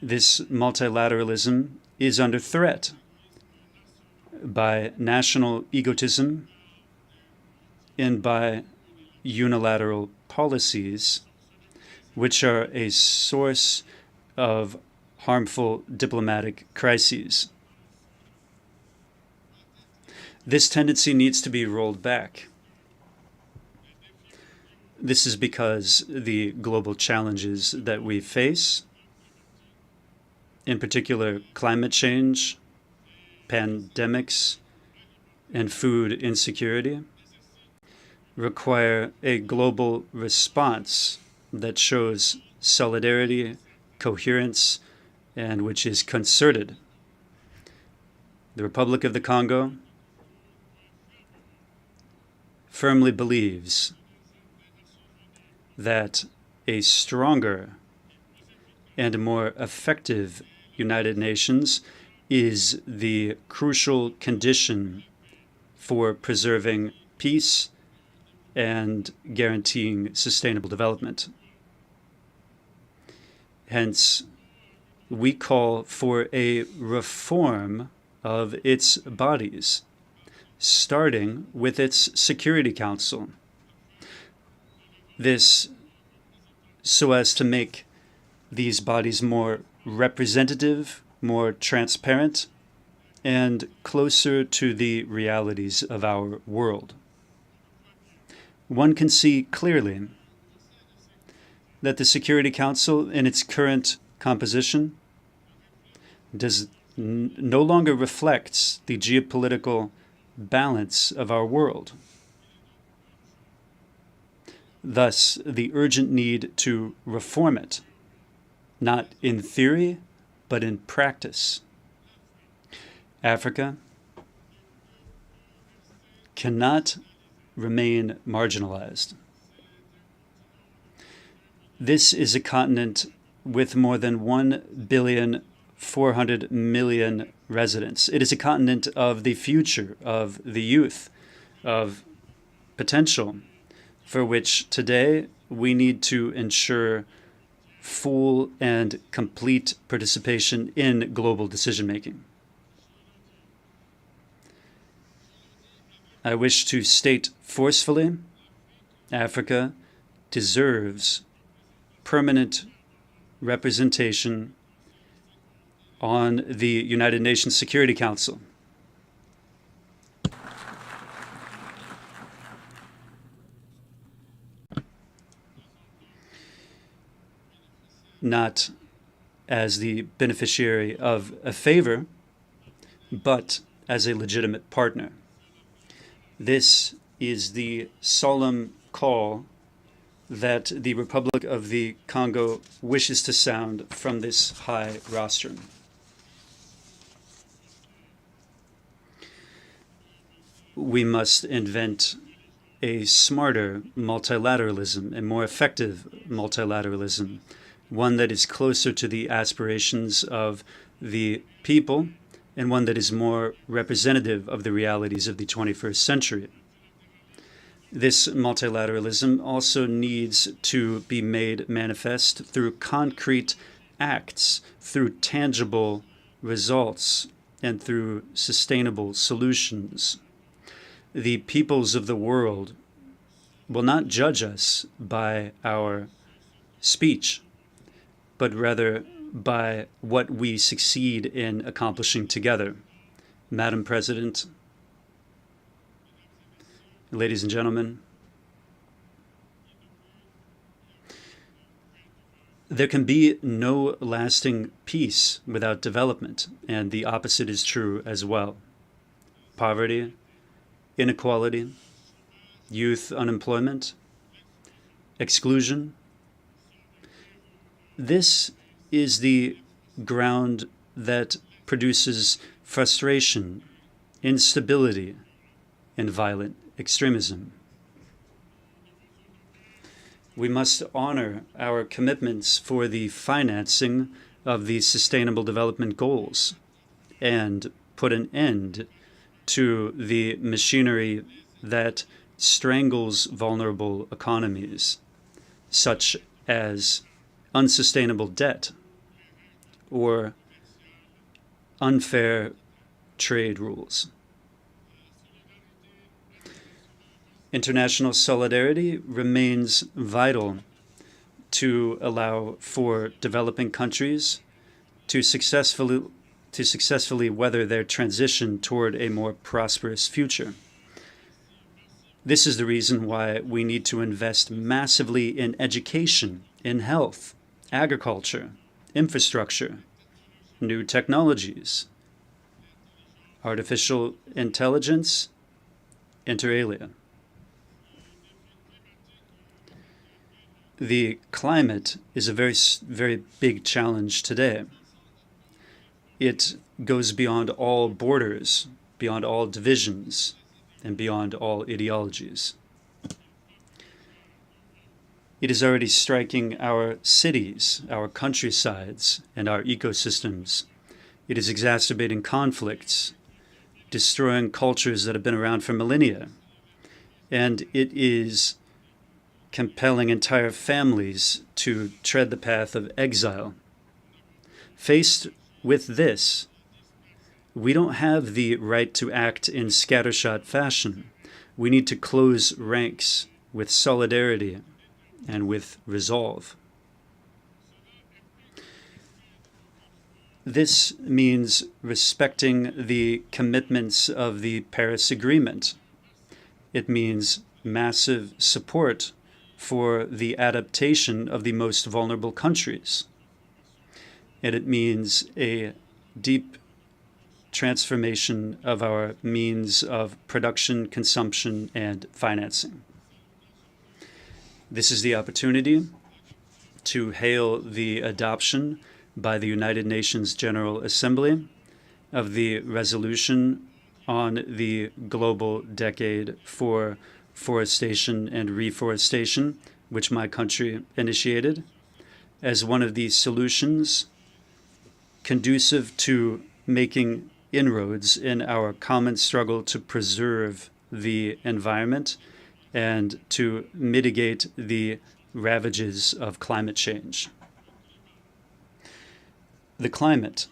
this multilateralism is under threat by national egotism and by unilateral policies, which are a source of harmful diplomatic crises. This tendency needs to be rolled back. This is because the global challenges that we face, in particular climate change, pandemics, and food insecurity, require a global response that shows solidarity, coherence, and which is concerted. The Republic of the Congo firmly believes that a stronger and more effective United Nations is the crucial condition for preserving peace and guaranteeing sustainable development. Hence, we call for a reform of its bodies, starting with its Security Council. This so as to make these bodies more representative, more transparent, and closer to the realities of our world. One can see clearly that the Security Council, in its current composition, no longer reflects the geopolitical balance of our world. Thus, the urgent need to reform it, not in theory, but in practice. Africa cannot remain marginalized. This is a continent with more than 1,400,000,000 residents. It is a continent of the future, of the youth, of potential, for which today we need to ensure full and complete participation in global decision-making. I wish to state forcefully, Africa deserves permanent representation on the United Nations Security Council. Not as the beneficiary of a favor, but as a legitimate partner. This is the solemn call that the Republic of the Congo wishes to sound from this high rostrum. We must invent a smarter multilateralism, a more effective multilateralism, one that is closer to the aspirations of the people and one that is more representative of the realities of the 21st century. This multilateralism also needs to be made manifest through concrete acts, through tangible results, and through sustainable solutions. The peoples of the world will not judge us by our speech, but rather by what we succeed in accomplishing together. Madam President, ladies and gentlemen, there can be no lasting peace without development, and the opposite is true as well. Poverty, inequality, youth unemployment, exclusion. This is the ground that produces frustration, instability, and violent extremism. We must honor our commitments for the financing of the Sustainable Development Goals and put an end to the machinery that strangles vulnerable economies, such as unsustainable debt or unfair trade rules. International solidarity remains vital to allow for developing countries to successfully weather their transition toward a more prosperous future. This is the reason why we need to invest massively in education, in health, agriculture, infrastructure, new technologies, artificial intelligence, inter alia. The climate is a very big challenge today. It goes beyond all borders, beyond all divisions, and beyond all ideologies. It is already striking our cities, our countrysides, and our ecosystems. It is exacerbating conflicts, destroying cultures that have been around for millennia, and it is compelling entire families to tread the path of exile. Faced with this, we don't have the right to act in scattershot fashion. We need to close ranks with solidarity and with resolve. This means respecting the commitments of the Paris Agreement. It means massive support for the adaptation of the most vulnerable countries. And it means a deep transformation of our means of production, consumption, and financing. This is the opportunity to hail the adoption by the United Nations General Assembly of the resolution on the global decade for forestation and reforestation, which my country initiated, as one of the solutions conducive to making inroads in our common struggle to preserve the environment and to mitigate the ravages of climate change. The climate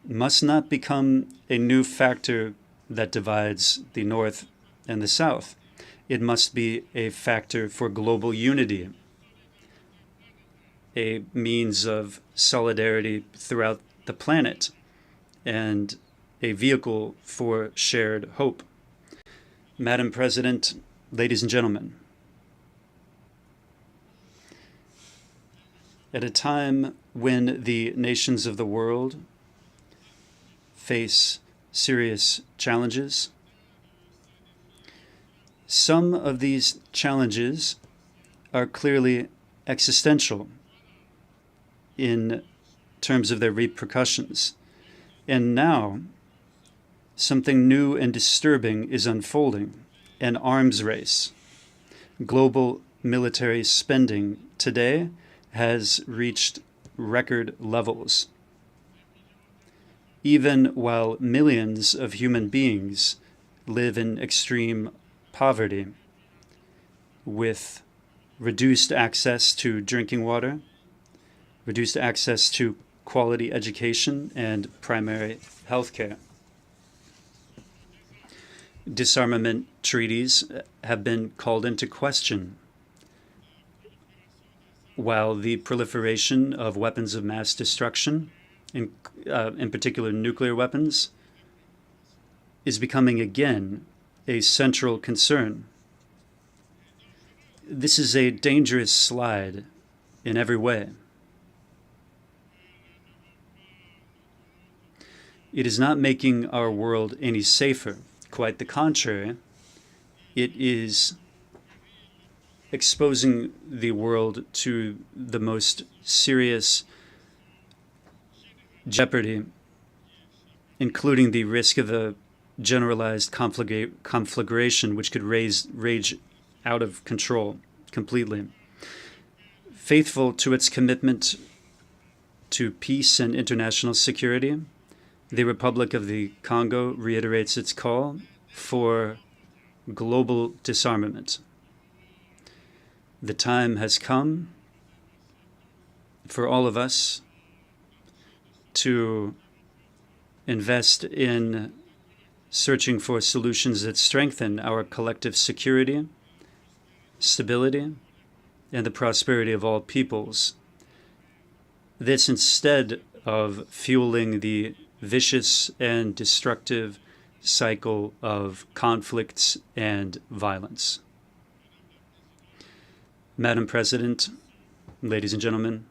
must not become a new factor that divides the North and the South. It must be a factor for global unity, a means of solidarity throughout the planet, and a vehicle for shared hope. Madam President, ladies and gentlemen, at a time when the nations of the world face serious challenges, some of these challenges are clearly existential in terms of their repercussions. And now, something new and disturbing is unfolding, an arms race. Global military spending today has reached record levels. Even while millions of human beings live in extreme poverty, with reduced access to drinking water, reduced access to quality education and primary health care. Disarmament treaties have been called into question, while the proliferation of weapons of mass destruction, in particular nuclear weapons, is becoming again a central concern. This is a dangerous slide in every way. It is not making our world any safer. Quite the contrary. It is exposing the world to the most serious jeopardy, including the risk of a generalized conflagration which could rage out of control completely. Faithful to its commitment to peace and international security, the Republic of the Congo reiterates its call for global disarmament. The time has come for all of us to invest in searching for solutions that strengthen our collective security, stability, and the prosperity of all peoples. This instead of fueling the vicious and destructive cycle of conflicts and violence. Madam President, ladies and gentlemen,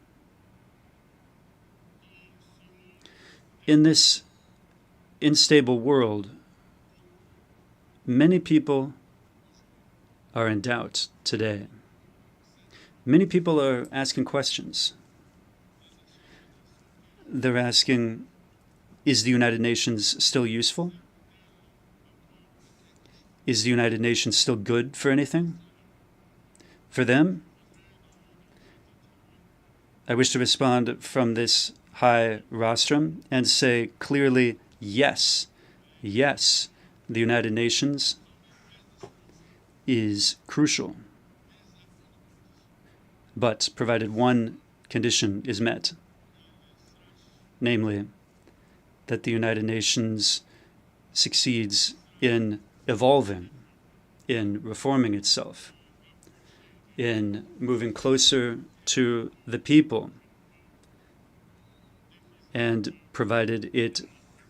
in this unstable world, many people are in doubt today. Many people are asking questions. They're asking, is the United Nations still useful? Is the United Nations still good for anything? For them, I wish to respond from this high rostrum and say clearly, yes, yes, the United Nations is crucial. But provided one condition is met, namely that the United Nations succeeds in evolving, in reforming itself, in moving closer to the people, and provided it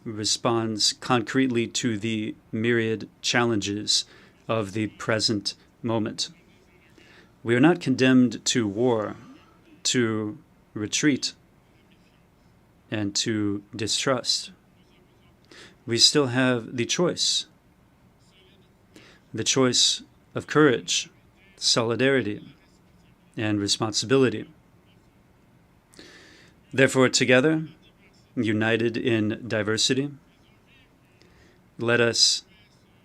responds concretely to the myriad challenges of the present moment. We are not condemned to war, to retreat, and to distrust. We still have the choice of courage, solidarity, and responsibility. Therefore, together, united in diversity, let us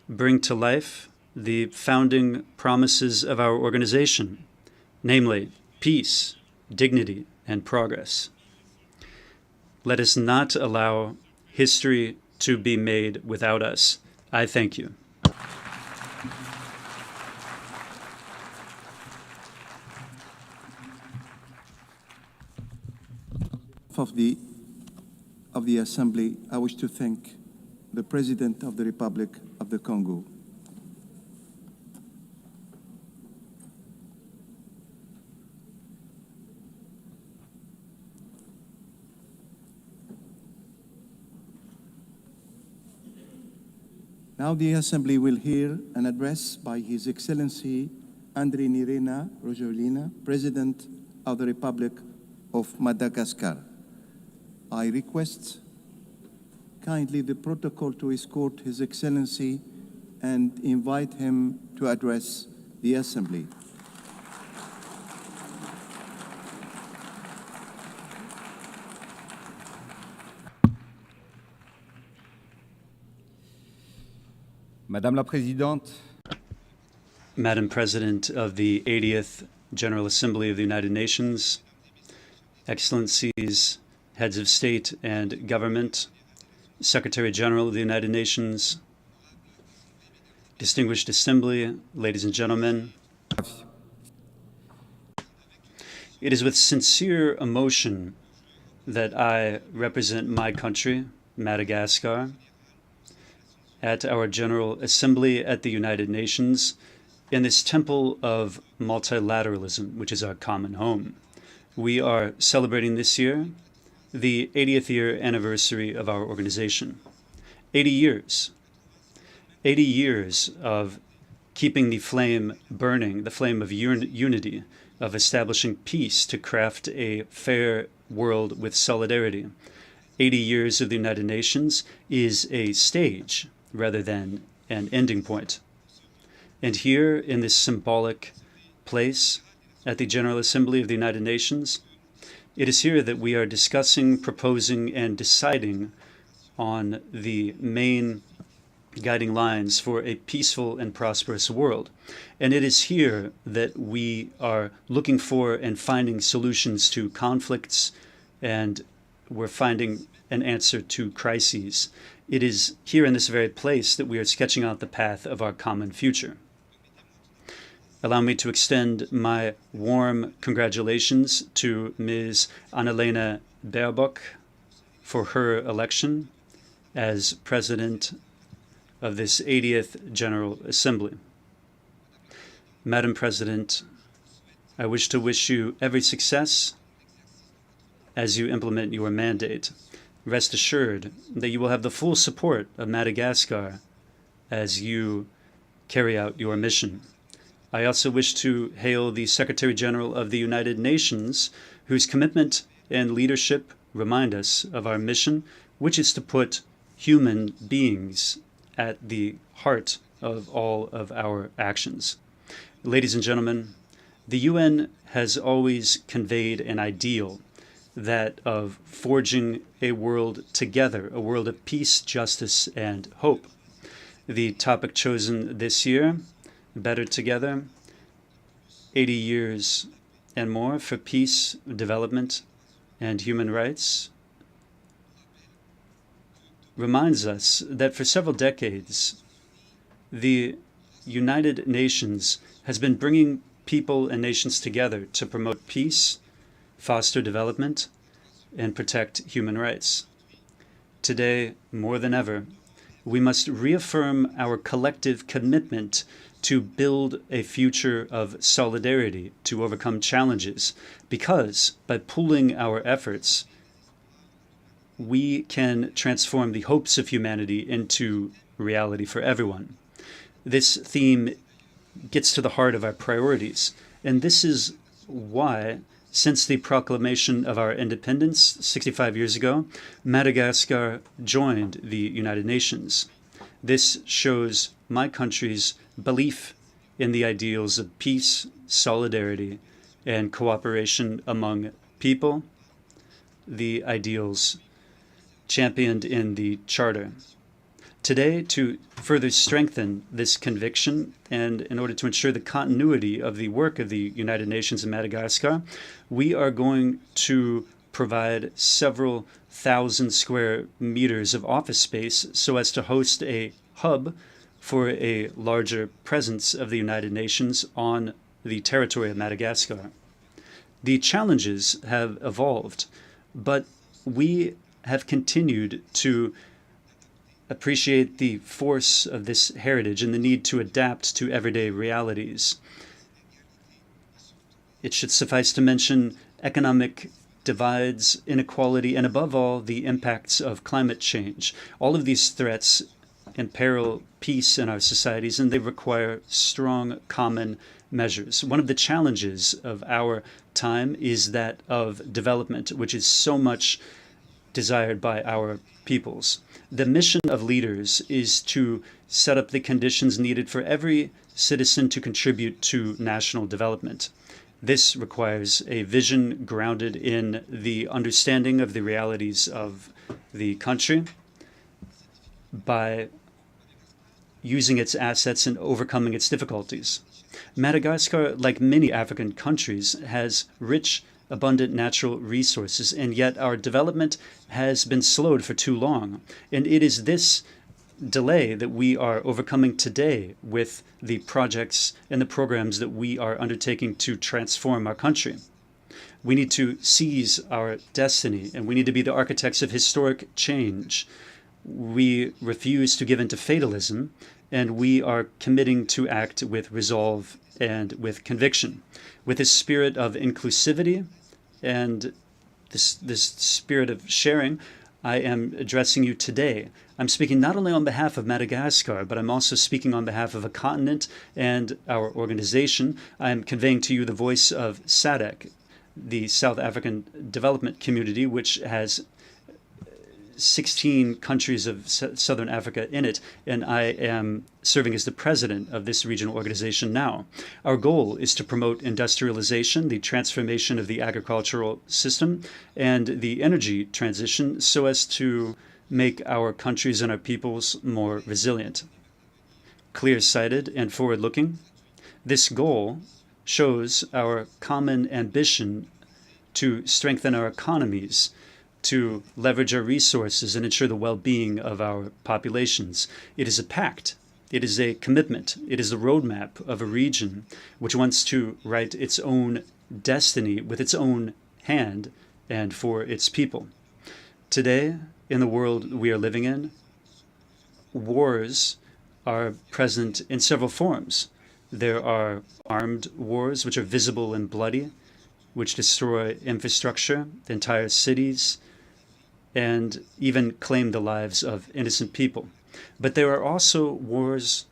bring to life the founding promises of our organization, namely peace, dignity, and progress. Let us not allow history to be made without us. I thank you. Of the Assembly, I wish to thank the President of the Republic of the Congo. Now the Assembly will hear an address by His Excellency Andry Nirina Rojolina, President of the Republic of Madagascar. I request kindly the protocol to escort His Excellency and invite him to address the Assembly. Madame la Présidente, Madam President of the 80th General Assembly of the United Nations, Excellencies, Heads of State and Government, Secretary General of the United Nations, Distinguished Assembly, ladies and gentlemen, it is with sincere emotion that I represent my country, Madagascar, at our General Assembly at the United Nations in this temple of multilateralism, which is our common home. We are celebrating this year the 80th year anniversary of our organization. 80 years. 80 years of keeping the flame burning, the flame of unity, of establishing peace to craft a fair world with solidarity. 80 years of the United Nations is a stage rather than an ending point. And here in this symbolic place at the General Assembly of the United Nations, it is here that we are discussing, proposing, and deciding on the main guiding lines for a peaceful and prosperous world. And it is here that we are looking for and finding solutions to conflicts, and we're finding an answer to crises. It is here in this very place that we are sketching out the path of our common future. Allow me to extend my warm congratulations to Ms. Annalena Baerbock for her election as President of this 80th General Assembly. Madam President, I wish to wish you every success as you implement your mandate. Rest assured that you will have the full support of Madagascar as you carry out your mission. I also wish to hail the Secretary General of the United Nations, whose commitment and leadership remind us of our mission, which is to put human beings at the heart of all of our actions. Ladies and gentlemen, the UN has always conveyed an ideal, that of forging a world together, a world of peace, justice, and hope. The topic chosen this year, Better Together, 80 years and more for peace, development, and human rights, reminds us that for several decades, the United Nations has been bringing people and nations together to promote peace, foster development, and protect human rights. Today, more than ever, we must reaffirm our collective commitment to build a future of solidarity to overcome challenges, because by pooling our efforts, we can transform the hopes of humanity into reality for everyone. This theme gets to the heart of our priorities, and this is why, since the proclamation of our independence 65 years ago, Madagascar joined the United Nations. This shows my country's belief in the ideals of peace, solidarity, and cooperation among people, the ideals championed in the Charter. Today, to further strengthen this conviction and in order to ensure the continuity of the work of the United Nations in Madagascar, we are going to provide several thousand square meters of office space so as to host a hub for a larger presence of the United Nations on the territory of Madagascar. The challenges have evolved, but we have continued to appreciate the force of this heritage and the need to adapt to everyday realities. It should suffice to mention economic divides, inequality, and above all, the impacts of climate change. All of these threats imperil peace in our societies, and they require strong common measures. One of the challenges of our time is that of development, which is so much desired by our peoples. The mission of leaders is to set up the conditions needed for every citizen to contribute to national development. This requires a vision grounded in the understanding of the realities of the country by using its assets and overcoming its difficulties. Madagascar, like many African countries, has rich, abundant natural resources, and yet our development has been slowed for too long. And it is this delay that we are overcoming today with the projects and the programs that we are undertaking to transform our country. We need to seize our destiny, and we need to be the architects of historic change. We refuse to give in to fatalism, and we are committing to act with resolve and with conviction, with a spirit of inclusivity and this spirit of sharing. I am addressing you today. I'm speaking not only on behalf of Madagascar, but I'm also speaking on behalf of a continent and our organization. I am conveying to you the voice of SADC, the South African Development Community, which has 16 countries of Southern Africa in it, and I am serving as the president of this regional organization now. Our goal is to promote industrialization, the transformation of the agricultural system, and the energy transition so as to make our countries and our peoples more resilient. Clear-sighted and forward-looking, this goal shows our common ambition to strengthen our economies, to leverage our resources and ensure the well-being of our populations. It is a pact. It is a commitment. It is a roadmap of a region which wants to write its own destiny with its own hand and for its people. Today, in the world we are living in, wars are present in several forms. There are armed wars, which are visible and bloody, which destroy infrastructure, entire cities, and even claim the lives of innocent people. But there are also wars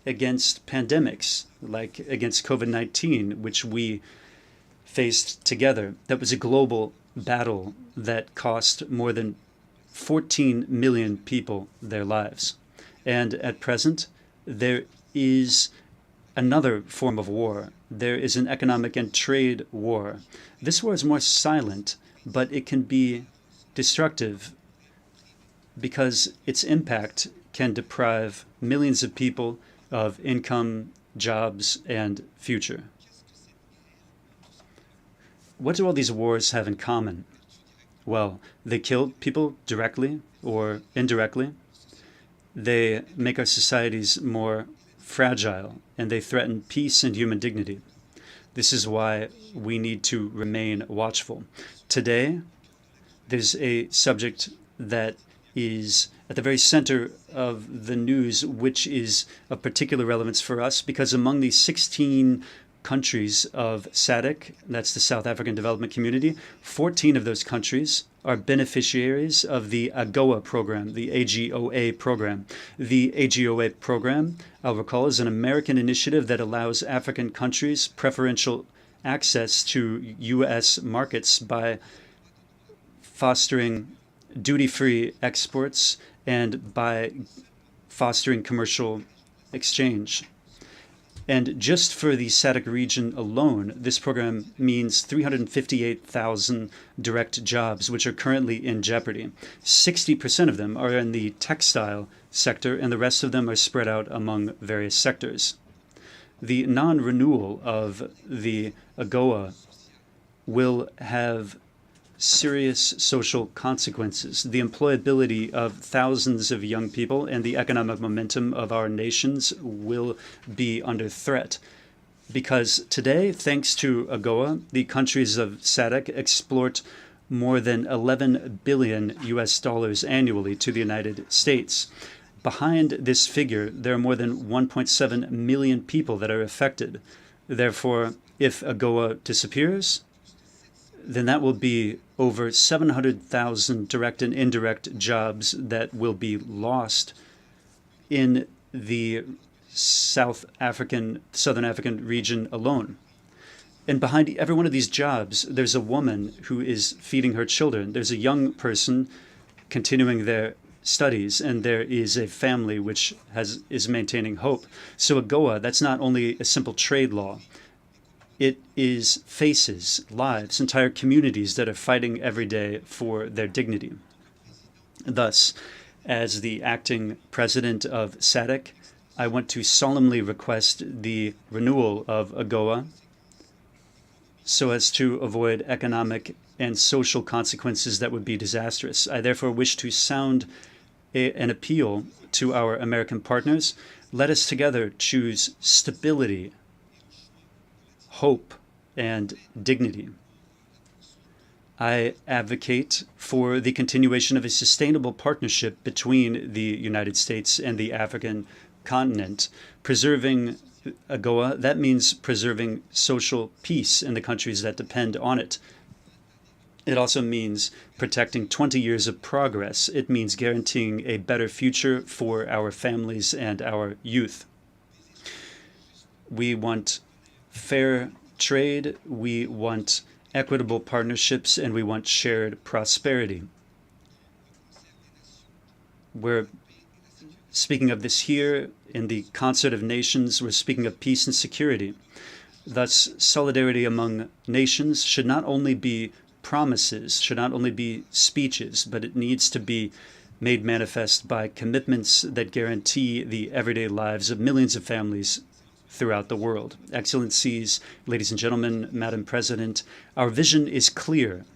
against pandemics, like against COVID-19, which we faced together. That was a global battle that cost more than 14 million people their lives. And at present, there is another form of war. There is an economic and trade war. This war is more silent, but it can be destructive because its impact can deprive millions of people of income, jobs, and future. What do all these wars have in common? Well, they kill people directly or indirectly. They make our societies more fragile, and they threaten peace and human dignity. This is why we need to remain watchful. Today, there's a subject that is at the very center of the news, which is of particular relevance for us, because among the 16 countries of SADC, that's the South African Development Community, 14 of those countries are beneficiaries of the AGOA program, the AGOA program. The AGOA program, I'll recall, is an American initiative that allows African countries preferential access to U.S. markets by fostering duty-free exports and by fostering commercial exchange. And just for the SADC region alone, this program means 358,000 direct jobs, which are currently in jeopardy. 60% of them are in the textile sector, and the rest of them are spread out among various sectors. The non-renewal of the AGOA will have serious social consequences. The employability of thousands of young people and the economic momentum of our nations will be under threat. Because today, thanks to AGOA, the countries of SADC export more than 11 billion US dollars annually to the United States. Behind this figure, there are more than 1.7 million people that are affected. Therefore, if AGOA disappears, then that will be over 700,000 direct and indirect jobs that will be lost in the Southern African region alone. And behind every one of these jobs, there's a woman who is feeding her children. There's a young person continuing their studies, and there is a family which is maintaining hope. So AGOA, that's not only a simple trade law. It is faces, lives, entire communities that are fighting every day for their dignity. Thus, as the acting president of SADC, I want to solemnly request the renewal of AGOA so as to avoid economic and social consequences that would be disastrous. I therefore wish to sound an appeal to our American partners. Let us together choose stability, hope, and dignity. I advocate for the continuation of a sustainable partnership between the United States and the African continent. Preserving AGOA, that means preserving social peace in the countries that depend on it. It also means protecting 20 years of progress. It means guaranteeing a better future for our families and our youth. We want fair trade, we want equitable partnerships, and we want shared prosperity. We're speaking of this here in the concert of nations. We're speaking of peace and security. Thus, solidarity among nations should not only be promises, should not only be speeches, but it needs to be made manifest by commitments that guarantee the everyday lives of millions of families throughout the world. Excellencies, ladies and gentlemen, Madam President, our vision is clear: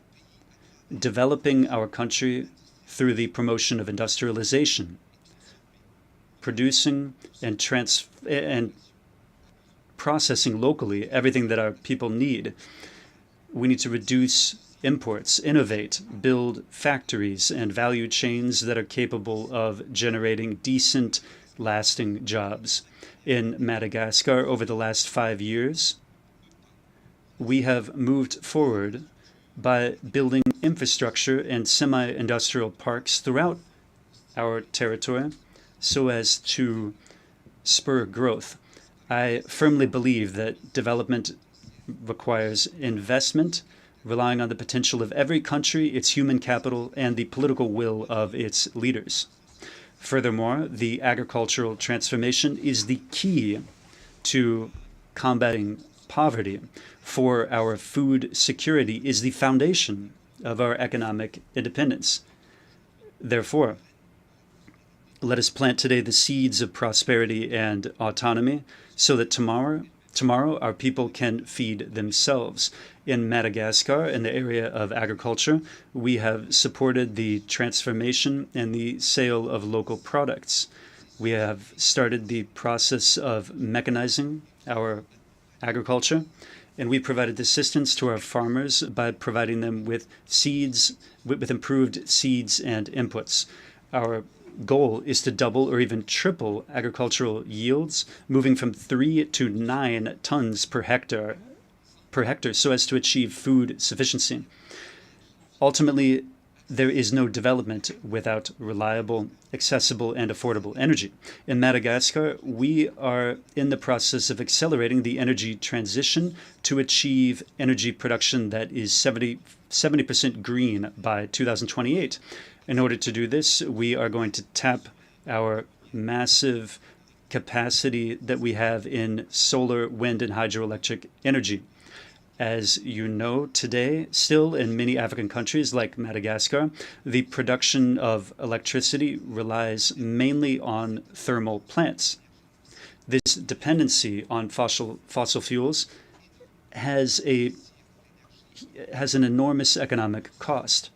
developing our country through the promotion of industrialization, producing and processing locally everything that our people need. We need to reduce imports, innovate, build factories and value chains that are capable of generating decent, lasting jobs. In Madagascar, over the last 5 years, we have moved forward by building infrastructure and semi-industrial parks throughout our territory so as to spur growth. I firmly believe that development requires investment, relying on the potential of every country, its human capital, and the political will of its leaders. Furthermore, the agricultural transformation is the key to combating poverty, for our food security is the foundation of our economic independence. Therefore, let us plant today the seeds of prosperity and autonomy so that tomorrow our people can feed themselves. In Madagascar, in the area of agriculture, we have supported the transformation and the sale of local products. We have started the process of mechanizing our agriculture, and we provided assistance to our farmers by providing them with seeds, with improved seeds and inputs. Our goal is to double or even triple agricultural yields, moving from 3 to 9 tons per hectare so as to achieve food sufficiency. Ultimately, there is no development without reliable, accessible, and affordable energy. In Madagascar, we are in the process of accelerating the energy transition to achieve energy production that is 70% green by 2028. In order to do this, we are going to tap our massive capacity that we have in solar, wind, and hydroelectric energy. As you know, today, still in many African countries like Madagascar, the production of electricity relies mainly on thermal plants. This dependency on fossil fuels has an enormous economic cost.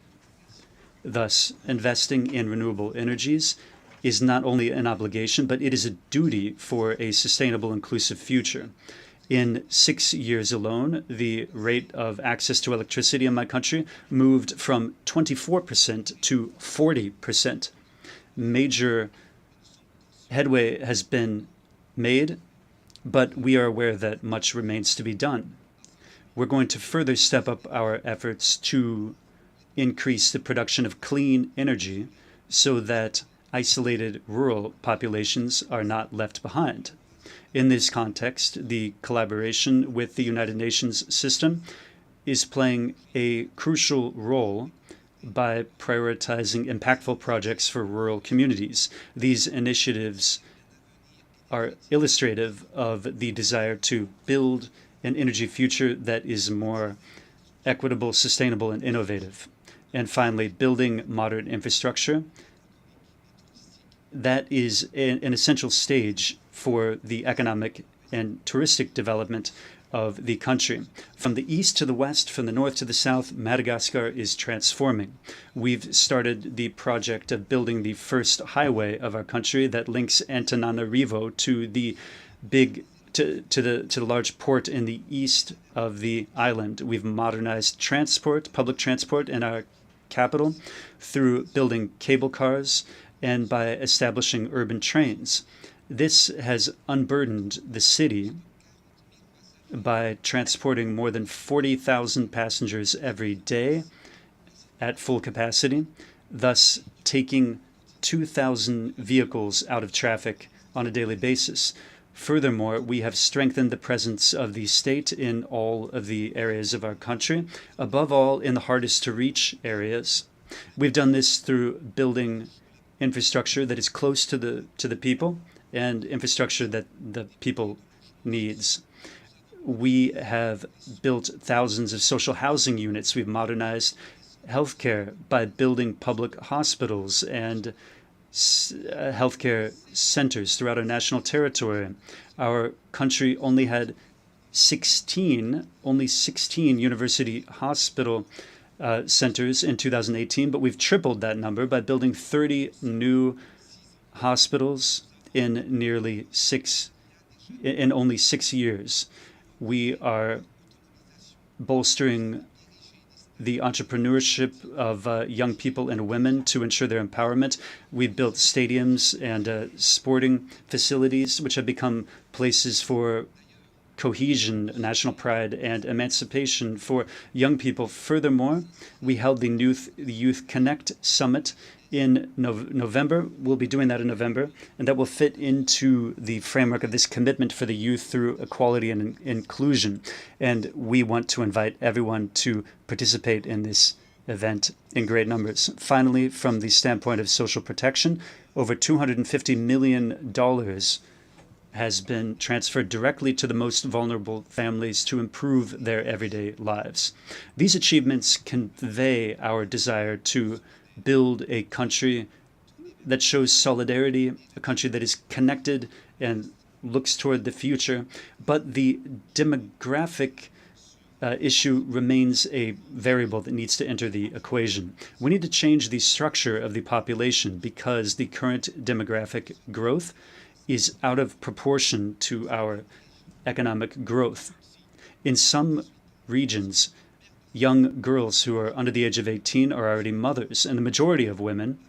Thus, investing in renewable energies is not only an obligation, but it is a duty for a sustainable, inclusive future. In 6 years alone, the rate of access to electricity in my country moved from 24% to 40%. Major headway has been made, but we are aware that much remains to be done. We're going to further step up our efforts to increase the production of clean energy so that isolated rural populations are not left behind. In this context, the collaboration with the United Nations system is playing a crucial role by prioritizing impactful projects for rural communities. These initiatives are illustrative of the desire to build an energy future that is more equitable, sustainable, and innovative. And finally, building modern infrastructure. That is an essential stage for the economic and touristic development of the country. From the east to the west, from the north to the south, Madagascar is transforming. We've started the project of building the first highway of our country that links Antananarivo to the large port in the east of the island. We've modernized public transport in our capital through building cable cars and by establishing urban trains. This has unburdened the city by transporting more than 40,000 passengers every day at full capacity, thus taking 2,000 vehicles out of traffic on a daily basis. Furthermore, we have strengthened the presence of the state in all of the areas of our country, above all in the hardest to reach areas. We've done this through building infrastructure that is close to the people and infrastructure that the people needs. We have built thousands of social housing units. We've modernized healthcare by building public hospitals and healthcare centers throughout our national territory. Our country only had 16 university hospital centers in 2018, but we've tripled that number by building 30 new hospitals in only 6 years. We are bolstering the entrepreneurship of young people and women to ensure their empowerment. We've built stadiums and sporting facilities, which have become places for cohesion, national pride, and emancipation for young people. Furthermore, we held the Youth Connect Summit in November. We'll be doing that in November, and that will fit into the framework of this commitment for the youth through equality and inclusion. And we want to invite everyone to participate in this event in great numbers. Finally, from the standpoint of social protection, over $250 million has been transferred directly to the most vulnerable families to improve their everyday lives. These achievements convey our desire to build a country that shows solidarity, a country that is connected and looks toward the future. But the demographic issue remains a variable that needs to enter the equation. We need to change the structure of the population because the current demographic growth is out of proportion to our economic growth. In some regions, young girls who are under the age of 18 are already mothers, and the majority of women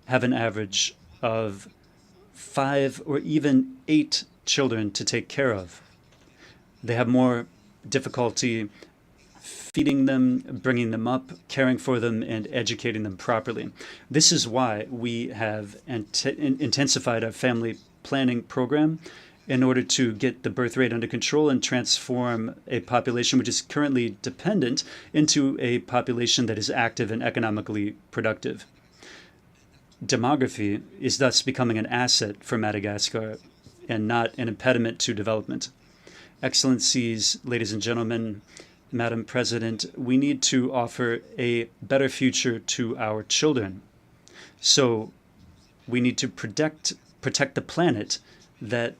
have an average of 5 or even 8 children to take care of. They have more difficulty feeding them, bringing them up, caring for them, and educating them properly. This is why we have intensified our family planning program in order to get the birth rate under control and transform a population which is currently dependent into a population that is active and economically productive. Demography is thus becoming an asset for Madagascar and not an impediment to development. Excellencies, ladies and gentlemen, Madam President, we need to offer a better future to our children. So we need to protect the planet that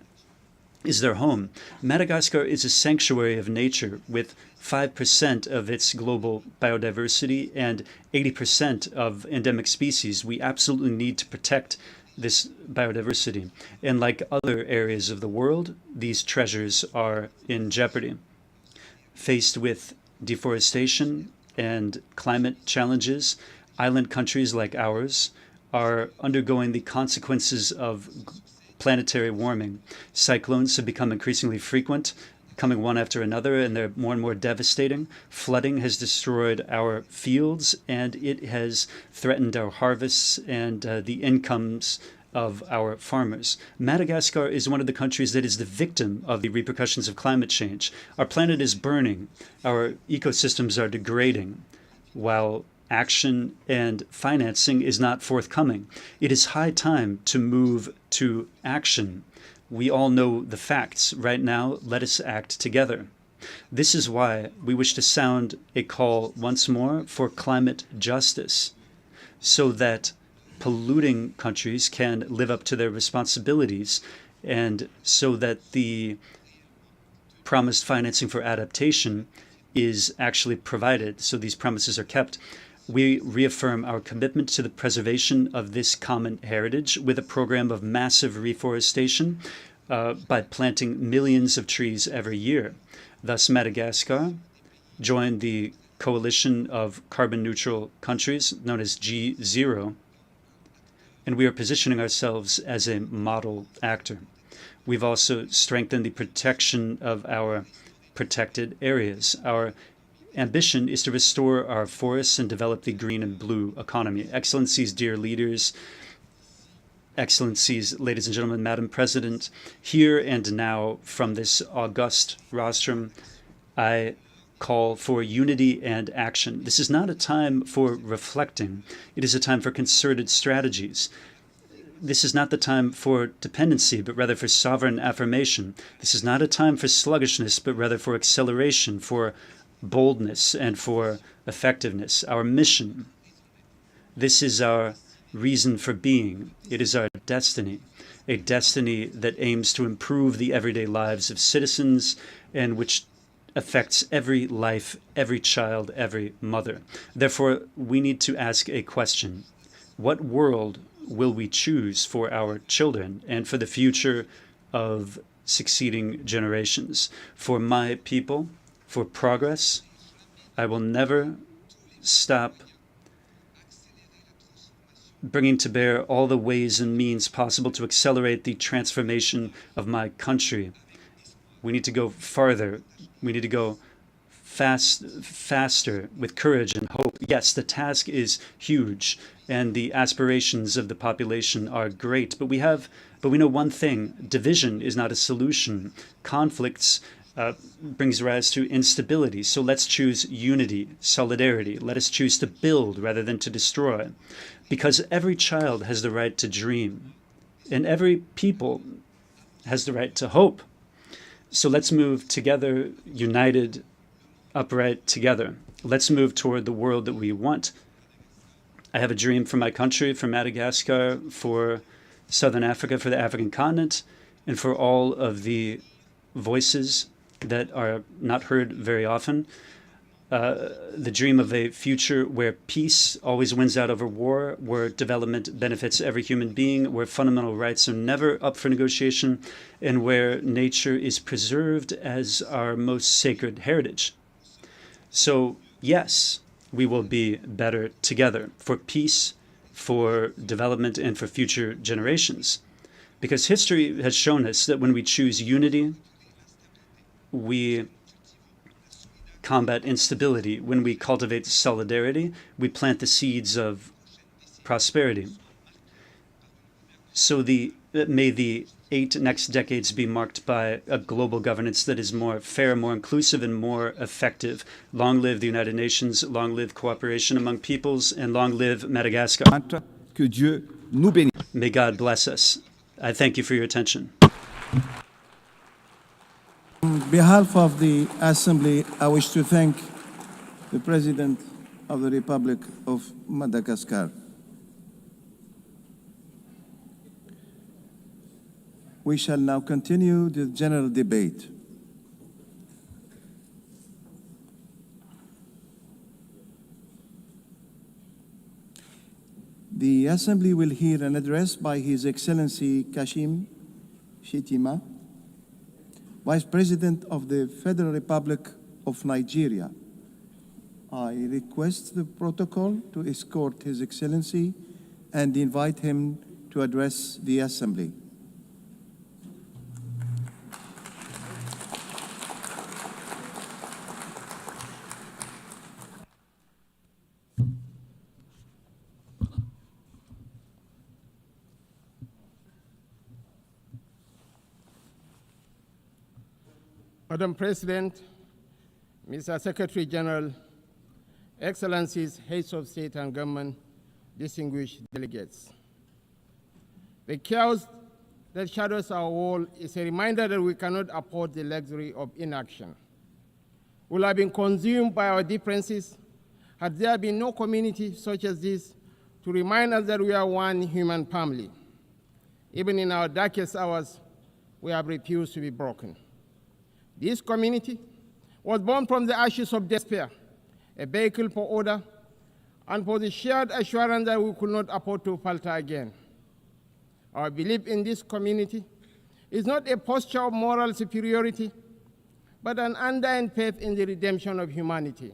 is their home. Madagascar is a sanctuary of nature with 5% of its global biodiversity and 80% of endemic species. We absolutely need to protect this biodiversity. And like other areas of the world, these treasures are in jeopardy. Faced with deforestation and climate challenges, island countries like ours are undergoing the consequences of planetary warming. Cyclones have become increasingly frequent, coming one after another, and they're more and more devastating. Flooding has destroyed our fields, and it has threatened our harvests and the incomes of our farmers. Madagascar is one of the countries that is the victim of the repercussions of climate change. Our planet is burning. Our ecosystems are degrading, while action and financing is not forthcoming. It is high time to move to action. We all know the facts. Right now, let us act together. This is why we wish to sound a call once more for climate justice, so that polluting countries can live up to their responsibilities, and so that the promised financing for adaptation is actually provided, so these promises are kept. We reaffirm our commitment to the preservation of this common heritage with a program of massive reforestation by planting millions of trees every year. Thus, Madagascar joined the coalition of carbon-neutral countries known as G0, and we are positioning ourselves as a model actor. We've also strengthened the protection of our protected areas. Our ambition is to restore our forests and develop the green and blue economy. Excellencies, dear leaders, Excellencies, ladies and gentlemen, Madam President, here and now from this august rostrum, I call for unity and action. This is not a time for reflecting. It is a time for concerted strategies. This is not the time for dependency, but rather for sovereign affirmation. This is not a time for sluggishness, but rather for acceleration, for boldness, and for effectiveness. Our mission, this is our reason for being. It is our destiny, a destiny that aims to improve the everyday lives of citizens and which affects every life, every child, every mother. Therefore, we need to ask a question. What world will we choose for our children and for the future of succeeding generations? For my people, for progress, I will never stop bringing to bear all the ways and means possible to accelerate the transformation of my country. We need to go farther. We need to go faster with courage and hope. Yes, the task is huge and the aspirations of the population are great, but we know one thing: division is not a solution. Conflicts brings rise to instability. So let's choose unity, solidarity. Let us choose to build rather than to destroy, because every child has the right to dream and every people has the right to hope. So let's move together, united, upright together. Let's move toward the world that we want. I have a dream for my country, for Madagascar, for Southern Africa, for the African continent, and for all of the voices that are not heard very often. The dream of a future where peace always wins out over war, where development benefits every human being, where fundamental rights are never up for negotiation, and where nature is preserved as our most sacred heritage. So, yes, we will be better together for peace, for development, and for future generations. Because history has shown us that when we choose unity, we combat instability. When we cultivate solidarity, we plant the seeds of prosperity. So may the 8 next decades be marked by a global governance that is more fair, more inclusive, and more effective. Long live the United Nations, long live cooperation among peoples, and long live Madagascar. Que Dieu nous bénisse. May God bless us. I thank you for your attention. On behalf of the Assembly, I wish to thank the President of the Republic of Madagascar. We shall now continue the general debate. The Assembly will hear an address by His Excellency Kashim Shettima, Vice President of the Federal Republic of Nigeria. I request the protocol to escort His Excellency and invite him to address the Assembly. Madam President, Mr. Secretary General, Excellencies, Heads of State and Government, distinguished delegates. The chaos that shadows our world is a reminder that we cannot afford the luxury of inaction. We will have been consumed by our differences had there been no community such as this to remind us that we are one human family. Even in our darkest hours, we have refused to be broken. This community was born from the ashes of despair, a vehicle for order, and for the shared assurance that we could not afford to falter again. Our belief in this community is not a posture of moral superiority, but an undying faith in the redemption of humanity.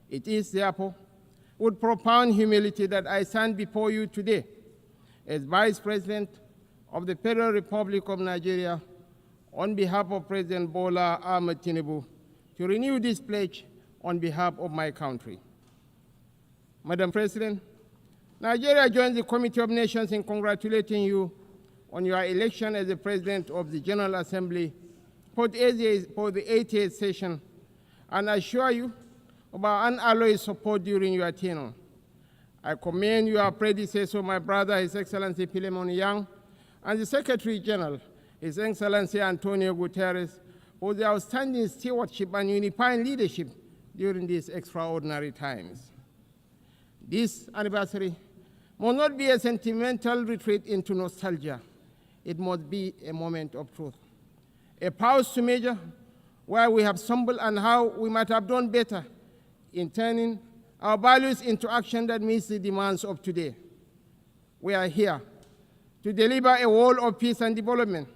It is, therefore, with profound humility that I stand before you today as Vice President of the Federal Republic of Nigeria on behalf of President Bola Ahmed Tinubu to renew this pledge on behalf of my country. Madam President, Nigeria joins the Committee of Nations in congratulating you on your election as the President of the General Assembly for the 88th session, and assure you of our unalloyed support during your tenure. I commend your predecessor, my brother, His Excellency Philemon Yang, and the Secretary General, His Excellency Antonio Guterres, for their outstanding stewardship and unifying leadership during these extraordinary times. This anniversary must not be a sentimental retreat into nostalgia. It must be a moment of truth, a pause to measure where we have stumbled and how we might have done better in turning our values into action that meets the demands of today. We are here to deliver a world of peace and development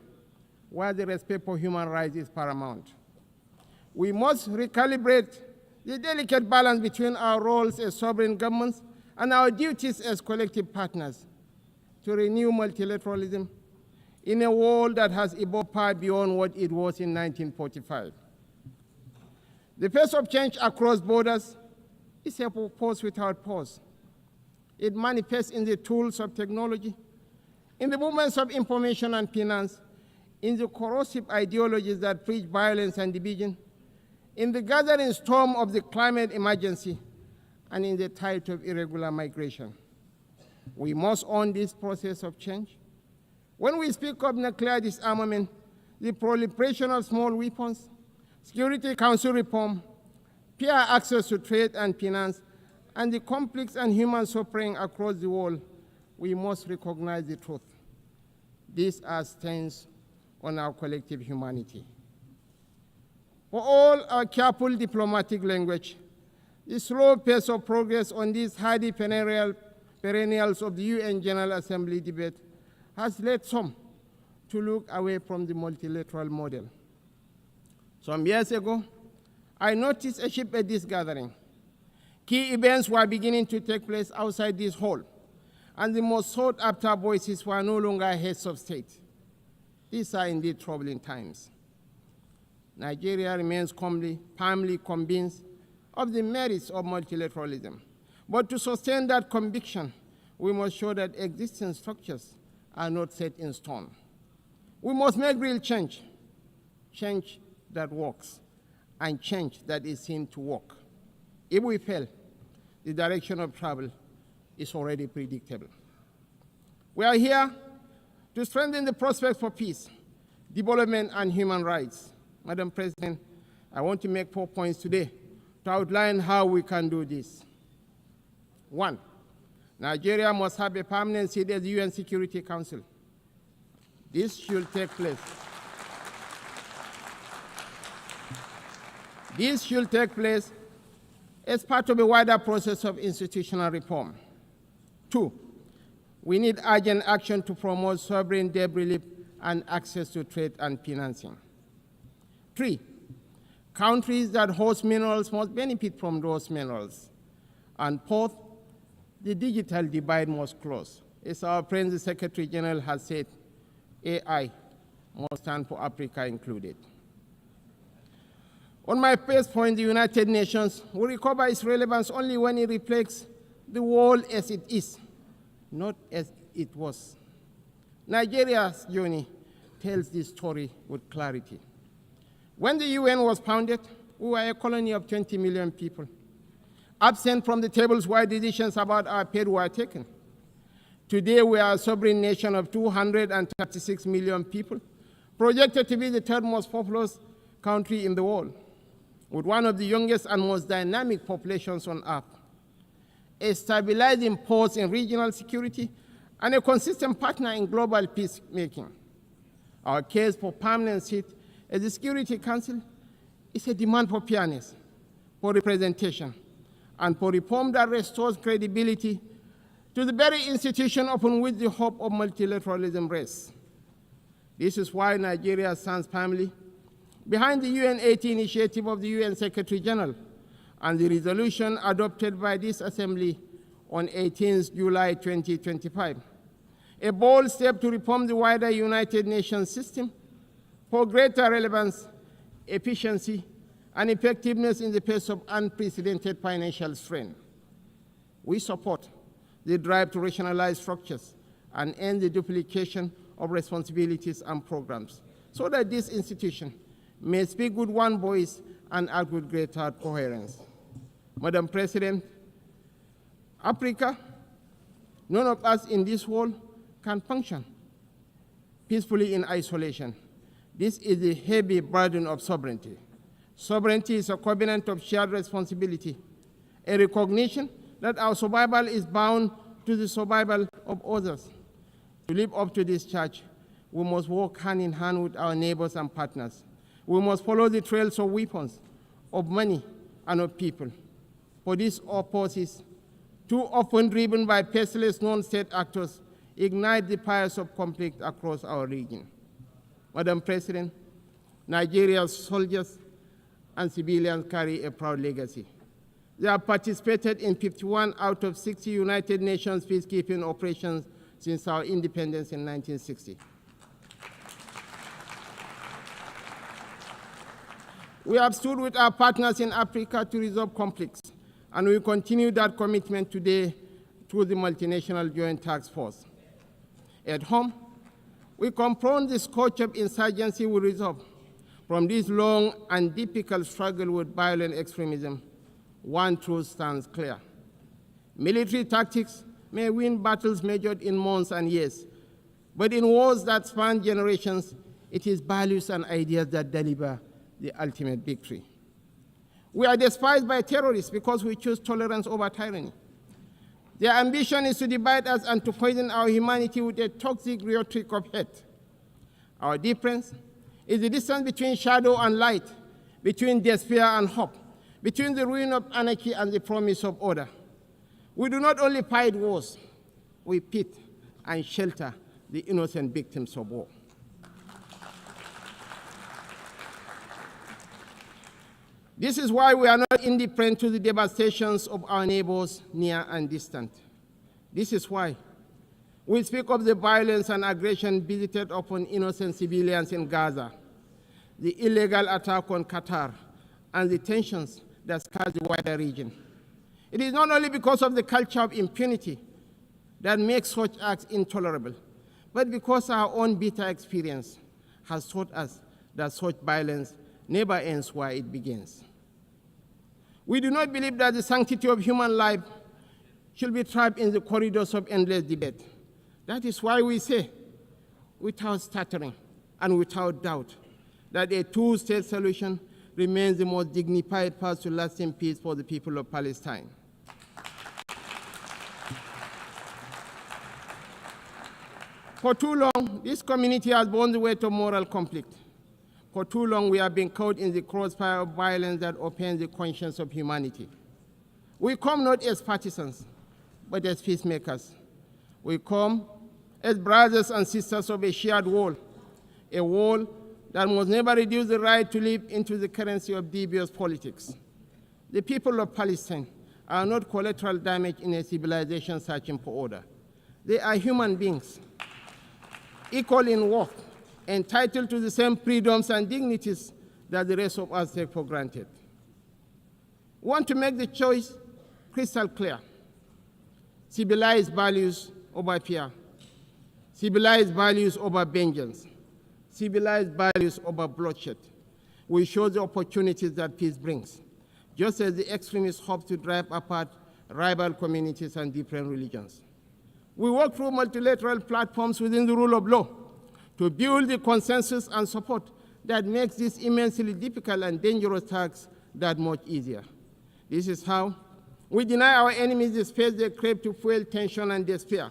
where the respect for human rights is paramount. We must recalibrate the delicate balance between our roles as sovereign governments and our duties as collective partners to renew multilateralism in a world that has evolved far beyond what it was in 1945. The pace of change across borders is a pause without pause. It manifests in the tools of technology, in the movements of information and finance, in the corrosive ideologies that preach violence and division, in the gathering storm of the climate emergency, and in the tide of irregular migration. We must own this process of change. When we speak of nuclear disarmament, the proliferation of small weapons, Security Council reform, peer access to trade and finance, and the conflicts and human suffering across the world, we must recognize the truth. These are stains on our collective humanity. For all our careful diplomatic language, the slow pace of progress on these hardy perennials of the UN General Assembly debate has led some to look away from the multilateral model. Some years ago, I noticed a shift at this gathering. Key events were beginning to take place outside this hall, and the most sought-after voices were no longer heads of state. These are indeed troubling times. Nigeria remains firmly convinced of the merits of multilateralism. But to sustain that conviction, we must show that existing structures are not set in stone. We must make real change, change that works, and change that is seen to work. If we fail, the direction of travel is already predictable. We are here to strengthen the prospects for peace, development, and human rights. Madam President, I want to make 4 points today to outline how we can do this. 1, Nigeria must have a permanent seat at the UN Security Council. This should take place. This should take place as part of a wider process of institutional reform. 2, we need urgent action to promote sovereign debt relief and access to trade and financing. 3, countries that host minerals must benefit from those minerals. And 4th, the digital divide must close. As our friend, the Secretary General, has said, AI must stand for Africa included. On my first point, the United Nations will recover its relevance only when it reflects the world as it is, not as it was. Nigeria's journey tells this story with clarity. When the UN was founded, we were a colony of 20 million people, absent from the tables where decisions about our fate were taken. Today, we are a sovereign nation of 236 million people, projected to be the third most populous country in the world, with one of the youngest and most dynamic populations on earth, a stabilizing force in regional security, and a consistent partner in global peacemaking. Our case for permanent seat at the Security Council is a demand for fairness, for representation, and for reform that restores credibility to the very institution upon which the hope of multilateralism rests. This is why Nigeria stands firmly behind the UN 80 initiative of the UN Secretary General and the resolution adopted by this Assembly on 18 July 2025, a bold step to reform the wider United Nations system for greater relevance, efficiency, and effectiveness in the face of unprecedented financial strain. We support the drive to rationalize structures and end the duplication of responsibilities and programs so that this institution may speak with one voice and act with greater coherence. Madam President, Africa, none of us in this world can function peacefully in isolation. This is the heavy burden of sovereignty. Sovereignty is a covenant of shared responsibility, a recognition that our survival is bound to the survival of others. To live up to this charge, we must work hand in hand with our neighbors and partners. We must follow the trails of weapons, of money, and of people. For these forces, too often driven by faceless non-state actors, ignite the fires of conflict across our region. Madam President, Nigeria's soldiers and civilians carry a proud legacy. They have participated in 51 out of 60 United Nations peacekeeping operations since our independence in 1960. We have stood with our partners in Africa to resolve conflicts, and we continue that commitment today through the Multinational Joint Task Force. At home, we confront the scourge of insurgency we resolve. From this long and difficult struggle with violent extremism, one truth stands clear. Military tactics may win battles measured in months and years, but in wars that span generations, it is values and ideas that deliver the ultimate victory. We are despised by terrorists because we choose tolerance over tyranny. Their ambition is to divide us and to poison our humanity with a toxic rhetoric of hate. Our difference is the distance between shadow and light, between despair and hope, between the ruin of anarchy and the promise of order. We do not only fight wars, we pit and shelter the innocent victims of war. This is why we are not indifferent to the devastations of our neighbors near and distant. This is why we speak of the violence and aggression visited upon innocent civilians in Gaza, the illegal attack on Qatar, and the tensions that scar the wider region. It is not only because of the culture of impunity that makes such acts intolerable, but because our own bitter experience has taught us that such violence never ends where it begins. We do not believe that the sanctity of human life should be trapped in the corridors of endless debate. That is why we say, without stuttering and without doubt, that a two-state solution remains the most dignified path to lasting peace for the people of Palestine. For too long, this community has borne the weight of moral conflict. For too long, we have been caught in the crossfire of violence that offends the conscience of humanity. We come not as partisans, but as peacemakers. We come as brothers and sisters of a shared wall, a wall that must never reduce the right to live into the currency of devious politics. The people of Palestine are not collateral damage in a civilization searching for order. They are human beings, equal in worth, entitled to the same freedoms and dignities that the rest of us take for granted. We want to make the choice crystal clear. Civilized values over fear. Civilized values over vengeance. Civilized values over bloodshed. We show the opportunities that peace brings, just as the extremists hope to drive apart rival communities and different religions. We work through multilateral platforms within the rule of law to build the consensus and support that makes this immensely difficult and dangerous task that much easier. This is how we deny our enemies the space they crave to fuel tension and despair.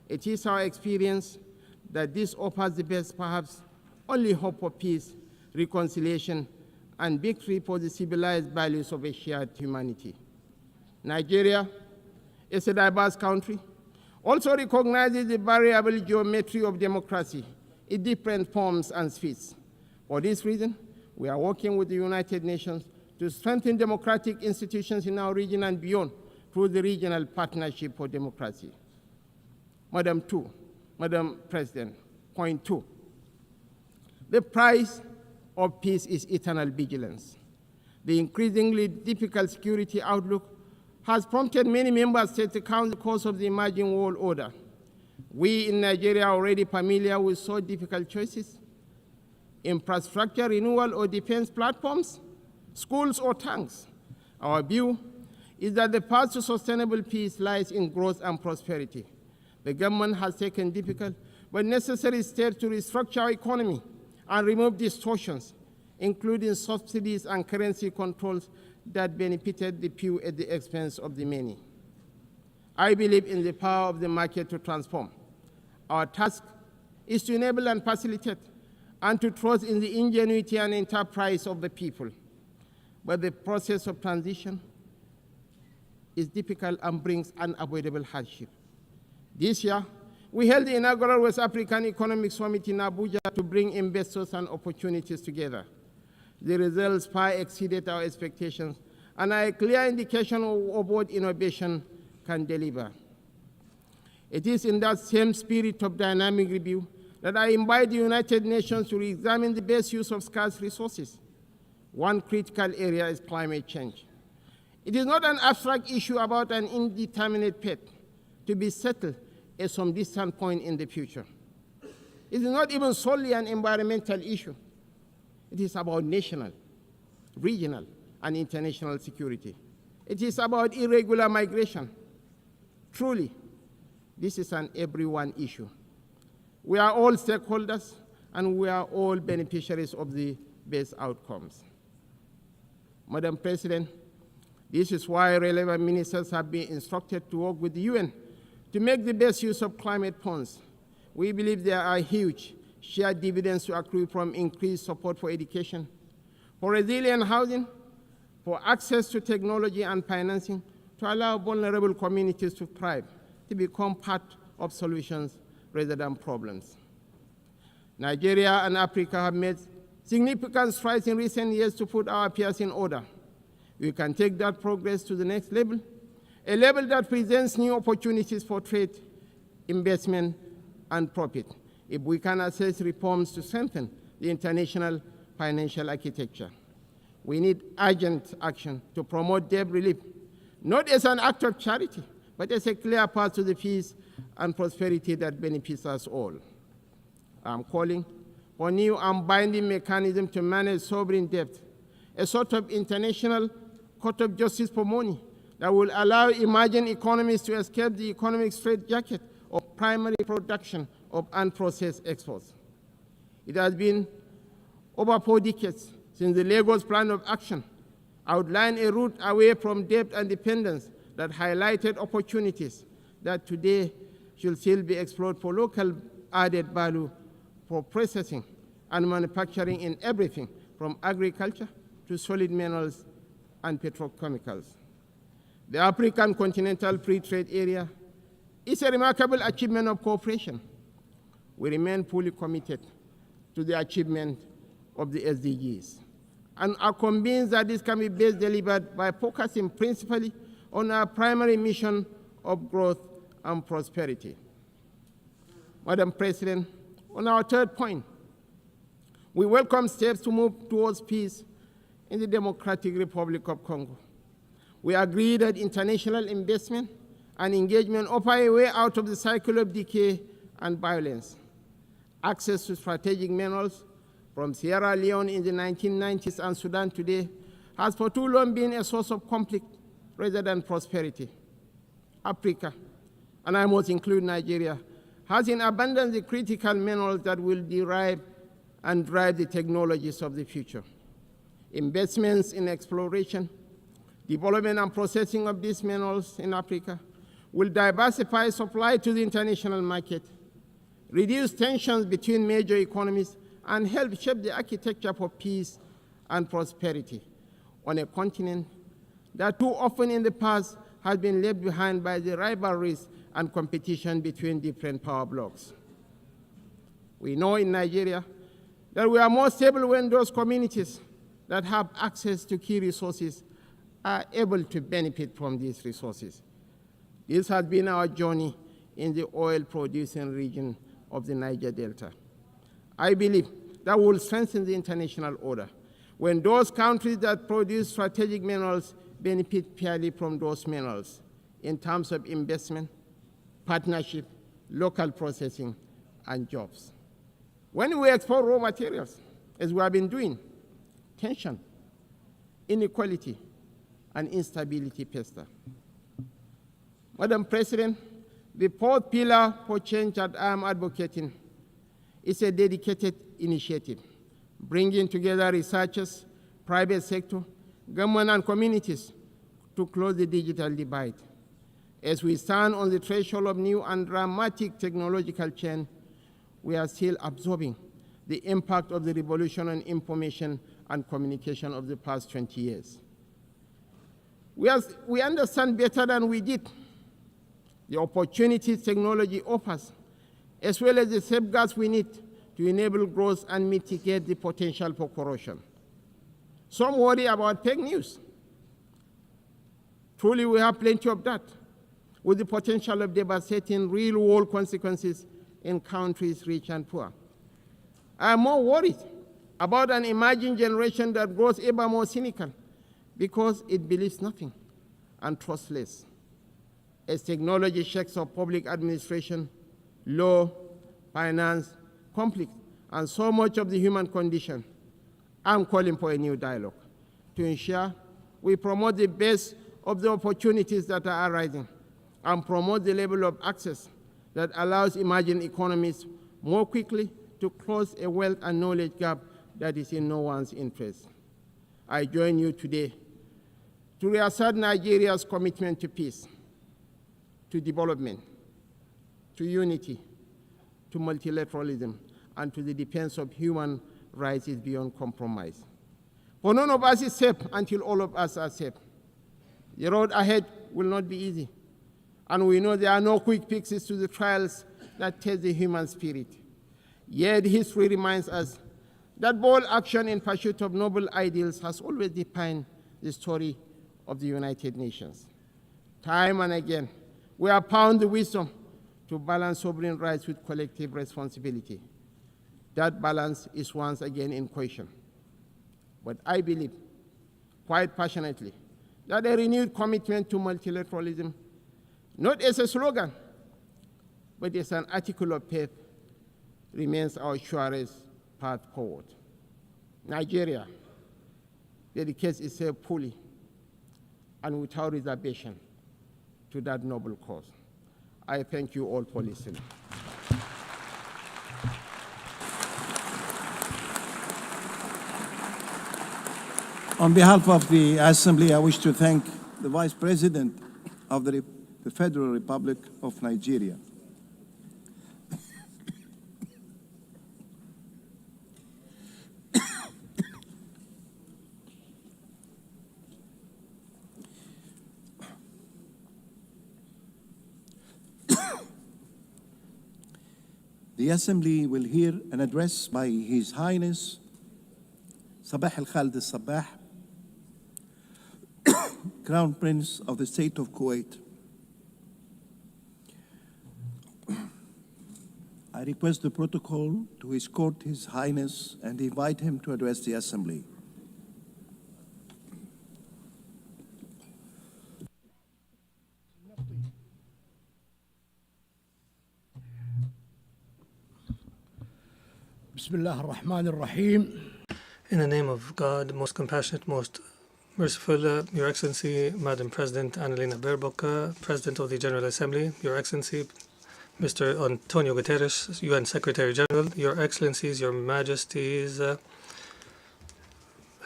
It is our experience that this offers the best, perhaps only hope for peace, reconciliation, and victory for the civilized values of a shared humanity. Nigeria is a diverse country, also recognizes the variable geometry of democracy in different forms and speeds. For this reason, we are working with the United Nations to strengthen democratic institutions in our region and beyond through the Regional Partnership for Democracy. Madam President, point 2. The price of peace is eternal vigilance. The increasingly difficult security outlook has prompted many member states to count the cost of the emerging world order. We in Nigeria are already familiar with so difficult choices: infrastructure renewal or defense platforms, schools or tanks. Our view is that the path to sustainable peace lies in growth and prosperity. The government has taken difficult but necessary steps to restructure our economy and remove distortions, including subsidies and currency controls that benefited the few at the expense of the many. I believe in the power of the market to transform. Our task is to enable and facilitate, and to trust in the ingenuity and enterprise of the people. But the process of transition is difficult and brings unavoidable hardship. This year, we held the inaugural West African Economic Summit in Abuja to bring investors and opportunities together. The results far exceeded our expectations and are a clear indication of what innovation can deliver. It is in that same spirit of dynamic review that I invite the United Nations to re-examine the best use of scarce resources. One critical area is climate change. It is not an abstract issue about an indeterminate fate to be settled at some distant point in the future. It is not even solely an environmental issue. It is about national, regional, and international security. It is about irregular migration. Truly, this is an everyone issue. We are all stakeholders, and we are all beneficiaries of the best outcomes. Madam President, this is why relevant ministers have been instructed to work with the UN to make the best use of climate funds. We believe there are huge shared dividends to accrue from increased support for education, for resilient housing, for access to technology and financing to allow vulnerable communities to thrive, to become part of solutions rather than problems. Nigeria and Africa have made significant strides in recent years to put our affairs in order. We can take that progress to the next level, a level that presents new opportunities for trade, investment, and profit, if we can assess reforms to strengthen the international financial architecture. We need urgent action to promote debt relief, not as an act of charity, but as a clear path to the peace and prosperity that benefits us all. I'm calling for new and binding mechanism to manage sovereign debt, a sort of international court of justice for money that will allow emerging economies to escape the economic straitjacket of primary production of unprocessed exports. It has been over 4 decades since the Lagos Plan of Action outlined a route away from debt and dependence that highlighted opportunities that today should still be explored for local added value for processing and manufacturing in everything from agriculture to solid minerals and petrochemicals. The African Continental Free Trade Area is a remarkable achievement of cooperation. We remain fully committed to the achievement of the SDGs and are convinced that this can be best delivered by focusing principally on our primary mission of growth and prosperity. Madam President, on our third point, we welcome steps to move towards peace in the Democratic Republic of Congo. We agree that international investment and engagement offer a way out of the cycle of decay and violence. Access to strategic minerals from Sierra Leone in the 1990s and Sudan today has for too long been a source of conflict rather than prosperity. Africa, and I must include Nigeria, has in abundance the critical minerals that will derive and drive the technologies of the future. Investments in exploration, development and processing of these minerals in Africa will diversify supply to the international market, reduce tensions between major economies, and help shape the architecture for peace and prosperity on a continent that too often in the past has been left behind by the rivalries and competition between different power blocs. We know in Nigeria that we are more stable when those communities that have access to key resources are able to benefit from these resources. This has been our journey in the oil-producing region of the Niger Delta. I believe that will strengthen the international order when those countries that produce strategic minerals benefit fairly from those minerals in terms of investment, partnership, local processing, and jobs. When we export raw materials, as we have been doing, tension, inequality, and instability fester. Madam President, the fourth pillar for change that I am advocating is a dedicated initiative, bringing together researchers, private sector, government, and communities to close the digital divide. As we stand on the threshold of new and dramatic technological change, we are still absorbing the impact of the revolution on information and communication of the past 20 years. We understand better than we did the opportunities technology offers, as well as the safeguards we need to enable growth and mitigate the potential for corruption. Some worry about fake news. Truly, we have plenty of that, with the potential of devastating real-world consequences in countries rich and poor. I am more worried about an emerging generation that grows ever more cynical because it believes nothing and trusts less. As technology shakes up public administration, law, finance, conflict, and so much of the human condition, I'm calling for a new dialogue to ensure we promote the best of the opportunities that are arising and promote the level of access that allows emerging economies more quickly to close a wealth and knowledge gap that is in no one's interest. I join you today to reassert Nigeria's commitment to peace, to development, to unity, to multilateralism, and to the defense of human rights is beyond compromise. For none of us is safe until all of us are safe. The road ahead will not be easy, and we know there are no quick fixes to the trials that test the human spirit. Yet history reminds us that bold action in pursuit of noble ideals has always defined the story of the United Nations. Time and again, we have found the wisdom to balance sovereign rights with collective responsibility. That balance is once again in question. But I believe, quite passionately, that a renewed commitment to multilateralism, not as a slogan, but as an article of faith, remains our surest path forward. Nigeria dedicates itself fully and without reservation to that noble cause. I thank you all for listening. On behalf of the Assembly, I wish to thank the Vice President of the Federal Republic of Nigeria. The Assembly will hear an address by His Highness Sabah al-Khalid al-Sabah, Crown Prince of the State of Kuwait. I request the protocol to escort His Highness and invite him to address the Assembly. Bismillah ar-Rahman ar-Rahim. In the name of God, most compassionate, most merciful, Your Excellency, Madam President Annalena Baerbock, President of the General Assembly, Your Excellency, Mr. Antonio Guterres, UN Secretary General, Your Excellencies, Your Majesties,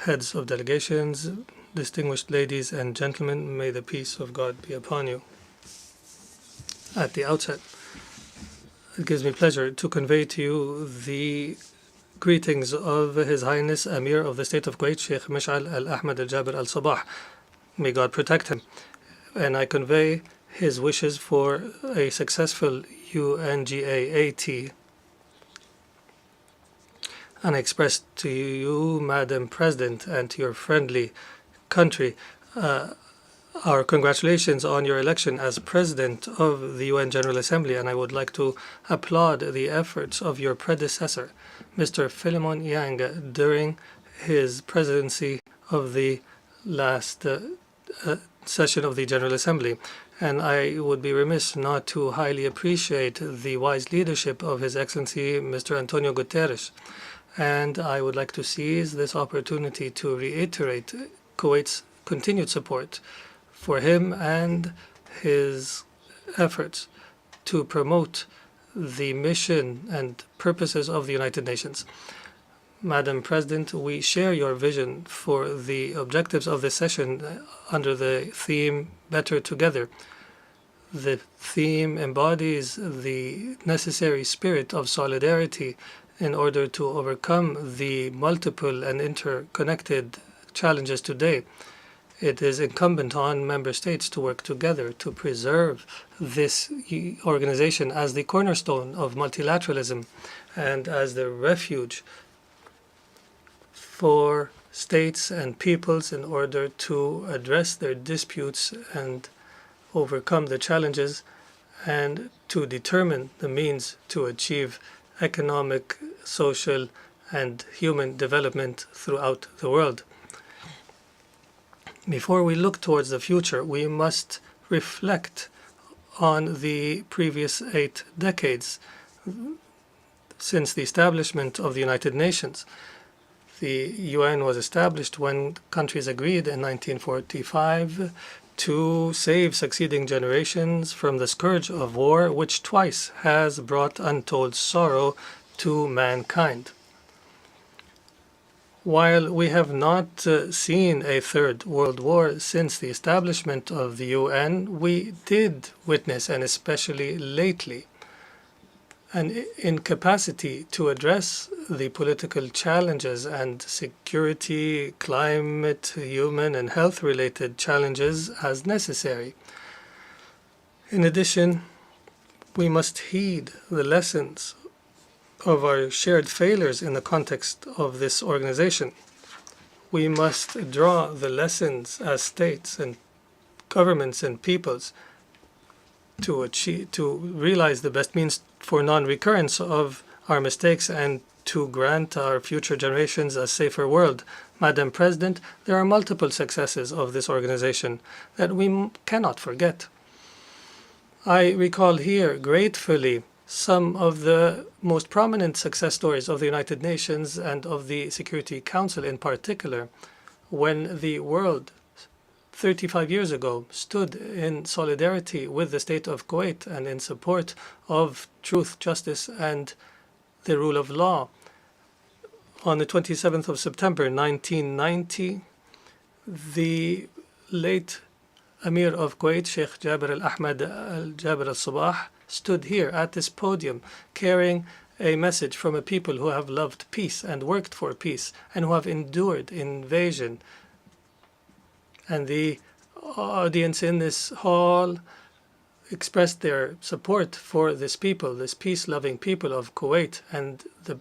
heads of delegations, distinguished ladies and gentlemen, may the peace of God be upon you. At the outset, it gives me pleasure to convey to you the greetings of His Highness Amir of the State of Kuwait, Sheikh Mish'al Al-Ahmad Al-Jabir Al-Sabah. May God protect him. And I convey his wishes for a successful UNGA-AT. And I express to you, Madam President, and to your friendly country, our congratulations on your election as President of the UN General Assembly, and I would like to applaud the efforts of your predecessor, Mr. Philemon Yang, during his presidency of the last session of the General Assembly. And I would be remiss not to highly appreciate the wise leadership of His Excellency, Mr. Antonio Guterres. And I would like to seize this opportunity to reiterate Kuwait's continued support for him and his efforts to promote the mission and purposes of the United Nations. Madam President, we share your vision for the objectives of this session under the theme Better Together. The theme embodies the necessary spirit of solidarity in order to overcome the multiple and interconnected challenges today. It is incumbent on member states to work together to preserve this organization as the cornerstone of multilateralism and as the refuge for states and peoples in order to address their disputes and overcome the challenges, and to determine the means to achieve economic, social, and human development throughout the world. Before we look towards the future, we must reflect on the previous 8 decades since the establishment of the United Nations. The UN was established when countries agreed in 1945 to save succeeding generations from the scourge of war, which twice has brought untold sorrow to mankind. While we have not seen a third world war since the establishment of the UN, we did witness, and especially lately, an incapacity to address the political challenges and security, climate, human, and health-related challenges as necessary. In addition, we must heed the lessons of our shared failures in the context of this organization. We must draw the lessons as states and governments and peoples to realize the best means for non-recurrence of our mistakes and to grant our future generations a safer world. Madam President, there are multiple successes of this organization that we cannot forget. I recall here gratefully some of the most prominent success stories of the United Nations and of the Security Council in particular, when the world 35 years ago stood in solidarity with the state of Kuwait and in support of truth, justice, and the rule of law. On the 27th of September 1990, the late Emir of Kuwait, Sheikh Jabir al-Ahmad al-Jabir al-Sabah, stood here at this podium carrying a message from a people who have loved peace and worked for peace and who have endured invasion. And the audience in this hall expressed their support for this people, this peace-loving people of Kuwait and the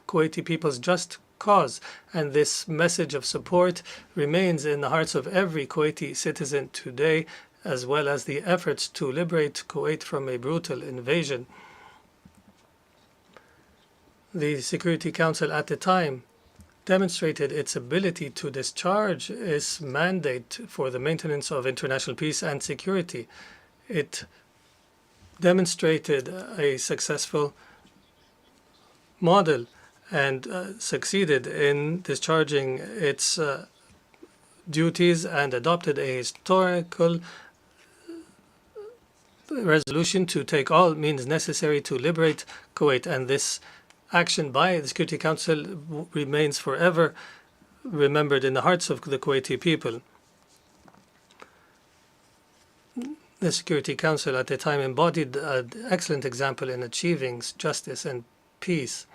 Kuwaiti people's just cause. And this message of support remains in the hearts of every Kuwaiti citizen today, as well as the efforts to liberate Kuwait from a brutal invasion. The Security Council at the time demonstrated its ability to discharge its mandate for the maintenance of international peace and security. It demonstrated a successful model and succeeded in discharging its duties and adopted a historical resolution to take all means necessary to liberate Kuwait. And this action by the Security Council remains forever remembered in the hearts of the Kuwaiti people. The Security Council at the time embodied an excellent example in achieving justice and peace.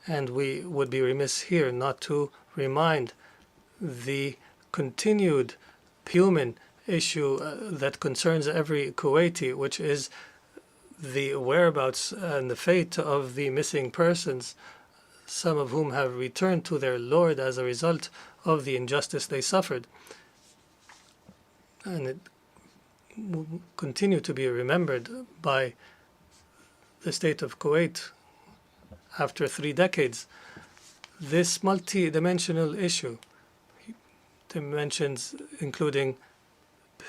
And we would be remiss here not to remind the continued human issue that concerns every Kuwaiti, which is the whereabouts and the fate of the missing persons, some of whom have returned to their Lord as a result of the injustice they suffered. And it will continue to be remembered by the state of Kuwait after 3 decades. This multi-dimensional issue, dimensions including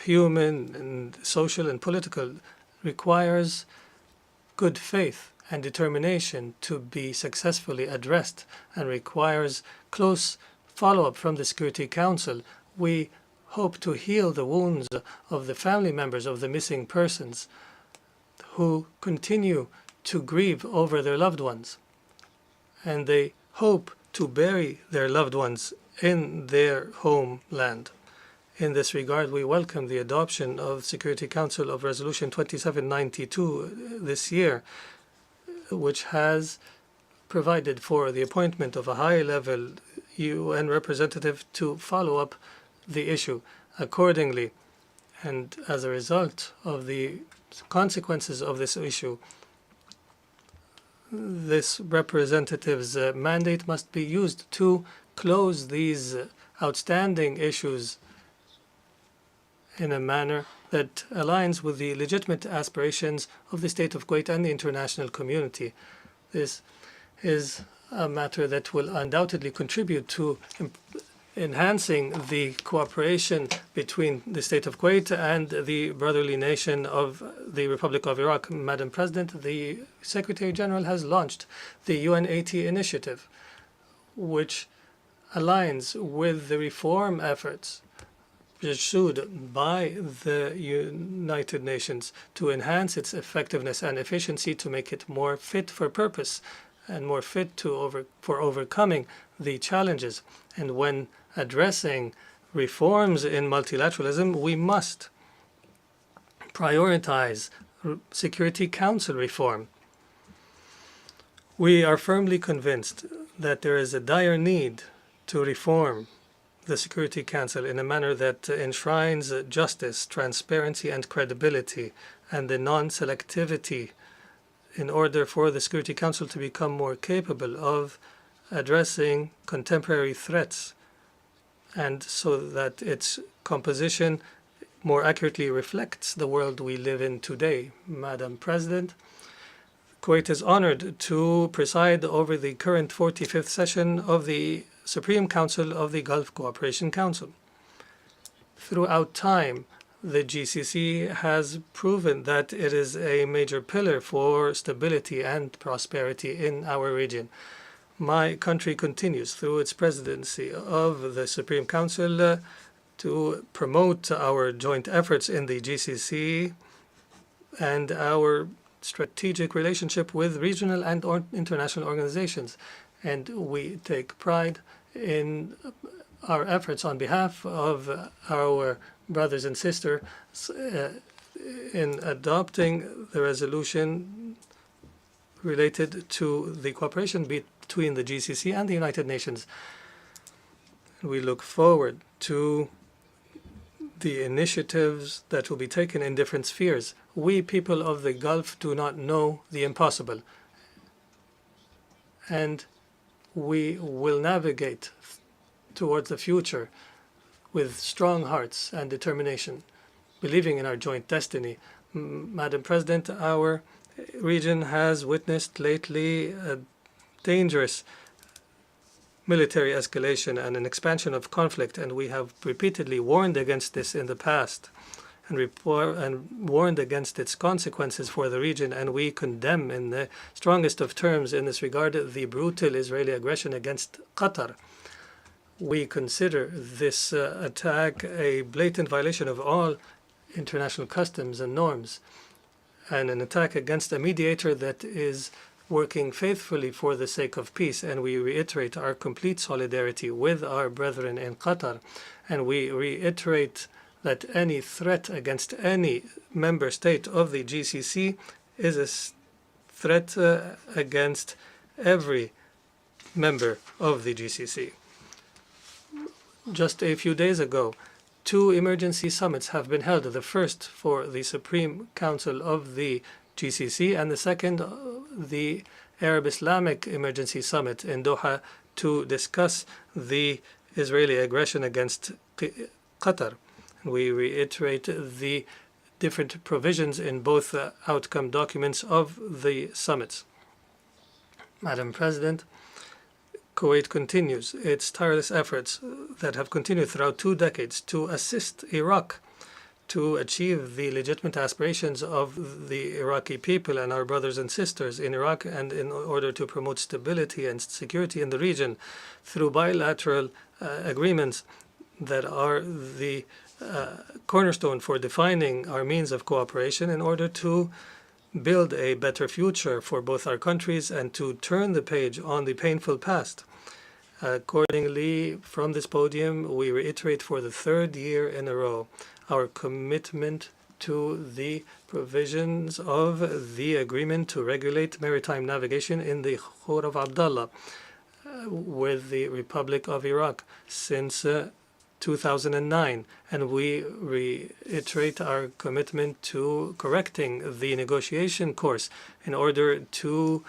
human and social and political, requires good faith and determination to be successfully addressed and requires close follow-up from the Security Council. We hope to heal the wounds of the family members of the missing persons who continue to grieve over their loved ones, and they hope to bury their loved ones in their homeland. In this regard, we welcome the adoption of Security Council of Resolution 2792 this year, which has provided for the appointment of a high-level UN representative to follow up the issue accordingly. And as a result of the consequences of this issue, this representative's mandate must be used to close these outstanding issues in a manner that aligns with the legitimate aspirations of the state of Kuwait and the international community. This is a matter that will undoubtedly contribute to enhancing the cooperation between the state of Kuwait and the brotherly nation of the Republic of Iraq. Madam President, the Secretary General has launched the UN-80 initiative, which aligns with the reform efforts pursued by the United Nations to enhance its effectiveness and efficiency, to make it more fit for purpose and more fit for overcoming the challenges. And when addressing reforms in multilateralism, we must prioritize Security Council reform. We are firmly convinced that there is a dire need to reform the Security Council in a manner that enshrines justice, transparency, and credibility, and the non-selectivity, in order for the Security Council to become more capable of addressing contemporary threats, and so that its composition more accurately reflects the world we live in today. Madam President, Kuwait is honored to preside over the current 45th session of the Supreme Council of the Gulf Cooperation Council. Throughout time, the GCC has proven that it is a major pillar for stability and prosperity in our region. My country continues through its presidency of the Supreme Council to promote our joint efforts in the GCC and our strategic relationship with regional and international organizations. And we take pride in our efforts on behalf of our brothers and sisters in adopting the resolution related to the cooperation between the GCC and the United Nations. We look forward to the initiatives that will be taken in different spheres. We people of the Gulf do not know the impossible, and we will navigate towards the future with strong hearts and determination, believing in our joint destiny. Madam President, our region has witnessed lately a dangerous military escalation and an expansion of conflict, and we have repeatedly warned against this in the past and warned against its consequences for the region, and we condemn in the strongest of terms in this regard the brutal Israeli aggression against Qatar. We consider this attack a blatant violation of all international customs and norms, and an attack against a mediator that is working faithfully for the sake of peace. And we reiterate our complete solidarity with our brethren in Qatar, and we reiterate that any threat against any member state of the GCC is a threat against every member of the GCC. Just a few days ago, 2 emergency summits have been held, the first for the Supreme Council of the GCC and the second, the Arab Islamic Emergency Summit in Doha, to discuss the Israeli aggression against Qatar. We reiterate the different provisions in both outcome documents of the summits. Madam President, Kuwait continues its tireless efforts that have continued throughout 2 decades to assist Iraq to achieve the legitimate aspirations of the Iraqi people and our brothers and sisters in Iraq, and in order to promote stability and security in the region through bilateral agreements that are the cornerstone for defining our means of cooperation in order to build a better future for both our countries and to turn the page on the painful past. Accordingly, from this podium, we reiterate for the 3rd year in a row our commitment to the provisions of the agreement to regulate maritime navigation in the Khor of Abdullah with the Republic of Iraq since 2009, and we reiterate our commitment to correcting the negotiation course in order to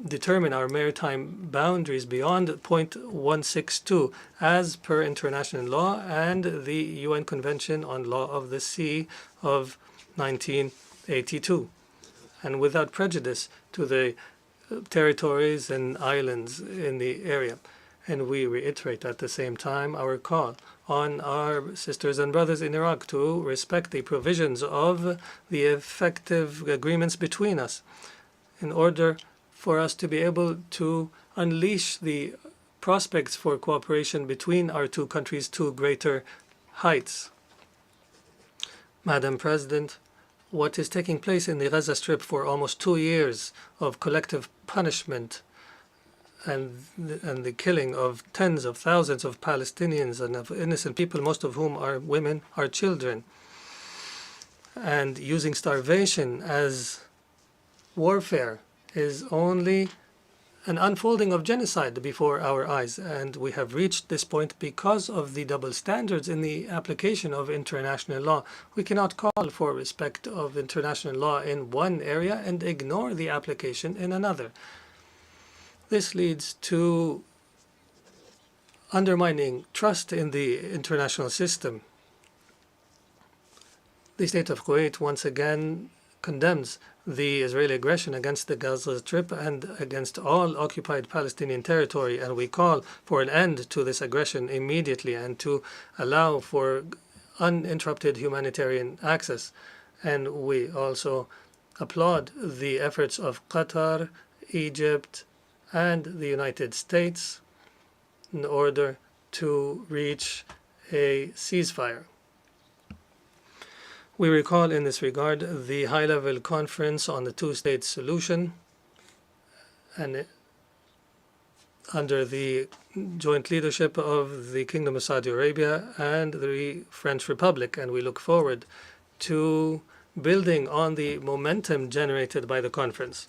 determine our maritime boundaries beyond point 162 as per international law and the UN Convention on Law of the Sea of 1982, and without prejudice to the territories and islands in the area. And we reiterate at the same time our call on our sisters and brothers in Iraq to respect the provisions of the effective agreements between us in order for us to be able to unleash the prospects for cooperation between our two countries to greater heights. Madam President, what is taking place in the Gaza Strip for almost 2 years of collective punishment and the killing of tens of thousands of Palestinians and of innocent people, most of whom are women, are children, and using starvation as warfare is only an unfolding of genocide before our eyes. And we have reached this point because of the double standards in the application of international law. We cannot call for respect of international law in one area and ignore the application in another. This leads to undermining trust in the international system. The state of Kuwait once again condemns the Israeli aggression against the Gaza Strip and against all occupied Palestinian territory, and we call for an end to this aggression immediately and to allow for uninterrupted humanitarian access. And we also applaud the efforts of Qatar, Egypt, and the United States in order to reach a ceasefire. We recall in this regard the high-level conference on the two-state solution, and under the joint leadership of the Kingdom of Saudi Arabia and the French Republic, and we look forward to building on the momentum generated by the conference.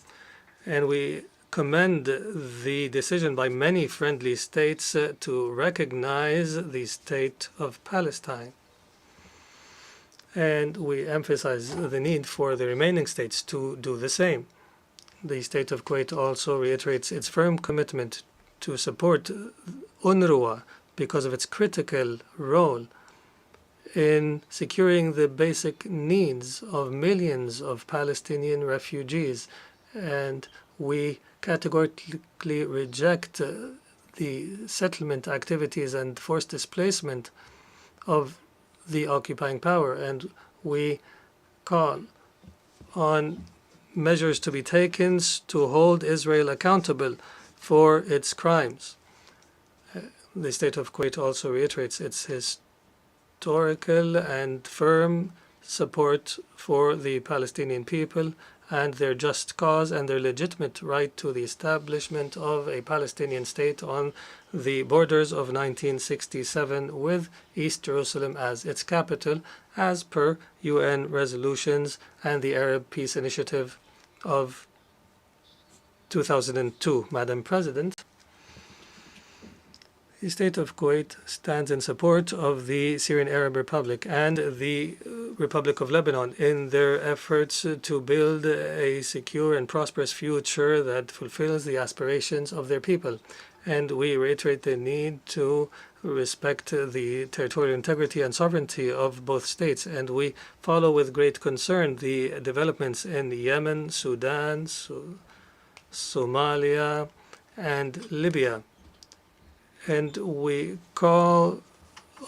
And we commend the decision by many friendly states to recognize the state of Palestine. And we emphasize the need for the remaining states to do the same. The state of Kuwait also reiterates its firm commitment to support UNRWA because of its critical role in securing the basic needs of millions of Palestinian refugees. And we categorically reject the settlement activities and forced displacement of the occupying power, and we call on measures to be taken to hold Israel accountable for its crimes. The state of Kuwait also reiterates its historical and firm support for the Palestinian people and their just cause and their legitimate right to the establishment of a Palestinian state on the borders of 1967 with East Jerusalem as its capital, as per UN resolutions and the Arab Peace Initiative of 2002. Madam President, the state of Kuwait stands in support of the Syrian Arab Republic and the Republic of Lebanon in their efforts to build a secure and prosperous future that fulfills the aspirations of their people. And we reiterate the need to respect the territorial integrity and sovereignty of both states. And we follow with great concern the developments in Yemen, Sudan, Somalia, and Libya. And we call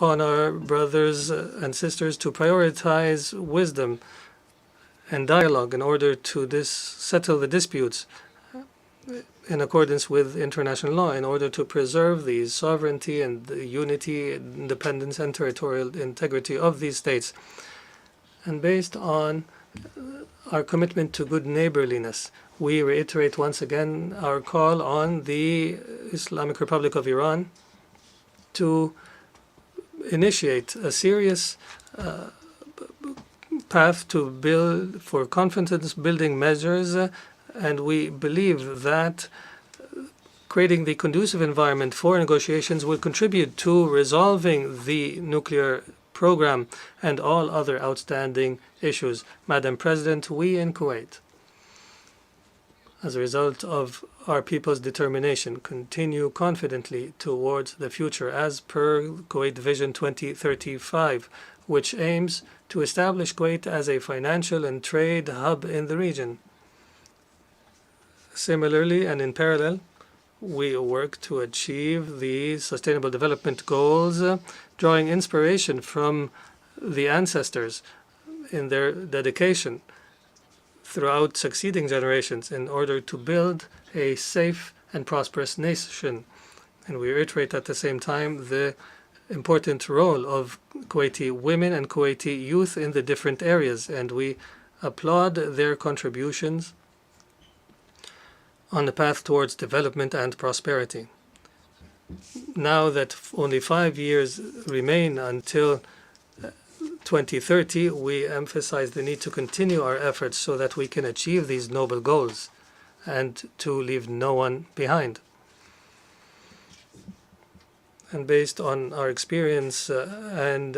on our brothers and sisters to prioritize wisdom and dialogue in order to settle the disputes in accordance with international law, in order to preserve the sovereignty and the unity, independence, and territorial integrity of these states. And based on our commitment to good neighborliness, we reiterate once again our call on the Islamic Republic of Iran to initiate a serious path to build for confidence-building measures, and we believe that creating the conducive environment for negotiations will contribute to resolving the nuclear program and all other outstanding issues. Madam President, we in Kuwait as a result of our people's determination, continue confidently towards the future as per Kuwait Vision 2035, which aims to establish Kuwait as a financial and trade hub in the region. Similarly, and in parallel, we work to achieve the Sustainable Development Goals, drawing inspiration from the ancestors in their dedication throughout succeeding generations in order to build a safe and prosperous nation. And we reiterate at the same time the important role of Kuwaiti women and Kuwaiti youth in the different areas, and we applaud their contributions on the path towards development and prosperity. Now that only 5 years remain until 2030, we emphasize the need to continue our efforts so that we can achieve these noble goals and to leave no one behind. And based on our experience and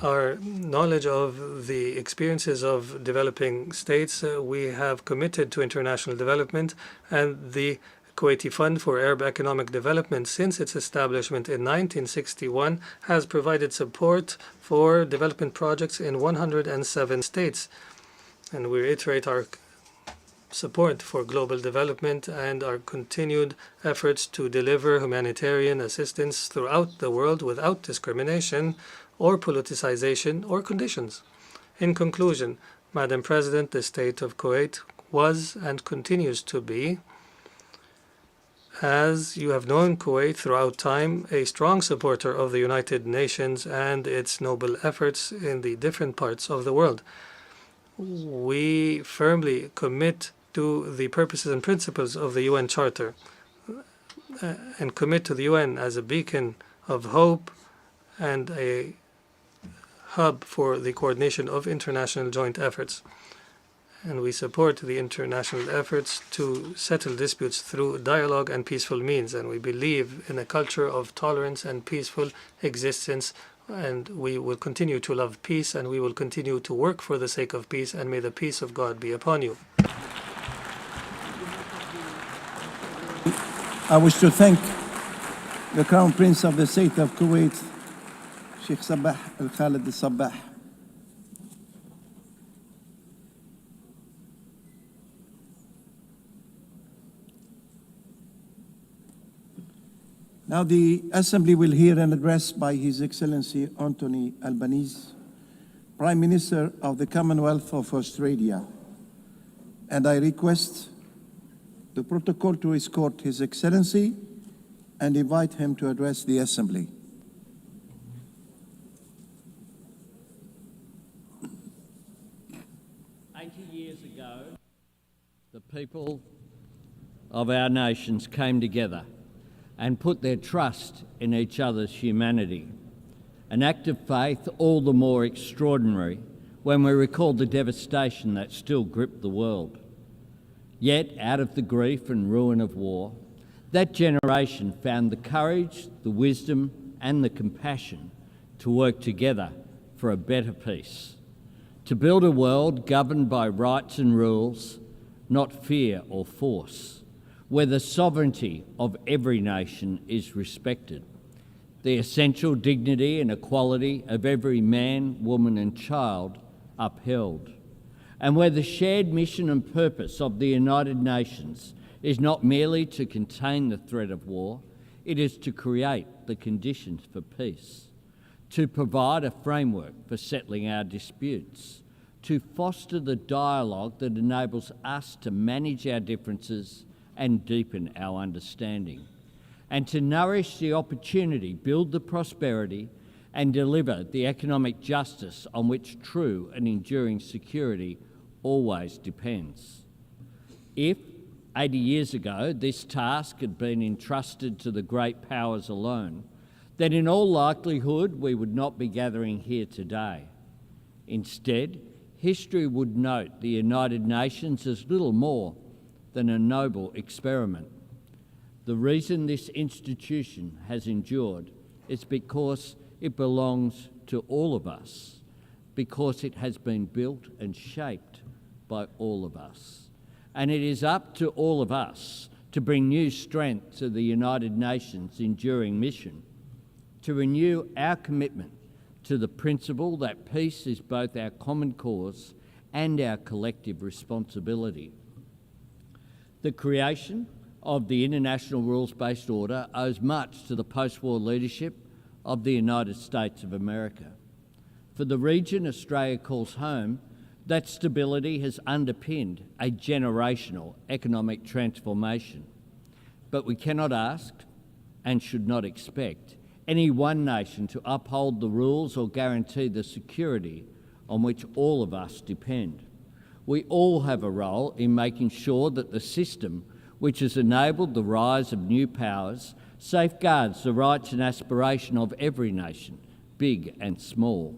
our knowledge of the experiences of developing states, we have committed to international development, and the Kuwaiti Fund for Arab Economic Development, since its establishment in 1961, has provided support for development projects in 107 states. And we reiterate our support for global development and our continued efforts to deliver humanitarian assistance throughout the world without discrimination or politicization or conditions. In conclusion, Madam President, the state of Kuwait was and continues to be, as you have known Kuwait throughout time, a strong supporter of the United Nations and its noble efforts in the different parts of the world. We firmly commit to the purposes and principles of the UN Charter and commit to the UN as a beacon of hope and a hub for the coordination of international joint efforts. And we support the international efforts to settle disputes through dialogue and peaceful means. And we believe in a culture of tolerance and peaceful existence. And we will continue to love peace, and we will continue to work for the sake of peace. And may the peace of God be upon you. I wish to thank the Crown Prince of the State of Kuwait, Sheikh Sabah Al-Khalid Al-Sabah. Now the Assembly will hear an address by His Excellency Anthony Albanese, Prime Minister of the Commonwealth of Australia, and I request the protocol to escort His Excellency and invite him to address the Assembly. Years ago, the people of our nations came together and put their trust in each other's humanity. An act of faith all the more extraordinary when we recall the devastation that still gripped the world. Yet, out of the grief and ruin of war, that generation found the courage, the wisdom, and the compassion to work together for a better peace, to build a world governed by rights and rules, not fear or force, where the sovereignty of every nation is respected, the essential dignity and equality of every man, woman, and child upheld, and where the shared mission and purpose of the United Nations is not merely to contain the threat of war, it is to create the conditions for peace, to provide a framework for settling our disputes, to foster the dialogue that enables us to manage our differences and deepen our understanding, and to nourish the opportunity, build the prosperity, and deliver the economic justice on which true and enduring security always depends. If 80 years ago this task had been entrusted to the great powers alone, then in all likelihood we would not be gathering here today. Instead, history would note the United Nations as little more than a noble experiment. The reason this institution has endured is because it belongs to all of us, because it has been built and shaped by all of us. and it is up to all of us to bring new strength to the United Nations' enduring mission, to renew our commitment to the principle that peace is both our common cause and our collective responsibility. The creation of the international rules-based order owes much to the post-war leadership of the United States of America. For the region Australia calls home, that stability has underpinned a generational economic transformation. But we cannot ask, and should not expect, any one nation to uphold the rules or guarantee the security on which all of us depend. We all have a role in making sure that the system which has enabled the rise of new powers safeguards the rights and aspiration of every nation, big and small.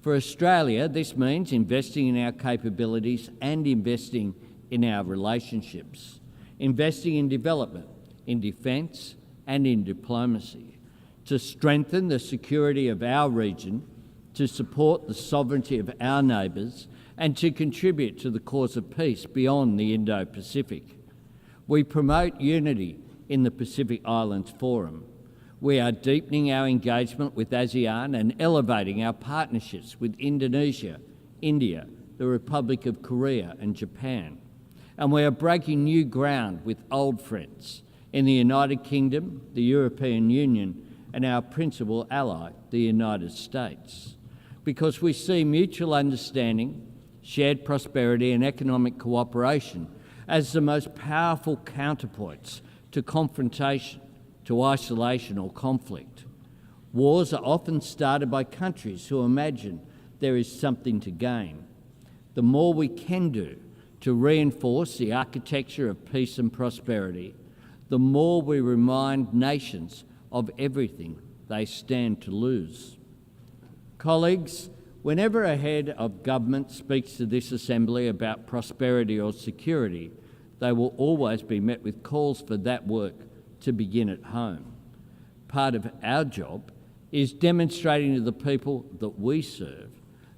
For Australia, this means investing in our capabilities and investing in our relationships, investing in development, in defence and in diplomacy, to strengthen the security of our region, to support the sovereignty of our neighbours, and to contribute to the cause of peace beyond the Indo-Pacific. We promote unity in the Pacific Islands Forum. We are deepening our engagement with ASEAN and elevating our partnerships with Indonesia, India, the Republic of Korea and Japan. And we are breaking new ground with old friends in the United Kingdom, the European Union, and our principal ally, the United States, because we see mutual understanding, shared prosperity and economic cooperation as the most powerful counterpoints to confrontation, to isolation or conflict. Wars are often started by countries who imagine there is something to gain. The more we can do to reinforce the architecture of peace and prosperity, the more we remind nations of everything they stand to lose. Colleagues, whenever a head of government speaks to this Assembly about prosperity or security, they will always be met with calls for that work to begin at home. Part of our job is demonstrating to the people that we serve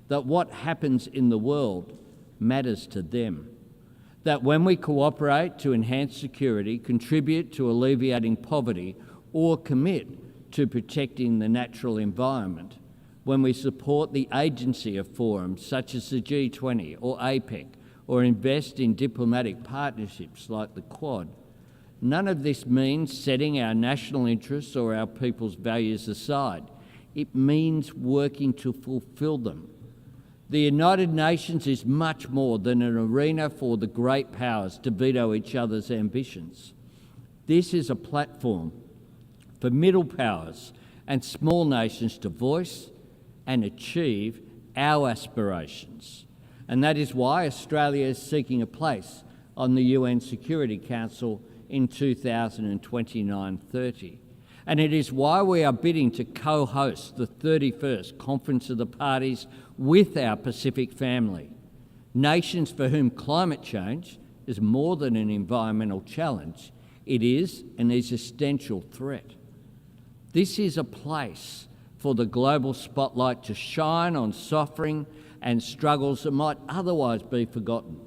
that what happens in the world matters to them, that when we cooperate to enhance security, contribute to alleviating poverty, or commit to protecting the natural environment, when we support the agency of forums such as the G20 or APEC, or invest in diplomatic partnerships like the Quad, none of this means setting our national interests or our people's values aside. It means working to fulfil them. The United Nations is much more than an arena for the great powers to veto each other's ambitions. This is a platform for middle powers and small nations to voice and achieve our aspirations. And that is why Australia is seeking a place on the UN Security Council in 2029-30. And it is why we are bidding to co-host the 31st Conference of the Parties with our Pacific family, nations for whom climate change is more than an environmental challenge, it is an existential threat. This is a place for the global spotlight to shine on suffering and struggles that might otherwise be forgotten,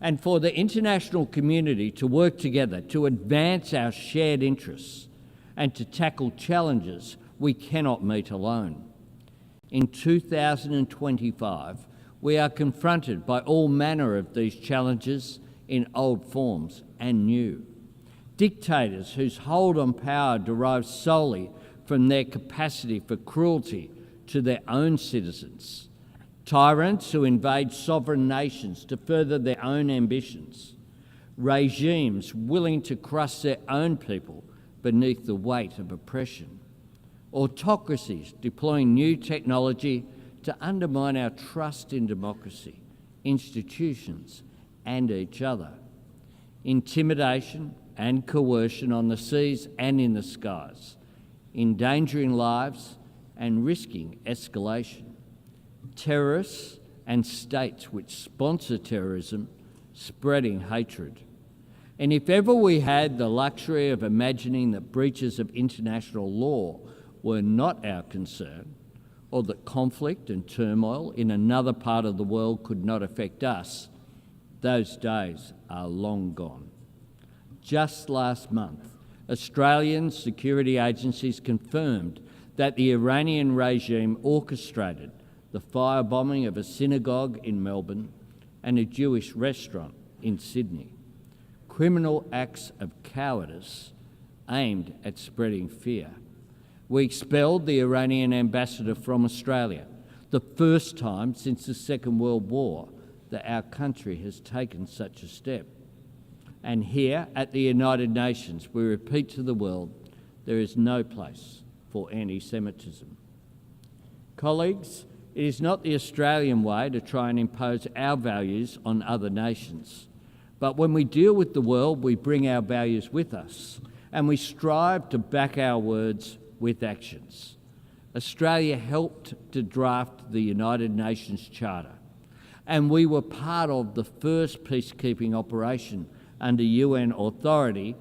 and for the international community to work together to advance our shared interests and to tackle challenges we cannot meet alone. In 2025, we are confronted by all manner of these challenges in old forms and new. Dictators whose hold on power derives solely from their capacity for cruelty to their own citizens. Tyrants who invade sovereign nations to further their own ambitions. Regimes willing to crush their own people beneath the weight of oppression. Autocracies deploying new technology to undermine our trust in democracy, institutions, and each other. Intimidation and coercion on the seas and in the skies, endangering lives and risking escalation. Terrorists and states which sponsor terrorism, spreading hatred. And if ever we had the luxury of imagining that breaches of international law were not our concern, or that conflict and turmoil in another part of the world could not affect us, Those days are long gone. Just last month, Australian security agencies confirmed that the Iranian regime orchestrated the firebombing of a synagogue in Melbourne and a Jewish restaurant in Sydney. Criminal acts of cowardice aimed at spreading fear. We expelled the Iranian ambassador from Australia, the first time since the Second World War that our country has taken such a step. And here at the United Nations, we repeat to the world, there is no place for anti-Semitism. Colleagues, it is not the Australian way to try and impose our values on other nations. But when we deal with the world, we bring our values with us, and we strive to back our words with actions. Australia helped to draft the United Nations Charter, and we were part of the first peacekeeping operation under UN authority,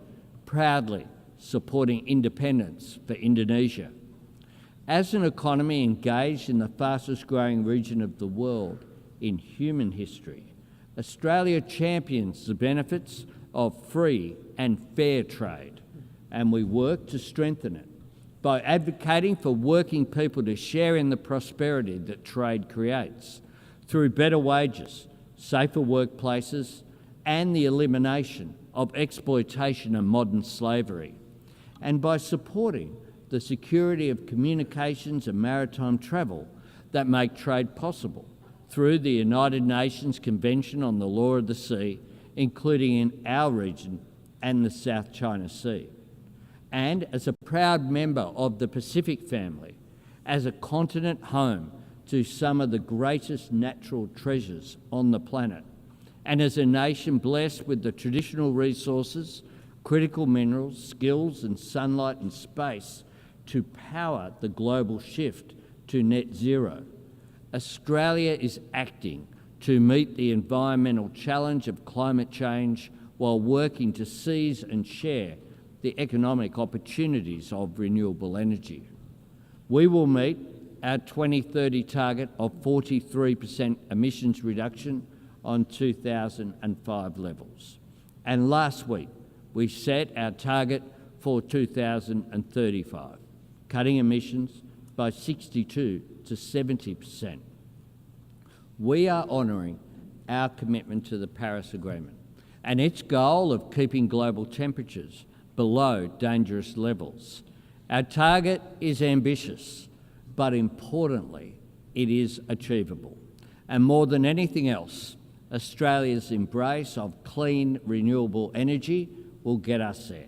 proudly supporting independence for Indonesia. As an economy engaged in the fastest growing region of the world in human history, Australia champions the benefits of free and fair trade, and we work to strengthen it by advocating for working people to share in the prosperity that trade creates through better wages, safer workplaces, and the elimination of exploitation and modern slavery, and by supporting the security of communications and maritime travel that make trade possible through the United Nations Convention on the Law of the Sea, including in our region and the South China Sea. And as a proud member of the Pacific family, as a continent home to some of the greatest natural treasures on the planet, and as a nation blessed with the traditional resources, critical minerals, skills and sunlight and space to power the global shift to net zero, Australia is acting to meet the environmental challenge of climate change while working to seize and share the economic opportunities of renewable energy. We will meet our 2030 target of 43% emissions reduction on 2005 levels. And last week, we set our target for 2035, cutting emissions by 62 to 70%. We are honouring our commitment to the Paris Agreement and its goal of keeping global temperatures below dangerous levels. Our target is ambitious, but importantly, it is achievable. And more than anything else, Australia's embrace of clean, renewable energy will get us there.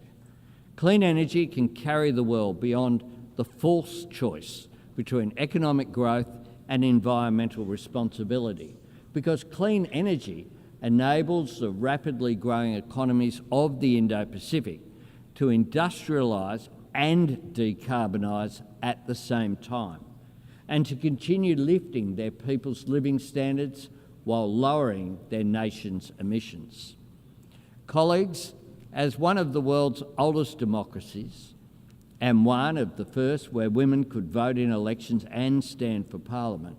Clean energy can carry the world beyond the false choice between economic growth and environmental responsibility, because clean energy enables the rapidly growing economies of the Indo-Pacific to industrialise and decarbonise at the same time, and to continue lifting their people's living standards while lowering their nation's emissions. Colleagues, as one of the world's oldest democracies, and one of the first where women could vote in elections and stand for Parliament,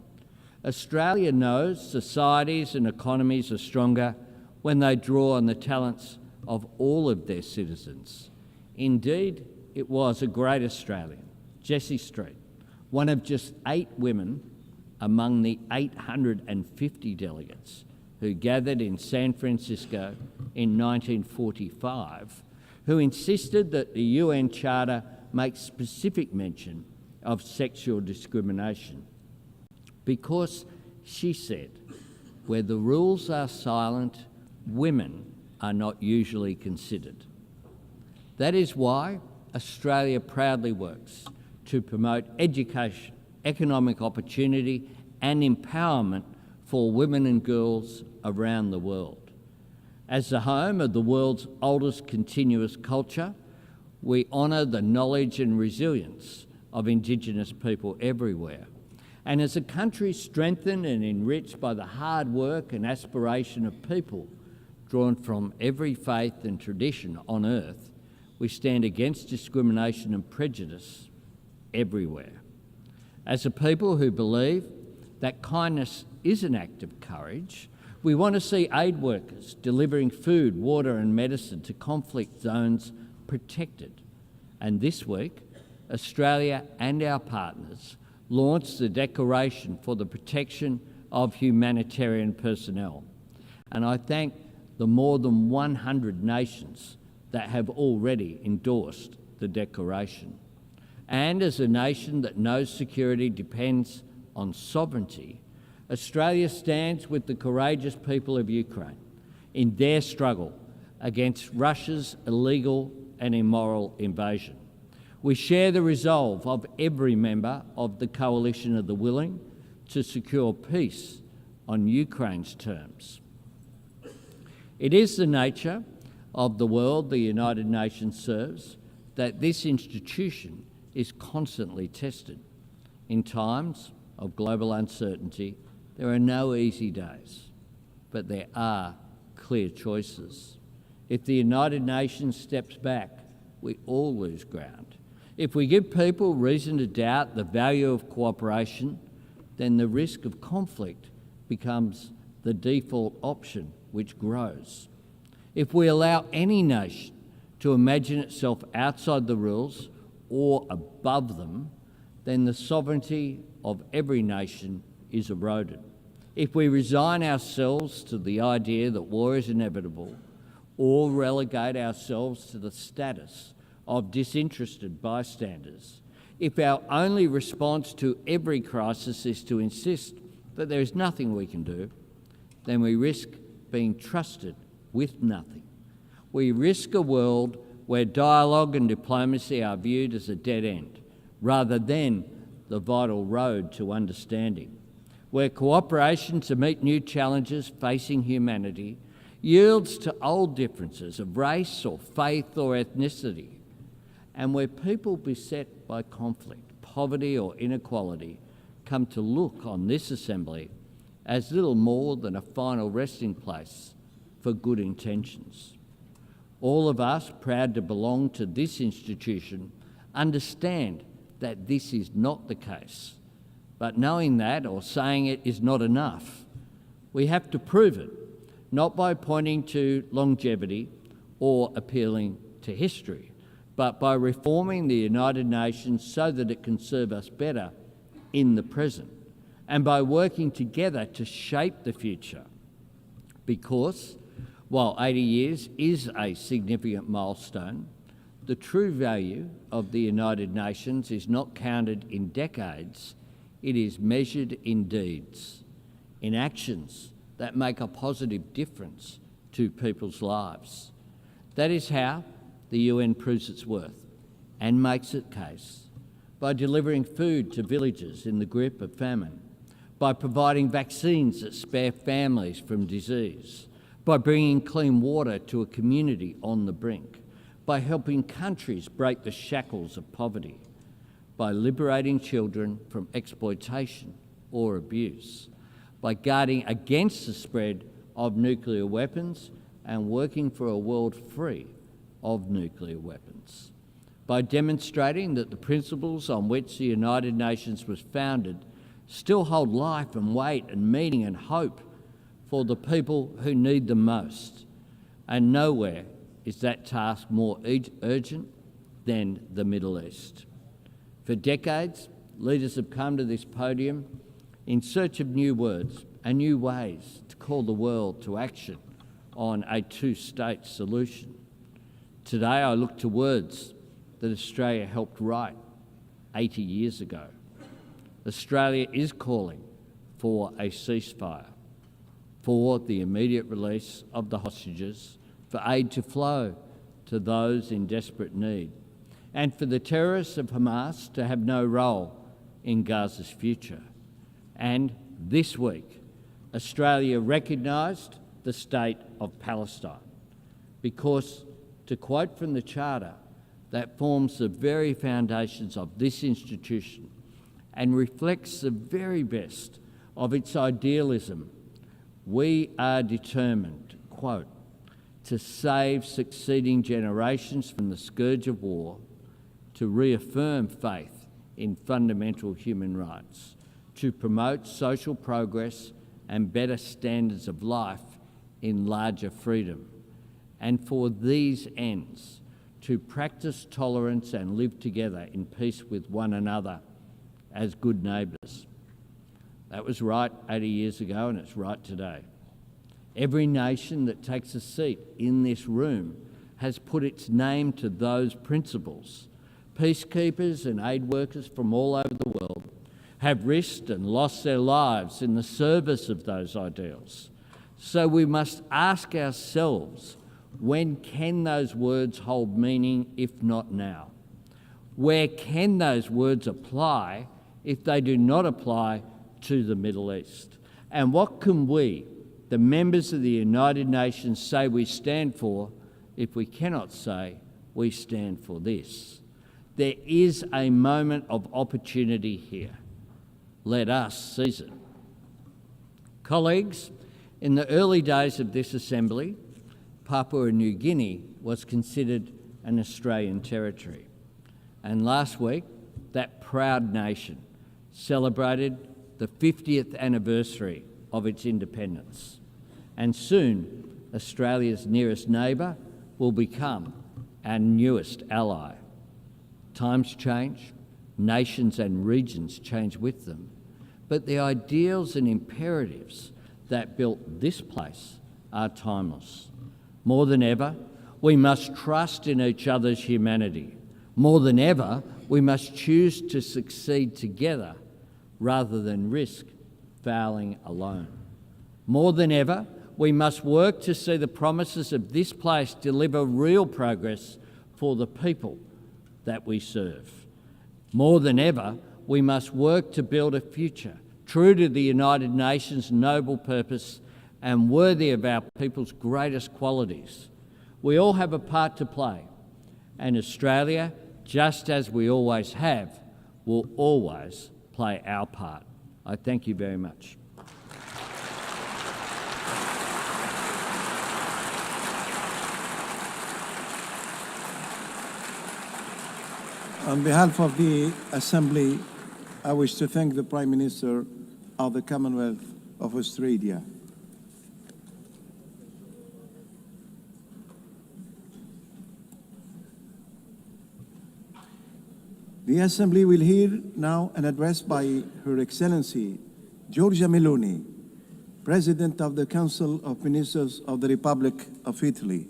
Australia knows societies and economies are stronger when they draw on the talents of all of their citizens. Indeed, it was a great Australian, Jessie Street, one of just 8 women among the 850 delegates who gathered in San Francisco in 1945, who insisted that the UN Charter make specific mention of sexual discrimination. Because, she said, where the rules are silent, women are not usually considered. That is why Australia proudly works to promote education, economic opportunity and empowerment for women and girls around the world. As the home of the world's oldest continuous culture, we honour the knowledge and resilience of Indigenous people everywhere. And as a country strengthened and enriched by the hard work and aspiration of people drawn from every faith and tradition on earth, we stand against discrimination and prejudice everywhere. As a people who believe that kindness is an act of courage, We want to see aid workers delivering food, water and medicine to conflict zones protected. And this week, Australia and our partners launched the Declaration for the Protection of Humanitarian Personnel. And I thank the more than 100 nations that have already endorsed the Declaration. And as a nation that knows security depends on sovereignty, Australia stands with the courageous people of Ukraine in their struggle against Russia's illegal and immoral invasion. We share the resolve of every member of the Coalition of the Willing to secure peace on Ukraine's terms. It is the nature of the world the United Nations serves that this institution is constantly tested. In times of global uncertainty, there are no easy days, but there are clear choices. If the United Nations steps back, we all lose ground. If we give people reason to doubt the value of cooperation, then the risk of conflict becomes the default option, which grows. If we allow any nation to imagine itself outside the rules or above them, then the sovereignty of every nation is eroded. If we resign ourselves to the idea that war is inevitable, or relegate ourselves to the status of disinterested bystanders, if our only response to every crisis is to insist that there is nothing we can do, then we risk being trusted with nothing. We risk a world where dialogue and diplomacy are viewed as a dead end, rather than the vital road to understanding, where cooperation to meet new challenges facing humanity yields to old differences of race or faith or ethnicity, and where people beset by conflict, poverty or inequality come to look on this assembly as little more than a final resting place for good intentions. All of us, proud to belong to this institution, understand that this is not the case. But knowing that or saying it is not enough. We have to prove it, not by pointing to longevity or appealing to history, but by reforming the United Nations so that it can serve us better in the present, and by working together to shape the future. Because while 80 years is a significant milestone, the true value of the United Nations is not counted in decades, it is measured in deeds, in actions that make a positive difference to people's lives. That is how the UN proves its worth and makes its case, by delivering food to villages in the grip of famine, by providing vaccines that spare families from disease, by bringing clean water to a community on the brink, by helping countries break the shackles of poverty, by liberating children from exploitation or abuse, by guarding against the spread of nuclear weapons and working for a world free of nuclear weapons, by demonstrating that the principles on which the United Nations was founded still hold life and weight and meaning and hope for the people who need them most. And nowhere is that task more urgent than the Middle East. For decades, leaders have come to this podium in search of new words and new ways to call the world to action on a two-state solution. Today I look to words that Australia helped write 80 years ago. Australia is calling for a ceasefire, for the immediate release of the hostages, for aid to flow to those in desperate need, and for the terrorists of Hamas to have no role in Gaza's future. And this week, Australia recognised the state of Palestine because, to quote from the Charter, that forms the very foundations of this institution and reflects the very best of its idealism, we are determined, quote, to save succeeding generations from the scourge of war, to reaffirm faith in fundamental human rights, to promote social progress and better standards of life in larger freedom. And for these ends, to practice tolerance and live together in peace with one another as good neighbours. That was right 80 years ago, and it's right today. Every nation that takes a seat in this room has put its name to those principles. Peacekeepers and aid workers from all over the world have risked and lost their lives in the service of those ideals. So we must ask ourselves, when can those words hold meaning if not now? Where can those words apply if they do not apply to the Middle East? And what can we, the members of the United Nations, say we stand for if we cannot say we stand for this? There is a moment of opportunity here. Let us seize it. Colleagues, in the early days of this Assembly, Papua New Guinea was considered an Australian territory. And last week, that proud nation celebrated the 50th anniversary of its independence. And soon, Australia's nearest neighbour will become our newest ally. Times change, nations and regions change with them, but the ideals and imperatives that built this place are timeless. More than ever, we must trust in each other's humanity. More than ever, we must choose to succeed together rather than risk failing alone. More than ever, we must work to see the promises of this place deliver real progress for the people that we serve. More than ever, we must work to build a future true to the United Nations' noble purpose and worthy of our people's greatest qualities. We all have a part to play, and Australia, just as we always have, will always play our part. I thank you very much. On behalf of the Assembly, I wish to thank the Prime Minister of the Commonwealth of Australia. The Assembly will hear now an address by Her Excellency Giorgia Meloni, President of the Council of Ministers of the Republic of Italy.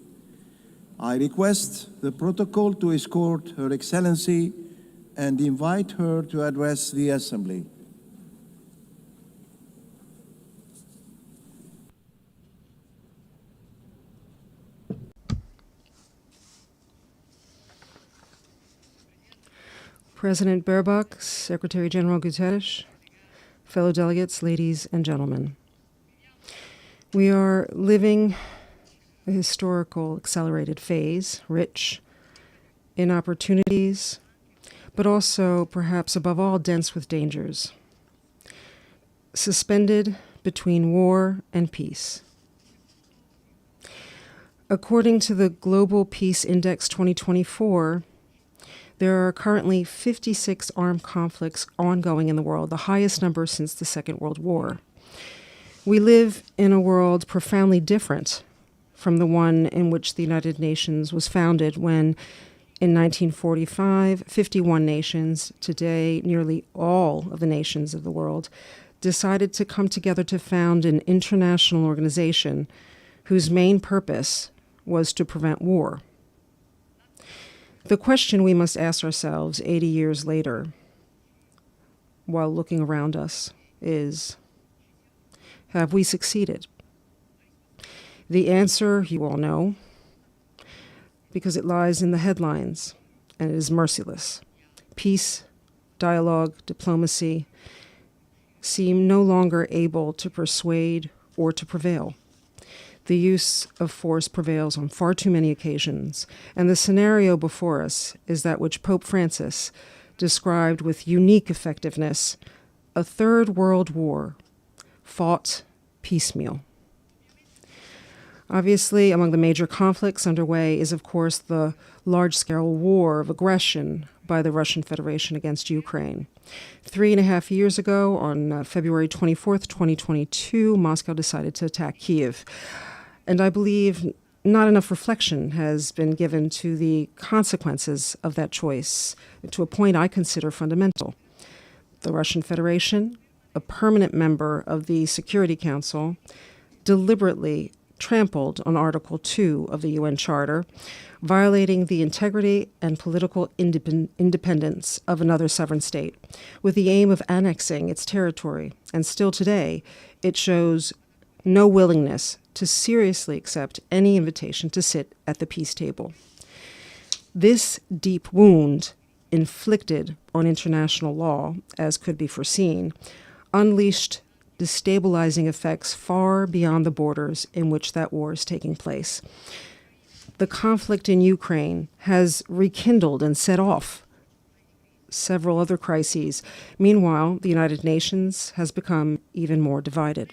I request the protocol to escort Her Excellency and invite her to address the Assembly. President Baerbock, Secretary General Guterres, fellow delegates, ladies and gentlemen. We are living a historical accelerated phase, rich in opportunities, but also, perhaps above all, dense with dangers. Suspended between war and peace. According to the Global Peace Index 2024, there are currently 56 armed conflicts ongoing in the world, the highest number since the Second World War. We live in a world profoundly different from the one in which the United Nations was founded when, in 1945, 51 nations, today nearly all of the nations of the world, decided to come together to found an international organization whose main purpose was to prevent war. The question we must ask ourselves 80 years later, while looking around us, is, have we succeeded? The answer you all know, because it lies in the headlines, and it is merciless. Peace, dialogue, diplomacy seem no longer able to persuade or to prevail. The use of force prevails on far too many occasions, and the scenario before us is that which Pope Francis described with unique effectiveness, a third world war, fought piecemeal. Obviously, among the major conflicts underway is, of course, the large-scale war of aggression by the Russian Federation against Ukraine. 3.5 years ago, on February 24th, 2022, Moscow decided to attack Kyiv. And I believe not enough reflection has been given to the consequences of that choice, to a point I consider fundamental. The Russian Federation, a permanent member of the Security Council, deliberately trampled on Article 2 of the UN Charter, violating the integrity and political independence of another sovereign state, with the aim of annexing its territory. And still today, it shows no willingness to seriously accept any invitation to sit at the peace table. This deep wound, inflicted on international law, as could be foreseen, unleashed destabilizing effects far beyond the borders in which that war is taking place. The conflict in Ukraine has rekindled and set off several other crises. Meanwhile, the United Nations has become even more divided.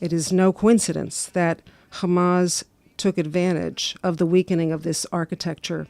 It is no coincidence that Hamas took advantage of the weakening of this architecture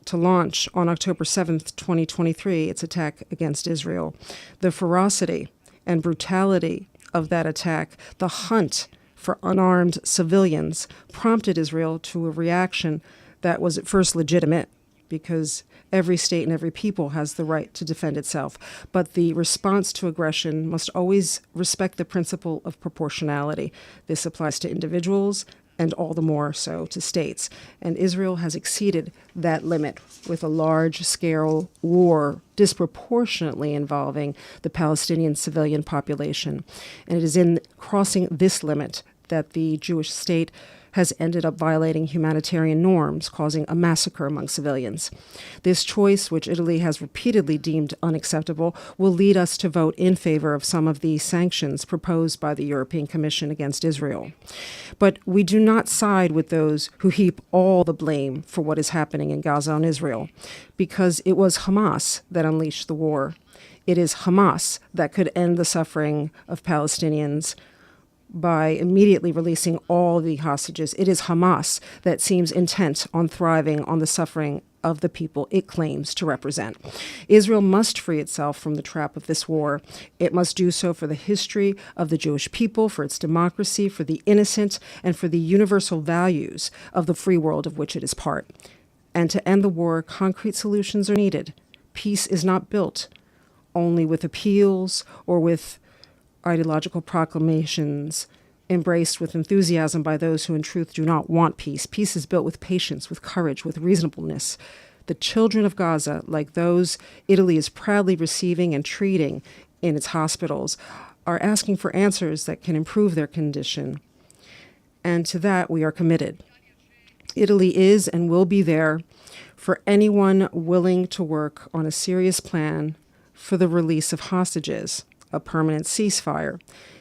to launch on October 7th, 2023, its attack against Israel. The ferocity and brutality of that attack, the hunt for unarmed civilians, prompted Israel to a reaction that was at first legitimate, because every state and every people has the right to defend itself. But the response to aggression must always respect the principle of proportionality. This applies to individuals and all the more so to states. And Israel has exceeded that limit with a large-scale war disproportionately involving the Palestinian civilian population. And it is in crossing this limit that the Jewish state has ended up violating humanitarian norms, causing a massacre among civilians. This choice, which Italy has repeatedly deemed unacceptable, will lead us to vote in favor of some of the sanctions proposed by the European Commission against Israel. But we do not side with those who heap all the blame for what is happening in Gaza on Israel, because it was Hamas that unleashed the war. It is Hamas that could end the suffering of Palestinians by immediately releasing all the hostages. It is Hamas that seems intent on thriving on the suffering of the people it claims to represent. Israel must free itself from the trap of this war. It must do so for the history of the Jewish people, for its democracy, for the innocent, and for the universal values of the free world of which it is part. And to end the war, concrete solutions are needed. Peace is not built only with appeals or with ideological proclamations embraced with enthusiasm by those who in truth do not want peace. Peace is built with patience, with courage, with reasonableness. The children of Gaza, like those Italy is proudly receiving and treating in its hospitals, are asking for answers that can improve their condition. And to that we are committed. Italy is and will be there for anyone willing to work on a serious plan for the release of hostages, a permanent ceasefire,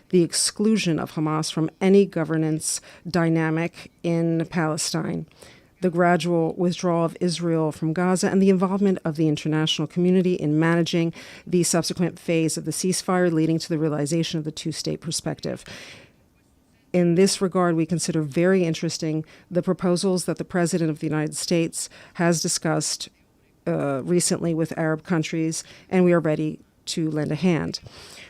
the exclusion of Hamas from any governance dynamic in Palestine, the gradual withdrawal of Israel from Gaza, and the involvement of the international community in managing the subsequent phase of the ceasefire, leading to the realization of the two-state perspective. In this regard, we consider very interesting the proposals that the President of the United States has discussed recently with Arab countries, and we are ready to lend a hand.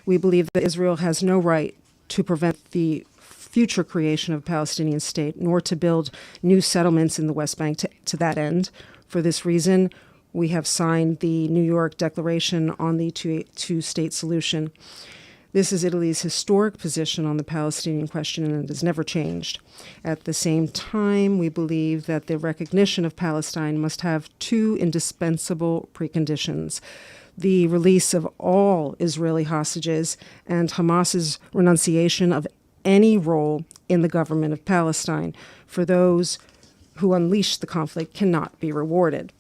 We believe that Israel has no right to prevent the future creation of a Palestinian state, nor to build new settlements in the West Bank to that end. For this reason, we have signed the New York Declaration on the two-state solution. This is Italy's historic position on the Palestinian question, and it has never changed. At the same time, we believe that the recognition of Palestine must have two indispensable preconditions: the release of all Israeli hostages and Hamas's renunciation of any role in the government of Palestine. For those who unleash the conflict cannot be rewarded.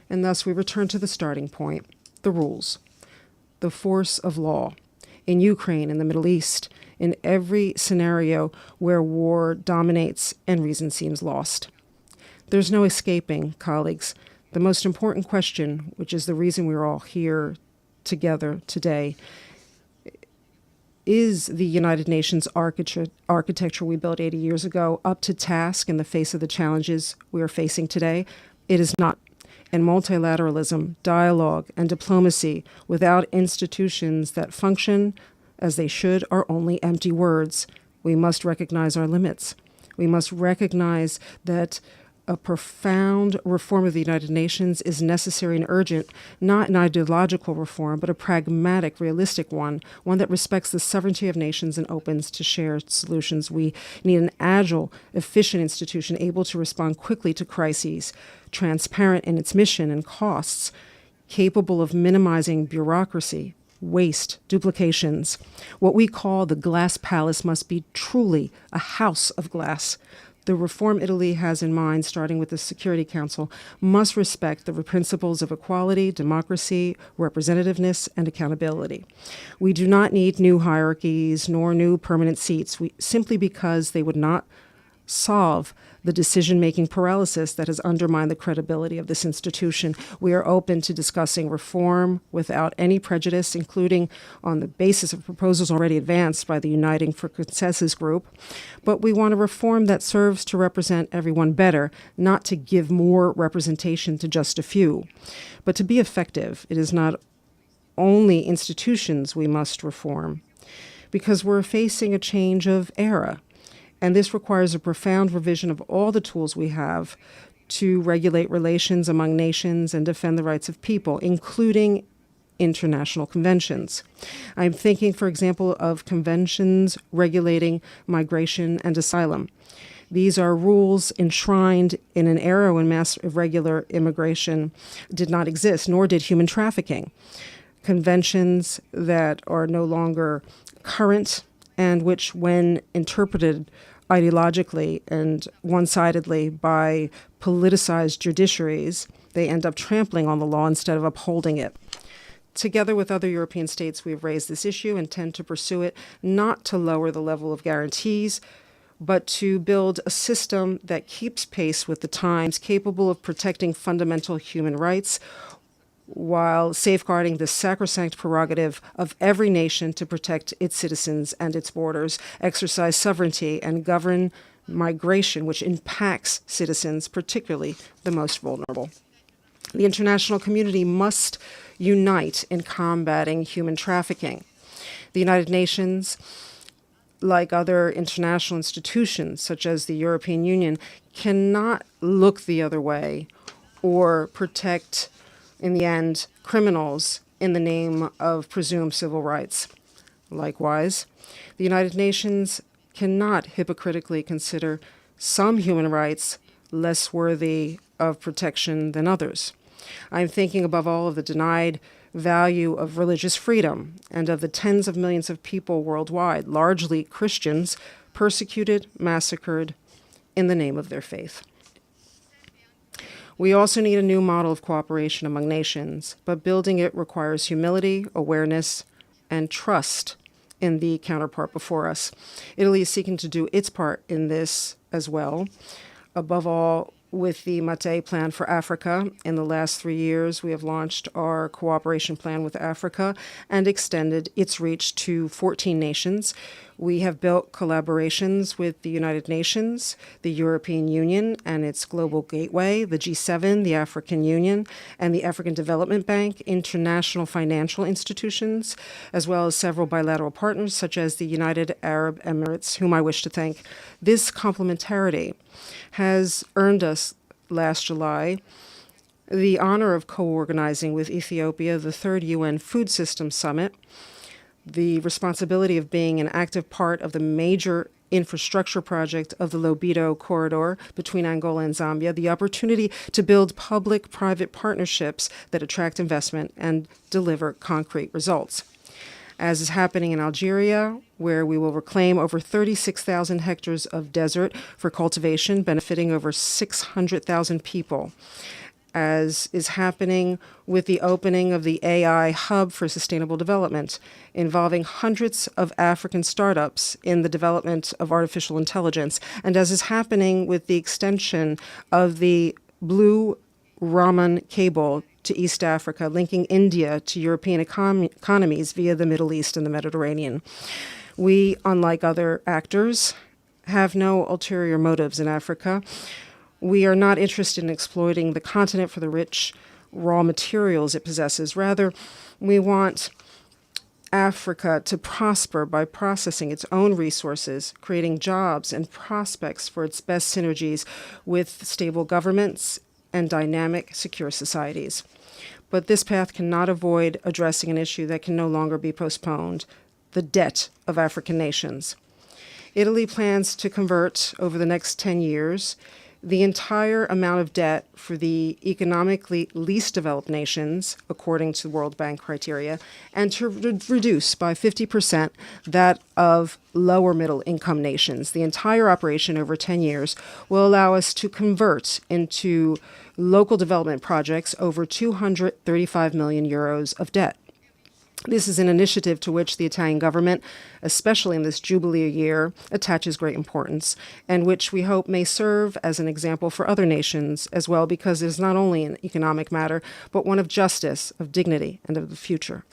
And thus we return to the starting point, the rules, the force of law. In Ukraine, in the Middle East, in every scenario where war dominates and reason seems lost. There's no escaping, colleagues, the most important question, which is the reason we're all here together today. Is the United Nations architecture we built 80 years ago up to task in the face of the challenges we are facing today? It is not. and multilateralism, dialogue, and diplomacy without institutions that function as they should are only empty words. We must recognize our limits. We must recognize that a profound reform of the United Nations is necessary and urgent, not an ideological reform, but a pragmatic, realistic one that respects the sovereignty of nations and opens to shared solutions. We need an agile, efficient institution able to respond quickly to crises, transparent in its mission and costs, capable of minimizing bureaucracy, waste, duplications. What we call the glass palace must be truly a house of glass. The reform Italy has in mind, starting with the Security Council, must respect the principles of equality, democracy, representativeness, and accountability. We do not need new hierarchies nor new permanent seats, simply because they would not solve the decision-making paralysis that has undermined the credibility of this institution. We are open to discussing reform without any prejudice, including on the basis of proposals already advanced by the Uniting for Consensus group. But we want a reform that serves to represent everyone better, not to give more representation to just a few. But to be effective, it is not only institutions we must reform, because we're facing a change of era. And this requires a profound revision of all the tools we have to regulate relations among nations and defend the rights of people, including international conventions. I'm thinking, for example, of conventions regulating migration and asylum. These are rules enshrined in an era when mass irregular immigration did not exist, nor did human trafficking. Conventions that are no longer current and which, when interpreted ideologically and one-sidedly by politicized judiciaries, they end up trampling on the law instead of upholding it. Together with other European states, we have raised this issue and tend to pursue it, not to lower the level of guarantees, but to build a system that keeps pace with the times, capable of protecting fundamental human rights while safeguarding the sacrosanct prerogative of every nation to protect its citizens and its borders, exercise sovereignty, and govern migration, which impacts citizens, particularly the most vulnerable. The international community must unite in combating human trafficking. The United Nations, like other international institutions, such as the European Union, cannot look the other way or protect, in the end, criminals in the name of presumed civil rights. Likewise, the United Nations cannot hypocritically consider some human rights less worthy of protection than others. I'm thinking above all of the denied value of religious freedom and of the tens of millions of people worldwide, largely Christians, persecuted, massacred in the name of their faith. We also need a new model of cooperation among nations, but building it requires humility, awareness, and trust in the counterpart before us. Italy is seeking to do its part in this as well. Above all, with the Mattei Plan for Africa, in the last 3 years, we have launched our cooperation plan with Africa and extended its reach to 14 nations. We have built collaborations with the United Nations, the European Union and its Global Gateway, the G7, the African Union, and the African Development Bank, international financial institutions, as well as several bilateral partners such as the United Arab Emirates, whom I wish to thank. This complementarity has earned us, last July, the honor of co-organizing with Ethiopia the 3rd UN Food System Summit, the responsibility of being an active part of the major infrastructure project of the Lobito corridor between Angola and Zambia, the opportunity to build public-private partnerships that attract investment and deliver concrete results. As is happening in Algeria, where we will reclaim over 36,000 hectares of desert for cultivation, benefiting over 600,000 people. As is happening with the opening of the AI Hub for Sustainable Development, involving hundreds of African startups in the development of artificial intelligence, and as is happening with the extension of the Blue Raman cable to East Africa, linking India to European economies via the Middle East and the Mediterranean. We, unlike other actors, have no ulterior motives in Africa. We are not interested in exploiting the continent for the rich raw materials it possesses. Rather, we want Africa to prosper by processing its own resources, creating jobs and prospects for its best synergies with stable governments and dynamic, secure societies. But this path cannot avoid addressing an issue that can no longer be postponed: the debt of African nations. Italy plans to convert, over the next 10 years, the entire amount of debt for the economically least developed nations, according to World Bank criteria, and to reduce by 50% that of lower middle income nations. The entire operation over 10 years will allow us to convert into local development projects over 235 million euros of debt. This is an initiative to which the Italian government, especially in this Jubilee year, attaches great importance, and which we hope may serve as an example for other nations as well, because it is not only an economic matter, but one of justice, of dignity, and of the future.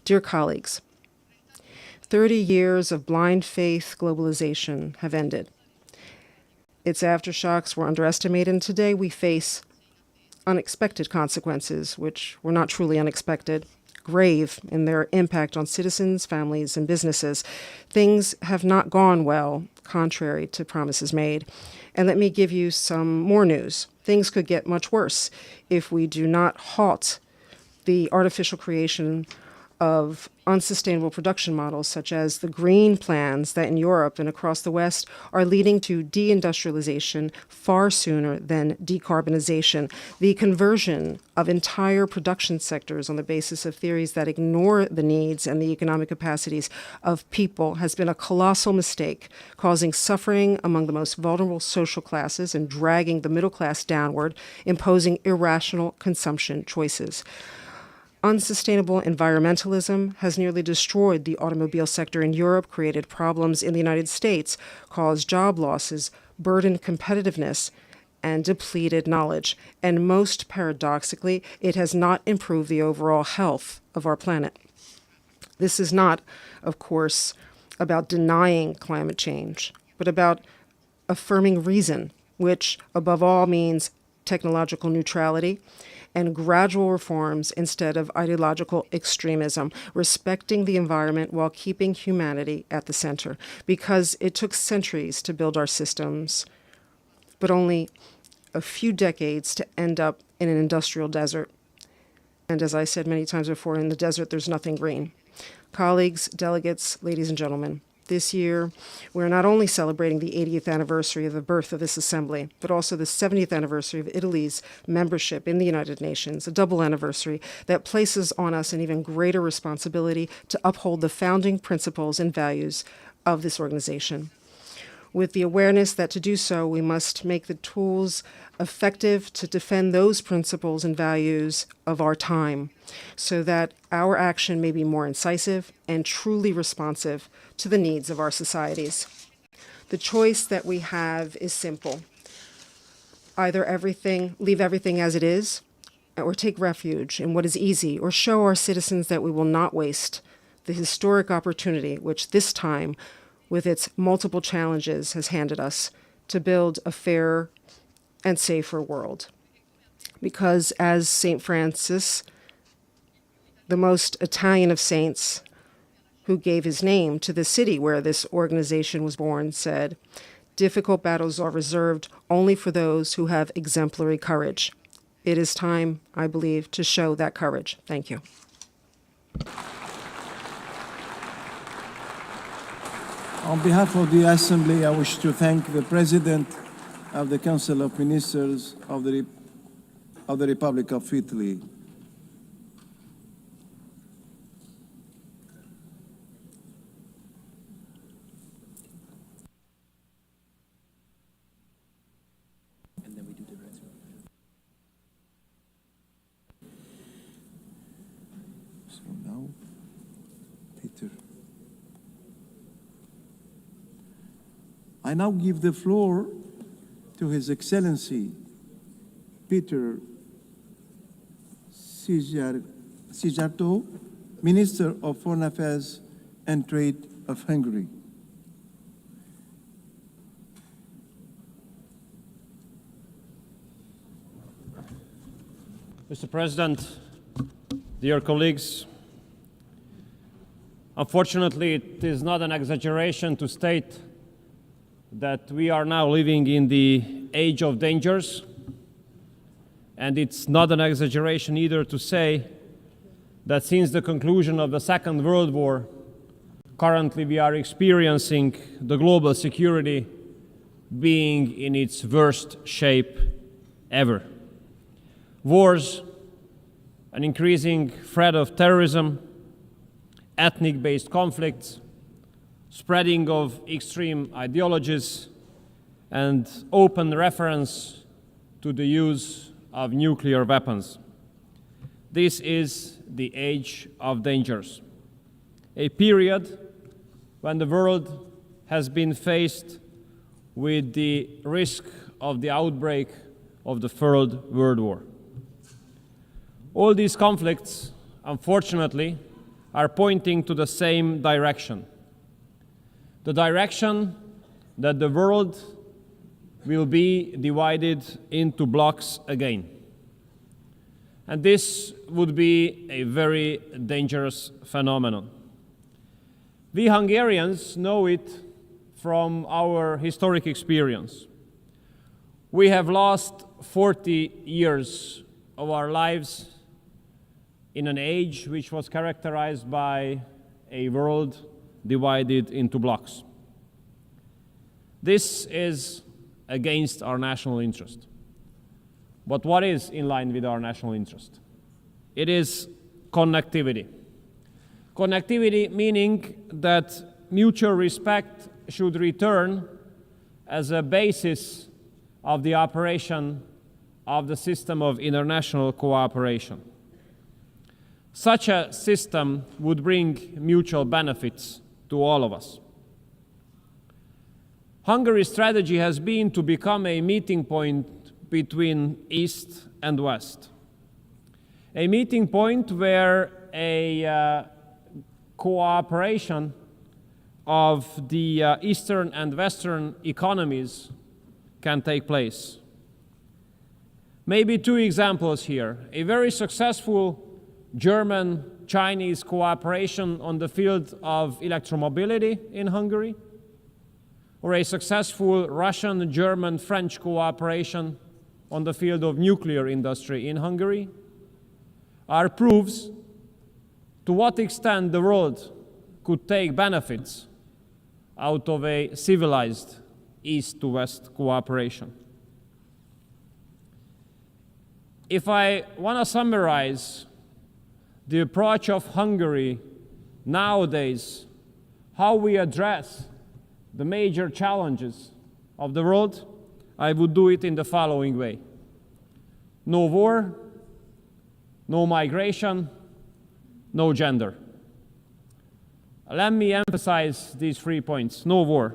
Dear colleagues, 30 years of blind faith globalization have ended. Its aftershocks were underestimated, and today we face unexpected consequences, which were not truly unexpected, grave in their impact on citizens, families, and businesses. Things have not gone well, contrary to promises made. And let me give you some more news. Things could get much worse if we do not halt the artificial creation of unsustainable production models, such as the green plans that in Europe and across the West are leading to deindustrialization far sooner than decarbonization. The conversion of entire production sectors on the basis of theories that ignore the needs and the economic capacities of people has been a colossal mistake, causing suffering among the most vulnerable social classes and dragging the middle class downward, imposing irrational consumption choices. Unsustainable environmentalism has nearly destroyed the automobile sector in Europe, created problems in the United States, caused job losses, burdened competitiveness, and depleted knowledge. And most paradoxically, it has not improved the overall health of our planet. This is not, of course, about denying climate change, but about affirming reason, which above all means technological neutrality and gradual reforms instead of ideological extremism, respecting the environment while keeping humanity at the center. Because it took centuries to build our systems, but only a few decades to end up in an industrial desert. And as I said many times before, in the desert, there's nothing green. Colleagues, delegates, ladies and gentlemen, this year, we're not only celebrating the 80th anniversary of the birth of this assembly, but also the 70th anniversary of Italy's membership in the United Nations, a double anniversary that places on us an even greater responsibility to uphold the founding principles and values of this organization. With the awareness that to do so, we must make the tools effective to defend those principles and values of our time, so that our action may be more incisive and truly responsive to the needs of our societies. The choice that we have is simple. Either leave everything as it is, or take refuge in what is easy, or show our citizens that we will not waste the historic opportunity which this time, with its multiple challenges, has handed us to build a fairer and safer world. Because as St. Francis, the most Italian of saints, who gave his name to the city where this organization was born, said, "Difficult battles are reserved only for those who have exemplary courage." It is time, I believe, to show that courage. Thank you. On behalf of the Assembly, I wish to thank the President of the Council of Ministers of the Republic of Italy. So now, Peter. I now give the floor to His Excellency Peter Szijjártó, Minister of Foreign Affairs and Trade of Hungary. Mr. President, dear colleagues, unfortunately, it is not an exaggeration to state that we are now living in the age of dangers, and it's not an exaggeration either to say that since the conclusion of the Second World War, currently we are experiencing the global security being in its worst shape ever. Wars, an increasing threat of terrorism, ethnic-based conflicts, spreading of extreme ideologies, and open reference to the use of nuclear weapons. This is the age of dangers, a period when the world has been faced with the risk of the outbreak of the Third World War. All these conflicts, unfortunately, are pointing to the same direction. The direction that the world will be divided into blocks again. And this would be a very dangerous phenomenon. We Hungarians know it from our historic experience. We have lost 40 years of our lives in an age which was characterized by a world divided into blocks. This is against our national interest. But what is in line with our national interest? It is connectivity. Connectivity meaning that mutual respect should return as a basis of the operation of the system of international cooperation. Such a system would bring mutual benefits to all of us. Hungary's strategy has been to become a meeting point between East and West. A meeting point where a cooperation of the Eastern and Western economies can take place. Maybe two examples here. A very successful German-Chinese cooperation on the field of electromobility in Hungary, or a successful Russian, German, French cooperation on the field of nuclear industry in Hungary, are proofs to what extent the world could take benefits out of a civilized East-to-West cooperation. If I want to summarize the approach of Hungary nowadays, how we address the major challenges of the world, I would do it in the following way. No war, no migration, no gender. Let me emphasize these 3 points. No war.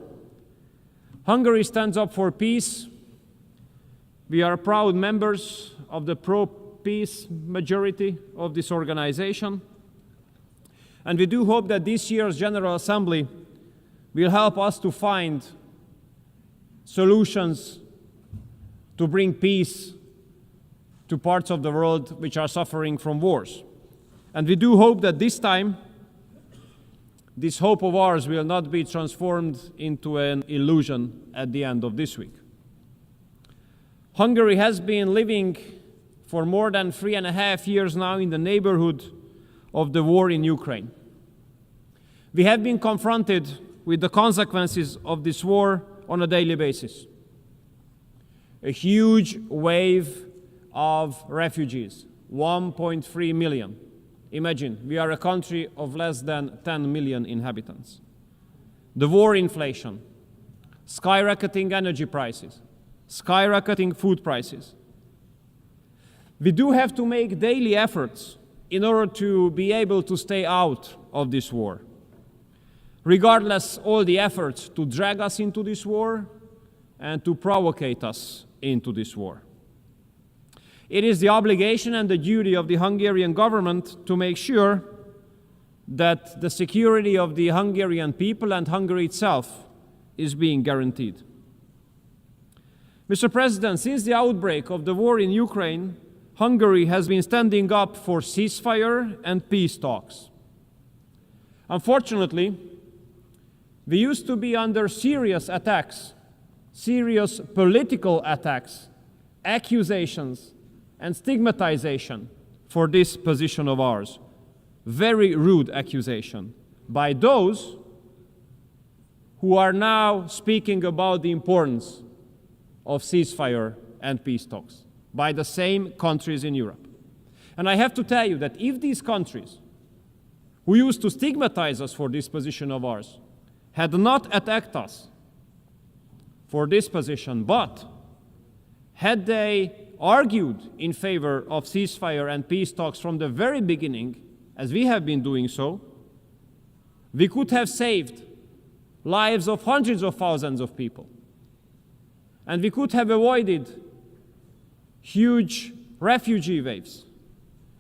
Hungary stands up for peace. We are proud members of the pro-peace majority of this organization. And we do hope that this year's General Assembly will help us to find solutions to bring peace to parts of the world which are suffering from wars. And we do hope that this time, this hope of ours will not be transformed into an illusion at the end of this week. Hungary has been living for more than 3.5 years now in the neighborhood of the war in Ukraine. We have been confronted with the consequences of this war on a daily basis. A huge wave of refugees, 1.3 million. Imagine, we are a country of less than 10 million inhabitants. The war inflation, skyrocketing energy prices, skyrocketing food prices. We do have to make daily efforts in order to be able to stay out of this war. Regardless all the efforts to drag us into this war and to provocate us into this war. It is the obligation and the duty of the Hungarian government to make sure that the security of the Hungarian people and Hungary itself is being guaranteed. Mr. President, since the outbreak of the war in Ukraine, Hungary has been standing up for ceasefire and peace talks. Unfortunately, we used to be under serious attacks, serious political attacks, accusations, and stigmatization for this position of ours. Very rude accusation by those who are now speaking about the importance of ceasefire and peace talks by the same countries in Europe. And I have to tell you that if these countries who used to stigmatize us for this position of ours had not attacked us for this position, but had they argued in favor of ceasefire and peace talks from the very beginning, as we have been doing so, we could have saved lives of hundreds of thousands of people. And we could have avoided huge refugee waves.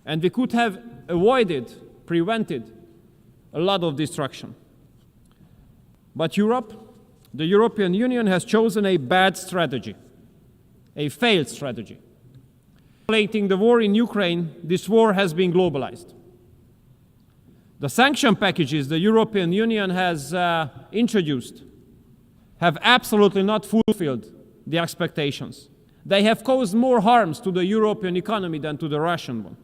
And we could have prevented a lot of destruction. But Europe, the European Union, has chosen a bad strategy, a failed strategy. Relating the war in Ukraine, this war has been globalized. The sanction packages the European Union has introduced have absolutely not fulfilled the expectations. They have caused more harms to the European economy than to the Russian one.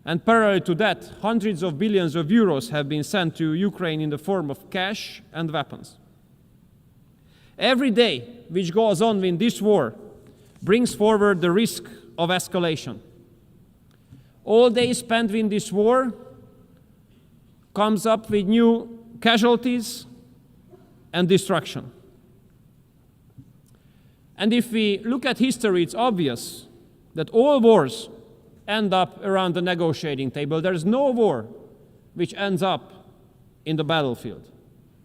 And parallel to that, hundreds of billions of euros have been sent to Ukraine in the form of cash and weapons. Every day which goes on in this war brings forward the risk of escalation. All day spent in this war comes up with new casualties and destruction. And if we look at history, it's obvious that all wars end up around the negotiating table. There is no war which ends up in the battlefield.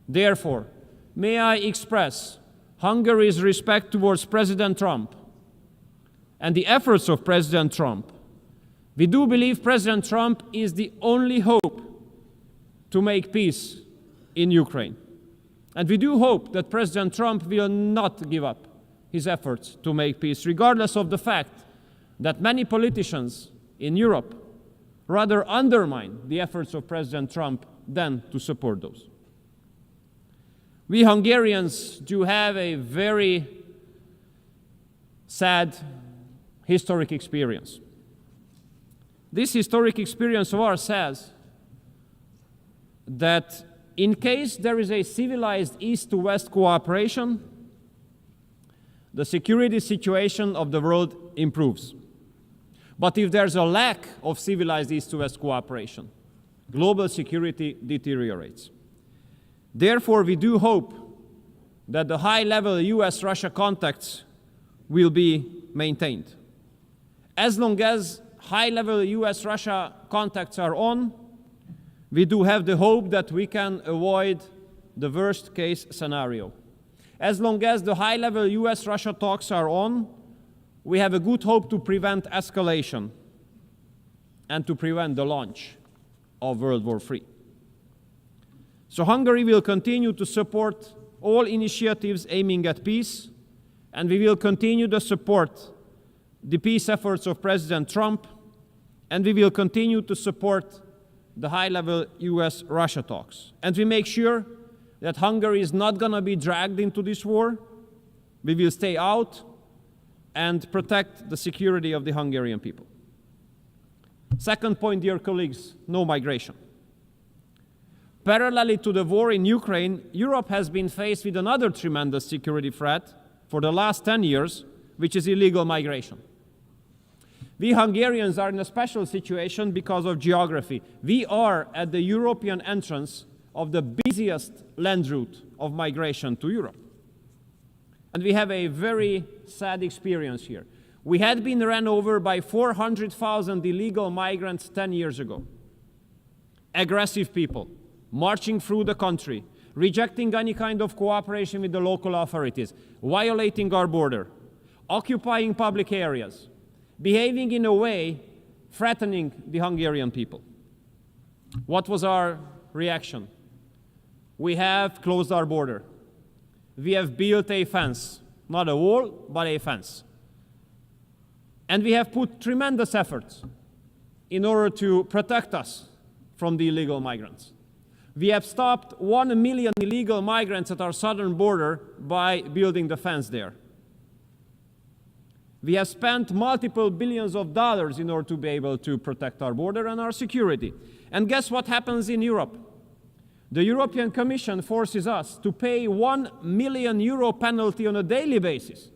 Therefore, may I express Hungary's respect towards President Trump and the efforts of President Trump. We do believe President Trump is the only hope to make peace in Ukraine. And we do hope that President Trump will not give up his efforts to make peace, regardless of the fact that many politicians in Europe rather undermine the efforts of President Trump than to support those. We Hungarians do have a very sad historic experience. This historic experience of ours says that in case there is a civilized East-to-West cooperation, the security situation of the world improves. But if there's a lack of civilized East-to-West cooperation, global security deteriorates. Therefore, we do hope that the high-level US-Russia contacts will be maintained. As long as high-level US-Russia contacts are on, we do have the hope that we can avoid the worst-case scenario. As long as the high-level US-Russia talks are on, we have a good hope to prevent escalation and to prevent the launch of World War III. So Hungary will continue to support all initiatives aiming at peace, and we will continue to support the peace efforts of President Trump, and we will continue to support the high-level US-Russia talks. And we make sure that Hungary is not going to be dragged into this war. We will stay out and protect the security of the Hungarian people. Second point, dear colleagues, no migration. Parallelly to the war in Ukraine, Europe has been faced with another tremendous security threat for the last 10 years, which is illegal migration. We Hungarians are in a special situation because of geography. We are at the European entrance of the busiest land route of migration to Europe. And we have a very sad experience here. We had been run over by 400,000 illegal migrants 10 years ago. Aggressive people, marching through the country, rejecting any kind of cooperation with the local authorities, violating our border, occupying public areas, behaving in a way threatening the Hungarian people. What was our reaction? We have closed our border. We have built a fence, not a wall, but a fence. And we have put tremendous efforts in order to protect us from the illegal migrants. We have stopped 1 million illegal migrants at our southern border by building the fence there. We have spent multiple billions of dollars in order to be able to protect our border and our security. And guess what happens in Europe? The European Commission forces us to pay €1 million penalty on a daily basis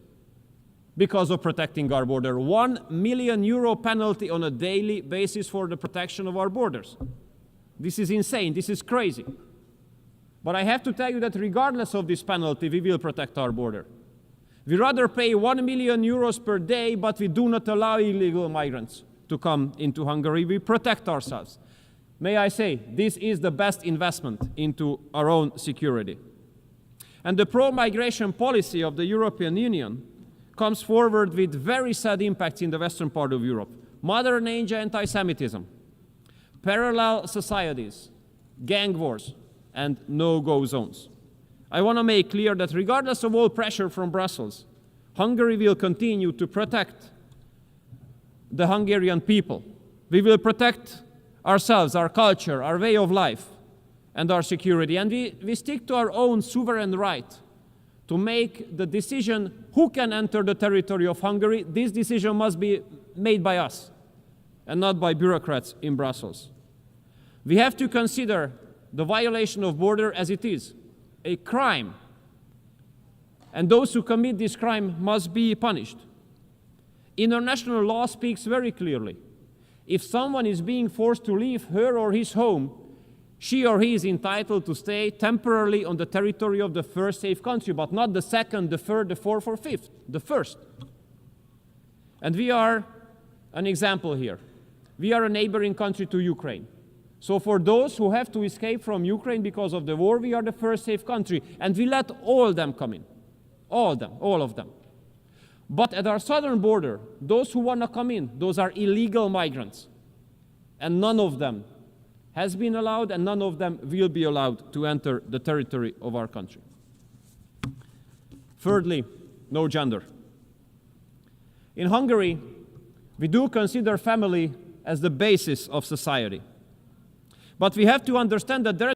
because of protecting our border. €1 million penalty on a daily basis for the protection of our borders. This is insane. This is crazy. But I have to tell you that regardless of this penalty, we will protect our border. We rather pay €1 million per day, but we do not allow illegal migrants to come into Hungary. We protect ourselves. May I say, this is the best investment into our own security. And the pro-migration policy of the European Union comes forward with very sad impacts in the western part of Europe. Modern age anti-Semitism, parallel societies, gang wars, and no-go zones. I want to make clear that regardless of all pressure from Brussels, Hungary will continue to protect the Hungarian people. We will protect ourselves, our culture, our way of life, and our security. And we stick to our own sovereign right to make the decision who can enter the territory of Hungary. This decision must be made by us and not by bureaucrats in Brussels. We have to consider the violation of border as it is, a crime. And those who commit this crime must be punished. International law speaks very clearly. If someone is being forced to leave her or his home, she or he is entitled to stay temporarily on the territory of the first safe country, but not the second, the third, the fourth, or fifth, the first. And we are an example here. We are a neighboring country to Ukraine. So for those who have to escape from Ukraine because of the war, we are the first safe country, and we let all them come in. All of them. But at our southern border, those who want to come in, those are illegal migrants. And none of them has been allowed, and none of them will be allowed to enter the territory of our country. Thirdly, no gender. In Hungary, we do consider family as the basis of society. But we have to understand that there